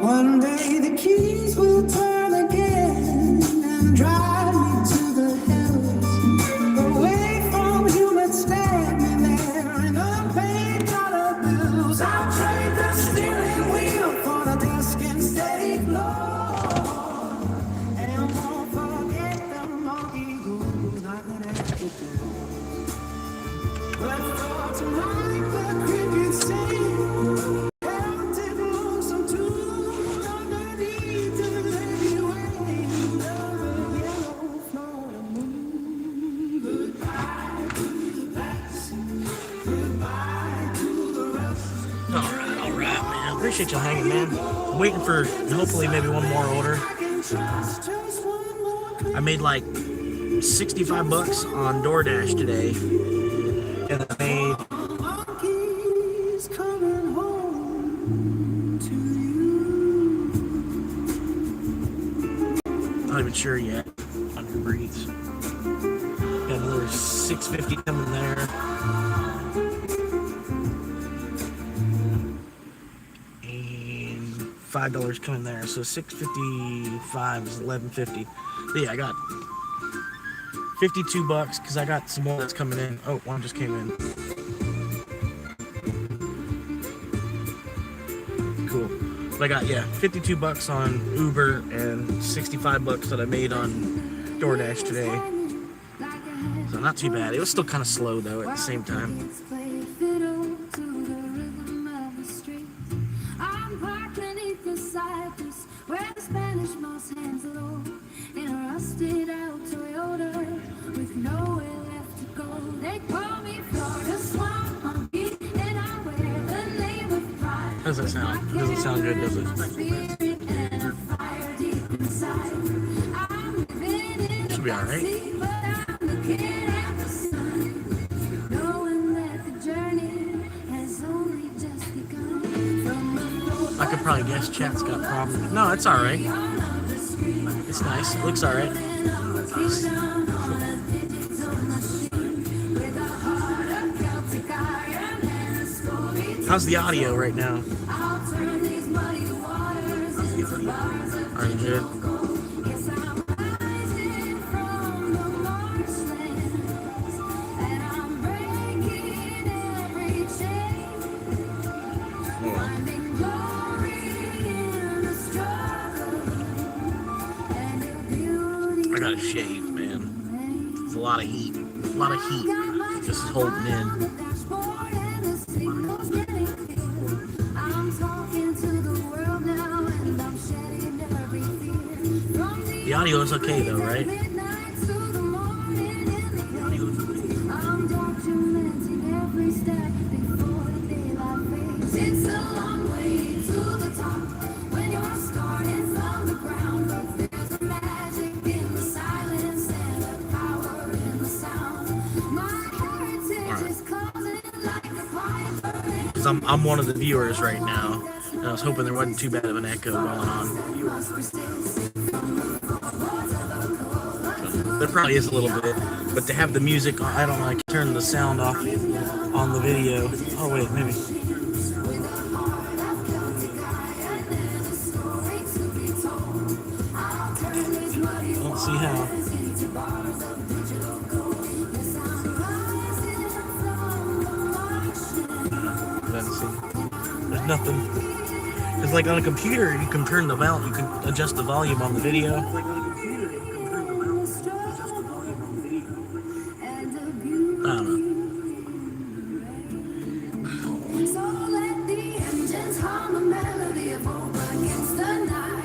One day the keys will turn again and drive me to the hills, away from humans standing there and unpaid dollar bills. I'll trade the steering wheel for the desk and steady floor, and won't forget the monkey who's knocking at the door. But for tonight the crickets sing, haunted lonesome tune underneath the lady wing of a yellow Florida moon. Goodbye to the past, goodbye to the rest. All right, man. Appreciate y'all hanging, man. Waiting for hopefully maybe one more order. I made like $65 on DoorDash today, and I made Monkeys coming home to you. I'm not even sure yet on Uber Eats. Got another $6.50 coming there. And $5 coming there. So $6.55 is $11.50. But yeah, I got $52 because I got some more that's coming in. Oh, one just came in. Cool. But I got, $52 on Uber and $65 that I made on DoorDash today. So not too bad. It was still kind of slow though at the same time. How does that sound? It doesn't sound good, does it? Should be alright. I could probably guess chat's got problems. No, it's all right. It's nice. It looks all right. How's the audio right now? Are you good? I gotta shave, man. It's a lot of heat. A lot of heat. This is holding in. The audio is okay though, right? It's a long way to the top when you're starting from the ground. But there's a magic in the silence and the power in the sound. My heritage is closing like a piper. Because I'm one of the viewers right now, and I was hoping there wasn't too bad of an echo going on. There probably is a little bit, but to have the music, I don't know, I can turn the sound off on the video. Oh wait, maybe. Don't see how. Let's see. There's nothing. It's like on a computer, you can turn the volume, you can adjust the volume on the video. I don't know. So let the engines hum a melody of hope against the night.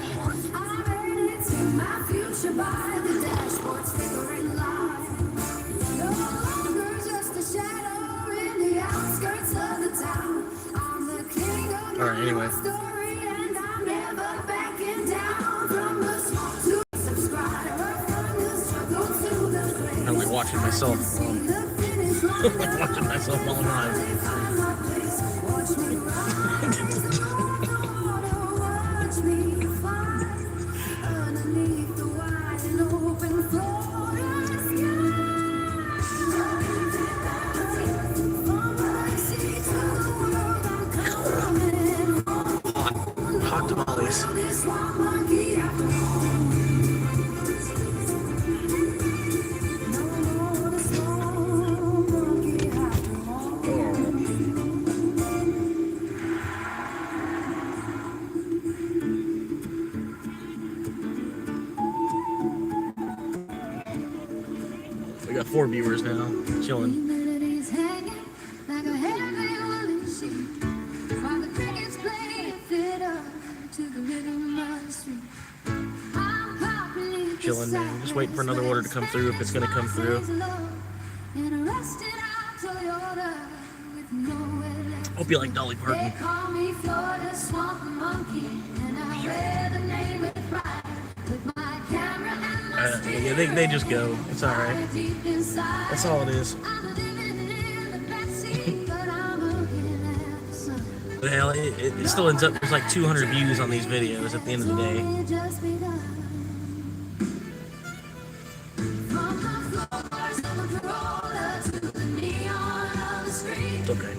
I'm ready to my future by the dashboard's flickering light. No longer just a shadow in the outskirts of the town. I'm the king of my story and I'm never backing down. From the small to the subscriber, from the struggle to the grave. I'm like watching myself. Watching myself while I'm live. Hot tamales. We got 4 viewers now, chilling. Humanity's hanging like a heavy woolen sheet, while the crickets play a fiddle to the rhythm of the street. I'm popping Chilling, man. Just waiting for another order to come through if it's gonna come through. Hope you like Dolly Parton. They call me Florida Swamp Monkey, and I wear the name with pride. With my camera and my Yeah, they just go. It's alright. That's all it is. But hell, it still ends up, there's like 200 views on these videos at the end of the day. It's okay.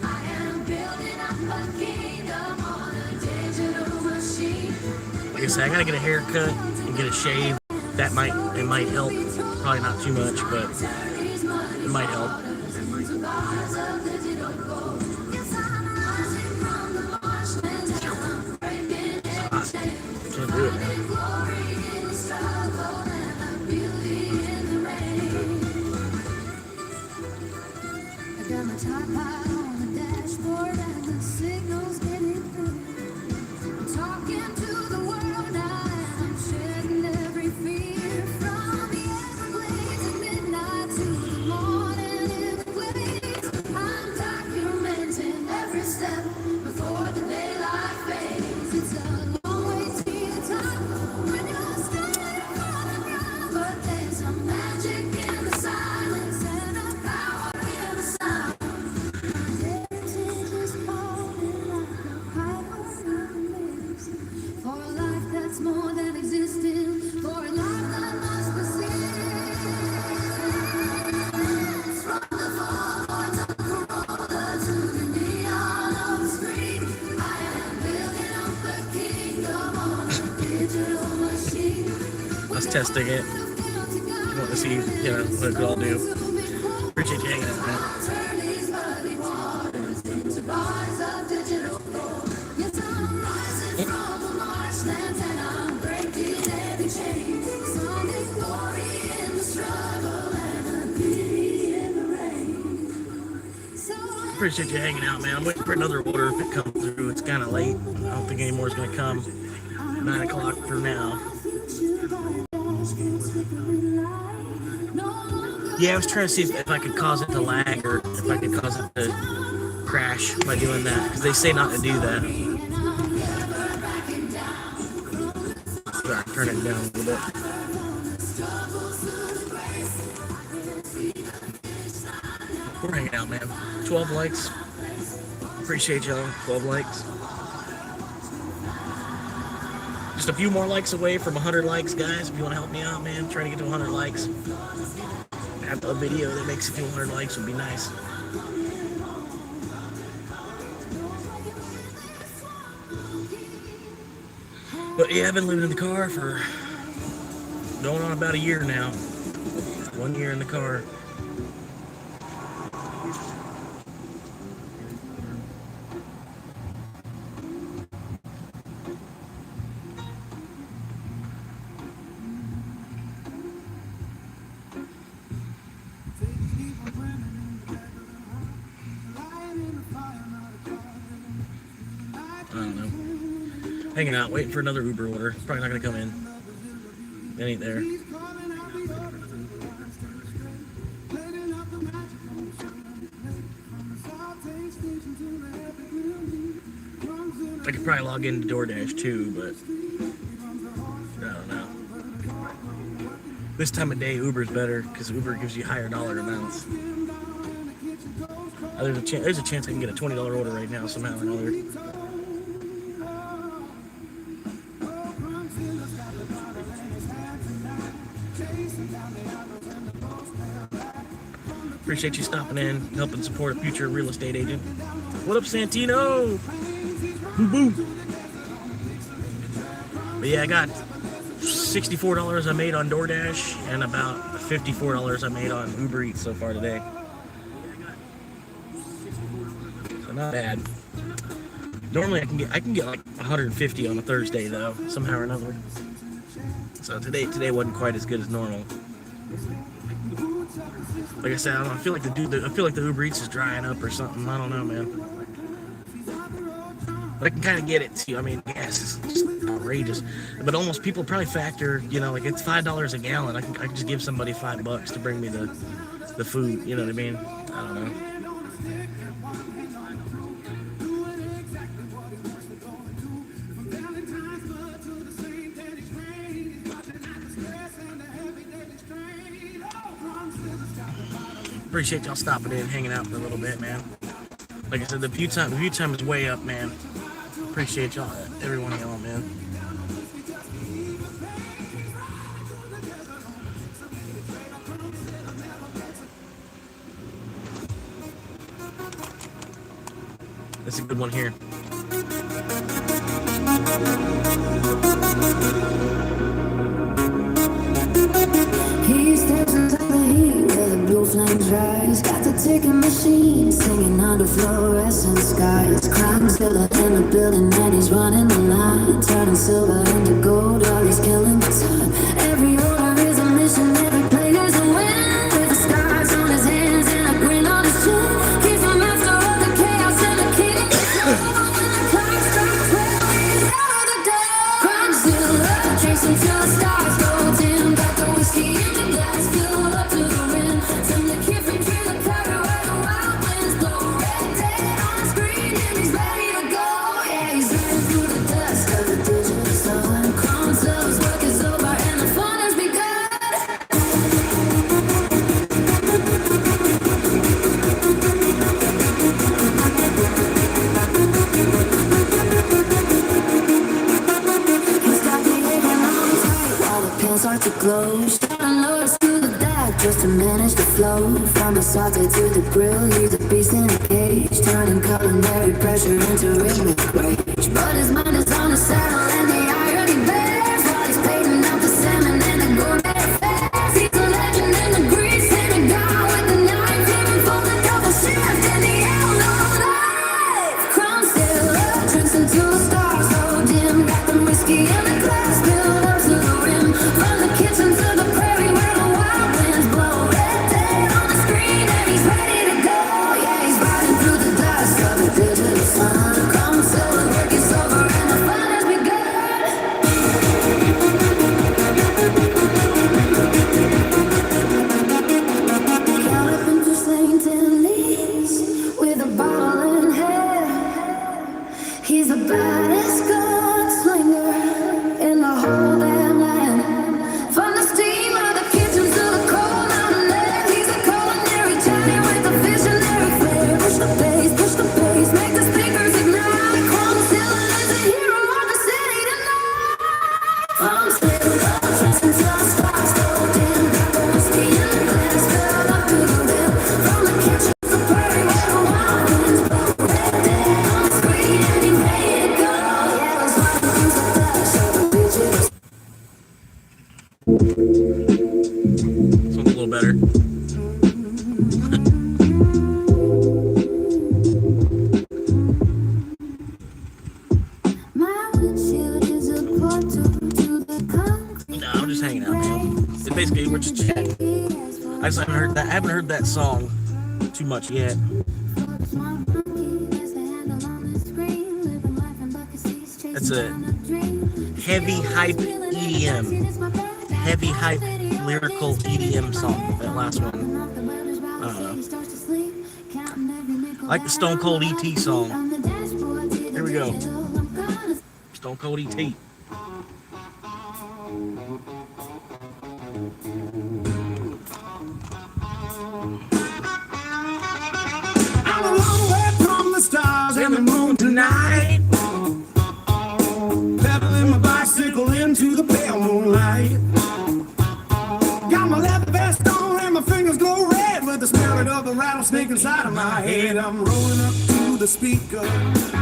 Like I said, I gotta get a haircut and get a shave. It might help. Probably not too much, but it might help. Can't do it, man. I got my top high on the dashboard and the signal's getting through. I'm talking to the world now and I'm shedding every fear. From the Everglades at midnight to the morning in the waves, I'm documenting every step before the daylight fades. It's a long way to the top when you're more than existing for a life that must persist. From the floorboards of Corolla to the neon of the screen, I am building up a kingdom on a digital machine. I was testing it. You want to see, what it could all do. Appreciate you hanging out, man. Turn these muddy waters into bars of digital gold. Yes, I'm rising from the marshlands and I'm breaking every chain. Some is glory in the struggle and a pity in the rain. Appreciate you hanging out, man. I'm waiting for another order to come through. It's kind of late. I don't think any more is going to come. 9 o'clock for now. Yeah, I was trying to see if I could cause it to lag or if I could cause it to crash by doing that, because they say not to do that. So I turn it down a little bit. We're hanging out, man. 12 likes. Appreciate y'all. 12 likes. Just a few more likes away from 100 likes, guys. If you want to help me out, man, trying to get to 100 likes. Have a video that makes it to 100 likes would be nice. But yeah, I've been living in the car for going on about a year now. 1 year in the car. Hanging out, waiting for another Uber order. Probably not gonna come in. It ain't there. I could probably log into DoorDash too, but I don't know. This time of day, Uber's better because Uber gives you higher dollar amounts. There's a chance I can get a $20 order right now somehow or another. Appreciate you stopping in, helping support a future real estate agent. What up, Santino? Boo boo. But yeah, I got $64 I made on DoorDash and about $54 I made on Uber Eats so far today. So not bad. Normally I can get like 150 on a Thursday though, somehow or another. So today wasn't quite as good as normal. Like I said, I don't know, I feel like the Uber Eats is drying up or something. I don't know, man. But I can kind of get it too. I mean, gas is just outrageous. But almost people probably factor, like it's $5 a gallon. I can just give somebody $5 to bring me the food. You know what I mean? I don't know. Appreciate y'all stopping in, hanging out for a little bit, man. Like I said, the view time is way up, man. Appreciate y'all, every one of y'all, man. That's a good one here. He steps into the heat where the blue flames rise. Got the ticket machine singing under fluorescent skies. Crime's in the building and he's running the line, turning silver into gold while he's killing the time. Every order is a mission, every play is a win. With the scars on his hands and a grin on his chin, he's the master of the chaos and the king of the show. When the clock strikes 12, he's out of the door. Crimezilla, chasing till the stars go dim. Got the whiskey in the glass, fill up to the rim. Turn the kid from tree to cover where the wild winds blow. Red dead on the screen and he's ready to go. Yeah, he's running through the dust of the digital sun. stars start to glow. Shouting lures through the dark just to manage to flow. From the saute to the grill, he's a beast in a cage, turning culinary pressure into rhythmic rage. But his mind is on the saddle and the irony bears while he's plating out the salmon and the gourmet fare. He's a legend in the grease and a guy with the knife, aiming for the double shift in the outlaw life. Crown still up, drinks into the stars so dim, got the whiskey in the glass filled up to the rim. From the kitchen to the prairie where the wild winds blow. Red day on the screen and he's ready to go. Yeah, he's riding through the dust of the digital sun. Come till the work is over and the fun has begun. Galloping through St. Anne's with a bottle in hand. He's the baddest gunslinger in the whole damn land. From the steam of the kitchen to the cold mountain air, he's a culinary Johnny with a visionary flair. Push the bass, make the speakers ignite. Chromzilla is a hero of the city tonight. From still up, drinks until the stars go dim, got the whiskey in the glass filled up to the rim. From the kitchen to the prairie where the wild winds blow. Red day on the screen and he's ready to go. Yeah, he's riding through the dust of the digital. Something a little better. My windshield is a portal to the concrete. No, I'm just hanging out, man. It's basically, we're just chatting. I just haven't heard that song too much yet. It's a heavy hype EDM. Heavy hype lyrical EDM song, that last one. Like the Stone Cold E.T. song. Here we go. Stone Cold E.T. I'm a long way from the stars and the moon tonight. Pedaling my bicycle into the pale moonlight. Got my leather vest on and my fingers glow red with the spirit of a rattlesnake inside of my head. I'm rolling up to the speaker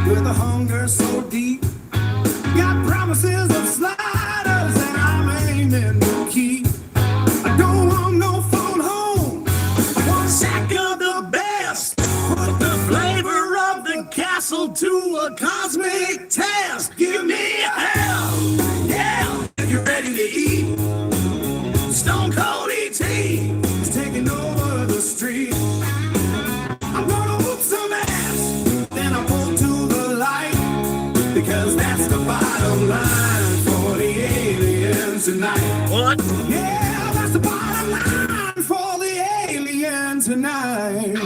with a hunger so deep. Got promises of sliders and I'm aiming to keep. I don't want no phone home. I want a sack of the best. Put the flavor of the castle to a cosmic test. Give me a hell, yeah, if you're ready to eat. Stone Cold E.T. is taking over the street. I'm gonna whoop some ass, then I'll pull to the light, because that's the bottom line for the alien tonight. What? Yeah, that's the bottom line for the alien tonight.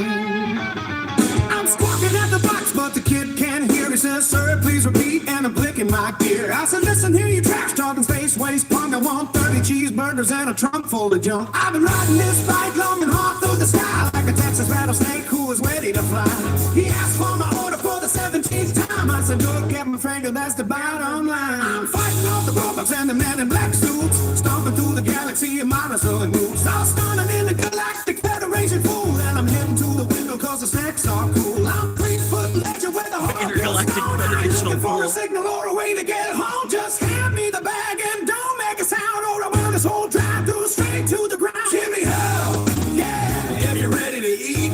I'm squawking at the box, but the kid can't hear. He says, sir, please repeat, and I'm blinking my gear. I said, listen here, you trash talking space waste punk. I want 30 cheeseburgers and a trunk full of junk. I've been riding this bike long and hard through the sky like a Texas rattlesnake who is ready to fly. He asked for my order for the 17th time. I said, look, Captain Frank, that's the bottom line. I'm fighting off the robots and the men in black suits, stomping through the galaxy in my and moves. All stunning in the Galactic Federation fool, and I'm heading to the window cause the snacks are cool. I'm 3-foot legend with a heart. Intergalactic Federation looking for fool. a signal or a way to get home. Just hand me the bag and don't make a sound, or I run this whole drive through straight to the ground. Give me hell, yeah, if you're ready to eat.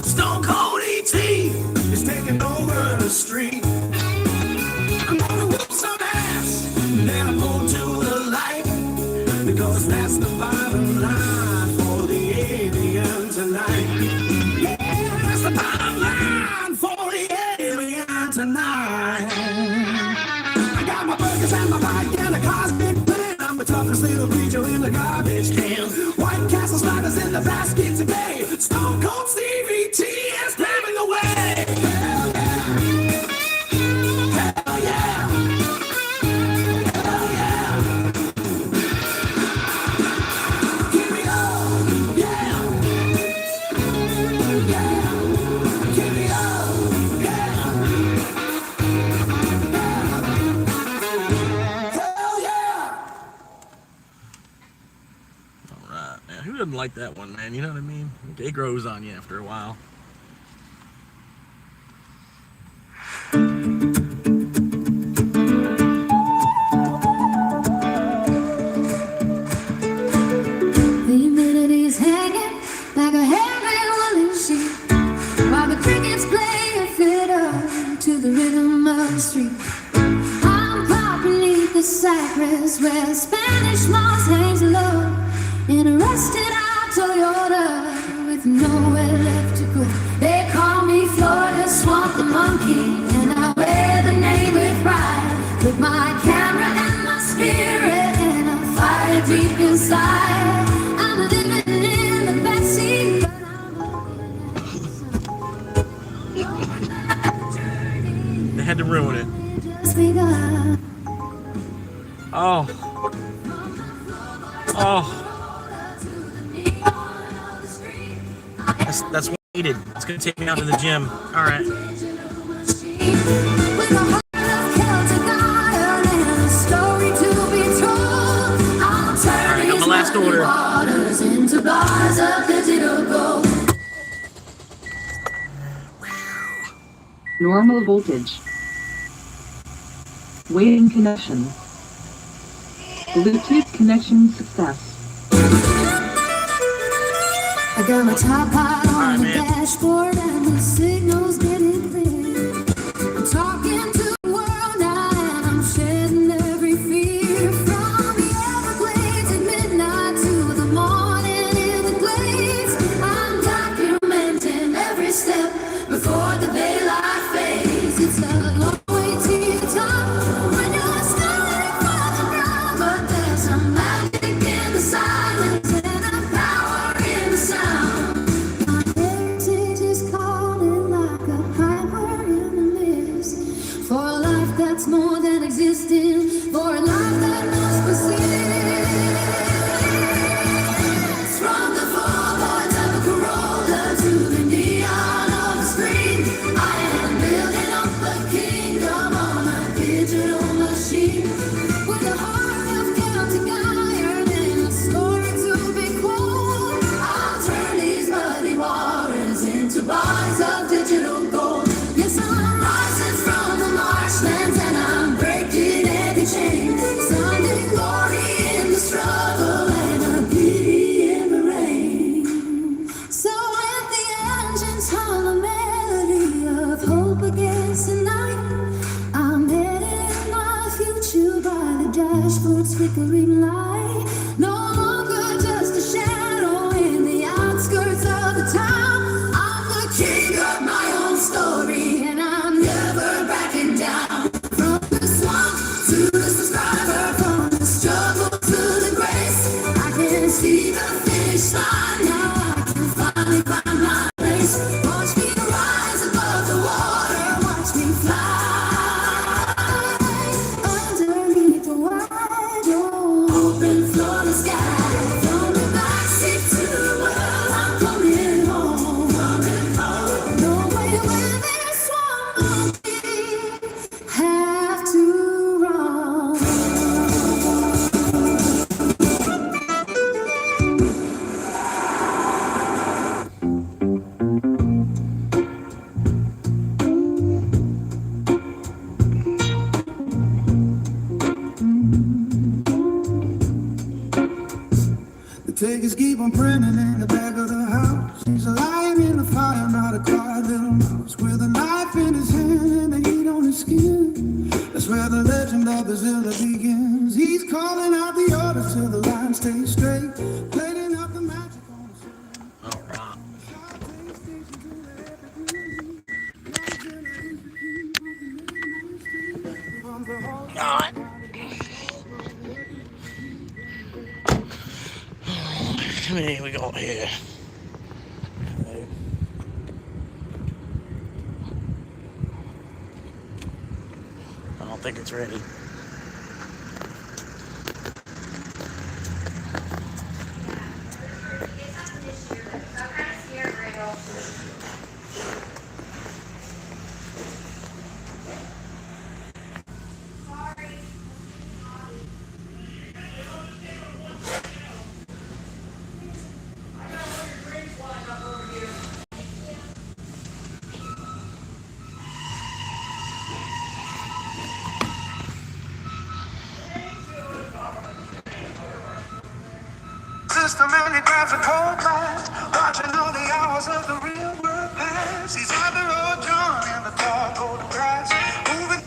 Stone Cold E.T. is taking over the street. I'm gonna whoop some ass, then I'm going to the light, because that's the bottom line for the alien tonight. Yeah, that's the bottom line for the alien tonight. I got my burgers and my bike and a cosmic plan. I'm the toughest little creature in the garbage can. White Castle sliders in the basket today. Stone Cold Stevie T is paving the way. Hell yeah. Hell yeah. Hell yeah. Give me all, yeah. Yeah. Give me all, yeah. Hell yeah. doesn't like that one, man? You know what I mean? It grows on you after a while. The humidity's hanging like a heavy woolen sheet, while the crickets play a fiddle to the rhythm of the street. I'm caught beneath the cypress where Spanish moss hangs low in a rusted out Toyota with nowhere left to go. They call me Florida Swamp the Monkey, and I wear the name with pride. With my camera and my spirit and a fire deep inside. I'm living in the backseat, but I'm They had to ruin it. just begun. Oh. Oh. That's what I needed. It's gonna take me out to the gym. All right. With a heart of Celtic iron and a story to be told, I'll turn Got these my last muddy order. waters into bars of digital gold. Normal voltage. Waiting connection. Bluetooth connection success. I got my top hat on the dashboard and the signal's getting clear. I'm talking to the world now and I'm shedding every fear. From the Everglades at midnight to the morning in the glades, I'm documenting every step before the daylight fades. It's a long way to the top when you're standing for the ground, but there's a magic in the silence and a power in the sound. My heritage is calling like a piper in the mist, for a life that's more than existing, for a life that must persist. From the floorboards of a Corolla to the neon of the screen, I am building up a kingdom on a digital machine. With a heart of Celtic iron and a story to be quoted, I'll turn these muddy waters into bars of digital gold. Yes, I'm rising from the marshlands and I'm breaking every chain. Sounding glory in the struggle and a beauty in the rain. So let the engines hum a melody of hope against the night. I'm heading my future by the dashboard's flickering light. No longer just a shadow in the outskirts of the town. I'm the king of my own story and I'm never backing down. From the swamp to the subscriber, from the struggle to the grace, I can see the finish line now. I can finally find my place. Watch me rise above the water, watch me fly underneath the wide open Florida sky. From the backseat to the world, I'm coming home. No way where this swamp monkey have to run. The tickets keep on printing in the back of the house. He's a lion in the fire, not a quiet little mouse. With a knife in his hand and the heat on his skin. That's where the legend of the Zilla begins. He's calling out the orders till the line stays straight. Playing out the magic on the All right. God. How many we got here? I don't think it's ready. system and he grabs a cold glass, watching all the hours of the real world pass. He's at the road, John, in the dark golden grass, moving.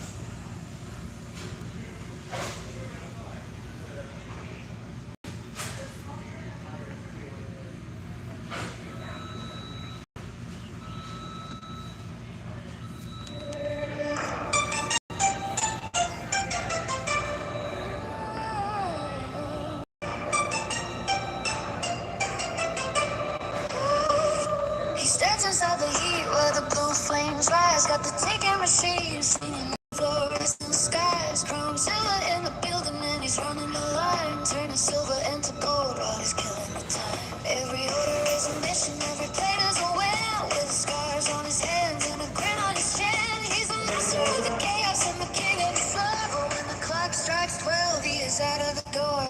He stands inside the heat where the blue flames rise. Got the ticking machine singing fluorescent skies. Chrome silver in the building and he's running the line, turning silver into gold while he's killing the time. Every order is a mission, every plate is a win. With scars on his hands and a grin on his chin. He's a master of the chaos and the king of the flow. But when the clock strikes 12, he is out of the door.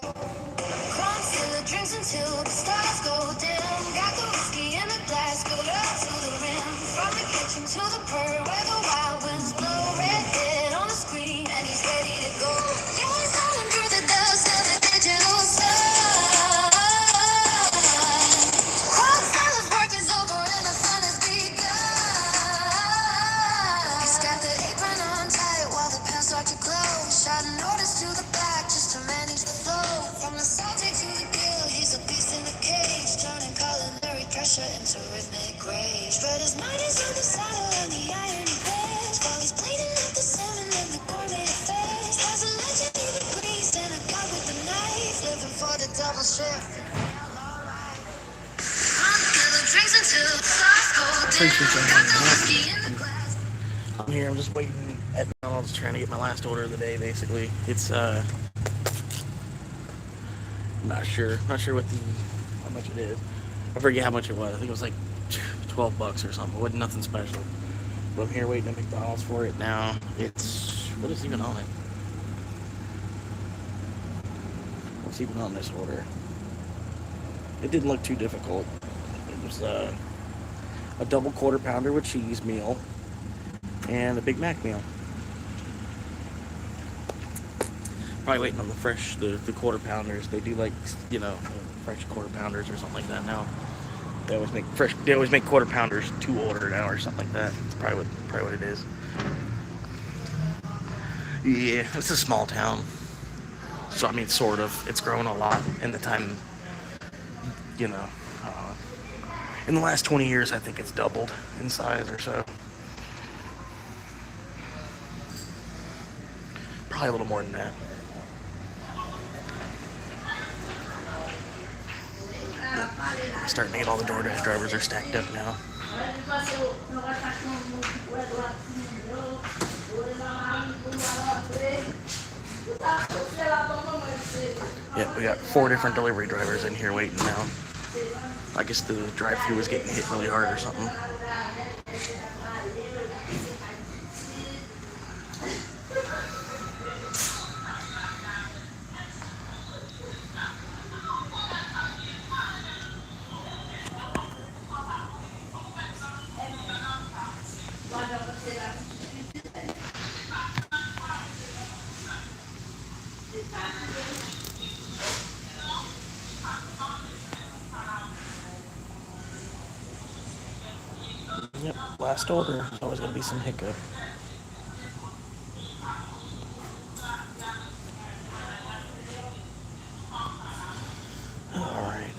Chrome silver drinks until the stars go dim. Got the whiskey in the glass, filled up to the rim. From the kitchen to the purr where the wild winds blow. Red head on the screen and he's ready to go. Yeah, he's going through the dust of the digital sun. Chrome silver's work is over and the fun has begun. He's got the apron on tight while the pants start to glow. Shouting orders to the back just to manage the flow. From the salty to the gill, he's a beast in a cage, turning culinary pressure into rhythmic rage. But his mind is on the saddle and the irony bears, while he's bleeding out the salmon and the gourmet affairs. Has a legend in the priest and a god with a knife, living for the double shift. Drinks until the stars go dim. Got the whiskey in the glass. I'm here. I'm just waiting at McDonald's, trying to get my last order of the day. Basically, it's not sure what how much it is. I forget how much it was. I think it was like $12 or something. It wasn't nothing special. But I'm here waiting at McDonald's for it now. It's what is even on it? What's even on this order? It didn't look too difficult. It was a double quarter pounder with cheese meal and a Big Mac meal. Probably waiting on the quarter pounders. They do like, fresh quarter pounders or something like that now. They always make quarter pounders to order now or something like that. It's probably what it is. Yeah, it's a small town. So I mean, sort of. It's grown a lot in the time, in the last 20 years, I think it's doubled in size or so. Probably a little more than that. Starting to get all the DoorDash drivers are stacked up now. Yeah, we got 4 different delivery drivers in here waiting now. I guess the drive-thru was getting hit really hard or something. Yep, last order. There's always going to be some hiccup. Alright.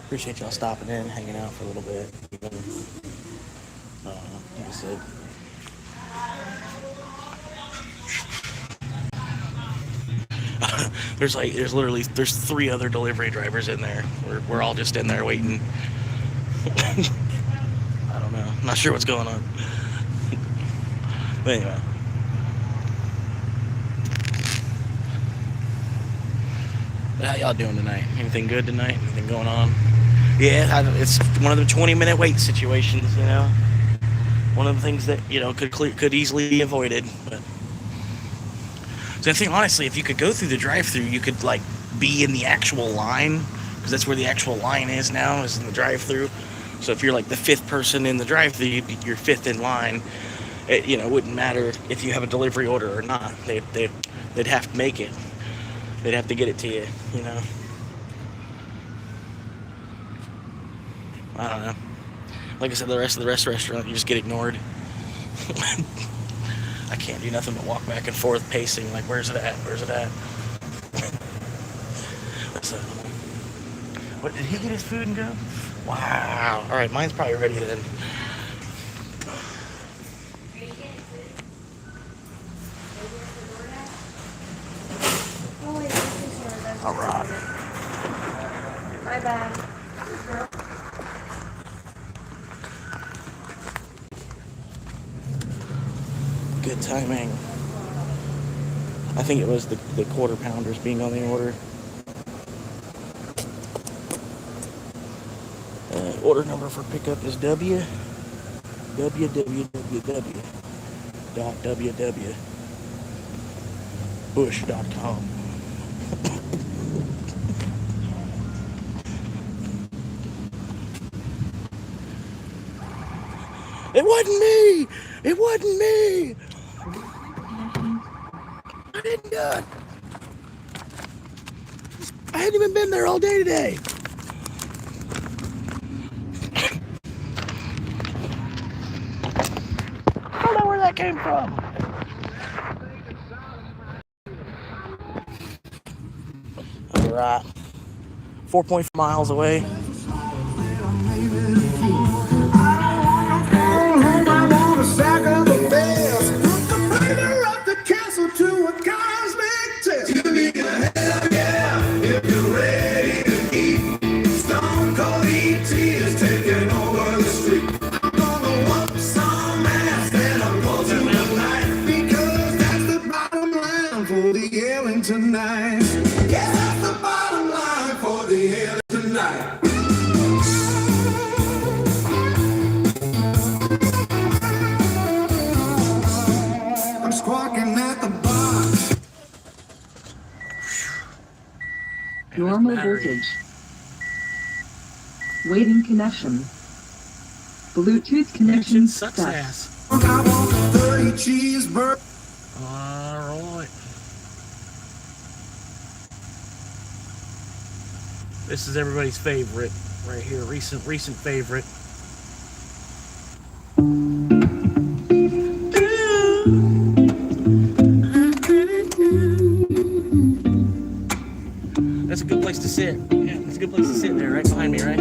Appreciate y'all stopping in, hanging out for a little bit. Even, like I said. There's 3 other delivery drivers in there. We're all just in there waiting. I don't know. I'm not sure what's going on. But anyway. How y'all doing tonight? Anything good tonight? Anything going on? Yeah, it's one of the 20-minute wait situations, One of the things that, could easily be avoided, but so I think, honestly, if you could go through the drive-thru, you could, be in the actual line, because that's where the actual line is now, is in the drive-thru. So if you're, the 5th person in the drive-thru, you're 5th in line. It wouldn't matter if you have a delivery order or not. They'd have to make it. they'd have to get it to you, you know. I don't know. Like I said, the rest of the restaurant, you just get ignored. I can't do nothing but walk back and forth, pacing, like, where's it at? Where's it at? So, what, did he get his food and go? Wow. All right, mine's probably ready then. All right. My bad. Good timing. I think it was the quarter pounders being on the order. Order number for pickup is www.bush.com. It wasn't me! It wasn't me! I didn't do it. I hadn't even been there all day today. I don't know where that came from. All right. 4.5 miles away. Tonight, yeah, that's the bottom line for the hell tonight. I'm squawking at the box. Normal voltage. Waiting connection. Bluetooth connection sucks set. ass. I want 30 cheeseburgers. All right. This is everybody's favorite right here. Recent favorite. That's a good place to sit. Yeah, that's a good place to sit there, right behind me, right?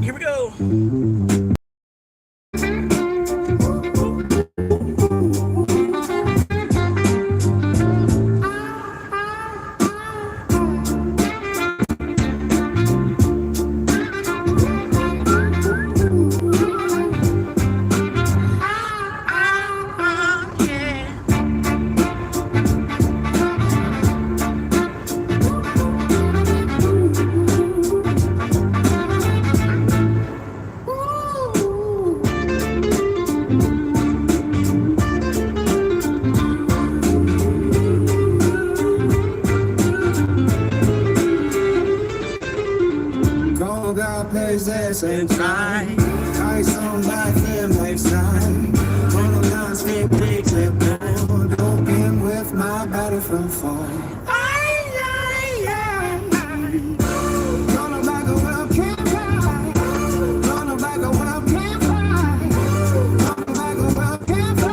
Here we go. And try. Ice on my feel like sign. One of lines fit big lip down. Open with my body from fall. Gonna like a well can't fly. Gonna like a well can't fly. Gonna like a well can't fly.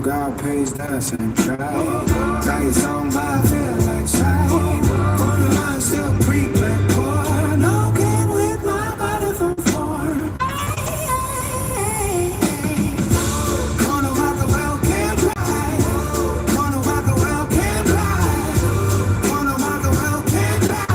God pays us and try. Got your song by feel like shy. Corner line still creep like core. No game with my body from far. Corner like a well can't fly. Corner like a well can't fly. Corner like a well can't fly.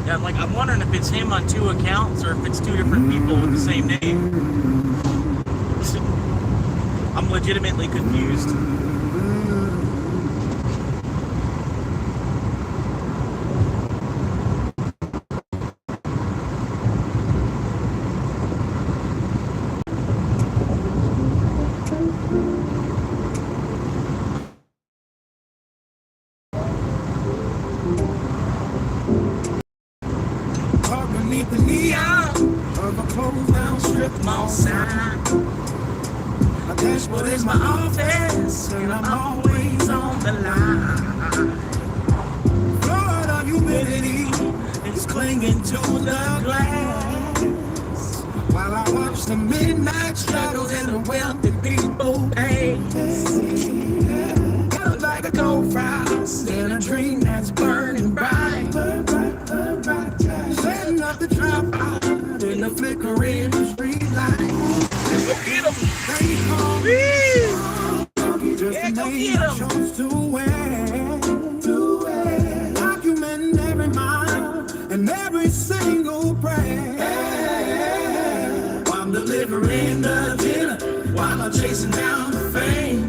Yeah, like I'm wondering if it's him on two accounts or if it's two different people with the same name. I'm legitimately confused. Beneath the neon of a closed down strip mall sign. My dashboard is my office, and I'm always on the line. Florida humidity is clinging to the glass, while I watch the midnight shadows and the wealthy people pace. Got like a cold frost in a dream that's burning bright. Setting up the trap out in the flickering street light. Get him! Yeah, go get him! To wear, documenting every mile and every single prayer. I'm delivering the dinner while I'm chasing down the fame.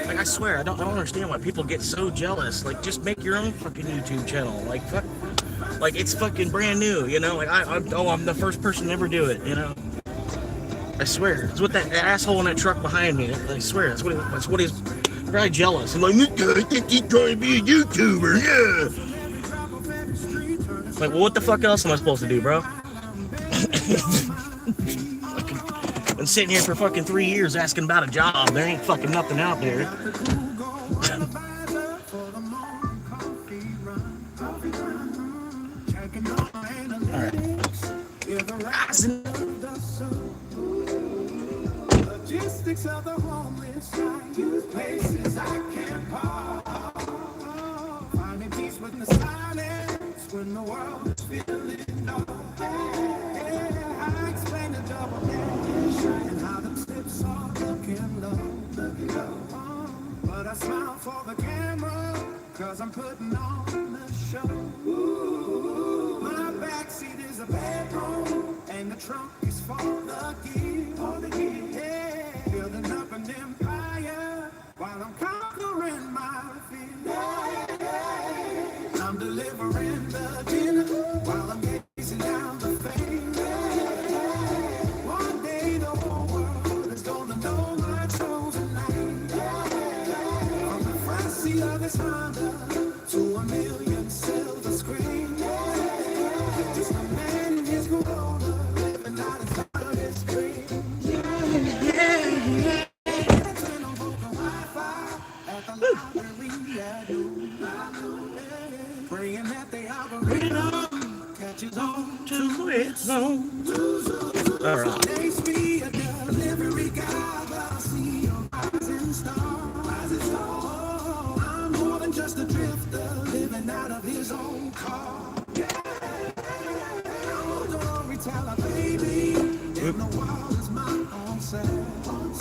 Like I swear, I don't understand why people get so jealous. Like, just make your own fucking YouTube channel. Like, fuck, like it's fucking brand new, you know? Like I'm the first person to ever do it, you know? I swear, it's with that asshole in that truck behind me. I swear, that's what he's probably jealous. And like, I think he's trying to be a YouTuber, yeah. Like, well, what the fuck else am I supposed to do, bro? Been sitting here for fucking 3 years asking about a job. There ain't fucking nothing out there. Logistics of the homeless, I use places I can't park. Finding peace with the silence when the world is feeling low. But I smile for the camera, cause I'm putting on the show. Ooh, my backseat is a bedroom, and the trunk is for the gear. Yeah, building up an empire while I'm conquering my fear. I'm delivering the dinner while I'm gazing down the fame. One day the whole world is gonna know my chosen name. From the front seat of this Honda to a million silver screens. Just a man in his Corolla living out his wildest dreams. Praying that the algorithm catches on to its own. All right. Taste me a delivery guy, but I see a rising star. Oh, I'm more than just a drifter living out of his own car. Oh, storyteller, baby, in the wild is my own self.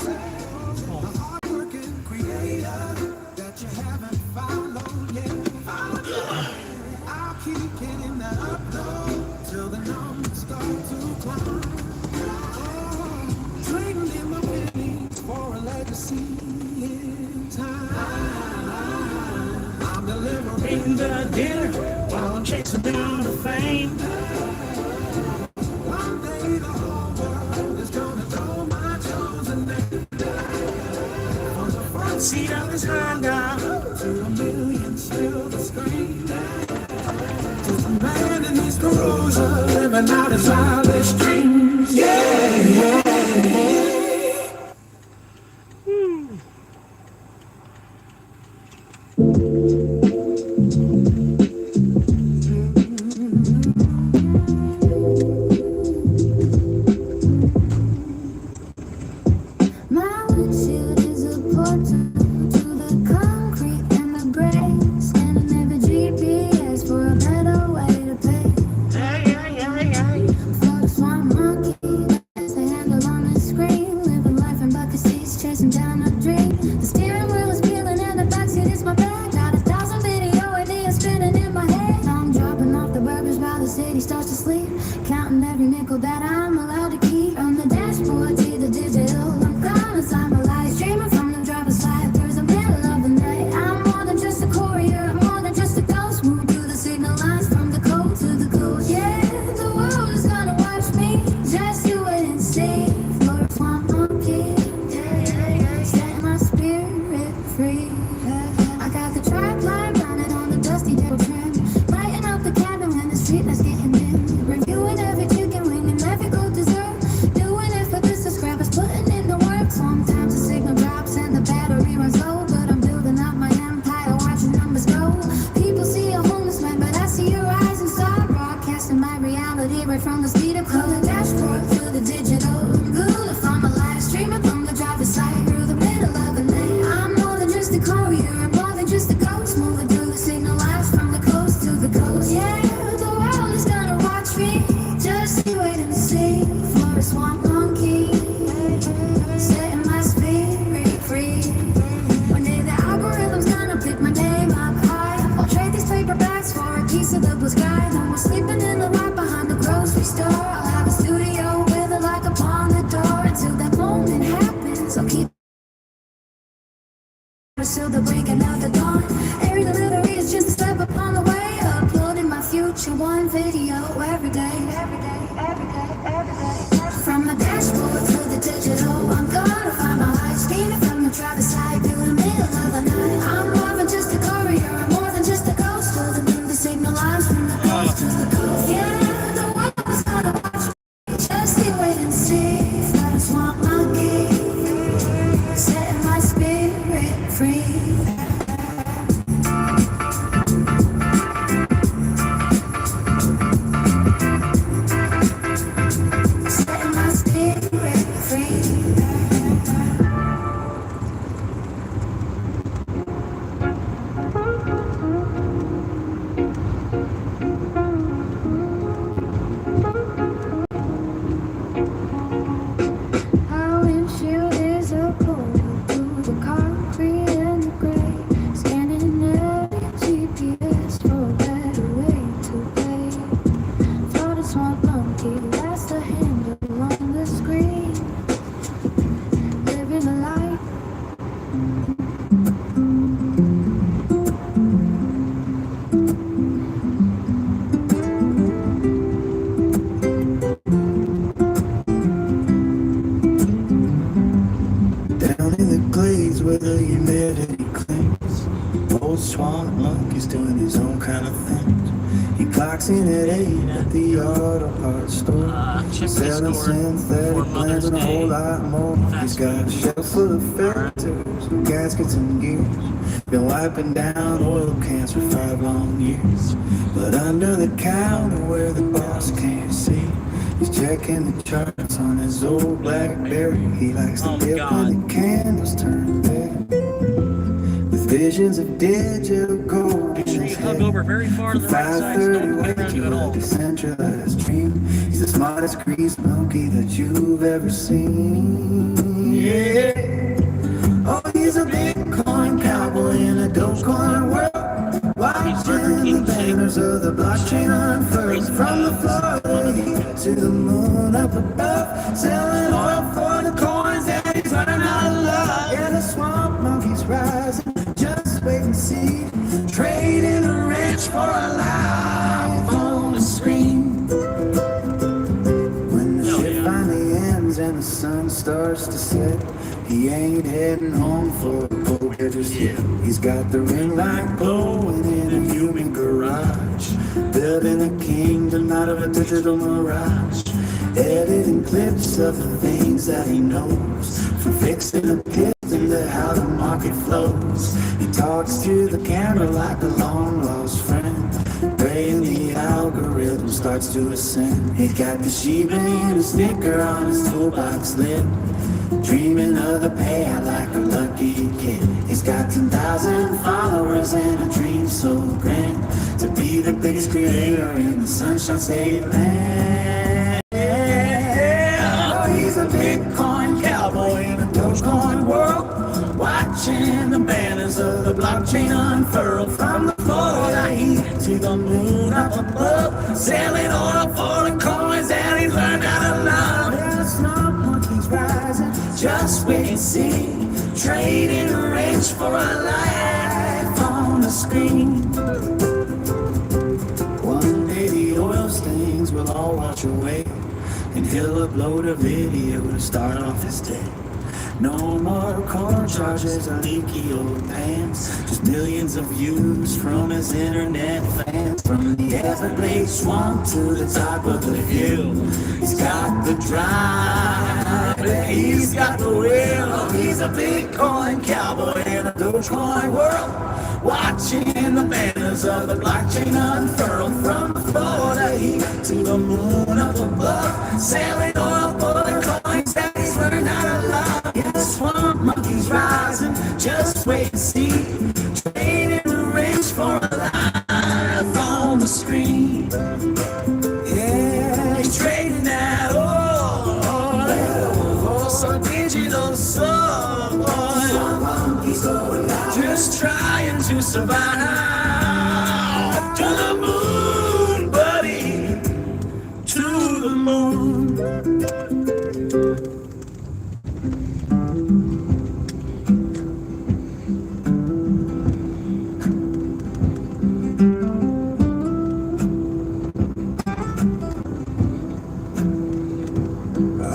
The hard-working creator that you haven't followed yet. I'll keep getting that upload till the numbers start to climb. Trading in my pennies for a legacy in time. I'm delivering the dinner while I'm chasing down the fame. One day the whole world is gonna know my chosen name. From the front seat of this Honda to a million silver screens. Just a man in his Corolla living out his wildest dreams. Yeah. My windshield is a portal to the concrete and the brakes. Scanning every GPS for a better way to pay. For the swamp monkey, that's the handle on the screen. Living life in bucket seats, chasing down a dream. The steering wheel is peeling and the backseat is my bag. Got 1,000 video ideas spinning in my head. I'm dropping off the burgers while the city starts to sleep. Counting every nickel that I'm allowed to keep. On the dashboard, see the digital. I'm gonna sign my life, streaming from the driver's side. There's a middle of the night. I'm more than just a courier, I'm more than just a ghost. Move through the signal lines from the coast to the coast. Yeah, the world is gonna watch me. Just you wait and see. For a swamp monkey, setting my spirit free. I got the tripod running on the dusty devil trim. Lighting up the cabin when the street lights getting dim. Reviewing every chicken wing and every cold dessert. Doing it for the subscribers, putting in the work. Sometimes the signal drops and the battery runs low, but I'm building up my empire, watching numbers grow. People see a homeless man, but I see a rising star. Broadcasting my reality right from the speed of color. Dashboard to the digital. Good if I'm alive, streaming from the driver's side through the middle of the night. I'm more than just a courier, I'm more than just a ghost. Moving through the signal lines from the coast to the coast. Yeah, the world is gonna watch me. Just you wait and see. For a swamp monkey, setting my spirit free. One day the algorithm's gonna pick my name up high. I'll trade these paperbacks for a piece of the blue sky. No more sleeping in the lot behind the grocery store. I'll have a studio with a lock upon the door. Until that moment happens, I'll keep till the breaking of the dawn. Every delivery is just a step upon the way. Uploading my future one video every day. From the dashboard to the digital, I'm gonna find my life. Steaming from the driver's side to the middle of the night. I'm more than just a courier, I'm more than just a ghost. Holding through the signal lines from the coast to the coast. Yeah, the world is gonna watch me. Just you wait and see. For a swamp monkey, setting my spirit free. Setting my spirit free. Our windshield is a portal to the concrete and the till you admit it, he claims. Old swamp monkey's doing his own kind of things. He clocks in at 8 at the auto parts store, selling synthetic blends and a whole lot more. He's got a shelf full of filters, gaskets and gears. Been wiping down oil cans for 5 long years. But under the counter where the boss can't see, he's checking the charts on his old BlackBerry. He likes the dip when the candles turn red, with visions of digital gold in his head. From 5:30 way to a decentralized dream. He's the smartest grease monkey that you've ever seen. Yeah. Oh, he's a Bitcoin cowboy in a Dogecoin world, watching the banners of the blockchain unfurl. From the Florida to the moon up above, selling oil for the coins that he's learned how to love. Yeah, the swamp monkey's rising, just wait and see. Trading the rich for a life on the screen. When the shit finally ends and the sun starts to set, he ain't heading home for a cold just yet. He's got the ring light glowing in a human garage, building a kingdom out of a digital mirage, editing clips of the things that he knows, from fixing a piston to how the market flows. He talks to the camera like a long lost friend, praying the algorithm starts to ascend. He's got the Shiba and a sticker on his toolbox lid, dreaming of the payout like a lucky kid. He's got 10,000 followers and a dream so grand, to be the biggest creator in the Sunshine State land. Oh, he's a Bitcoin cowboy in a Dogecoin world, watching the banners of the blockchain unfurl. From the Florida heat to the moon up above, selling oil for the coins that he's learned how to love. Yeah, the swamp monkey's rising, just wait and see. Trading rich for a life on the screen. One day the oil stains will all wash away, and he'll upload a video to start off his day. No more car charges or leaky old pants, just millions of views from his internet fans. From the Everglades swamp to the top of the hill, he's got the drive, he's got the will. Oh, he's a Bitcoin cowboy in a Dogecoin world, watching the banners of the blockchain unfurl. From the Florida heat to the moon up above, selling oil for the coins that he's learned how to love. Yeah, the swamp monkey's rising, just wait and see. Trading the rich for a life on the screen. Yeah, he's trading that oil for digital soul. Just trying to survive. To the moon, buddy, to the moon.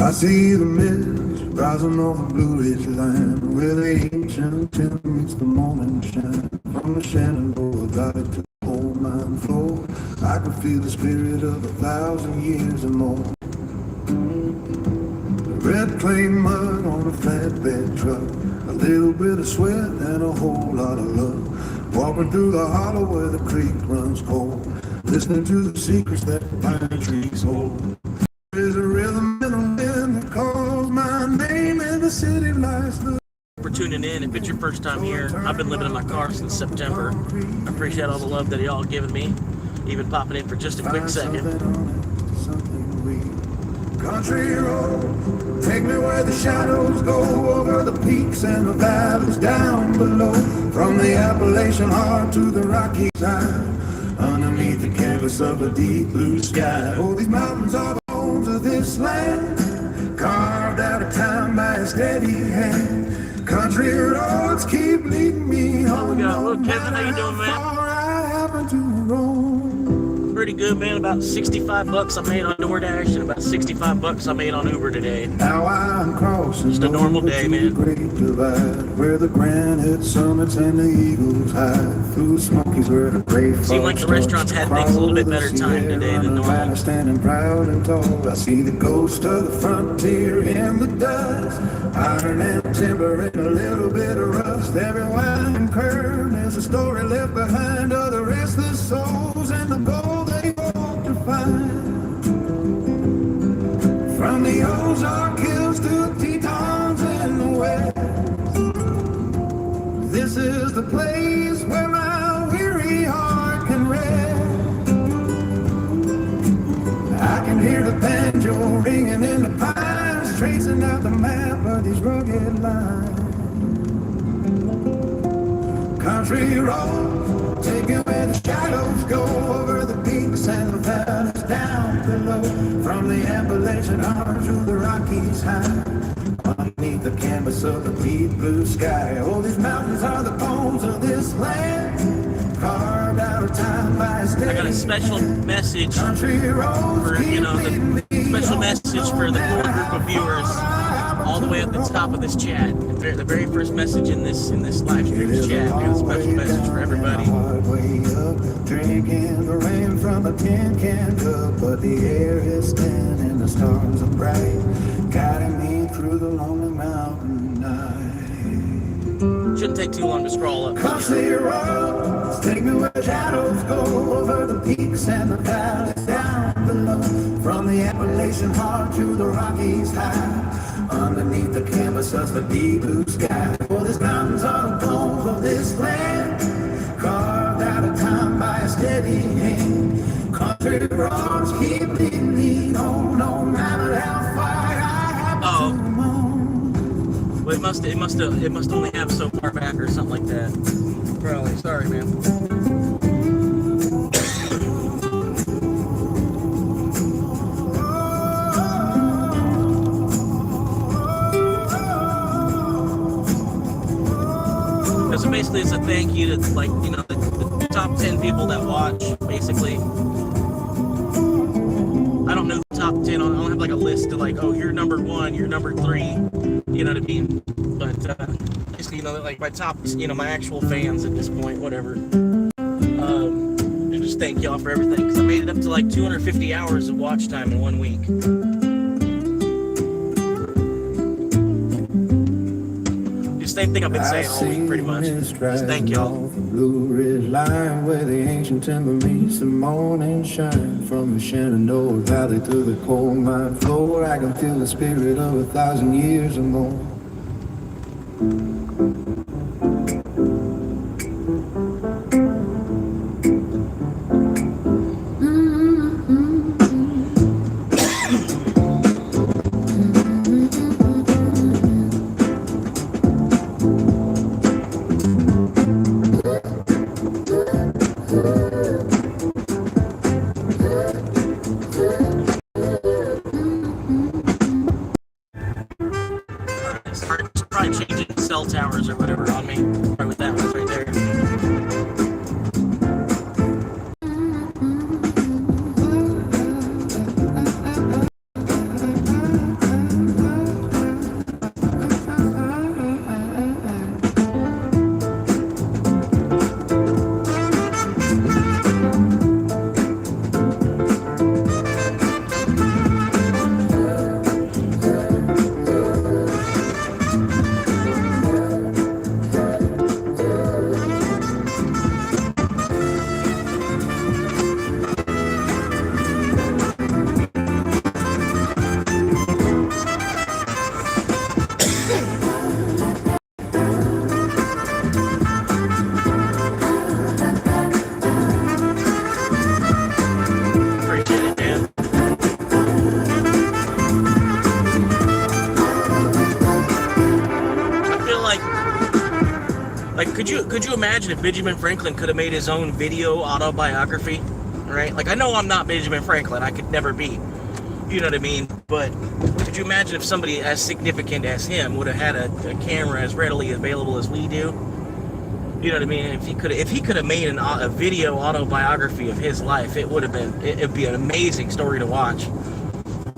I see the mist rising over Blue Ridge Land, where the ancient timber meets the morning shine. From the Shenandoah Valley to the coal mine floor, I can feel the spirit of 1,000 years or more. Red clay mud on a flatbed truck, a little bit of sweat and a whole lot of love. Walking through the hollow where the creek runs cold, listening to the secrets that the pine trees hold. There's a rhythm in the wind that calls my name, and the city lights the... For tuning in. If it's your first time here, I've been living in my car since September. I appreciate all the love that y'all given me, even popping in for just a quick second. Country road, take me where the shadows go, over the peaks and the valleys down below, from the Appalachian heart to the Rocky side, underneath the canvas of a deep blue sky. Oh, these mountains are the homes of this land, carved out of time by a steady hand. Country roads keep leading me home. Hello, Kevin. How you doing, man? I happen to roam. pretty good, man. About 65 bucks I made on DoorDash and about 65 bucks I made on Uber today. Now I'm crossing Just a normal day, man. Great Divide, where the granite summits and the eagles hide. Through the Smokies where the gray Seemed like the restaurants had things a little bit better timed today than normal. Standing proud and tall, I see the ghost of the frontier in the dust. Iron and timber and a little bit of rust. Every winding curve is a story left behind of the restless souls and the gold they hope to find. From the Ozark Hills to the Tetons in the west, this is the place where my weary heart can rest. I can hear the banjo ringing in the pines, tracing out the map of these rugged lines. Country roads, taking where the shadows go, over the peaks and the valleys down below. From the Appalachian Arms to the Rockies high, underneath the canvas of the deep blue sky. Oh, these mountains are the bones of this land, carved out of time by a steady. I got a special message for, you know, the special message for the core group of viewers all the way at the top of this chat. The very first message in this live stream chat. We got a special message for everybody. Drinking the rain from a tin can cup, but the air is thin and the stars are bright, guiding me through the lonely mountain night. Shouldn't take too long to scroll up. Country roads, take me where shadows go, over the peaks and the valleys down below. From the Appalachian heart to the Rockies high, underneath the canvas of the deep blue sky. For these mountains are the bones of this land, carved out of time by a steady hand. Country roads keep leading me on, no matter how far I have to roam. Well, it must only have so far back or something like that. Probably. Sorry, man. So basically, it's a thank you to, like, you know, the top 10 people that watch. Basically, I don't know the top 10. I don't have like a list of like, oh, you're number 1, you're number 3. You know what I mean? But basically, you know, like my top, you know, my actual fans at this point, whatever. And just thank y'all for everything, because I made it up to like 250 hours of watch time in 1 week. Same thing I've been saying all week, pretty much. Just thank y'all. Blue Ridge line where the ancient timber meets the morning shine. From the Shenandoah Valley to the coal mine floor, I can feel the spirit of 1,000 years or more. Towers or whatever on me. Right with that one right there. Could you imagine if Benjamin Franklin could have made his own video autobiography, right? Like, I know I'm not Benjamin Franklin, I could never be, you know what I mean? But could you imagine if somebody as significant as him would have had a camera as readily available as we do? You know what I mean? If he could have made a video autobiography of his life, it'd be an amazing story to watch.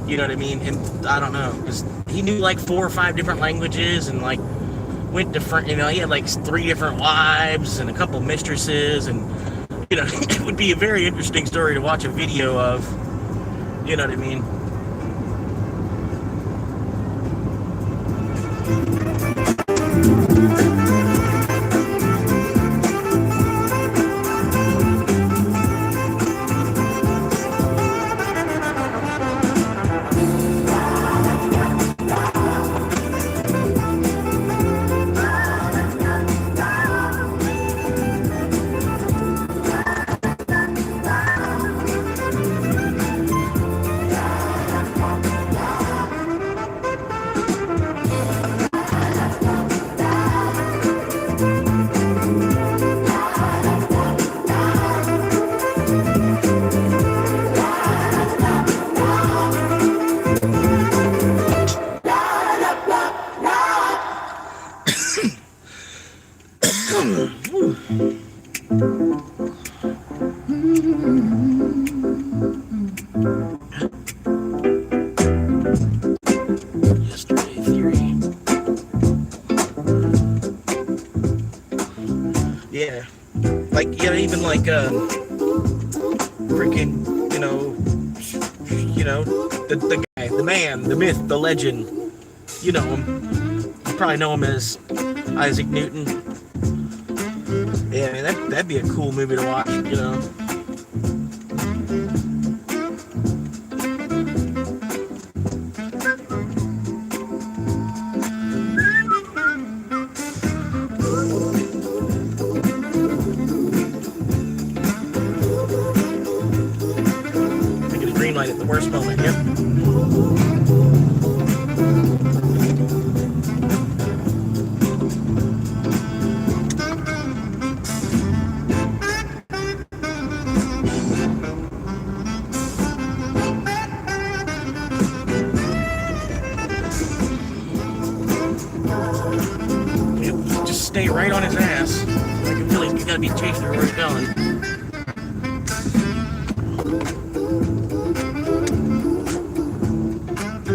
You know what I mean? And I don't know, because he knew like 4 or 5 different languages, and like went different. You know, he had like 3 different wives and a couple mistresses, and you know, it would be a very interesting story to watch a video of. You know what I mean? Yeah, like even like freaking, the guy, the man, the myth, the legend. You know him. You probably know him as Isaac Newton. Yeah, I mean that'd be a cool movie to watch. You know. Green light at the worst moment, yep. Yep, just stay right on his ass. I can feel he's gotta be chasing where he's going.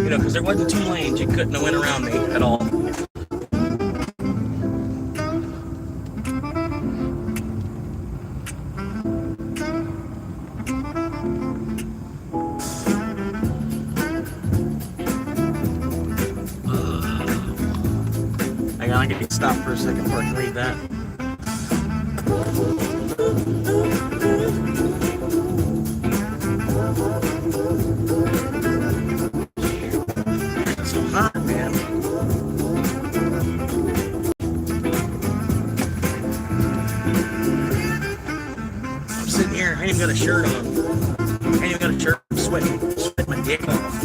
You know, because there wasn't 2 lanes, you couldn't have went around me at all. Hang on, I get stopped for a second before I can read that. Hot, man. I'm sitting here, I ain't even got a shirt on. I ain't even got a shirt. I'm sweating my dick off.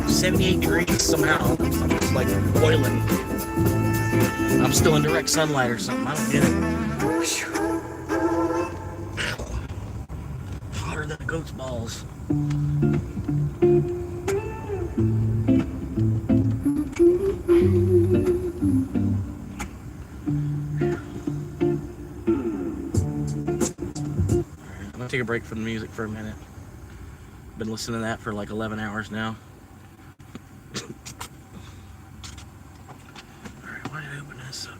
78 degrees somehow. I'm just like boiling. I'm still in direct sunlight or something. I don't get it. Hotter than a goat's balls. I'm gonna take a break from the music for a minute. Been listening to that for like 11 hours now. Alright, why did I open this up?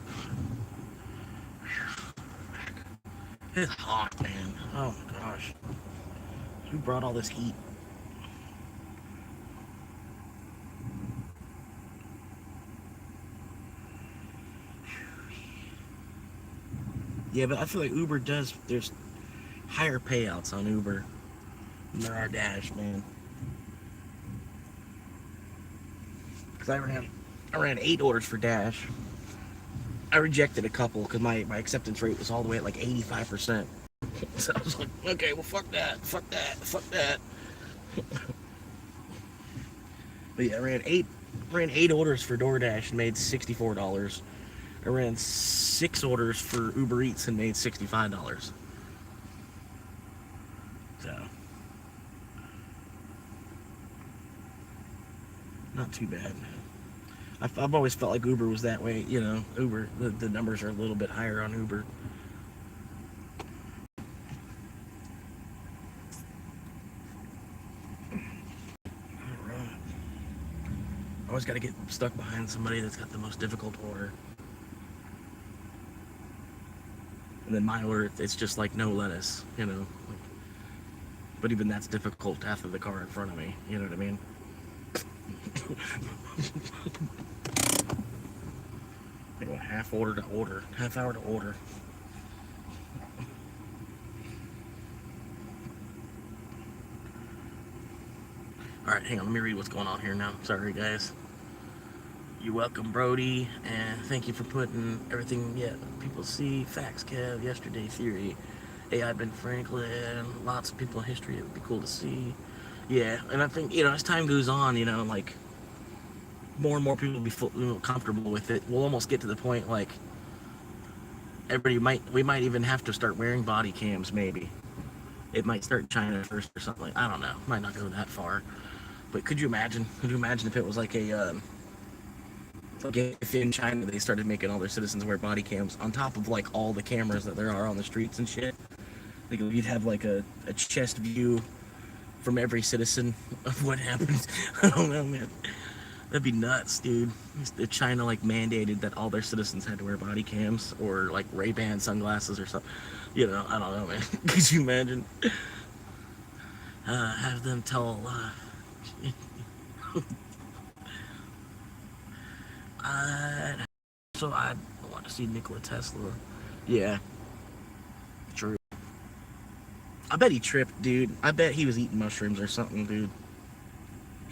It's hot, man. Oh my gosh. Who brought all this heat? Yeah, but I feel like Uber there's higher payouts on Uber than there are Dash, man. Because I ran 8 orders for Dash. I rejected a couple because my acceptance rate was all the way at like 85%. So I was like, okay, well, fuck that. But yeah, I ran eight orders for DoorDash and made $64. I ran 6 orders for Uber Eats and made $65. So Not too bad. I've always felt like Uber was that way, you know. Uber, the numbers are a little bit higher on Uber. Alright. I always got to get stuck behind somebody that's got the most difficult order. And then my order, it's just like no lettuce, you know. But even that's difficult after the car in front of me, you know what I mean? I go half hour to order. Alright, hang on, let me read what's going on here now. Sorry, guys. You're welcome, Brody, and thank you for putting everything, people see, facts, Kev, yesterday, theory, AI, Ben Franklin, lots of people in history, it would be cool to see. Yeah, and I think, as time goes on, like, more and more people will be comfortable with it. We'll almost get to the point, like, we might even have to start wearing body cams, maybe. It might start in China first or something. I don't know. Might not go that far. But could you imagine? If it was like if in China they started making all their citizens wear body cams on top of like all the cameras that there are on the streets and shit? Like you'd have like a chest view from every citizen of what happens. I don't know, man. That'd be nuts, dude. If China like mandated that all their citizens had to wear body cams or like Ray-Ban sunglasses or something. I don't know, man. Could you imagine? Have them tell so I want to see Nikola Tesla. Yeah. True. I bet he tripped, dude. I bet he was eating mushrooms or something, dude.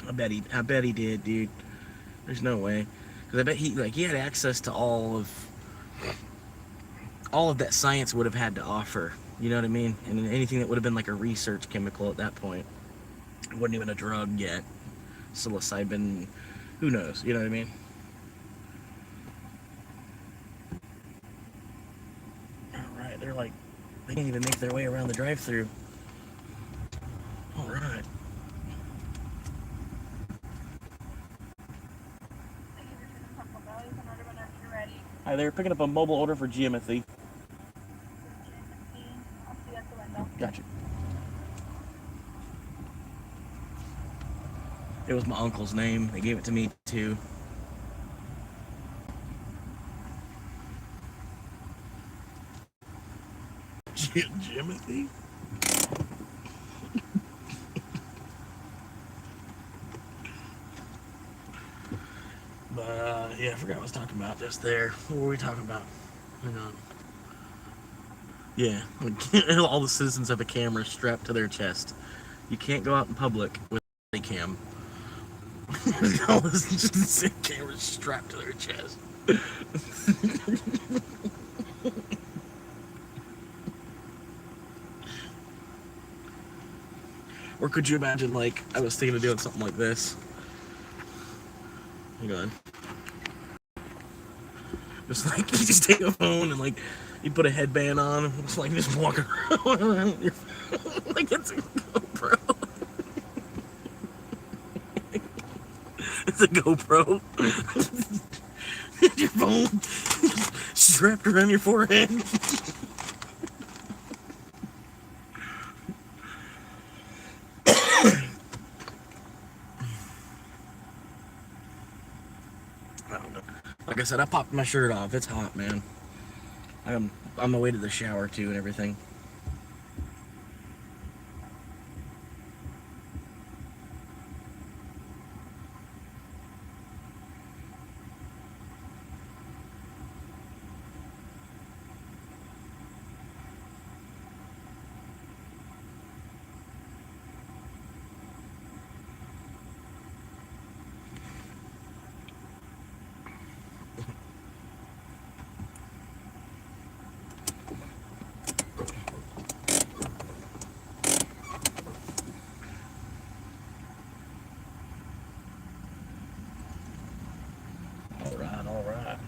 I bet he did, dude. There's no way. Because I bet he had access to all of that science would have had to offer. You know what I mean? And anything that would have been like a research chemical at that point. It wasn't even a drug yet. Psilocybin, who knows? You know what I mean? Alright, they can't even make their way around the drive-thru. Alright. Hi there, picking up a mobile order for Jimothy. Gotcha. It was my uncle's name. They gave it to me too. Jimothy? But yeah, I forgot what I was talking about just there. What were we talking about? Hang on. Yeah, all the citizens have a camera strapped to their chest. You can't go out in public with a cam. All the citizens have cameras strapped to their chest. Or could you imagine, like, I was thinking of doing something like this. Hang on. Just like, you just take a phone and, like, you put a headband on and just walk around your phone like it's a GoPro. It's a GoPro. Your phone strapped around your forehead. Like I said, I popped my shirt off. It's hot, man. I'm on my way to the shower, too, and everything. Alright.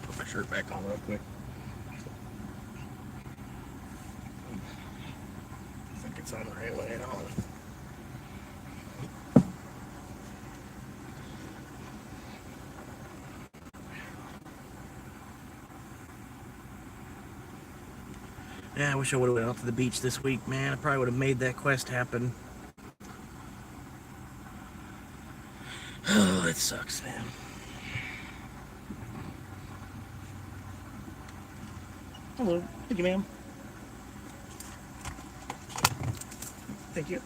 Put my shirt back on real quick. I think it's on the right way. Yeah, I wish I would have went out to the beach this week, man. I probably would have made that quest happen. Oh, it sucks, man. Hello. Thank you, ma'am. Thank you.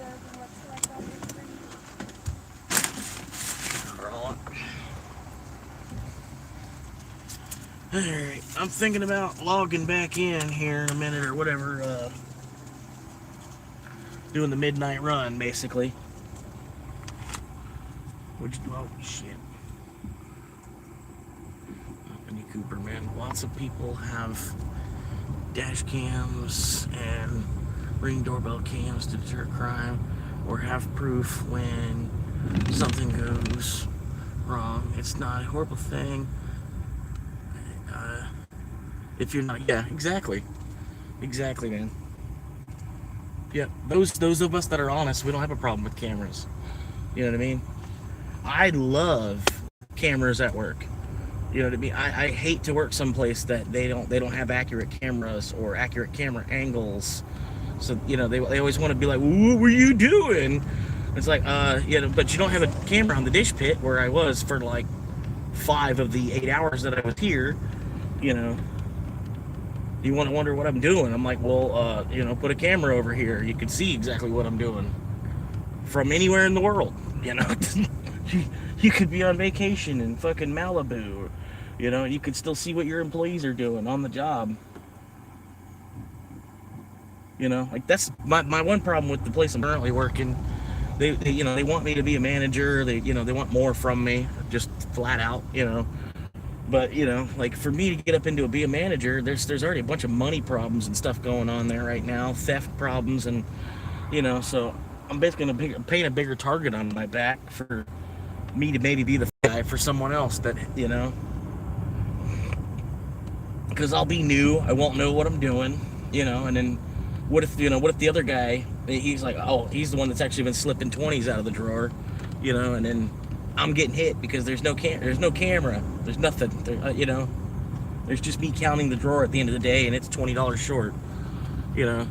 Alright, I'm thinking about logging back in here in a minute or whatever, doing the midnight run, basically. Which, oh, shit. Mini Cooper, man. Lots of people have dash cams and Ring doorbell cams to deter crime, or have proof when something goes wrong. It's not a horrible thing. If you're not, yeah, exactly, man. Yeah, those of us that are honest, we don't have a problem with cameras. You know what I mean? I love cameras at work. You know what I mean? I hate to work someplace that they don't have accurate cameras or accurate camera angles. So, you know, they always want to be like, what were you doing? It's like, yeah, but you don't have a camera on the dish pit where I was for like 5 of the 8 hours that I was here. You know, you want to wonder what I'm doing. I'm like, well, you know, put a camera over here. You can see exactly what I'm doing from anywhere in the world. You know, you could be on vacation in fucking Malibu. You know, you could still see what your employees are doing on the job. You know, like that's my one problem with the place I'm currently working. They you know, they want me to be a manager. They, you know, they want more from me, just flat out, you know. But, you know, like for me to get up into be a manager, there's already a bunch of money problems and stuff going on there right now, theft problems, and, you know, so I'm basically going to paint a bigger target on my back for me to maybe be the guy for someone else that, you know, because I'll be new, I won't know what I'm doing, you know, and then what if the other guy, he's like, oh, he's the one that's actually been slipping 20s out of the drawer, you know, and then I'm getting hit because there's no camera, there's nothing, you know, there's just me counting the drawer at the end of the day, and it's $20 short, you know.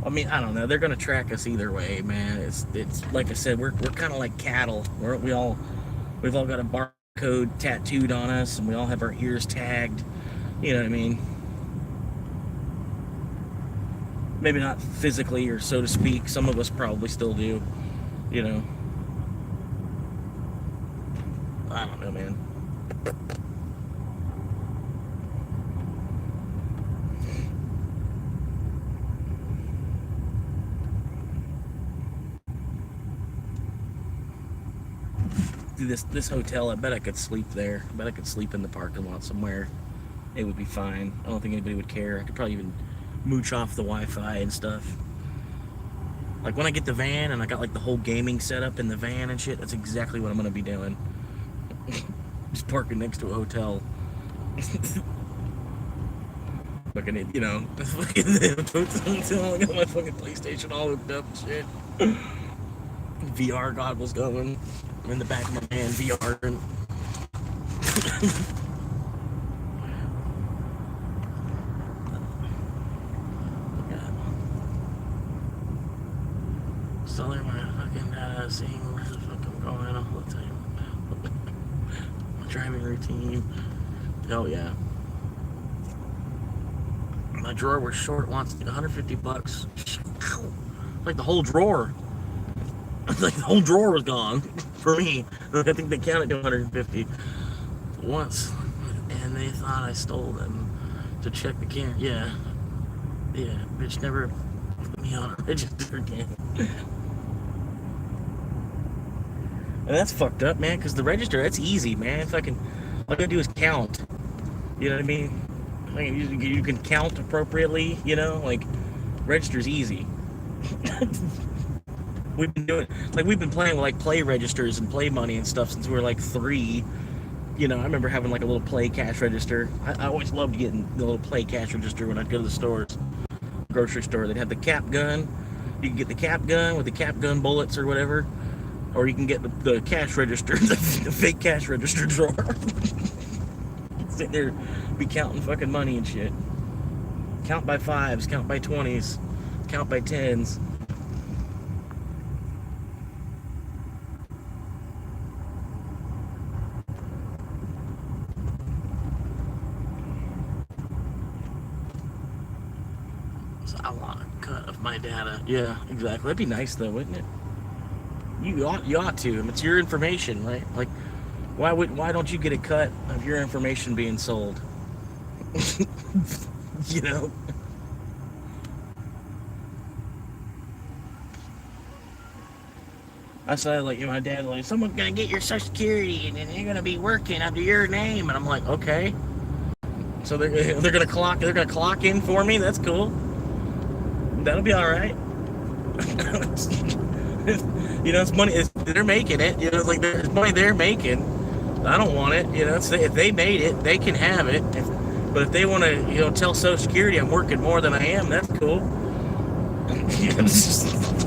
I mean, I don't know. They're gonna track us either way, man. It's like I said, we're kind of like cattle. We've all got a barcode tattooed on us, and we all have our ears tagged. You know what I mean? Maybe not physically, or so to speak. Some of us probably still do. You know. I don't know, man. This hotel, I bet I could sleep there. I bet I could sleep in the parking lot somewhere. It would be fine. I don't think anybody would care. I could probably even mooch off the Wi-Fi and stuff. Like when I get the van and I got like the whole gaming setup in the van and shit, that's exactly what I'm gonna be doing. Just parking next to a hotel. Fucking, you know, fucking hotel. I got my fucking PlayStation all hooked up and shit. VR goggles going. I'm in the back of my van VR and still in my fucking seeing where the fuck I'm going all the time. My driving routine. Oh yeah. My drawer was short once, like $150. Like the whole drawer. Like the whole drawer was gone for me. I think they counted to 150 once, and they thought I stole them to check the camera. Yeah, bitch never put me on a register again. And that's fucked up, man. Because the register, that's easy, man. Fucking, all I gotta do is count. You know what I mean? Like you can count appropriately. You know, like register's easy. We've been doing, like, we've been playing with, like, play registers and play money and stuff since we were, like, 3. You know, I remember having, like, a little play cash register. I always loved getting the little play cash register when I'd go to the stores, grocery store. They'd have the cap gun. You could get the cap gun with the cap gun bullets or whatever. Or you can get the cash register, the fake cash register drawer. Sit there, be counting fucking money and shit. Count by 5s, count by 20s, count by 10s. So I want a cut of my data. Yeah, exactly. That'd be nice though, wouldn't it? You ought to. It's your information, right? Like, why don't you get a cut of your information being sold? You know? I said, like, my dad, like, someone's gonna get your Social Security and then they're gonna be working under your name, and I'm like, okay. So they're gonna clock in for me. That's cool. That'll be all right. You know, it's money. They're making it. You know, it's like it's money they're making. I don't want it. You know, if they made it, they can have it. But if they want to, you know, tell Social Security I'm working more than I am, that's cool. You know, it's just,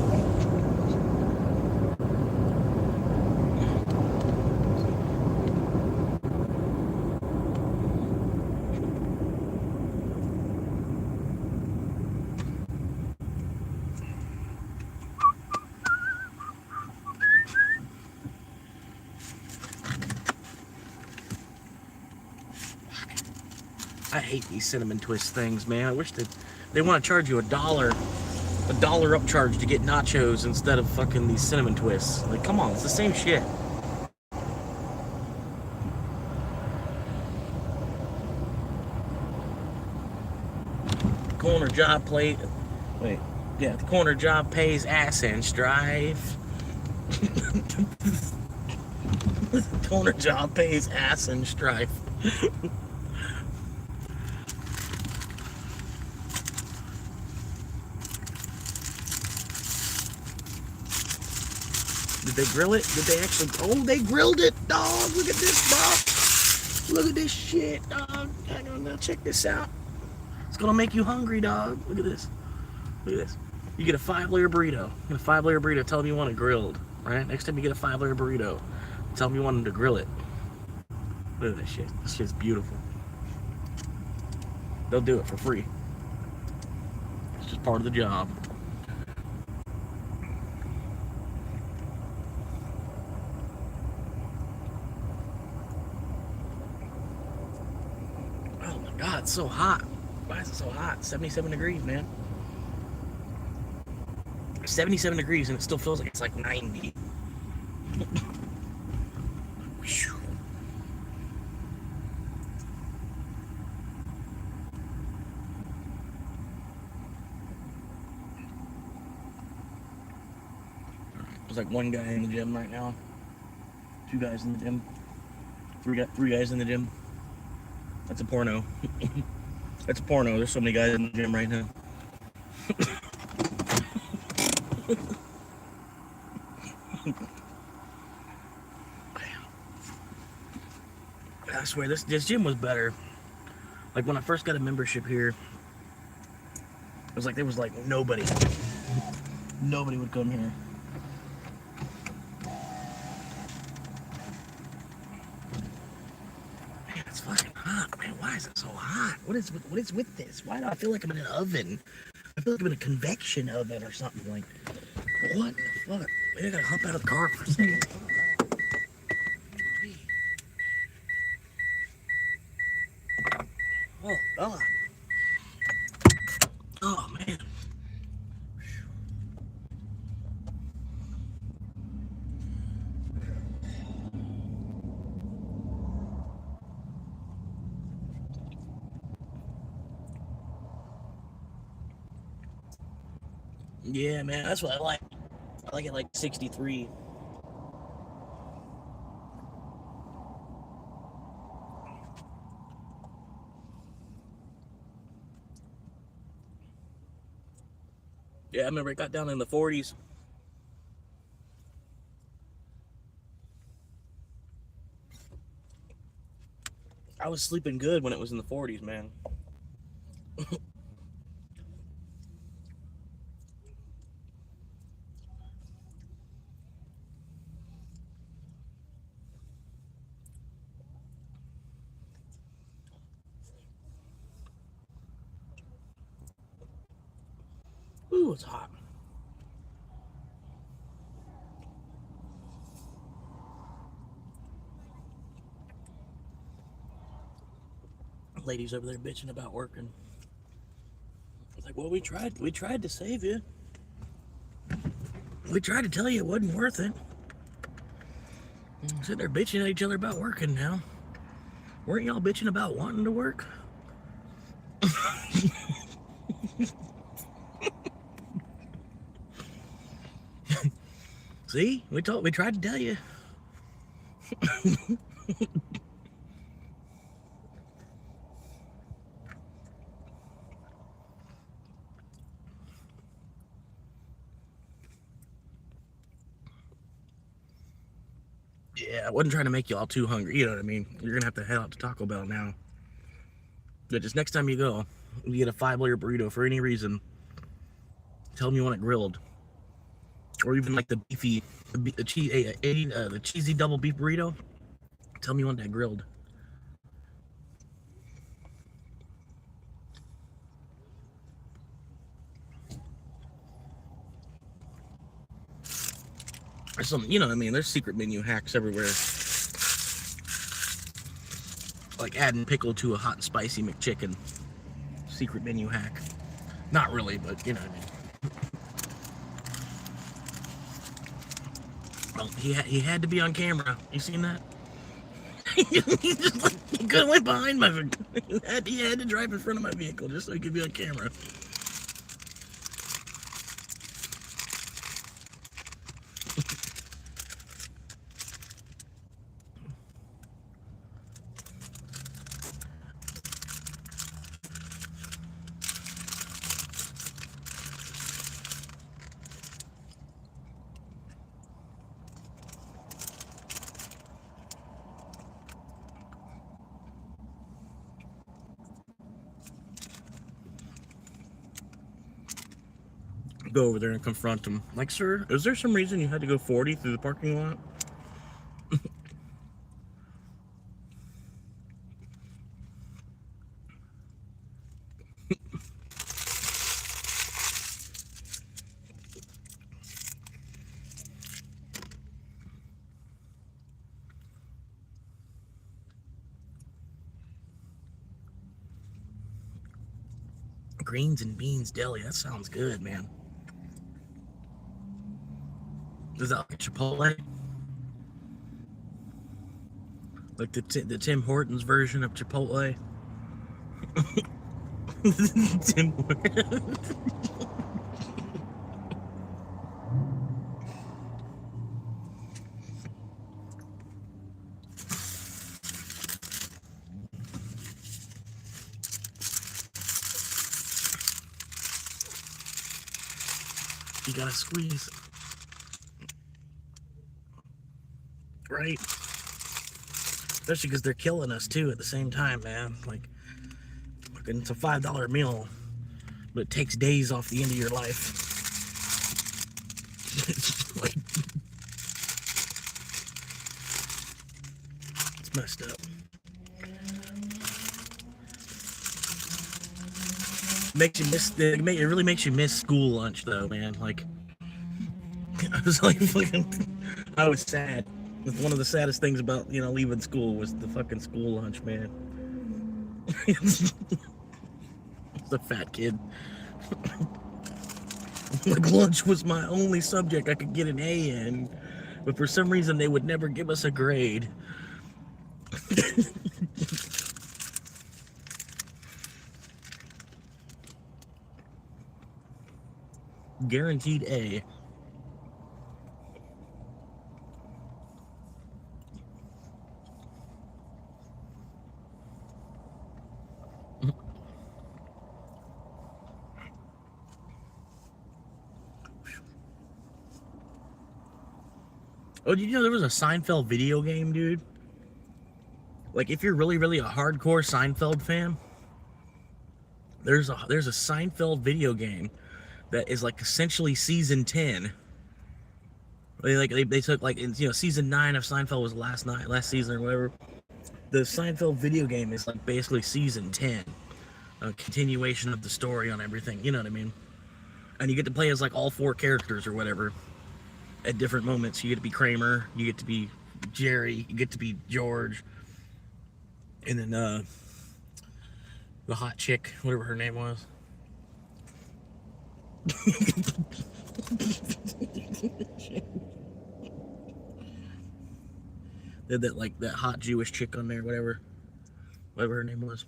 I hate these cinnamon twist things, man. I wish that they want to charge you $1 upcharge to get nachos instead of fucking these cinnamon twists. Like, come on, it's the same shit. Corner job plate. Wait, yeah, the corner job pays ass and strife. Corner job pays ass and strife. Did they grill it? Did they actually? Oh, they grilled it, dog. Look at this, dog. Look at this shit, dog. Hang on, now check this out. It's gonna make you hungry, dog. Look at this. Look at this. You get a 5-layer burrito. Get a 5-layer burrito. Tell them you want it grilled, right? Next time you get a 5-layer burrito, tell them you want them to grill it. Look at this shit. This shit's beautiful. They'll do it for free. It's just part of the job. God, it's so hot. Why is it so hot? 77 degrees, man. 77 degrees and it still feels like it's like 90. There's like one guy in the gym right now. 2 guys in the gym. 3 guys in the gym. That's a porno. That's a porno. There's so many guys in the gym right now. I swear, this gym was better. Like, when I first got a membership here, it was like there was like nobody. Nobody would come here. It's fucking hot, man. Why is it so hot? What is with this? Why do I feel like I'm in an oven? I feel like I'm in a convection oven or something. Like, what the fuck? Maybe I gotta hop out of the car for a second. Oh, Bella. Oh, man. Yeah, man, that's what I like. I like it like 63. Yeah, I remember it got down in the 40s. I was sleeping good when it was in the 40s, man. Ooh, it's hot. Ladies over there bitching about working. It's like, well, we tried to save you. We tried to tell you it wasn't worth it. Sitting there bitching at each other about working now. Weren't y'all bitching about wanting to work? See? We tried to tell you. Yeah, I wasn't trying to make you all too hungry. You know what I mean? You're gonna have to head out to Taco Bell now. But just next time you go, you get a 5-layer burrito for any reason. Tell them you want it grilled, or even like the beefy, the cheesy double beef burrito. Tell them you want that grilled. Or some, you know what I mean? There's secret menu hacks everywhere. Like adding pickle to a hot and spicy McChicken. Secret menu hack. Not really, but you know what I mean. Well, he had to be on camera. You seen that? He just like, he could have went behind my vehicle. He had to drive in front of my vehicle just so he could be on camera. Go over there and confront him. Like, sir, is there some reason you had to go 40 through the parking lot? Greens and Beans Deli. That sounds good, man. Is that like Chipotle? Like the Tim Hortons version of Chipotle? Tim Hortons. You gotta squeeze. Right? Especially because they're killing us too at the same time, man. Like, it's a $5 meal, but it takes days off the end of your life. Like, it's messed up. Makes you miss it really makes you miss school lunch though, man. Like, I was like fucking, I was sad. One of the saddest things about, you know, leaving school was the fucking school lunch, man. It's a fat kid. Like, lunch was my only subject I could get an A in, but for some reason they would never give us a grade. Guaranteed A. Oh, did you know there was a Seinfeld video game, dude? Like, if you're really a hardcore Seinfeld fan, there's a Seinfeld video game that is like essentially season 10. They took, like, you know, season 9 of Seinfeld was last season or whatever. The Seinfeld video game is like basically season 10, a continuation of the story on everything. You know what I mean? And you get to play as like all 4 characters or whatever at different moments. You get to be Kramer, you get to be Jerry, you get to be George, and then the hot chick, whatever her name was. They had that hot Jewish chick on there, whatever her name was.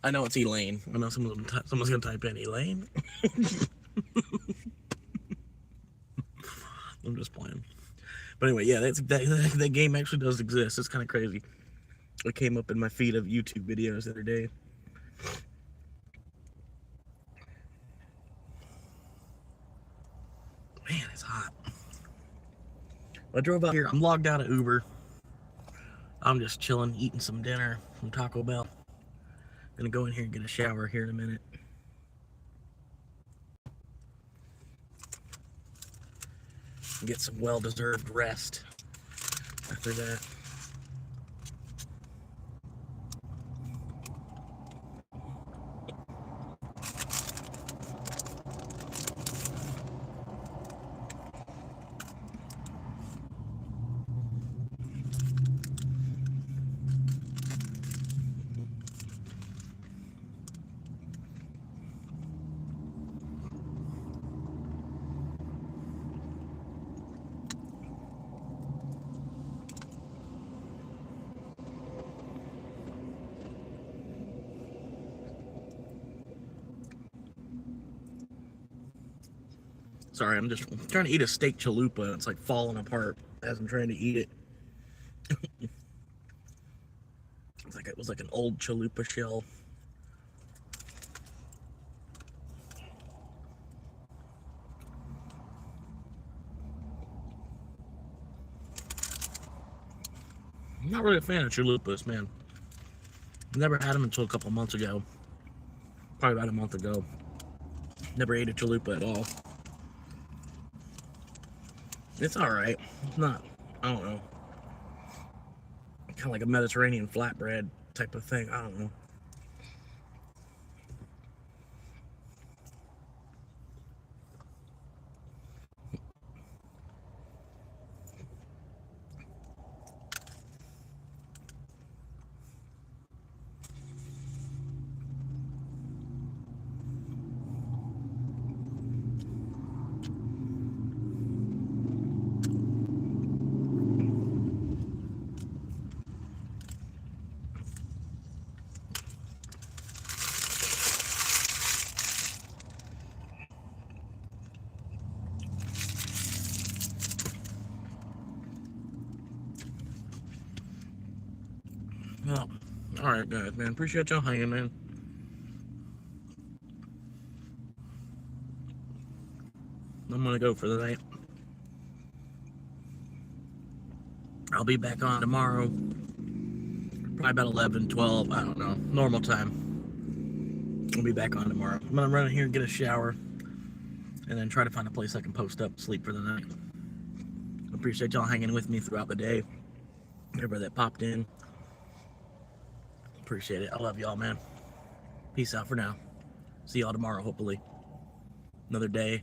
I know it's Elaine. I know someone's gonna type in Elaine. I'm just playing. But anyway, yeah, that game actually does exist. It's kind of crazy. It came up in my feed of YouTube videos the other day. Man, it's hot. I drove out here. I'm logged out of Uber. I'm just chilling, eating some dinner from Taco Bell. Gonna go in here and get a shower here in a minute. Get some well-deserved rest after that. Sorry, I'm just trying to eat a steak chalupa. It's like falling apart as I'm trying to eat it. It was like an old chalupa shell. I'm not really a fan of chalupas, man. Never had them until a couple months ago. Probably about a month ago. Never ate a chalupa at all. It's alright. It's not, I don't know. Kind of like a Mediterranean flatbread type of thing. I don't know. Well, alright guys, man. Appreciate y'all hanging, man. I'm gonna go for the night. I'll be back on tomorrow. Probably about 11, 12, I don't know. Normal time. I'll be back on tomorrow. I'm gonna run in here and get a shower. And then try to find a place I can post up, sleep for the night. Appreciate y'all hanging with me throughout the day. Everybody that popped in. Appreciate it. I love y'all, man. Peace out for now. See y'all tomorrow, hopefully. Another day,